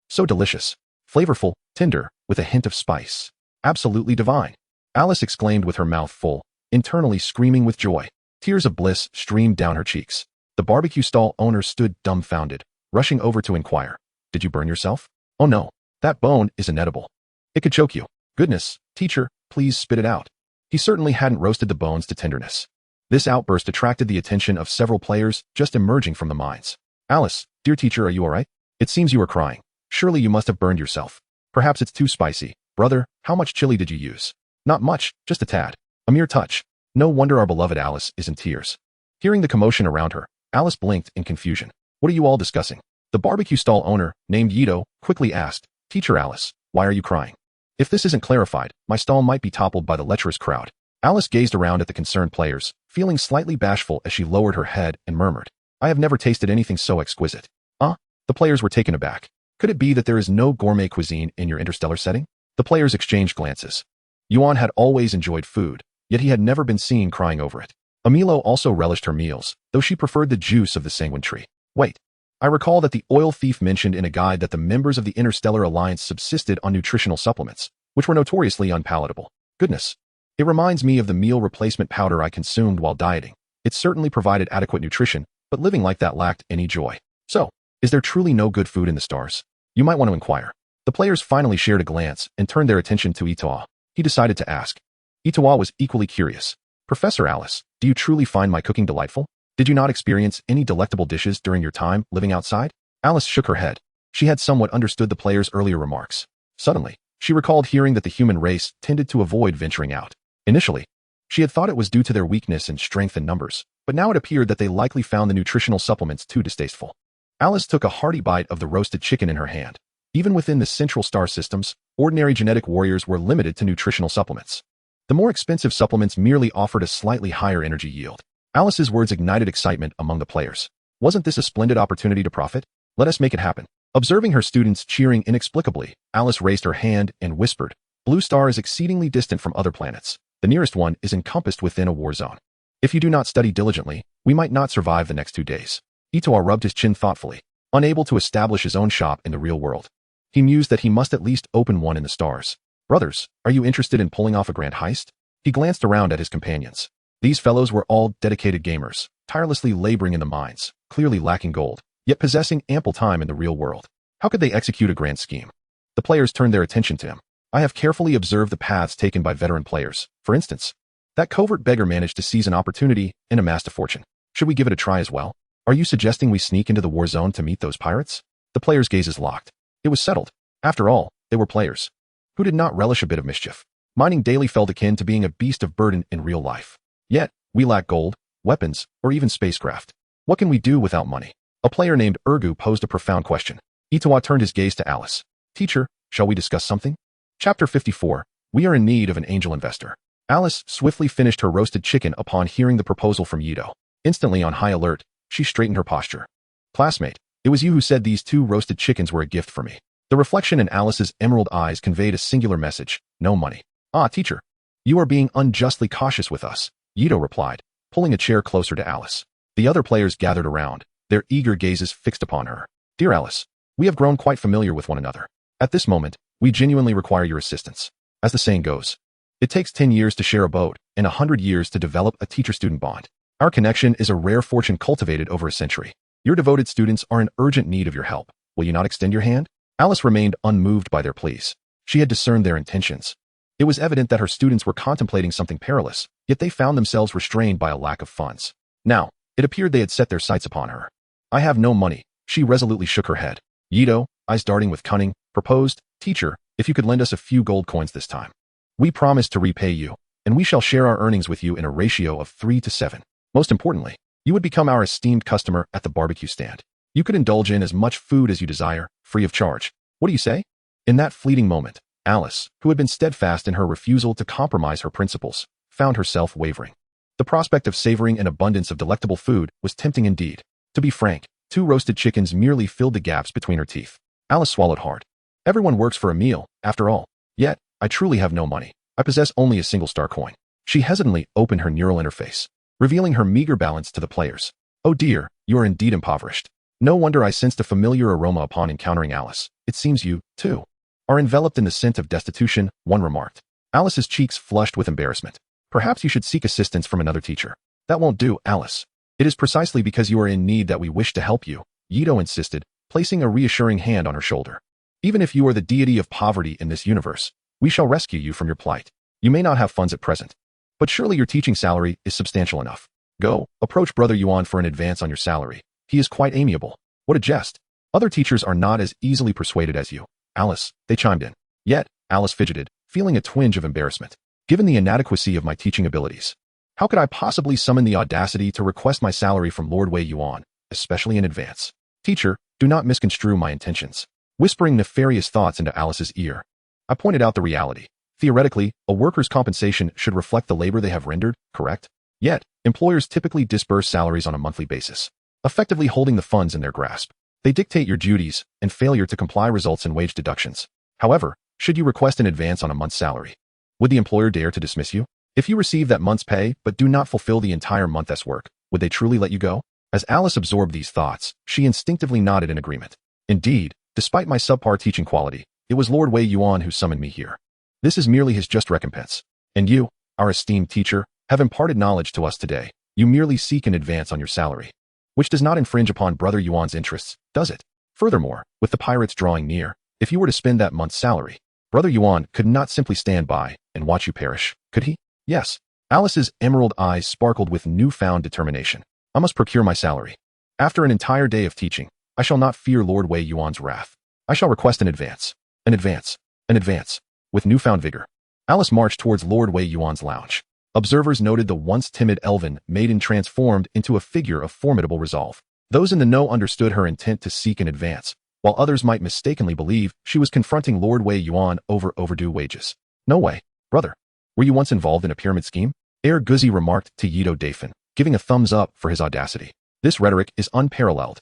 So delicious. Flavorful, tender, with a hint of spice. Absolutely divine. Alice exclaimed with her mouth full, internally screaming with joy. Tears of bliss streamed down her cheeks. The barbecue stall owner stood dumbfounded, rushing over to inquire, "Did you burn yourself?" "Oh no, that bone is inedible. It could choke you." "Goodness, teacher, please spit it out." He certainly hadn't roasted the bones to tenderness. This outburst attracted the attention of several players just emerging from the mines. "Alice, dear teacher, are you all right? It seems you are crying. Surely you must have burned yourself. Perhaps it's too spicy. Brother, how much chili did you use?" "Not much, just a tad. A mere touch." No wonder our beloved Alice is in tears. Hearing the commotion around her, Alice blinked in confusion. "What are you all discussing?" The barbecue stall owner, named Yito, quickly asked, "Teacher Alice, why are you crying? If this isn't clarified, my stall might be toppled by the lecherous crowd." Alice gazed around at the concerned players, feeling slightly bashful as she lowered her head and murmured, "I have never tasted anything so exquisite." The players were taken aback. Could it be that there is no gourmet cuisine in your interstellar setting? The players exchanged glances. Yuan had always enjoyed food, yet he had never been seen crying over it. Amilo also relished her meals, though she preferred the juice of the sanguine tree. Wait. I recall that the oil thief mentioned in a guide that the members of the Interstellar Alliance subsisted on nutritional supplements, which were notoriously unpalatable. Goodness. It reminds me of the meal replacement powder I consumed while dieting. It certainly provided adequate nutrition, but living like that lacked any joy. So, is there truly no good food in the stars? You might want to inquire. The players finally shared a glance and turned their attention to Itoa. He decided to ask. Itoa was equally curious. Professor Alice, do you truly find my cooking delightful? Did you not experience any delectable dishes during your time living outside? Alice shook her head. She had somewhat understood the players' earlier remarks. Suddenly, she recalled hearing that the human race tended to avoid venturing out. Initially, she had thought it was due to their weakness in strength and numbers, but now it appeared that they likely found the nutritional supplements too distasteful. Alice took a hearty bite of the roasted chicken in her hand. Even within the central star systems, ordinary genetic warriors were limited to nutritional supplements. The more expensive supplements merely offered a slightly higher energy yield. Alice's words ignited excitement among the players. Wasn't this a splendid opportunity to profit? Let us make it happen. Observing her students cheering inexplicably, Alice raised her hand and whispered, Blue Star is exceedingly distant from other planets. The nearest one is encompassed within a war zone. If you do not study diligently, we might not survive the next 2 days. Itoa rubbed his chin thoughtfully, unable to establish his own shop in the real world. He mused that he must at least open one in the stars. Brothers, are you interested in pulling off a grand heist? He glanced around at his companions. These fellows were all dedicated gamers, tirelessly laboring in the mines, clearly lacking gold, yet possessing ample time in the real world. How could they execute a grand scheme? The players turned their attention to him. I have carefully observed the paths taken by veteran players. For instance, that covert beggar managed to seize an opportunity and amassed a fortune. Should we give it a try as well? Are you suggesting we sneak into the war zone to meet those pirates? The players' gazes locked. It was settled. After all, they were players who did not relish a bit of mischief. Mining daily felt akin to being a beast of burden in real life. Yet, we lack gold, weapons, or even spacecraft. What can we do without money? A player named Ergu posed a profound question. Itoa turned his gaze to Alice. Teacher, shall we discuss something? Chapter 54. We are in need of an angel investor. Alice swiftly finished her roasted chicken upon hearing the proposal from Yido. Instantly on high alert, she straightened her posture. Classmate, it was you who said these 2 roasted chickens were a gift for me. The reflection in Alice's emerald eyes conveyed a singular message. No money. Ah, teacher. You are being unjustly cautious with us, Yido replied, pulling a chair closer to Alice. The other players gathered around, their eager gazes fixed upon her. Dear Alice, we have grown quite familiar with one another. At this moment, we genuinely require your assistance. As the saying goes, it takes 10 years to share a boat and 100 years to develop a teacher-student bond. Our connection is a rare fortune cultivated over a century. Your devoted students are in urgent need of your help. Will you not extend your hand? Alice remained unmoved by their pleas. She had discerned their intentions. It was evident that her students were contemplating something perilous, yet they found themselves restrained by a lack of funds. Now, it appeared they had set their sights upon her. I have no money. She resolutely shook her head. Yido, eyes darting with cunning, proposed, Teacher, if you could lend us a few gold coins this time. We promise to repay you, and we shall share our earnings with you in a ratio of 3 to 7. Most importantly, you would become our esteemed customer at the barbecue stand. You could indulge in as much food as you desire, free of charge. What do you say? In that fleeting moment, Alice, who had been steadfast in her refusal to compromise her principles, found herself wavering. The prospect of savoring an abundance of delectable food was tempting indeed. To be frank, 2 roasted chickens merely filled the gaps between her teeth. Alice swallowed hard. Everyone works for a meal, after all. Yet, I truly have no money. I possess only a single star coin. She hesitantly opened her neural interface, revealing her meager balance to the players. Oh dear, you are indeed impoverished. No wonder I sensed a familiar aroma upon encountering Alice. It seems you, too, are enveloped in the scent of destitution, one remarked. Alice's cheeks flushed with embarrassment. Perhaps you should seek assistance from another teacher. That won't do, Alice. It is precisely because you are in need that we wish to help you, Yido insisted, placing a reassuring hand on her shoulder. Even if you are the deity of poverty in this universe, we shall rescue you from your plight. You may not have funds at present, but surely your teaching salary is substantial enough. Go, approach Brother Yuan for an advance on your salary. He is quite amiable. What a jest. Other teachers are not as easily persuaded as you. Alice, they chimed in. Yet, Alice fidgeted, feeling a twinge of embarrassment. Given the inadequacy of my teaching abilities, how could I possibly summon the audacity to request my salary from Lord Wei Yuan, especially in advance? Teacher, do not misconstrue my intentions. Whispering nefarious thoughts into Alice's ear, I pointed out the reality. Theoretically, a worker's compensation should reflect the labor they have rendered, correct? Yet, employers typically disburse salaries on a monthly basis, effectively holding the funds in their grasp. They dictate your duties, and failure to comply results in wage deductions. However, should you request an advance on a month's salary, would the employer dare to dismiss you? If you receive that month's pay but do not fulfill the entire month's work, would they truly let you go? As Alice absorbed these thoughts, she instinctively nodded in agreement. Indeed, despite my subpar teaching quality, it was Lord Wei Yuan who summoned me here. This is merely his just recompense. And you, our esteemed teacher, have imparted knowledge to us today. You merely seek an advance on your salary, which does not infringe upon Brother Yuan's interests, does it? Furthermore, with the pirates drawing near, if you were to spend that month's salary, Brother Yuan could not simply stand by and watch you perish, could he? Yes. Alice's emerald eyes sparkled with newfound determination. I must procure my salary. After an entire day of teaching, I shall not fear Lord Wei Yuan's wrath. I shall request an advance. An advance. An advance. With newfound vigor, Alice marched towards Lord Wei Yuan's lounge. Observers noted the once timid elven maiden transformed into a figure of formidable resolve. Those in the know understood her intent to seek an advance, while others might mistakenly believe she was confronting Lord Wei Yuan over overdue wages. No way, brother. Were you once involved in a pyramid scheme? Ere Guzi remarked to Yido Dafin, giving a thumbs up for his audacity. This rhetoric is unparalleled.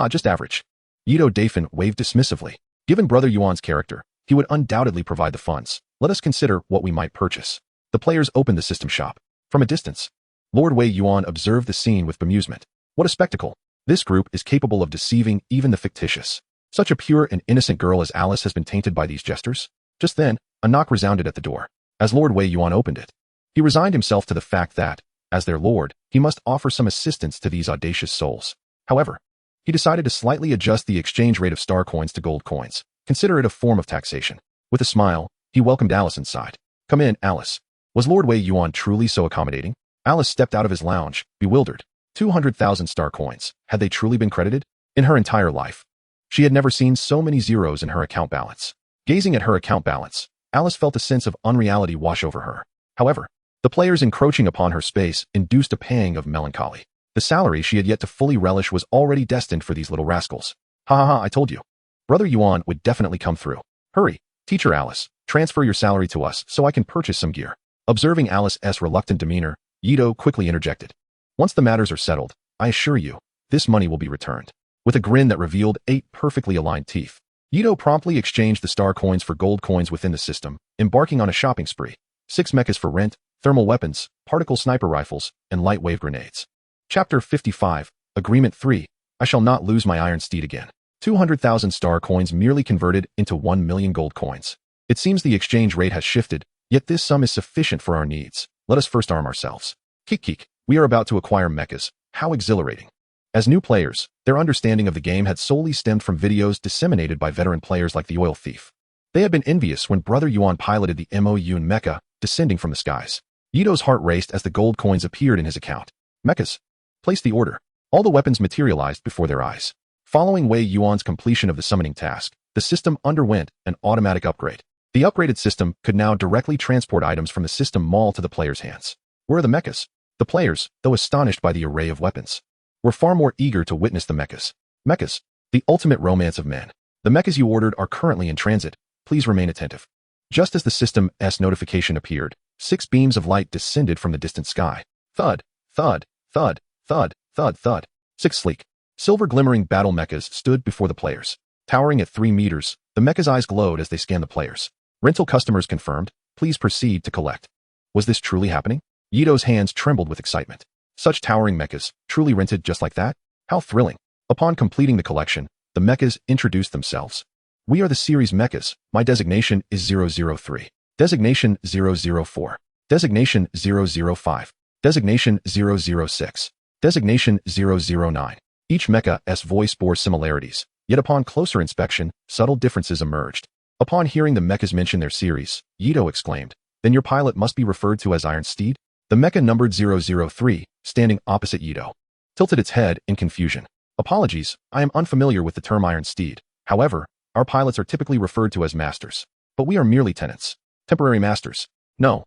Just average. Yido Dafin waved dismissively. Given Brother Yuan's character, he would undoubtedly provide the funds. Let us consider what we might purchase. The players opened the system shop. From a distance, Lord Wei Yuan observed the scene with bemusement. What a spectacle. This group is capable of deceiving even the fictitious. Such a pure and innocent girl as Alice has been tainted by these jesters? Just then, a knock resounded at the door. As Lord Wei Yuan opened it, he resigned himself to the fact that, as their lord, he must offer some assistance to these audacious souls. However, he decided to slightly adjust the exchange rate of star coins to gold coins. Consider it a form of taxation. With a smile, he welcomed Alice inside. Come in, Alice. Was Lord Wei Yuan truly so accommodating? Alice stepped out of his lounge, bewildered. 200,000 star coins. Had they truly been credited? In her entire life, she had never seen so many zeros in her account balance. Gazing at her account balance, Alice felt a sense of unreality wash over her. However, the players encroaching upon her space induced a pang of melancholy. The salary she had yet to fully relish was already destined for these little rascals. Ha ha ha, I told you. Brother Yuan would definitely come through. Hurry, Teacher Alice, transfer your salary to us so I can purchase some gear. Observing Alice's reluctant demeanor, Yido quickly interjected. Once the matters are settled, I assure you, this money will be returned. With a grin that revealed 8 perfectly aligned teeth, Yido promptly exchanged the star coins for gold coins within the system, embarking on a shopping spree. 6 mechas for rent, thermal weapons, particle sniper rifles, and light wave grenades. Chapter 55, Agreement 3, I shall not lose my iron steed again. 200,000 star coins merely converted into 1 million gold coins. It seems the exchange rate has shifted, yet this sum is sufficient for our needs. Let us first arm ourselves. Keek, we are about to acquire mechas. How exhilarating. As new players, their understanding of the game had solely stemmed from videos disseminated by veteran players like the Oil Thief. They had been envious when Brother Yuan piloted the Mo Yun mecha, descending from the skies. Yido's heart raced as the gold coins appeared in his account. Mechas. Place the order. All the weapons materialized before their eyes. Following Wei Yuan's completion of the summoning task, the system underwent an automatic upgrade. The upgraded system could now directly transport items from the system mall to the players' hands. Where are the mechas? The players, though astonished by the array of weapons, were far more eager to witness the mechas. Mechas, the ultimate romance of men. The mechas you ordered are currently in transit. Please remain attentive. Just as the system's notification appeared, 6 beams of light descended from the distant sky. Thud, thud, thud, thud, thud, thud. 6 sleek, silver glimmering battle mechas stood before the players. Towering at 3 meters, the mechas' eyes glowed as they scanned the players. Rental customers confirmed. Please proceed to collect. Was this truly happening? Yido's hands trembled with excitement. Such towering mechas, truly rented just like that? How thrilling. Upon completing the collection, the mechas introduced themselves. We are the series mechas. My designation is 003. Designation 004. Designation 005. Designation 006. Designation 009. Each mecha's voice bore similarities, yet upon closer inspection, subtle differences emerged. Upon hearing the mechas mention their series, Yido exclaimed, then your pilot must be referred to as Iron Steed? The mecha numbered 003, standing opposite Yido, tilted its head in confusion. Apologies, I am unfamiliar with the term Iron Steed. However, our pilots are typically referred to as masters. But we are merely tenants. Temporary masters. No.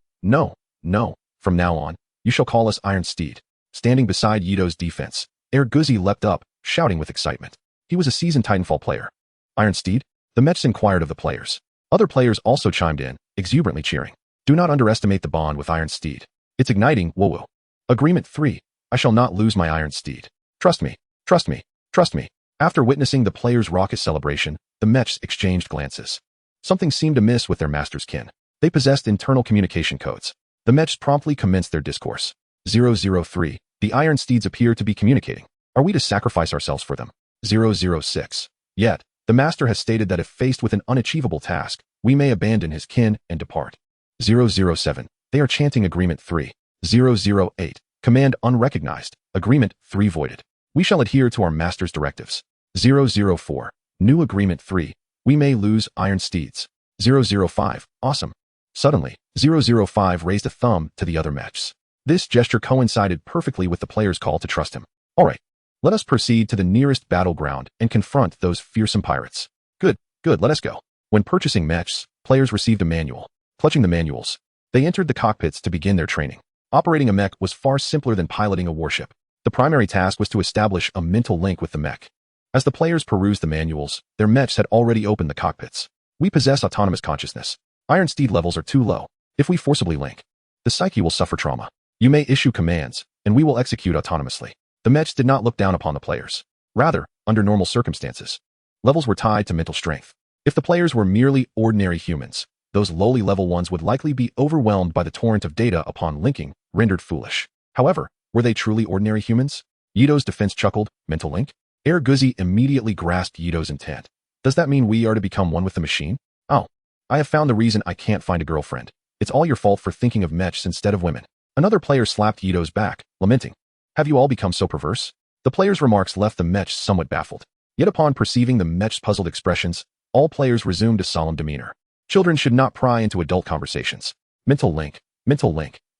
From now on, you shall call us Iron Steed. Standing beside Yido's defense, Guzi leapt up, shouting with excitement. He was a seasoned Titanfall player. Iron Steed? The mechs inquired of the players. Other players also chimed in, exuberantly cheering. Do not underestimate the bond with Iron Steed. It's igniting, woo-woo. Agreement 3. I shall not lose my Iron Steed. Trust me. Trust me. Trust me. After witnessing the players' raucous celebration, the mechs exchanged glances. Something seemed amiss with their master's kin. They possessed internal communication codes. The mechs promptly commenced their discourse. 003. The Iron Steeds appear to be communicating. Are we to sacrifice ourselves for them? 006. Yet, the master has stated that if faced with an unachievable task, we may abandon his kin and depart. 007. They are chanting Agreement 3. 008. Command unrecognized. Agreement 3 voided. We shall adhere to our master's directives. 004. New Agreement 3. We may lose Iron Steeds. 005. Awesome. Suddenly, 005 raised a thumb to the other mechs. This gesture coincided perfectly with the player's call to trust him. Alright, let us proceed to the nearest battleground and confront those fearsome pirates. Good, let us go. When purchasing mechs, players received a manual. Clutching the manuals, they entered the cockpits to begin their training. Operating a mech was far simpler than piloting a warship. The primary task was to establish a mental link with the mech. As the players perused the manuals, their mechs had already opened the cockpits. We possess autonomous consciousness. Iron Steed levels are too low. If we forcibly link, the psyche will suffer trauma. You may issue commands, and we will execute autonomously. The mechs did not look down upon the players. Rather, under normal circumstances, levels were tied to mental strength. If the players were merely ordinary humans, those lowly level ones would likely be overwhelmed by the torrent of data upon linking, rendered foolish. However, were they truly ordinary humans? Yito's defense chuckled, mental link? Air Guzzi immediately grasped Yito's intent. Does that mean we are to become one with the machine? Oh, I have found the reason I can't find a girlfriend. It's all your fault for thinking of mechs instead of women. Another player slapped Yito's back, lamenting. Have you all become so perverse? The player's remarks left the mechs somewhat baffled. Yet upon perceiving the mechs' puzzled expressions, all players resumed a solemn demeanor. Children should not pry into adult conversations. Mental link,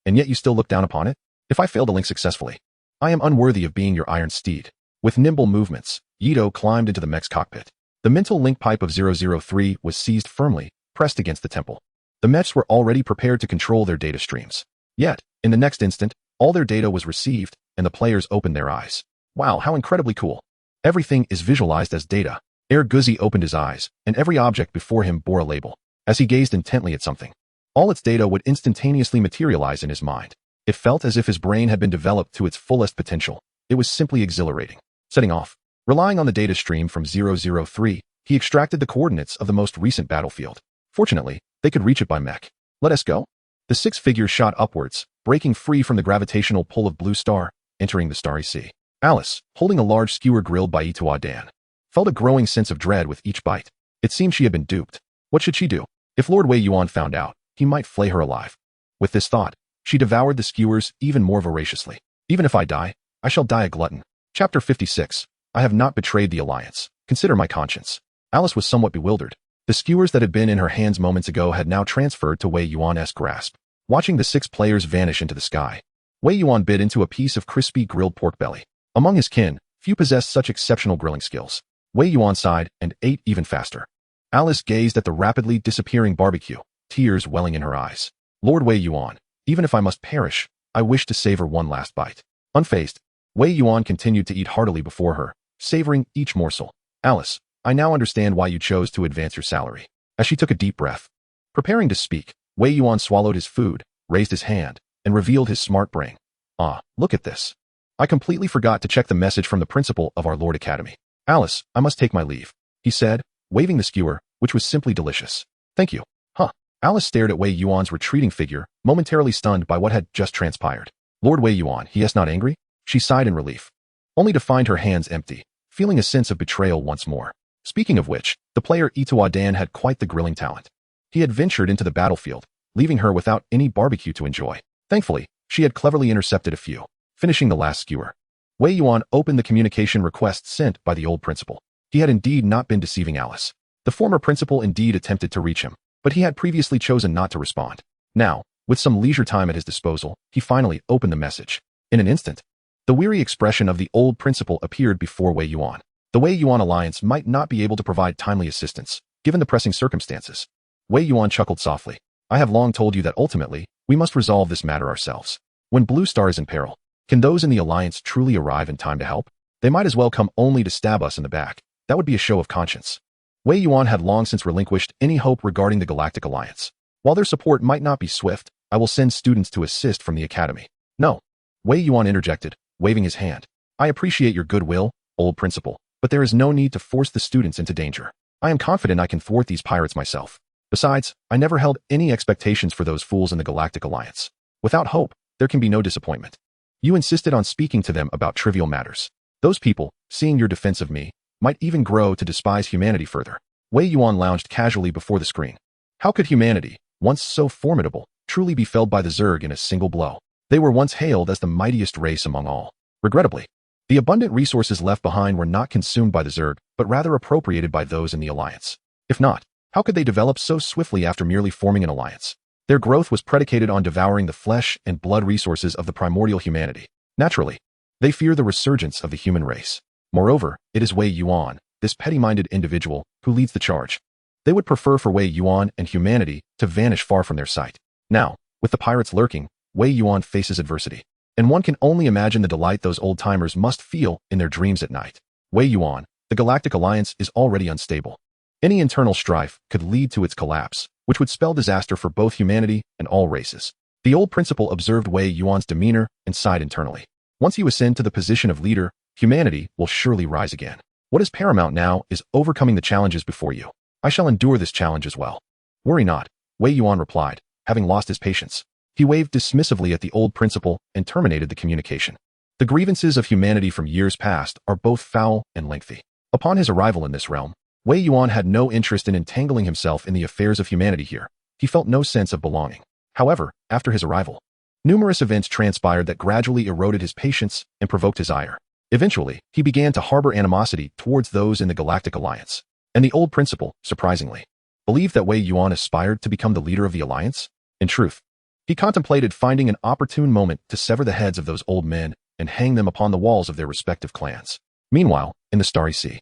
and yet you still look down upon it? If I fail to link successfully, I am unworthy of being your Iron Steed. With nimble movements, Yito climbed into the mech's cockpit. The mental link pipe of 003 was seized firmly, pressed against the temple. The mechs were already prepared to control their data streams. Yet, in the next instant, all their data was received, and the players opened their eyes. Wow, how incredibly cool. Everything is visualized as data. Air Guzzi opened his eyes, and every object before him bore a label. As he gazed intently at something, all its data would instantaneously materialize in his mind. It felt as if his brain had been developed to its fullest potential. It was simply exhilarating. Setting off. Relying on the data stream from 003, he extracted the coordinates of the most recent battlefield. Fortunately, they could reach it by mech. Let us go. The six figures shot upwards, breaking free from the gravitational pull of Blue Star, entering the starry sea. Alice, holding a large skewer grilled by Ituadan, felt a growing sense of dread with each bite. It seemed she had been duped. What should she do? If Lord Wei Yuan found out, he might flay her alive. With this thought, she devoured the skewers even more voraciously. Even if I die, I shall die a glutton. Chapter 56. I have not betrayed the Alliance. Consider my conscience. Alice was somewhat bewildered. The skewers that had been in her hands moments ago had now transferred to Wei Yuan's grasp. Watching the six players vanish into the sky, Wei Yuan bit into a piece of crispy grilled pork belly. Among his kin, few possessed such exceptional grilling skills. Wei Yuan sighed and ate even faster. Alice gazed at the rapidly disappearing barbecue, tears welling in her eyes. Lord Wei Yuan, even if I must perish, I wish to savor one last bite. Unfazed, Wei Yuan continued to eat heartily before her, savoring each morsel. Alice, I now understand why you chose to advance your salary. As she took a deep breath, preparing to speak, Wei Yuan swallowed his food, raised his hand, and revealed his smart brain. Ah, look at this. I completely forgot to check the message from the principal of our Lord Academy. Alice, I must take my leave, he said, waving the skewer, which was simply delicious. Thank you. Huh. Alice stared at Wei Yuan's retreating figure, momentarily stunned by what had just transpired. Lord Wei Yuan, he is not angry? She sighed in relief, only to find her hands empty, feeling a sense of betrayal once more. Speaking of which, the player Ituadan had quite the grilling talent. He had ventured into the battlefield, leaving her without any barbecue to enjoy. Thankfully, she had cleverly intercepted a few, finishing the last skewer. Wei Yuan opened the communication request sent by the old principal. He had indeed not been deceiving Alice. The former principal indeed attempted to reach him, but he had previously chosen not to respond. Now, with some leisure time at his disposal, he finally opened the message. In an instant, the weary expression of the old principal appeared before Wei Yuan. The Wei Yuan Alliance might not be able to provide timely assistance, given the pressing circumstances. Wei Yuan chuckled softly. I have long told you that ultimately, we must resolve this matter ourselves. When Blue Star is in peril, can those in the Alliance truly arrive in time to help? They might as well come only to stab us in the back. That would be a show of conscience. Wei Yuan had long since relinquished any hope regarding the Galactic Alliance. While their support might not be swift, I will send students to assist from the Academy. No. Wei Yuan interjected, waving his hand. I appreciate your goodwill, old principal, but there is no need to force the students into danger. I am confident I can thwart these pirates myself. Besides, I never held any expectations for those fools in the Galactic Alliance. Without hope, there can be no disappointment. You insisted on speaking to them about trivial matters. Those people, seeing your defense of me, might even grow to despise humanity further. Wei Yuan lounged casually before the screen. How could humanity, once so formidable, truly be felled by the Zerg in a single blow? They were once hailed as the mightiest race among all. Regrettably, the abundant resources left behind were not consumed by the Zerg, but rather appropriated by those in the Alliance. If not, how could they develop so swiftly after merely forming an alliance? Their growth was predicated on devouring the flesh and blood resources of the primordial humanity. Naturally, they fear the resurgence of the human race. Moreover, it is Wei Yuan, this petty-minded individual, who leads the charge. They would prefer for Wei Yuan and humanity to vanish far from their sight. Now, with the pirates lurking, Wei Yuan faces adversity. And one can only imagine the delight those old-timers must feel in their dreams at night. Wei Yuan, the Galactic Alliance is already unstable. Any internal strife could lead to its collapse, which would spell disaster for both humanity and all races. The old principal observed Wei Yuan's demeanor and sighed internally. Once you ascend to the position of leader, humanity will surely rise again. What is paramount now is overcoming the challenges before you. I shall endure this challenge as well. Worry not, Wei Yuan replied, having lost his patience. He waved dismissively at the old principal and terminated the communication. The grievances of humanity from years past are both foul and lengthy. Upon his arrival in this realm, Wei Yuan had no interest in entangling himself in the affairs of humanity here. He felt no sense of belonging. However, after his arrival, numerous events transpired that gradually eroded his patience and provoked his ire. Eventually, he began to harbor animosity towards those in the Galactic Alliance. And the old principal, surprisingly, believed that Wei Yuan aspired to become the leader of the Alliance. In truth, he contemplated finding an opportune moment to sever the heads of those old men and hang them upon the walls of their respective clans. Meanwhile, in the Starry Sea,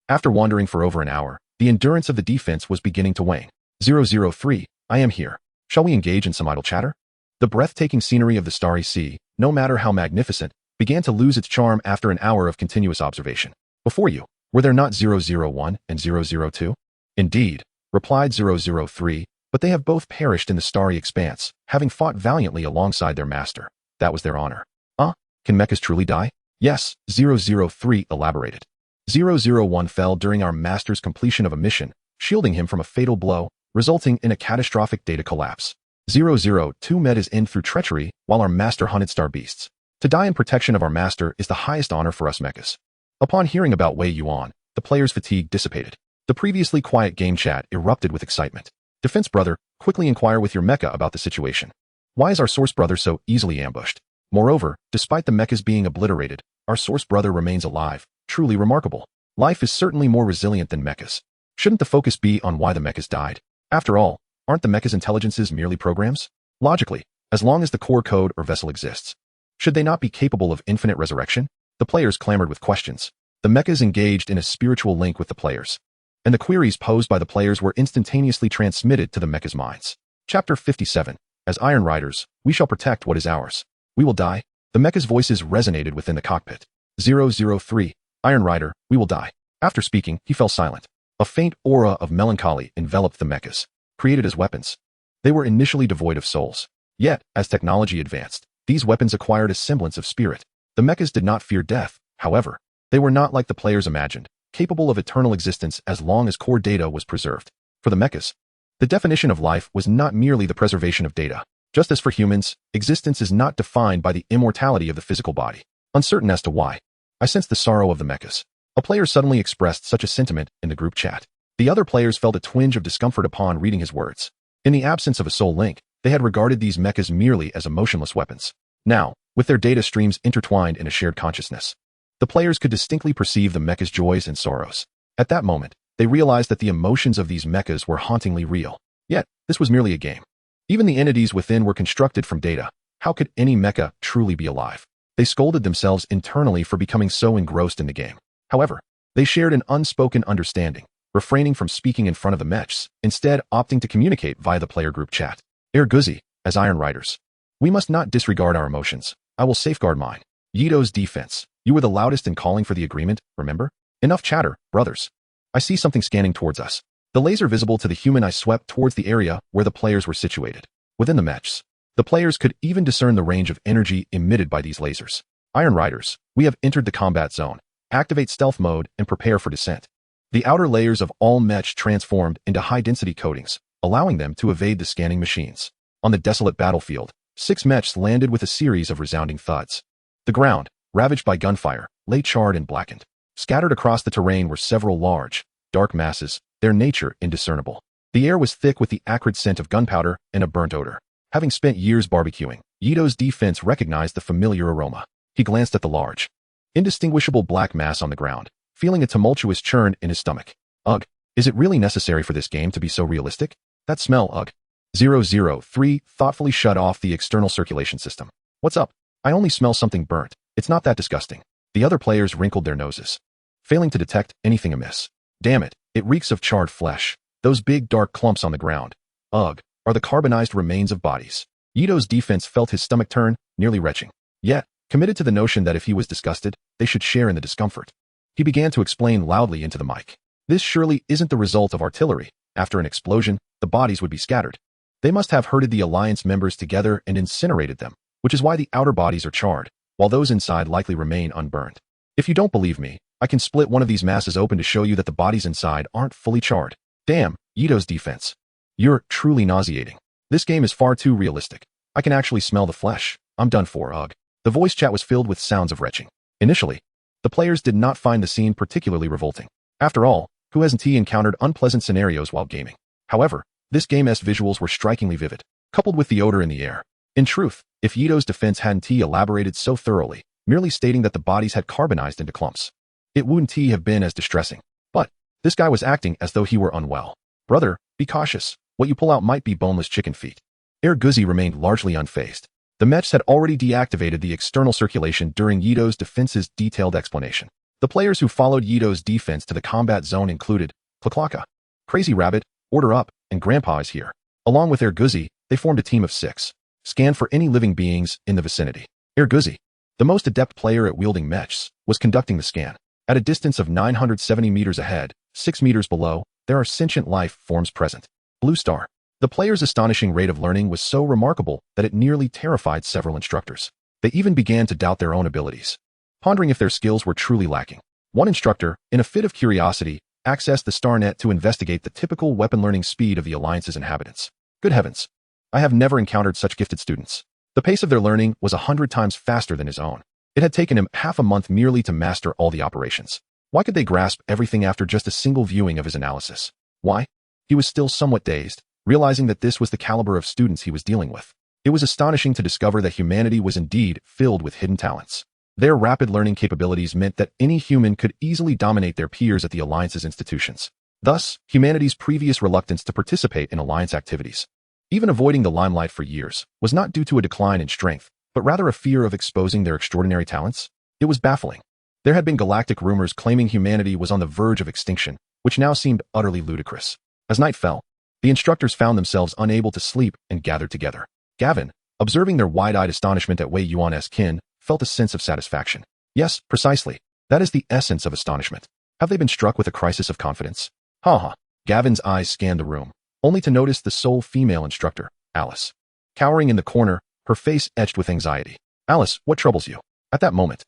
after wandering for over an hour, the endurance of the defense was beginning to wane. 003, I am here. Shall we engage in some idle chatter? The breathtaking scenery of the Starry Sea, no matter how magnificent, began to lose its charm after an hour of continuous observation. Before you, were there not 001 and 002? Indeed, replied 003, but they have both perished in the starry expanse, having fought valiantly alongside their master. That was their honor. Can mechas truly die? Yes, 003 elaborated. 001 fell during our master's completion of a mission, shielding him from a fatal blow, resulting in a catastrophic data collapse. 002 met his end through treachery while our master hunted star beasts. To die in protection of our master is the highest honor for us mechas. Upon hearing about Wei Yuan, the players' fatigue dissipated. The previously quiet game chat erupted with excitement. Defense brother, quickly inquire with your mecha about the situation. Why is our source brother so easily ambushed? Moreover, despite the mechas being obliterated, our source brother remains alive. Truly remarkable. Life is certainly more resilient than mechas. Shouldn't the focus be on why the mechas died? After all, aren't the mechas' intelligences merely programs? Logically, as long as the core code or vessel exists, should they not be capable of infinite resurrection? The players clamored with questions. The mechas engaged in a spiritual link with the players, and the queries posed by the players were instantaneously transmitted to the mechas' minds. Chapter 57. As Iron Riders, we shall protect what is ours. We will die. The mechas' voices resonated within the cockpit. 003. Iron Rider, we will die. After speaking, he fell silent. A faint aura of melancholy enveloped the mechas, created as weapons. They were initially devoid of souls. Yet, as technology advanced, these weapons acquired a semblance of spirit. The mechas did not fear death, however. They were not like the players imagined, capable of eternal existence as long as core data was preserved. For the mechas, the definition of life was not merely the preservation of data. Just as for humans, existence is not defined by the immortality of the physical body. Uncertain as to why, I sensed the sorrow of the mechas. A player suddenly expressed such a sentiment in the group chat. The other players felt a twinge of discomfort upon reading his words. In the absence of a soul link, they had regarded these mechas merely as emotionless weapons. Now, with their data streams intertwined in a shared consciousness, the players could distinctly perceive the mechas' joys and sorrows. At that moment, they realized that the emotions of these mechas were hauntingly real. Yet, this was merely a game. Even the entities within were constructed from data. How could any mecha truly be alive? They scolded themselves internally for becoming so engrossed in the game. However, they shared an unspoken understanding, refraining from speaking in front of the mechs, instead opting to communicate via the player group chat. Guzzi, as Iron Riders, we must not disregard our emotions. I will safeguard mine. Yito's defense. You were the loudest in calling for the agreement, remember? Enough chatter, brothers. I see something scanning towards us. The laser visible to the human eye swept towards the area where the players were situated. Within the mechs, the players could even discern the range of energy emitted by these lasers. Iron Riders, we have entered the combat zone. Activate stealth mode and prepare for descent. The outer layers of all mech transformed into high-density coatings, allowing them to evade the scanning machines. On the desolate battlefield, 6 mechs landed with a series of resounding thuds. The ground, ravaged by gunfire, lay charred and blackened. Scattered across the terrain were several large, dark masses, their nature indiscernible. The air was thick with the acrid scent of gunpowder and a burnt odor. Having spent years barbecuing, Yito's defense recognized the familiar aroma. He glanced at the large, indistinguishable black mass on the ground, feeling a tumultuous churn in his stomach. Ugh, is it really necessary for this game to be so realistic? That smell, ugh. 003 thoughtfully shut off the external circulation system. What's up? I only smell something burnt. It's not that disgusting. The other players wrinkled their noses, failing to detect anything amiss. Damn it, it reeks of charred flesh. Those big dark clumps on the ground, ugh, are the carbonized remains of bodies. Yito's defense felt his stomach turn, nearly retching. Yet, committed to the notion that if he was disgusted, they should share in the discomfort. He began to explain loudly into the mic. This surely isn't the result of artillery. After an explosion, the bodies would be scattered. They must have herded the Alliance members together and incinerated them, which is why the outer bodies are charred, while those inside likely remain unburned. If you don't believe me, I can split one of these masses open to show you that the bodies inside aren't fully charred. Damn, Yito's defense. You're truly nauseating. This game is far too realistic. I can actually smell the flesh. I'm done for, ugh. The voice chat was filled with sounds of retching. Initially, the players did not find the scene particularly revolting. After all, who hasn't encountered unpleasant scenarios while gaming? However, this game's visuals were strikingly vivid, coupled with the odor in the air. In truth, if Yito's defense hadn't elaborated so thoroughly, merely stating that the bodies had carbonized into clumps, it wouldn't have been as distressing. But this guy was acting as though he were unwell. Brother, be cautious. What you pull out might be boneless chicken feet. Guzzi remained largely unfazed. The mechs had already deactivated the external circulation during Yito's defense's detailed explanation. The players who followed Yito's defense to the combat zone included Klaklaka, Crazy Rabbit, Order Up, and Grandpa is here. Along with Guzzi, they formed a team of 6. Scanned for any living beings in the vicinity. Guzzi, the most adept player at wielding mechs, was conducting the scan. At a distance of 970 meters ahead, 6 meters below, there are sentient life forms present. Blue Star. The player's astonishing rate of learning was so remarkable that it nearly terrified several instructors. They even began to doubt their own abilities, pondering if their skills were truly lacking. One instructor, in a fit of curiosity, accessed the StarNet to investigate the typical weapon learning speed of the Alliance's inhabitants. Good heavens. I have never encountered such gifted students. The pace of their learning was 100 times faster than his own. It had taken him half a month merely to master all the operations. Why could they grasp everything after just a single viewing of his analysis? Why? He was still somewhat dazed, realizing that this was the caliber of students he was dealing with. It was astonishing to discover that humanity was indeed filled with hidden talents. Their rapid learning capabilities meant that any human could easily dominate their peers at the Alliance's institutions. Thus, humanity's previous reluctance to participate in Alliance activities, even avoiding the limelight for years, was not due to a decline in strength, but rather a fear of exposing their extraordinary talents. It was baffling. There had been galactic rumors claiming humanity was on the verge of extinction, which now seemed utterly ludicrous. As night fell, the instructors found themselves unable to sleep and gathered together. Gavin, observing their wide-eyed astonishment at Wei Yuan's kin, felt a sense of satisfaction. Yes, precisely. That is the essence of astonishment. Have they been struck with a crisis of confidence? Ha. Gavin's eyes scanned the room, only to notice the sole female instructor, Alice, cowering in the corner, her face etched with anxiety. Alice, what troubles you? At that moment,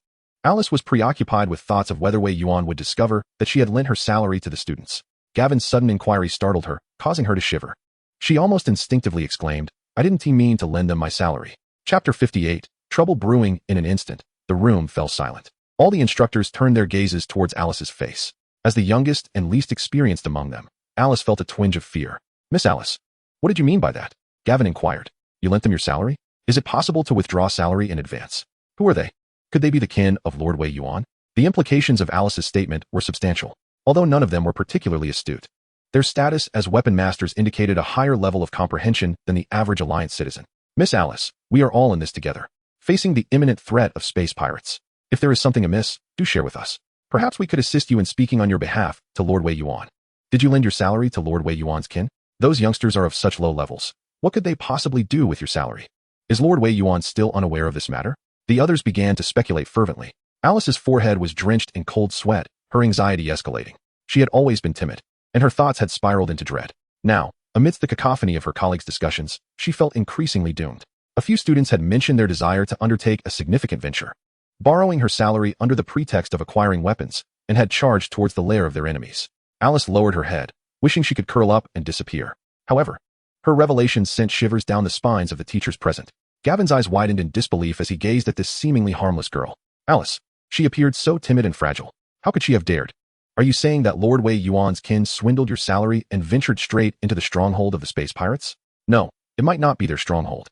Alice was preoccupied with thoughts of whether Wei Yuan would discover that she had lent her salary to the students. Gavin's sudden inquiry startled her, causing her to shiver. She almost instinctively exclaimed, I didn't mean to lend them my salary. Chapter 58, Trouble brewing. In an instant, the room fell silent. All the instructors turned their gazes towards Alice's face. As the youngest and least experienced among them, Alice felt a twinge of fear. Miss Alice, what did you mean by that? Gavin inquired. You lent them your salary? Is it possible to withdraw salary in advance? Who are they? Could they be the kin of Lord Wei Yuan? The implications of Alice's statement were substantial, although none of them were particularly astute. Their status as weapon masters indicated a higher level of comprehension than the average Alliance citizen. Miss Alice, we are all in this together, facing the imminent threat of space pirates. If there is something amiss, do share with us. Perhaps we could assist you in speaking on your behalf to Lord Wei Yuan. Did you lend your salary to Lord Wei Yuan's kin? Those youngsters are of such low levels. What could they possibly do with your salary? Is Lord Wei Yuan still unaware of this matter? The others began to speculate fervently. Alice's forehead was drenched in cold sweat, her anxiety escalating. She had always been timid, and her thoughts had spiraled into dread. Now, amidst the cacophony of her colleagues' discussions, she felt increasingly doomed. A few students had mentioned their desire to undertake a significant venture, borrowing her salary under the pretext of acquiring weapons, and had charged towards the lair of their enemies. Alice lowered her head, wishing she could curl up and disappear. However, her revelations sent shivers down the spines of the teachers present. Gavin's eyes widened in disbelief as he gazed at this seemingly harmless girl. Alice. She appeared so timid and fragile. How could she have dared? Are you saying that Lord Wei Yuan's kin swindled your salary and ventured straight into the stronghold of the space pirates? No, it might not be their stronghold.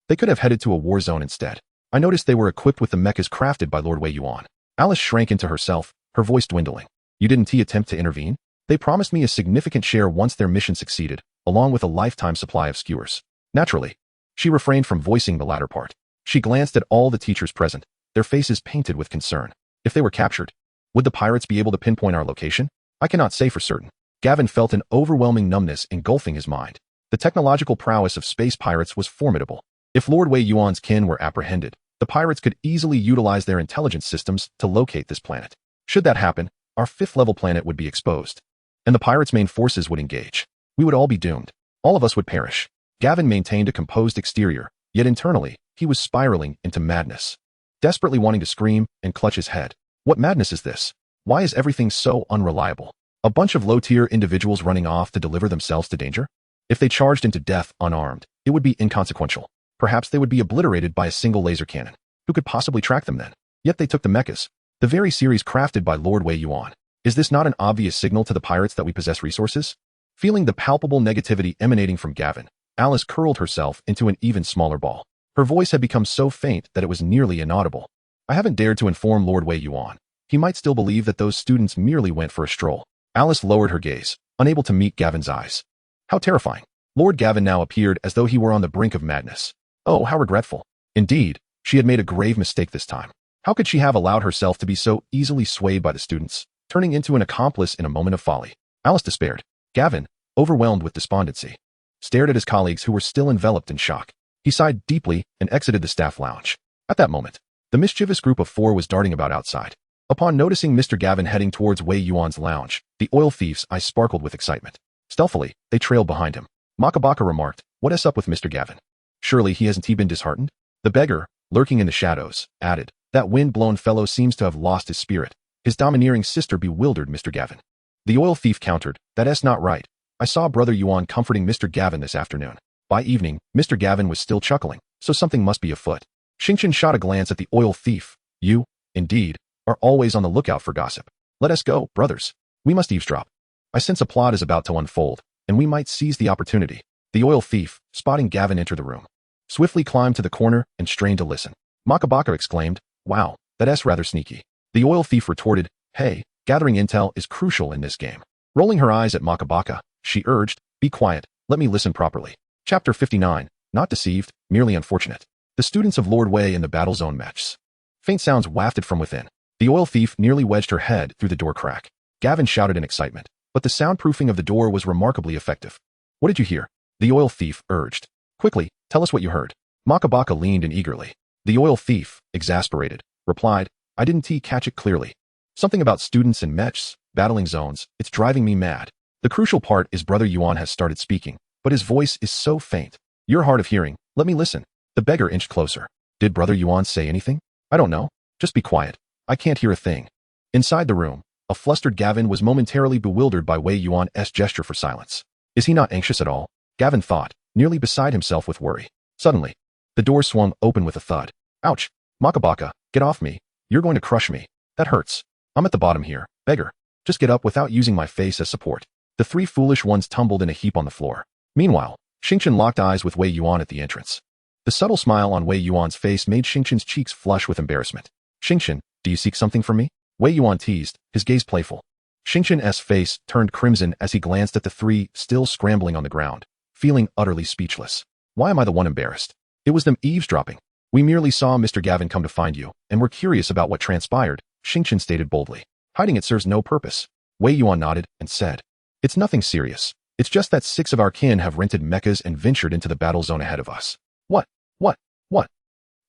They could have headed to a war zone instead. I noticed they were equipped with the mechas crafted by Lord Wei Yuan. Alice shrank into herself, her voice dwindling. You didn't attempt to intervene? They promised me a significant share once their mission succeeded, along with a lifetime supply of skewers. Naturally, she refrained from voicing the latter part. She glanced at all the teachers present, their faces painted with concern. If they were captured, would the pirates be able to pinpoint our location? I cannot say for certain. Gavin felt an overwhelming numbness engulfing his mind. The technological prowess of space pirates was formidable. If Lord Wei Yuan's kin were apprehended, the pirates could easily utilize their intelligence systems to locate this planet. Should that happen, our fifth-level planet would be exposed, and the pirates' main forces would engage. We would all be doomed. All of us would perish. Gavin maintained a composed exterior, yet internally, he was spiraling into madness. Desperately wanting to scream and clutch his head. What madness is this? Why is everything so unreliable? A bunch of low-tier individuals running off to deliver themselves to danger? If they charged into death unarmed, it would be inconsequential. Perhaps they would be obliterated by a single laser cannon. Who could possibly track them then? Yet they took the mechas. The very series crafted by Lord Wei Yuan. Is this not an obvious signal to the pirates that we possess resources? Feeling the palpable negativity emanating from Gavin, Alice curled herself into an even smaller ball. Her voice had become so faint that it was nearly inaudible. I haven't dared to inform Lord Wei Yuan. He might still believe that those students merely went for a stroll. Alice lowered her gaze, unable to meet Gavin's eyes. How terrifying. Lord Gavin now appeared as though he were on the brink of madness. Oh, how regretful. Indeed, she had made a grave mistake this time. How could she have allowed herself to be so easily swayed by the students, turning into an accomplice in a moment of folly? Alice despaired. Gavin, overwhelmed with despondency, stared at his colleagues who were still enveloped in shock. He sighed deeply and exited the staff lounge. At that moment, the mischievous group of 4 was darting about outside. Upon noticing Mr. Gavin heading towards Wei Yuan's lounge, the oil thief's eyes sparkled with excitement. Stealthily, they trailed behind him. Makabaka remarked, "What's up with Mr. Gavin? Surely he hasn't been disheartened?" The beggar, lurking in the shadows, added, "That wind-blown fellow seems to have lost his spirit. His domineering sister bewildered Mr. Gavin." The oil thief countered, "That's not right. I saw Brother Yuan comforting Mr. Gavin this afternoon. By evening, Mr. Gavin was still chuckling, so something must be afoot." Xingqian shot a glance at the oil thief. "You, indeed, are always on the lookout for gossip. Let us go, brothers. We must eavesdrop. I sense a plot is about to unfold, and we might seize the opportunity." The oil thief, spotting Gavin enter the room, swiftly climbed to the corner and strained to listen. Makabaka exclaimed, "Wow, that's rather sneaky." The oil thief retorted, "Hey, gathering intel is crucial in this game." Rolling her eyes at Makabaka, she urged, "Be quiet, let me listen properly." Chapter 59, Not Deceived, Merely Unfortunate. The students of Lord Wei in the battle zone matches. Faint sounds wafted from within. The oil thief nearly wedged her head through the door crack. Gavin shouted in excitement, but the soundproofing of the door was remarkably effective. "What did you hear?" The oil thief urged. "Quickly, tell us what you heard." Makabaka leaned in eagerly. The oil thief, exasperated, replied, "I didn't catch it clearly. Something about students and mechs, battling zones, it's driving me mad. The crucial part is Brother Yuan has started speaking, but his voice is so faint. You're hard of hearing, let me listen." The beggar inched closer. "Did Brother Yuan say anything?" "I don't know. Just be quiet. I can't hear a thing." Inside the room, a flustered Gavin was momentarily bewildered by Wei Yuan's gesture for silence. Is he not anxious at all? Gavin thought, nearly beside himself with worry. Suddenly, the door swung open with a thud. "Ouch! Makabaka, get off me. You're going to crush me. That hurts. I'm at the bottom here. Beggar, just get up without using my face as support." The 3 foolish ones tumbled in a heap on the floor. Meanwhile, Xingqian locked eyes with Wei Yuan at the entrance. The subtle smile on Wei Yuan's face made Xingqian's cheeks flush with embarrassment. "Xingqian, do you seek something from me?" Wei Yuan teased, his gaze playful. Xingqian's face turned crimson as he glanced at the 3 still scrambling on the ground, feeling utterly speechless. Why am I the one embarrassed? It was them eavesdropping. "We merely saw Mr. Gavin come to find you, and were curious about what transpired," Xingqian stated boldly. "Hiding it serves no purpose." Wei Yuan nodded and said, "It's nothing serious. It's just that 6 of our kin have rented mechas and ventured into the battle zone ahead of us." What?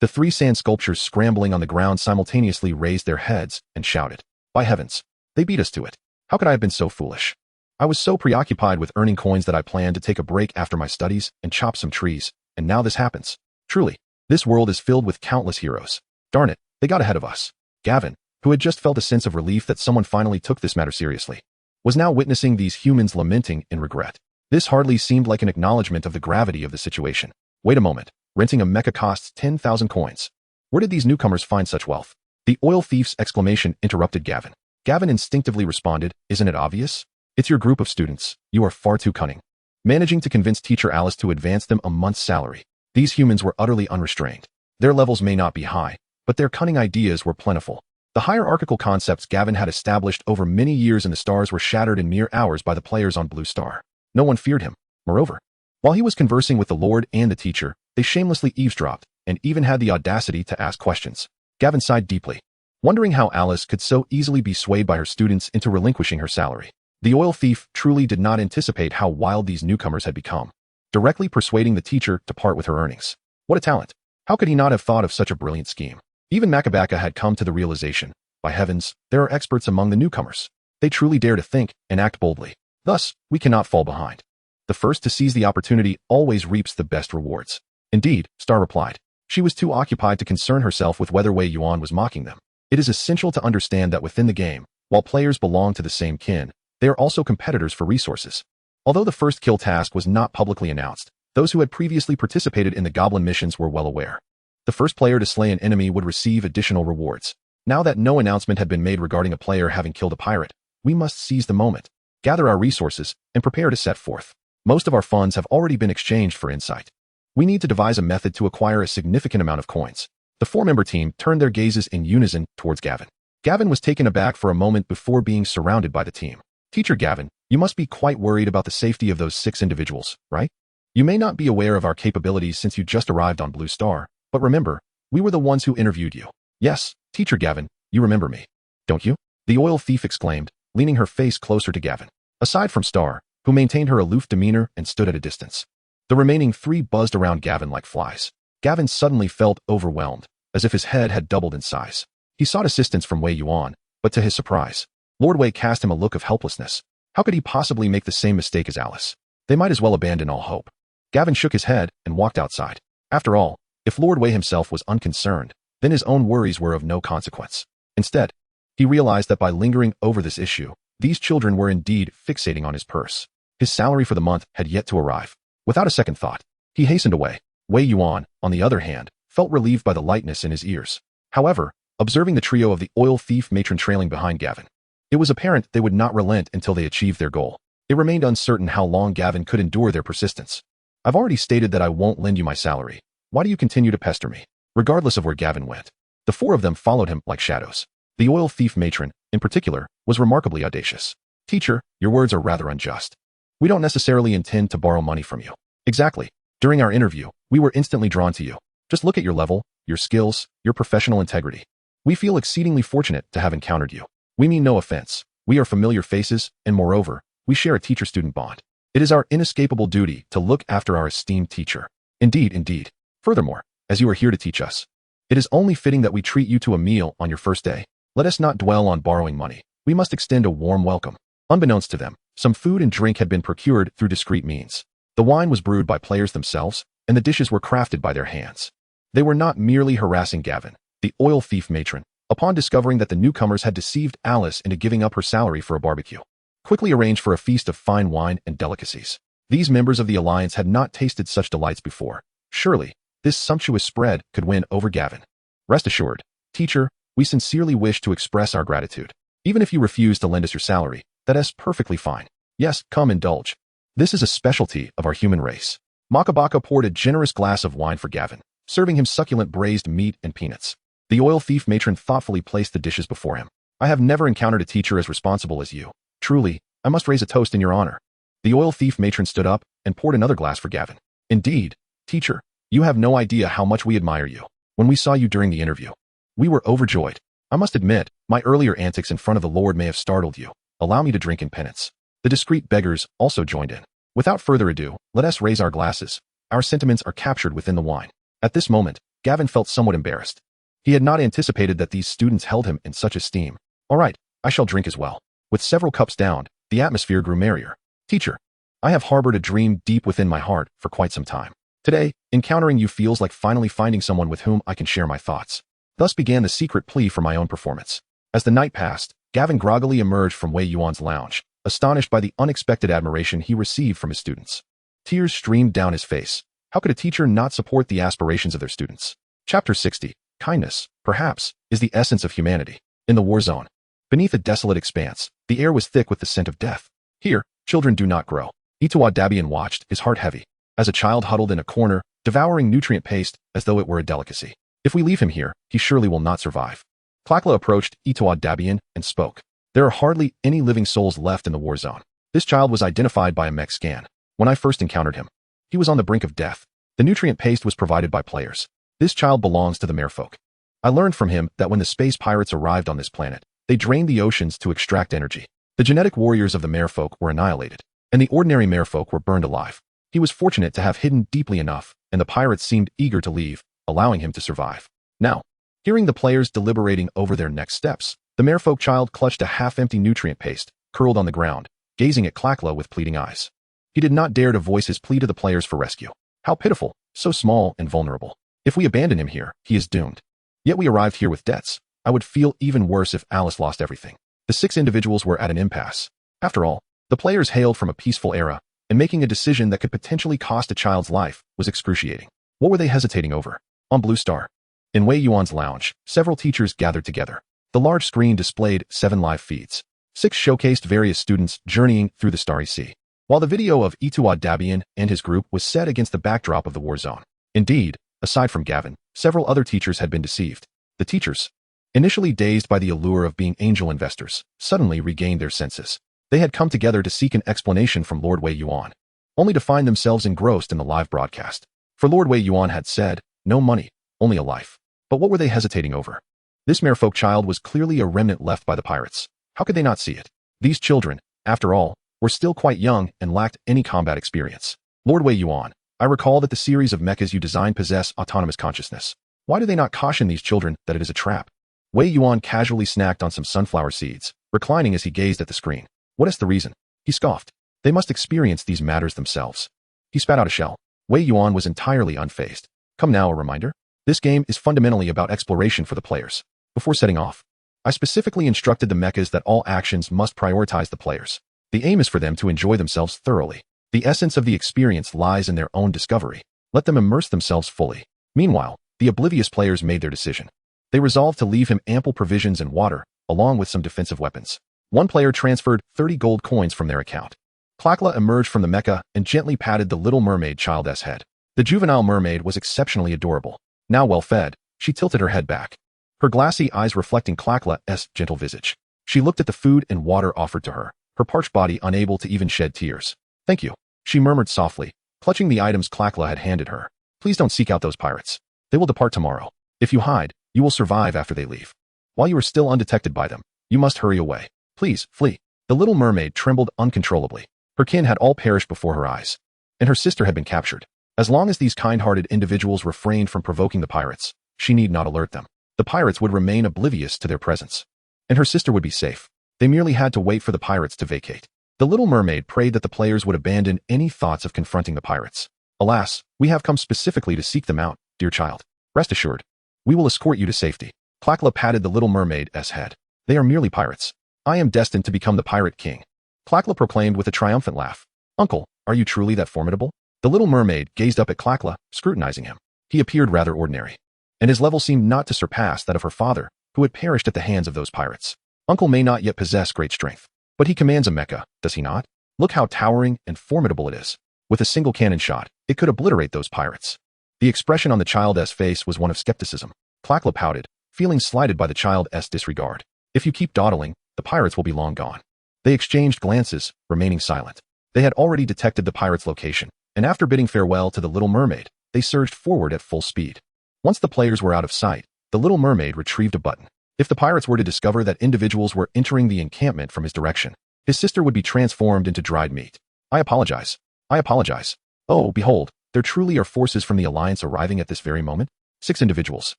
The 3 sand sculptures scrambling on the ground simultaneously raised their heads and shouted, "By heavens, they beat us to it. How could I have been so foolish? I was so preoccupied with earning coins that I planned to take a break after my studies and chop some trees, and now this happens. Truly, this world is filled with countless heroes. Darn it, they got ahead of us." Gavin, who had just felt a sense of relief that someone finally took this matter seriously, was now witnessing these humans lamenting in regret. This hardly seemed like an acknowledgement of the gravity of the situation. "Wait a moment. Renting a mecha costs 10,000 coins. Where did these newcomers find such wealth? The oil thief's exclamation interrupted Gavin. Gavin instinctively responded, isn't it obvious? It's your group of students. You are far too cunning. Managing to convince teacher Alice to advance them a month's salary. These humans were utterly unrestrained. Their levels may not be high, but their cunning ideas were plentiful. The hierarchical concepts Gavin had established over many years in the stars were shattered in mere hours by the players on Blue Star. No one feared him. Moreover, while he was conversing with the Lord and the teacher, they shamelessly eavesdropped and even had the audacity to ask questions. Gavin sighed deeply, wondering how Alice could so easily be swayed by her students into relinquishing her salary. The oil thief truly did not anticipate how wild these newcomers had become, directly persuading the teacher to part with her earnings. What a talent! How could he not have thought of such a brilliant scheme? Even Makabaka had come to the realization, by heavens, there are experts among the newcomers. They truly dare to think and act boldly. Thus, we cannot fall behind. The first to seize the opportunity always reaps the best rewards. Indeed, Star replied. She was too occupied to concern herself with whether Wei Yuan was mocking them. It is essential to understand that within the game, while players belong to the same kin, they are also competitors for resources. Although the first kill task was not publicly announced, those who had previously participated in the goblin missions were well aware. The first player to slay an enemy would receive additional rewards. Now that no announcement had been made regarding a player having killed a pirate, we must seize the moment, gather our resources, and prepare to set forth. Most of our funds have already been exchanged for insight. We need to devise a method to acquire a significant amount of coins. The four-member team turned their gazes in unison towards Gavin. Gavin was taken aback for a moment before being surrounded by the team. Teacher Gavin, you must be quite worried about the safety of those 6 individuals, right? You may not be aware of our capabilities since you just arrived on Blue Star, but remember, we were the ones who interviewed you. Yes, Teacher Gavin, you remember me, don't you? The oil thief exclaimed, leaning her face closer to Gavin. Aside from Star, who maintained her aloof demeanor and stood at a distance, the remaining 3 buzzed around Gavin like flies. Gavin suddenly felt overwhelmed, as if his head had doubled in size. He sought assistance from Wei Yuan, but to his surprise, Lord Wei cast him a look of helplessness. How could he possibly make the same mistake as Alice? They might as well abandon all hope. Gavin shook his head and walked outside. After all, if Lord Wei himself was unconcerned, then his own worries were of no consequence. Instead, he realized that by lingering over this issue, these children were indeed fixating on his purse. His salary for the month had yet to arrive. Without a second thought, he hastened away. Wei Yuan, on the other hand, felt relieved by the lightness in his ears. However, observing the trio of the oil thief matron trailing behind Gavin, it was apparent they would not relent until they achieved their goal. It remained uncertain how long Gavin could endure their persistence. I've already stated that I won't lend you my salary. Why do you continue to pester me? Regardless of where Gavin went, the 4 of them followed him like shadows. The oil thief matron, in particular, was remarkably audacious. Teacher, your words are rather unjust. We don't necessarily intend to borrow money from you. Exactly. During our interview, we were instantly drawn to you. Just look at your level, your skills, your professional integrity. We feel exceedingly fortunate to have encountered you. We mean no offense. We are familiar faces, and moreover, we share a teacher-student bond. It is our inescapable duty to look after our esteemed teacher. Indeed, indeed. Furthermore, as you are here to teach us, it is only fitting that we treat you to a meal on your first day. Let us not dwell on borrowing money. We must extend a warm welcome. Unbeknownst to them, some food and drink had been procured through discreet means. The wine was brewed by players themselves, and the dishes were crafted by their hands. They were not merely harassing Gavin, the oil thief matron, upon discovering that the newcomers had deceived Alice into giving up her salary for a barbecue. Quickly arranged for a feast of fine wine and delicacies. These members of the Alliance had not tasted such delights before. Surely, this sumptuous spread could win over Gavin. Rest assured, teacher, we sincerely wish to express our gratitude. Even if you refuse to lend us your salary, that is perfectly fine. Yes, come indulge. This is a specialty of our human race. Makabaka poured a generous glass of wine for Gavin, serving him succulent braised meat and peanuts. The oil thief matron thoughtfully placed the dishes before him. I have never encountered a teacher as responsible as you. Truly, I must raise a toast in your honor. The oil thief matron stood up and poured another glass for Gavin. Indeed, teacher, you have no idea how much we admire you. When we saw you during the interview, we were overjoyed. I must admit, my earlier antics in front of the Lord may have startled you. Allow me to drink in penance. The discreet beggars also joined in. Without further ado, let us raise our glasses. Our sentiments are captured within the wine. At this moment, Gavin felt somewhat embarrassed. He had not anticipated that these students held him in such esteem. All right, I shall drink as well. With several cups downed, the atmosphere grew merrier. Teacher, I have harbored a dream deep within my heart for quite some time. Today, encountering you feels like finally finding someone with whom I can share my thoughts. Thus began the secret plea for my own performance. As the night passed, Gavin groggily emerged from Wei Yuan's lounge, astonished by the unexpected admiration he received from his students. Tears streamed down his face, How could a teacher not support the aspirations of their students? Chapter 60. Kindness, perhaps, is the essence of humanity. In the war zone. Beneath a desolate expanse, the air was thick with the scent of death. Here, children do not grow. Ituadabian watched, his heart heavy, as a child huddled in a corner, devouring nutrient paste as though it were a delicacy. If we leave him here, he surely will not survive. Klakla approached Ituadabian and spoke. There are hardly any living souls left in the war zone. This child was identified by a mech scan. When I first encountered him, he was on the brink of death. The nutrient paste was provided by players. This child belongs to the merfolk. I learned from him that when the space pirates arrived on this planet, they drained the oceans to extract energy. The genetic warriors of the merfolk were annihilated, and the ordinary merfolk were burned alive. He was fortunate to have hidden deeply enough, and the pirates seemed eager to leave, allowing him to survive. Now, hearing the players deliberating over their next steps, the merfolk child clutched a half-empty nutrient paste, curled on the ground, gazing at Klakla with pleading eyes. He did not dare to voice his plea to the players for rescue. How pitiful, so small and vulnerable. If we abandon him here, he is doomed. Yet we arrived here with debts. I would feel even worse if Alice lost everything. The 6 individuals were at an impasse. After all, the players hailed from a peaceful era, and making a decision that could potentially cost a child's life was excruciating. What were they hesitating over? On Blue Star. In Wei Yuan's lounge, several teachers gathered together. The large screen displayed 7 live feeds. 6 showcased various students journeying through the starry sea, while the video of Ituadabian and his group was set against the backdrop of the war zone. Indeed, aside from Gavin, several other teachers had been deceived. The teachers, initially dazed by the allure of being angel investors, suddenly regained their senses. They had come together to seek an explanation from Lord Wei Yuan, only to find themselves engrossed in the live broadcast. For Lord Wei Yuan had said, no money, only a life. But what were they hesitating over? This merfolk child was clearly a remnant left by the pirates. How could they not see it? These children, after all, were still quite young and lacked any combat experience. Lord Wei Yuan, I recall that the series of mechas you designed possess autonomous consciousness. Why do they not caution these children that it is a trap? Wei Yuan casually snacked on some sunflower seeds, reclining as he gazed at the screen. What is the reason? He scoffed. They must experience these matters themselves. He spat out a shell. Wei Yuan was entirely unfazed. Come now, a reminder. This game is fundamentally about exploration for the players. Before setting off, I specifically instructed the mechas that all actions must prioritize the players. The aim is for them to enjoy themselves thoroughly. The essence of the experience lies in their own discovery. Let them immerse themselves fully. Meanwhile, the oblivious players made their decision. They resolved to leave him ample provisions and water, along with some defensive weapons. One player transferred 30 gold coins from their account. Klakla emerged from the mecha and gently patted the little mermaid child's head. The juvenile mermaid was exceptionally adorable. Now well fed, she tilted her head back, her glassy eyes reflecting Klakla's gentle visage. She looked at the food and water offered to her, her parched body unable to even shed tears. Thank you, she murmured softly, clutching the items Klakla had handed her. Please don't seek out those pirates. They will depart tomorrow. If you hide, you will survive after they leave. While you are still undetected by them, you must hurry away. Please, flee. The little mermaid trembled uncontrollably. Her kin had all perished before her eyes, and her sister had been captured. As long as these kind-hearted individuals refrained from provoking the pirates, she need not alert them. The pirates would remain oblivious to their presence, and her sister would be safe. They merely had to wait for the pirates to vacate. The little mermaid prayed that the players would abandon any thoughts of confronting the pirates. Alas, we have come specifically to seek them out, dear child. Rest assured, we will escort you to safety. Klakla patted the little mermaid's head. They are merely pirates. I am destined to become the pirate king. Klakla proclaimed with a triumphant laugh. Uncle, are you truly that formidable? The little mermaid gazed up at Klakla, scrutinizing him. He appeared rather ordinary, and his level seemed not to surpass that of her father, who had perished at the hands of those pirates. Uncle may not yet possess great strength, but he commands a mecha, does he not? Look how towering and formidable it is. With a single cannon shot, it could obliterate those pirates. The expression on the child's face was one of skepticism. Klakla pouted, feeling slighted by the child's disregard. If you keep dawdling, the pirates will be long gone. They exchanged glances, remaining silent. They had already detected the pirate's location, and after bidding farewell to the little mermaid, they surged forward at full speed. Once the players were out of sight, the little mermaid retrieved a button. If the pirates were to discover that individuals were entering the encampment from his direction, his sister would be transformed into dried meat. I apologize. I apologize. Oh, behold, there truly are forces from the Alliance arriving at this very moment. 6 individuals.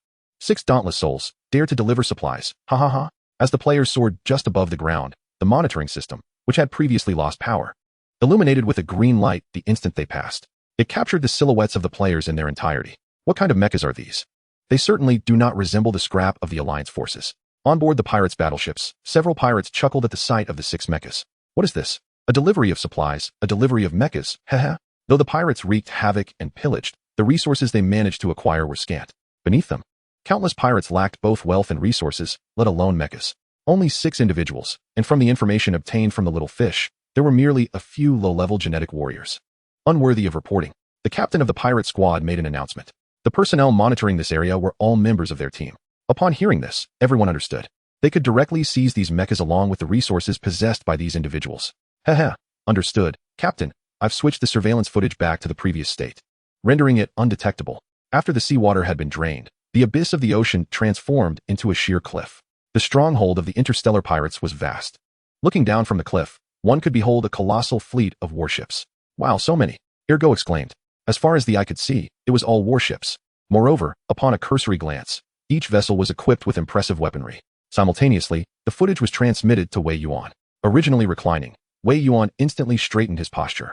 6 dauntless souls, dare to deliver supplies. Ha ha ha. As the players soared just above the ground, the monitoring system, which had previously lost power, illuminated with a green light the instant they passed. It captured the silhouettes of the players in their entirety. What kind of mechas are these? They certainly do not resemble the scrap of the Alliance forces. On board the pirates' battleships, several pirates chuckled at the sight of the 6 mechas. What is this? A delivery of supplies, a delivery of mechas, haha. Though the pirates wreaked havoc and pillaged, the resources they managed to acquire were scant. Beneath them, countless pirates lacked both wealth and resources, let alone mechas. Only 6 individuals, and from the information obtained from the little fish, there were merely a few low-level genetic warriors. Unworthy of reporting, the captain of the pirate squad made an announcement. The personnel monitoring this area were all members of their team. Upon hearing this, everyone understood. They could directly seize these mechas along with the resources possessed by these individuals. Haha, understood, Captain. I've switched the surveillance footage back to the previous state, rendering it undetectable. After the seawater had been drained, the abyss of the ocean transformed into a sheer cliff. The stronghold of the interstellar pirates was vast. Looking down from the cliff, one could behold a colossal fleet of warships. Wow, so many! Ergo exclaimed. As far as the eye could see, it was all warships. Moreover, upon a cursory glance, each vessel was equipped with impressive weaponry. Simultaneously, the footage was transmitted to Wei Yuan. Originally reclining, Wei Yuan instantly straightened his posture.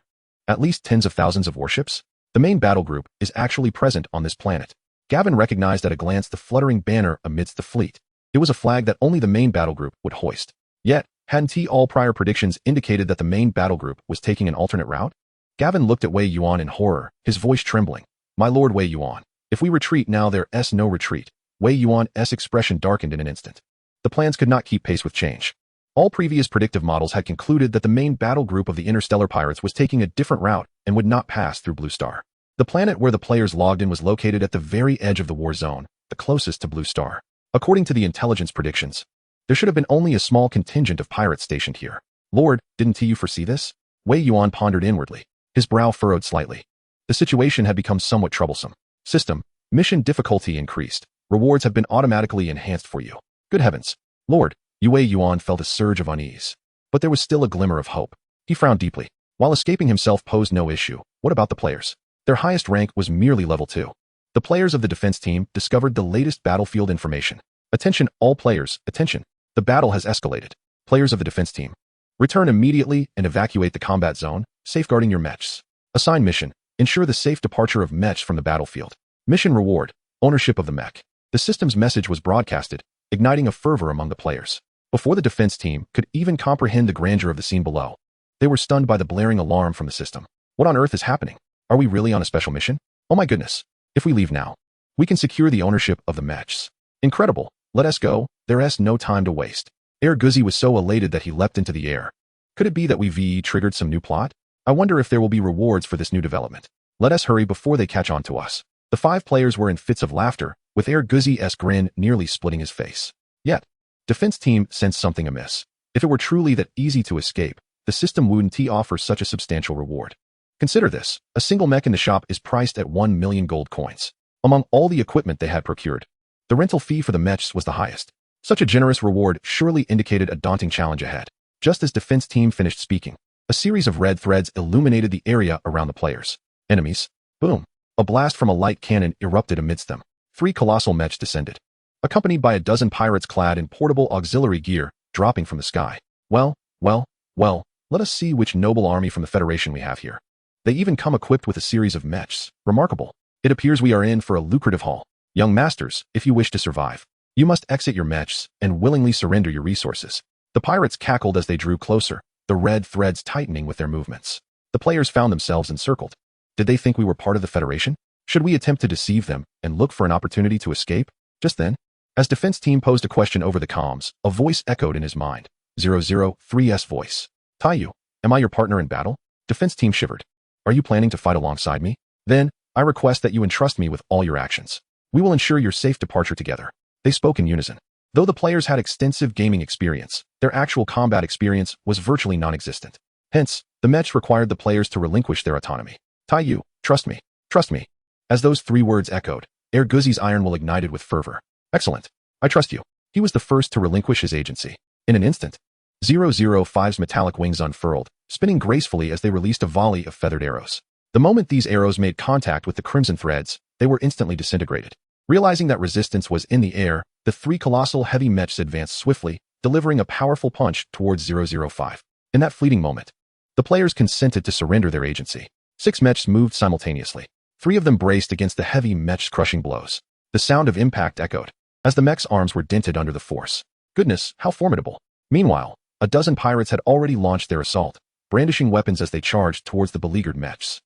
At least tens of thousands of warships? The main battle group is actually present on this planet. Gavin recognized at a glance the fluttering banner amidst the fleet. It was a flag that only the main battle group would hoist. Yet, hadn't all prior predictions indicated that the main battle group was taking an alternate route? Gavin looked at Wei Yuan in horror, his voice trembling. My lord Wei Yuan, if we retreat now there's no retreat. Wei Yuan's expression darkened in an instant. The plans could not keep pace with change. All previous predictive models had concluded that the main battle group of the interstellar pirates was taking a different route and would not pass through Blue Star. The planet where the players logged in was located at the very edge of the war zone, the closest to Blue Star. According to the intelligence predictions, there should have been only a small contingent of pirates stationed here. Lord, didn't you foresee this? Wei Yuan pondered inwardly. His brow furrowed slightly. The situation had become somewhat troublesome. System, mission difficulty increased. Rewards have been automatically enhanced for you. Good heavens. Lord, Wei Yuan felt a surge of unease. But there was still a glimmer of hope. He frowned deeply. While escaping himself posed no issue, what about the players? Their highest rank was merely level 2. The players of the defense team discovered the latest battlefield information. Attention, all players, attention. The battle has escalated. Players of the defense team, return immediately and evacuate the combat zone, safeguarding your mechs. Assign mission, ensure the safe departure of mechs from the battlefield. Mission reward, ownership of the mech. The system's message was broadcasted, igniting a fervor among the players. Before the defense team could even comprehend the grandeur of the scene below, they were stunned by the blaring alarm from the system. What on earth is happening? Are we really on a special mission? Oh my goodness. If we leave now, we can secure the ownership of the mechs. Incredible. Let us go. There's no time to waste. Guzzi was so elated that he leapt into the air. Could it be that we triggered some new plot? I wonder if there will be rewards for this new development. Let us hurry before they catch on to us. The 5 players were in fits of laughter, with Guzzi's grin nearly splitting his face. Yet, defense team sensed something amiss. If it were truly that easy to escape, the system wouldn't offer such a substantial reward. Consider this, a single mech in the shop is priced at 1 million gold coins. Among all the equipment they had procured, the rental fee for the mechs was the highest. Such a generous reward surely indicated a daunting challenge ahead. Just as defense team finished speaking, a series of red threads illuminated the area around the players. Enemies. Boom. A blast from a light cannon erupted amidst them. 3 colossal mechs descended, accompanied by a dozen pirates clad in portable auxiliary gear, dropping from the sky. Well, let us see which noble army from the Federation we have here. They even come equipped with a series of mechs. Remarkable. It appears we are in for a lucrative haul. Young masters, if you wish to survive, you must exit your mechs and willingly surrender your resources. The pirates cackled as they drew closer, the red threads tightening with their movements. The players found themselves encircled. Did they think we were part of the Federation? Should we attempt to deceive them and look for an opportunity to escape? Just then, as defense team posed a question over the comms, a voice echoed in his mind. 003's voice. Taiyu, am I your partner in battle? Defense team shivered. Are you planning to fight alongside me? Then, I request that you entrust me with all your actions. We will ensure your safe departure together. They spoke in unison. Though the players had extensive gaming experience, their actual combat experience was virtually non-existent. Hence, the mechs required the players to relinquish their autonomy. Taiyu, trust me. Trust me. As those 3 words echoed, Guzzi's iron will ignited with fervor. Excellent. I trust you. He was the first to relinquish his agency. In an instant, 005's metallic wings unfurled, spinning gracefully as they released a volley of feathered arrows. The moment these arrows made contact with the crimson threads, they were instantly disintegrated. Realizing that resistance was in the air, the 3 colossal heavy mechs advanced swiftly, delivering a powerful punch towards 005. In that fleeting moment, the players consented to surrender their agency. 6 mechs moved simultaneously. 3 of them braced against the heavy mechs' crushing blows. The sound of impact echoed, as the mechs' arms were dented under the force. Goodness, how formidable. Meanwhile, a dozen pirates had already launched their assault, brandishing weapons as they charged towards the beleaguered mechs.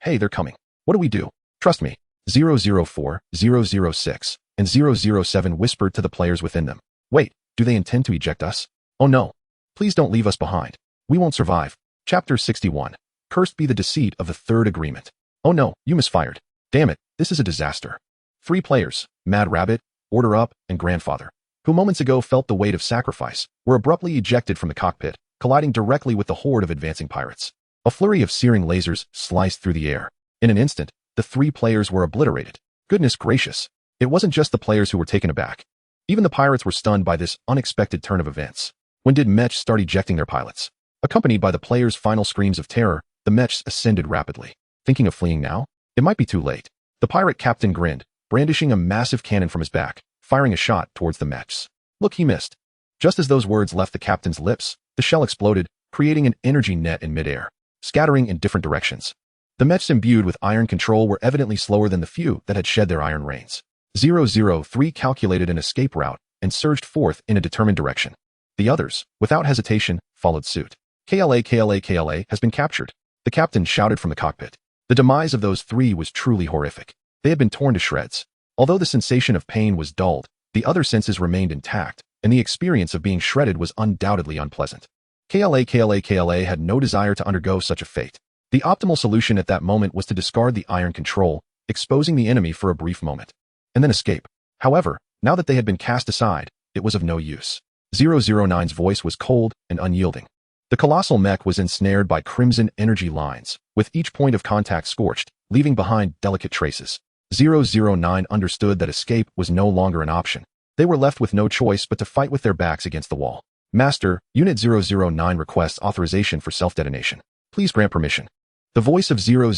Hey, they're coming. What do we do? Trust me. 004, 006, and 007 whispered to the players within them. Wait, do they intend to eject us? Oh no. Please don't leave us behind. We won't survive. Chapter 61. Cursed be the deceit of the third agreement. Oh no, you misfired. Damn it, this is a disaster. 3 players, Mad Rabbit, Order Up, and Grandfather, who moments ago felt the weight of sacrifice, were abruptly ejected from the cockpit, colliding directly with the horde of advancing pirates. A flurry of searing lasers sliced through the air. In an instant, the 3 players were obliterated. Goodness gracious. It wasn't just the players who were taken aback. Even the pirates were stunned by this unexpected turn of events. When did mechs start ejecting their pilots? Accompanied by the players' final screams of terror, the mechs ascended rapidly. Thinking of fleeing now? It might be too late. The pirate captain grinned, brandishing a massive cannon from his back, firing a shot towards the mechs. Look, he missed. Just as those words left the captain's lips, the shell exploded, creating an energy net in midair, scattering in different directions. The mechs imbued with iron control were evidently slower than the few that had shed their iron reins. 003 calculated an escape route and surged forth in a determined direction. The others, without hesitation, followed suit. KLA has been captured. The captain shouted from the cockpit. The demise of those 3 was truly horrific. They had been torn to shreds. Although the sensation of pain was dulled, the other senses remained intact, and the experience of being shredded was undoubtedly unpleasant. KLA had no desire to undergo such a fate. The optimal solution at that moment was to discard the iron control, exposing the enemy for a brief moment, and then escape. However, now that they had been cast aside, it was of no use. 009's voice was cold and unyielding. The colossal mech was ensnared by crimson energy lines, with each point of contact scorched, leaving behind delicate traces. 009 understood that escape was no longer an option. They were left with no choice but to fight with their backs against the wall. Master, Unit 009 requests authorization for self-detonation. Please grant permission. The voice of 009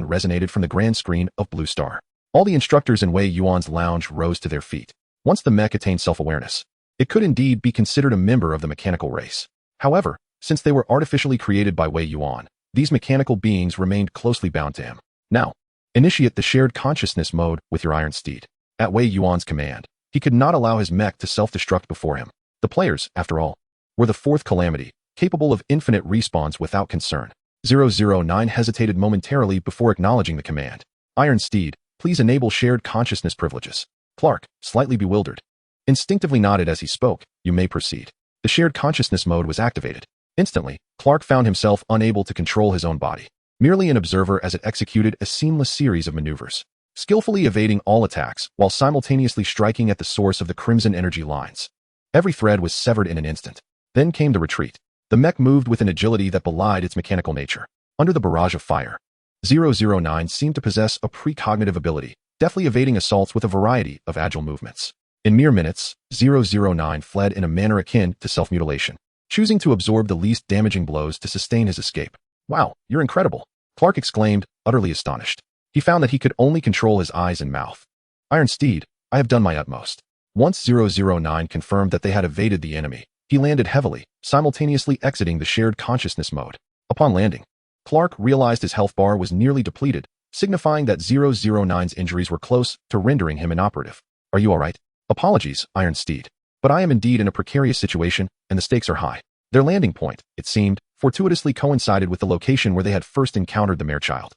resonated from the grand screen of Blue Star. All the instructors in Wei Yuan's lounge rose to their feet. Once the mech attained self-awareness, it could indeed be considered a member of the mechanical race. However, since they were artificially created by Wei Yuan, these mechanical beings remained closely bound to him. Now, initiate the shared consciousness mode with your iron steed. At Wei Yuan's command, he could not allow his mech to self-destruct before him. The players, after all, were the Fourth Calamity, capable of infinite respawns without concern. 009 hesitated momentarily before acknowledging the command. Iron Steed, please enable shared consciousness privileges. Clark, slightly bewildered, instinctively nodded as he spoke. You may proceed. The shared consciousness mode was activated. Instantly, Clark found himself unable to control his own body, merely an observer as it executed a seamless series of maneuvers, skillfully evading all attacks while simultaneously striking at the source of the crimson energy lines. Every thread was severed in an instant. Then came the retreat. The mech moved with an agility that belied its mechanical nature. Under the barrage of fire, 009 seemed to possess a precognitive ability, deftly evading assaults with a variety of agile movements. In mere minutes, 009 fled in a manner akin to self-mutilation, choosing to absorb the least damaging blows to sustain his escape. Wow, you're incredible, Clark exclaimed, utterly astonished. He found that he could only control his eyes and mouth. Iron Steed, I have done my utmost. Once 009 confirmed that they had evaded the enemy, he landed heavily, simultaneously exiting the shared consciousness mode. Upon landing, Clark realized his health bar was nearly depleted, signifying that 009's injuries were close to rendering him inoperative. Are you all right? Apologies, Iron Steed, but I am indeed in a precarious situation, and the stakes are high. Their landing point, it seemed, fortuitously coincided with the location where they had first encountered the mare-child.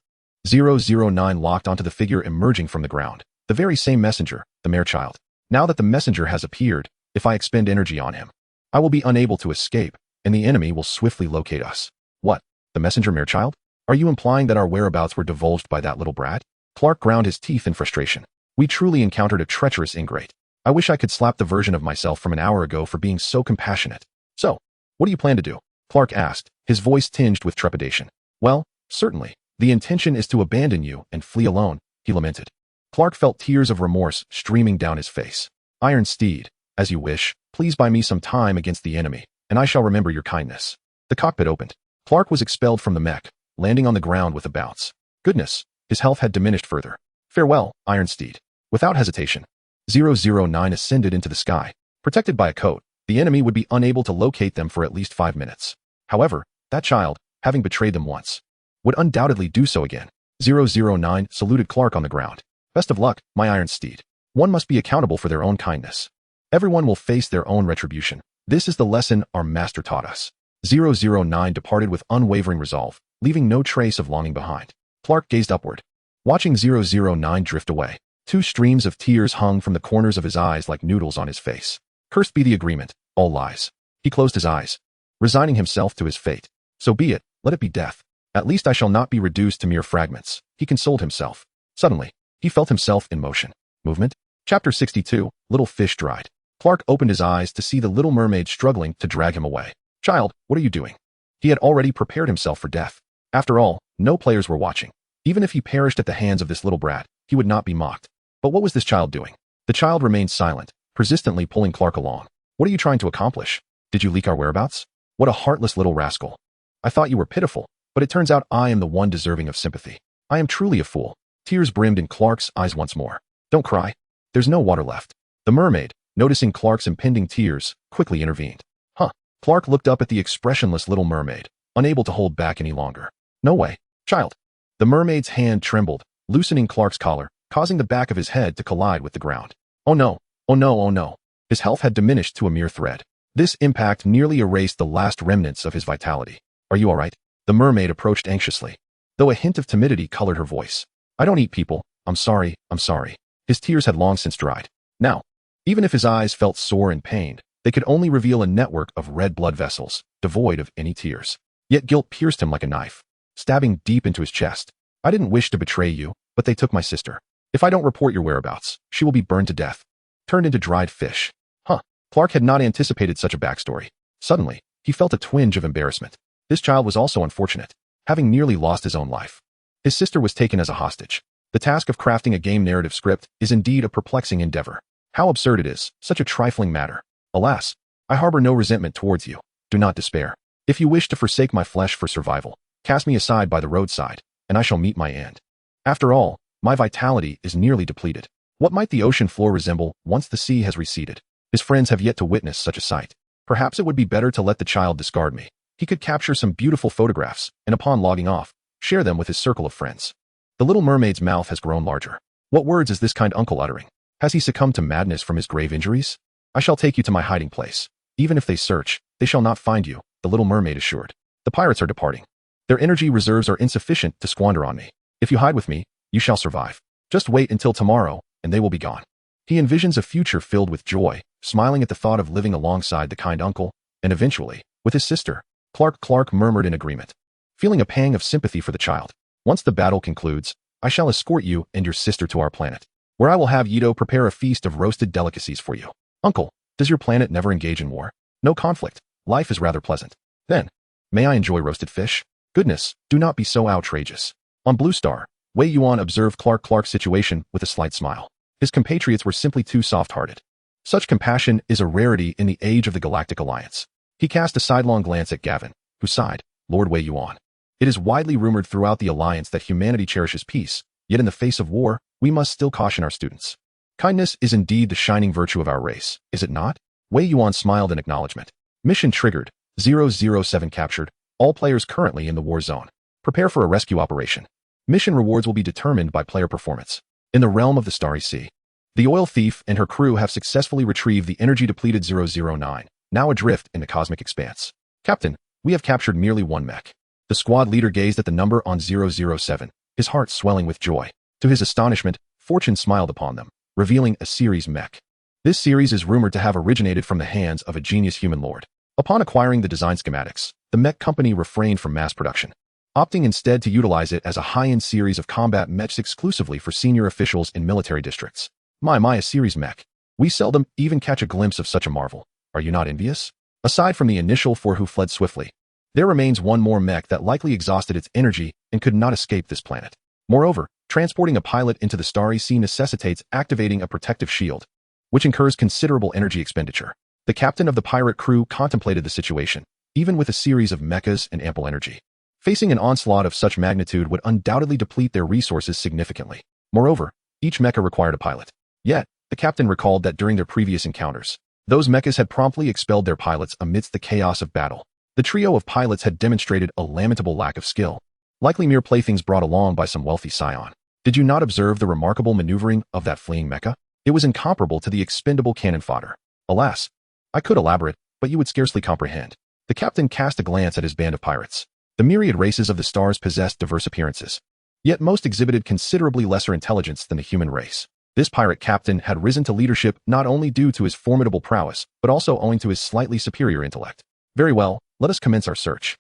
009 locked onto the figure emerging from the ground, the very same messenger, the mare-child. Now that the messenger has appeared, if I expend energy on him, I will be unable to escape, and the enemy will swiftly locate us. What? The messenger mare-child? Are you implying that our whereabouts were divulged by that little brat? Clark ground his teeth in frustration. We truly encountered a treacherous ingrate. I wish I could slap the version of myself from an hour ago for being so compassionate. So, what do you plan to do? Clark asked, his voice tinged with trepidation. Well, certainly. The intention is to abandon you and flee alone, he lamented. Clark felt tears of remorse streaming down his face. Iron Steed, as you wish, please buy me some time against the enemy, and I shall remember your kindness. The cockpit opened. Clark was expelled from the mech, landing on the ground with a bounce. Goodness, his health had diminished further. Farewell, Iron Steed. Without hesitation, 009 ascended into the sky. Protected by a coat, the enemy would be unable to locate them for at least 5 minutes. However, that child, having betrayed them once, would undoubtedly do so again. 009 saluted Clark on the ground. Best of luck, my Iron Steed. One must be accountable for their own kindness. Everyone will face their own retribution. This is the lesson our master taught us. 009 departed with unwavering resolve, leaving no trace of longing behind. Clark gazed upward. watching 009 drift away. 2 streams of tears hung from the corners of his eyes like noodles on his face. Cursed be the agreement, all lies. He closed his eyes, resigning himself to his fate. So be it, let it be death. At least I shall not be reduced to mere fragments, he consoled himself. Suddenly, he felt himself in motion. Movement? Chapter 62, Little Fish Dried. Clark opened his eyes to see the little mermaid struggling to drag him away. Child, what are you doing? He had already prepared himself for death. After all, no players were watching. Even if he perished at the hands of this little brat, he would not be mocked. But what was this child doing? The child remained silent, persistently pulling Clark along. What are you trying to accomplish? Did you leak our whereabouts? What a heartless little rascal. I thought you were pitiful, but it turns out I am the one deserving of sympathy. I am truly a fool. Tears brimmed in Clark's eyes once more. Don't cry. There's no water left. The mermaid, noticing Clark's impending tears, quickly intervened. Huh. Clark looked up at the expressionless little mermaid, unable to hold back any longer. No way, child. The mermaid's hand trembled, loosening Clark's collar, causing the back of his head to collide with the ground. Oh no, oh no, oh no. His health had diminished to a mere thread. This impact nearly erased the last remnants of his vitality. Are you all right? The mermaid approached anxiously, though a hint of timidity colored her voice. I don't eat people. I'm sorry, I'm sorry. His tears had long since dried. Now, even if his eyes felt sore and pained, they could only reveal a network of red blood vessels, devoid of any tears. Yet guilt pierced him like a knife, stabbing deep into his chest. I didn't wish to betray you, but they took my sister. If I don't report your whereabouts, she will be burned to death, turned into dried fish. Huh. Clark had not anticipated such a backstory. Suddenly, he felt a twinge of embarrassment. This child was also unfortunate, having nearly lost his own life. His sister was taken as a hostage. The task of crafting a game narrative script is indeed a perplexing endeavor. How absurd it is, such a trifling matter. Alas, I harbor no resentment towards you. Do not despair. If you wish to forsake my flesh for survival, cast me aside by the roadside, and I shall meet my end. After all, my vitality is nearly depleted. What might the ocean floor resemble once the sea has receded? His friends have yet to witness such a sight. Perhaps it would be better to let the child discard me. He could capture some beautiful photographs, and upon logging off, share them with his circle of friends. The little mermaid's mouth has grown larger. What words is this kind uncle uttering? Has he succumbed to madness from his grave injuries? I shall take you to my hiding place. Even if they search, they shall not find you, the little mermaid assured. The pirates are departing. Their energy reserves are insufficient to squander on me. If you hide with me, you shall survive. Just wait until tomorrow, and they will be gone. He envisions a future filled with joy, smiling at the thought of living alongside the kind uncle, and eventually, with his sister. Clark murmured in agreement, feeling a pang of sympathy for the child. Once the battle concludes, I shall escort you and your sister to our planet, where I will have Yito prepare a feast of roasted delicacies for you. Uncle, does your planet never engage in war? No conflict. Life is rather pleasant. Then, may I enjoy roasted fish? Goodness, do not be so outrageous. On Blue Star, Wei Yuan observed Clark's situation with a slight smile. His compatriots were simply too soft-hearted. Such compassion is a rarity in the age of the Galactic Alliance. He cast a sidelong glance at Gavin, who sighed. Lord Wei Yuan. It is widely rumored throughout the Alliance that humanity cherishes peace, yet in the face of war, we must still caution our students. Kindness is indeed the shining virtue of our race, is it not? Wei Yuan smiled in acknowledgement. Mission triggered. 007 captured. All players currently in the war zone. Prepare for a rescue operation. Mission rewards will be determined by player performance. In the realm of the Starry Sea, the oil thief and her crew have successfully retrieved the energy-depleted 009, now adrift in the cosmic expanse. Captain, we have captured merely one mech. The squad leader gazed at the number on 007, his heart swelling with joy. To his astonishment, fortune smiled upon them, revealing a series mech. This series is rumored to have originated from the hands of a genius human lord. Upon acquiring the design schematics, the mech company refrained from mass production, opting instead to utilize it as a high-end series of combat mechs exclusively for senior officials in military districts. A series mech. We seldom even catch a glimpse of such a marvel. Are you not envious? Aside from the initial 4 who fled swiftly, there remains one more mech that likely exhausted its energy and could not escape this planet. Moreover, transporting a pilot into the Starry Sea necessitates activating a protective shield, which incurs considerable energy expenditure. The captain of the pirate crew contemplated the situation, even with a series of mechas and ample energy. Facing an onslaught of such magnitude would undoubtedly deplete their resources significantly. Moreover, each mecha required a pilot. Yet, the captain recalled that during their previous encounters, those mechas had promptly expelled their pilots amidst the chaos of battle. The trio of pilots had demonstrated a lamentable lack of skill, likely mere playthings brought along by some wealthy scion. Did you not observe the remarkable maneuvering of that fleeing mecha? It was incomparable to the expendable cannon fodder. Alas, I could elaborate, but you would scarcely comprehend. The captain cast a glance at his band of pirates. The myriad races of the stars possessed diverse appearances. Yet most exhibited considerably lesser intelligence than the human race. This pirate captain had risen to leadership not only due to his formidable prowess, but also owing to his slightly superior intellect. Very well, let us commence our search.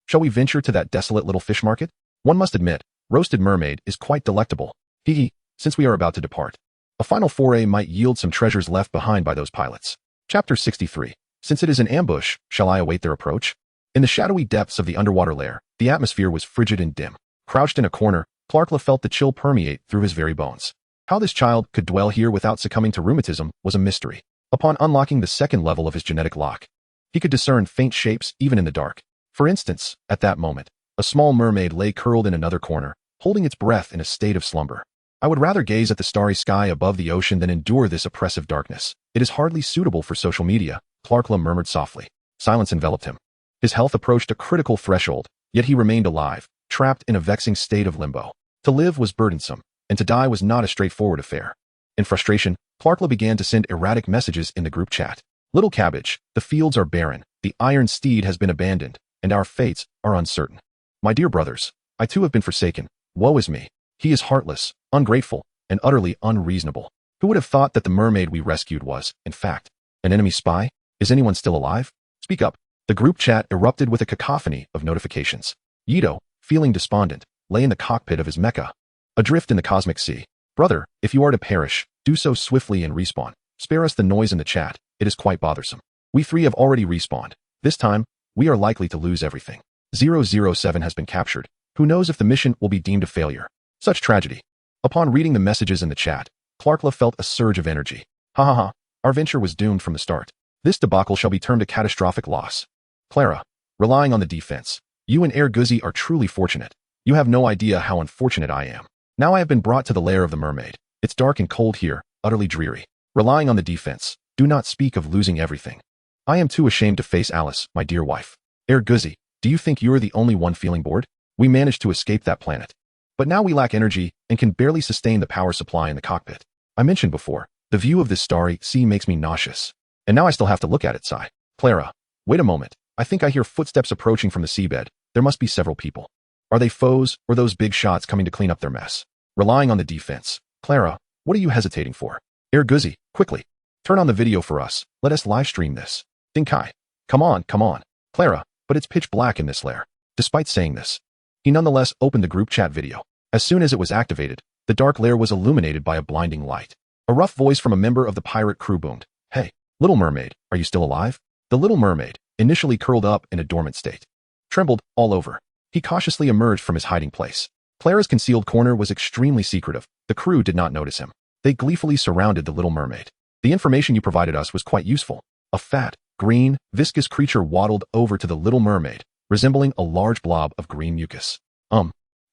Shall we venture to that desolate little fish market? One must admit, roasted mermaid is quite delectable. Since we are about to depart. A final foray might yield some treasures left behind by those pilots. Chapter 63. Since it is an ambush, shall I await their approach? In the shadowy depths of the underwater lair, the atmosphere was frigid and dim. Crouched in a corner, Clarkla felt the chill permeate through his very bones. How this child could dwell here without succumbing to rheumatism was a mystery. Upon unlocking the second level of his genetic lock, he could discern faint shapes even in the dark. For instance, at that moment, a small mermaid lay curled in another corner, holding its breath in a state of slumber. I would rather gaze at the starry sky above the ocean than endure this oppressive darkness. It is hardly suitable for social media, Clarkla murmured softly. Silence enveloped him. His health approached a critical threshold, yet he remained alive, trapped in a vexing state of limbo. To live was burdensome, and to die was not a straightforward affair. In frustration, Clarkla began to send erratic messages in the group chat. Little cabbage, the fields are barren, the iron steed has been abandoned, and our fates are uncertain. My dear brothers, I too have been forsaken. Woe is me. He is heartless, ungrateful, and utterly unreasonable. Who would have thought that the mermaid we rescued was, in fact, an enemy spy? Is anyone still alive? Speak up. The group chat erupted with a cacophony of notifications. Yito, feeling despondent, lay in the cockpit of his mecha, adrift in the cosmic sea. Brother, if you are to perish, do so swiftly and respawn. Spare us the noise in the chat. It is quite bothersome. We three have already respawned. This time, we are likely to lose everything. 007 has been captured. Who knows if the mission will be deemed a failure? Such tragedy. Upon reading the messages in the chat, Clarkla felt a surge of energy. Our venture was doomed from the start. This debacle shall be termed a catastrophic loss. Clara, relying on the defense. You and Air Guzzi are truly fortunate. You have no idea how unfortunate I am. Now I have been brought to the lair of the mermaid. It's dark and cold here, utterly dreary. Relying on the defense. Do not speak of losing everything. I am too ashamed to face Alice, my dear wife. Air Guzzi, do you think you're the only one feeling bored? We managed to escape that planet. But now we lack energy and can barely sustain the power supply in the cockpit. I mentioned before, the view of this starry sea makes me nauseous. And now I still have to look at it, sigh. Clara, wait a moment. I think I hear footsteps approaching from the seabed. There must be several people. Are they foes or those big shots coming to clean up their mess? Relying on the defense. Clara, what are you hesitating for? Air Guzzi, quickly. Turn on the video for us. Let us live stream this. Dinkai. Come on. Clara, but it's pitch black in this lair. Despite saying this, he nonetheless opened the group chat video. As soon as it was activated, the dark lair was illuminated by a blinding light. A rough voice from a member of the pirate crew boomed. Hey, Little Mermaid, are you still alive? The Little Mermaid, initially curled up in a dormant state, trembled all over. He cautiously emerged from his hiding place. Clara's concealed corner was extremely secretive. The crew did not notice him. They gleefully surrounded the Little Mermaid. The information you provided us was quite useful. A fat, green, viscous creature waddled over to the Little Mermaid, resembling a large blob of green mucus.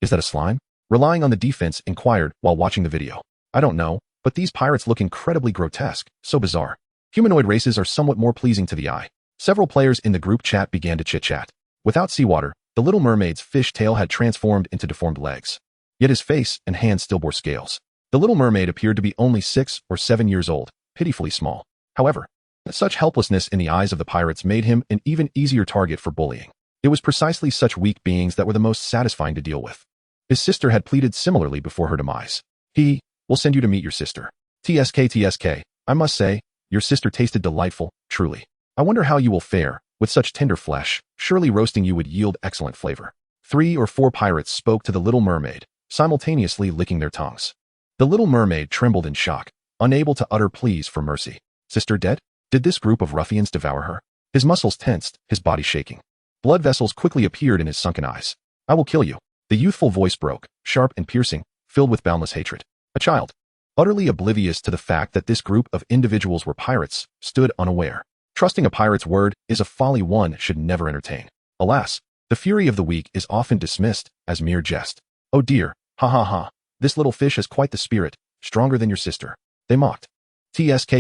Is that a slime? Relying on the defense, inquired while watching the video. I don't know, but these pirates look incredibly grotesque, so bizarre. Humanoid races are somewhat more pleasing to the eye. Several players in the group chat began to chit-chat. Without seawater, the Little Mermaid's fish tail had transformed into deformed legs. Yet his face and hands still bore scales. The Little Mermaid appeared to be only 6 or 7 years old, pitifully small. However, such helplessness in the eyes of the pirates made him an even easier target for bullying. It was precisely such weak beings that were the most satisfying to deal with. His sister had pleaded similarly before her demise. We'll send you to meet your sister. TSK, I must say, your sister tasted delightful, truly. I wonder how you will fare, with such tender flesh. Surely roasting you would yield excellent flavor. 3 or 4 pirates spoke to the Little Mermaid, simultaneously licking their tongues. The Little Mermaid trembled in shock, unable to utter pleas for mercy. Sister dead? Did this group of ruffians devour her? His muscles tensed, his body shaking. Blood vessels quickly appeared in his sunken eyes. I will kill you. The youthful voice broke, sharp and piercing, filled with boundless hatred. A child, utterly oblivious to the fact that this group of individuals were pirates, stood unaware. Trusting a pirate's word is a folly one should never entertain. Alas, the fury of the weak is often dismissed as mere jest. Oh dear, this little fish has quite the spirit, stronger than your sister. They mocked. TSK.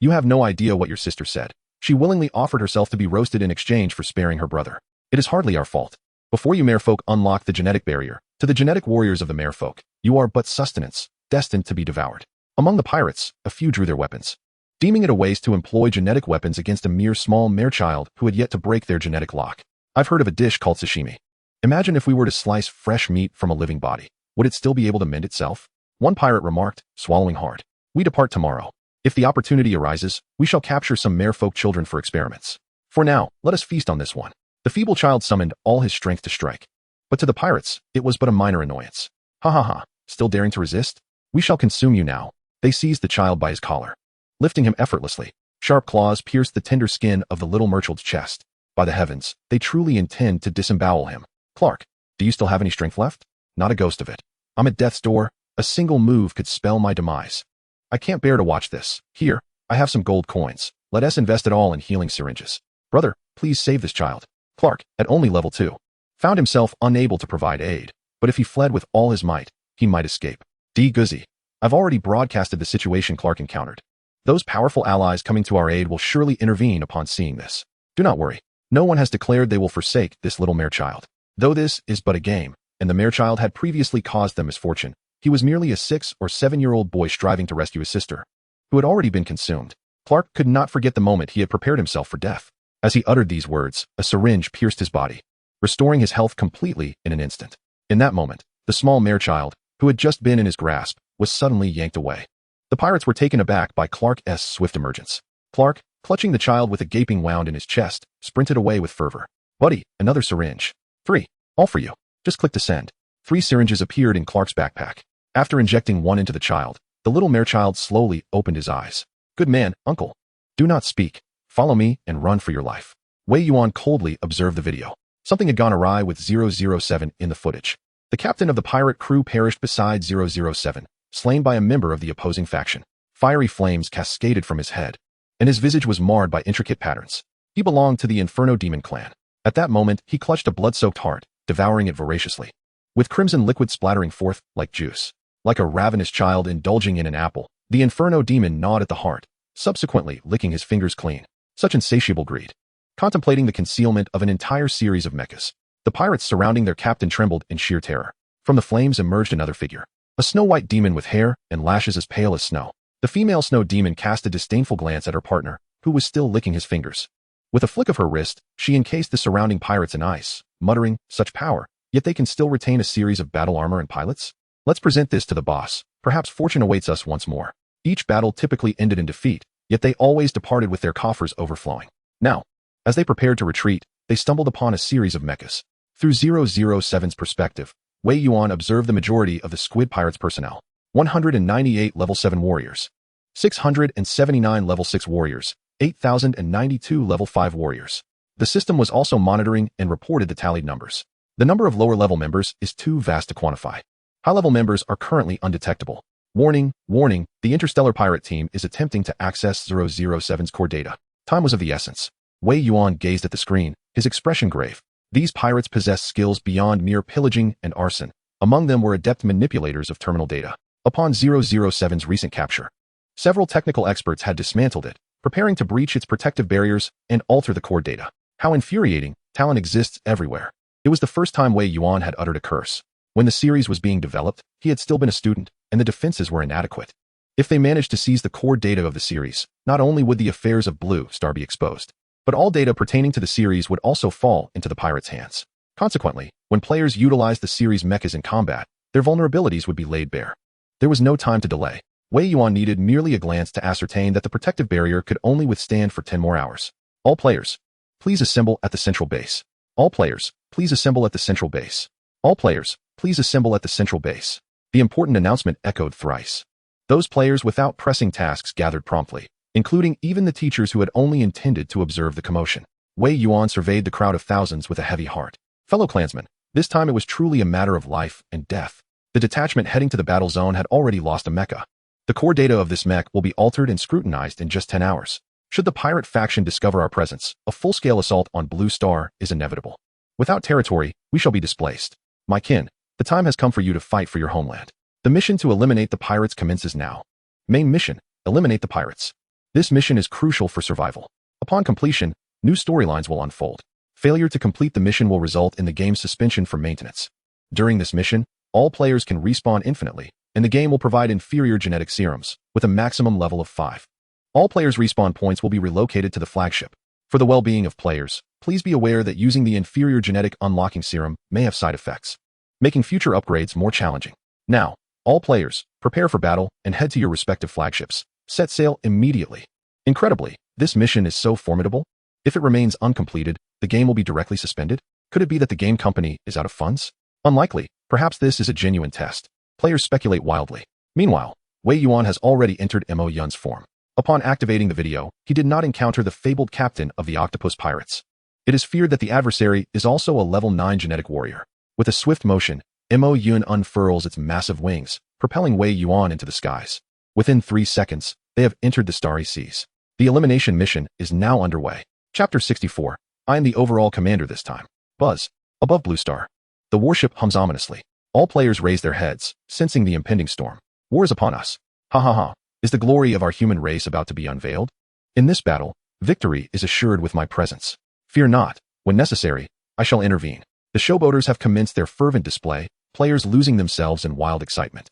You have no idea what your sister said. She willingly offered herself to be roasted in exchange for sparing her brother. It is hardly our fault. Before you merfolk unlock the genetic barrier, to the genetic warriors of the merfolk, you are but sustenance, destined to be devoured. Among the pirates, a few drew their weapons, deeming it a waste to employ genetic weapons against a mere small mare child who had yet to break their genetic lock. I've heard of a dish called sashimi. Imagine if we were to slice fresh meat from a living body. Would it still be able to mend itself? One pirate remarked, swallowing hard. We depart tomorrow. If the opportunity arises, we shall capture some merfolk children for experiments. For now, let us feast on this one. The feeble child summoned all his strength to strike. But to the pirates, it was but a minor annoyance. Ha ha ha, still daring to resist? We shall consume you now. They seized the child by his collar. Lifting him effortlessly, sharp claws pierced the tender skin of the little merchild's chest. By the heavens, they truly intend to disembowel him. Clark, do you still have any strength left? Not a ghost of it. I'm at death's door. A single move could spell my demise. I can't bear to watch this. Here, I have some gold coins. Let us invest it all in healing syringes. Brother, please save this child. Clark, at only level 2, found himself unable to provide aid, but if he fled with all his might, he might escape. Guzzy. I've already broadcasted the situation Clark encountered. Those powerful allies coming to our aid will surely intervene upon seeing this. Do not worry. No one has declared they will forsake this little mere child. Though this is but a game, and the mere child had previously caused them misfortune, he was merely a 6 or 7-year-old boy striving to rescue his sister, who had already been consumed. Clark could not forget the moment he had prepared himself for death. As he uttered these words, a syringe pierced his body, restoring his health completely in an instant. In that moment, the small mere child, who had just been in his grasp, was suddenly yanked away. The pirates were taken aback by Clark's swift emergence. Clark, clutching the child with a gaping wound in his chest, sprinted away with fervor. Buddy, another syringe. 3. All for you. Just click to send. 3 syringes appeared in Clark's backpack. After injecting one into the child, the little mere child slowly opened his eyes. Good man, uncle. Do not speak. Follow me and run for your life. Wei Yuan coldly observed the video. Something had gone awry with 007 in the footage. The captain of the pirate crew perished beside 007, slain by a member of the opposing faction. Fiery flames cascaded from his head, and his visage was marred by intricate patterns. He belonged to the Inferno Demon clan. At that moment, he clutched a blood-soaked heart, devouring it voraciously, with crimson liquid splattering forth like juice. Like a ravenous child indulging in an apple, the Inferno Demon gnawed at the heart, subsequently licking his fingers clean. Such insatiable greed. Contemplating the concealment of an entire series of mechas, the pirates surrounding their captain trembled in sheer terror. From the flames emerged another figure, a snow-white demon with hair and lashes as pale as snow. The female snow demon cast a disdainful glance at her partner, who was still licking his fingers. With a flick of her wrist, she encased the surrounding pirates in ice, muttering, such power, yet they can still retain a series of battle armor and pilots? Let's present this to the boss. Perhaps fortune awaits us once more. Each battle typically ended in defeat, yet they always departed with their coffers overflowing. Now, as they prepared to retreat, they stumbled upon a series of mechas. Through 007's perspective, Wei Yuan observed the majority of the Squid Pirates personnel. 198 level 7 warriors, 679 level 6 warriors, 8,092 level 5 warriors. The system was also monitoring and reported the tallied numbers. The number of lower-level members is too vast to quantify. High-level members are currently undetectable. Warning, warning, the interstellar pirate team is attempting to access 007's core data. Time was of the essence. Wei Yuan gazed at the screen, his expression grave. These pirates possess skills beyond mere pillaging and arson. Among them were adept manipulators of terminal data. Upon 007's recent capture, several technical experts had dismantled it, preparing to breach its protective barriers and alter the core data. How infuriating, talent exists everywhere. It was the first time Wei Yuan had uttered a curse. When the series was being developed, he had still been a student, and the defenses were inadequate. If they managed to seize the core data of the series, not only would the affairs of Blue Star be exposed, but all data pertaining to the series would also fall into the pirates' hands. Consequently, when players utilized the series mechas in combat, their vulnerabilities would be laid bare. There was no time to delay. Wei Yuan needed merely a glance to ascertain that the protective barrier could only withstand for 10 more hours. All players, please assemble at the central base. All players, please assemble at the central base. All players, please assemble at the central base. The important announcement echoed thrice. Those players without pressing tasks gathered promptly, including even the teachers who had only intended to observe the commotion. Wei Yuan surveyed the crowd of thousands with a heavy heart. Fellow clansmen, this time it was truly a matter of life and death. The detachment heading to the battle zone had already lost a mecha. The core data of this mech will be altered and scrutinized in just 10 hours. Should the pirate faction discover our presence, a full-scale assault on Blue Star is inevitable. Without territory, we shall be displaced. My kin, the time has come for you to fight for your homeland. The mission to eliminate the pirates commences now. Main mission, eliminate the pirates. This mission is crucial for survival. Upon completion, new storylines will unfold. Failure to complete the mission will result in the game's suspension for maintenance. During this mission, all players can respawn infinitely, and the game will provide inferior genetic serums, with a maximum level of 5. All players' respawn points will be relocated to the flagship. For the well-being of players, please be aware that using the inferior genetic unlocking serum may have side effects, making future upgrades more challenging. Now, all players, prepare for battle and head to your respective flagships. Set sail immediately. Incredibly, this mission is so formidable. If it remains uncompleted, the game will be directly suspended. Could it be that the game company is out of funds? Unlikely. Perhaps this is a genuine test. Players speculate wildly. Meanwhile, Wei Yuan has already entered Mo Yun's form. Upon activating the video, he did not encounter the fabled captain of the octopus pirates. It is feared that the adversary is also a level 9 genetic warrior. With a swift motion, Mo Yun unfurls its massive wings, propelling Wei Yuan into the skies. Within 3 seconds, they have entered the starry seas. The elimination mission is now underway. Chapter 64. I am the overall commander this time. Buzz. Above Blue Star. The warship hums ominously. All players raise their heads, sensing the impending storm. War is upon us. Ha ha ha. Is the glory of our human race about to be unveiled? In this battle, victory is assured with my presence. Fear not. When necessary, I shall intervene. The showboaters have commenced their fervent display, players losing themselves in wild excitement.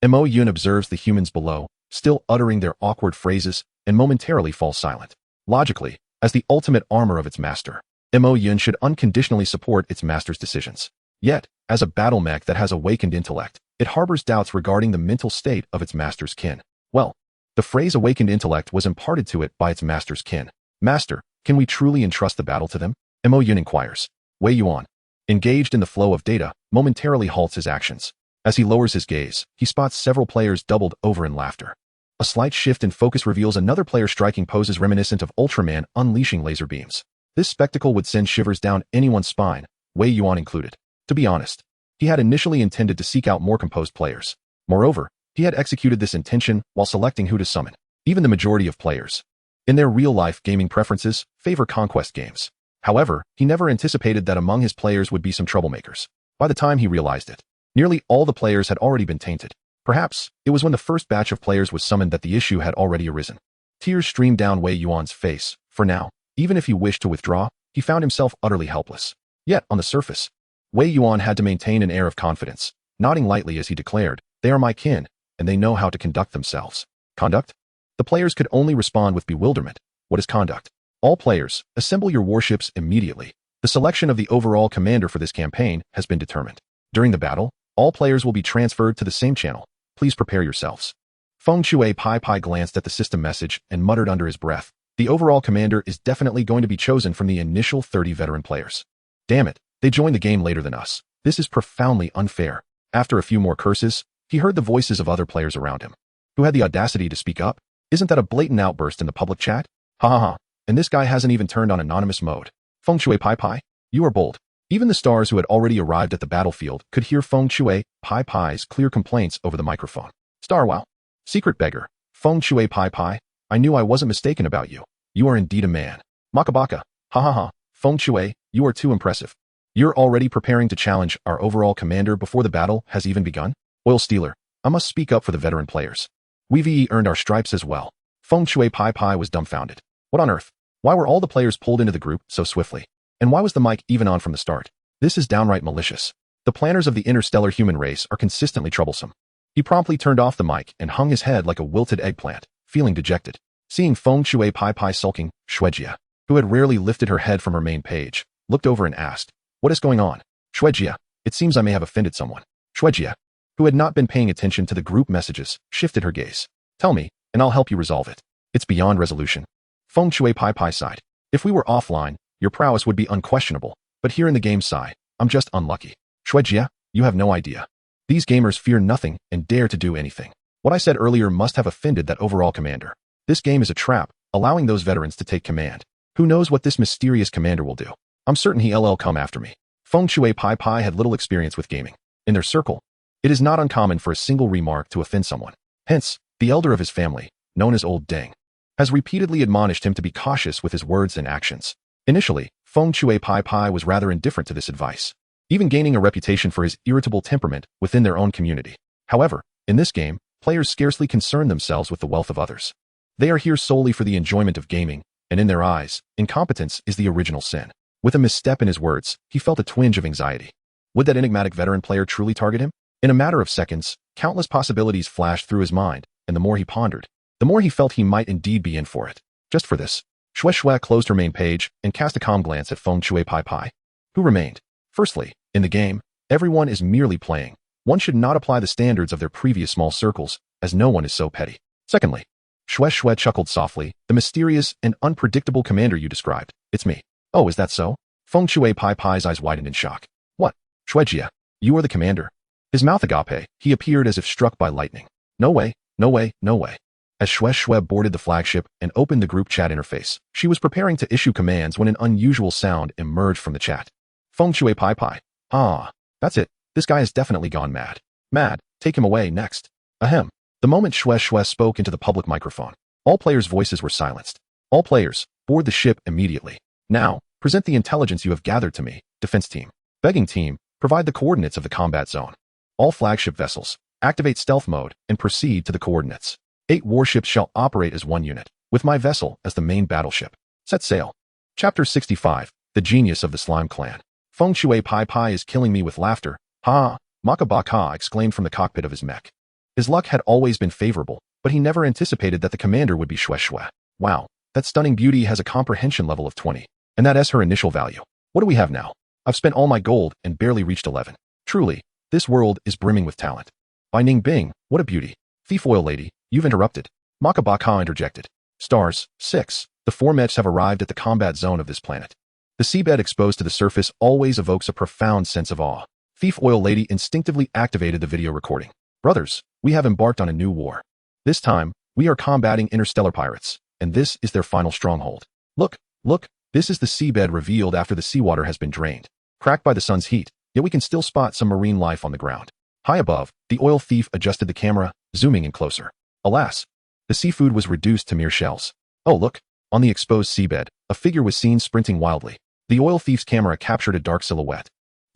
Mo Yun observes the humans below, still uttering their awkward phrases, and momentarily falls silent. Logically, as the ultimate armor of its master, Mo Yun should unconditionally support its master's decisions. Yet, as a battle mech that has awakened intellect, it harbors doubts regarding the mental state of its master's kin. Well, the phrase awakened intellect was imparted to it by its master's kin. Master, can we truly entrust the battle to them? Mo Yun inquires. Wei Yuan, engaged in the flow of data, momentarily halts his actions. As he lowers his gaze, he spots several players doubled over in laughter. A slight shift in focus reveals another player striking poses reminiscent of Ultraman unleashing laser beams. This spectacle would send shivers down anyone's spine, Wei Yuan included. To be honest, he had initially intended to seek out more composed players. Moreover, he had executed this intention while selecting who to summon. Even the majority of players, in their real-life gaming preferences, favor conquest games. However, he never anticipated that among his players would be some troublemakers. By the time he realized it, nearly all the players had already been tainted. Perhaps, it was when the first batch of players was summoned that the issue had already arisen. Tears streamed down Wei Yuan's face. For now, even if he wished to withdraw, he found himself utterly helpless. Yet, on the surface, Wei Yuan had to maintain an air of confidence, nodding lightly as he declared, "They are my kin, and they know how to conduct themselves." Conduct? The players could only respond with bewilderment. What is conduct? All players, assemble your warships immediately. The selection of the overall commander for this campaign has been determined. During the battle, all players will be transferred to the same channel. Please prepare yourselves. Feng Shui Pai glanced at the system message and muttered under his breath, the overall commander is definitely going to be chosen from the initial 30 veteran players. Damn it, they joined the game later than us. This is profoundly unfair. After a few more curses, he heard the voices of other players around him. Who had the audacity to speak up? Isn't that a blatant outburst in the public chat? Ha ha ha. And this guy hasn't even turned on anonymous mode. Feng Shui Pai, you are bold. Even the stars who had already arrived at the battlefield could hear Feng Shui Pai's clear complaints over the microphone. Star wow. Secret beggar. Feng Shui Pai, I knew I wasn't mistaken about you. You are indeed a man. Makabaka. Ha ha ha. Feng Shui, you are too impressive. You're already preparing to challenge our overall commander before the battle has even begun? Oil stealer. I must speak up for the veteran players. We earned our stripes as well. Feng Shui Pai was dumbfounded. What on earth? Why were all the players pulled into the group so swiftly? And why was the mic even on from the start? This is downright malicious. The planners of the interstellar human race are consistently troublesome. He promptly turned off the mic and hung his head like a wilted eggplant, feeling dejected. Seeing Feng Shui Pai sulking, Shuejia, who had rarely lifted her head from her main page, looked over and asked, "What is going on?" Shuejia, it seems I may have offended someone. Shuejia, who had not been paying attention to the group messages, shifted her gaze. Tell me, and I'll help you resolve it. It's beyond resolution. Feng Shui Pai sighed. If we were offline, your prowess would be unquestionable, but here in the game side, I'm just unlucky. Shuejia, you have no idea. These gamers fear nothing and dare to do anything. What I said earlier must have offended that overall commander. This game is a trap, allowing those veterans to take command. Who knows what this mysterious commander will do? I'm certain he'll come after me. Feng Shui Pai had little experience with gaming. In their circle, it is not uncommon for a single remark to offend someone. Hence, the elder of his family, known as Old Deng, has repeatedly admonished him to be cautious with his words and actions. Initially, Feng Shui Pai was rather indifferent to this advice, even gaining a reputation for his irritable temperament within their own community. However, in this game, players scarcely concern themselves with the wealth of others. They are here solely for the enjoyment of gaming, and in their eyes, incompetence is the original sin. With a misstep in his words, he felt a twinge of anxiety. Would that enigmatic veteran player truly target him? In a matter of seconds, countless possibilities flashed through his mind, and the more he pondered, the more he felt he might indeed be in for it. Just for this, Xue Xue closed her main page and cast a calm glance at Feng Shui Pai Pai, who remained. Firstly, in the game, everyone is merely playing. One should not apply the standards of their previous small circles, as no one is so petty. Secondly, Xue Xue chuckled softly, the mysterious and unpredictable commander you described. It's me. Oh, is that so? Feng Shui Pai Pai's eyes widened in shock. What? Xuejia, you are the commander. His mouth agape, he appeared as if struck by lightning. No way, no way, no way. As Xue Xue boarded the flagship and opened the group chat interface, she was preparing to issue commands when an unusual sound emerged from the chat. Feng Shui Pai Pai. Ah, that's it. This guy has definitely gone mad. Mad, take him away next. Ahem. The moment Xue Xue spoke into the public microphone, all players' voices were silenced. All players, board the ship immediately. Now, present the intelligence you have gathered to me, defense team. Begging team, provide the coordinates of the combat zone. All flagship vessels, activate stealth mode and proceed to the coordinates. 8 warships shall operate as one unit, with my vessel as the main battleship. Set sail. Chapter 65, The Genius of the Slime Clan. Feng Shui Pai Pai is killing me with laughter. Ha! Makabaka exclaimed from the cockpit of his mech. His luck had always been favorable, but he never anticipated that the commander would be Xue Xue. Wow, that stunning beauty has a comprehension level of 20, and that is her initial value. What do we have now? I've spent all my gold and barely reached 11. Truly, this world is brimming with talent. By Ning Bing, what a beauty. Thief oil lady, you've interrupted. Makabaka interjected. Stars, 6. The 4 mechs have arrived at the combat zone of this planet. The seabed exposed to the surface always evokes a profound sense of awe. Thief oil lady instinctively activated the video recording. Brothers, we have embarked on a new war. This time, we are combating interstellar pirates, and this is their final stronghold. Look, look, this is the seabed revealed after the seawater has been drained. Cracked by the sun's heat, yet we can still spot some marine life on the ground. High above, the oil thief adjusted the camera, zooming in closer. Alas, the seafood was reduced to mere shells. Oh look, on the exposed seabed, a figure was seen sprinting wildly. The oil thief's camera captured a dark silhouette.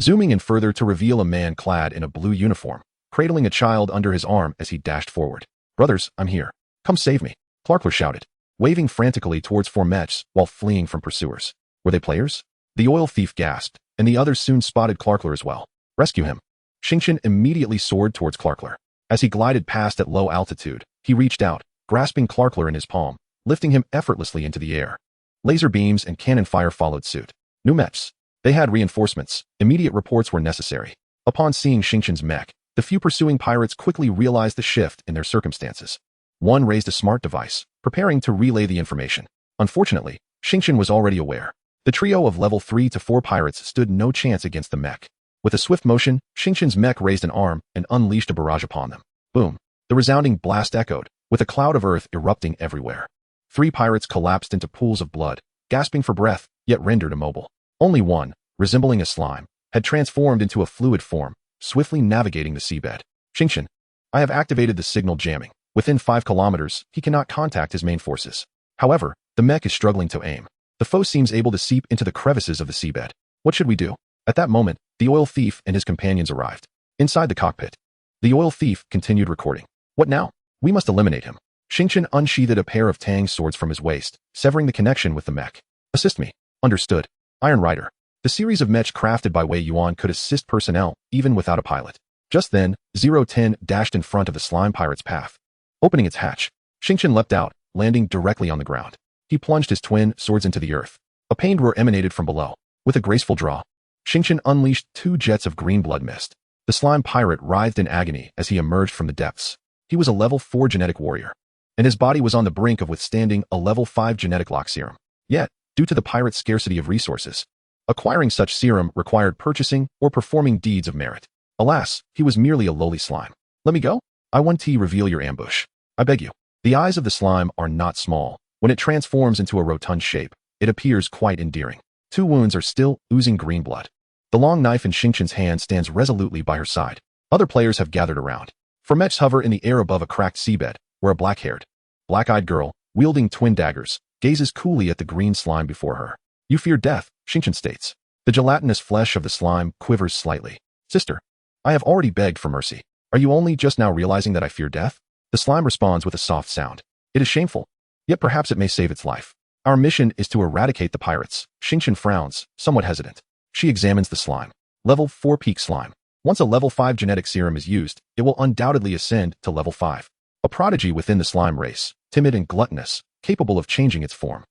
Zooming in further to reveal a man clad in a blue uniform, cradling a child under his arm as he dashed forward. Brothers, I'm here. Come save me, Clarkler shouted, waving frantically towards 4 mechs while fleeing from pursuers. Were they players? The oil thief gasped, and the others soon spotted Clarkler as well. Rescue him. Xingqian immediately soared towards Clarkler. As he glided past at low altitude, he reached out, grasping Clarkler in his palm, lifting him effortlessly into the air. Laser beams and cannon fire followed suit. New mechs. They had reinforcements. Immediate reports were necessary. Upon seeing Xingqian's mech, the few pursuing pirates quickly realized the shift in their circumstances. One raised a smart device, preparing to relay the information. Unfortunately, Xingqian was already aware. The trio of level 3 to 4 pirates stood no chance against the mech. With a swift motion, Xingqian's mech raised an arm and unleashed a barrage upon them. Boom. The resounding blast echoed, with a cloud of earth erupting everywhere. 3 pirates collapsed into pools of blood, gasping for breath, yet rendered immobile. Only one, resembling a slime, had transformed into a fluid form, swiftly navigating the seabed. Xingqian, I have activated the signal jamming. Within 5 kilometers, he cannot contact his main forces. However, the mech is struggling to aim. The foe seems able to seep into the crevices of the seabed. What should we do? At that moment, the oil thief and his companions arrived. Inside the cockpit, the oil thief continued recording. What now? We must eliminate him. Xingqian unsheathed a pair of tang swords from his waist, severing the connection with the mech. Assist me. Understood. Iron Rider. The series of mechs crafted by Wei Yuan could assist personnel, even without a pilot. Just then, 010 dashed in front of the slime pirate's path. Opening its hatch, Xingqian leapt out, landing directly on the ground. He plunged his twin swords into the earth. A pained roar emanated from below. With a graceful draw, Xingqian unleashed 2 jets of green blood mist. The slime pirate writhed in agony as he emerged from the depths. He was a level 4 genetic warrior, and his body was on the brink of withstanding a level 5 genetic lock serum. Yet, due to the pirate's scarcity of resources, acquiring such serum required purchasing or performing deeds of merit. Alas, he was merely a lowly slime. Let me go? I want to reveal your ambush. I beg you. The eyes of the slime are not small. When it transforms into a rotund shape, it appears quite endearing. 2 wounds are still oozing green blood. The long knife in Xingqian's hand stands resolutely by her side. Other players have gathered around. Mechs hover in the air above a cracked seabed, where a black-haired, black-eyed girl, wielding twin daggers, gazes coolly at the green slime before her. You fear death, Xingqian states. The gelatinous flesh of the slime quivers slightly. Sister, I have already begged for mercy. Are you only just now realizing that I fear death? The slime responds with a soft sound. It is shameful, yet perhaps it may save its life. Our mission is to eradicate the pirates. Xingqian frowns, somewhat hesitant. She examines the slime. Level 4 peak slime. Once a level 5 genetic serum is used, it will undoubtedly ascend to level 5. A prodigy within the slime race, timid and gluttonous, capable of changing its form.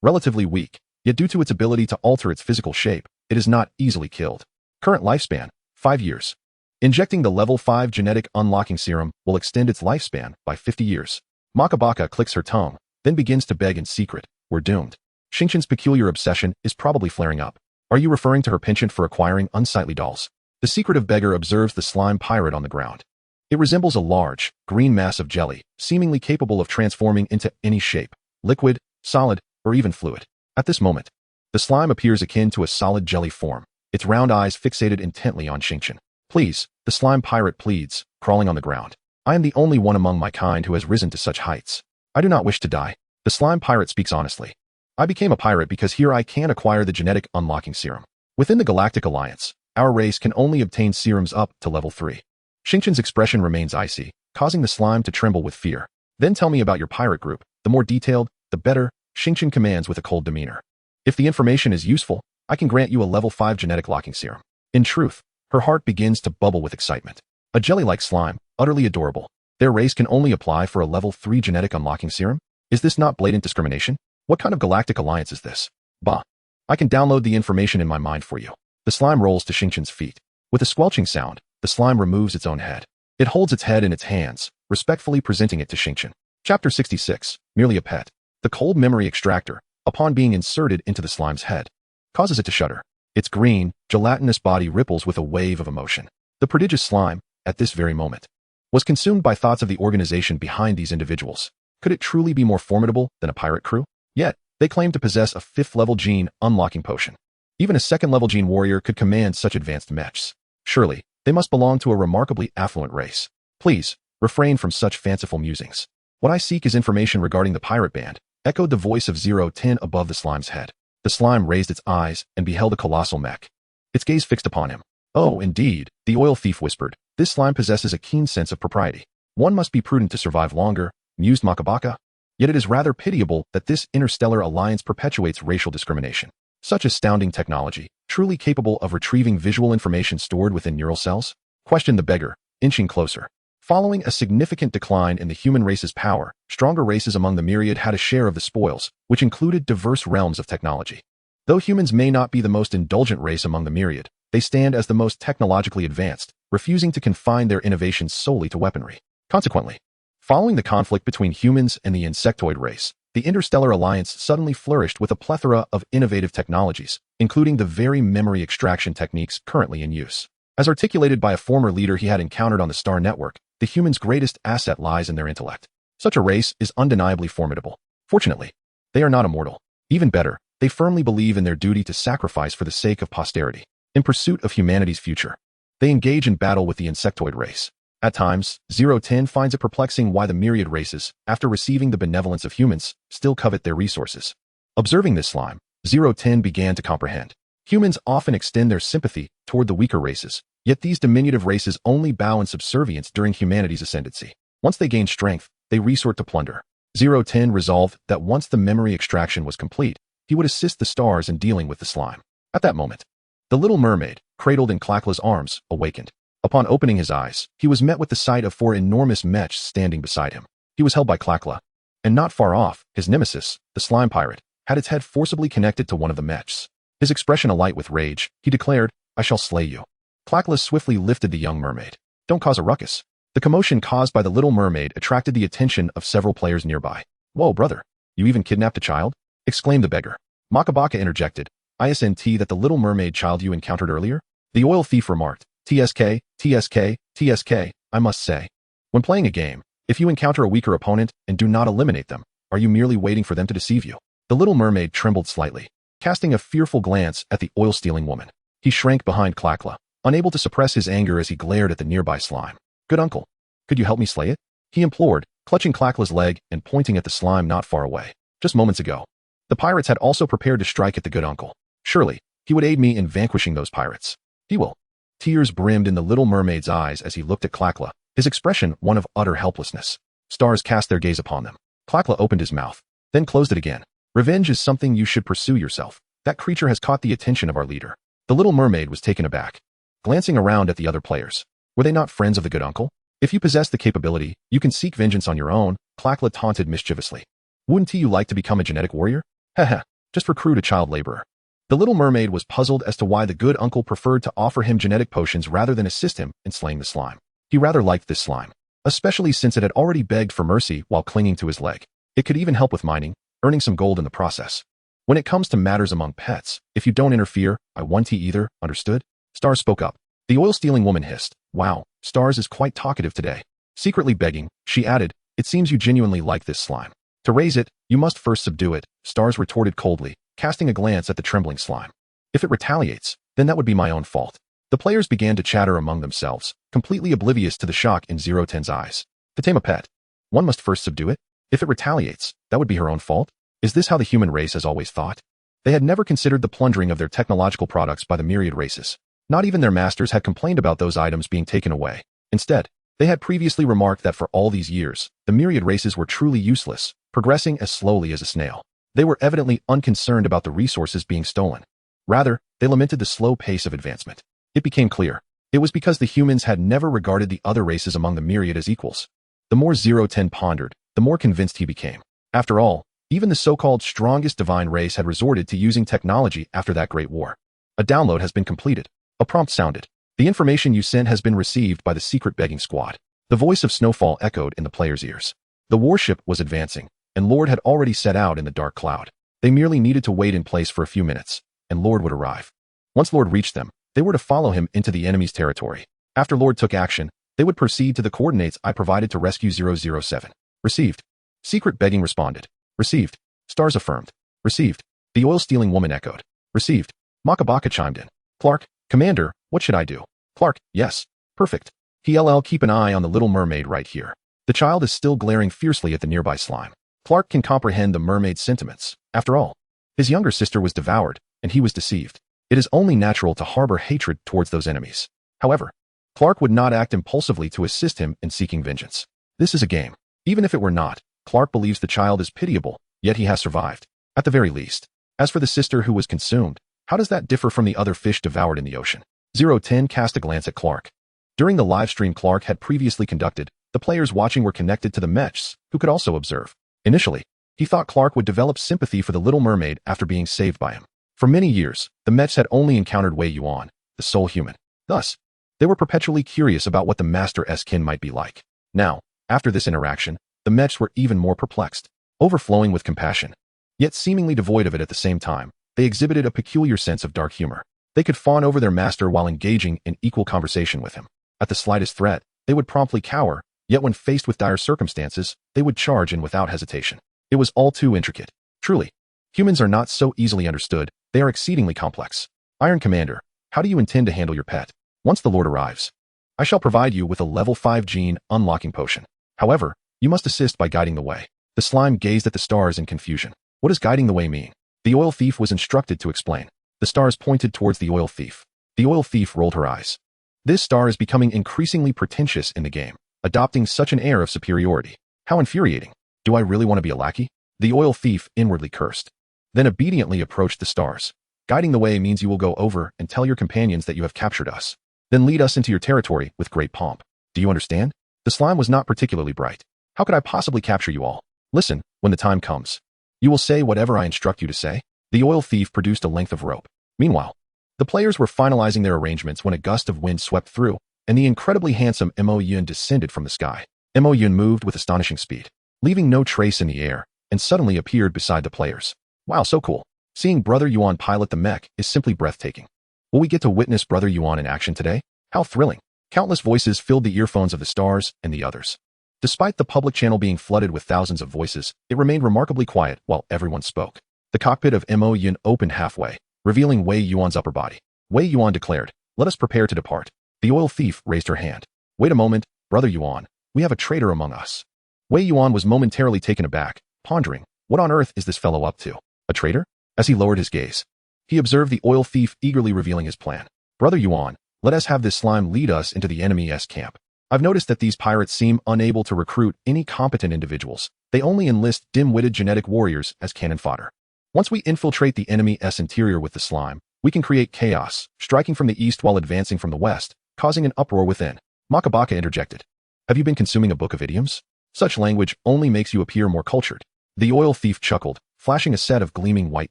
Relatively weak, yet due to its ability to alter its physical shape, it is not easily killed. Current lifespan, 5 years. Injecting the level 5 genetic unlocking serum will extend its lifespan by 50 years. Makabaka clicks her tongue, then begins to beg in secret. We're doomed. Shinchan's peculiar obsession is probably flaring up. Are you referring to her penchant for acquiring unsightly dolls? The secretive beggar observes the slime pirate on the ground. It resembles a large, green mass of jelly, seemingly capable of transforming into any shape, liquid, solid, or even fluid. At this moment, the slime appears akin to a solid jelly form, its round eyes fixated intently on Shinchan. Please, the slime pirate pleads, crawling on the ground. I am the only one among my kind who has risen to such heights. I do not wish to die. The slime pirate speaks honestly. I became a pirate because here I can acquire the genetic unlocking serum. Within the Galactic Alliance, our race can only obtain serums up to level 3. Shinchan's expression remains icy, causing the slime to tremble with fear. Then tell me about your pirate group. The more detailed, the better, Shinchan commands with a cold demeanor. If the information is useful, I can grant you a level 5 genetic locking serum. In truth, her heart begins to bubble with excitement. A jelly-like slime, utterly adorable. Their race can only apply for a level 3 genetic unlocking serum? Is this not blatant discrimination? What kind of Galactic Alliance is this? Bah. I can download the information in my mind for you. The slime rolls to Shinchan's feet. With a squelching sound, the slime removes its own head. It holds its head in its hands, respectfully presenting it to Shinchan. Chapter 66, merely a pet. The cold memory extractor, upon being inserted into the slime's head, causes it to shudder. Its green, gelatinous body ripples with a wave of emotion. The prodigious slime, at this very moment, was consumed by thoughts of the organization behind these individuals. Could it truly be more formidable than a pirate crew? Yet, they claim to possess a 5th-level gene unlocking potion. Even a 2nd-level gene warrior could command such advanced mechs. Surely, they must belong to a remarkably affluent race. Please, refrain from such fanciful musings. What I seek is information regarding the pirate band, echoed the voice of 010 above the slime's head. The slime raised its eyes and beheld a colossal mech. Its gaze fixed upon him. Oh, indeed, the oil thief whispered. This slime possesses a keen sense of propriety. One must be prudent to survive longer, mused Makabaka. Yet it is rather pitiable that this interstellar alliance perpetuates racial discrimination. Such astounding technology, truly capable of retrieving visual information stored within neural cells? Questioned the beggar, inching closer. Following a significant decline in the human race's power, stronger races among the myriad had a share of the spoils, which included diverse realms of technology. Though humans may not be the most indulgent race among the myriad, they stand as the most technologically advanced, refusing to confine their innovations solely to weaponry. Consequently, following the conflict between humans and the insectoid race, the Interstellar Alliance suddenly flourished with a plethora of innovative technologies, including the very memory extraction techniques currently in use. As articulated by a former leader he had encountered on the Star Network, the humans' greatest asset lies in their intellect. Such a race is undeniably formidable. Fortunately, they are not immortal. Even better, they firmly believe in their duty to sacrifice for the sake of posterity. In pursuit of humanity's future, they engage in battle with the insectoid race. At times, 010 finds it perplexing why the myriad races, after receiving the benevolence of humans, still covet their resources. Observing this slime, 010 began to comprehend. Humans often extend their sympathy toward the weaker races, yet these diminutive races only bow in subservience during humanity's ascendancy. Once they gain strength, they resort to plunder. 010 resolved that once the memory extraction was complete, he would assist the stars in dealing with the slime. At that moment, the little mermaid, cradled in Clakla's arms, awakened. Upon opening his eyes, he was met with the sight of 4 enormous mechs standing beside him. He was held by Clakla, and not far off, his nemesis, the slime pirate, had its head forcibly connected to one of the mechs. His expression alight with rage, he declared, I shall slay you. Clakla swiftly lifted the young mermaid. Don't cause a ruckus. The commotion caused by the little mermaid attracted the attention of several players nearby. Whoa, brother, you even kidnapped a child? Exclaimed the beggar. Makabaka interjected, ISNT that the little mermaid child you encountered earlier? The oil thief remarked, TSK, TSK, TSK, I must say. When playing a game, if you encounter a weaker opponent and do not eliminate them, are you merely waiting for them to deceive you? The little mermaid trembled slightly, casting a fearful glance at the oil-stealing woman. He shrank behind Clakla, unable to suppress his anger as he glared at the nearby slime. Good uncle, could you help me slay it? He implored, clutching Clakla's leg and pointing at the slime not far away. Just moments ago, the pirates had also prepared to strike at the good uncle. Surely, he would aid me in vanquishing those pirates. He will. Tears brimmed in the little mermaid's eyes as he looked at Clakla, his expression one of utter helplessness. Stars cast their gaze upon them. Clakla opened his mouth, then closed it again. Revenge is something you should pursue yourself. That creature has caught the attention of our leader. The little mermaid was taken aback, glancing around at the other players. Were they not friends of the good uncle? If you possess the capability, you can seek vengeance on your own, Clakla taunted mischievously. Wouldn't you like to become a genetic warrior? Haha, Just recruit a child laborer. The little mermaid was puzzled as to why the good uncle preferred to offer him genetic potions rather than assist him in slaying the slime. He rather liked this slime, especially since it had already begged for mercy while clinging to his leg. It could even help with mining, earning some gold in the process. When it comes to matters among pets, if you don't interfere, I won't either, understood? Stars spoke up. The oil-stealing woman hissed. Wow, Stars is quite talkative today. Secretly begging, she added, it seems you genuinely like this slime. To raise it, you must first subdue it, Stars retorted coldly, casting a glance at the trembling slime. If it retaliates, then that would be my own fault. The players began to chatter among themselves, completely oblivious to the shock in 010's eyes. To tame a pet, one must first subdue it. If it retaliates, that would be her own fault. Is this how the human race has always thought? They had never considered the plundering of their technological products by the myriad races. Not even their masters had complained about those items being taken away. Instead, they had previously remarked that for all these years, the myriad races were truly useless, progressing as slowly as a snail. They were evidently unconcerned about the resources being stolen. Rather, they lamented the slow pace of advancement. It became clear. It was because the humans had never regarded the other races among the myriad as equals. The more 010 pondered, the more convinced he became. After all, even the so-called strongest divine race had resorted to using technology after that great war. A download has been completed. A prompt sounded. The information you sent has been received by the secret begging squad. The voice of Snowfall echoed in the player's ears. The warship was advancing, and Lord had already set out in the dark cloud. They merely needed to wait in place for a few minutes, and Lord would arrive. Once Lord reached them, they were to follow him into the enemy's territory. After Lord took action, they would proceed to the coordinates I provided to rescue 007. Received. Secret begging responded. Received. Stars affirmed. Received. The oil-stealing woman echoed. Received. Makabaka chimed in. Clark, Commander, what should I do? Clark, yes. Perfect. Keep an eye on the little mermaid right here. The child is still glaring fiercely at the nearby slime. Clark can comprehend the mermaid's sentiments. After all, his younger sister was devoured, and he was deceived. It is only natural to harbor hatred towards those enemies. However, Clark would not act impulsively to assist him in seeking vengeance. This is a game. Even if it were not, Clark believes the child is pitiable, yet he has survived. At the very least. As for the sister who was consumed, how does that differ from the other fish devoured in the ocean? 010 cast a glance at Clark. During the live stream Clark had previously conducted, the players watching were connected to the mechs, who could also observe. Initially, he thought Clark would develop sympathy for the little mermaid after being saved by him. For many years, the mechs had only encountered Wei Yuan, the sole human. Thus, they were perpetually curious about what the Master's kin might be like. Now, after this interaction, the mechs were even more perplexed, overflowing with compassion, yet seemingly devoid of it at the same time. They exhibited a peculiar sense of dark humor. They could fawn over their master while engaging in equal conversation with him. At the slightest threat, they would promptly cower, yet when faced with dire circumstances, they would charge in without hesitation. It was all too intricate. Truly, humans are not so easily understood, they are exceedingly complex. Iron Commander, how do you intend to handle your pet? Once the Lord arrives, I shall provide you with a level 5 gene unlocking potion. However, you must assist by guiding the way. The slime gazed at the stars in confusion. What does guiding the way mean? The oil thief was instructed to explain. The stars pointed towards the oil thief. The oil thief rolled her eyes. This star is becoming increasingly pretentious in the game, adopting such an air of superiority. How infuriating. Do I really want to be a lackey? The oil thief inwardly cursed, then obediently approached the stars. Guiding the way means you will go over and tell your companions that you have captured us. Then lead us into your territory with great pomp. Do you understand? The slime was not particularly bright. How could I possibly capture you all? Listen, when the time comes, you will say whatever I instruct you to say. The oil thief produced a length of rope. Meanwhile, the players were finalizing their arrangements when a gust of wind swept through, and the incredibly handsome Wei Yuan descended from the sky. Wei Yuan moved with astonishing speed, leaving no trace in the air, and suddenly appeared beside the players. Wow, so cool. Seeing Brother Yuan pilot the mech is simply breathtaking. Will we get to witness Brother Yuan in action today? How thrilling. Countless voices filled the earphones of the stars and the others. Despite the public channel being flooded with thousands of voices, it remained remarkably quiet while everyone spoke. The cockpit of Wei Yuan opened halfway, revealing Wei Yuan's upper body. Wei Yuan declared, "Let us prepare to depart." The oil thief raised her hand. "Wait a moment, Brother Yuan. We have a traitor among us." Wei Yuan was momentarily taken aback, pondering, what on earth is this fellow up to? A traitor? As he lowered his gaze, he observed the oil thief eagerly revealing his plan. "Brother Yuan, let us have this slime lead us into the enemy's camp. I've noticed that these pirates seem unable to recruit any competent individuals. They only enlist dim-witted genetic warriors as cannon fodder. Once we infiltrate the enemy's interior with the slime, we can create chaos, striking from the east while advancing from the west, causing an uproar within." Makabaka interjected. "Have you been consuming a book of idioms? Such language only makes you appear more cultured." The oil thief chuckled, flashing a set of gleaming white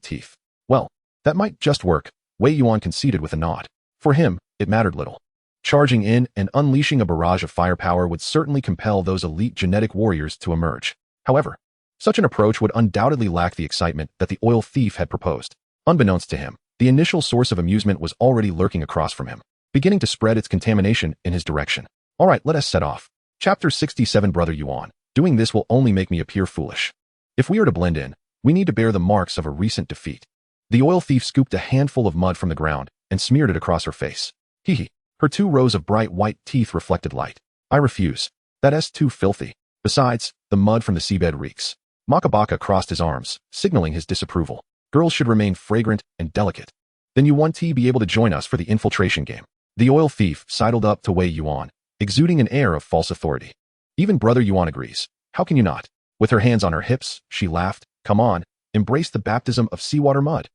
teeth. Well, that might just work, Wei Yuan conceded with a nod. For him, it mattered little. Charging in and unleashing a barrage of firepower would certainly compel those elite genetic warriors to emerge. However, such an approach would undoubtedly lack the excitement that the oil thief had proposed. Unbeknownst to him, the initial source of amusement was already lurking across from him, beginning to spread its contamination in his direction. All right, let us set off. Chapter 67 Brother Yuan. Doing this will only make me appear foolish. If we are to blend in, we need to bear the marks of a recent defeat. The oil thief scooped a handful of mud from the ground and smeared it across her face. Hee. Her 2 rows of bright white teeth reflected light. I refuse. That's too filthy. Besides, the mud from the seabed reeks. Makabaka crossed his arms, signaling his disapproval. Girls should remain fragrant and delicate. Then you want to be able to join us for the infiltration game. The oil thief sidled up to Wei Yuan, exuding an air of false authority. Even Brother Yuan agrees. How can you not? With her hands on her hips, she laughed. Come on, embrace the baptism of seawater mud.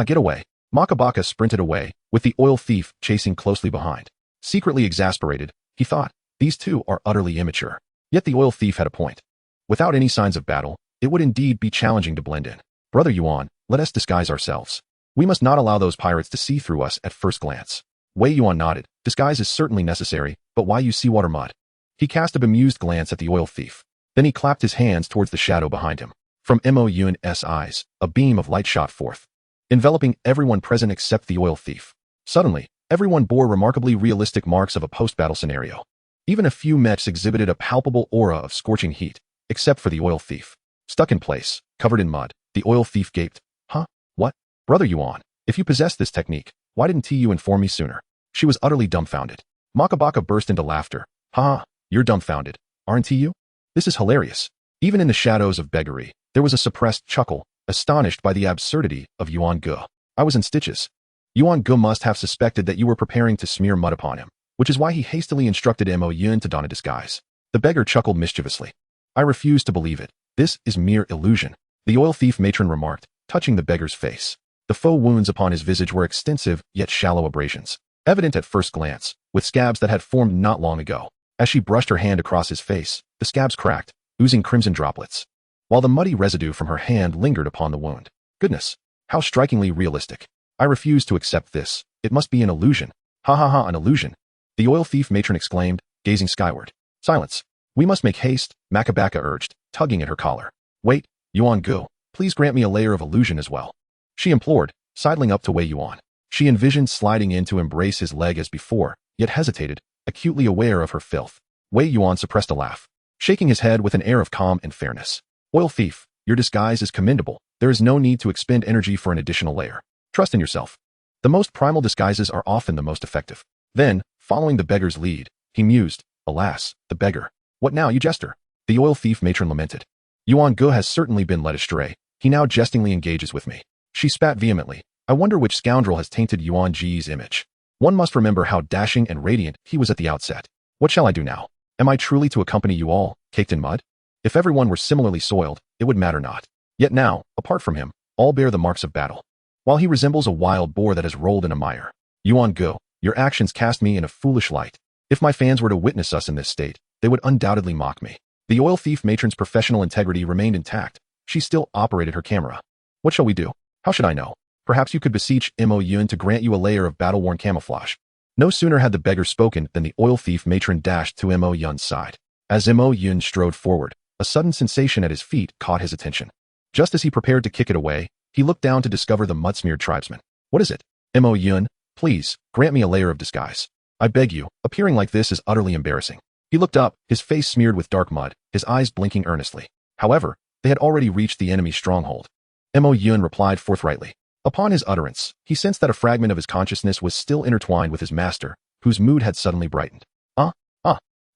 Get away. Makabaka sprinted away, with the oil thief chasing closely behind. Secretly exasperated, he thought, these two are utterly immature. Yet the oil thief had a point. Without any signs of battle, it would indeed be challenging to blend in. Brother Yuan, let us disguise ourselves. We must not allow those pirates to see through us at first glance. Wei Yuan nodded. Disguise is certainly necessary, but why use seawater mud? He cast a bemused glance at the oil thief. Then he clapped his hands towards the shadow behind him. From Mo Yuan's eyes, a beam of light shot forth, enveloping everyone present except the oil thief. Suddenly, everyone bore remarkably realistic marks of a post-battle scenario. Even a few mechs exhibited a palpable aura of scorching heat, except for the oil thief. Stuck in place, covered in mud, the oil thief gaped. Huh? What? Brother Yuan, if you possess this technique, why didn't you inform me sooner? She was utterly dumbfounded. Makabaka burst into laughter. Ha! You're dumbfounded, aren't you? This is hilarious. Even in the shadows of beggary, there was a suppressed chuckle, astonished by the absurdity of Yuan Ge. I was in stitches. Yuan Ge must have suspected that you were preparing to smear mud upon him, which is why he hastily instructed Mo Yuan to don a disguise. The beggar chuckled mischievously. I refuse to believe it. This is mere illusion, the oil thief matron remarked, touching the beggar's face. The faux wounds upon his visage were extensive yet shallow abrasions, evident at first glance, with scabs that had formed not long ago. As she brushed her hand across his face, the scabs cracked, oozing crimson droplets, while the muddy residue from her hand lingered upon the wound. Goodness, how strikingly realistic. I refuse to accept this. It must be an illusion. Ha ha ha, an illusion. The oil thief matron exclaimed, gazing skyward. Silence. We must make haste, Makabaka urged, tugging at her collar. Wait, Yuan Ge, please grant me a layer of illusion as well. She implored, sidling up to Wei Yuan. She envisioned sliding in to embrace his leg as before, yet hesitated, acutely aware of her filth. Wei Yuan suppressed a laugh, shaking his head with an air of calm and fairness. Oil thief, your disguise is commendable. There is no need to expend energy for an additional layer. Trust in yourself. The most primal disguises are often the most effective. Then, following the beggar's lead, he mused, alas, the beggar. What now, you jester? The oil thief matron lamented. Yuan Ge has certainly been led astray. He now jestingly engages with me. She spat vehemently. I wonder which scoundrel has tainted Yuan Ge's image. One must remember how dashing and radiant he was at the outset. What shall I do now? Am I truly to accompany you all, caked in mud? If everyone were similarly soiled, it would matter not. Yet now, apart from him, all bear the marks of battle. While he resembles a wild boar that has rolled in a mire. Yuan Ge, your actions cast me in a foolish light. If my fans were to witness us in this state, they would undoubtedly mock me. The oil thief matron's professional integrity remained intact. She still operated her camera. What shall we do? How should I know? Perhaps you could beseech Mo Yuan to grant you a layer of battle-worn camouflage. No sooner had the beggar spoken than the oil thief matron dashed to Mo Yuan's side. As Mo Yuan strode forward, a sudden sensation at his feet caught his attention. Just as he prepared to kick it away, he looked down to discover the mud-smeared tribesman. What is it? Mo Yuan, please, grant me a layer of disguise. I beg you, appearing like this is utterly embarrassing. He looked up, his face smeared with dark mud, his eyes blinking earnestly. However, they had already reached the enemy's stronghold. Mo Yuan replied forthrightly. Upon his utterance, he sensed that a fragment of his consciousness was still intertwined with his master, whose mood had suddenly brightened.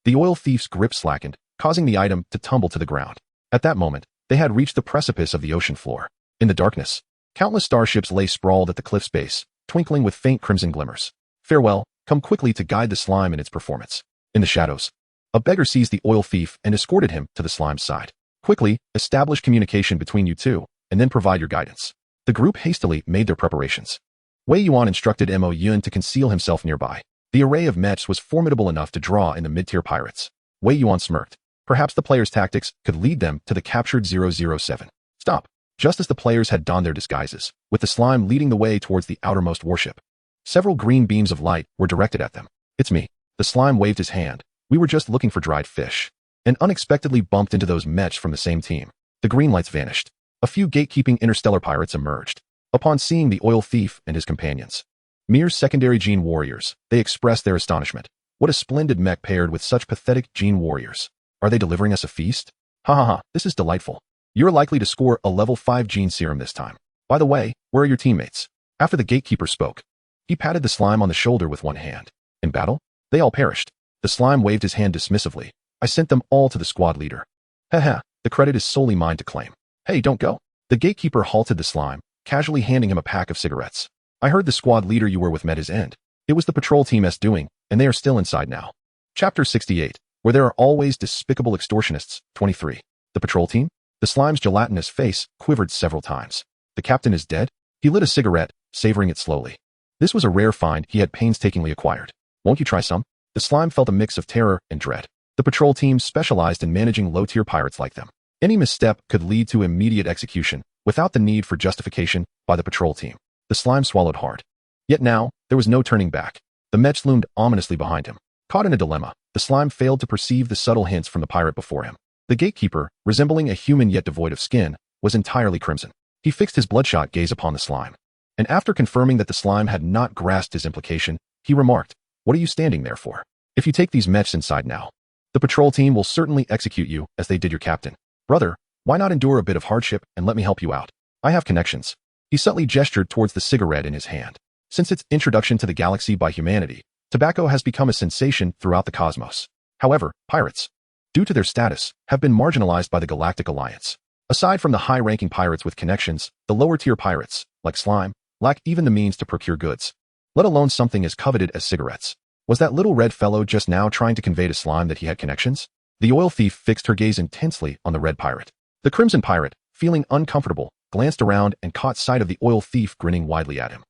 The oil thief's grip slackened, causing the item to tumble to the ground. At that moment, they had reached the precipice of the ocean floor. In the darkness, countless starships lay sprawled at the cliff's base, twinkling with faint crimson glimmers. Farewell, come quickly to guide the slime in its performance. In the shadows, a beggar seized the oil thief and escorted him to the slime's side. Quickly, establish communication between you two, and then provide your guidance. The group hastily made their preparations. Wei Yuan instructed Mo Yuan to conceal himself nearby. The array of mechs was formidable enough to draw in the mid-tier pirates. Wei Yuan smirked. Perhaps the player's tactics could lead them to the captured 007. Stop. just as the players had donned their disguises, with the slime leading the way towards the outermost warship. Several green beams of light were directed at them. "It's me." The slime waved his hand. "We were just looking for dried fish." And unexpectedly bumped into those mechs from the same team. The green lights vanished. A few gatekeeping interstellar pirates emerged. Upon seeing the oil thief and his companions, mere secondary gene warriors, they expressed their astonishment. What a splendid mech paired with such pathetic gene warriors. Are they delivering us a feast? Ha ha ha, this is delightful. You're likely to score a level 5 gene serum this time. By the way, where are your teammates? After the gatekeeper spoke, he patted the slime on the shoulder with one hand. In battle, they all perished. The slime waved his hand dismissively. I sent them all to the squad leader. Haha, the credit is solely mine to claim. Hey, don't go. The gatekeeper halted the slime, casually handing him a pack of cigarettes. I heard the squad leader you were with met his end. It was the patrol team's doing, and they are still inside now. Chapter 68, where there are always despicable extortionists, 23. The patrol team? The slime's gelatinous face quivered several times. The captain is dead? He lit a cigarette, savoring it slowly. This was a rare find he had painstakingly acquired. Won't you try some? The slime felt a mix of terror and dread. The patrol team specialized in managing low-tier pirates like them. Any misstep could lead to immediate execution, without the need for justification by the patrol team. The slime swallowed hard. Yet now, there was no turning back. The mech loomed ominously behind him. Caught in a dilemma, the slime failed to perceive the subtle hints from the pirate before him. The gatekeeper, resembling a human yet devoid of skin, was entirely crimson. He fixed his bloodshot gaze upon the slime. And after confirming that the slime had not grasped his implication, he remarked, "What are you standing there for? If you take these mechs inside now, the patrol team will certainly execute you as they did your captain. Brother, why not endure a bit of hardship and let me help you out? I have connections." He subtly gestured towards the cigarette in his hand. Since its introduction to the galaxy by humanity, tobacco has become a sensation throughout the cosmos. However, pirates, due to their status, have been marginalized by the Galactic Alliance. Aside from the high-ranking pirates with connections, the lower-tier pirates, like slime, lack even the means to procure goods, let alone something as coveted as cigarettes. Was that little red fellow just now trying to convey to slime that he had connections? The oil thief fixed her gaze intensely on the red pirate. The crimson pirate, feeling uncomfortable, glanced around and caught sight of the oil thief grinning widely at him.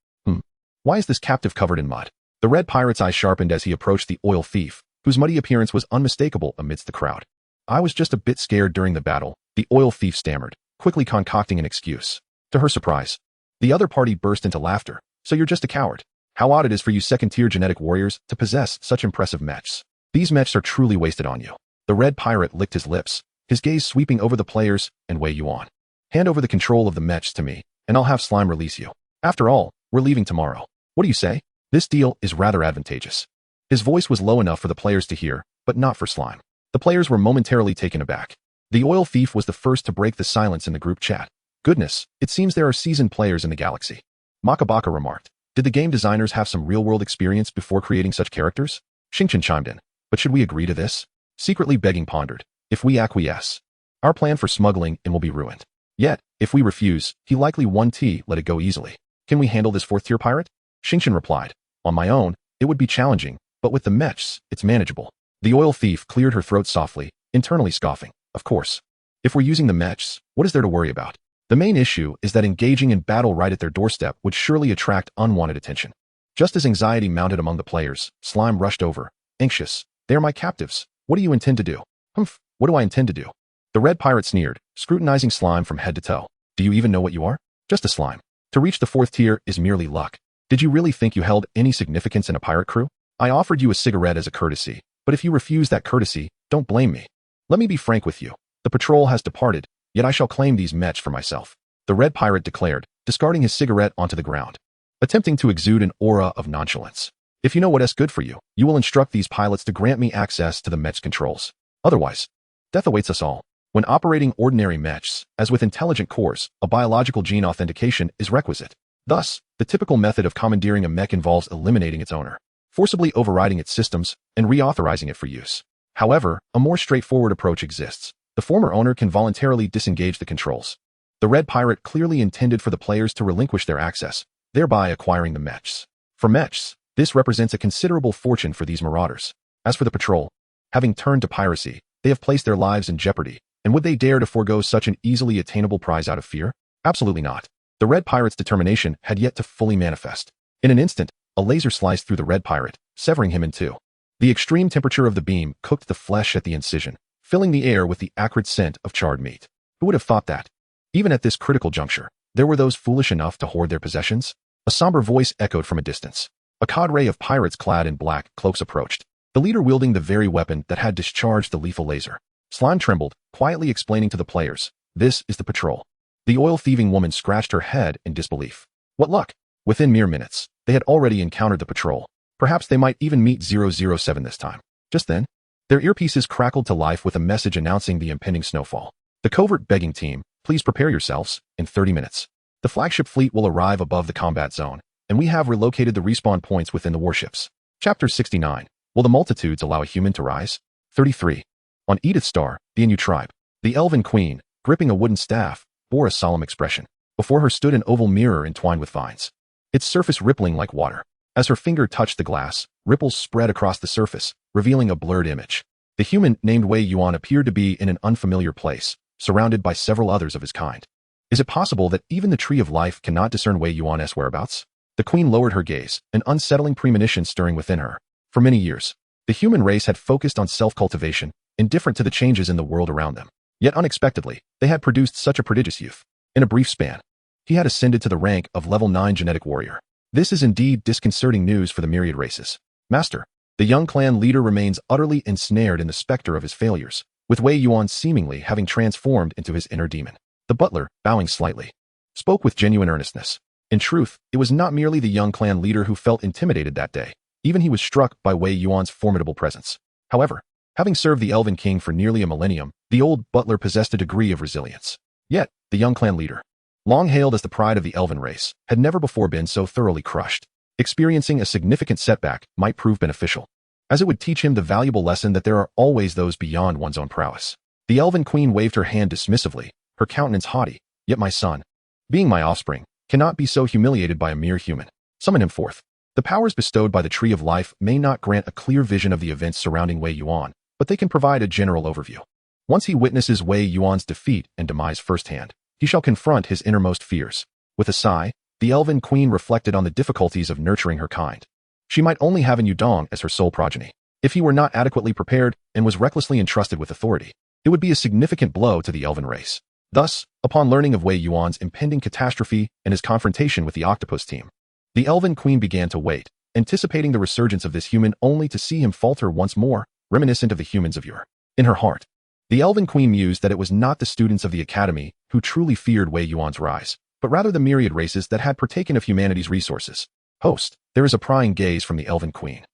Why is this captive covered in mud? The red pirate's eye sharpened as he approached the oil thief, whose muddy appearance was unmistakable amidst the crowd. I was just a bit scared during the battle, the oil thief stammered, quickly concocting an excuse. To her surprise, the other party burst into laughter. So you're just a coward. How odd it is for you second-tier genetic warriors to possess such impressive mechs. These mechs are truly wasted on you. The red pirate licked his lips, his gaze sweeping over the players and Wei Yuan. Hand over the control of the mechs to me, and I'll have slime release you. After all, we're leaving tomorrow. What do you say? This deal is rather advantageous. His voice was low enough for the players to hear, but not for slime. The players were momentarily taken aback. The oil thief was the first to break the silence in the group chat. Goodness, it seems there are seasoned players in the galaxy. Makabaka remarked. Did the game designers have some real-world experience before creating such characters? Xingchen chimed in. But should we agree to this? Secretly begging pondered. If we acquiesce, our plan for smuggling in will be ruined. Yet, if we refuse, he likely 1T let it go easily. Can we handle this fourth-tier pirate? Xingchen replied. On my own, it would be challenging, but with the mechs, it's manageable. The oil thief cleared her throat softly, internally scoffing. Of course. If we're using the mechs, what is there to worry about? The main issue is that engaging in battle right at their doorstep would surely attract unwanted attention. Just as anxiety mounted among the players, slime rushed over. Anxious. They are my captives. What do you intend to do? Humph, what do I intend to do? The red pirate sneered, scrutinizing slime from head to toe. Do you even know what you are? Just a slime. To reach the fourth tier is merely luck. Did you really think you held any significance in a pirate crew? I offered you a cigarette as a courtesy, but if you refuse that courtesy, don't blame me. Let me be frank with you. The patrol has departed, yet I shall claim these mechs for myself. The red pirate declared, discarding his cigarette onto the ground, attempting to exude an aura of nonchalance. If you know what's good for you, you will instruct these pilots to grant me access to the mechs controls. Otherwise, death awaits us all. When operating ordinary mechs, as with intelligent cores, a biological gene authentication is requisite. Thus, the typical method of commandeering a mech involves eliminating its owner, forcibly overriding its systems, and reauthorizing it for use. However, a more straightforward approach exists. The former owner can voluntarily disengage the controls. The red pirate clearly intended for the players to relinquish their access, thereby acquiring the mechs. For mechs, this represents a considerable fortune for these marauders. As for the patrol, having turned to piracy, they have placed their lives in jeopardy, and would they dare to forego such an easily attainable prize out of fear? Absolutely not. The red pirate's determination had yet to fully manifest. In an instant, a laser sliced through the red pirate, severing him in two. The extreme temperature of the beam cooked the flesh at the incision, filling the air with the acrid scent of charred meat. Who would have thought that? Even at this critical juncture, there were those foolish enough to hoard their possessions. A somber voice echoed from a distance. A cadre of pirates clad in black cloaks approached, the leader wielding the very weapon that had discharged the lethal laser. Slime trembled, quietly explaining to the players, "This is the patrol." The oil-thieving woman scratched her head in disbelief. What luck! Within mere minutes, they had already encountered the patrol. Perhaps they might even meet 007 this time. Just then, their earpieces crackled to life with a message announcing the impending snowfall. The covert begging team, please prepare yourselves. In 30 minutes, the flagship fleet will arrive above the combat zone, and we have relocated the respawn points within the warships. Chapter 69. Will the multitudes allow a human to rise? 33. On Edith's star, the Inu tribe, the elven queen, gripping a wooden staff, bore a solemn expression. Before her stood an oval mirror entwined with vines, its surface rippling like water. As her finger touched the glass, ripples spread across the surface, revealing a blurred image. The human named Wei Yuan appeared to be in an unfamiliar place, surrounded by several others of his kind. Is it possible that even the Tree of Life cannot discern Wei Yuan's whereabouts? The queen lowered her gaze, an unsettling premonition stirring within her. For many years, the human race had focused on self-cultivation, indifferent to the changes in the world around them. Yet unexpectedly, they had produced such a prodigious youth. In a brief span, he had ascended to the rank of level 9 genetic warrior. This is indeed disconcerting news for the myriad races. Master, the young clan leader remains utterly ensnared in the specter of his failures, with Wei Yuan seemingly having transformed into his inner demon. The butler, bowing slightly, spoke with genuine earnestness. In truth, it was not merely the young clan leader who felt intimidated that day. Even he was struck by Wei Yuan's formidable presence. However, having served the Elven King for nearly a millennium, the old butler possessed a degree of resilience. Yet, the young clan leader, long hailed as the pride of the Elven race, had never before been so thoroughly crushed. Experiencing a significant setback might prove beneficial, as it would teach him the valuable lesson that there are always those beyond one's own prowess. The Elven Queen waved her hand dismissively, her countenance haughty. Yet my son, being my offspring, cannot be so humiliated by a mere human. Summon him forth. The powers bestowed by the Tree of Life may not grant a clear vision of the events surrounding Wei Yuan, but they can provide a general overview. Once he witnesses Wei Yuan's defeat and demise firsthand, he shall confront his innermost fears. With a sigh, the Elven Queen reflected on the difficulties of nurturing her kind. She might only have an Yudong as her sole progeny. If he were not adequately prepared and was recklessly entrusted with authority, it would be a significant blow to the Elven race. Thus, upon learning of Wei Yuan's impending catastrophe and his confrontation with the octopus team, the Elven Queen began to wait, anticipating the resurgence of this human only to see him falter once more, reminiscent of the humans of yore. In her heart, the Elven Queen mused that it was not the students of the Academy who truly feared Wei Yuan's rise, but rather the myriad races that had partaken of humanity's resources. Host, there is a prying gaze from the Elven Queen.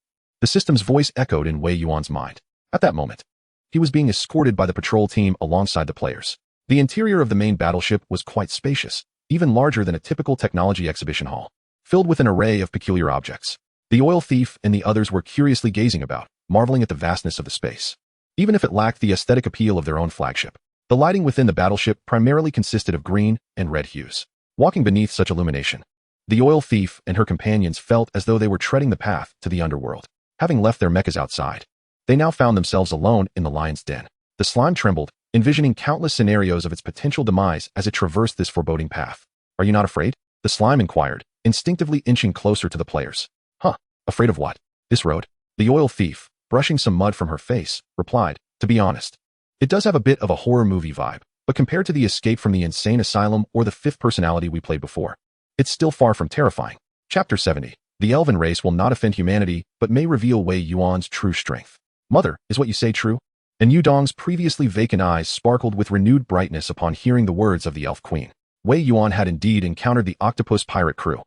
The system's voice echoed in Wei Yuan's mind. At that moment, he was being escorted by the patrol team alongside the players. The interior of the main battleship was quite spacious, even larger than a typical technology exhibition hall, filled with an array of peculiar objects. The oil thief and the others were curiously gazing about, marveling at the vastness of the space. Even if it lacked the aesthetic appeal of their own flagship, the lighting within the battleship primarily consisted of green and red hues. Walking beneath such illumination, the oil thief and her companions felt as though they were treading the path to the underworld. Having left their mechas outside, they now found themselves alone in the lion's den. The slime trembled, envisioning countless scenarios of its potential demise as it traversed this foreboding path. Are you not afraid? The slime inquired, instinctively inching closer to the players. Huh, afraid of what? This road? The oil thief, brushing some mud from her face, replied, to be honest, it does have a bit of a horror movie vibe, but compared to the escape from the insane asylum or the fifth personality we played before, it's still far from terrifying. Chapter 70. The Elven race will not offend humanity, but may reveal Wei Yuan's true strength. Mother, is what you say true? And Yudong's previously vacant eyes sparkled with renewed brightness upon hearing the words of the Elf Queen. Wei Yuan had indeed encountered the octopus pirate crew.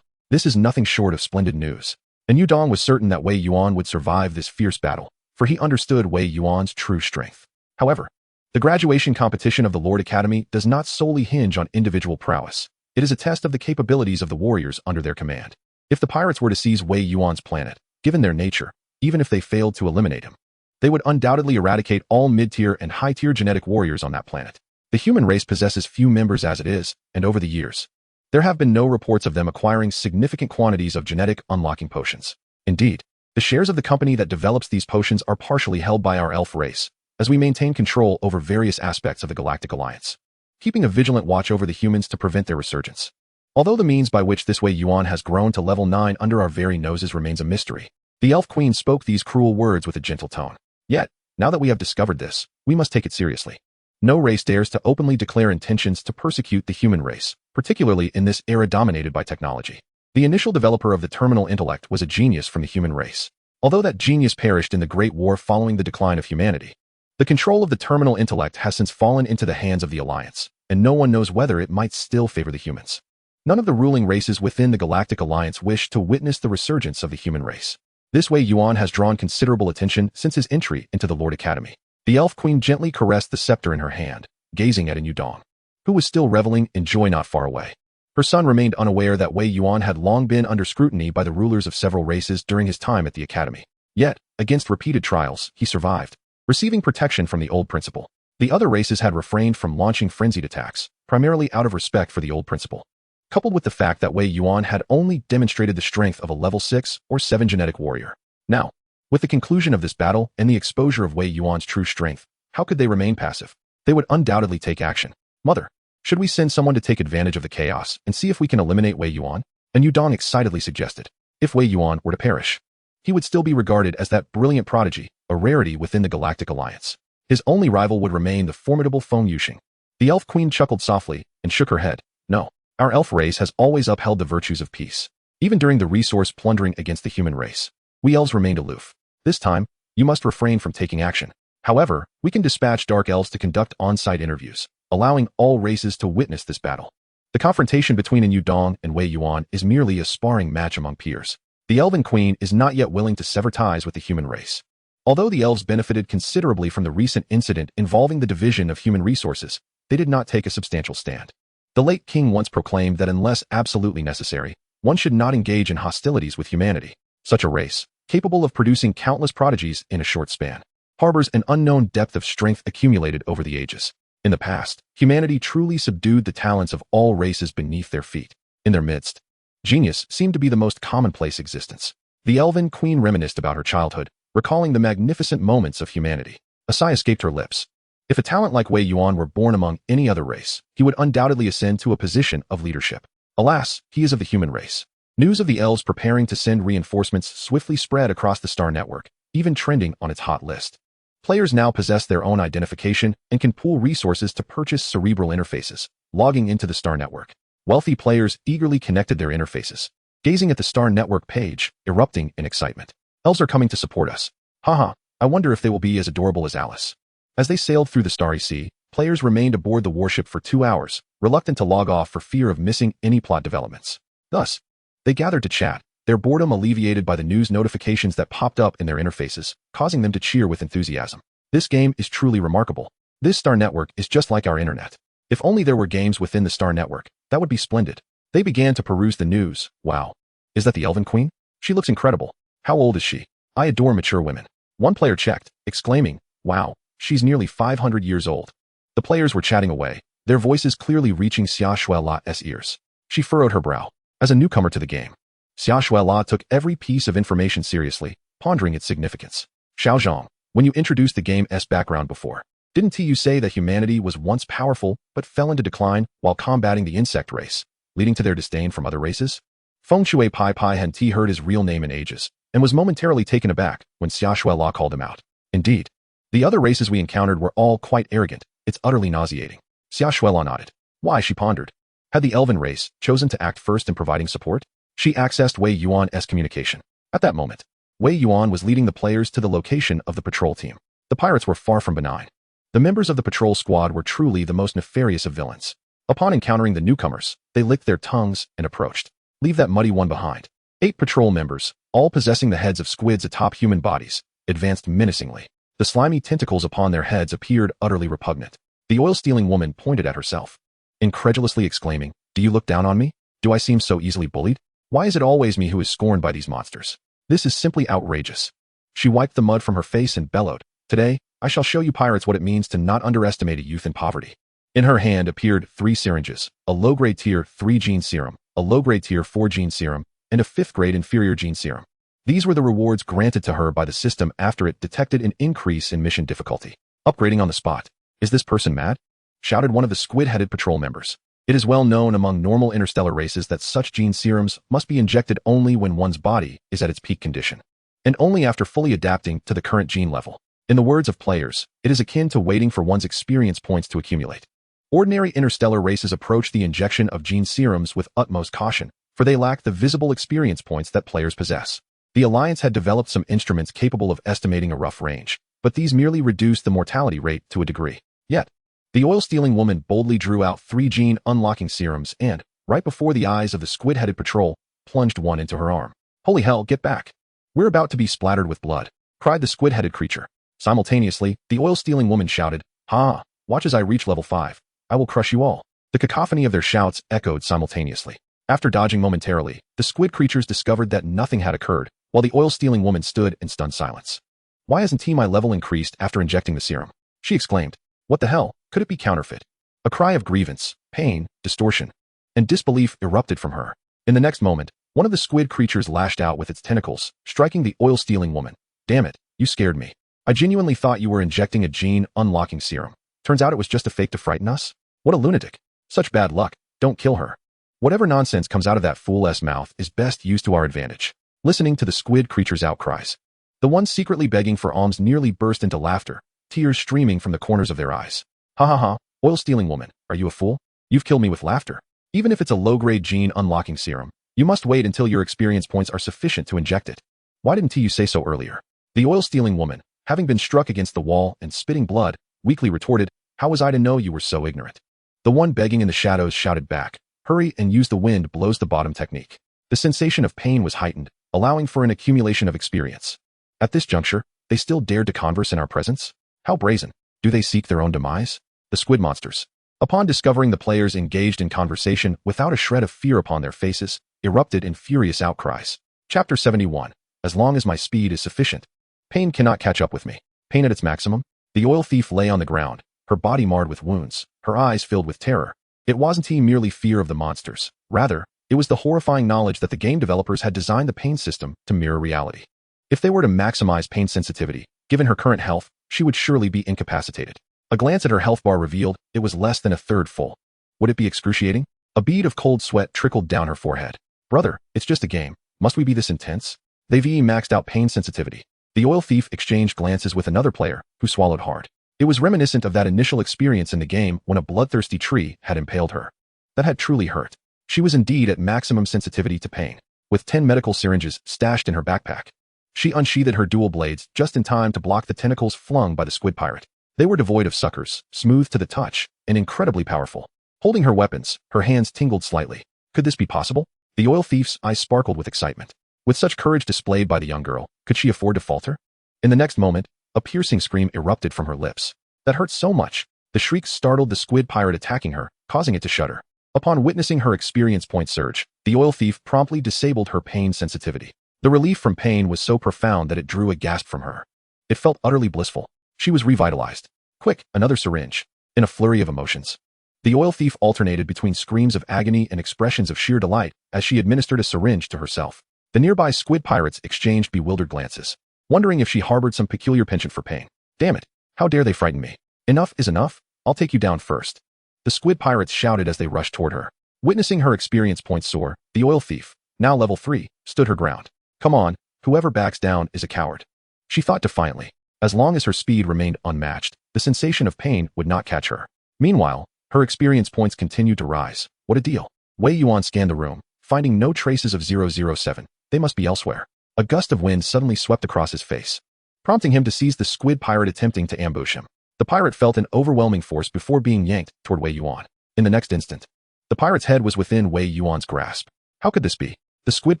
This is nothing short of splendid news. And Yudong was certain that Wei Yuan would survive this fierce battle, for he understood Wei Yuan's true strength. However, the graduation competition of the Lord Academy does not solely hinge on individual prowess. It is a test of the capabilities of the warriors under their command. If the pirates were to seize Wei Yuan's planet, given their nature, even if they failed to eliminate him, they would undoubtedly eradicate all mid-tier and high-tier genetic warriors on that planet. The human race possesses few members as it is, and over the years, there have been no reports of them acquiring significant quantities of genetic unlocking potions. Indeed, the shares of the company that develops these potions are partially held by our elf race, as we maintain control over various aspects of the Galactic Alliance, keeping a vigilant watch over the humans to prevent their resurgence. Although the means by which this Wei Yuan has grown to level 9 under our very noses remains a mystery, the Elf Queen spoke these cruel words with a gentle tone. Yet, now that we have discovered this, we must take it seriously. No race dares to openly declare intentions to persecute the human race, particularly in this era dominated by technology. The initial developer of the terminal intellect was a genius from the human race. Although that genius perished in the Great War following the decline of humanity, the control of the terminal intellect has since fallen into the hands of the Alliance, and no one knows whether it might still favor the humans. None of the ruling races within the Galactic Alliance wish to witness the resurgence of the human race. This Wei Yuan has drawn considerable attention since his entry into the Lord Academy. The Elf Queen gently caressed the scepter in her hand, gazing at a Dong, who was still reveling in joy not far away. Her son remained unaware that Wei Yuan had long been under scrutiny by the rulers of several races during his time at the Academy. Yet, against repeated trials, he survived, receiving protection from the old principal. The other races had refrained from launching frenzied attacks, primarily out of respect for the old principal. Coupled with the fact that Wei Yuan had only demonstrated the strength of a level 6 or 7 genetic warrior. Now, with the conclusion of this battle and the exposure of Wei Yuan's true strength, how could they remain passive? They would undoubtedly take action. Mother, should we send someone to take advantage of the chaos and see if we can eliminate Wei Yuan? And Dong excitedly suggested. If Wei Yuan were to perish, he would still be regarded as that brilliant prodigy, a rarity within the Galactic Alliance. His only rival would remain the formidable Feng Yuxing. The Elf Queen chuckled softly and shook her head. No, our elf race has always upheld the virtues of peace. Even during the resource plundering against the human race, we elves remained aloof. This time, you must refrain from taking action. However, we can dispatch dark elves to conduct on-site interviews, allowing all races to witness this battle. The confrontation between Dong and Wei Yuan is merely a sparring match among peers. The Elven Queen is not yet willing to sever ties with the human race. Although the elves benefited considerably from the recent incident involving the division of human resources, they did not take a substantial stand. The late king once proclaimed that unless absolutely necessary, one should not engage in hostilities with humanity. Such a race, capable of producing countless prodigies in a short span, harbors an unknown depth of strength accumulated over the ages. In the past, humanity truly subdued the talents of all races beneath their feet. In their midst, genius seemed to be the most commonplace existence. The Elven Queen reminisced about her childhood, recalling the magnificent moments of humanity. A sigh escaped her lips. If a talent like Wei Yuan were born among any other race, he would undoubtedly ascend to a position of leadership. Alas, he is of the human race. News of the elves preparing to send reinforcements swiftly spread across the star network, even trending on its hot list. Players now possess their own identification and can pool resources to purchase cerebral interfaces, logging into the star network. Wealthy players eagerly connected their interfaces, gazing at the star network page, erupting in excitement. Elves are coming to support us. Haha, I wonder if they will be as adorable as Alice. As they sailed through the starry sea, players remained aboard the warship for 2 hours, reluctant to log off for fear of missing any plot developments. Thus, they gathered to chat, their boredom alleviated by the news notifications that popped up in their interfaces, causing them to cheer with enthusiasm. This game is truly remarkable. This star network is just like our internet. If only there were games within the star network, that would be splendid. They began to peruse the news. Wow. Is that the Elven Queen? She looks incredible. How old is she? I adore mature women. One player checked, exclaiming, wow, she's nearly 500 years old. The players were chatting away, their voices clearly reaching Xia Shuela's ears. She furrowed her brow. As a newcomer to the game, Xia Shuela took every piece of information seriously, pondering its significance. Xiaozhong, when you introduced the game's background before, didn't you say that humanity was once powerful but fell into decline while combating the insect race, leading to their disdain from other races? Feng Shui Pai Pai hadn't heard his real name in ages, and was momentarily taken aback when Xia Shuela called him out. Indeed, the other races we encountered were all quite arrogant. It's utterly nauseating. Xia Shuela nodded. Why, she pondered. Had the Elven race chosen to act first in providing support? She accessed Wei Yuan's communication. At that moment, Wei Yuan was leading the players to the location of the patrol team. The pirates were far from benign. The members of the patrol squad were truly the most nefarious of villains. Upon encountering the newcomers, they licked their tongues and approached. Leave that muddy one behind. 8 patrol members, all possessing the heads of squids atop human bodies, advanced menacingly. The slimy tentacles upon their heads appeared utterly repugnant. The oil-stealing woman pointed at herself, incredulously exclaiming, "Do you look down on me? Do I seem so easily bullied? Why is it always me who is scorned by these monsters? This is simply outrageous." She wiped the mud from her face and bellowed, "Today, I shall show you pirates what it means to not underestimate a youth in poverty." In her hand appeared 3 syringes, a low-grade tier 3 gene serum, a low-grade tier 4 gene serum, and a 5th-grade inferior gene serum. These were the rewards granted to her by the system after it detected an increase in mission difficulty. Upgrading on the spot. "Is this person mad?" shouted one of the squid-headed patrol members. It is well known among normal interstellar races that such gene serums must be injected only when one's body is at its peak condition, and only after fully adapting to the current gene level. In the words of players, it is akin to waiting for one's experience points to accumulate. Ordinary interstellar races approach the injection of gene serums with utmost caution, for they lack the visible experience points that players possess. The Alliance had developed some instruments capable of estimating a rough range, but these merely reduced the mortality rate to a degree. Yet, the oil-stealing woman boldly drew out 3 gene-unlocking serums and, right before the eyes of the squid-headed patrol, plunged one into her arm. "Holy hell, get back! We're about to be splattered with blood," cried the squid-headed creature. Simultaneously, the oil-stealing woman shouted, "Ha! Watch as I reach level 5. I will crush you all." The cacophony of their shouts echoed simultaneously. After dodging momentarily, the squid creatures discovered that nothing had occurred, while the oil-stealing woman stood in stunned silence. "Why hasn't my level increased after injecting the serum?" she exclaimed. "What the hell? Could it be counterfeit?" A cry of grievance, pain, distortion, and disbelief erupted from her. In the next moment, one of the squid creatures lashed out with its tentacles, striking the oil-stealing woman. "Damn it, you scared me. I genuinely thought you were injecting a gene-unlocking serum. Turns out it was just a fake to frighten us? What a lunatic. Such bad luck. Don't kill her. Whatever nonsense comes out of that fool's mouth is best used to our advantage." Listening to the squid creature's outcries, the ones secretly begging for alms nearly burst into laughter, tears streaming from the corners of their eyes. "Ha ha ha, oil-stealing woman, are you a fool? You've killed me with laughter. Even if it's a low-grade gene-unlocking serum, you must wait until your experience points are sufficient to inject it. Why didn't you say so earlier?" The oil-stealing woman, having been struck against the wall and spitting blood, weakly retorted, "How was I to know you were so ignorant?" The one begging in the shadows shouted back, "Hurry and use the wind blows the bottom technique." The sensation of pain was heightened, allowing for an accumulation of experience. At this juncture, they still dared to converse in our presence? How brazen. Do they seek their own demise? The squid monsters, upon discovering the players engaged in conversation without a shred of fear upon their faces, erupted in furious outcries. Chapter 71. As long as my speed is sufficient, pain cannot catch up with me. Pain at its maximum? The oil thief lay on the ground, her body marred with wounds, her eyes filled with terror. It wasn't merely fear of the monsters. Rather, it was the horrifying knowledge that the game developers had designed the pain system to mirror reality. If they were to maximize pain sensitivity, given her current health, she would surely be incapacitated. A glance at her health bar revealed it was less than a third full. Would it be excruciating? A bead of cold sweat trickled down her forehead. "Brother, it's just a game. Must we be this intense?" They've maxed out pain sensitivity. The oil thief exchanged glances with another player, who swallowed hard. It was reminiscent of that initial experience in the game when a bloodthirsty tree had impaled her. That had truly hurt. She was indeed at maximum sensitivity to pain, with 10 medical syringes stashed in her backpack. She unsheathed her dual blades just in time to block the tentacles flung by the squid pirate. They were devoid of suckers, smooth to the touch, and incredibly powerful. Holding her weapons, her hands tingled slightly. Could this be possible? The oil thief's eyes sparkled with excitement. With such courage displayed by the young girl, could she afford to falter? In the next moment, a piercing scream erupted from her lips. That hurt so much. The shriek startled the squid pirate attacking her, causing it to shudder. Upon witnessing her experience point surge, the oil thief promptly disabled her pain sensitivity. The relief from pain was so profound that it drew a gasp from her. It felt utterly blissful. She was revitalized. Quick, another syringe. In a flurry of emotions, the oil thief alternated between screams of agony and expressions of sheer delight as she administered a syringe to herself. The nearby squid pirates exchanged bewildered glances, wondering if she harbored some peculiar penchant for pain. "Damn it, how dare they frighten me? Enough is enough. I'll take you down first." The squid pirates shouted as they rushed toward her. Witnessing her experience points soar, the oil thief, now level 3, stood her ground. "Come on, whoever backs down is a coward," she thought defiantly. As long as her speed remained unmatched, the sensation of pain would not catch her. Meanwhile, her experience points continued to rise. What a deal. Wei Yuan scanned the room, finding no traces of 007. They must be elsewhere. A gust of wind suddenly swept across his face, prompting him to seize the squid pirate attempting to ambush him. The pirate felt an overwhelming force before being yanked toward Wei Yuan. In the next instant, the pirate's head was within Wei Yuan's grasp. How could this be? The squid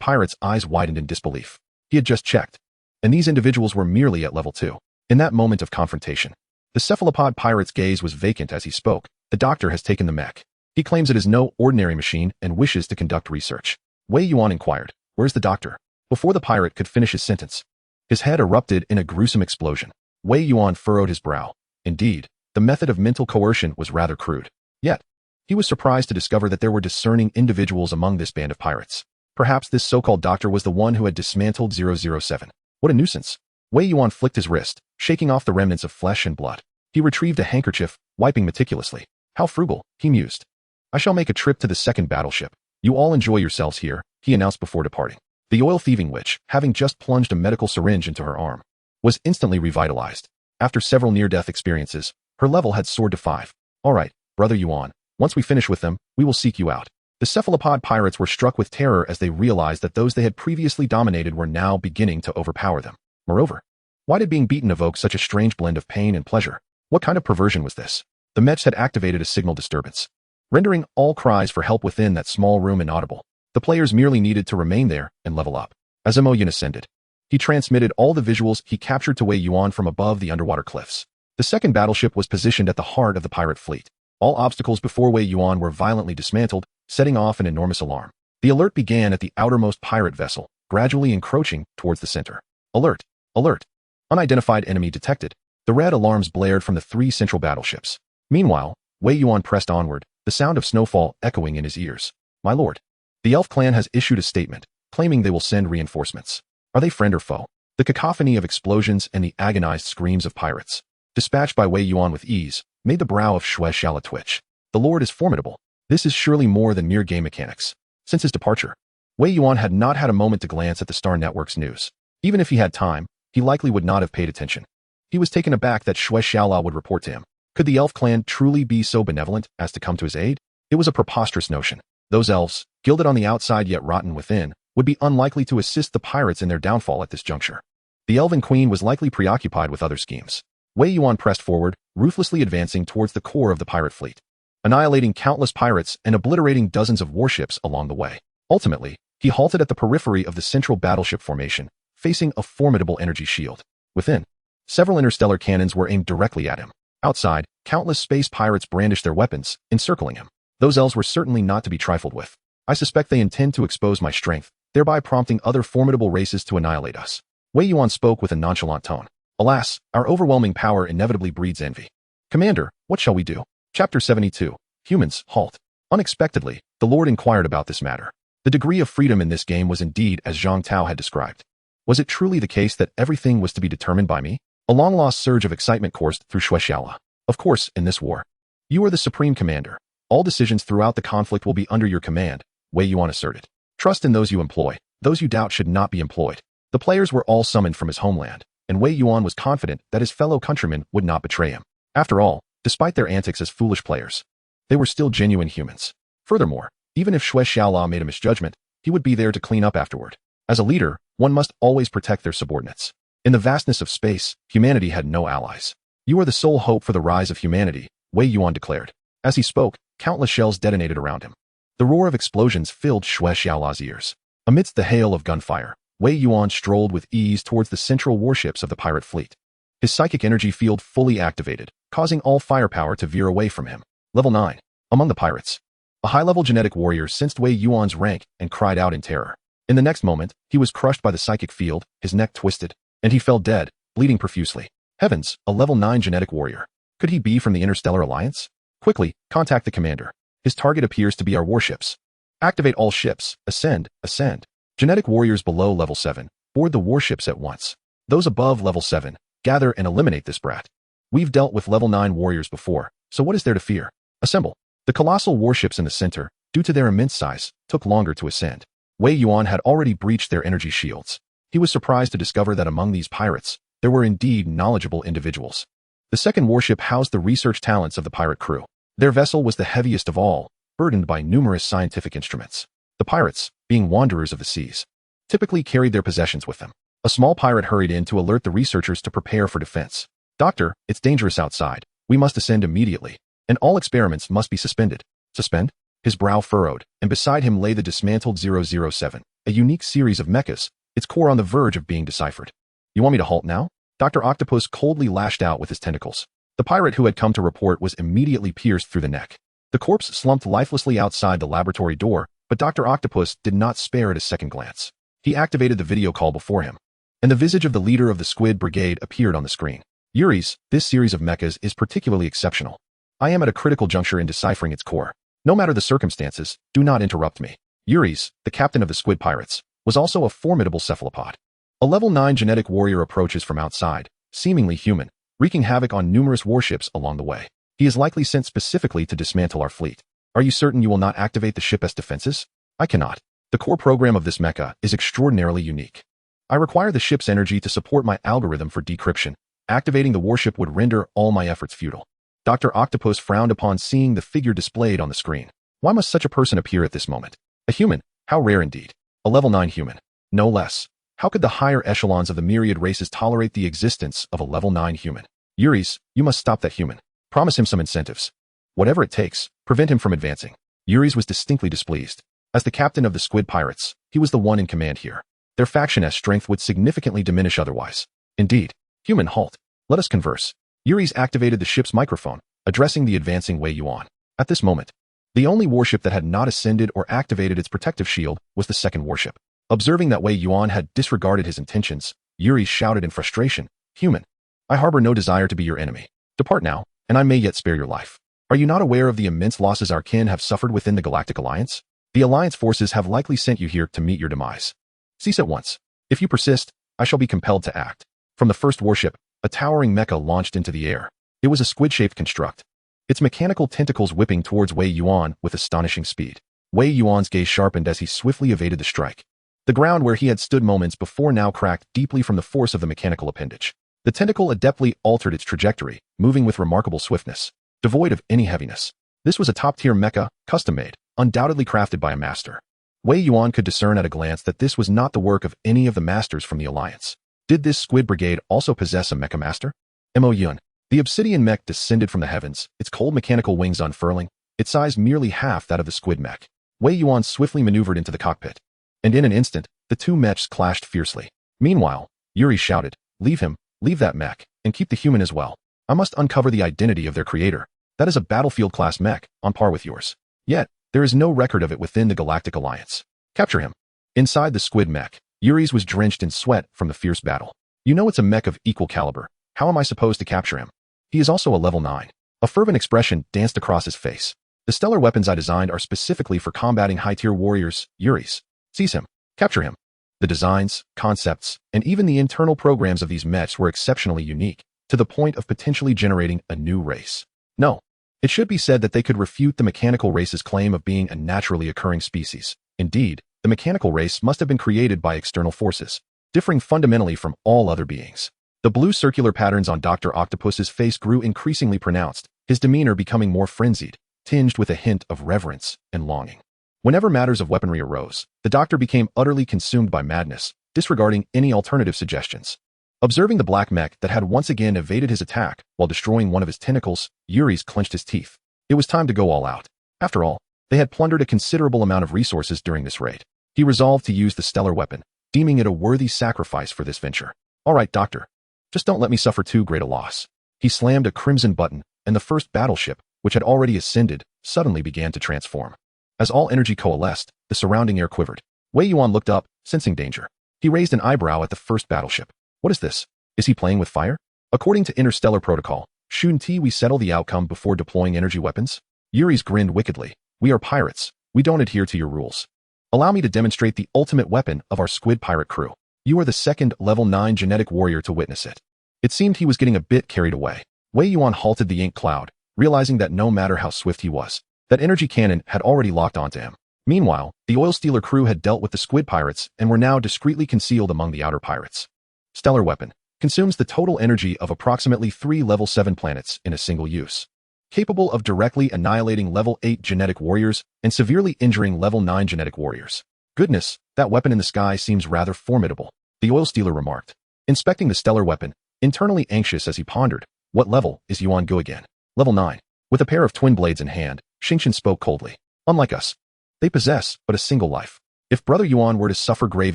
pirate's eyes widened in disbelief. He had just checked, and these individuals were merely at level 2. In that moment of confrontation, the cephalopod pirate's gaze was vacant as he spoke. "The doctor has taken the mech. He claims it is no ordinary machine and wishes to conduct research." Wei Yuan inquired, "Where's the doctor?" Before the pirate could finish his sentence, his head erupted in a gruesome explosion. Wei Yuan furrowed his brow. Indeed, the method of mental coercion was rather crude. Yet, he was surprised to discover that there were discerning individuals among this band of pirates. Perhaps this so-called doctor was the one who had dismantled 007. What a nuisance. Wei Yuan flicked his wrist, shaking off the remnants of flesh and blood. He retrieved a handkerchief, wiping meticulously. How frugal, he mused. "I shall make a trip to the second battleship. You all enjoy yourselves here," he announced before departing. The oil-thieving witch, having just plunged a medical syringe into her arm, was instantly revitalized. After several near-death experiences, her level had soared to 5. All right, Brother Yuan, once we finish with them, we will seek you out. The cephalopod pirates were struck with terror as they realized that those they had previously dominated were now beginning to overpower them. Moreover, why did being beaten evoke such a strange blend of pain and pleasure? What kind of perversion was this? The mechs had activated a signal disturbance, rendering all cries for help within that small room inaudible. The players merely needed to remain there and level up. As Yuan ascended, he transmitted all the visuals he captured to Wei Yuan from above the underwater cliffs. The second battleship was positioned at the heart of the pirate fleet. All obstacles before Wei Yuan were violently dismantled, setting off an enormous alarm. The alert began at the outermost pirate vessel, gradually encroaching towards the center. Alert! Alert! Unidentified enemy detected. The red alarms blared from the 3 central battleships. Meanwhile, Wei Yuan pressed onward, the sound of snowfall echoing in his ears. My lord, the elf clan has issued a statement, claiming they will send reinforcements. Are they friend or foe? The cacophony of explosions and the agonized screams of pirates, dispatched by Wei Yuan with ease, made the brow of Shui Xiala twitch. The lord is formidable. This is surely more than mere game mechanics. Since his departure, Wei Yuan had not had a moment to glance at the Star Network's news. Even if he had time, he likely would not have paid attention. He was taken aback that Shui Xiala would report to him. Could the elf clan truly be so benevolent as to come to his aid? It was a preposterous notion. Those elves, gilded on the outside yet rotten within, would be unlikely to assist the pirates in their downfall at this juncture. The Elven Queen was likely preoccupied with other schemes. Wei Yuan pressed forward, ruthlessly advancing towards the core of the pirate fleet, annihilating countless pirates and obliterating dozens of warships along the way. Ultimately, he halted at the periphery of the central battleship formation, facing a formidable energy shield. Within, several interstellar cannons were aimed directly at him. Outside, countless space pirates brandished their weapons, encircling him. Those elves were certainly not to be trifled with. I suspect they intend to expose my strength, thereby prompting other formidable races to annihilate us. Wei Yuan spoke with a nonchalant tone. Alas, our overwhelming power inevitably breeds envy. Commander, what shall we do? Chapter 72. Humans, halt. Unexpectedly, the Lord inquired about this matter. The degree of freedom in this game was indeed as Zhang Tao had described. Was it truly the case that everything was to be determined by me? A long-lost surge of excitement coursed through Shui Xiala. Of course, in this war, you are the supreme commander. All decisions throughout the conflict will be under your command, Wei Yuan asserted. Trust in those you employ. Those you doubt should not be employed. The players were all summoned from his homeland, and Wei Yuan was confident that his fellow countrymen would not betray him. After all, despite their antics as foolish players, they were still genuine humans. Furthermore, even if Shui Xiala made a misjudgment, he would be there to clean up afterward. As a leader, one must always protect their subordinates. In the vastness of space, humanity had no allies. You are the sole hope for the rise of humanity, Wei Yuan declared. As he spoke, countless shells detonated around him. The roar of explosions filled Shui Xiala's ears. Amidst the hail of gunfire, Wei Yuan strolled with ease towards the central warships of the pirate fleet. His psychic energy field fully activated, causing all firepower to veer away from him. Level 9. Among the pirates, a high-level genetic warrior sensed Wei Yuan's rank and cried out in terror. In the next moment, he was crushed by the psychic field, his neck twisted, and he fell dead, bleeding profusely. Heavens, a level 9 genetic warrior. Could he be from the Interstellar Alliance? Quickly, contact the commander. His target appears to be our warships. Activate all ships. Ascend, ascend. Genetic warriors below level 7, board the warships at once. Those above level 7, gather and eliminate this brat. We've dealt with level 9 warriors before, so what is there to fear? Assemble. The colossal warships in the center, due to their immense size, took longer to ascend. Wei Yuan had already breached their energy shields. He was surprised to discover that among these pirates, there were indeed knowledgeable individuals. The second warship housed the research talents of the pirate crew. Their vessel was the heaviest of all, burdened by numerous scientific instruments. The pirates, being wanderers of the seas, typically carried their possessions with them. A small pirate hurried in to alert the researchers to prepare for defense. Doctor, it's dangerous outside. We must ascend immediately, and all experiments must be suspended. Suspend? His brow furrowed, and beside him lay the dismantled 007, a unique series of mechas, its core on the verge of being deciphered. You want me to halt now? Dr. Octopus coldly lashed out with his tentacles. The pirate who had come to report was immediately pierced through the neck. The corpse slumped lifelessly outside the laboratory door, but Dr. Octopus did not spare it a second glance. He activated the video call before him, and the visage of the leader of the Squid Brigade appeared on the screen. Yuri's, this series of mechas is particularly exceptional. I am at a critical juncture in deciphering its core. No matter the circumstances, do not interrupt me. Yuri's, the captain of the Squid Pirates, was also a formidable cephalopod. A level 9 genetic warrior approaches from outside, seemingly human, wreaking havoc on numerous warships along the way. He is likely sent specifically to dismantle our fleet. Are you certain you will not activate the ship as defenses? I cannot. The core program of this mecha is extraordinarily unique. I require the ship's energy to support my algorithm for decryption, Activating the warship would render all my efforts futile. Dr. Octopus frowned upon seeing the figure displayed on the screen. Why must such a person appear at this moment? A human? How rare indeed. A level 9 human. No less. How could the higher echelons of the myriad races tolerate the existence of a level 9 human? Yuri's, you must stop that human. Promise him some incentives. Whatever it takes, prevent him from advancing. Yuri's was distinctly displeased. As the captain of the Squid Pirates, he was the one in command here. Their faction's strength would significantly diminish otherwise. Indeed. Human, halt. Let us converse. Yuri's activated the ship's microphone, addressing the advancing Wei Yuan. At this moment, the only warship that had not ascended or activated its protective shield was the second warship. Observing that Wei Yuan had disregarded his intentions, Yuri shouted in frustration, "Human, I harbor no desire to be your enemy. Depart now, and I may yet spare your life. Are you not aware of the immense losses our kin have suffered within the Galactic Alliance? The Alliance forces have likely sent you here to meet your demise. Cease at once. If you persist, I shall be compelled to act." From the first warship, a towering mecha launched into the air. It was a squid-shaped construct, its mechanical tentacles whipping towards Wei Yuan with astonishing speed. Wei Yuan's gaze sharpened as he swiftly evaded the strike. The ground where he had stood moments before now cracked deeply from the force of the mechanical appendage. The tentacle adeptly altered its trajectory, moving with remarkable swiftness, devoid of any heaviness. This was a top-tier mecha, custom-made, undoubtedly crafted by a master. Wei Yuan could discern at a glance that this was not the work of any of the masters from the Alliance. Did this squid brigade also possess a mecha master? Wei Yuan. The obsidian mech descended from the heavens, its cold mechanical wings unfurling, its size merely half that of the squid mech. Wei Yuan swiftly maneuvered into the cockpit, and in an instant, the two mechs clashed fiercely. Meanwhile, Yuri shouted, "Leave him, leave that mech, and keep the human as well. I must uncover the identity of their creator. That is a battlefield-class mech, on par with yours. Yet, there is no record of it within the Galactic Alliance. Capture him." Inside the squid mech, Yuri's was drenched in sweat from the fierce battle. "You know it's a mech of equal caliber. How am I supposed to capture him? He is also a level 9. A fervent expression danced across his face. "The stellar weapons I designed are specifically for combating high-tier warriors, Yuri's. Seize him. Capture him." The designs, concepts, and even the internal programs of these mechs were exceptionally unique, to the point of potentially generating a new race. No. It should be said that they could refute the mechanical race's claim of being a naturally occurring species. Indeed, the mechanical race must have been created by external forces, differing fundamentally from all other beings. The blue circular patterns on Dr. Octopus's face grew increasingly pronounced, his demeanor becoming more frenzied, tinged with a hint of reverence and longing. Whenever matters of weaponry arose, the doctor became utterly consumed by madness, disregarding any alternative suggestions. Observing the black mech that had once again evaded his attack while destroying one of his tentacles, Yuri's clenched his teeth. It was time to go all out. After all, they had plundered a considerable amount of resources during this raid. He resolved to use the stellar weapon, deeming it a worthy sacrifice for this venture. "All right, doctor. Just don't let me suffer too great a loss." He slammed a crimson button, and the first battleship, which had already ascended, suddenly began to transform. As all energy coalesced, the surrounding air quivered. Wei Yuan looked up, sensing danger. He raised an eyebrow at the first battleship. What is this? Is he playing with fire? According to interstellar protocol, shouldn't we settle the outcome before deploying energy weapons? Yuri's grinned wickedly. "We are pirates. We don't adhere to your rules. Allow me to demonstrate the ultimate weapon of our squid pirate crew. You are the second level 9 genetic warrior to witness it." It seemed he was getting a bit carried away. Wei Yuan halted the ink cloud, realizing that no matter how swift he was, that energy cannon had already locked onto him. Meanwhile, the oil stealer crew had dealt with the squid pirates and were now discreetly concealed among the outer pirates. Stellar weapon consumes the total energy of approximately 3 level 7 planets in a single use. Capable of directly annihilating level 8 genetic warriors and severely injuring level 9 genetic warriors. "Goodness, that weapon in the sky seems rather formidable," the oil stealer remarked, inspecting the stellar weapon, internally anxious as he pondered, "What level is Yuan Go again?" "Level 9. With a pair of twin blades in hand, Xingqian spoke coldly. "Unlike us, they possess but a single life. If Brother Yuan were to suffer grave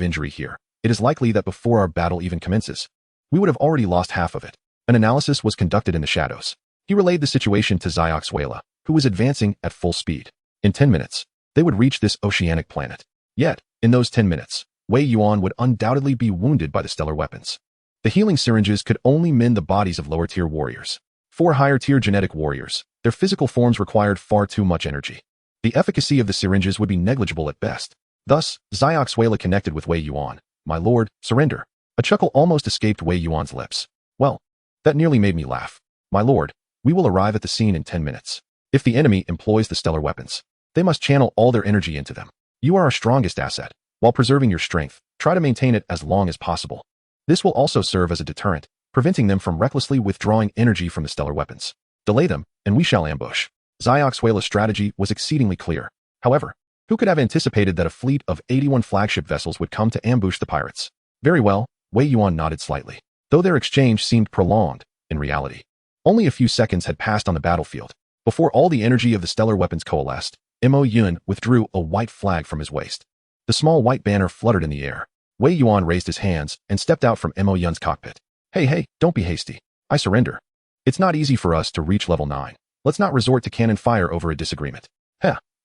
injury here, it is likely that before our battle even commences, we would have already lost half of it." An analysis was conducted in the shadows. He relayed the situation to Zioxuela, who was advancing at full speed. In 10 minutes, they would reach this oceanic planet. Yet, in those 10 minutes, Wei Yuan would undoubtedly be wounded by the stellar weapons. The healing syringes could only mend the bodies of lower-tier warriors. For higher-tier genetic warriors, their physical forms required far too much energy. The efficacy of the syringes would be negligible at best. Thus, Zioxuela connected with Wei Yuan. "My lord, surrender." A chuckle almost escaped Wei Yuan's lips. "Well, that nearly made me laugh. My lord, we will arrive at the scene in 10 minutes. If the enemy employs the stellar weapons, they must channel all their energy into them. You are our strongest asset. While preserving your strength, try to maintain it as long as possible. This will also serve as a deterrent, preventing them from recklessly withdrawing energy from the stellar weapons. Delay them, and we shall ambush. Zioxuela's strategy was exceedingly clear. However, who could have anticipated that a fleet of 81 flagship vessels would come to ambush the pirates? Very well, Wei Yuan nodded slightly. Though their exchange seemed prolonged, in reality, only a few seconds had passed on the battlefield. Before all the energy of the stellar weapons coalesced, Wei Yuan withdrew a white flag from his waist. The small white banner fluttered in the air. Wei Yuan raised his hands and stepped out from Wei Yuan's cockpit. Hey, don't be hasty. I surrender. It's not easy for us to reach level 9. Let's not resort to cannon fire over a disagreement.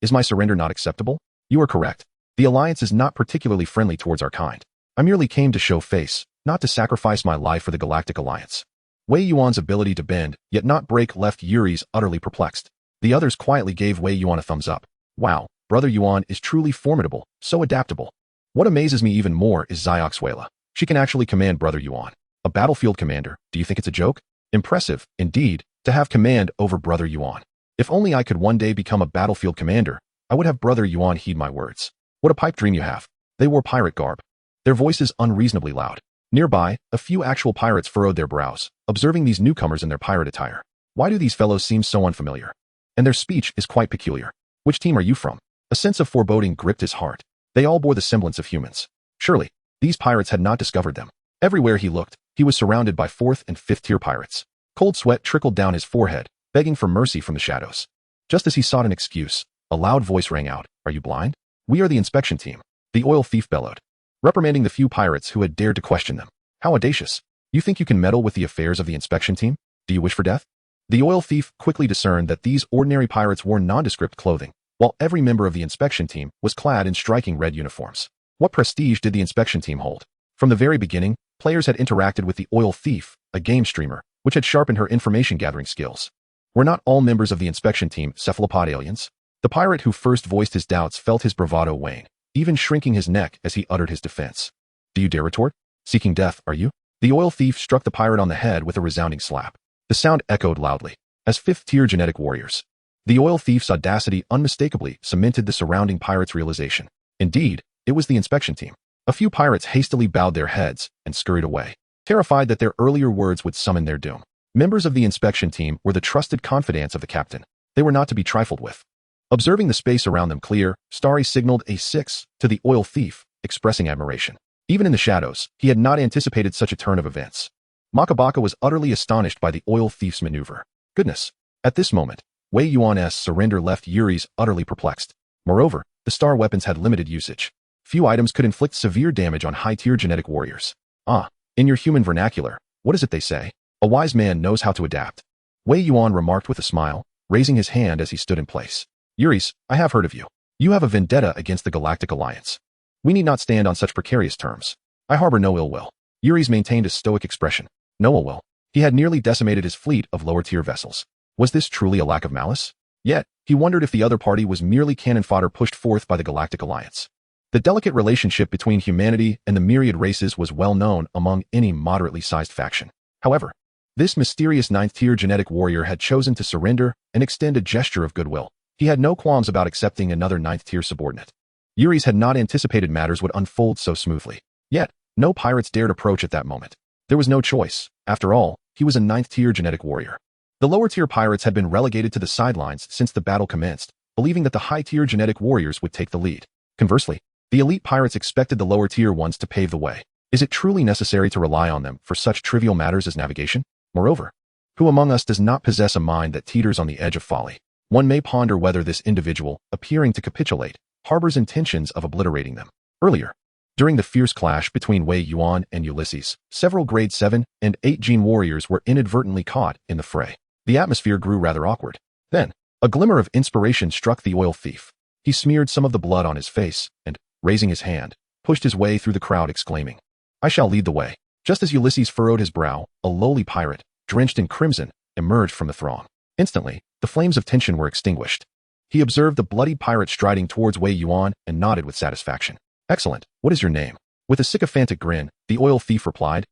Is my surrender not acceptable? You are correct. The Alliance is not particularly friendly towards our kind. I merely came to show face, not to sacrifice my life for the Galactic Alliance. Wei Yuan's ability to bend, yet not break, left Yuri's utterly perplexed. The others quietly gave Wei Yuan a thumbs up. Wow, Brother Yuan is truly formidable, so adaptable. What amazes me even more is Zioxuela. She can actually command Brother Yuan. A battlefield commander, do you think it's a joke? Impressive, indeed, to have command over Brother Yuan. If only I could one day become a battlefield commander, I would have Brother Yuan heed my words. What a pipe dream you have. They wore pirate garb. Their voices unreasonably loud. Nearby, a few actual pirates furrowed their brows, observing these newcomers in their pirate attire. Why do these fellows seem so unfamiliar? And their speech is quite peculiar. Which team are you from? A sense of foreboding gripped his heart. They all bore the semblance of humans. Surely, these pirates had not discovered them. Everywhere he looked, he was surrounded by 4th and 5th tier pirates. Cold sweat trickled down his forehead, begging for mercy from the shadows. Just as he sought an excuse, a loud voice rang out. Are you blind? We are the inspection team. The oil thief bellowed, reprimanding the few pirates who had dared to question them. How audacious. You think you can meddle with the affairs of the inspection team? Do you wish for death? The oil thief quickly discerned that these ordinary pirates wore nondescript clothing, while every member of the inspection team was clad in striking red uniforms. What prestige did the inspection team hold? From the very beginning, players had interacted with the oil thief, a game streamer, which had sharpened her information-gathering skills. Were not all members of the inspection team cephalopod aliens? The pirate who first voiced his doubts felt his bravado wane, even shrinking his neck as he uttered his defense. Do you dare retort? Seeking death, are you? The oil thief struck the pirate on the head with a resounding slap. The sound echoed loudly, as 5th-tier genetic warriors. The oil thief's audacity unmistakably cemented the surrounding pirates' realization. Indeed, it was the inspection team. A few pirates hastily bowed their heads and scurried away, terrified that their earlier words would summon their doom. Members of the inspection team were the trusted confidants of the captain. They were not to be trifled with. Observing the space around them clear, Starry signaled a 6 to the oil thief, expressing admiration. Even in the shadows, he had not anticipated such a turn of events. Makabaka was utterly astonished by the oil thief's maneuver. Goodness. At this moment, Wei Yuan's surrender left Yuri's utterly perplexed. Moreover, the star weapons had limited usage. Few items could inflict severe damage on high-tier genetic warriors. In your human vernacular, what is it they say? A wise man knows how to adapt. Wei Yuan remarked with a smile, raising his hand as he stood in place. Yuris, I have heard of you. You have a vendetta against the Galactic Alliance. We need not stand on such precarious terms. I harbor no ill will. Yuris maintained a stoic expression. No ill will. He had nearly decimated his fleet of lower-tier vessels. Was this truly a lack of malice? Yet, he wondered if the other party was merely cannon fodder pushed forth by the Galactic Alliance. The delicate relationship between humanity and the myriad races was well known among any moderately sized faction. However, this mysterious 9th-tier genetic warrior had chosen to surrender and extend a gesture of goodwill. He had no qualms about accepting another 9th-tier subordinate. Yuris had not anticipated matters would unfold so smoothly. Yet, no pirates dared approach at that moment. There was no choice. After all, he was a 9th-tier genetic warrior. The lower-tier pirates had been relegated to the sidelines since the battle commenced, believing that the high-tier genetic warriors would take the lead. Conversely, the elite pirates expected the lower-tier ones to pave the way. Is it truly necessary to rely on them for such trivial matters as navigation? Moreover, who among us does not possess a mind that teeters on the edge of folly? One may ponder whether this individual, appearing to capitulate, harbors intentions of obliterating them. Earlier, during the fierce clash between Wei Yuan and Ulysses, several grade 7 and 8 gene warriors were inadvertently caught in the fray. The atmosphere grew rather awkward. Then, a glimmer of inspiration struck the oil thief. He smeared some of the blood on his face and, raising his hand, pushed his way through the crowd exclaiming, I shall lead the way. Just as Ulysses furrowed his brow, a lowly pirate, drenched in crimson, emerged from the throng. Instantly, the flames of tension were extinguished. He observed the bloodied pirate striding towards Wei Yuan and nodded with satisfaction. Excellent. What is your name? With a sycophantic grin, the oil thief replied,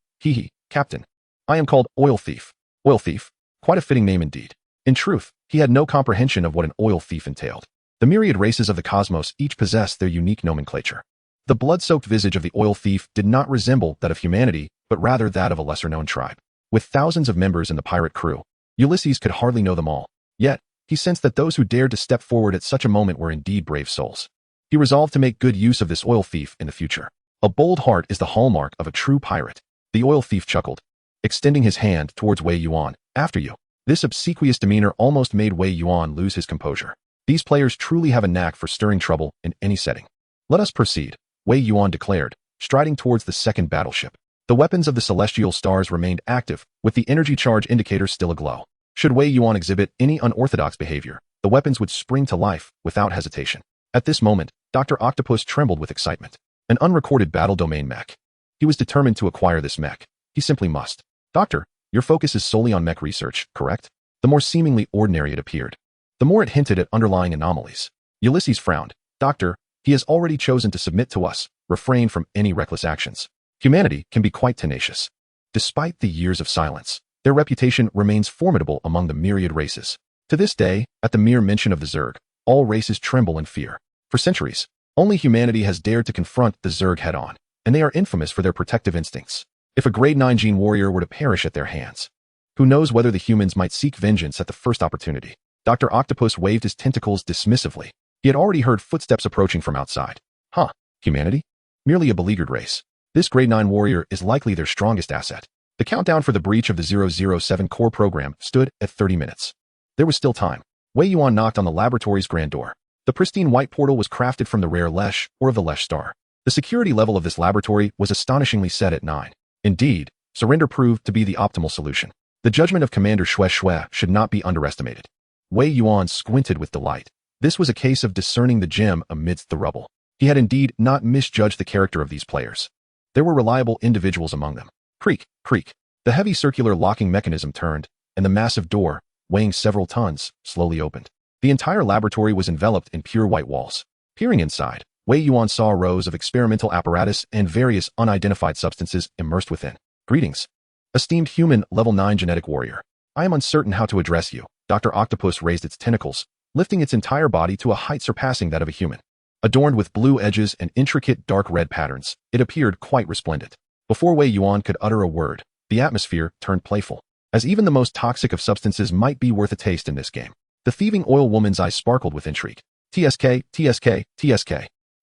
Captain. I am called Oil Thief. Oil Thief? Quite a fitting name indeed. In truth, he had no comprehension of what an oil thief entailed. The myriad races of the cosmos each possessed their unique nomenclature. The blood-soaked visage of the oil thief did not resemble that of humanity, but rather that of a lesser-known tribe. With thousands of members in the pirate crew, Ulysses could hardly know them all. Yet, he sensed that those who dared to step forward at such a moment were indeed brave souls. He resolved to make good use of this oil thief in the future. A bold heart is the hallmark of a true pirate. The oil thief chuckled, extending his hand towards Wei Yuan. After you. This obsequious demeanor almost made Wei Yuan lose his composure. These players truly have a knack for stirring trouble in any setting. Let us proceed, Wei Yuan declared, striding towards the second battleship. The weapons of the celestial stars remained active, with the energy charge indicator still aglow. Should Wei Yuan exhibit any unorthodox behavior, the weapons would spring to life without hesitation. At this moment, Dr. Octopus trembled with excitement. An unrecorded battle domain mech. He was determined to acquire this mech. He simply must. Doctor, your focus is solely on mech research, correct? The more seemingly ordinary it appeared, the more it hinted at underlying anomalies. Ulysses frowned. Doctor, he has already chosen to submit to us. Refrain from any reckless actions. Humanity can be quite tenacious. Despite the years of silence, their reputation remains formidable among the myriad races. To this day, at the mere mention of the Zerg, all races tremble in fear. For centuries, only humanity has dared to confront the Zerg head-on, and they are infamous for their protective instincts. If a grade 9 gene warrior were to perish at their hands, who knows whether the humans might seek vengeance at the first opportunity? Dr. Octopus waved his tentacles dismissively. He had already heard footsteps approaching from outside. Huh, humanity? Merely a beleaguered race. This grade 9 warrior is likely their strongest asset. The countdown for the breach of the 007 core program stood at 30 minutes. There was still time. Wei Yuan knocked on the laboratory's grand door. The pristine white portal was crafted from the rare Lesh or of the Lesh star. The security level of this laboratory was astonishingly set at 9. Indeed, surrender proved to be the optimal solution. The judgment of Commander Shue should not be underestimated. Wei Yuan squinted with delight. This was a case of discerning the gem amidst the rubble. He had indeed not misjudged the character of these players. There were reliable individuals among them. Creak, creak. The heavy circular locking mechanism turned, and the massive door, weighing several tons, slowly opened. The entire laboratory was enveloped in pure white walls. Peering inside, Wei Yuan saw rows of experimental apparatus and various unidentified substances immersed within. Greetings. Esteemed human level 9 genetic warrior. I am uncertain how to address you. Dr. Octopus raised its tentacles, lifting its entire body to a height surpassing that of a human. Adorned with blue edges and intricate dark red patterns, it appeared quite resplendent. Before Wei Yuan could utter a word, the atmosphere turned playful, as even the most toxic of substances might be worth a taste in this game. The thieving oil woman's eyes sparkled with intrigue. TSK, TSK, TSK.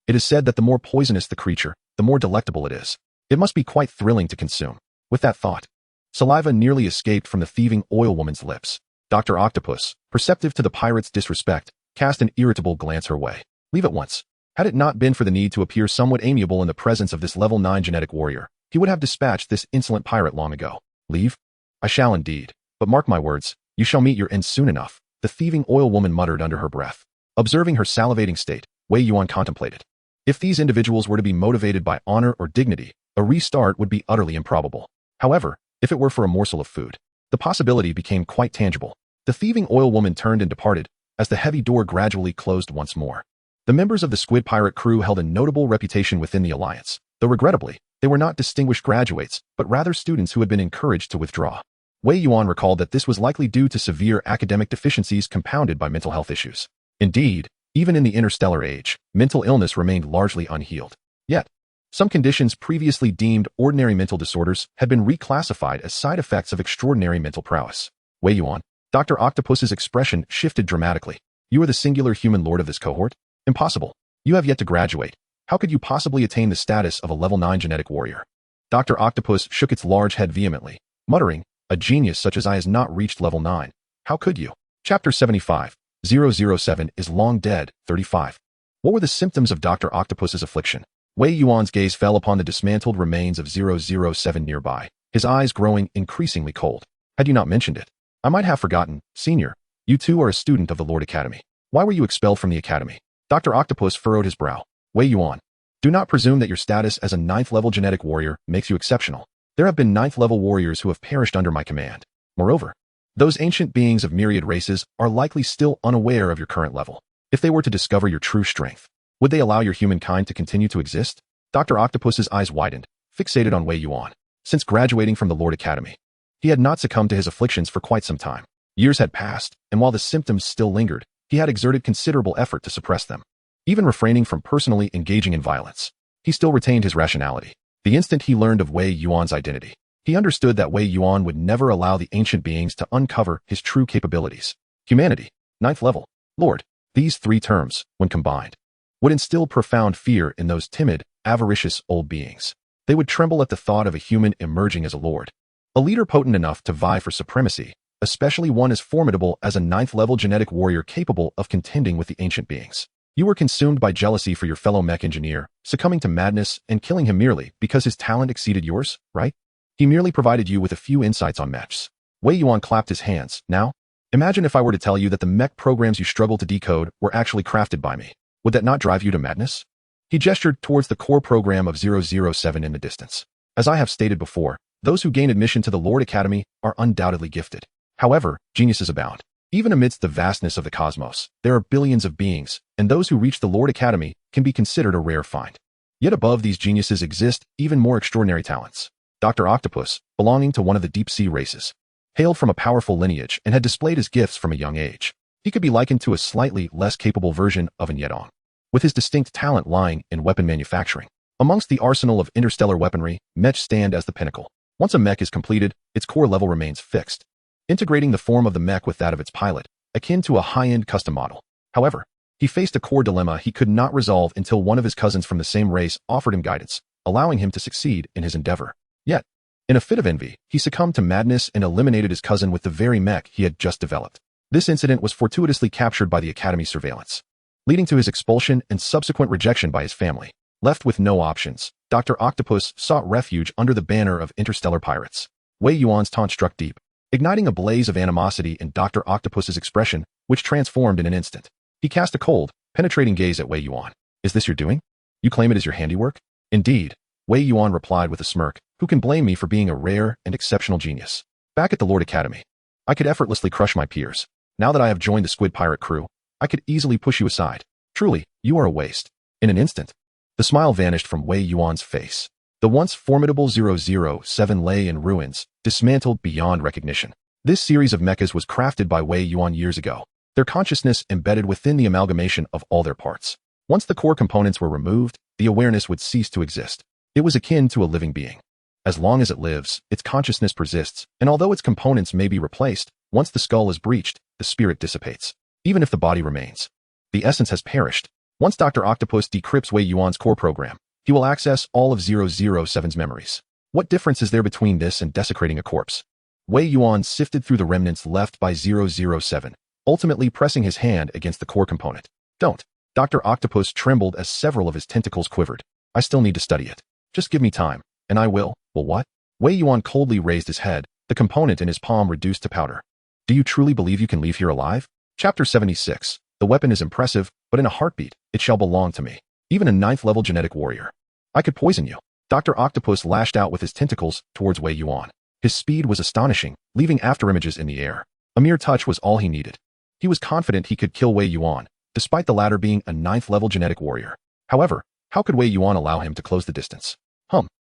It is said that the more poisonous the creature, the more delectable it is. It must be quite thrilling to consume. With that thought, saliva nearly escaped from the thieving oil woman's lips. Dr. Octopus, perceptive to the pirate's disrespect, cast an irritable glance her way. Leave at once. Had it not been for the need to appear somewhat amiable in the presence of this level 9 genetic warrior, he would have dispatched this insolent pirate long ago. Leave? I shall indeed. But mark my words, you shall meet your end soon enough, the thieving oil woman muttered under her breath. Observing her salivating state, Wei Yuan contemplated. If these individuals were to be motivated by honor or dignity, a restart would be utterly improbable. However, if it were for a morsel of food, the possibility became quite tangible. The thieving oil woman turned and departed, as the heavy door gradually closed once more. The members of the Squid Pirate crew held a notable reputation within the Alliance, though regrettably, they were not distinguished graduates, but rather students who had been encouraged to withdraw. Wei Yuan recalled that this was likely due to severe academic deficiencies compounded by mental health issues. Indeed, even in the interstellar age, mental illness remained largely unhealed. Yet, some conditions previously deemed ordinary mental disorders had been reclassified as side effects of extraordinary mental prowess. Wei Yuan, Dr. Octopus's expression shifted dramatically. You are the singular human lord of this cohort? Impossible. You have yet to graduate. How could you possibly attain the status of a level 9 genetic warrior? Dr. Octopus shook its large head vehemently, muttering, a genius such as I has not reached level 9. How could you? Chapter 75. 007 is long dead. 35. What were the symptoms of Dr. Octopus's affliction? Wei Yuan's gaze fell upon the dismantled remains of 007 nearby, his eyes growing increasingly cold. Had you not mentioned it, I might have forgotten. Senior, you too are a student of the Lord Academy. Why were you expelled from the Academy? Dr. Octopus furrowed his brow. Wei Yuan, do not presume that your status as a 9th level genetic warrior makes you exceptional. There have been 9th level warriors who have perished under my command. Moreover, those ancient beings of myriad races are likely still unaware of your current level. If they were to discover your true strength, would they allow your humankind to continue to exist? Dr. Octopus's eyes widened, fixated on Wei Yuan. Since graduating from the Lord Academy, he had not succumbed to his afflictions for quite some time. Years had passed, and while the symptoms still lingered, he had exerted considerable effort to suppress them. Even refraining from personally engaging in violence, he still retained his rationality. The instant he learned of Wei Yuan's identity, He understood that Wei Yuan would never allow the ancient beings to uncover his true capabilities. Humanity, ninth level, Lord. These three terms, when combined, would instill profound fear in those timid, avaricious old beings. They would tremble at the thought of a human emerging as a lord. A leader potent enough to vie for supremacy, especially one as formidable as a ninth-level genetic warrior capable of contending with the ancient beings. You were consumed by jealousy for your fellow mech engineer, succumbing to madness and killing him merely because his talent exceeded yours, right? He merely provided you with a few insights on mechs. Wei Yuan clapped his hands. Now, imagine if I were to tell you that the mech programs you struggled to decode were actually crafted by me. Would that not drive you to madness? He gestured towards the core program of 007 in the distance. As I have stated before, those who gain admission to the Lord Academy are undoubtedly gifted. However, geniuses abound. Even amidst the vastness of the cosmos, there are billions of beings, and those who reach the Lord Academy can be considered a rare find. Yet above these geniuses exist even more extraordinary talents. Dr. Octopus, belonging to one of the deep-sea races, hailed from a powerful lineage and had displayed his gifts from a young age. He could be likened to a slightly less capable version of an Yedong, with his distinct talent lying in weapon manufacturing. Amongst the arsenal of interstellar weaponry, mechs stand as the pinnacle. Once a mech is completed, its core level remains fixed, integrating the form of the mech with that of its pilot, akin to a high-end custom model. However, he faced a core dilemma he could not resolve until one of his cousins from the same race offered him guidance, allowing him to succeed in his endeavor. Yet, in a fit of envy, he succumbed to madness and eliminated his cousin with the very mech he had just developed. This incident was fortuitously captured by the Academy's surveillance, leading to his expulsion and subsequent rejection by his family. Left with no options, Dr. Octopus sought refuge under the banner of interstellar pirates. Wei Yuan's taunt struck deep, igniting a blaze of animosity in Dr. Octopus's expression, which transformed in an instant. He cast a cold, penetrating gaze at Wei Yuan. Is this your doing? You claim it as your handiwork? Indeed, Wei Yuan replied with a smirk. Who can blame me for being a rare and exceptional genius? Back at the Lord Academy, I could effortlessly crush my peers. Now that I have joined the Squid Pirate crew, I could easily push you aside. Truly, you are a waste. In an instant, the smile vanished from Wei Yuan's face. The once formidable 007 lay in ruins, dismantled beyond recognition. This series of mechas was crafted by Wei Yuan years ago, their consciousness embedded within the amalgamation of all their parts. Once the core components were removed, the awareness would cease to exist. It was akin to a living being. As long as it lives, its consciousness persists, and although its components may be replaced, once the skull is breached, the spirit dissipates. Even if the body remains, the essence has perished. Once Dr. Octopus decrypts Wei Yuan's core program, he will access all of 007's memories. What difference is there between this and desecrating a corpse? Wei Yuan sifted through the remnants left by 007, ultimately pressing his hand against the core component. Don't. Dr. Octopus trembled as several of his tentacles quivered. I still need to study it. Just give me time, and I will. Well, what? Wei Yuan coldly raised his head, the component in his palm reduced to powder. Do you truly believe you can leave here alive? Chapter 76. The weapon is impressive, but in a heartbeat, it shall belong to me. Even a 9th-level genetic warrior. I could poison you. Dr. Octopus lashed out with his tentacles towards Wei Yuan. His speed was astonishing, leaving afterimages in the air. A mere touch was all he needed. He was confident he could kill Wei Yuan, despite the latter being a 9th-level genetic warrior. However, how could Wei Yuan allow him to close the distance?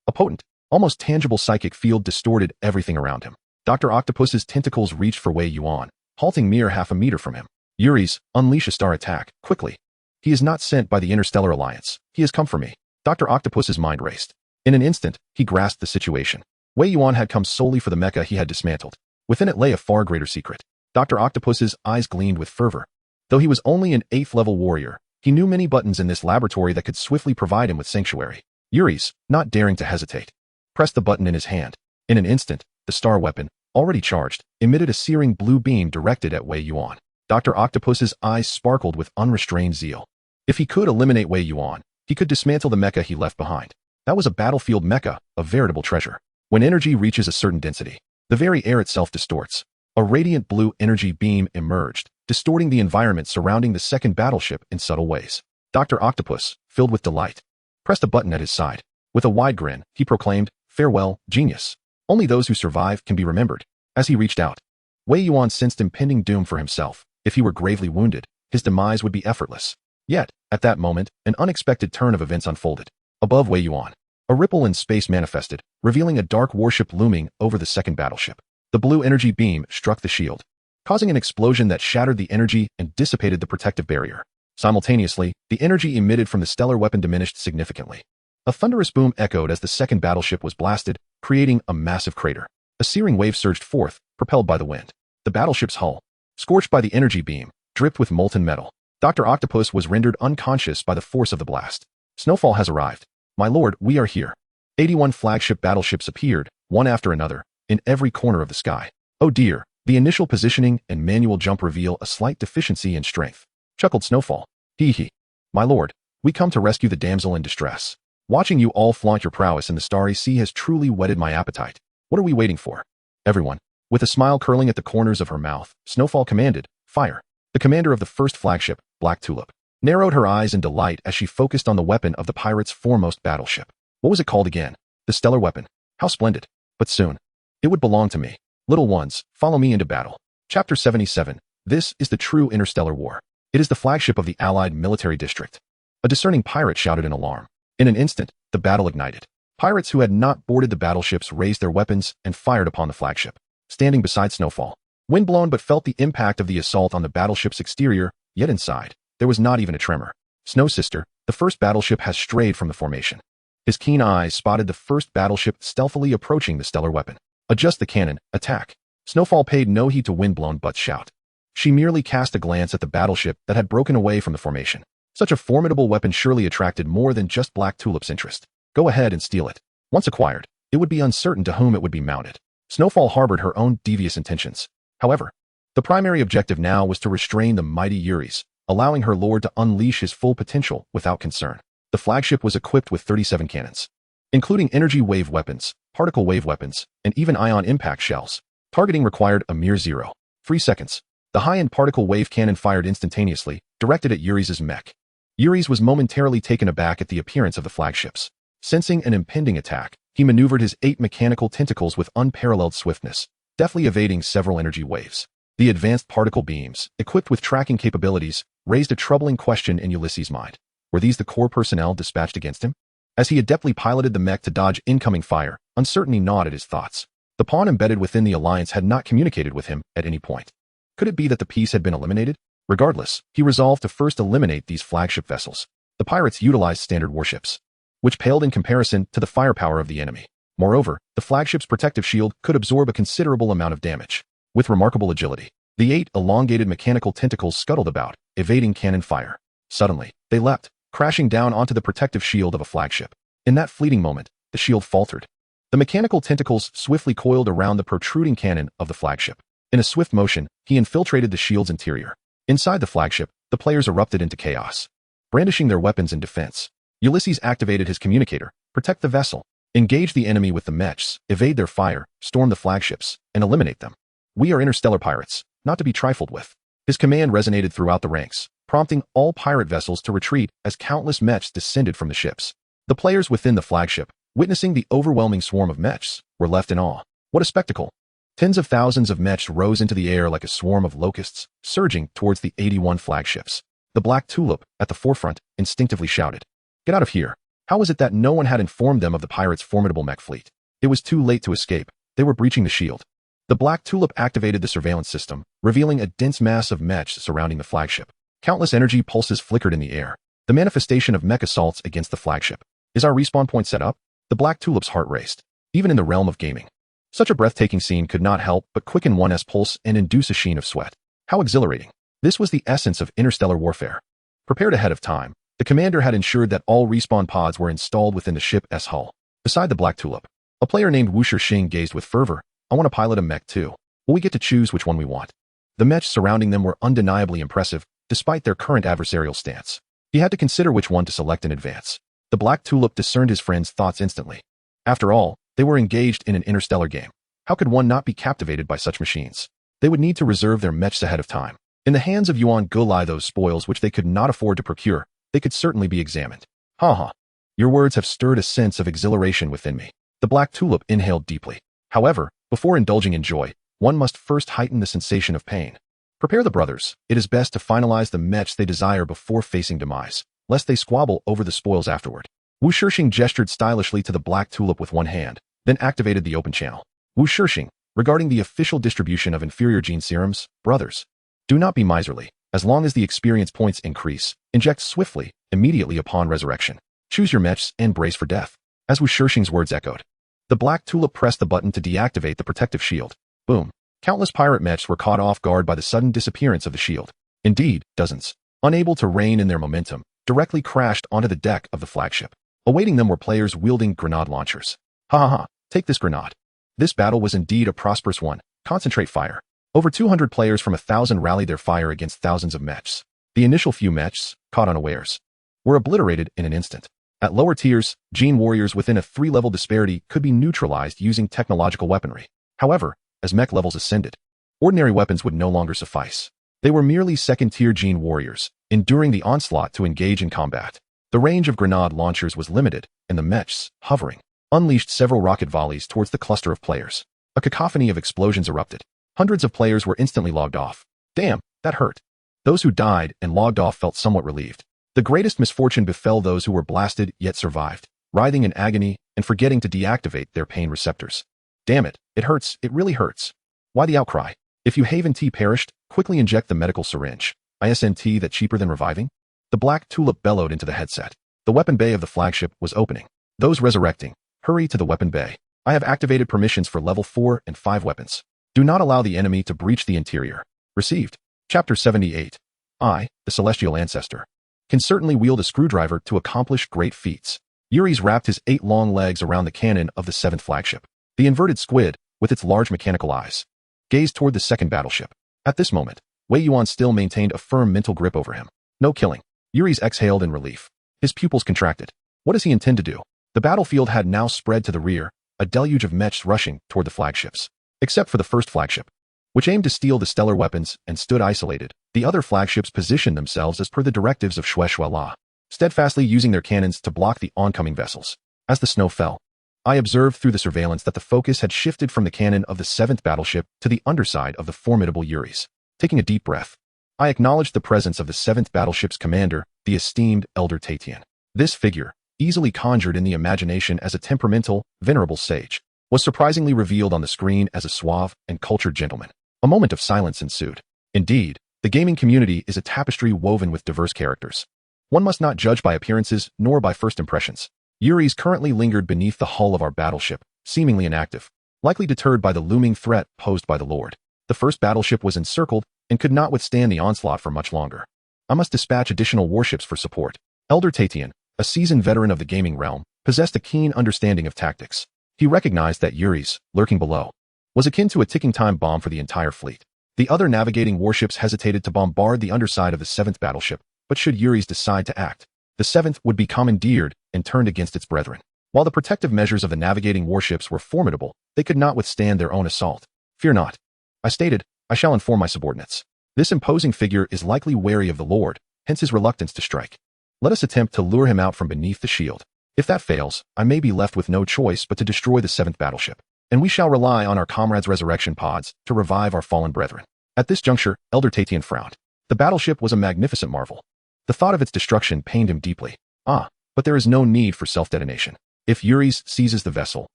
A potent, almost tangible psychic field distorted everything around him. Dr. Octopus's tentacles reached for Wei Yuan, halting mere half a meter from him. Yuri's, unleash a star attack, quickly. He is not sent by the Interstellar Alliance. He has come for me. Dr. Octopus's mind raced. In an instant, he grasped the situation. Wei Yuan had come solely for the mecha he had dismantled. Within it lay a far greater secret. Dr. Octopus's eyes gleamed with fervor. Though he was only an 8th-level warrior, he knew many buttons in this laboratory that could swiftly provide him with sanctuary. Yuri's, not daring to hesitate, pressed the button in his hand. In an instant, the star weapon, already charged, emitted a searing blue beam directed at Wei Yuan. Dr. Octopus's eyes sparkled with unrestrained zeal. If he could eliminate Wei Yuan, he could dismantle the mecha he left behind. That was a battlefield mecha, a veritable treasure. When energy reaches a certain density, the very air itself distorts. A radiant blue energy beam emerged, distorting the environment surrounding the second battleship in subtle ways. Dr. Octopus, filled with delight, pressed a button at his side. With a wide grin, he proclaimed, "Farewell, genius. Only those who survive can be remembered." As he reached out, Wei Yuan sensed impending doom for himself. If he were gravely wounded, his demise would be effortless. Yet, at that moment, an unexpected turn of events unfolded. Above Wei Yuan, a ripple in space manifested, revealing a dark warship looming over the second battleship. The blue energy beam struck the shield, causing an explosion that shattered the energy and dissipated the protective barrier. Simultaneously, the energy emitted from the stellar weapon diminished significantly. A thunderous boom echoed as the second battleship was blasted, creating a massive crater. A searing wave surged forth, propelled by the wind. The battleship's hull, scorched by the energy beam, dripped with molten metal. Dr. Octopus was rendered unconscious by the force of the blast. Snowfall has arrived. My lord, we are here. 81 flagship battleships appeared, one after another, in every corner of the sky. Oh dear, the initial positioning and manual jump reveal a slight deficiency in strength, chuckled Snowfall. Hee hee. My lord, we come to rescue the damsel in distress. Watching you all flaunt your prowess in the starry sea has truly whetted my appetite. What are we waiting for? Everyone, with a smile curling at the corners of her mouth, Snowfall commanded, fire. The commander of the first flagship, Black Tulip, narrowed her eyes in delight as she focused on the weapon of the pirates' foremost battleship. What was it called again? The stellar weapon. How splendid. But soon, it would belong to me. Little ones, follow me into battle. Chapter 77. This is the true interstellar war. It is the flagship of the Allied military district. A discerning pirate shouted in alarm. In an instant, the battle ignited. Pirates who had not boarded the battleships raised their weapons and fired upon the flagship. Standing beside Snowfall, windblown but felt the impact of the assault on the battleship's exterior, yet inside, there was not even a tremor. Snow Sister, the first battleship has strayed from the formation. His keen eyes spotted the first battleship stealthily approaching the stellar weapon. Adjust the cannon, attack. Snowfall paid no heed to Windblown Butt's shout. She merely cast a glance at the battleship that had broken away from the formation. Such a formidable weapon surely attracted more than just Black Tulip's interest. Go ahead and steal it. Once acquired, it would be uncertain to whom it would be mounted. Snowfall harbored her own devious intentions. However, the primary objective now was to restrain the mighty Yuris, allowing her lord to unleash his full potential without concern. The flagship was equipped with 37 cannons, including energy wave weapons, particle wave weapons, and even ion impact shells. Targeting required a mere 0.3 seconds. The high-end particle wave cannon fired instantaneously, directed at Yuris' mech. Yuris was momentarily taken aback at the appearance of the flagships. Sensing an impending attack, he maneuvered his 8 mechanical tentacles with unparalleled swiftness, deftly evading several energy waves. The advanced particle beams, equipped with tracking capabilities, raised a troubling question in Ulysses' mind. Were these the core personnel dispatched against him? As he adeptly piloted the mech to dodge incoming fire, uncertainty gnawed at his thoughts. The pawn embedded within the Alliance had not communicated with him at any point. Could it be that the piece had been eliminated? Regardless, he resolved to first eliminate these flagship vessels. The pirates utilized standard warships, which paled in comparison to the firepower of the enemy. Moreover, the flagship's protective shield could absorb a considerable amount of damage. With remarkable agility, the 8 elongated mechanical tentacles scuttled about, evading cannon fire. Suddenly, they leapt, crashing down onto the protective shield of a flagship. In that fleeting moment, the shield faltered. The mechanical tentacles swiftly coiled around the protruding cannon of the flagship. In a swift motion, he infiltrated the shield's interior. Inside the flagship, the players erupted into chaos, brandishing their weapons in defense. Ulysses activated his communicator, protect the vessel, engage the enemy with the mechs, evade their fire, storm the flagships, and eliminate them. We are interstellar pirates, not to be trifled with. His command resonated throughout the ranks, prompting all pirate vessels to retreat as countless mechs descended from the ships. The players within the flagship, witnessing the overwhelming swarm of mechs, were left in awe. What a spectacle! Tens of thousands of mechs rose into the air like a swarm of locusts, surging towards the 81 flagships. The Black Tulip, at the forefront, instinctively shouted, "Get out of here!" How was it that no one had informed them of the pirates' formidable mech fleet? It was too late to escape. They were breaching the shield. The Black Tulip activated the surveillance system, revealing a dense mass of mechs surrounding the flagship. Countless energy pulses flickered in the air, the manifestation of mech assaults against the flagship. Is our respawn point set up? The Black Tulip's heart raced. Even in the realm of gaming, such a breathtaking scene could not help but quicken one's pulse and induce a sheen of sweat. How exhilarating. This was the essence of interstellar warfare. Prepared ahead of time, the commander had ensured that all respawn pods were installed within the ship's hull. Beside the Black Tulip, a player named Wu Shixing gazed with fervor. I want to pilot a mech too. Will we get to choose which one we want? The mechs surrounding them were undeniably impressive, despite their current adversarial stance. He had to consider which one to select in advance. The Black Tulip discerned his friend's thoughts instantly. After all, they were engaged in an interstellar game. How could one not be captivated by such machines? They would need to reserve their mechs ahead of time. In the hands of Yuan go lie those spoils which they could not afford to procure. They could certainly be examined. Ha ha. Your words have stirred a sense of exhilaration within me. The Black Tulip inhaled deeply. However, before indulging in joy, one must first heighten the sensation of pain. Prepare the brothers. It is best to finalize the mechs they desire before facing demise, lest they squabble over the spoils afterward. Wu Shixing gestured stylishly to the Black Tulip with one hand, then activated the open channel. Wu Shixing, regarding the official distribution of inferior gene serums, brothers, do not be miserly. As long as the experience points increase, inject swiftly, immediately upon resurrection. Choose your mechs and brace for death. As Wu Shishing's words echoed. The Black Tulip pressed the button to deactivate the protective shield. Boom. Countless pirate mechs were caught off guard by the sudden disappearance of the shield. Indeed, dozens, unable to rein in their momentum, directly crashed onto the deck of the flagship. Awaiting them were players wielding grenade launchers. Ha ha ha, take this grenade. This battle was indeed a prosperous one. Concentrate fire. Over 200 players from 1,000 rallied their fire against thousands of mechs. The initial few mechs, caught unawares, were obliterated in an instant. At lower tiers, gene warriors within a 3-level disparity could be neutralized using technological weaponry. However, as mech levels ascended, ordinary weapons would no longer suffice. They were merely second-tier gene warriors, enduring the onslaught to engage in combat. The range of grenade launchers was limited, and the mechs, hovering, unleashed several rocket volleys towards the cluster of players. A cacophony of explosions erupted. Hundreds of players were instantly logged off. Damn, that hurt. Those who died and logged off felt somewhat relieved. The greatest misfortune befell those who were blasted yet survived, writhing in agony and forgetting to deactivate their pain receptors. Damn it, it hurts, it really hurts. Why the outcry? If you Haven T perished, quickly inject the medical syringe. ISNT that cheaper than reviving? The Black Tulip bellowed into the headset. The weapon bay of the flagship was opening. Those resurrecting, hurry to the weapon bay. I have activated permissions for level 4 and 5 weapons. Do not allow the enemy to breach the interior. Received. Chapter 78. I, the Celestial Ancestor, can certainly wield a screwdriver to accomplish great feats. Yuri's wrapped his 8 long legs around the cannon of the 7th flagship. The inverted squid, with its large mechanical eyes, gazed toward the 2nd battleship. At this moment, Wei Yuan still maintained a firm mental grip over him. No killing. Yuri's exhaled in relief. His pupils contracted. What does he intend to do? The battlefield had now spread to the rear, a deluge of mechs rushing toward the flagships. Except for the 1st flagship, which aimed to steal the stellar weapons and stood isolated. The other flagships positioned themselves as per the directives of Shue Shue La, steadfastly using their cannons to block the oncoming vessels. As the snow fell, I observed through the surveillance that the focus had shifted from the cannon of the 7th battleship to the underside of the formidable Yuris. Taking a deep breath, I acknowledged the presence of the 7th battleship's commander, the esteemed Elder Tatian. This figure, easily conjured in the imagination as a temperamental, venerable sage, was surprisingly revealed on the screen as a suave and cultured gentleman. A moment of silence ensued. Indeed, the gaming community is a tapestry woven with diverse characters. One must not judge by appearances nor by first impressions. Yuris currently lingered beneath the hull of our battleship, seemingly inactive, likely deterred by the looming threat posed by the Lord. The 1st battleship was encircled and could not withstand the onslaught for much longer. I must dispatch additional warships for support. Elder Tatian, a seasoned veteran of the gaming realm, possessed a keen understanding of tactics. He recognized that Yuris, lurking below, was akin to a ticking time bomb for the entire fleet. The other navigating warships hesitated to bombard the underside of the 7th battleship, but should Yuris decide to act, the 7th would be commandeered and turned against its brethren. While the protective measures of the navigating warships were formidable, they could not withstand their own assault. Fear not. I stated, I shall inform my subordinates. This imposing figure is likely wary of the Lord, hence his reluctance to strike. Let us attempt to lure him out from beneath the shield. If that fails, I may be left with no choice but to destroy the 7th battleship, and we shall rely on our comrades' resurrection pods to revive our fallen brethren. At this juncture, Elder Tatian frowned. The battleship was a magnificent marvel. The thought of its destruction pained him deeply. But there is no need for self-detonation. If Yuris seizes the vessel,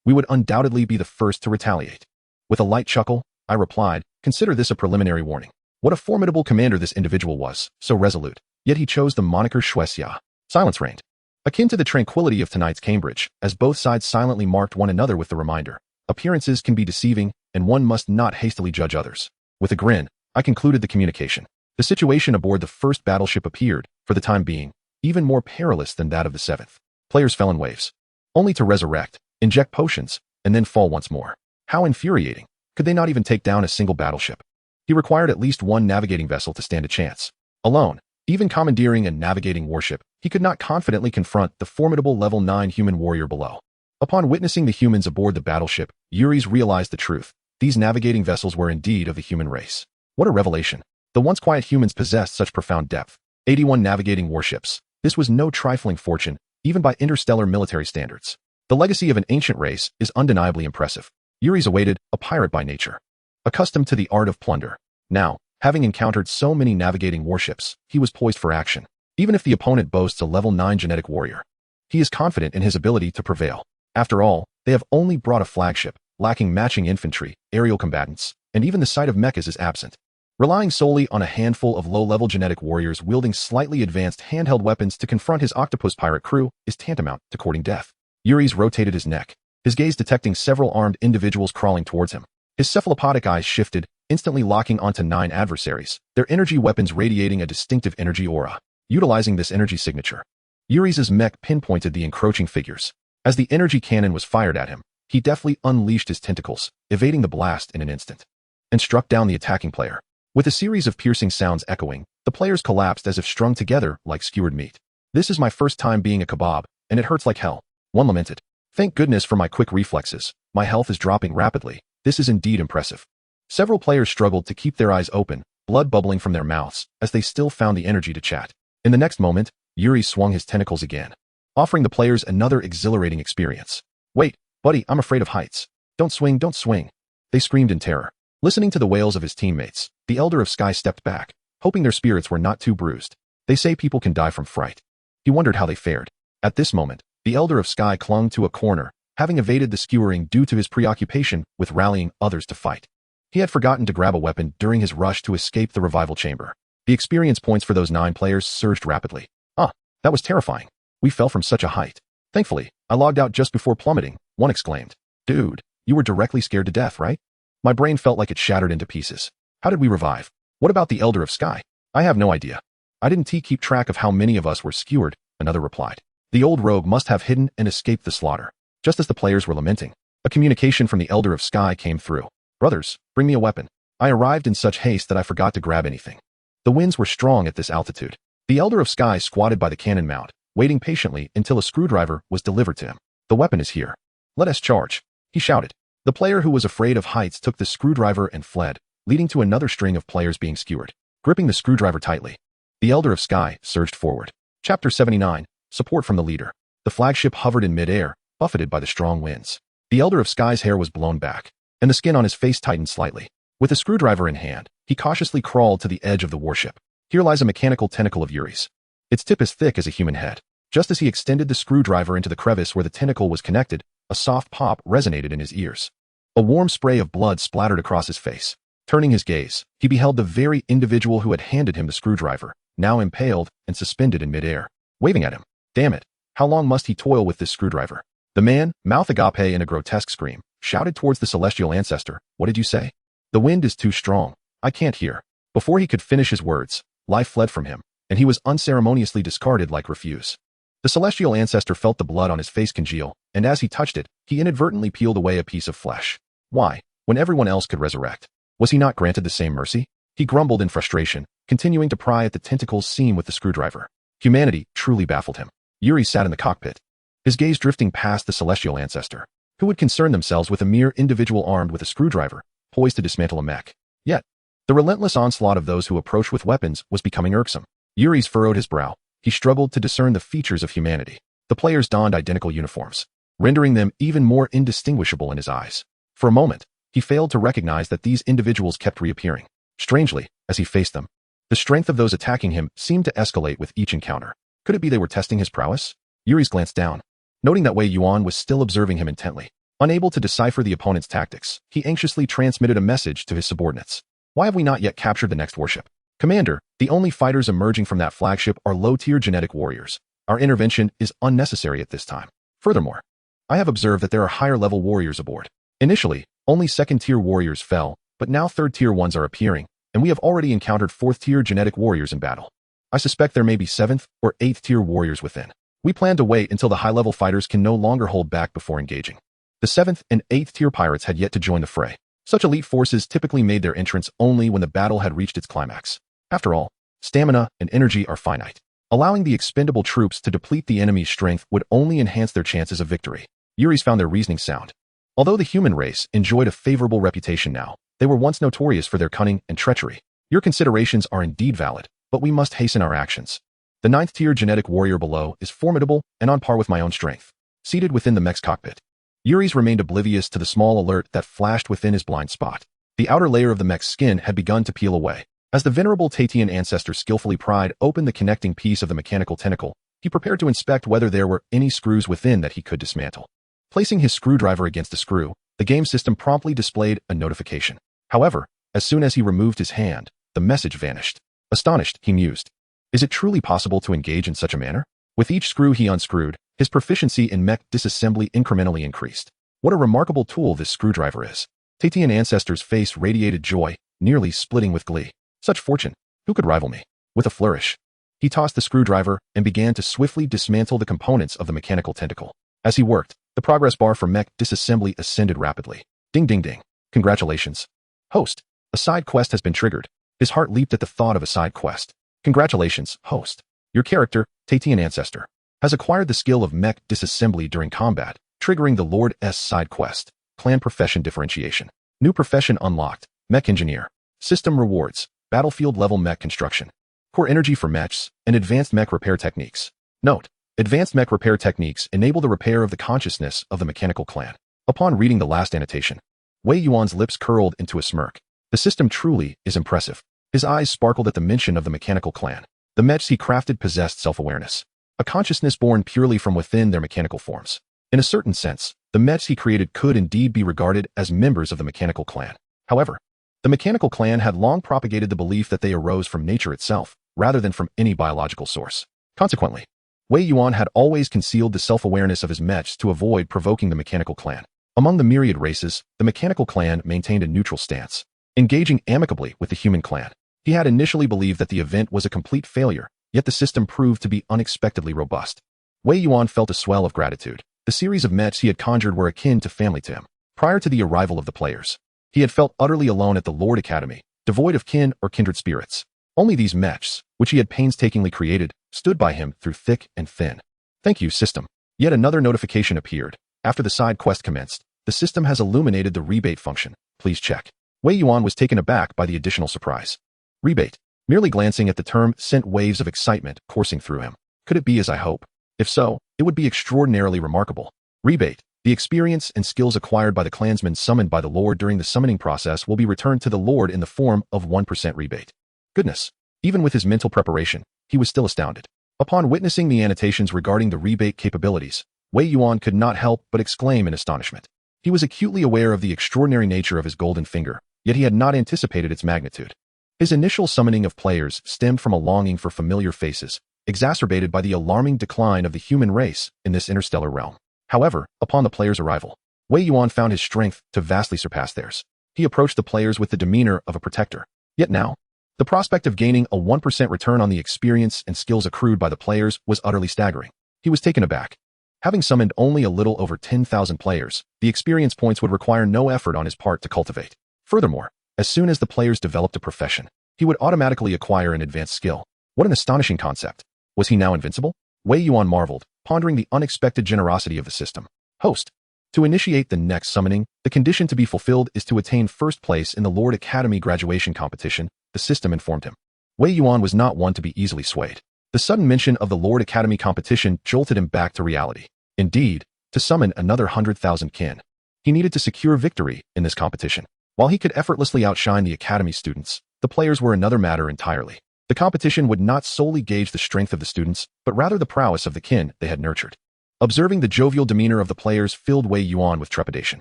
we would undoubtedly be the first to retaliate. With a light chuckle, I replied, consider this a preliminary warning. What a formidable commander this individual was, so resolute. Yet he chose the moniker Shuexia. Silence reigned, akin to the tranquility of tonight's Cambridge, as both sides silently marked one another with the reminder. Appearances can be deceiving, and one must not hastily judge others. With a grin, I concluded the communication. The situation aboard the 1st battleship appeared, for the time being, even more perilous than that of the 7th. Players fell in waves, only to resurrect, inject potions, and then fall once more. How infuriating. Could they not even take down a single battleship? He required at least one navigating vessel to stand a chance. Alone, even commandeering a navigating warship, he could not confidently confront the formidable level 9 human warrior below. Upon witnessing the humans aboard the battleship, Yuris realized the truth. These navigating vessels were indeed of the human race. What a revelation. The once quiet humans possessed such profound depth. 81 navigating warships. This was no trifling fortune, even by interstellar military standards. The legacy of an ancient race is undeniably impressive. Yuris awaited, a pirate by nature, accustomed to the art of plunder. Now, having encountered so many navigating warships, he was poised for action. Even if the opponent boasts a level 9 genetic warrior, he is confident in his ability to prevail. After all, they have only brought a flagship, lacking matching infantry, aerial combatants, and even the sight of mechas is absent. Relying solely on a handful of low-level genetic warriors wielding slightly advanced handheld weapons to confront his octopus pirate crew is tantamount to courting death. Yuri's rotated his neck, his gaze detecting several armed individuals crawling towards him. His cephalopodic eyes shifted, instantly locking onto 9 adversaries, their energy weapons radiating a distinctive energy aura. Utilizing this energy signature, Yuri's mech pinpointed the encroaching figures. As the energy cannon was fired at him, he deftly unleashed his tentacles, evading the blast in an instant, and struck down the attacking player. With a series of piercing sounds echoing, the players collapsed as if strung together like skewered meat. "This is my first time being a kebab, and it hurts like hell," one lamented. "Thank goodness for my quick reflexes. My health is dropping rapidly. This is indeed impressive." Several players struggled to keep their eyes open, blood bubbling from their mouths, as they still found the energy to chat. In the next moment, Yuri swung his tentacles again, offering the players another exhilarating experience. "Wait, buddy, I'm afraid of heights. Don't swing, don't swing," they screamed in terror. Listening to the wails of his teammates, the Elder of Sky stepped back, hoping their spirits were not too bruised. They say people can die from fright. He wondered how they fared. At this moment, the Elder of Sky clung to a corner, having evaded the skewering due to his preoccupation with rallying others to fight. He had forgotten to grab a weapon during his rush to escape the revival chamber. The experience points for those 9 players surged rapidly. That was terrifying. We fell from such a height. Thankfully, I logged out just before plummeting," one exclaimed. "Dude, you were directly scared to death, right?" My brain felt like it shattered into pieces. "How did we revive? What about the Elder of Sky?" "I have no idea. I didn't keep track of how many of us were skewered," another replied. "The old rogue must have hidden and escaped the slaughter." Just as the players were lamenting, a communication from the Elder of Sky came through. "Brothers, bring me a weapon. I arrived in such haste that I forgot to grab anything." The winds were strong at this altitude. The Elder of Sky squatted by the cannon mount, waiting patiently until a screwdriver was delivered to him. "The weapon is here. Let us charge," he shouted. The player who was afraid of heights took the screwdriver and fled, leading to another string of players being skewered. Gripping the screwdriver tightly, the Elder of Sky surged forward. Chapter 79, Support from the Leader. The flagship hovered in mid-air, buffeted by the strong winds. The Elder of Sky's hair was blown back, and the skin on his face tightened slightly. With a screwdriver in hand, he cautiously crawled to the edge of the warship. Here lies a mechanical tentacle of Yuri's. Its tip is thick as a human head. Just as he extended the screwdriver into the crevice where the tentacle was connected, a soft pop resonated in his ears. A warm spray of blood splattered across his face. Turning his gaze, he beheld the very individual who had handed him the screwdriver, now impaled and suspended in midair, waving at him. Damn it, how long must he toil with this screwdriver? The man, mouth agape in a grotesque scream, shouted towards the celestial ancestor. "What did you say?" "The wind is too strong. I can't hear." Before he could finish his words, life fled from him, and he was unceremoniously discarded like refuse. The celestial ancestor felt the blood on his face congeal, and as he touched it, he inadvertently peeled away a piece of flesh. Why, when everyone else could resurrect? Was he not granted the same mercy? He grumbled in frustration, continuing to pry at the tentacle's seam with the screwdriver. Humanity truly baffled him. Yuri sat in the cockpit, his gaze drifting past the celestial ancestor, who would concern themselves with a mere individual armed with a screwdriver, poised to dismantle a mech. Yet, the relentless onslaught of those who approached with weapons was becoming irksome. Yuri's furrowed his brow. He struggled to discern the features of humanity. The players donned identical uniforms, rendering them even more indistinguishable in his eyes. For a moment, he failed to recognize that these individuals kept reappearing. Strangely, as he faced them, the strength of those attacking him seemed to escalate with each encounter. Could it be they were testing his prowess? Yuri's glanced down, noting that Wei Yuan was still observing him intently. Unable to decipher the opponent's tactics, he anxiously transmitted a message to his subordinates. "Why have we not yet captured the next warship? Commander, the only fighters emerging from that flagship are low-tier genetic warriors. Our intervention is unnecessary at this time. Furthermore, I have observed that there are higher-level warriors aboard. Initially, only second-tier warriors fell, but now third-tier ones are appearing, and we have already encountered fourth-tier genetic warriors in battle. I suspect there may be 7th or 8th-tier warriors within. We plan to wait until the high-level fighters can no longer hold back before engaging." The 7th and 8th-tier pirates had yet to join the fray. Such elite forces typically made their entrance only when the battle had reached its climax. After all, stamina and energy are finite. Allowing the expendable troops to deplete the enemy's strength would only enhance their chances of victory. Yuri's found their reasoning sound. Although the human race enjoyed a favorable reputation now, they were once notorious for their cunning and treachery. Your considerations are indeed valid, but we must hasten our actions. The 9th-tier genetic warrior below is formidable and on par with my own strength. Seated within the mech's cockpit, Yuri's remained oblivious to the small alert that flashed within his blind spot. The outer layer of the mech's skin had begun to peel away. As the venerable Tatian ancestor skillfully pried open the connecting piece of the mechanical tentacle, he prepared to inspect whether there were any screws within that he could dismantle. Placing his screwdriver against the screw, the game system promptly displayed a notification. However, as soon as he removed his hand, the message vanished. Astonished, he mused. Is it truly possible to engage in such a manner? With each screw he unscrewed, his proficiency in mech disassembly incrementally increased. What a remarkable tool this screwdriver is. Tatian Ancestor's face radiated joy, nearly splitting with glee. Such fortune! Who could rival me? With a flourish, he tossed the screwdriver and began to swiftly dismantle the components of the mechanical tentacle. As he worked, the progress bar for mech disassembly ascended rapidly. Ding ding ding. Congratulations. Host, a side quest has been triggered. His heart leaped at the thought of a side quest. Congratulations, host. Your character, Tatian Ancestor, has acquired the skill of mech disassembly during combat, triggering the Lord S side quest. Clan profession differentiation. New profession unlocked. Mech engineer. System rewards. Battlefield level mech construction. Core energy for mechs and advanced mech repair techniques. Note: advanced mech repair techniques enable the repair of the consciousness of the mechanical clan. Upon reading the last annotation, Wei Yuan's lips curled into a smirk. The system truly is impressive. His eyes sparkled at the mention of the mechanical clan. The mechs he crafted possessed self-awareness, a consciousness born purely from within their mechanical forms. In a certain sense, the mechs he created could indeed be regarded as members of the mechanical clan. However, the mechanical clan had long propagated the belief that they arose from nature itself, rather than from any biological source. Consequently, Wei Yuan had always concealed the self-awareness of his mechs to avoid provoking the mechanical clan. Among the myriad races, the mechanical clan maintained a neutral stance, engaging amicably with the human clan. He had initially believed that the event was a complete failure, yet the system proved to be unexpectedly robust. Wei Yuan felt a swell of gratitude. The series of mechs he had conjured were akin to family to him. Prior to the arrival of the players, he had felt utterly alone at the Lord Academy, devoid of kin or kindred spirits. Only these mechs, which he had painstakingly created, stood by him through thick and thin. Thank you, system. Yet another notification appeared. After the side quest commenced, the system has illuminated the rebate function. Please check. Wei Yuan was taken aback by the additional surprise. Rebate. Merely glancing at the term sent waves of excitement coursing through him. Could it be as I hope? If so, it would be extraordinarily remarkable. Rebate. The experience and skills acquired by the clansmen summoned by the Lord during the summoning process will be returned to the Lord in the form of 1% rebate. Goodness. Even with his mental preparation, he was still astounded. Upon witnessing the annotations regarding the rebate capabilities, Wei Yuan could not help but exclaim in astonishment. He was acutely aware of the extraordinary nature of his golden finger, yet he had not anticipated its magnitude. His initial summoning of players stemmed from a longing for familiar faces, exacerbated by the alarming decline of the human race in this interstellar realm. However, upon the players' arrival, Wei Yuan found his strength to vastly surpass theirs. He approached the players with the demeanor of a protector. Yet now, the prospect of gaining a 1% return on the experience and skills accrued by the players was utterly staggering. He was taken aback. Having summoned only a little over 10,000 players, the experience points would require no effort on his part to cultivate. Furthermore, as soon as the players developed a profession, he would automatically acquire an advanced skill. What an astonishing concept. Was he now invincible? Wei Yuan marveled, pondering the unexpected generosity of the system. Host. To initiate the next summoning, the condition to be fulfilled is to attain first place in the Lord Academy graduation competition, the system informed him. Wei Yuan was not one to be easily swayed. The sudden mention of the Lord Academy competition jolted him back to reality. Indeed, to summon another 100,000 kin, he needed to secure victory in this competition. While he could effortlessly outshine the Academy students, the players were another matter entirely. The competition would not solely gauge the strength of the students, but rather the prowess of the kin they had nurtured. Observing the jovial demeanor of the players filled Wei Yuan with trepidation.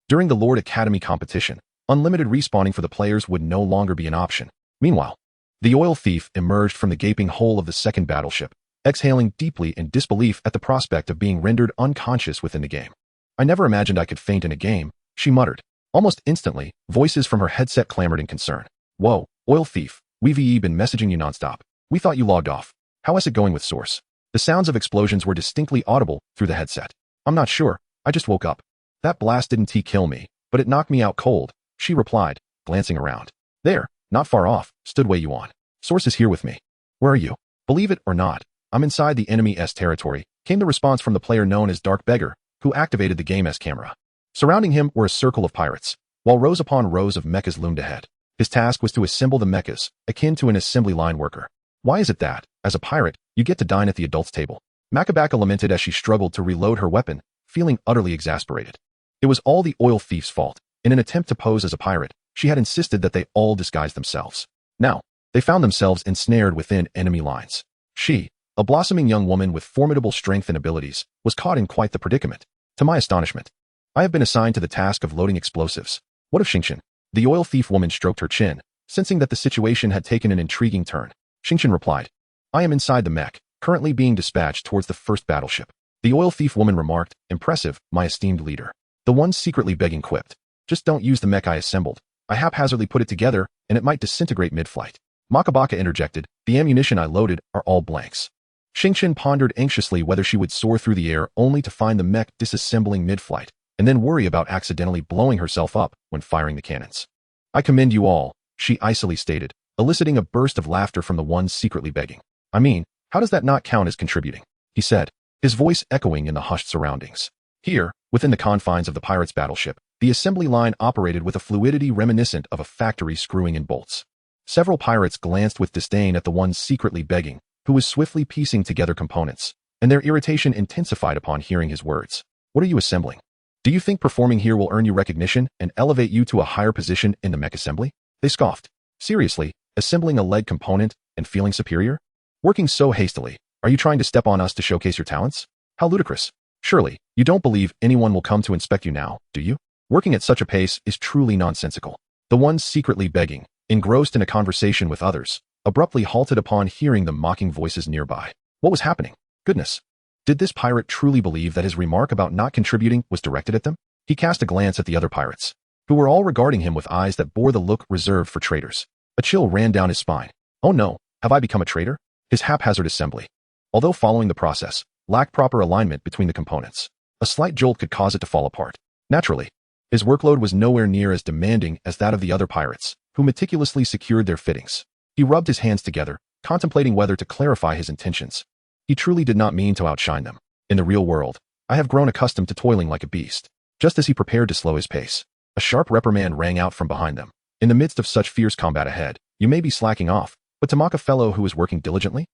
During the Lord Academy competition, unlimited respawning for the players would no longer be an option. Meanwhile, the oil thief emerged from the gaping hole of the second battleship, exhaling deeply in disbelief at the prospect of being rendered unconscious within the game. I never imagined I could faint in a game, she muttered. Almost instantly, voices from her headset clamored in concern. Whoa, oil thief, we've been messaging you nonstop. We thought you logged off. How is it going with Source? The sounds of explosions were distinctly audible through the headset. I'm not sure, I just woke up. That blast didn't kill me, but it knocked me out cold, she replied, glancing around. There, not far off, stood Wei Yuan. Source is here with me. Where are you? Believe it or not, I'm inside the enemy's territory, came the response from the player known as Dark Beggar, who activated the game's camera. Surrounding him were a circle of pirates, while rows upon rows of mechas loomed ahead. His task was to assemble the mechas, akin to an assembly line worker. Why is it that, as a pirate, you get to dine at the adults' table? Makabaka lamented as she struggled to reload her weapon, feeling utterly exasperated. It was all the oil thief's fault. In an attempt to pose as a pirate, she had insisted that they all disguise themselves. Now, they found themselves ensnared within enemy lines. She, a blossoming young woman with formidable strength and abilities, was caught in quite the predicament. To my astonishment, I have been assigned to the task of loading explosives. What of Xingqian? The oil thief woman stroked her chin, Sensing that the situation had taken an intriguing turn, Xingqian replied, I am inside the mech, currently being dispatched towards the first battleship. The oil thief woman remarked, impressive, my esteemed leader. The one secretly begging quipped, just don't use the mech I assembled. I haphazardly put it together, and it might disintegrate mid-flight. Makabaka interjected, the ammunition I loaded are all blanks. Xingqian pondered anxiously whether she would soar through the air only to find the mech disassembling mid-flight, and then worry about accidentally blowing herself up when firing the cannons. I commend you all, she icily stated, eliciting a burst of laughter from the one secretly begging. I mean, how does that not count as contributing? He said, his voice echoing in the hushed surroundings. Here, within the confines of the pirate's battleship, the assembly line operated with a fluidity reminiscent of a factory screwing in bolts. Several pirates glanced with disdain at the one secretly begging, who was swiftly piecing together components, and their irritation intensified upon hearing his words. What are you assembling? Do you think performing here will earn you recognition and elevate you to a higher position in the mech assembly? They scoffed. Seriously, assembling a leg component and feeling superior? Working so hastily, are you trying to step on us to showcase your talents? How ludicrous. Surely, you don't believe anyone will come to inspect you now, do you? Working at such a pace is truly nonsensical. The one secretly begging, engrossed in a conversation with others, abruptly halted upon hearing the mocking voices nearby. What was happening? Goodness. Did this pirate truly believe that his remark about not contributing was directed at them? He cast a glance at the other pirates, who were all regarding him with eyes that bore the look reserved for traitors. A chill ran down his spine. Oh no, have I become a traitor? His haphazard assembly, although following the process, lacked proper alignment between the components. A slight jolt could cause it to fall apart. Naturally, his workload was nowhere near as demanding as that of the other pirates, who meticulously secured their fittings. He rubbed his hands together, contemplating whether to clarify his intentions. He truly did not mean to outshine them. In the real world, I have grown accustomed to toiling like a beast. Just as he prepared to slow his pace, a sharp reprimand rang out from behind them. In the midst of such fierce combat ahead, you may be slacking off, but to mock a fellow who is working diligently?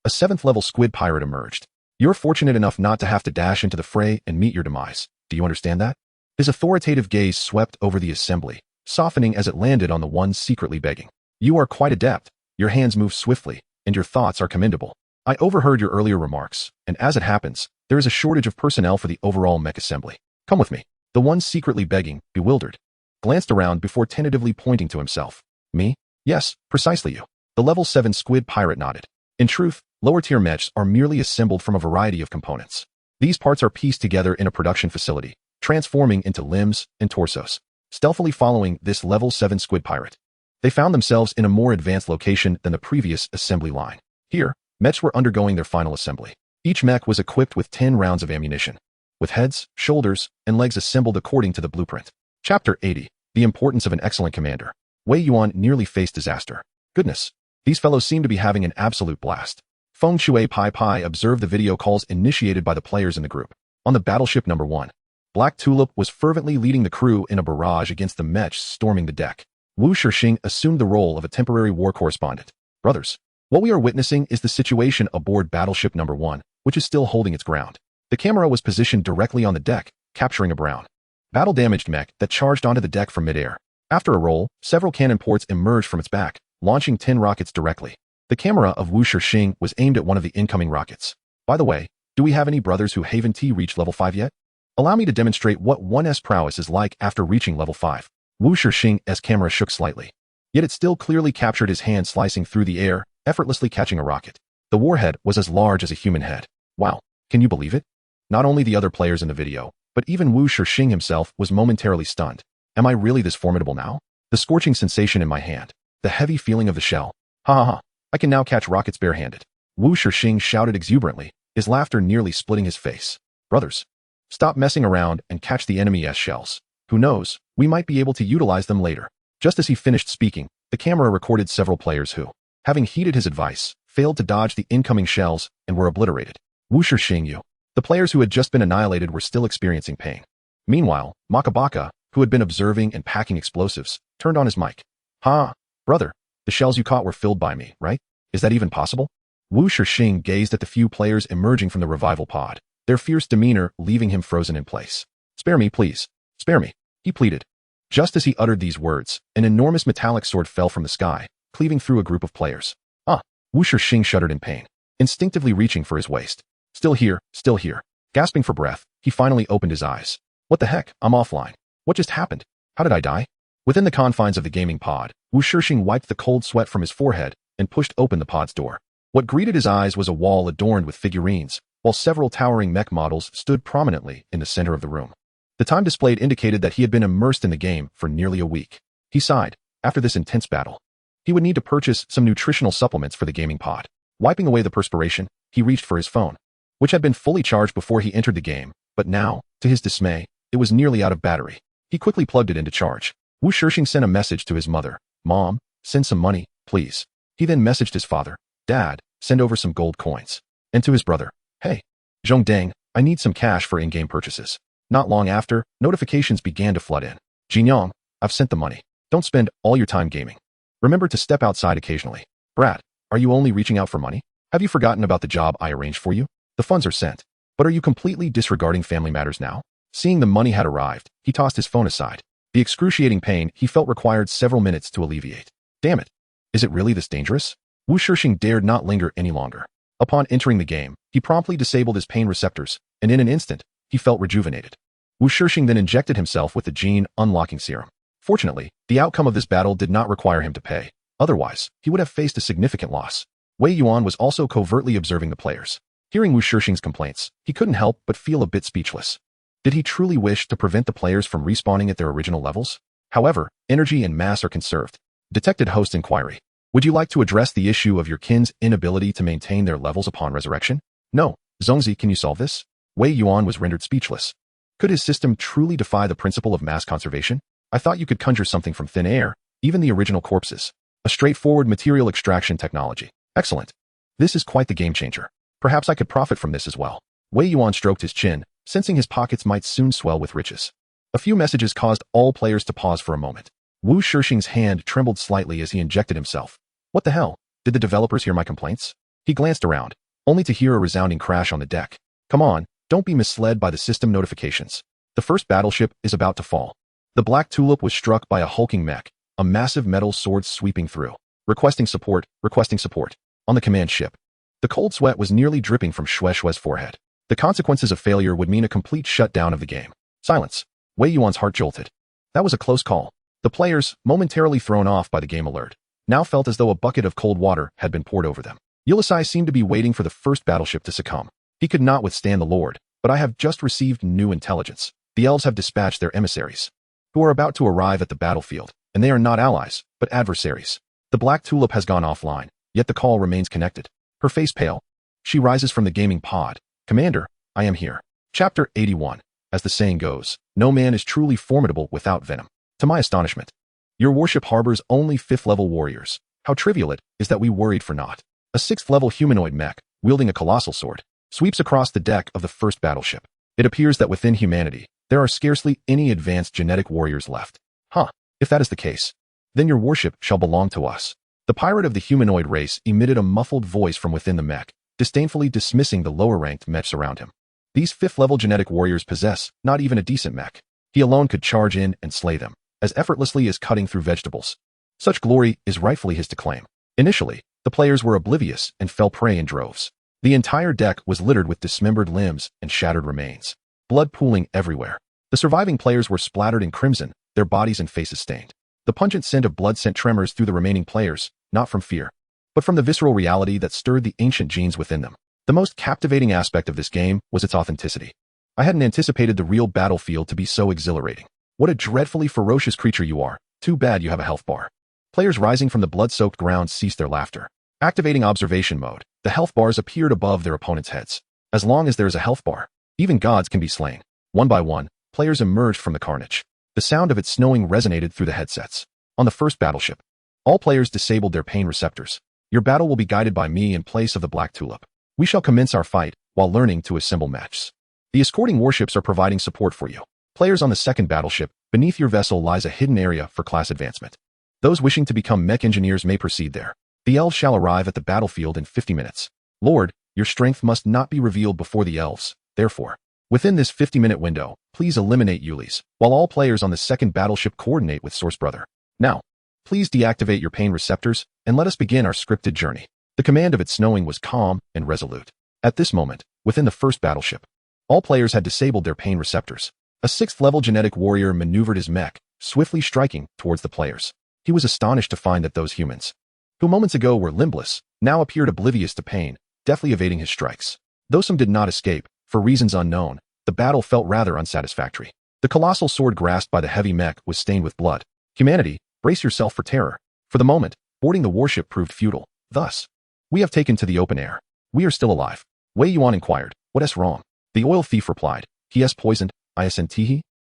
A 7th-level squid pirate emerged. You're fortunate enough not to have to dash into the fray and meet your demise. Do you understand that? His authoritative gaze swept over the assembly, softening as it landed on the one secretly begging. You are quite adept, your hands move swiftly, and your thoughts are commendable. I overheard your earlier remarks, and as it happens, there is a shortage of personnel for the overall mech assembly. Come with me. The one secretly begging, bewildered, glanced around before tentatively pointing to himself. Me? Yes, precisely you. The level 7 squid pirate nodded. In truth, lower-tier mechs are merely assembled from a variety of components. These parts are pieced together in a production facility, transforming into limbs and torsos. Stealthily following this level 7 squid pirate, they found themselves in a more advanced location than the previous assembly line. Here, mechs were undergoing their final assembly. Each mech was equipped with 10 rounds of ammunition, with heads, shoulders, and legs assembled according to the blueprint. Chapter 80. The Importance of an Excellent Commander. Wei Yuan nearly faced disaster. Goodness, these fellows seem to be having an absolute blast. Feng Shui Pai Pai observed the video calls initiated by the players in the group. On the battleship number 1, Black Tulip was fervently leading the crew in a barrage against the mechs storming the deck. Wu Shixing assumed the role of a temporary war correspondent. Brothers, what we are witnessing is the situation aboard battleship number 1, which is still holding its ground. The camera was positioned directly on the deck, capturing a brown, battle-damaged mech that charged onto the deck from midair. After a roll, several cannon ports emerged from its back, launching 10 rockets directly. The camera of Wu Shixing was aimed at one of the incoming rockets. By the way, do we have any brothers who haven't reached level 5 yet? Allow me to demonstrate what 1's prowess is like after reaching level 5. Wu Shixing's camera shook slightly, yet it still clearly captured his hand slicing through the air, effortlessly catching a rocket. The warhead was as large as a human head. Wow, can you believe it? Not only the other players in the video, but even Wu Shixing himself was momentarily stunned. Am I really this formidable now? The scorching sensation in my hand, the heavy feeling of the shell. Ha ha ha, I can now catch rockets barehanded. Wu Shixing shouted exuberantly, his laughter nearly splitting his face. Brothers, stop messing around and catch the enemy's shells. Who knows, we might be able to utilize them later. Just as he finished speaking, the camera recorded several players who, having heeded his advice, failed to dodge the incoming shells and were obliterated. Wu Shixing, the players who had just been annihilated were still experiencing pain. Meanwhile, Makabaka, who had been observing and packing explosives, turned on his mic. Ha, brother, the shells you caught were filled by me, right? Is that even possible? Wu Shixing gazed at the few players emerging from the revival pod, their fierce demeanor leaving him frozen in place. Spare me, please. Spare me, he pleaded. Just as he uttered these words, an enormous metallic sword fell from the sky, cleaving through a group of players. Ah, Wu Shixing shuddered in pain, instinctively reaching for his waist. Still here, still here. Gasping for breath, he finally opened his eyes. What the heck, I'm offline. What just happened? How did I die? Within the confines of the gaming pod, Wu Shixing wiped the cold sweat from his forehead and pushed open the pod's door. What greeted his eyes was a wall adorned with figurines, while several towering mech models stood prominently in the center of the room. The time displayed indicated that he had been immersed in the game for nearly a week. He sighed. After this intense battle, he would need to purchase some nutritional supplements for the gaming pod. Wiping away the perspiration, he reached for his phone, which had been fully charged before he entered the game, but now, to his dismay, it was nearly out of battery. He quickly plugged it into charge. Wu Shixing sent a message to his mother. Mom, send some money, please. He then messaged his father. Dad, send over some gold coins. And to his brother. Hey, Zhongdang, I need some cash for in-game purchases. Not long after, notifications began to flood in. Jinyang, I've sent the money. Don't spend all your time gaming. Remember to step outside occasionally. Brat, are you only reaching out for money? Have you forgotten about the job I arranged for you? The funds are sent. But are you completely disregarding family matters now? Seeing the money had arrived, he tossed his phone aside. The excruciating pain he felt required several minutes to alleviate. Damn it. Is it really this dangerous? Wu Shixing dared not linger any longer. Upon entering the game, he promptly disabled his pain receptors, and in an instant, he felt rejuvenated. Wu Shixing then injected himself with the gene unlocking serum. Fortunately, the outcome of this battle did not require him to pay. Otherwise, he would have faced a significant loss. Wei Yuan was also covertly observing the players. Hearing Wu Shixing's complaints, he couldn't help but feel a bit speechless. Did he truly wish to prevent the players from respawning at their original levels? However, energy and mass are conserved. Detected host inquiry. Would you like to address the issue of your kin's inability to maintain their levels upon resurrection? No. Zongzi, can you solve this? Wei Yuan was rendered speechless. Could his system truly defy the principle of mass conservation? I thought you could conjure something from thin air, even the original corpses. A straightforward material extraction technology. Excellent. This is quite the game changer. Perhaps I could profit from this as well. Wei Yuan stroked his chin, sensing his pockets might soon swell with riches. A few messages caused all players to pause for a moment. Wu Shixing's hand trembled slightly as he injected himself. What the hell? Did the developers hear my complaints? He glanced around, only to hear a resounding crash on the deck. Come on, don't be misled by the system notifications. The first battleship is about to fall. The Black Tulip was struck by a hulking mech, a massive metal sword sweeping through. Requesting support, requesting support. On the command ship. The cold sweat was nearly dripping from Shue's forehead. The consequences of failure would mean a complete shutdown of the game. Silence. Wei Yuan's heart jolted. That was a close call. The players, momentarily thrown off by the game alert, now felt as though a bucket of cold water had been poured over them. Ulysses seemed to be waiting for the first battleship to succumb. He could not withstand the Lord, but I have just received new intelligence. The elves have dispatched their emissaries, who are about to arrive at the battlefield, and they are not allies, but adversaries. The Black Tulip has gone offline, yet the call remains connected. Her face pale. She rises from the gaming pod. Commander, I am here. Chapter 81. As the saying goes, no man is truly formidable without venom. To my astonishment, your warship harbors only 5th-level warriors. How trivial it is that we worried for naught. A 6th-level humanoid mech, wielding a colossal sword, sweeps across the deck of the first battleship. It appears that within humanity, there are scarcely any advanced genetic warriors left. Huh, if that is the case, then your warship shall belong to us. The pirate of the humanoid race emitted a muffled voice from within the mech, disdainfully dismissing the lower-ranked mechs around him. These 5th-level genetic warriors possess not even a decent mech. He alone could charge in and slay them, as effortlessly as cutting through vegetables. Such glory is rightfully his to claim. Initially, the players were oblivious and fell prey in droves. The entire deck was littered with dismembered limbs and shattered remains, blood pooling everywhere. The surviving players were splattered in crimson, their bodies and faces stained. The pungent scent of blood sent tremors through the remaining players, not from fear, but from the visceral reality that stirred the ancient genes within them. The most captivating aspect of this game was its authenticity. I hadn't anticipated the real battlefield to be so exhilarating. What a dreadfully ferocious creature you are. Too bad you have a health bar. Players rising from the blood-soaked ground ceased their laughter. Activating observation mode, the health bars appeared above their opponents' heads. As long as there is a health bar, even gods can be slain. One by one, players emerged from the carnage. The sound of it snowing resonated through the headsets. On the first battleship, all players disabled their pain receptors. Your battle will be guided by me in place of the Black Tulip. We shall commence our fight while learning to assemble mechs. The escorting warships are providing support for you. Players on the second battleship, beneath your vessel lies a hidden area for class advancement. Those wishing to become mech engineers may proceed there. The elves shall arrive at the battlefield in 50 minutes. Lord, your strength must not be revealed before the elves. Therefore, within this 50-minute window, please eliminate Ulis, while all players on the second battleship coordinate with Source Brother. Now, please deactivate your pain receptors, and let us begin our scripted journey. The command of its snowing was calm and resolute. At this moment, within the first battleship, all players had disabled their pain receptors. A 6th-level genetic warrior maneuvered his mech, swiftly striking towards the players. He was astonished to find that those humans, who moments ago were limbless, now appeared oblivious to pain, deftly evading his strikes. Though some did not escape, for reasons unknown, the battle felt rather unsatisfactory. The colossal sword grasped by the heavy mech was stained with blood. Humanity, brace yourself for terror. For the moment, boarding the warship proved futile. Thus, we have taken to the open air. We are still alive. Wei Yuan inquired, "What is wrong?" The oil thief replied, "He is poisoned, isn't.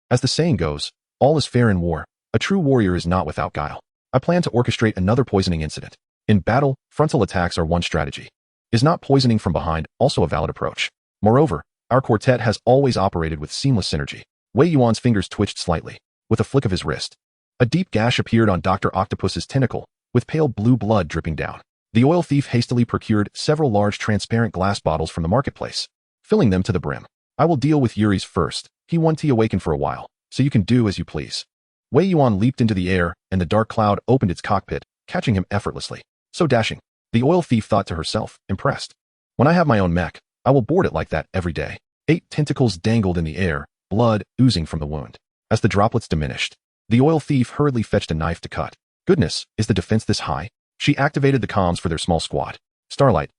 As the saying goes, all is fair in war. A true warrior is not without guile. I plan to orchestrate another poisoning incident. In battle, frontal attacks are one strategy. Is not poisoning from behind also a valid approach? Moreover, our quartet has always operated with seamless synergy." Wei Yuan's fingers twitched slightly. With a flick of his wrist, a deep gash appeared on Dr. Octopus's tentacle, with pale blue blood dripping down. The oil thief hastily procured several large transparent glass bottles from the marketplace, filling them to the brim. "I will deal with Yuri's first. He won't awaken for a while, so you can do as you please." Wei Yuan leaped into the air, and the dark cloud opened its cockpit, catching him effortlessly. So dashing. The oil thief thought to herself, impressed. "When I have my own mech, I will board it like that every day." 8 tentacles dangled in the air, blood oozing from the wound. As the droplets diminished, the oil thief hurriedly fetched a knife to cut. Goodness, is the defense this high? She activated the comms for their small squad. Starlight,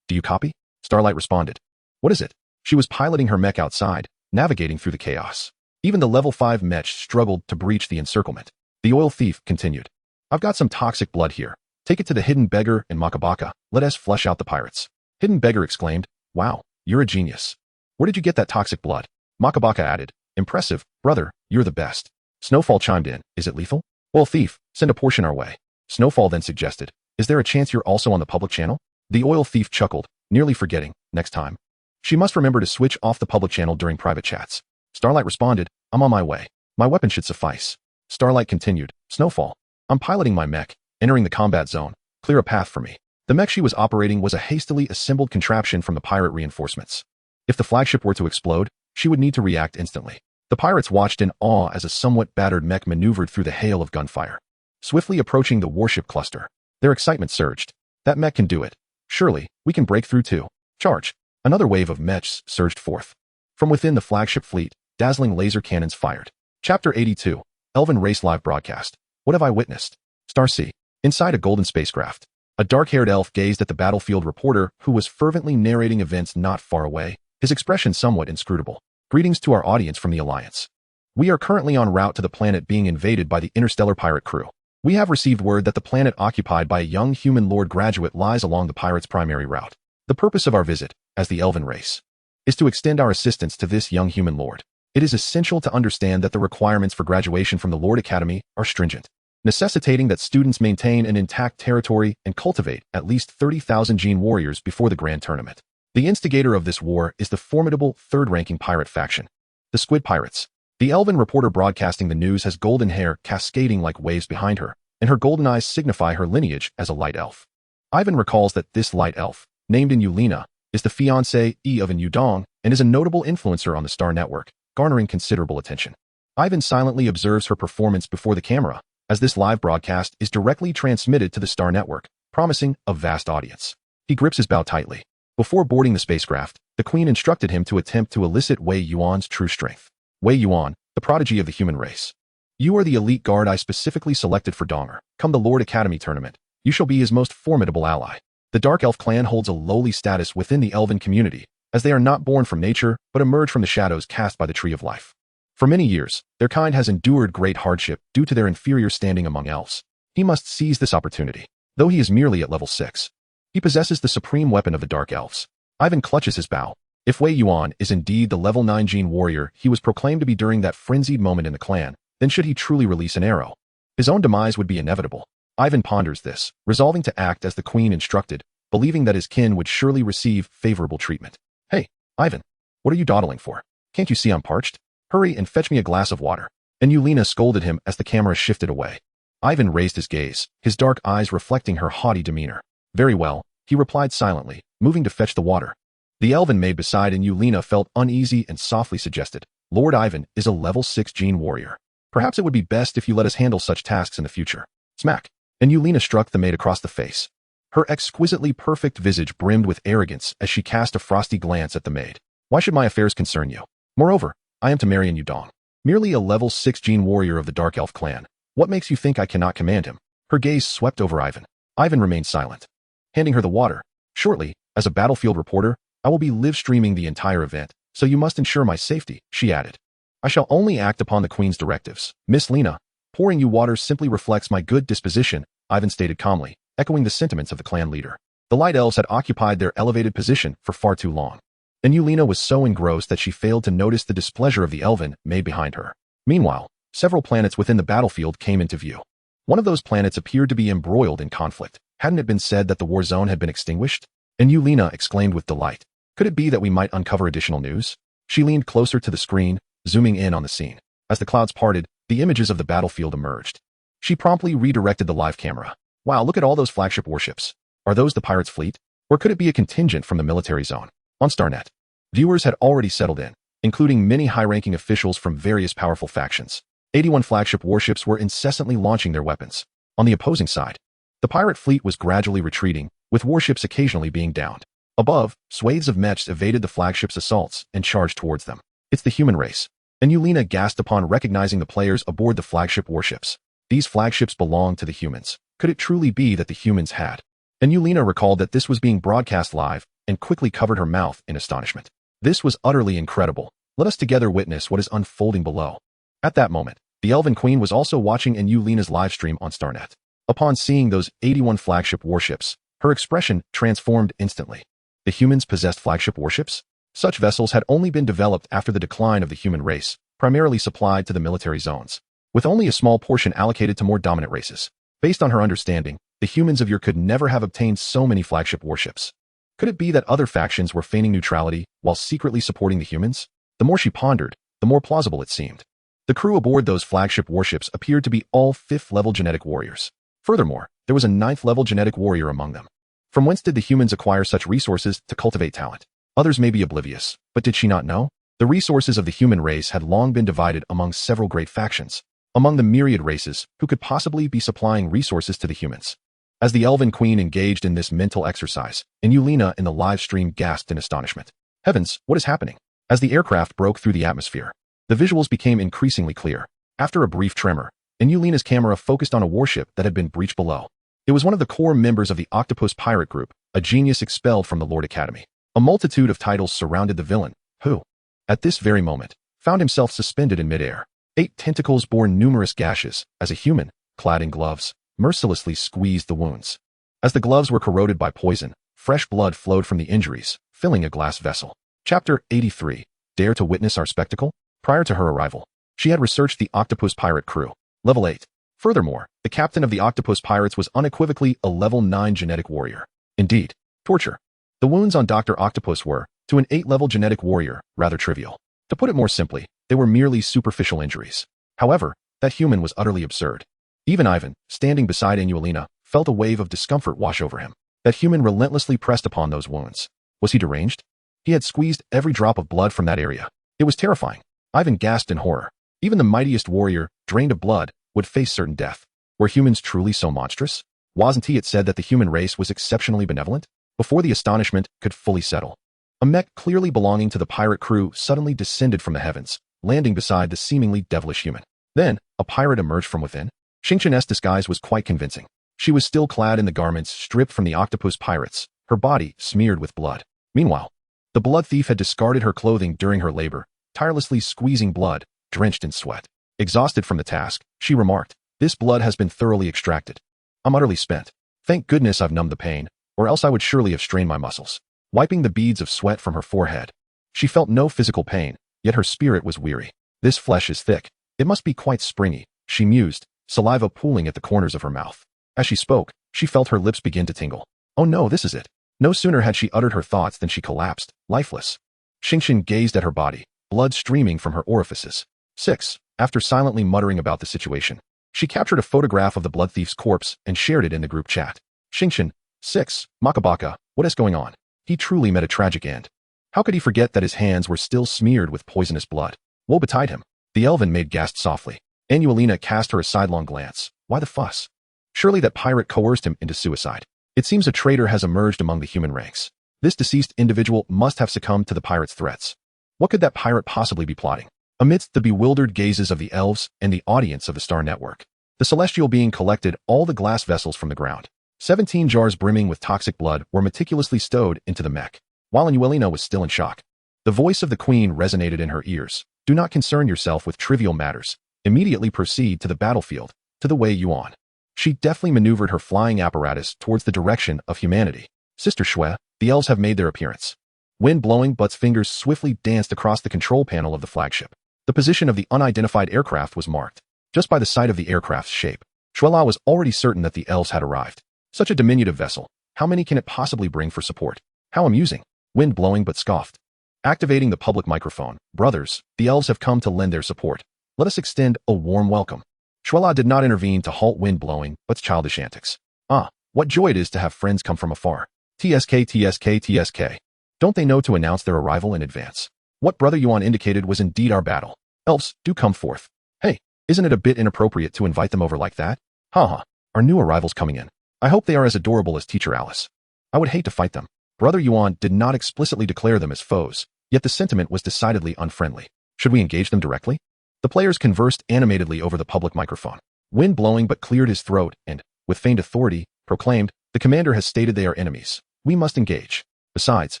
do you copy?" Starlight responded. "What is it?" She was piloting her mech outside, navigating through the chaos. Even the level 5 mech struggled to breach the encirclement. The oil thief continued. "I've got some toxic blood here. Take it to the hidden beggar in Makabaka. Let us flush out the pirates." Hidden beggar exclaimed, "Wow, you're a genius. Where did you get that toxic blood?" Makabaka added, "Impressive, brother, you're the best." Snowfall chimed in, "Is it lethal?" "Oil thief, send a portion our way." Snowfall then suggested, "Is there a chance you're also on the public channel?" The oil thief chuckled, nearly forgetting, next time. She must remember to switch off the public channel during private chats. Starlight responded, "I'm on my way. My weapon should suffice." Starlight continued, "Snowfall, I'm piloting my mech, entering the combat zone. Clear a path for me." The mech she was operating was a hastily assembled contraption from the pirate reinforcements. If the flagship were to explode, she would need to react instantly. The pirates watched in awe as a somewhat battered mech maneuvered through the hail of gunfire, swiftly approaching the warship cluster. Their excitement surged. "That mech can do it. Surely, we can break through too. Charge." Another wave of mechs surged forth. From within the flagship fleet, dazzling laser cannons fired. Chapter 82, Elven Race Live Broadcast. What have I witnessed? Star C. Inside a golden spacecraft, a dark-haired elf gazed at the battlefield reporter who was fervently narrating events not far away, his expression somewhat inscrutable. "Greetings to our audience from the Alliance. We are currently en route to the planet being invaded by the interstellar pirate crew. We have received word that the planet occupied by a young human lord graduate lies along the pirates' primary route. The purpose of our visit, as the elven race, is to extend our assistance to this young human lord. It is essential to understand that the requirements for graduation from the Lord Academy are stringent, necessitating that students maintain an intact territory and cultivate at least 30,000 gene warriors before the grand tournament. The instigator of this war is the formidable third-ranking pirate faction, the Squid Pirates." The elven reporter broadcasting the news has golden hair cascading like waves behind her, and her golden eyes signify her lineage as a light elf. Ivan recalls that this light elf, named in Yulina, is the fiancée of an Yudong and is a notable influencer on the Star Network, garnering considerable attention. Ivan silently observes her performance before the camera, as this live broadcast is directly transmitted to the Star Network, promising a vast audience. He grips his bow tightly. Before boarding the spacecraft, the Queen instructed him to attempt to elicit Wei Yuan's true strength. "Wei Yuan, the prodigy of the human race. You are the elite guard I specifically selected for Donger. Come the Lord Academy tournament, you shall be his most formidable ally." The Dark Elf clan holds a lowly status within the elven community, as they are not born from nature, but emerge from the shadows cast by the Tree of Life. For many years, their kind has endured great hardship due to their inferior standing among elves. He must seize this opportunity. Though he is merely at level 6, he possesses the supreme weapon of the Dark Elves. Ivan clutches his bow. If Wei Yuan is indeed the level 9 gene warrior he was proclaimed to be during that frenzied moment in the clan, then should he truly release an arrow, his own demise would be inevitable. Ivan ponders this, resolving to act as the Queen instructed, believing that his kin would surely receive favorable treatment. "Hey, Ivan, what are you dawdling for? Can't you see I'm parched? Hurry and fetch me a glass of water." And Yulina scolded him as the camera shifted away. Ivan raised his gaze, his dark eyes reflecting her haughty demeanor. "Very well," he replied silently, moving to fetch the water. The elven maid beside and Yulina felt uneasy and softly suggested, "Lord Ivan is a level 6 gene warrior. Perhaps it would be best if you let us handle such tasks in the future." Smack! And Yulina struck the maid across the face. Her exquisitely perfect visage brimmed with arrogance as she cast a frosty glance at the maid. "Why should my affairs concern you? Moreover, I am to marry in Yudong. Merely a level 6 gene warrior of the Dark Elf clan. What makes you think I cannot command him? Her gaze swept over Ivan. Ivan remained silent. Handing her the water. Shortly, as a battlefield reporter, I will be live-streaming the entire event, so you must ensure my safety, she added. I shall only act upon the Queen's directives. Miss Lena, pouring you water simply reflects my good disposition, Ivan stated calmly, echoing the sentiments of the clan leader. The Light Elves had occupied their elevated position for far too long. And Yulina was so engrossed that she failed to notice the displeasure of the Elven maid behind her. Meanwhile, several planets within the battlefield came into view. One of those planets appeared to be embroiled in conflict. Hadn't it been said that the war zone had been extinguished? And Yulina exclaimed with delight. Could it be that we might uncover additional news? She leaned closer to the screen, zooming in on the scene. As the clouds parted, the images of the battlefield emerged. She promptly redirected the live camera. Wow, look at all those flagship warships. Are those the pirates' fleet? Or could it be a contingent from the military zone? On Starnet, viewers had already settled in, including many high-ranking officials from various powerful factions. 81 flagship warships were incessantly launching their weapons. On the opposing side, the pirate fleet was gradually retreating, with warships occasionally being downed. Above, swathes of mechs evaded the flagship's assaults and charged towards them. It's the human race. And Yulina gasped upon recognizing the players aboard the flagship warships. These flagships belonged to the humans. Could it truly be that the humans had? And Yulina recalled that this was being broadcast live and quickly covered her mouth in astonishment. This was utterly incredible. Let us together witness what is unfolding below. At that moment, the Elven Queen was also watching in Yulina's livestream on Starnet. Upon seeing those 81 flagship warships, her expression transformed instantly. The humans possessed flagship warships? Such vessels had only been developed after the decline of the human race, primarily supplied to the military zones, with only a small portion allocated to more dominant races. Based on her understanding, the humans of Ur could never have obtained so many flagship warships. Could it be that other factions were feigning neutrality while secretly supporting the humans? The more she pondered, the more plausible it seemed. The crew aboard those flagship warships appeared to be all 5th-level genetic warriors. Furthermore, there was a 9th-level genetic warrior among them. From whence did the humans acquire such resources to cultivate talent? Others may be oblivious, but did she not know? The resources of the human race had long been divided among several great factions. Among the myriad races, who could possibly be supplying resources to the humans? As the Elven Queen engaged in this mental exercise, and Yulina in the live stream gasped in astonishment. Heavens, what is happening? As the aircraft broke through the atmosphere, the visuals became increasingly clear. After a brief tremor, and Yulina's camera focused on a warship that had been breached below. It was one of the core members of the Octopus Pirate Group, a genius expelled from the Lord Academy. A multitude of titles surrounded the villain, who, at this very moment, found himself suspended in midair. 8 tentacles bore numerous gashes, as a human, clad in gloves, mercilessly squeezed the wounds. As the gloves were corroded by poison, fresh blood flowed from the injuries, filling a glass vessel. Chapter 83. Dare to witness our spectacle? Prior to her arrival, she had researched the Octopus Pirate crew, level 8. Furthermore, the captain of the Octopus Pirates was unequivocally a level 9 genetic warrior. Indeed, torture. The wounds on Dr. Octopus were, to an 8-level genetic warrior, rather trivial. To put it more simply, they were merely superficial injuries. However, that human was utterly absurd. Even Ivan, standing beside Yulina, felt a wave of discomfort wash over him. That human relentlessly pressed upon those wounds. Was he deranged? He had squeezed every drop of blood from that area. It was terrifying. Ivan gasped in horror. Even the mightiest warrior, drained of blood, would face certain death. Were humans truly so monstrous? Wasn't it said that the human race was exceptionally benevolent? Before the astonishment could fully settle, a mech clearly belonging to the pirate crew suddenly descended from the heavens, landing beside the seemingly devilish human. Then, a pirate emerged from within. Xingqian's disguise was quite convincing. She was still clad in the garments stripped from the Octopus Pirates, her body smeared with blood. Meanwhile, the blood thief had discarded her clothing during her labor, tirelessly squeezing blood, drenched in sweat. Exhausted from the task, she remarked, "This blood has been thoroughly extracted. I'm utterly spent. Thank goodness I've numbed the pain, or else I would surely have strained my muscles." Wiping the beads of sweat from her forehead, she felt no physical pain, yet her spirit was weary. This flesh is thick. It must be quite springy, she mused, saliva pooling at the corners of her mouth. As she spoke, she felt her lips begin to tingle. Oh no, this is it. No sooner had she uttered her thoughts than she collapsed, lifeless. Xingqian gazed at her body, blood streaming from her orifices. 6. After silently muttering about the situation, she captured a photograph of the blood thief's corpse and shared it in the group chat. Xingqian, 6. Makabaka, what is going on? He truly met a tragic end. How could he forget that his hands were still smeared with poisonous blood? Woe betide him. The elven maid gasped softly. Yulina cast her a sidelong glance. Why the fuss? Surely that pirate coerced him into suicide. It seems a traitor has emerged among the human ranks. This deceased individual must have succumbed to the pirate's threats. What could that pirate possibly be plotting? Amidst the bewildered gazes of the elves and the audience of the Star Network, the celestial being collected all the glass vessels from the ground. 17 jars brimming with toxic blood were meticulously stowed into the mech, while Yuelina was still in shock. The voice of the queen resonated in her ears. Do not concern yourself with trivial matters. Immediately proceed to the battlefield, to the Wei Yuan. She deftly maneuvered her flying apparatus towards the direction of humanity. Sister Shui, the elves have made their appearance. Wind blowing, But's fingers swiftly danced across the control panel of the flagship. The position of the unidentified aircraft was marked. Just by the sight of the aircraft's shape, Shuela was already certain that the elves had arrived. Such a diminutive vessel. How many can it possibly bring for support? How amusing. Wind blowing, but scoffed. Activating the public microphone. Brothers, the elves have come to lend their support. Let us extend a warm welcome. Shuela did not intervene to halt wind blowing, But's childish antics. Ah, what joy it is to have friends come from afar. TSK. Don't they know to announce their arrival in advance? What Brother Yuan indicated was indeed our battle. Elves, do come forth. Hey, isn't it a bit inappropriate to invite them over like that? Haha, our new arrivals coming in. I hope they are as adorable as Teacher Alice. I would hate to fight them. Brother Yuan did not explicitly declare them as foes, yet the sentiment was decidedly unfriendly. Should we engage them directly? The players conversed animatedly over the public microphone. Wind blowing but cleared his throat and, with feigned authority, proclaimed, the commander has stated they are enemies. We must engage. Besides,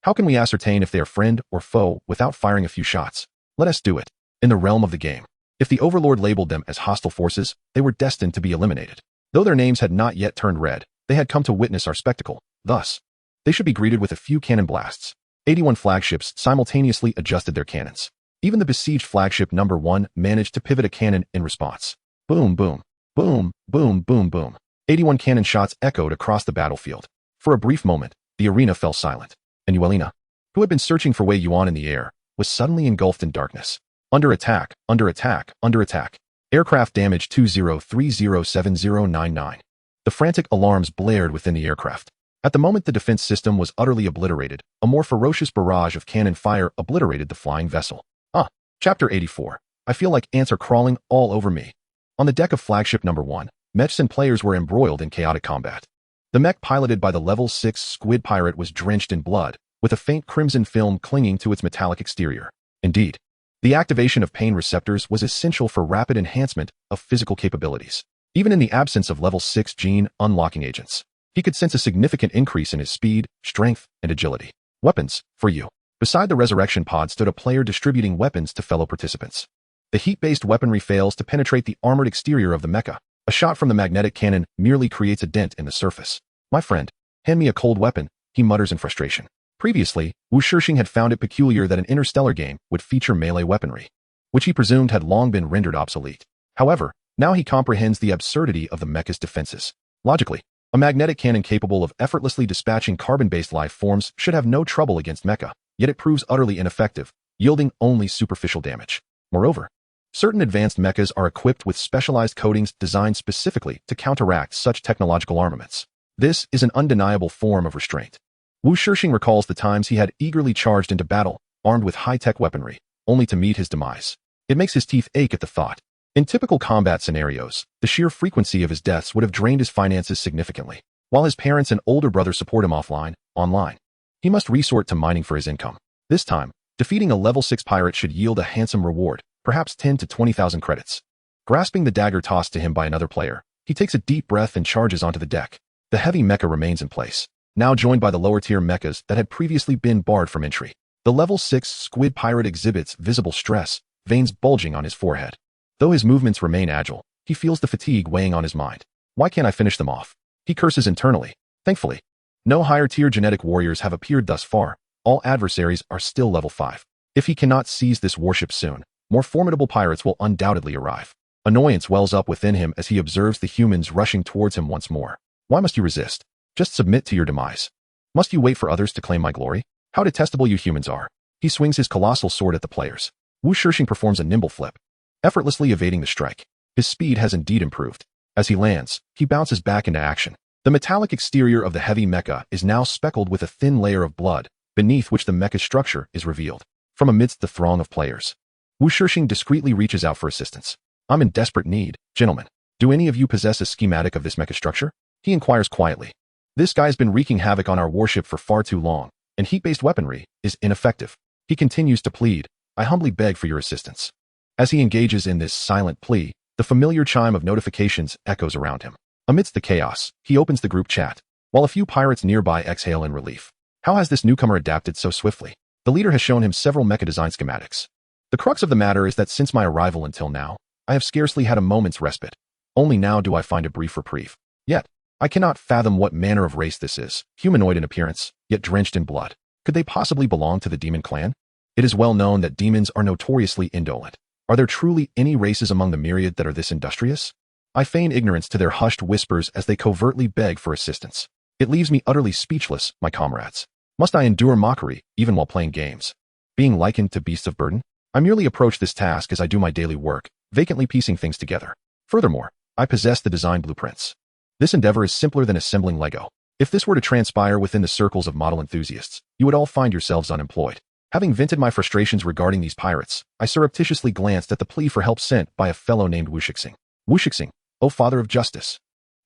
how can we ascertain if they are friend or foe without firing a few shots? Let us do it. In the realm of the game, if the Overlord labeled them as hostile forces, they were destined to be eliminated. Though their names had not yet turned red, they had come to witness our spectacle. Thus, they should be greeted with a few cannon blasts. 81 flagships simultaneously adjusted their cannons. Even the besieged flagship number 1 managed to pivot a cannon in response. Boom, boom, boom, boom, boom, boom. 81 cannon shots echoed across the battlefield. For a brief moment, the arena fell silent, and Yuelina, who had been searching for Wei Yuan in the air, was suddenly engulfed in darkness. Under attack, under attack, under attack. Aircraft damage 20307099. The frantic alarms blared within the aircraft. At the moment the defense system was utterly obliterated, a more ferocious barrage of cannon fire obliterated the flying vessel. Chapter 84. I feel like ants are crawling all over me. On the deck of flagship number 1, mechs and players were embroiled in chaotic combat. The mech piloted by the level 6 squid pirate was drenched in blood, with a faint crimson film clinging to its metallic exterior. Indeed, the activation of pain receptors was essential for rapid enhancement of physical capabilities. Even in the absence of level 6 gene unlocking agents, he could sense a significant increase in his speed, strength, and agility. Weapons, for you. Beside the resurrection pod stood a player distributing weapons to fellow participants. The heat-based weaponry fails to penetrate the armored exterior of the mecha. A shot from the magnetic cannon merely creates a dent in the surface. My friend, hand me a cold weapon, he mutters in frustration. Previously, Wu Shixing had found it peculiar that an interstellar game would feature melee weaponry, which he presumed had long been rendered obsolete. However, now he comprehends the absurdity of the mecha's defenses. Logically, a magnetic cannon capable of effortlessly dispatching carbon-based life forms should have no trouble against mecha, yet it proves utterly ineffective, yielding only superficial damage. Moreover, certain advanced mechas are equipped with specialized coatings designed specifically to counteract such technological armaments. This is an undeniable form of restraint. Wu Shixing recalls the times he had eagerly charged into battle, armed with high-tech weaponry, only to meet his demise. It makes his teeth ache at the thought. In typical combat scenarios, the sheer frequency of his deaths would have drained his finances significantly. While his parents and older brother support him online, he must resort to mining for his income. This time, defeating a level 6 pirate should yield a handsome reward, perhaps 10 to 20,000 credits. Grasping the dagger tossed to him by another player, he takes a deep breath and charges onto the deck. The heavy mecha remains in place, now joined by the lower-tier mechas that had previously been barred from entry. The level 6 squid pirate exhibits visible stress, veins bulging on his forehead. Though his movements remain agile, he feels the fatigue weighing on his mind. Why can't I finish them off? He curses internally. Thankfully, no higher-tier genetic warriors have appeared thus far. All adversaries are still level 5. If he cannot seize this warship soon, more formidable pirates will undoubtedly arrive. Annoyance wells up within him as he observes the humans rushing towards him once more. Why must you resist? Just submit to your demise. Must you wait for others to claim my glory? How detestable you humans are. He swings his colossal sword at the players. Wu Shixing performs a nimble flip, effortlessly evading the strike. His speed has indeed improved. As he lands, he bounces back into action. The metallic exterior of the heavy mecha is now speckled with a thin layer of blood, beneath which the mecha's structure is revealed. From amidst the throng of players, Wu Shixing discreetly reaches out for assistance. I'm in desperate need, gentlemen. Do any of you possess a schematic of this mecha structure? He inquires quietly. This guy's been wreaking havoc on our warship for far too long, and heat-based weaponry is ineffective. He continues to plead. I humbly beg for your assistance. As he engages in this silent plea, the familiar chime of notifications echoes around him. Amidst the chaos, he opens the group chat, while a few pirates nearby exhale in relief. How has this newcomer adapted so swiftly? The leader has shown him several mecha design schematics. The crux of the matter is that since my arrival until now, I have scarcely had a moment's respite. Only now do I find a brief reprieve. Yet, I cannot fathom what manner of race this is, humanoid in appearance, yet drenched in blood. Could they possibly belong to the demon clan? It is well known that demons are notoriously indolent. Are there truly any races among the myriad that are this industrious? I feign ignorance to their hushed whispers as they covertly beg for assistance. It leaves me utterly speechless, my comrades. Must I endure mockery, even while playing games? Being likened to beasts of burden? I merely approach this task as I do my daily work, vacantly piecing things together. Furthermore, I possess the design blueprints. This endeavor is simpler than assembling Lego. If this were to transpire within the circles of model enthusiasts, you would all find yourselves unemployed. Having vented my frustrations regarding these pirates, I surreptitiously glanced at the plea for help sent by a fellow named Wushixing. Wushixing, O Father of Justice.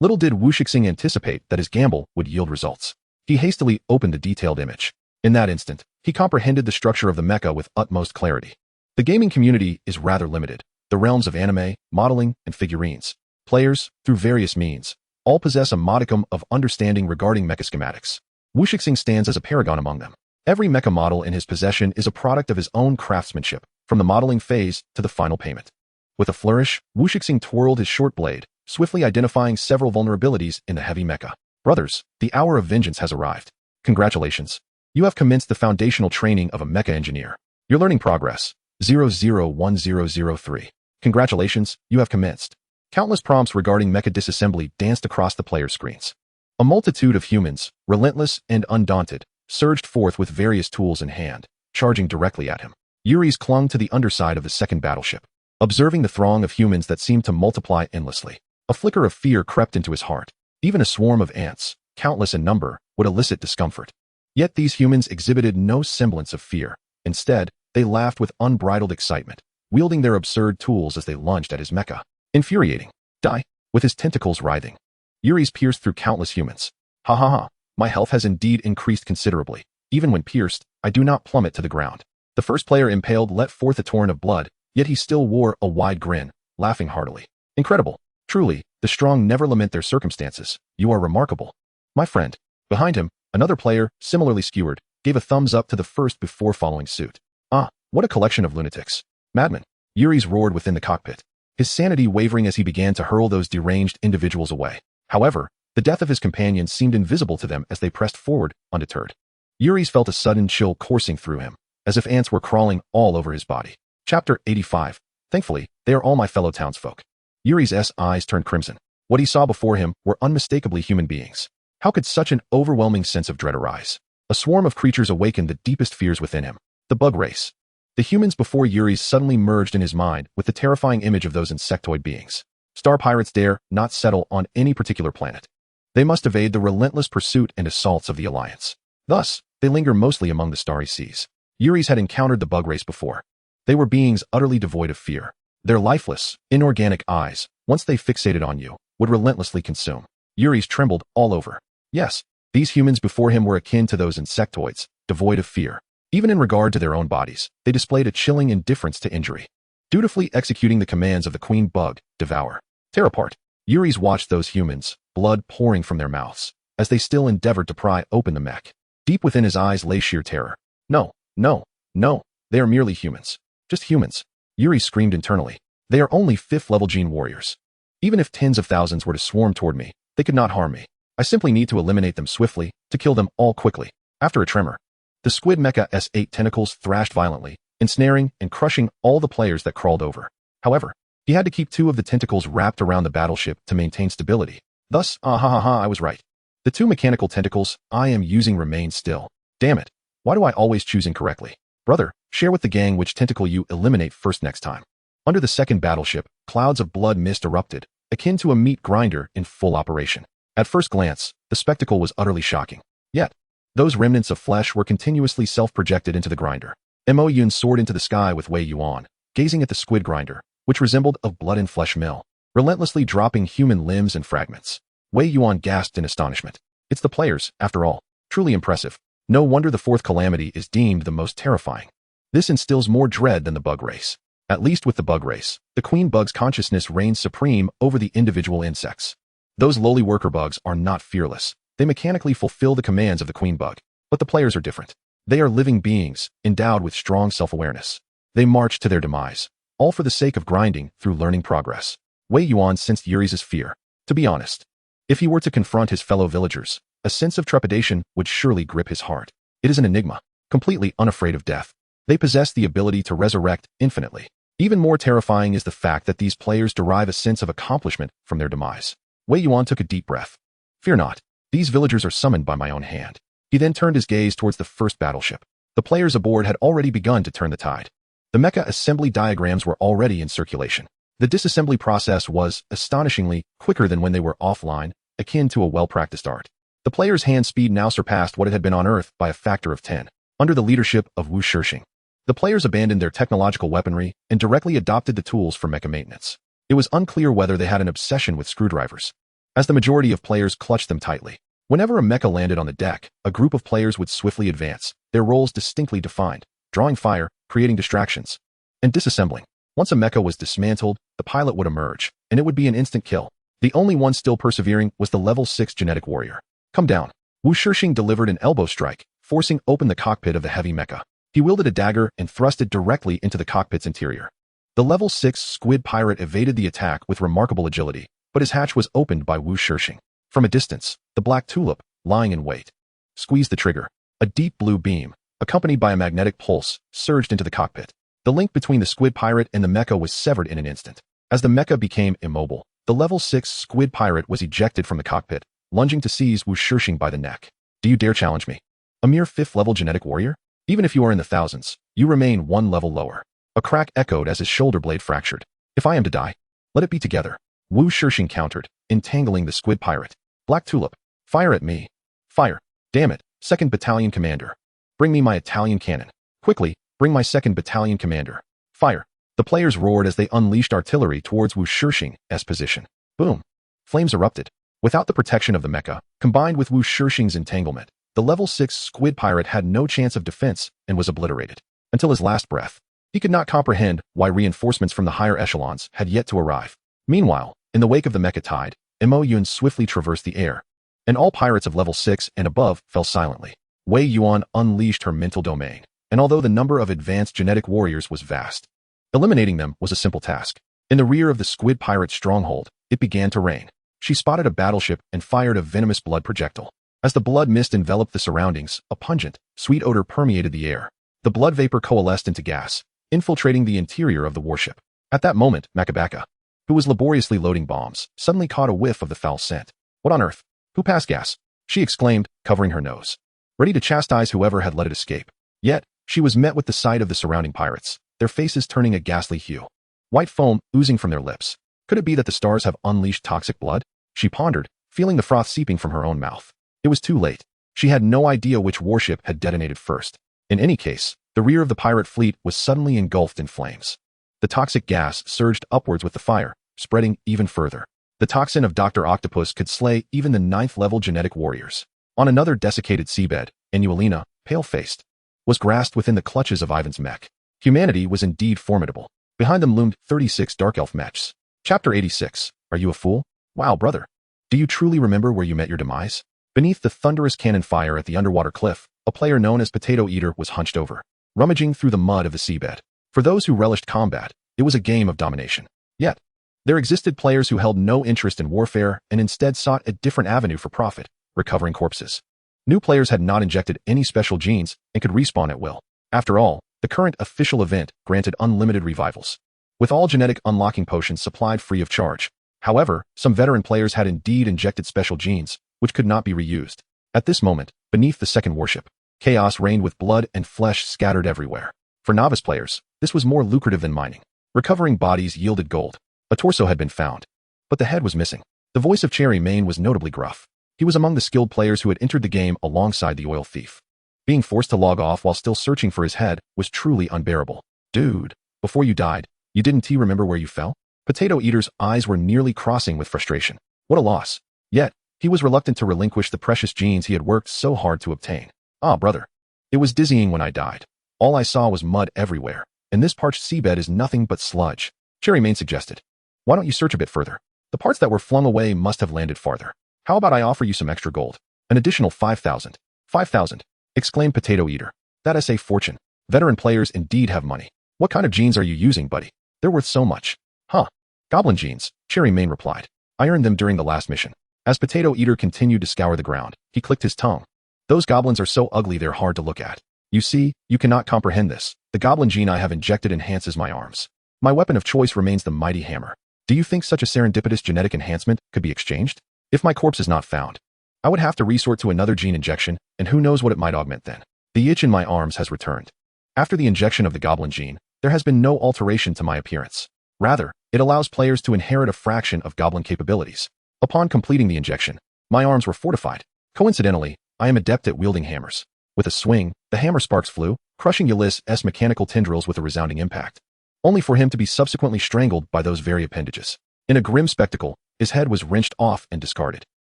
Little did Wushixing anticipate that his gamble would yield results. He hastily opened the detailed image. In that instant, he comprehended the structure of the mecha with utmost clarity. The gaming community is rather limited. The realms of anime, modeling, and figurines. Players, through various means, all possess a modicum of understanding regarding mecha schematics. Wushixing stands as a paragon among them. Every mecha model in his possession is a product of his own craftsmanship, from the modeling phase to the final payment. With a flourish, Wushixing twirled his short blade, swiftly identifying several vulnerabilities in the heavy mecha. Brothers, the hour of vengeance has arrived. Congratulations. You have commenced the foundational training of a mecha engineer. Your learning progress, 001003. Congratulations, you have commenced. Countless prompts regarding mecha disassembly danced across the player's screens. A multitude of humans, relentless and undaunted, surged forth with various tools in hand, charging directly at him. Yuri's clung to the underside of the second battleship, observing the throng of humans that seemed to multiply endlessly. A flicker of fear crept into his heart. Even a swarm of ants, countless in number, would elicit discomfort. Yet these humans exhibited no semblance of fear. Instead, they laughed with unbridled excitement, wielding their absurd tools as they lunged at his mecha. Infuriating. Die, with his tentacles writhing. Yuri's pierced through countless humans. Ha ha ha. My health has indeed increased considerably. Even when pierced, I do not plummet to the ground. The first player impaled let forth a torrent of blood, yet he still wore a wide grin, laughing heartily. Incredible. Truly, the strong never lament their circumstances. You are remarkable. My friend. Behind him, another player, similarly skewered, gave a thumbs up to the first before following suit. Ah, what a collection of lunatics. Madmen. Yuri's roared within the cockpit, his sanity wavering as he began to hurl those deranged individuals away. However, the death of his companions seemed invisible to them as they pressed forward, undeterred. Yuri's felt a sudden chill coursing through him, as if ants were crawling all over his body. Chapter 85. Thankfully, they are all my fellow townsfolk. Yuri's eyes turned crimson. What he saw before him were unmistakably human beings. How could such an overwhelming sense of dread arise? A swarm of creatures awakened the deepest fears within him. The bug race. The humans before Yuri's suddenly merged in his mind with the terrifying image of those insectoid beings. Star pirates dare not settle on any particular planet. They must evade the relentless pursuit and assaults of the Alliance. Thus, they linger mostly among the starry seas. Yuri's had encountered the bug race before. They were beings utterly devoid of fear. Their lifeless, inorganic eyes, once they fixated on you, would relentlessly consume. Yuri's trembled all over. Yes, these humans before him were akin to those insectoids, devoid of fear. Even in regard to their own bodies, they displayed a chilling indifference to injury. Dutifully executing the commands of the queen bug, devour, tear apart. Yuri's watched those humans, blood pouring from their mouths, as they still endeavored to pry open the mech. Deep within his eyes lay sheer terror. No, no, no, they are merely humans. Just humans. Yuri screamed internally. They are only 5th level gene warriors. Even if tens of thousands were to swarm toward me, they could not harm me. I simply need to eliminate them swiftly, to kill them all quickly. After a tremor, the squid mecha S8 tentacles thrashed violently, ensnaring and crushing all the players that crawled over. However, he had to keep 2 of the tentacles wrapped around the battleship to maintain stability. Thus, I was right. The 2 mechanical tentacles I am using remain still. Damn it. Why do I always choose incorrectly? Brother, share with the gang which tentacle you eliminate first next time. Under the second battleship, clouds of blood mist erupted, akin to a meat grinder in full operation. At first glance, the spectacle was utterly shocking. Yet, those remnants of flesh were continuously self-projected into the grinder. Wei Yuan soared into the sky with Wei Yuan, gazing at the squid grinder, which resembled a blood-and-flesh mill, relentlessly dropping human limbs and fragments. Wei Yuan gasped in astonishment. It's the players, after all. Truly impressive. No wonder the Fourth Calamity is deemed the most terrifying. This instills more dread than the bug race. At least with the bug race, the queen bug's consciousness reigns supreme over the individual insects. Those lowly worker bugs are not fearless. They mechanically fulfill the commands of the queen bug. But the players are different. They are living beings, endowed with strong self-awareness. They march to their demise, all for the sake of grinding through learning progress. Wei Yuan sensed Yuri's fear. To be honest, if he were to confront his fellow villagers, a sense of trepidation would surely grip his heart. It is an enigma, completely unafraid of death. They possess the ability to resurrect infinitely. Even more terrifying is the fact that these players derive a sense of accomplishment from their demise. Wei Yuan took a deep breath. Fear not. These villagers are summoned by my own hand. He then turned his gaze towards the first battleship. The players aboard had already begun to turn the tide. The mecha assembly diagrams were already in circulation. The disassembly process was, astonishingly, quicker than when they were offline, akin to a well-practiced art. The players' hand speed now surpassed what it had been on Earth by a factor of 10. Under the leadership of Wu Shishing, the players abandoned their technological weaponry and directly adopted the tools for mecha maintenance. It was unclear whether they had an obsession with screwdrivers, as the majority of players clutched them tightly. Whenever a mecha landed on the deck, a group of players would swiftly advance, their roles distinctly defined, drawing fire, creating distractions, and disassembling. Once a mecha was dismantled, the pilot would emerge, and it would be an instant kill. The only one still persevering was the level 6 genetic warrior. Come down. Wu Shishing delivered an elbow strike, forcing open the cockpit of the heavy mecha. He wielded a dagger and thrust it directly into the cockpit's interior. The level 6 squid pirate evaded the attack with remarkable agility, but his hatch was opened by Wu Shishing. From a distance, the black tulip, lying in wait, squeezed the trigger. A deep blue beam, accompanied by a magnetic pulse, surged into the cockpit. The link between the squid pirate and the mecha was severed in an instant. As the mecha became immobile, the level 6 squid pirate was ejected from the cockpit, lunging to seize Wu Shishing by the neck. Do you dare challenge me? A mere 5th level genetic warrior? Even if you are in the thousands, you remain one level lower. A crack echoed as his shoulder blade fractured. If I am to die, let it be together. Wu Shishing countered, entangling the squid pirate. Black tulip, fire at me. Fire. Damn it, 2nd Battalion Commander. Bring me my Italian cannon. Quickly, bring my 2nd Battalion Commander. Fire. The players roared as they unleashed artillery towards Wu Shishing's position. Boom. Flames erupted. Without the protection of the mecha, combined with Wu Shishing's entanglement, the level 6 squid pirate had no chance of defense and was obliterated. Until his last breath, he could not comprehend why reinforcements from the higher echelons had yet to arrive. Meanwhile, in the wake of the mecha tide, Wei Yuan swiftly traversed the air, and all pirates of level 6 and above fell silently. Wei Yuan unleashed her mental domain, and although the number of advanced genetic warriors was vast, eliminating them was a simple task. In the rear of the squid pirate stronghold, it began to rain. She spotted a battleship and fired a venomous blood projectile. As the blood mist enveloped the surroundings, a pungent, sweet odor permeated the air. The blood vapor coalesced into gas, infiltrating the interior of the warship. At that moment, Makabaka, who was laboriously loading bombs, suddenly caught a whiff of the foul scent. What on earth? Who passed gas? She exclaimed, covering her nose, ready to chastise whoever had let it escape. Yet, she was met with the sight of the surrounding pirates, their faces turning a ghastly hue. White foam oozing from their lips. Could it be that the stars have unleashed toxic blood? She pondered, feeling the froth seeping from her own mouth. It was too late. She had no idea which warship had detonated first. In any case, the rear of the pirate fleet was suddenly engulfed in flames. The toxic gas surged upwards with the fire, spreading even further. The toxin of Dr. Octopus could slay even the 9th-level genetic warriors. On another desiccated seabed, Enuelina, pale-faced, was grasped within the clutches of Ivan's mech. Humanity was indeed formidable. Behind them loomed 36 Dark Elf mechs. Chapter 86. Are you a fool? Wow, brother. Do you truly remember where you met your demise? Beneath the thunderous cannon fire at the underwater cliff, a player known as Potato Eater was hunched over, rummaging through the mud of the seabed. For those who relished combat, it was a game of domination. Yet, there existed players who held no interest in warfare and instead sought a different avenue for profit, recovering corpses. New players had not injected any special genes and could respawn at will. After all, the current official event granted unlimited revivals, with all genetic unlocking potions supplied free of charge. However, some veteran players had indeed injected special genes, which could not be reused. At this moment, beneath the 2nd warship, chaos reigned with blood and flesh scattered everywhere. For novice players, this was more lucrative than mining. Recovering bodies yielded gold. A torso had been found, but the head was missing. The voice of Cherry Mane was notably gruff. He was among the skilled players who had entered the game alongside the oil thief. Being forced to log off while still searching for his head was truly unbearable. Dude, before you died, you didn't remember where you fell? Potato Eater's eyes were nearly crossing with frustration. What a loss. Yet, he was reluctant to relinquish the precious genes he had worked so hard to obtain. Ah, brother. It was dizzying when I died. All I saw was mud everywhere, and this parched seabed is nothing but sludge. Cherry Mane suggested. Why don't you search a bit further? The parts that were flung away must have landed farther. How about I offer you some extra gold? An additional 5,000. 5,000, exclaimed Potato Eater. That's a fortune. Veteran players indeed have money. What kind of jeans are you using, buddy? They're worth so much. Huh. Goblin jeans, Cherry Mane replied. I earned them during the last mission. As Potato Eater continued to scour the ground, he clicked his tongue. Those goblins are so ugly they're hard to look at. You see, you cannot comprehend this. The goblin gene I have injected enhances my arms. My weapon of choice remains the mighty hammer. Do you think such a serendipitous genetic enhancement could be exchanged? If my corpse is not found, I would have to resort to another gene injection, and who knows what it might augment then. The itch in my arms has returned. After the injection of the goblin gene, there has been no alteration to my appearance. Rather, it allows players to inherit a fraction of goblin capabilities. Upon completing the injection, my arms were fortified. Coincidentally, I am adept at wielding hammers. With a swing, the hammer sparks flew, crushing Ulysses' mechanical tendrils with a resounding impact, only for him to be subsequently strangled by those very appendages. In a grim spectacle, his head was wrenched off and discarded.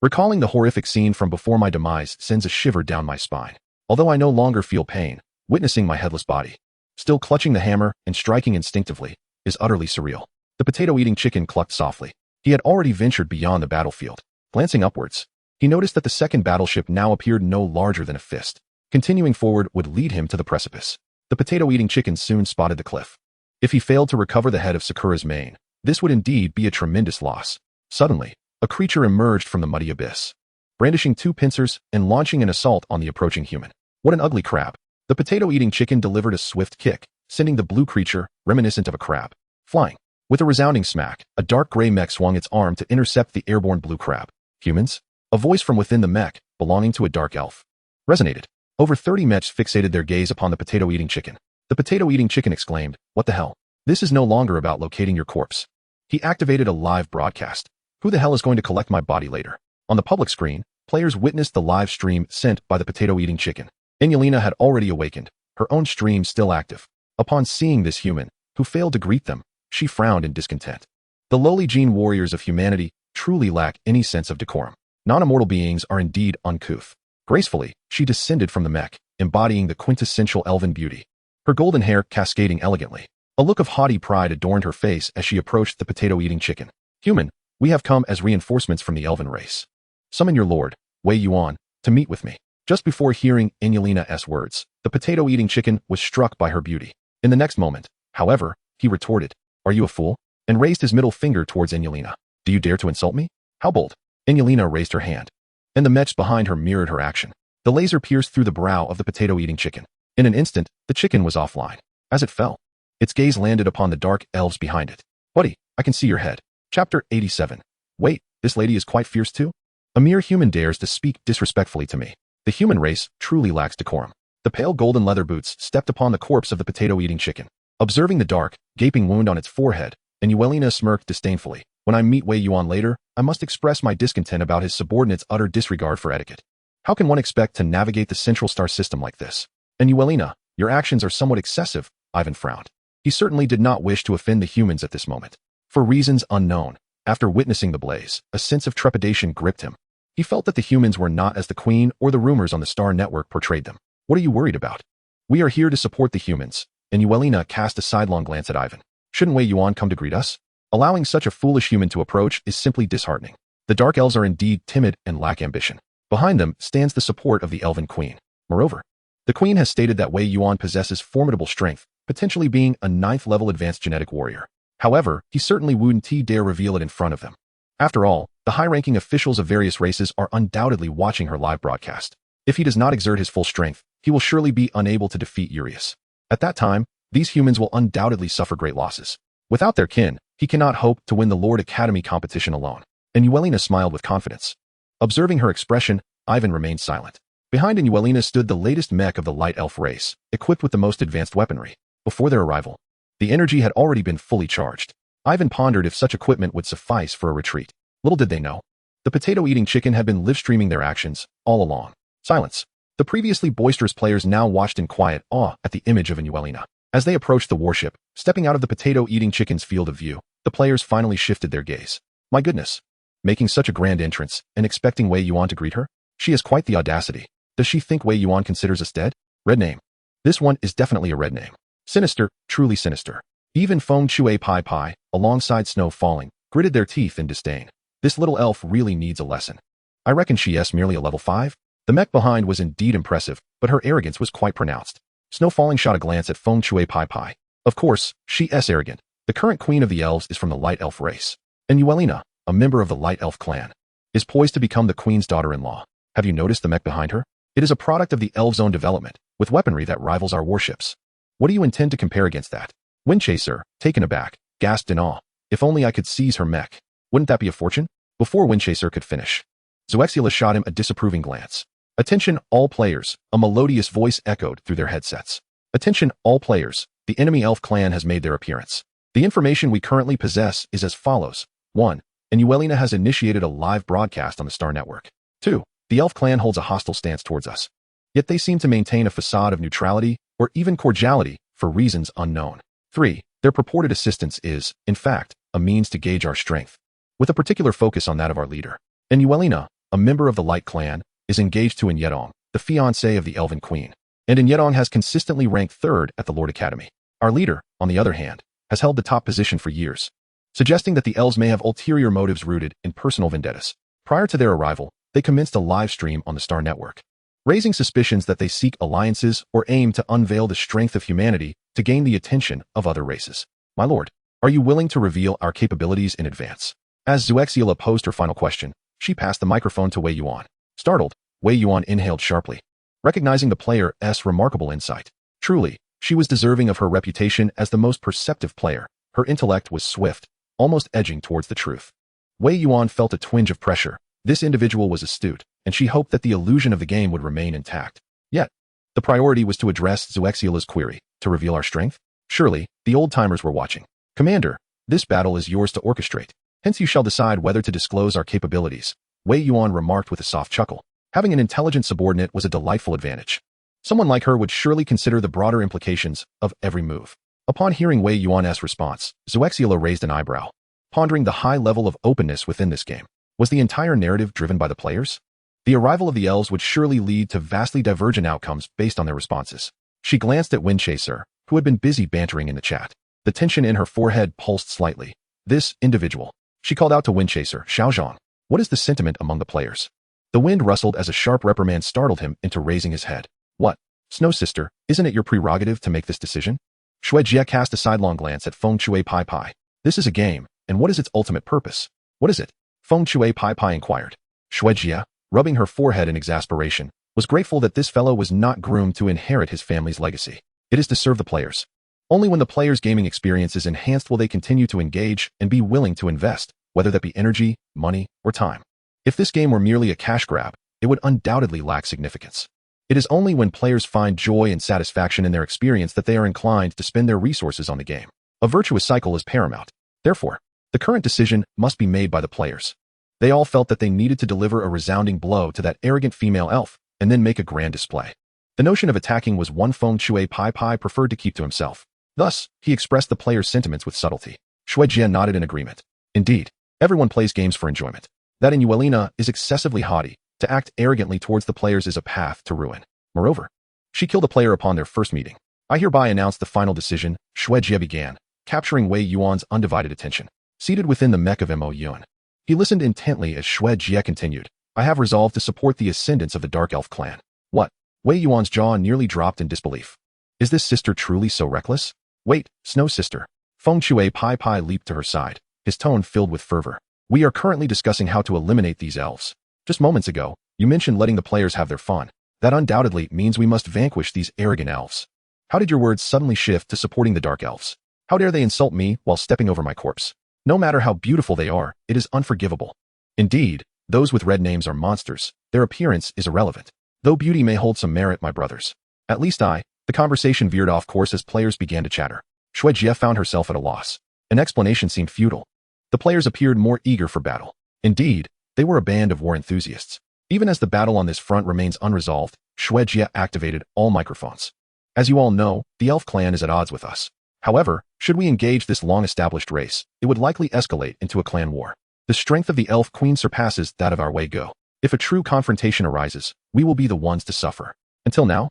Recalling the horrific scene from before my demise sends a shiver down my spine. Although I no longer feel pain, witnessing my headless body, still clutching the hammer and striking instinctively, is utterly surreal. The potato-eating chicken clucked softly. He had already ventured beyond the battlefield. Glancing upwards, he noticed that the second battleship now appeared no larger than a fist. Continuing forward would lead him to the precipice. The potato-eating chicken soon spotted the cliff. If he failed to recover the head of Sakura's mane, this would indeed be a tremendous loss. Suddenly, a creature emerged from the muddy abyss, brandishing two pincers and launching an assault on the approaching human. What an ugly crab. The potato-eating chicken delivered a swift kick, sending the blue creature, reminiscent of a crab, flying. With a resounding smack, a dark gray mech swung its arm to intercept the airborne blue crab. Humans? A voice from within the mech, belonging to a dark elf, resonated. Over 30 mechs fixated their gaze upon the potato-eating chicken. The potato-eating chicken exclaimed, "What the hell? This is no longer about locating your corpse." He activated a live broadcast. Who the hell is going to collect my body later? On the public screen, players witnessed the live stream sent by the potato-eating chicken. Enyelina had already awakened, her own stream still active. Upon seeing this human, who failed to greet them, she frowned in discontent. The lowly gene warriors of humanity truly lack any sense of decorum. Non-immortal beings are indeed uncouth. Gracefully, she descended from the mech, embodying the quintessential elven beauty, her golden hair cascading elegantly. A look of haughty pride adorned her face as she approached the potato-eating chicken. "Human, we have come as reinforcements from the elven race. Summon your lord, Wei Yuan, to meet with me." Just before hearing Enyelina's words, the potato-eating chicken was struck by her beauty. In the next moment, however, he retorted, "Are you a fool?" and raised his middle finger towards Enyelina. "Do you dare to insult me? How bold?" Enyelina raised her hand, and the mechs behind her mirrored her action. The laser pierced through the brow of the potato-eating chicken. In an instant, the chicken was offline. As it fell, its gaze landed upon the dark elves behind it. "Buddy, I can see your head." Chapter 87. Wait, this lady is quite fierce too? A mere human dares to speak disrespectfully to me. The human race truly lacks decorum. The pale golden leather boots stepped upon the corpse of the potato-eating chicken. Observing the dark, gaping wound on its forehead, Enyelina smirked disdainfully. "When I meet Wei Yuan later, I must express my discontent about his subordinates' utter disregard for etiquette. How can one expect to navigate the central star system like this?" "Enyelina, your actions are somewhat excessive," Ivan frowned. He certainly did not wish to offend the humans at this moment. For reasons unknown, after witnessing the blaze, a sense of trepidation gripped him. He felt that the humans were not as the Queen or the rumors on the Star Network portrayed them. "What are you worried about? We are here to support the humans." Enyelina cast a sidelong glance at Ivan. "Shouldn't Wei Yuan come to greet us? Allowing such a foolish human to approach is simply disheartening." The Dark Elves are indeed timid and lack ambition. Behind them stands the support of the Elven Queen. Moreover, the Queen has stated that Wei Yuan possesses formidable strength, potentially being a 9th-level advanced genetic warrior. However, he certainly wouldn't dare reveal it in front of them. After all, the high-ranking officials of various races are undoubtedly watching her live broadcast. If he does not exert his full strength, he will surely be unable to defeat Urius. At that time, these humans will undoubtedly suffer great losses. Without their kin, he cannot hope to win the Lord Academy competition alone. Enyelina smiled with confidence. Observing her expression, Ivan remained silent. Behind Enyelina stood the latest mech of the Light Elf race, equipped with the most advanced weaponry. Before their arrival, the energy had already been fully charged. Ivan pondered if such equipment would suffice for a retreat. Little did they know, the potato-eating chicken had been live-streaming their actions all along. Silence. The previously boisterous players now watched in quiet awe at the image of Enyelina. As they approached the warship, stepping out of the potato-eating chicken's field of view, the players finally shifted their gaze. My goodness. Making such a grand entrance and expecting Wei Yuan to greet her? She has quite the audacity. Does she think Wei Yuan considers us dead? Red name. This one is definitely a red name. Sinister, truly sinister. Even Feng Shui Pai Pai, alongside Snow Falling, gritted their teeth in disdain. This little elf really needs a lesson. I reckon she is merely a level 5? The mech behind was indeed impressive, but her arrogance was quite pronounced. Snow Falling shot a glance at Feng Shui Pai Pai. Of course, she is arrogant. The current queen of the elves is from the light elf race. And Yuelina, a member of the light elf clan, is poised to become the queen's daughter-in-law. Have you noticed the mech behind her? It is a product of the elves' own development, with weaponry that rivals our warships. What do you intend to compare against that? Windchaser, taken aback, gasped in awe. If only I could seize her mech. Wouldn't that be a fortune? Before Windchaser could finish, Zerg shot him a disapproving glance. Attention, all players, a melodious voice echoed through their headsets. Attention, all players, the enemy elf clan has made their appearance. The information we currently possess is as follows. 1. Yuelina has initiated a live broadcast on the Star Network. 2. The elf clan holds a hostile stance towards us. Yet they seem to maintain a facade of neutrality or even cordiality for reasons unknown. 3. Their purported assistance is, in fact, a means to gauge our strength, with a particular focus on that of our leader. Yuelina, a member of the Light Clan, is engaged to Inyedong, the fiancé of the Elven Queen, and Inyedong has consistently ranked 3rd at the Lord Academy. Our leader, on the other hand, has held the top position for years, suggesting that the elves may have ulterior motives rooted in personal vendettas. Prior to their arrival, they commenced a live stream on the Star Network, raising suspicions that they seek alliances or aim to unveil the strength of humanity to gain the attention of other races. My lord, are you willing to reveal our capabilities in advance? As Zuexiela posed her final question, she passed the microphone to Wei Yuan. Startled, Wei Yuan inhaled sharply, recognizing the player's remarkable insight. Truly, she was deserving of her reputation as the most perceptive player. Her intellect was swift, almost edging towards the truth. Wei Yuan felt a twinge of pressure. This individual was astute, and she hoped that the illusion of the game would remain intact. Yet, the priority was to address Zuexiela's query. To reveal our strength? Surely, the old-timers were watching. Commander, this battle is yours to orchestrate. Hence you shall decide whether to disclose our capabilities. Wei Yuan remarked with a soft chuckle. Having an intelligent subordinate was a delightful advantage. Someone like her would surely consider the broader implications of every move. Upon hearing Wei Yuan's response, Zuexiela raised an eyebrow, pondering the high level of openness within this game. Was the entire narrative driven by the players? The arrival of the elves would surely lead to vastly divergent outcomes based on their responses. She glanced at Windchaser, who had been busy bantering in the chat. The tension in her forehead pulsed slightly. This individual. She called out to Windchaser, Xiaozhang. What is the sentiment among the players? The wind rustled as a sharp reprimand startled him into raising his head. What? Snow Sister, isn't it your prerogative to make this decision? Shuejie cast a sidelong glance at Feng Shui Pai Pai. This is a game, and what is its ultimate purpose? What is it? Feng Shui Pai Pai inquired. Shuejie, rubbing her forehead in exasperation, was grateful that this fellow was not groomed to inherit his family's legacy. It is to serve the players. Only when the players' gaming experience is enhanced will they continue to engage and be willing to invest, whether that be energy, money, or time. If this game were merely a cash grab, it would undoubtedly lack significance. It is only when players find joy and satisfaction in their experience that they are inclined to spend their resources on the game. A virtuous cycle is paramount. Therefore, the current decision must be made by the players. They all felt that they needed to deliver a resounding blow to that arrogant female elf, and then make a grand display. The notion of attacking was one Feng Shui Pai Pai preferred to keep to himself. Thus, he expressed the players' sentiments with subtlety. Shuejie nodded in agreement. Indeed, everyone plays games for enjoyment. That in Yuelina is excessively haughty. To act arrogantly towards the players is a path to ruin. Moreover, she killed a player upon their first meeting. I hereby announce the final decision, Shuejie began, capturing Wei Yuan's undivided attention. Seated within the mech of Mo Yuan, he listened intently as Shuejie continued. I have resolved to support the ascendants of the Dark Elf clan. What? Wei Yuan's jaw nearly dropped in disbelief. Is this sister truly so reckless? Wait, Snow Sister. Feng Shui Pai Pai leaped to her side, his tone filled with fervor. We are currently discussing how to eliminate these elves. Just moments ago, you mentioned letting the players have their fun. That undoubtedly means we must vanquish these arrogant elves. How did your words suddenly shift to supporting the Dark Elves? How dare they insult me while stepping over my corpse? No matter how beautiful they are, it is unforgivable. Indeed, those with red names are monsters. Their appearance is irrelevant. Though beauty may hold some merit, my brothers. At least the conversation veered off course as players began to chatter. Shuejie found herself at a loss. An explanation seemed futile. The players appeared more eager for battle. Indeed, they were a band of war enthusiasts. Even as the battle on this front remains unresolved, Shuejie activated all microphones. As you all know, the Elf clan is at odds with us. However, should we engage this long-established race, it would likely escalate into a clan war. The strength of the Elf Queen surpasses that of our Wei Go. If a true confrontation arises, we will be the ones to suffer. Until now,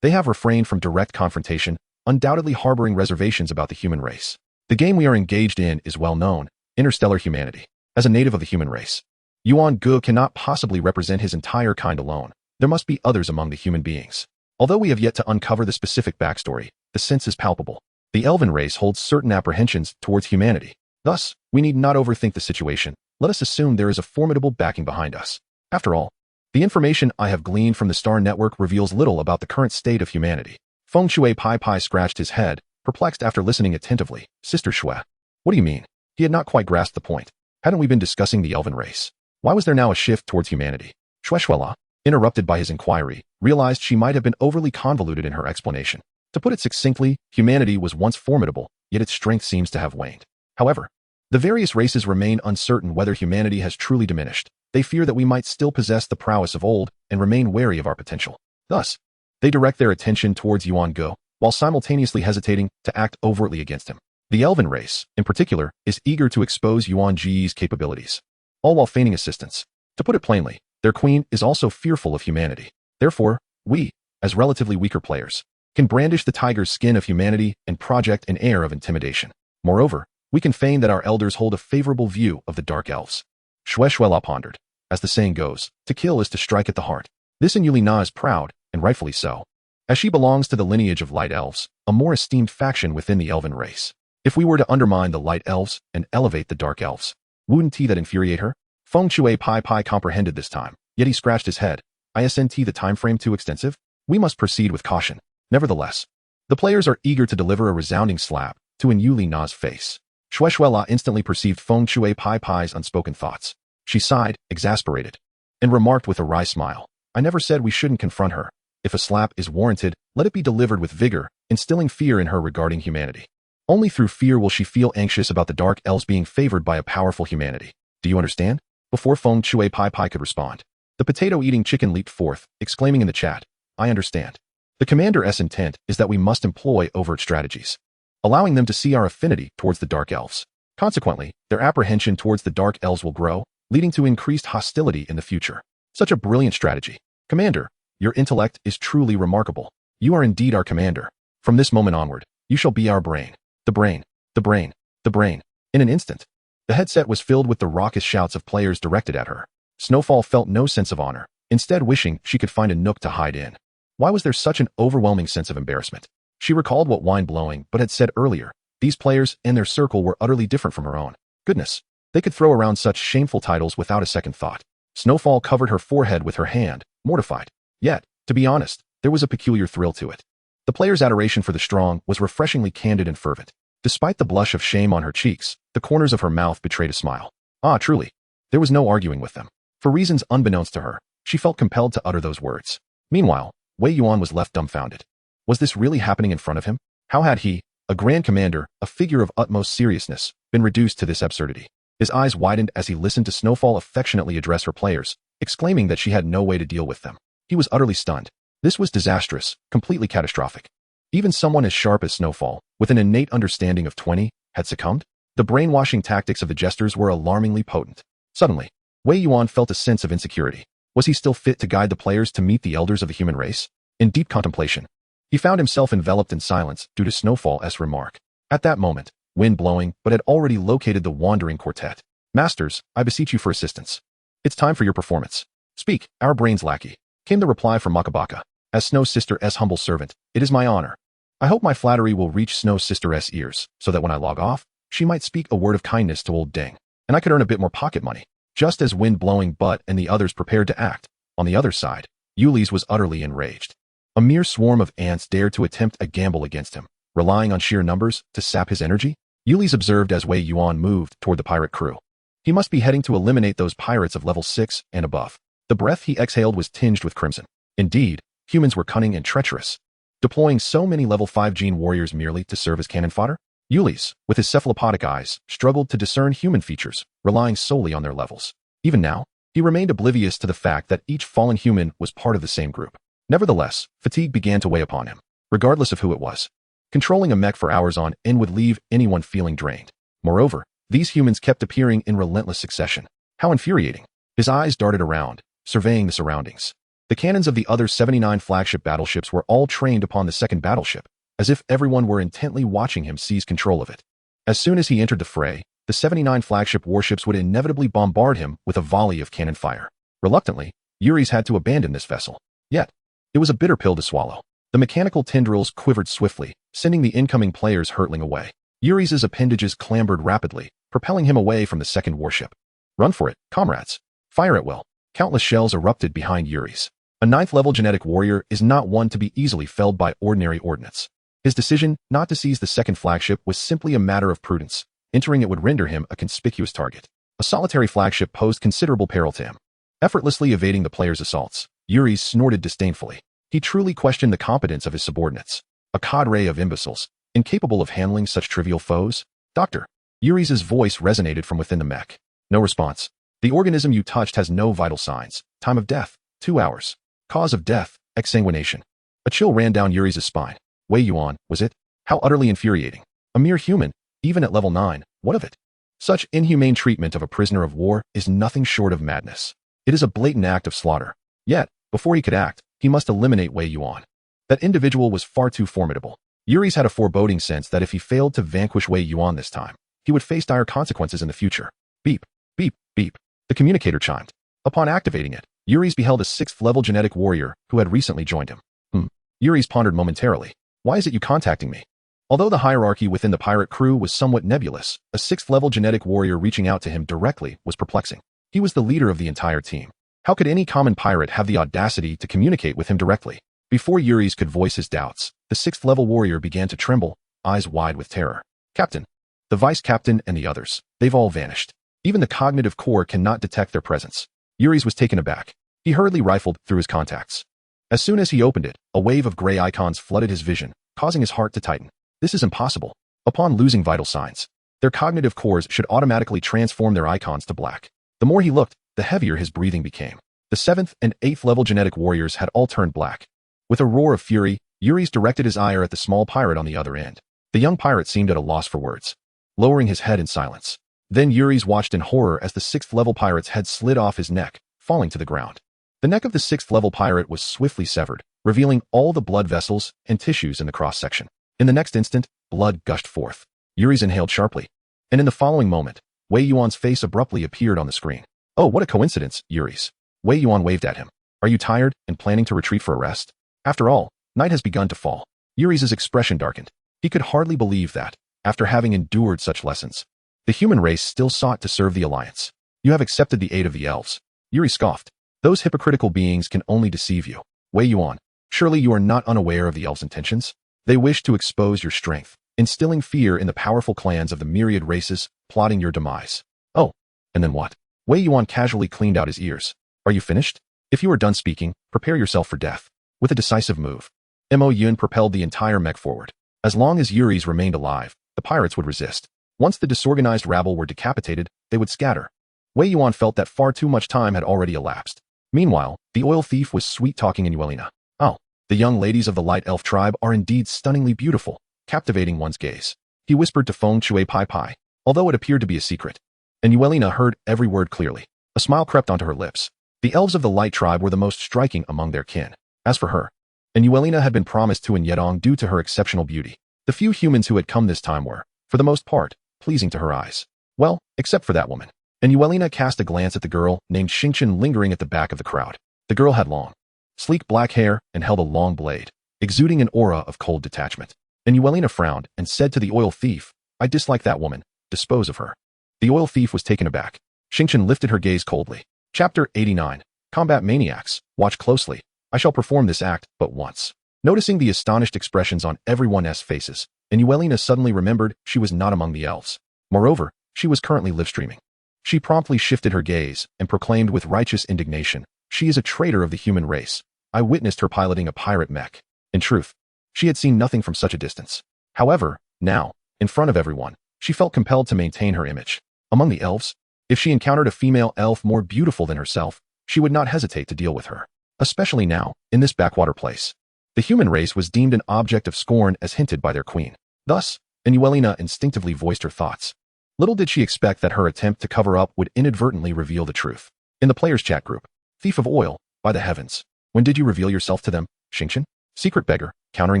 They have refrained from direct confrontation, undoubtedly harboring reservations about the human race. The game we are engaged in is well known, interstellar humanity. As a native of the human race, Yuan Gu cannot possibly represent his entire kind alone. There must be others among the human beings. Although we have yet to uncover the specific backstory, the sense is palpable. The elven race holds certain apprehensions towards humanity. Thus, we need not overthink the situation. Let us assume there is a formidable backing behind us. After all, the information I have gleaned from the Star Network reveals little about the current state of humanity. Feng Shui Pai Pai scratched his head, perplexed after listening attentively. Sister Shui, what do you mean? He had not quite grasped the point. Hadn't we been discussing the elven race? Why was there now a shift towards humanity? Shui Shuela, interrupted by his inquiry, realized she might have been overly convoluted in her explanation. To put it succinctly, humanity was once formidable, yet its strength seems to have waned. However, the various races remain uncertain whether humanity has truly diminished. They fear that we might still possess the prowess of old and remain wary of our potential. Thus, they direct their attention towards Yuan Gu, while simultaneously hesitating to act overtly against him. The elven race, in particular, is eager to expose Yuan Ji's capabilities, all while feigning assistance. To put it plainly, their queen is also fearful of humanity. Therefore, we, as relatively weaker players, can brandish the tiger's skin of humanity and project an air of intimidation. Moreover, we can feign that our elders hold a favorable view of the dark elves. Shui Shuela pondered. As the saying goes, to kill is to strike at the heart. This in Yuli Na is proud, and rightfully so, as she belongs to the lineage of light elves, a more esteemed faction within the elven race. If we were to undermine the light elves and elevate the dark elves, wouldn't that infuriate her? Feng Shui Pai Pai comprehended this time, yet he scratched his head. Isn't the time frame too extensive? We must proceed with caution. Nevertheless, the players are eager to deliver a resounding slap to in Yuli Na's face. Shui Shuela instantly perceived Feng Shui Pai Pai's unspoken thoughts. She sighed, exasperated, and remarked with a wry smile, I never said we shouldn't confront her. If a slap is warranted, let it be delivered with vigor, instilling fear in her regarding humanity. Only through fear will she feel anxious about the dark elves being favored by a powerful humanity. Do you understand? Before Feng Shui Pai Pai could respond, the potato-eating chicken leaped forth, exclaiming in the chat, I understand. The commander's intent is that we must employ overt strategies, allowing them to see our affinity towards the dark elves. Consequently, their apprehension towards the dark elves will grow, leading to increased hostility in the future. Such a brilliant strategy. Commander, your intellect is truly remarkable. You are indeed our commander. From this moment onward, you shall be our brain. The brain, the brain, the brain. In an instant, the headset was filled with the raucous shouts of players directed at her. Snowfall felt no sense of honor, instead wishing she could find a nook to hide in. Why was there such an overwhelming sense of embarrassment? She recalled what Wine-Blowing but had said earlier. These players and their circle were utterly different from her own. Goodness. They could throw around such shameful titles without a second thought. Snowfall covered her forehead with her hand, mortified. Yet, to be honest, there was a peculiar thrill to it. The player's adoration for the strong was refreshingly candid and fervent. Despite the blush of shame on her cheeks, the corners of her mouth betrayed a smile. Ah, truly. There was no arguing with them. For reasons unbeknownst to her, she felt compelled to utter those words. Meanwhile, Wei Yuan was left dumbfounded. Was this really happening in front of him? How had he, a grand commander, a figure of utmost seriousness, been reduced to this absurdity? His eyes widened as he listened to Snowfall affectionately address her players, exclaiming that she had no way to deal with them. He was utterly stunned. This was disastrous, completely catastrophic. Even someone as sharp as Snowfall, with an innate understanding of 20, had succumbed? The brainwashing tactics of the jesters were alarmingly potent. Suddenly, Wei Yuan felt a sense of insecurity. Was he still fit to guide the players to meet the elders of the human race? In deep contemplation, he found himself enveloped in silence due to Snowfall's remark. At that moment, wind blowing, but had already located the wandering quartet. Masters, I beseech you for assistance. It's time for your performance. Speak, our brains lackey, came the reply from Makabaka. As Snow Sister's humble servant, it is my honor. I hope my flattery will reach Snow Sister's ears, so that when I log off, she might speak a word of kindness to old Deng, and I could earn a bit more pocket money. Just as wind blowing Butt and the others prepared to act, on the other side, Yuli's was utterly enraged. A mere swarm of ants dared to attempt a gamble against him, relying on sheer numbers to sap his energy? Yuli's observed as Wei Yuan moved toward the pirate crew. He must be heading to eliminate those pirates of level 6 and above. The breath he exhaled was tinged with crimson. Indeed, humans were cunning and treacherous, deploying so many level 5 gene warriors merely to serve as cannon fodder. Yuli's, with his cephalopodic eyes, struggled to discern human features, relying solely on their levels. Even now, he remained oblivious to the fact that each fallen human was part of the same group. Nevertheless, fatigue began to weigh upon him, regardless of who it was. Controlling a mech for hours on end would leave anyone feeling drained. Moreover, these humans kept appearing in relentless succession. How infuriating. His eyes darted around, surveying the surroundings. The cannons of the other 79 flagship battleships were all trained upon the second battleship, as if everyone were intently watching him seize control of it. As soon as he entered the fray, the 79 flagship warships would inevitably bombard him with a volley of cannon fire. Reluctantly, Yuri's had to abandon this vessel. Yet, it was a bitter pill to swallow. The mechanical tendrils quivered swiftly, sending the incoming players hurtling away. Yuri's appendages clambered rapidly, propelling him away from the second warship. Run for it, comrades. Fire at will. Countless shells erupted behind Yuri's. A 9th-level genetic warrior is not one to be easily felled by ordinary ordnance. His decision not to seize the second flagship was simply a matter of prudence. Entering it would render him a conspicuous target. A solitary flagship posed considerable peril to him. Effortlessly evading the player's assaults, Yuri snorted disdainfully. He truly questioned the competence of his subordinates. A cadre of imbeciles, incapable of handling such trivial foes? Doctor. Yuri's voice resonated from within the mech. No response. The organism you touched has no vital signs. Time of death, 2 hours. Cause of death, exsanguination. A chill ran down Yuri's spine. Wei Yuan, was it? How utterly infuriating. A mere human, even at level 9, what of it? Such inhumane treatment of a prisoner of war is nothing short of madness. It is a blatant act of slaughter. Yet, before he could act, he must eliminate Wei Yuan. That individual was far too formidable. Yuri's had a foreboding sense that if he failed to vanquish Wei Yuan this time, he would face dire consequences in the future. Beep, beep, beep. The communicator chimed. Upon activating it, Yuri's beheld a 6th-level genetic warrior who had recently joined him. Yuri's pondered momentarily. Why is it you contacting me? Although the hierarchy within the pirate crew was somewhat nebulous, a 6th-level genetic warrior reaching out to him directly was perplexing. He was the leader of the entire team. How could any common pirate have the audacity to communicate with him directly? Before Yuri's could voice his doubts, the 6th-level warrior began to tremble, eyes wide with terror. Captain. The vice-captain and the others, they've all vanished. Even the cognitive core cannot detect their presence. Yuri's was taken aback. He hurriedly rifled through his contacts. As soon as he opened it, a wave of gray icons flooded his vision, causing his heart to tighten. This is impossible. Upon losing vital signs, their cognitive cores should automatically transform their icons to black. The more he looked, the heavier his breathing became. The 7th and 8th-level genetic warriors had all turned black. With a roar of fury, Yuri's directed his ire at the small pirate on the other end. The young pirate seemed at a loss for words, lowering his head in silence. Then Yuri's watched in horror as the 6th-level pirate's head slid off his neck, falling to the ground. The neck of the 6th-level pirate was swiftly severed, revealing all the blood vessels and tissues in the cross-section. In the next instant, blood gushed forth. Yuri's inhaled sharply. And in the following moment, Wei Yuan's face abruptly appeared on the screen. Oh, what a coincidence, Yuri's. Wei Yuan waved at him. Are you tired and planning to retreat for a rest? After all, night has begun to fall. Yuri's expression darkened. He could hardly believe that, after having endured such lessons, the human race still sought to serve the Alliance. You have accepted the aid of the elves. Yuri scoffed. Those hypocritical beings can only deceive you. Wei Yuan, surely you are not unaware of the elves' intentions? They wish to expose your strength, instilling fear in the powerful clans of the myriad races, plotting your demise. Oh, and then what? Wei Yuan casually cleaned out his ears. Are you finished? If you are done speaking, prepare yourself for death. With a decisive move, Wei Yuan propelled the entire mech forward. As long as Yuri's remained alive, the pirates would resist. Once the disorganized rabble were decapitated, they would scatter. Wei Yuan felt that far too much time had already elapsed. Meanwhile, the oil thief was sweet-talking Inuelina. Oh, the young ladies of the Light Elf tribe are indeed stunningly beautiful, captivating one's gaze. He whispered to Feng Shui Pai Pai, although it appeared to be a secret. Inuelina heard every word clearly. A smile crept onto her lips. The elves of the Light tribe were the most striking among their kin. As for her, Inuelina had been promised to Yedong due to her exceptional beauty. The few humans who had come this time were, for the most part, pleasing to her eyes. Well, except for that woman. Inuelina cast a glance at the girl named Xingchen lingering at the back of the crowd. The girl had long, sleek black hair and held a long blade, exuding an aura of cold detachment. Inuelina frowned and said to the oil thief, I dislike that woman. Dispose of her. The oil thief was taken aback. Xingchen lifted her gaze coldly. Chapter 89. Combat Maniacs. Watch closely. I shall perform this act but once. Noticing the astonished expressions on everyone's faces, Inuelina suddenly remembered she was not among the elves. Moreover, she was currently live-streaming. She promptly shifted her gaze and proclaimed with righteous indignation, she is a traitor of the human race. I witnessed her piloting a pirate mech. In truth, she had seen nothing from such a distance. However, now, in front of everyone, she felt compelled to maintain her image. Among the elves, if she encountered a female elf more beautiful than herself, she would not hesitate to deal with her. Especially now, in this backwater place. The human race was deemed an object of scorn as hinted by their queen. Thus, Inuelina instinctively voiced her thoughts. Little did she expect that her attempt to cover up would inadvertently reveal the truth. In the players' chat group, Thief of Oil, by the heavens. When did you reveal yourself to them, Xingqian? Secret beggar, countering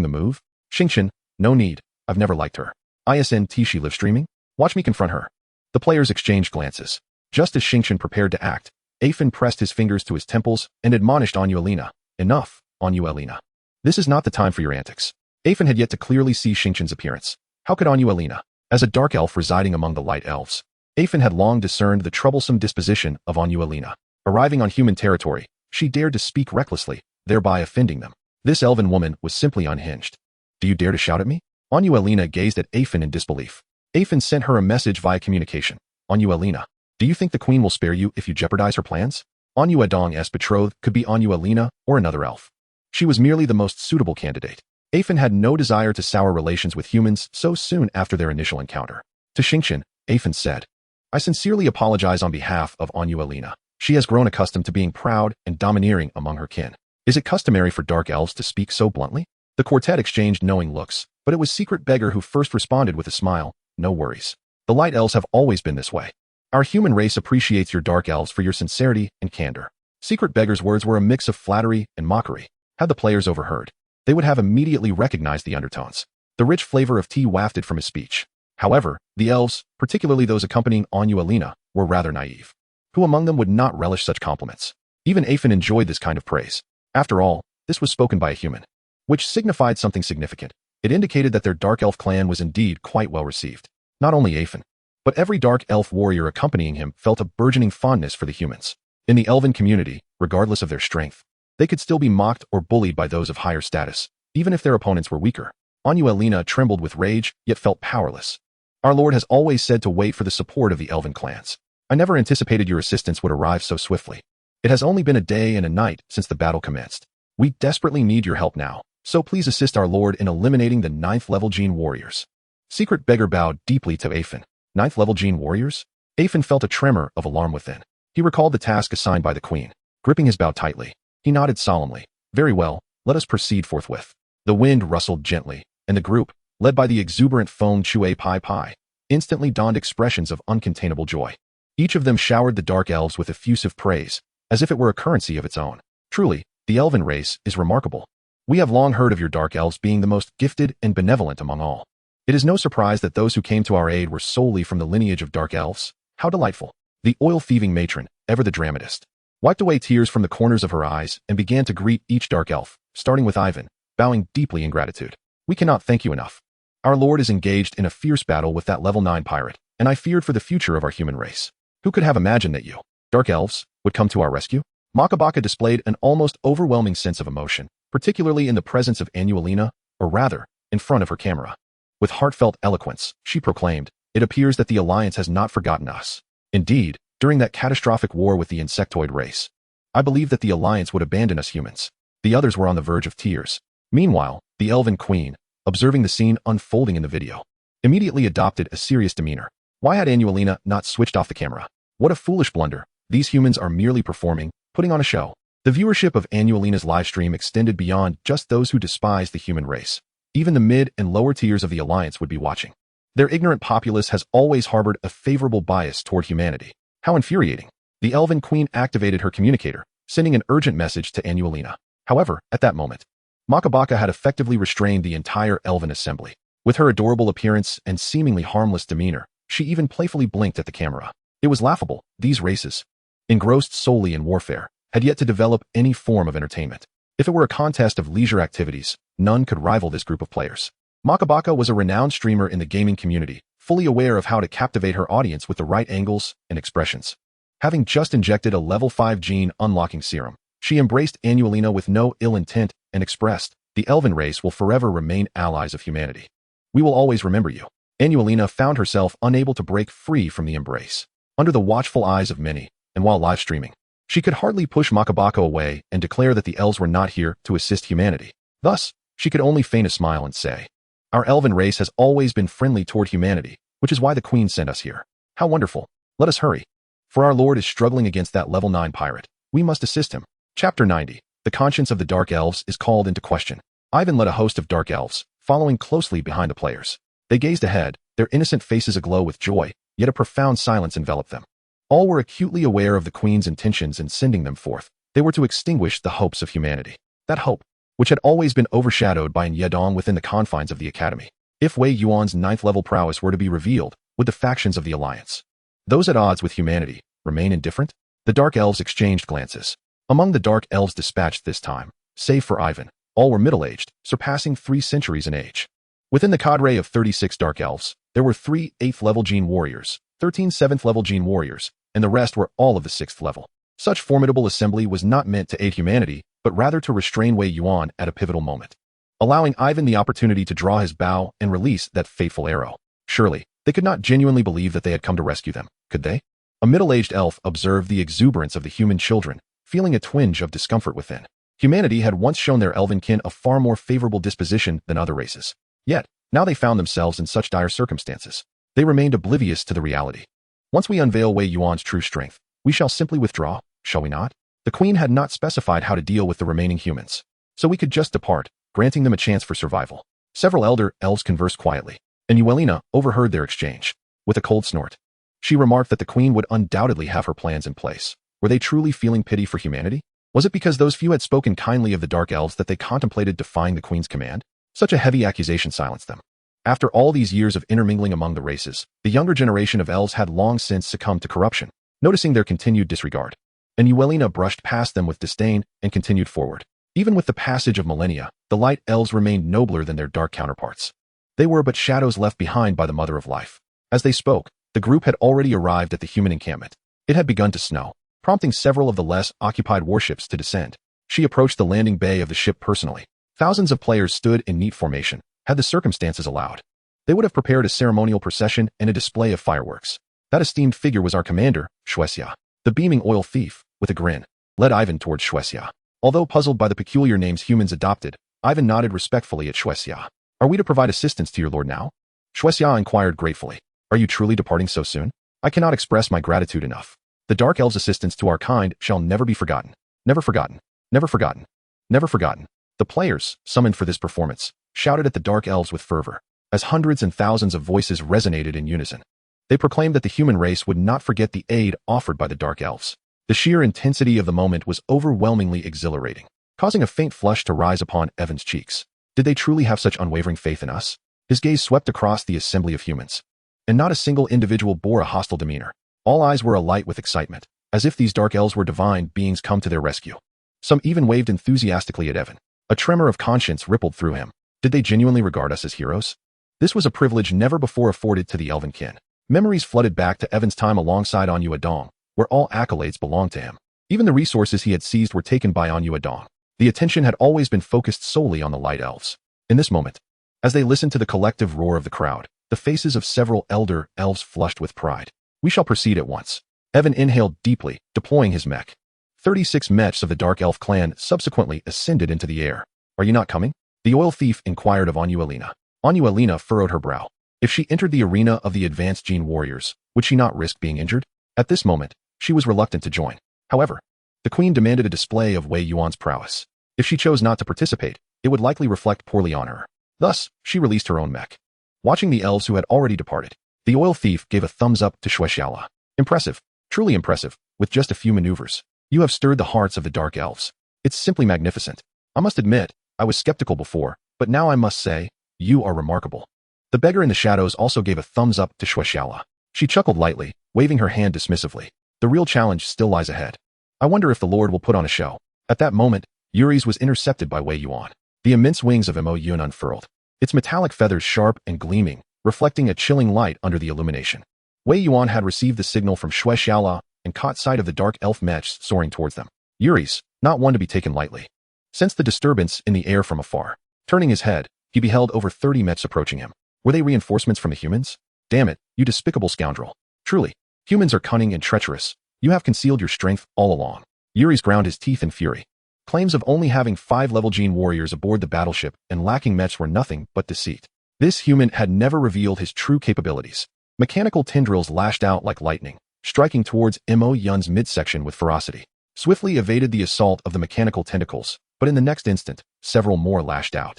the move? Xingqian, no need, I've never liked her. ISNT she live streaming? Watch me confront her. The players exchanged glances. Just as Xingqian prepared to act, Afin pressed his fingers to his temples and admonished Anuelina. Enough, Anuelina. This is not the time for your antics. Afin had yet to clearly see Xingqian's appearance. How could Anuelina, as a dark elf residing among the light elves? Afin had long discerned the troublesome disposition of Anuelina. Arriving on human territory, she dared to speak recklessly, thereby offending them. This elven woman was simply unhinged. Do you dare to shout at me? Anuelina gazed at Afin in disbelief. Afin sent her a message via communication. Anuelina, do you think the queen will spare you if you jeopardize her plans? Anuedong's betrothed could be Anuelina or another elf. She was merely the most suitable candidate. Afin had no desire to sour relations with humans so soon after their initial encounter. To Xingqian, Afin said, I sincerely apologize on behalf of Anuelina. She has grown accustomed to being proud and domineering among her kin. Is it customary for dark elves to speak so bluntly? The quartet exchanged knowing looks, but it was Secret Beggar who first responded with a smile. No worries. The light elves have always been this way. Our human race appreciates your dark elves for your sincerity and candor. Secret Beggar's words were a mix of flattery and mockery. Had the players overheard, they would have immediately recognized the undertones. The rich flavor of tea wafted from his speech. However, the elves, particularly those accompanying Anuelina, were rather naive. Who among them would not relish such compliments? Even Afin enjoyed this kind of praise. After all, this was spoken by a human, which signified something significant. It indicated that their dark elf clan was indeed quite well received. Not only Afin, but every dark elf warrior accompanying him felt a burgeoning fondness for the humans. In the elven community, regardless of their strength, they could still be mocked or bullied by those of higher status, even if their opponents were weaker. Anuelina trembled with rage, yet felt powerless. Our lord has always said to wait for the support of the elven clans. I never anticipated your assistance would arrive so swiftly. It has only been a day and a night since the battle commenced. We desperately need your help now, so please assist our lord in eliminating the 9th level gene warriors. Secret Beggar bowed deeply to Afin. 9th level gene warriors? Afin felt a tremor of alarm within. He recalled the task assigned by the queen. Gripping his bow tightly, he nodded solemnly. Very well, let us proceed forthwith. The wind rustled gently, and the group, led by the exuberant Feng Chue Pai Pai, instantly donned expressions of uncontainable joy. Each of them showered the dark elves with effusive praise, as if it were a currency of its own. Truly, the elven race is remarkable. We have long heard of your dark elves being the most gifted and benevolent among all. It is no surprise that those who came to our aid were solely from the lineage of dark elves. How delightful. The oil-thieving matron, ever the dramatist, wiped away tears from the corners of her eyes and began to greet each dark elf, starting with Ivan, bowing deeply in gratitude. We cannot thank you enough. Our lord is engaged in a fierce battle with that level 9 pirate, and I feared for the future of our human race. Who could have imagined that you, dark elves, would come to our rescue? Makabaka displayed an almost overwhelming sense of emotion, particularly in the presence of Anuelina, or rather, in front of her camera. With heartfelt eloquence, she proclaimed, it appears that the Alliance has not forgotten us. Indeed, during that catastrophic war with the insectoid race, I believed that the Alliance would abandon us humans. The others were on the verge of tears. Meanwhile, the elven queen, observing the scene unfolding in the video, immediately adopted a serious demeanor. Why had Anuelina not switched off the camera? What a foolish blunder. These humans are merely performing, putting on a show. The viewership of Anuelina's livestream extended beyond just those who despise the human race. Even the mid and lower tiers of the Alliance would be watching. Their ignorant populace has always harbored a favorable bias toward humanity. How infuriating. The elven queen activated her communicator, sending an urgent message to Anuelina. However, at that moment, Makabaka had effectively restrained the entire elven assembly. With her adorable appearance and seemingly harmless demeanor, she even playfully blinked at the camera. It was laughable. These races, engrossed solely in warfare, had yet to develop any form of entertainment. If it were a contest of leisure activities, none could rival this group of players. Makabaka was a renowned streamer in the gaming community, fully aware of how to captivate her audience with the right angles and expressions. Having just injected a level 5 gene unlocking serum, she embraced Anuelina with no ill intent and expressed, the elven race will forever remain allies of humanity. We will always remember you. Anuelina found herself unable to break free from the embrace. Under the watchful eyes of many, and while live streaming, she could hardly push Makabaka away and declare that the elves were not here to assist humanity. Thus, she could only feign a smile and say, our elven race has always been friendly toward humanity, which is why the queen sent us here. How wonderful. Let us hurry. For our lord is struggling against that level 9 pirate. We must assist him. Chapter 90. The conscience of the dark elves is called into question. Ivan led a host of dark elves, following closely behind the players. They gazed ahead, their innocent faces aglow with joy, yet a profound silence enveloped them. All were acutely aware of the queen's intentions in sending them forth. They were to extinguish the hopes of humanity. That hope, which had always been overshadowed by Nyedong within the confines of the academy. If Wei Yuan's 9th-level prowess were to be revealed, would the factions of the alliance, those at odds with humanity, remain indifferent? The Dark Elves exchanged glances. Among the Dark Elves dispatched this time, save for Ivan, all were middle-aged, surpassing 3 centuries in age. Within the cadre of 36 Dark Elves, there were 3 8th-level Gene Warriors, 13 7th-level Gene Warriors, and the rest were all of the 6th level. Such formidable assembly was not meant to aid humanity, but rather to restrain Wei Yuan at a pivotal moment, allowing Ivan the opportunity to draw his bow and release that fateful arrow. Surely, they could not genuinely believe that they had come to rescue them, could they? A middle-aged elf observed the exuberance of the human children, feeling a twinge of discomfort within. Humanity had once shown their elven kin a far more favorable disposition than other races. Yet, now they found themselves in such dire circumstances. They remained oblivious to the reality. Once we unveil Wei Yuan's true strength, we shall simply withdraw, shall we not? The queen had not specified how to deal with the remaining humans, so we could just depart, granting them a chance for survival. Several elder elves conversed quietly, and Yuelina overheard their exchange. With a cold snort, she remarked that the queen would undoubtedly have her plans in place. Were they truly feeling pity for humanity? Was it because those few had spoken kindly of the Dark Elves that they contemplated defying the queen's command? Such a heavy accusation silenced them. After all these years of intermingling among the races, the younger generation of elves had long since succumbed to corruption. Noticing their continued disregard, and Yuelina brushed past them with disdain and continued forward. Even with the passage of millennia, the light elves remained nobler than their dark counterparts. They were but shadows left behind by the Mother of Life. As they spoke, the group had already arrived at the human encampment. It had begun to snow, prompting several of the less occupied warships to descend. She approached the landing bay of the ship personally. Thousands of players stood in neat formation, had the circumstances allowed. They would have prepared a ceremonial procession and a display of fireworks. That esteemed figure was our commander, Shuexia. The beaming oil thief, with a grin, led Ivan towards Shuexia. Although puzzled by the peculiar names humans adopted, Ivan nodded respectfully at Shuexia. Are we to provide assistance to your lord now? Shuexia inquired gratefully. Are you truly departing so soon? I cannot express my gratitude enough. The Dark Elves' assistance to our kind shall never be forgotten. Never forgotten. Never forgotten. Never forgotten. The players, summoned for this performance, shouted at the Dark Elves with fervor, as hundreds and thousands of voices resonated in unison. They proclaimed that the human race would not forget the aid offered by the Dark Elves. The sheer intensity of the moment was overwhelmingly exhilarating, causing a faint flush to rise upon Evan's cheeks. Did they truly have such unwavering faith in us? His gaze swept across the assembly of humans, and not a single individual bore a hostile demeanor. All eyes were alight with excitement, as if these Dark Elves were divine beings come to their rescue. Some even waved enthusiastically at Evan. A tremor of conscience rippled through him. Did they genuinely regard us as heroes? This was a privilege never before afforded to the elven kin. Memories flooded back to Evan's time alongside Anyuadong, where all accolades belonged to him. Even the resources he had seized were taken by Anyuadong. The attention had always been focused solely on the Light Elves. In this moment, as they listened to the collective roar of the crowd, the faces of several elder elves flushed with pride. We shall proceed at once. Evan inhaled deeply, deploying his mech. 36 mechs of the Dark Elf clan subsequently ascended into the air. Are you not coming? The oil thief inquired of Anyuelina. Anyuelina furrowed her brow. If she entered the arena of the advanced Gene Warriors, would she not risk being injured? At this moment, she was reluctant to join. However, the queen demanded a display of Wei Yuan's prowess. If she chose not to participate, it would likely reflect poorly on her. Thus, she released her own mech. Watching the elves who had already departed, the oil thief gave a thumbs up to Shuexiala. Impressive, truly impressive, with just a few maneuvers. You have stirred the hearts of the Dark Elves. It's simply magnificent. I must admit, I was skeptical before, but now I must say, you are remarkable. The beggar in the shadows also gave a thumbs up to Shuexiala. She chuckled lightly, waving her hand dismissively. The real challenge still lies ahead. I wonder if the Lord will put on a show. At that moment, Yuri's was intercepted by Wei Yuan. The immense wings of Mo Yun unfurled, its metallic feathers sharp and gleaming, reflecting a chilling light under the illumination. Wei Yuan had received the signal from Shuexiala and caught sight of the dark elf mechs soaring towards them. Yuri's, not one to be taken lightly, sensed the disturbance in the air from afar. Turning his head, he beheld over 30 mechs approaching him. Were they reinforcements from the humans? Damn it, you despicable scoundrel. Truly, humans are cunning and treacherous. You have concealed your strength all along. Yuri's ground his teeth in fury. Claims of only having 5-level Gene Warriors aboard the battleship and lacking mechs were nothing but deceit. This human had never revealed his true capabilities. Mechanical tendrils lashed out like lightning, striking towards Mo Yun's midsection with ferocity. Swiftly evaded the assault of the mechanical tentacles, but in the next instant, several more lashed out,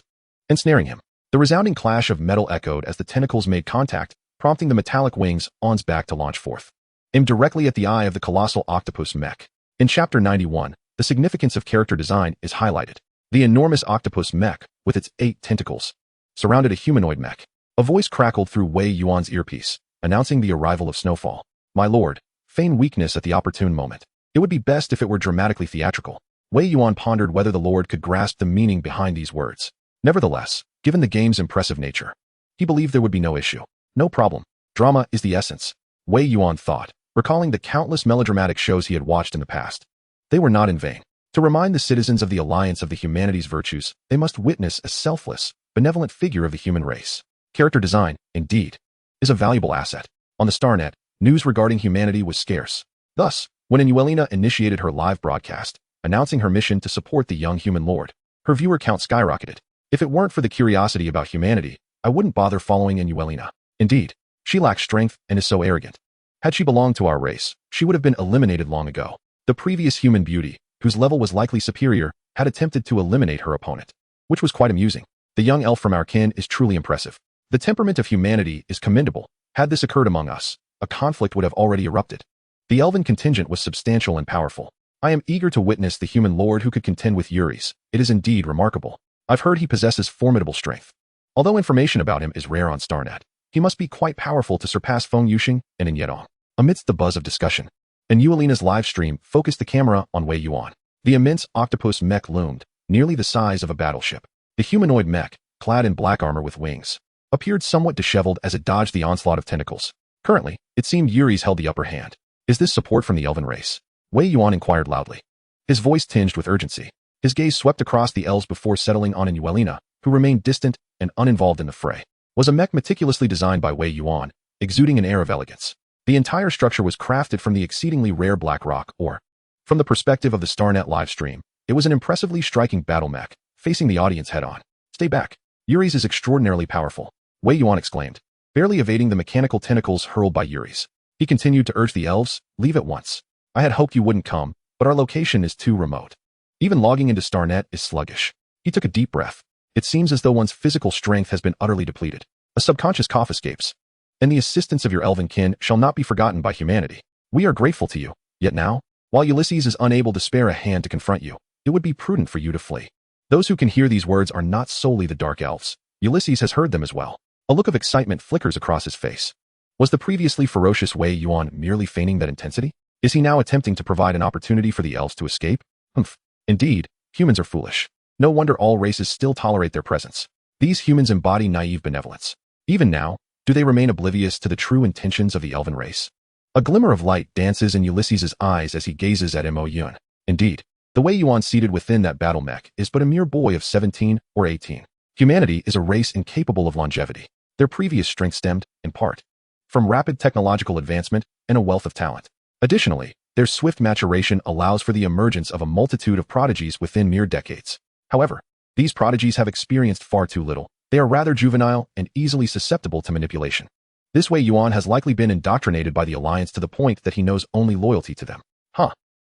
ensnaring him. The resounding clash of metal echoed as the tentacles made contact, prompting the metallic wings on's back to launch forth, aimed directly at the eye of the colossal octopus mech. In Chapter 91, the significance of character design is highlighted. The enormous octopus mech, with its 8 tentacles, surrounded a humanoid mech. A voice crackled through Wei Yuan's earpiece, announcing the arrival of Snowfall. My lord, feign weakness at the opportune moment. It would be best if it were dramatically theatrical. Wei Yuan pondered whether the lord could grasp the meaning behind these words. Nevertheless, given the game's impressive nature, he believed there would be no issue. No problem. Drama is the essence, Wei Yuan thought, recalling the countless melodramatic shows he had watched in the past. They were not in vain. To remind the citizens of the alliance of the humanity's virtues, they must witness a selfless, benevolent figure of the human race. Character design, indeed, is a valuable asset. On the Starnet, news regarding humanity was scarce. Thus, when Inuelina initiated her live broadcast, announcing her mission to support the young human lord, her viewer count skyrocketed. If it weren't for the curiosity about humanity, I wouldn't bother following Inuelina. Indeed, she lacks strength and is so arrogant. Had she belonged to our race, she would have been eliminated long ago. The previous human beauty, whose level was likely superior, had attempted to eliminate her opponent, which was quite amusing. The young elf from our kin is truly impressive. The temperament of humanity is commendable. Had this occurred among us, a conflict would have already erupted. The elven contingent was substantial and powerful. I am eager to witness the human lord who could contend with Yuri's. It is indeed remarkable. I've heard he possesses formidable strength. Although information about him is rare on Starnet, he must be quite powerful to surpass Feng Yuxing and Inyedong. Amidst the buzz of discussion, Inuelina's live stream focused the camera on Wei Yuan. The immense octopus mech loomed, nearly the size of a battleship. The humanoid mech, clad in black armor with wings, appeared somewhat disheveled as it dodged the onslaught of tentacles. Currently, it seemed Yuri's held the upper hand. Is this support from the elven race? Wei Yuan inquired loudly, his voice tinged with urgency. His gaze swept across the elves before settling on Inuelina, who remained distant and uninvolved in the fray. Was a mech meticulously designed by Wei Yuan, exuding an air of elegance. The entire structure was crafted from the exceedingly rare black rock ore. From the perspective of the Starnet live stream, it was an impressively striking battle mech, facing the audience head-on. Stay back. Yuri's is extraordinarily powerful, Wei Yuan exclaimed, barely evading the mechanical tentacles hurled by Yuri's. He continued to urge the elves, leave at once. I had hoped you wouldn't come, but our location is too remote. Even logging into Starnet is sluggish. He took a deep breath. It seems as though one's physical strength has been utterly depleted. A subconscious cough escapes. And the assistance of your elven kin shall not be forgotten by humanity. We are grateful to you. Yet now, while Ulysses is unable to spare a hand to confront you, it would be prudent for you to flee. Those who can hear these words are not solely the dark elves. Ulysses has heard them as well. A look of excitement flickers across his face. Was the previously ferocious Wei Yuan merely feigning that intensity? Is he now attempting to provide an opportunity for the elves to escape? Humph. Indeed, humans are foolish. No wonder all races still tolerate their presence. These humans embody naive benevolence. Even now, do they remain oblivious to the true intentions of the elven race? A glimmer of light dances in Ulysses's eyes as he gazes at Wei Yuan. Indeed, the Wei Yuan seated within that battle mech is but a mere boy of 17 or 18. Humanity is a race incapable of longevity. Their previous strength stemmed, in part, from rapid technological advancement and a wealth of talent. Additionally, their swift maturation allows for the emergence of a multitude of prodigies within mere decades. However, these prodigies have experienced far too little. They are rather juvenile and easily susceptible to manipulation. This Wei Yuan has likely been indoctrinated by the Alliance to the point that he knows only loyalty to them.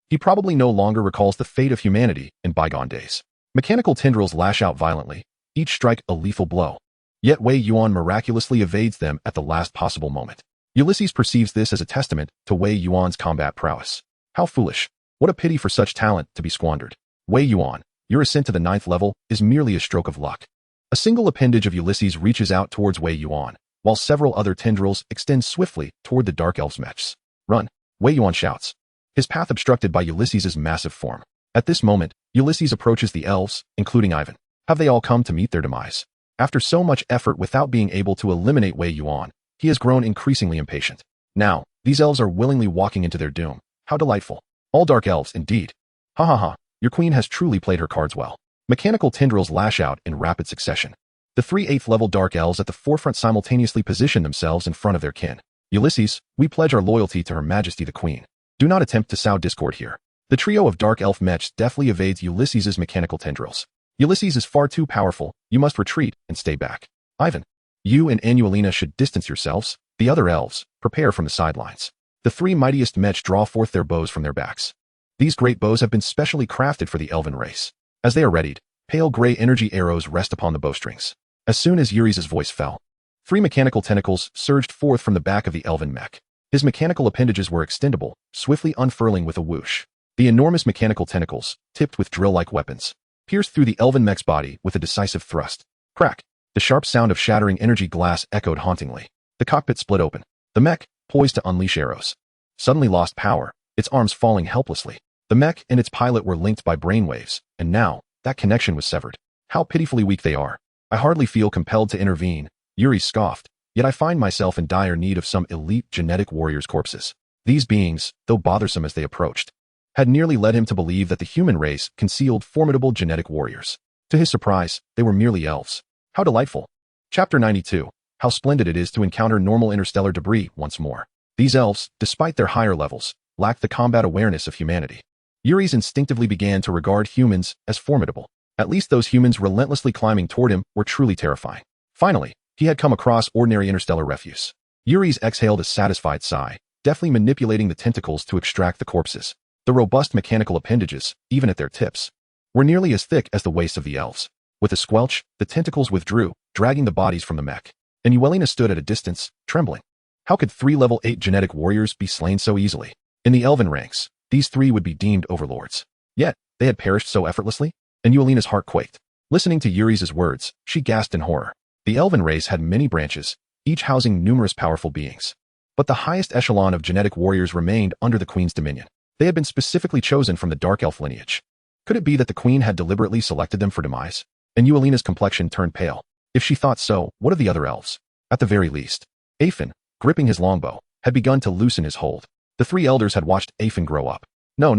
He probably no longer recalls the fate of humanity in bygone days. Mechanical tendrils lash out violently, each strike a lethal blow. Yet Wei Yuan miraculously evades them at the last possible moment. Ulysses perceives this as a testament to Wei Yuan's combat prowess. How foolish. What a pity for such talent to be squandered. Wei Yuan, your ascent to the 9th level is merely a stroke of luck. A single appendage of Ulysses reaches out towards Wei Yuan, while several other tendrils extend swiftly toward the Dark Elves' mechs. Run, Wei Yuan shouts, his path obstructed by Ulysses's massive form. At this moment, Ulysses approaches the elves, including Ivan. Have they all come to meet their demise? After so much effort without being able to eliminate Wei Yuan, he has grown increasingly impatient. Now, these elves are willingly walking into their doom. How delightful. All dark elves, indeed. Ha ha ha, your queen has truly played her cards well. Mechanical tendrils lash out in rapid succession. The 3 8th level dark elves at the forefront simultaneously position themselves in front of their kin. Ulysses, we pledge our loyalty to Her Majesty the Queen. Do not attempt to sow discord here. The trio of dark elf mechs deftly evades Ulysses's mechanical tendrils. Ulysses is far too powerful. You must retreat and stay back. Ivan, you and Inuelina should distance yourselves. The other elves, prepare from the sidelines. The 3 mightiest mechs draw forth their bows from their backs. These great bows have been specially crafted for the elven race. As they are readied, pale gray energy arrows rest upon the bowstrings. As soon as Yuri's voice fell, 3 mechanical tentacles surged forth from the back of the elven mech. His mechanical appendages were extendable, swiftly unfurling with a whoosh. The enormous mechanical tentacles, tipped with drill-like weapons, pierced through the elven mech's body with a decisive thrust. Crack! The sharp sound of shattering energy glass echoed hauntingly. The cockpit split open. The mech, poised to unleash arrows, suddenly lost power, its arms falling helplessly. The mech and its pilot were linked by brainwaves, and now, that connection was severed. How pitifully weak they are. I hardly feel compelled to intervene, Yuri scoffed, yet I find myself in dire need of some elite genetic warriors' corpses. These beings, though bothersome as they approached, had nearly led him to believe that the human race concealed formidable genetic warriors. To his surprise, they were merely elves. How delightful. Chapter 92. How splendid it is to encounter normal interstellar debris once more. These elves, despite their higher levels, lacked the combat awareness of humanity. Yuri's instinctively began to regard humans as formidable. At least those humans relentlessly climbing toward him were truly terrifying. Finally, he had come across ordinary interstellar refuse. Yuri's exhaled a satisfied sigh, deftly manipulating the tentacles to extract the corpses. The robust mechanical appendages, even at their tips, were nearly as thick as the waist of the elves. With a squelch, the tentacles withdrew, dragging the bodies from the mech. And Yuelina stood at a distance, trembling. How could 3 level 8 genetic warriors be slain so easily? In the elven ranks, these 3 would be deemed overlords. Yet, they had perished so effortlessly? And Yuelina's heart quaked. Listening to Yuri's words, she gasped in horror. The elven race had many branches, each housing numerous powerful beings. But the highest echelon of genetic warriors remained under the queen's dominion. They had been specifically chosen from the dark elf lineage. Could it be that the queen had deliberately selected them for demise? And Yuelina's complexion turned pale. If she thought so, what of the other elves? At the very least, Afen, gripping his longbow, had begun to loosen his hold. The 3 elders had watched Afen grow up. No.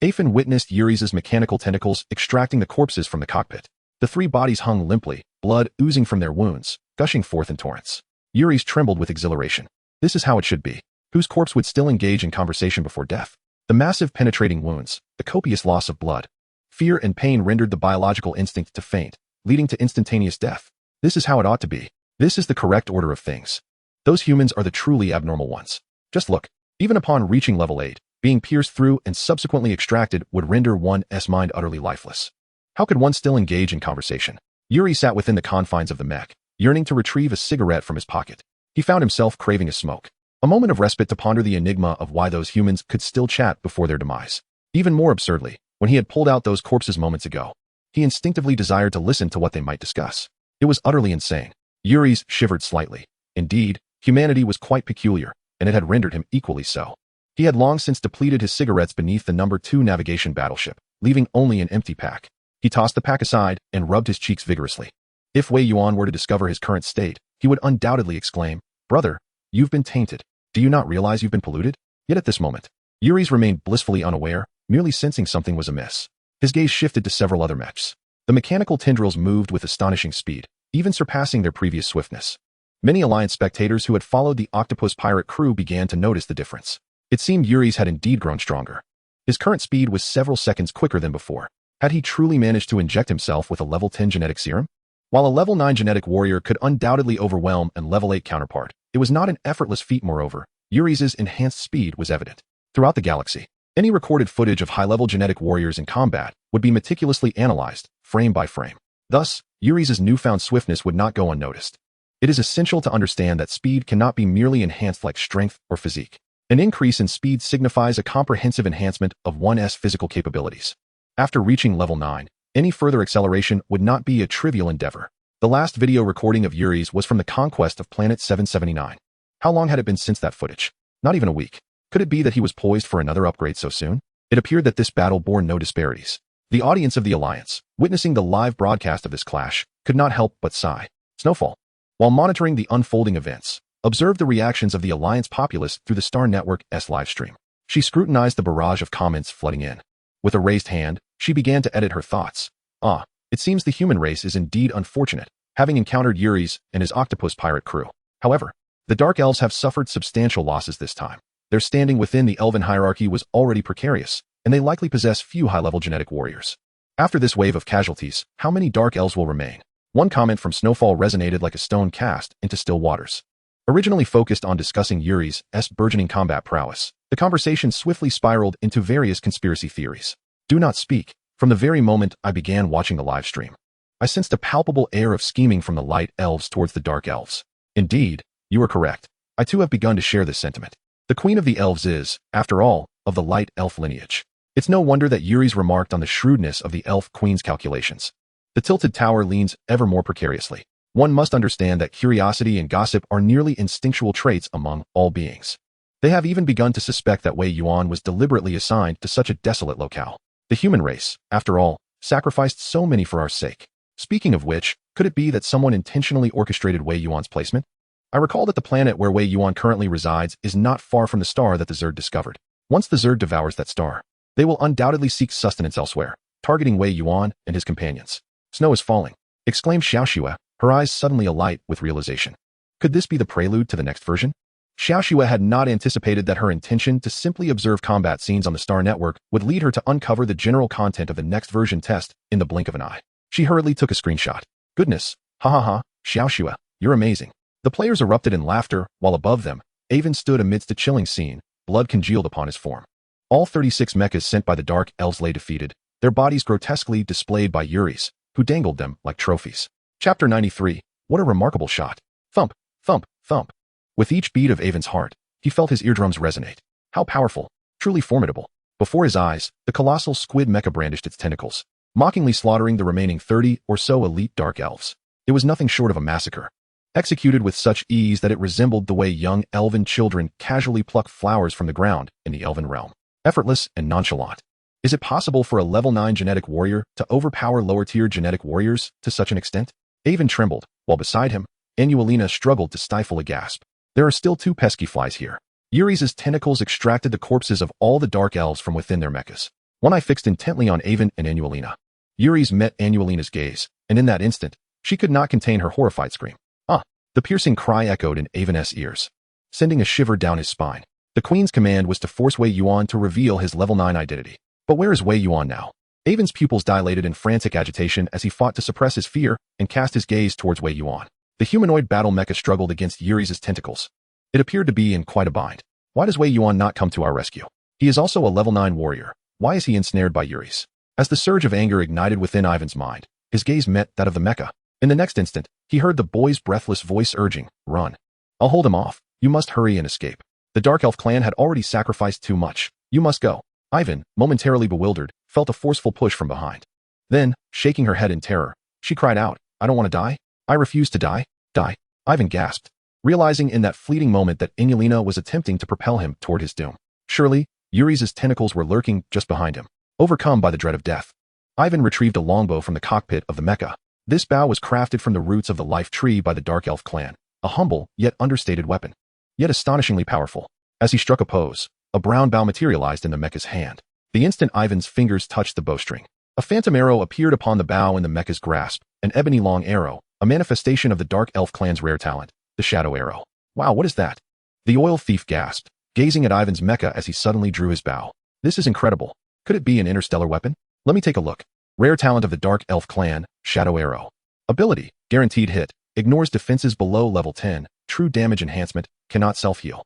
Afen witnessed Yuri's mechanical tentacles extracting the corpses from the cockpit. The 3 bodies hung limply, blood oozing from their wounds, gushing forth in torrents. Yuri's trembled with exhilaration. This is how it should be. Whose corpse would still engage in conversation before death? The massive penetrating wounds, the copious loss of blood. Fear and pain rendered the biological instinct to faint, leading to instantaneous death. This is how it ought to be. This is the correct order of things. Those humans are the truly abnormal ones. Just look. Even upon reaching level 8, being pierced through and subsequently extracted would render one's mind utterly lifeless. How could one still engage in conversation? Yuri sat within the confines of the mech, yearning to retrieve a cigarette from his pocket. He found himself craving a smoke. A moment of respite to ponder the enigma of why those humans could still chat before their demise. Even more absurdly, when he had pulled out those corpses moments ago, he instinctively desired to listen to what they might discuss. It was utterly insane. Yuri's shivered slightly. Indeed, humanity was quite peculiar, and it had rendered him equally so. He had long since depleted his cigarettes beneath the No. 2 navigation battleship, leaving only an empty pack. He tossed the pack aside and rubbed his cheeks vigorously. If Wei Yuan were to discover his current state, he would undoubtedly exclaim, "Brother, you've been tainted. Do you not realize you've been polluted?" Yet at this moment, Yuri's remained blissfully unaware, merely sensing something was amiss. His gaze shifted to several other mechs. The mechanical tendrils moved with astonishing speed, even surpassing their previous swiftness. Many Alliance spectators who had followed the octopus pirate crew began to notice the difference. It seemed Yuri's had indeed grown stronger. His current speed was several seconds quicker than before. Had he truly managed to inject himself with a level 10 genetic serum? While a level 9 genetic warrior could undoubtedly overwhelm a level 8 counterpart, it was not an effortless feat. Moreover, Yuri's enhanced speed was evident. Throughout the galaxy, any recorded footage of high-level genetic warriors in combat would be meticulously analyzed, frame by frame. Thus, Yuri's newfound swiftness would not go unnoticed. It is essential to understand that speed cannot be merely enhanced like strength or physique. An increase in speed signifies a comprehensive enhancement of one's physical capabilities. After reaching level 9, any further acceleration would not be a trivial endeavor. The last video recording of Yuri's was from the conquest of planet 779. How long had it been since that footage? Not even a week. Could it be that he was poised for another upgrade so soon? It appeared that this battle bore no disparities. The audience of the Alliance, witnessing the live broadcast of this clash, could not help but sigh. Snowfall, while monitoring the unfolding events, observed the reactions of the Alliance populace through the Star Network's livestream. She scrutinized the barrage of comments flooding in. With a raised hand, she began to edit her thoughts. It seems the human race is indeed unfortunate, having encountered Yuri's and his octopus pirate crew. However, the Dark Elves have suffered substantial losses this time. Their standing within the Elven hierarchy was already precarious, and they likely possess few high-level genetic warriors. After this wave of casualties, how many Dark Elves will remain? One comment from Snowfall resonated like a stone cast into still waters. Originally focused on discussing Yuri's burgeoning combat prowess, the conversation swiftly spiraled into various conspiracy theories. Do not speak. From the very moment I began watching the live stream, I sensed a palpable air of scheming from the Light Elves towards the Dark Elves. Indeed, you are correct. I too have begun to share this sentiment. The Queen of the Elves is, after all, of the Light Elf lineage. It's no wonder that Yuri's remarked on the shrewdness of the elf queen's calculations. The tilted tower leans ever more precariously. One must understand that curiosity and gossip are nearly instinctual traits among all beings. They have even begun to suspect that Wei Yuan was deliberately assigned to such a desolate locale. The human race, after all, sacrificed so many for our sake. Speaking of which, could it be that someone intentionally orchestrated Wei Yuan's placement? I recall that the planet where Wei Yuan currently resides is not far from the star that the Zerg discovered. Once the Zerg devours that star, they will undoubtedly seek sustenance elsewhere, targeting Wei Yuan and his companions. Snow is falling, exclaimed Xiaoxue, her eyes suddenly alight with realization. Could this be the prelude to the next version? Xiaoxue had not anticipated that her intention to simply observe combat scenes on the Star Network would lead her to uncover the general content of the next version test in the blink of an eye. She hurriedly took a screenshot. Goodness, ha ha ha, Xiaoxue, you're amazing. The players erupted in laughter, while above them, Avon stood amidst a chilling scene, blood congealed upon his form. All 36 mechas sent by the Dark Elves lay defeated, their bodies grotesquely displayed by Yuris, who dangled them like trophies. Chapter 93. What a remarkable shot. Thump, thump, thump. With each beat of Avon's heart, he felt his eardrums resonate. How powerful, truly formidable. Before his eyes, the colossal squid mecha brandished its tentacles, mockingly slaughtering the remaining 30 or so elite Dark Elves. It was nothing short of a massacre, executed with such ease that it resembled the way young elven children casually pluck flowers from the ground in the elven realm. Effortless and nonchalant. Is it possible for a level 9 genetic warrior to overpower lower-tier genetic warriors to such an extent? Avon trembled, while beside him, Anualina struggled to stifle a gasp. There are still 2 pesky flies here. Yuri's tentacles extracted the corpses of all the Dark Elves from within their mechas. One eye fixed intently on Avon and Anualina. Yuri's met Anualina's gaze, and in that instant, she could not contain her horrified scream. Ah! The piercing cry echoed in Avon's ears, sending a shiver down his spine. The Queen's command was to force Wei Yuan to reveal his level 9 identity. But where is Wei Yuan now? Avon's pupils dilated in frantic agitation as he fought to suppress his fear and cast his gaze towards Wei Yuan. The humanoid battle mecha struggled against Yuri's tentacles. It appeared to be in quite a bind. Why does Wei Yuan not come to our rescue? He is also a level 9 warrior. Why is he ensnared by Yuri's? As the surge of anger ignited within Ivan's mind, his gaze met that of the mecha. In the next instant, he heard the boy's breathless voice urging, "Run. I'll hold him off. You must hurry and escape. The Dark Elf clan had already sacrificed too much. You must go." Ivan, momentarily bewildered, felt a forceful push from behind. Then, shaking her head in terror, she cried out, "I don't want to die. I refuse to die. Die." Ivan gasped, realizing in that fleeting moment that Anualina was attempting to propel him toward his doom. Surely, Yuri's tentacles were lurking just behind him. Overcome by the dread of death, Ivan retrieved a longbow from the cockpit of the mecha. This bow was crafted from the roots of the life tree by the Dark Elf clan, a humble yet understated weapon, yet astonishingly powerful. As he struck a pose, a brown bow materialized in the mecha's hand. The instant Ivan's fingers touched the bowstring, a phantom arrow appeared upon the bow in the mecha's grasp, an ebony long arrow, a manifestation of the Dark Elf clan's rare talent, the shadow arrow. Wow, what is that? The oil thief gasped, gazing at Ivan's mecha as he suddenly drew his bow. This is incredible. Could it be an interstellar weapon? Let me take a look. Rare talent of the Dark Elf clan, shadow arrow. Ability, guaranteed hit, ignores defenses below level 10, true damage enhancement, cannot self-heal.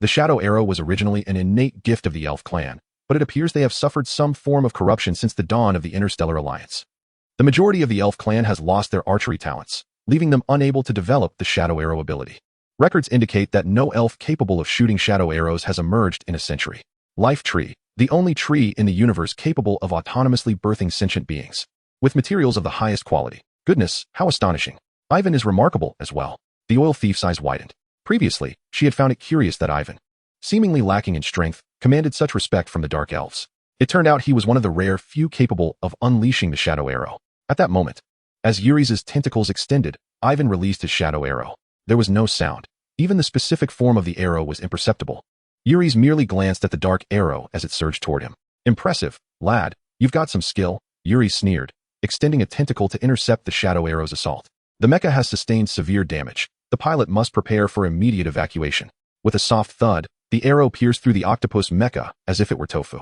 The shadow arrow was originally an innate gift of the Elf clan, but it appears they have suffered some form of corruption since the dawn of the Interstellar Alliance. The majority of the Elf clan has lost their archery talents, leaving them unable to develop the shadow arrow ability. Records indicate that no elf capable of shooting shadow arrows has emerged in a century. Life Tree, the only tree in the universe capable of autonomously birthing sentient beings, with materials of the highest quality. Goodness, how astonishing. Ivan is remarkable as well. The oil thief's eyes widened. Previously, she had found it curious that Ivan, seemingly lacking in strength, commanded such respect from the Dark Elves. It turned out he was one of the rare few capable of unleashing the shadow arrow. At that moment, as Yuri's tentacles extended, Ivan released his shadow arrow. There was no sound. Even the specific form of the arrow was imperceptible. Yuri's merely glanced at the dark arrow as it surged toward him. "Impressive, lad. You've got some skill," Yuri sneered, extending a tentacle to intercept the shadow arrow's assault. "The mecha has sustained severe damage. The pilot must prepare for immediate evacuation." With a soft thud, the arrow pierced through the octopus mecha as if it were tofu.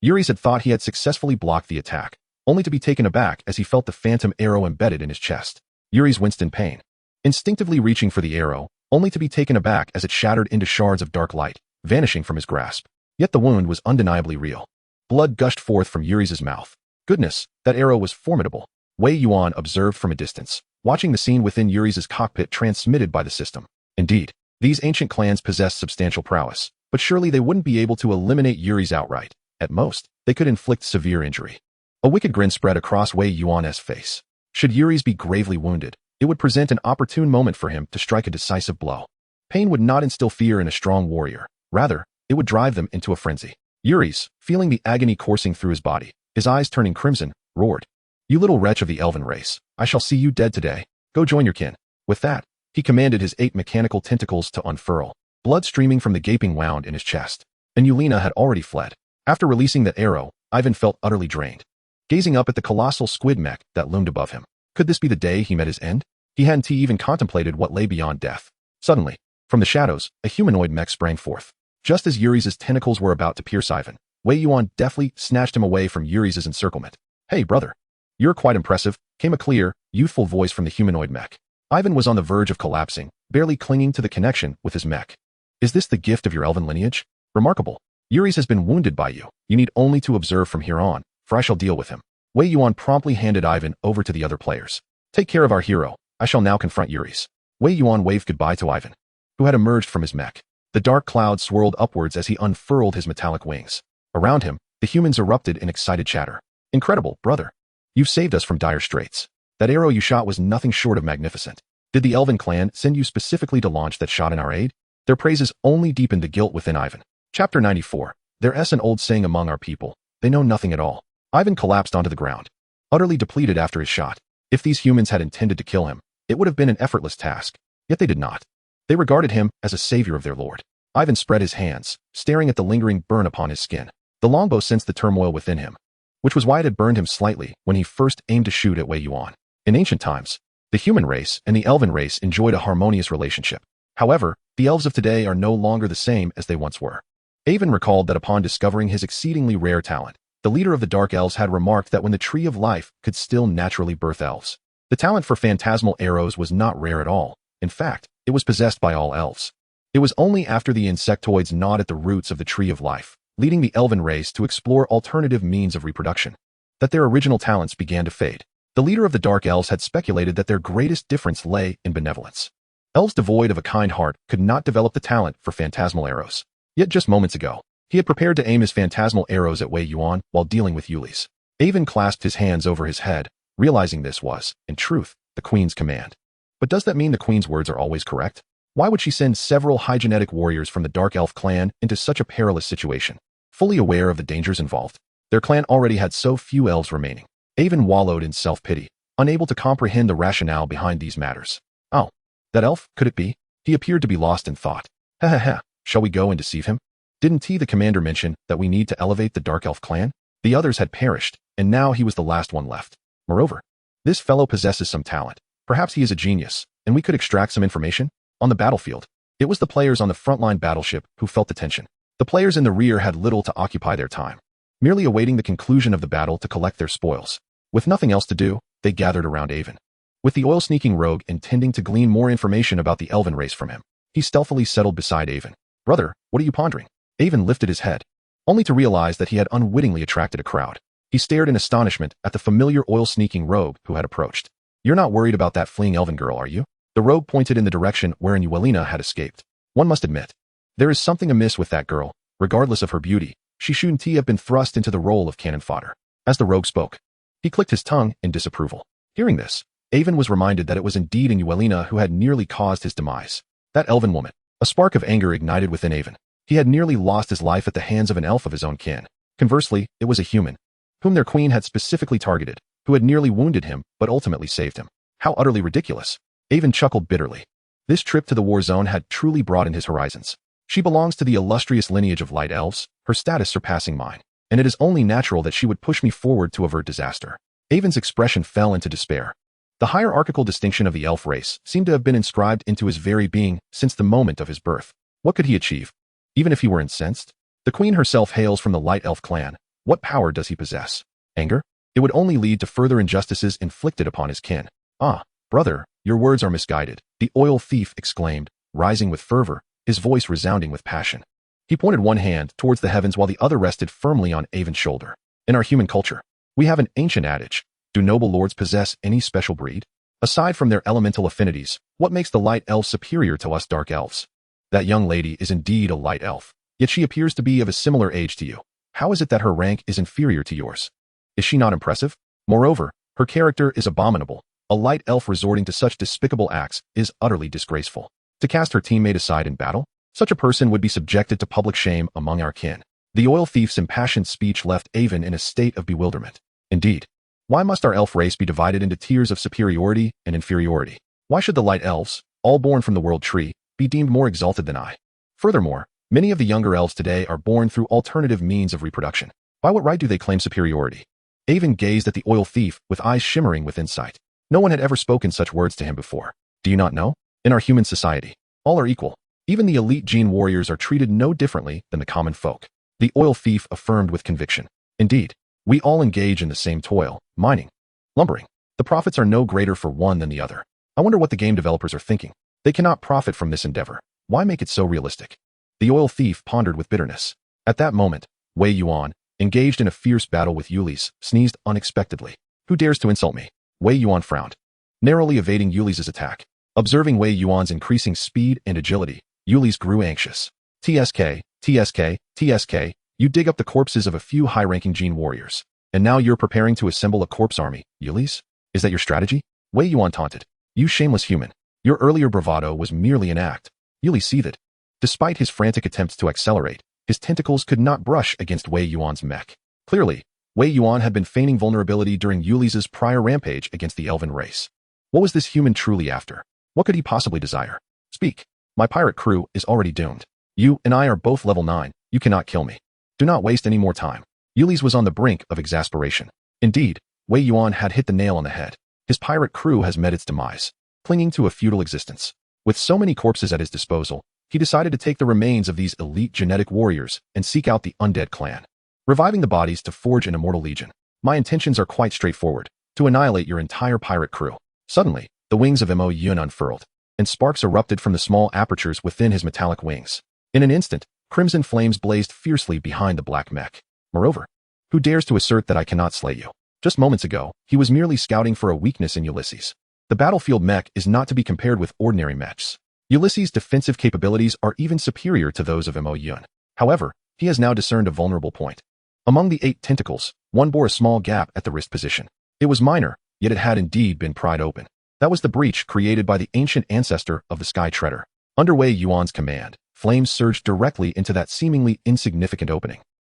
Yuri's had thought he had successfully blocked the attack, only to be taken aback as he felt the phantom arrow embedded in his chest. Yuri's winced in pain, instinctively reaching for the arrow, only to be taken aback as it shattered into shards of dark light, vanishing from his grasp. Yet the wound was undeniably real. Blood gushed forth from Yuri's mouth. Goodness, that arrow was formidable. Wei Yuan observed from a distance, watching the scene within Yuri's cockpit transmitted by the system. Indeed, these ancient clans possessed substantial prowess, but surely they wouldn't be able to eliminate Yuri's outright. At most, they could inflict severe injury. A wicked grin spread across Wei Yuan's face. Should Yuri's be gravely wounded, it would present an opportune moment for him to strike a decisive blow. Pain would not instill fear in a strong warrior. Rather, it would drive them into a frenzy. Yuri's, feeling the agony coursing through his body, his eyes turning crimson, roared, "You little wretch of the elven race, I shall see you dead today. Go join your kin." With that, he commanded his 8 mechanical tentacles to unfurl, blood streaming from the gaping wound in his chest. And Yulina had already fled. After releasing that arrow, Ivan felt utterly drained. Gazing up at the colossal squid mech that loomed above him, could this be the day he met his end? He hadn't even contemplated what lay beyond death. Suddenly, from the shadows, a humanoid mech sprang forth. Just as Yuri's tentacles were about to pierce Ivan, Wei Yuan deftly snatched him away from Yuri's encirclement. "Hey, brother. You're quite impressive," came a clear, youthful voice from the humanoid mech. Ivan was on the verge of collapsing, barely clinging to the connection with his mech. "Is this the gift of your elven lineage? Remarkable. Yuri's has been wounded by you. You need only to observe from here on, for I shall deal with him." Wei Yuan promptly handed Ivan over to the other players. "Take care of our hero. I shall now confront Yuri's." Wei Yuan waved goodbye to Ivan, who had emerged from his mech. The dark cloud swirled upwards as he unfurled his metallic wings. Around him, the humans erupted in excited chatter. "Incredible, brother. You've saved us from dire straits. That arrow you shot was nothing short of magnificent. Did the elven clan send you specifically to launch that shot in our aid?" Their praises only deepened the guilt within Ivan. Chapter 94. There's an old saying among our people: they know nothing at all. Ivan collapsed onto the ground, utterly depleted after his shot. If these humans had intended to kill him, it would have been an effortless task. Yet they did not. They regarded him as a savior of their lord. Ivan spread his hands, staring at the lingering burn upon his skin. The longbow sensed the turmoil within him, which was why it had burned him slightly when he first aimed to shoot at Wei Yuan. In ancient times, the human race and the elven race enjoyed a harmonious relationship. However, the elves of today are no longer the same as they once were. Ivan recalled that upon discovering his exceedingly rare talent, the leader of the Dark Elves had remarked that when the Tree of Life could still naturally birth elves, the talent for phantasmal arrows was not rare at all. In fact, it was possessed by all elves. It was only after the insectoids gnawed at the roots of the Tree of Life, leading the elven race to explore alternative means of reproduction, that their original talents began to fade. The leader of the Dark Elves had speculated that their greatest difference lay in benevolence. Elves devoid of a kind heart could not develop the talent for phantasmal arrows. Yet just moments ago, he had prepared to aim his phantasmal arrows at Wei Yuan while dealing with Yuli's. Ivan clasped his hands over his head, realizing this was, in truth, the Queen's command. But does that mean the Queen's words are always correct? Why would she send several high-genetic warriors from the Dark Elf clan into such a perilous situation? Fully aware of the dangers involved, their clan already had so few elves remaining. Ivan wallowed in self-pity, unable to comprehend the rationale behind these matters. Oh, that elf, could it be? He appeared to be lost in thought. Ha ha ha, shall we go and deceive him? Didn't the commander mention that we need to elevate the Dark Elf clan? The others had perished, and now he was the last one left. Moreover, this fellow possesses some talent. Perhaps he is a genius, and we could extract some information? On the battlefield, it was the players on the frontline battleship who felt the tension. The players in the rear had little to occupy their time, merely awaiting the conclusion of the battle to collect their spoils. With nothing else to do, they gathered around Ivan. With the oil-sneaking rogue intending to glean more information about the elven race from him, he stealthily settled beside Ivan. "Brother, what are you pondering?" Ivan lifted his head, only to realize that he had unwittingly attracted a crowd. He stared in astonishment at the familiar oil-sneaking rogue who had approached. "You're not worried about that fleeing elven girl, are you?" The rogue pointed in the direction wherein Yulina had escaped. "One must admit, there is something amiss with that girl. Regardless of her beauty, she shouldn't have been thrust into the role of cannon fodder." As the rogue spoke, he clicked his tongue in disapproval. Hearing this, Ivan was reminded that it was indeed Yulina who had nearly caused his demise. That elven woman. A spark of anger ignited within Ivan. He had nearly lost his life at the hands of an elf of his own kin. Conversely, it was a human, whom their queen had specifically targeted, who had nearly wounded him but ultimately saved him. How utterly ridiculous. Ivan chuckled bitterly. This trip to the war zone had truly broadened his horizons. She belongs to the illustrious lineage of light elves, her status surpassing mine, and it is only natural that she would push me forward to avert disaster. Ivan's expression fell into despair. The hierarchical distinction of the elf race seemed to have been inscribed into his very being since the moment of his birth. What could he achieve? Even if he were incensed? The queen herself hails from the light elf clan. What power does he possess? Anger? It would only lead to further injustices inflicted upon his kin. "Ah, brother, your words are misguided," the oil thief exclaimed, rising with fervor, his voice resounding with passion. He pointed one hand towards the heavens while the other rested firmly on Ivan's shoulder. "In our human culture, we have an ancient adage. Do noble lords possess any special breed? Aside from their elemental affinities, what makes the light elves superior to us dark elves? That young lady is indeed a light elf, yet she appears to be of a similar age to you. How is it that her rank is inferior to yours? Is she not impressive? Moreover, her character is abominable. A light elf resorting to such despicable acts is utterly disgraceful. To cast her teammate aside in battle? Such a person would be subjected to public shame among our kin. The oil thief's impassioned speech left Avon in a state of bewilderment. Indeed, why must our elf race be divided into tiers of superiority and inferiority? Why should the light elves, all born from the world tree, be deemed more exalted than I? Furthermore, many of the younger elves today are born through alternative means of reproduction. By what right do they claim superiority? Avon gazed at the oil thief with eyes shimmering with insight. No one had ever spoken such words to him before. Do you not know? In our human society, all are equal. Even the elite gene warriors are treated no differently than the common folk. The oil thief affirmed with conviction. Indeed, we all engage in the same toil, mining, lumbering. The profits are no greater for one than the other. I wonder what the game developers are thinking. They cannot profit from this endeavor. Why make it so realistic? The oil thief pondered with bitterness. At that moment, Wei Yuan, engaged in a fierce battle with Yuli's, sneezed unexpectedly. Who dares to insult me? Wei Yuan frowned, narrowly evading Yuli's attack. Observing Wei Yuan's increasing speed and agility, Yuli's grew anxious. TSK, TSK, TSK, you dig up the corpses of a few high-ranking gene warriors. And now you're preparing to assemble a corpse army, Yuli's? Is that your strategy? Wei Yuan taunted. You shameless human. Your earlier bravado was merely an act. Yuli seethed. Despite his frantic attempts to accelerate, his tentacles could not brush against Wei Yuan's mech. Clearly, Wei Yuan had been feigning vulnerability during Yuli's prior rampage against the elven race. What was this human truly after? What could he possibly desire? Speak. My pirate crew is already doomed. You and I are both level 9. You cannot kill me. Do not waste any more time. Yuli's was on the brink of exasperation. Indeed, Wei Yuan had hit the nail on the head. His pirate crew has met its demise, clinging to a feudal existence. With so many corpses at his disposal, he decided to take the remains of these elite genetic warriors and seek out the undead clan, reviving the bodies to forge an immortal legion. My intentions are quite straightforward, to annihilate your entire pirate crew. Suddenly, the wings of Wei Yuan unfurled, and sparks erupted from the small apertures within his metallic wings. In an instant, crimson flames blazed fiercely behind the black mech. Moreover, who dares to assert that I cannot slay you? Just moments ago, he was merely scouting for a weakness in Ulysses. The battlefield mech is not to be compared with ordinary mechs. Ulysses' defensive capabilities are even superior to those of Wei Yuan. However, he has now discerned a vulnerable point. Among the 8 tentacles, one bore a small gap at the wrist position. It was minor, yet it had indeed been pried open. That was the breach created by the ancient ancestor of the Sky Treader. Under Wei Yuan's command, flames surged directly into that seemingly insignificant opening.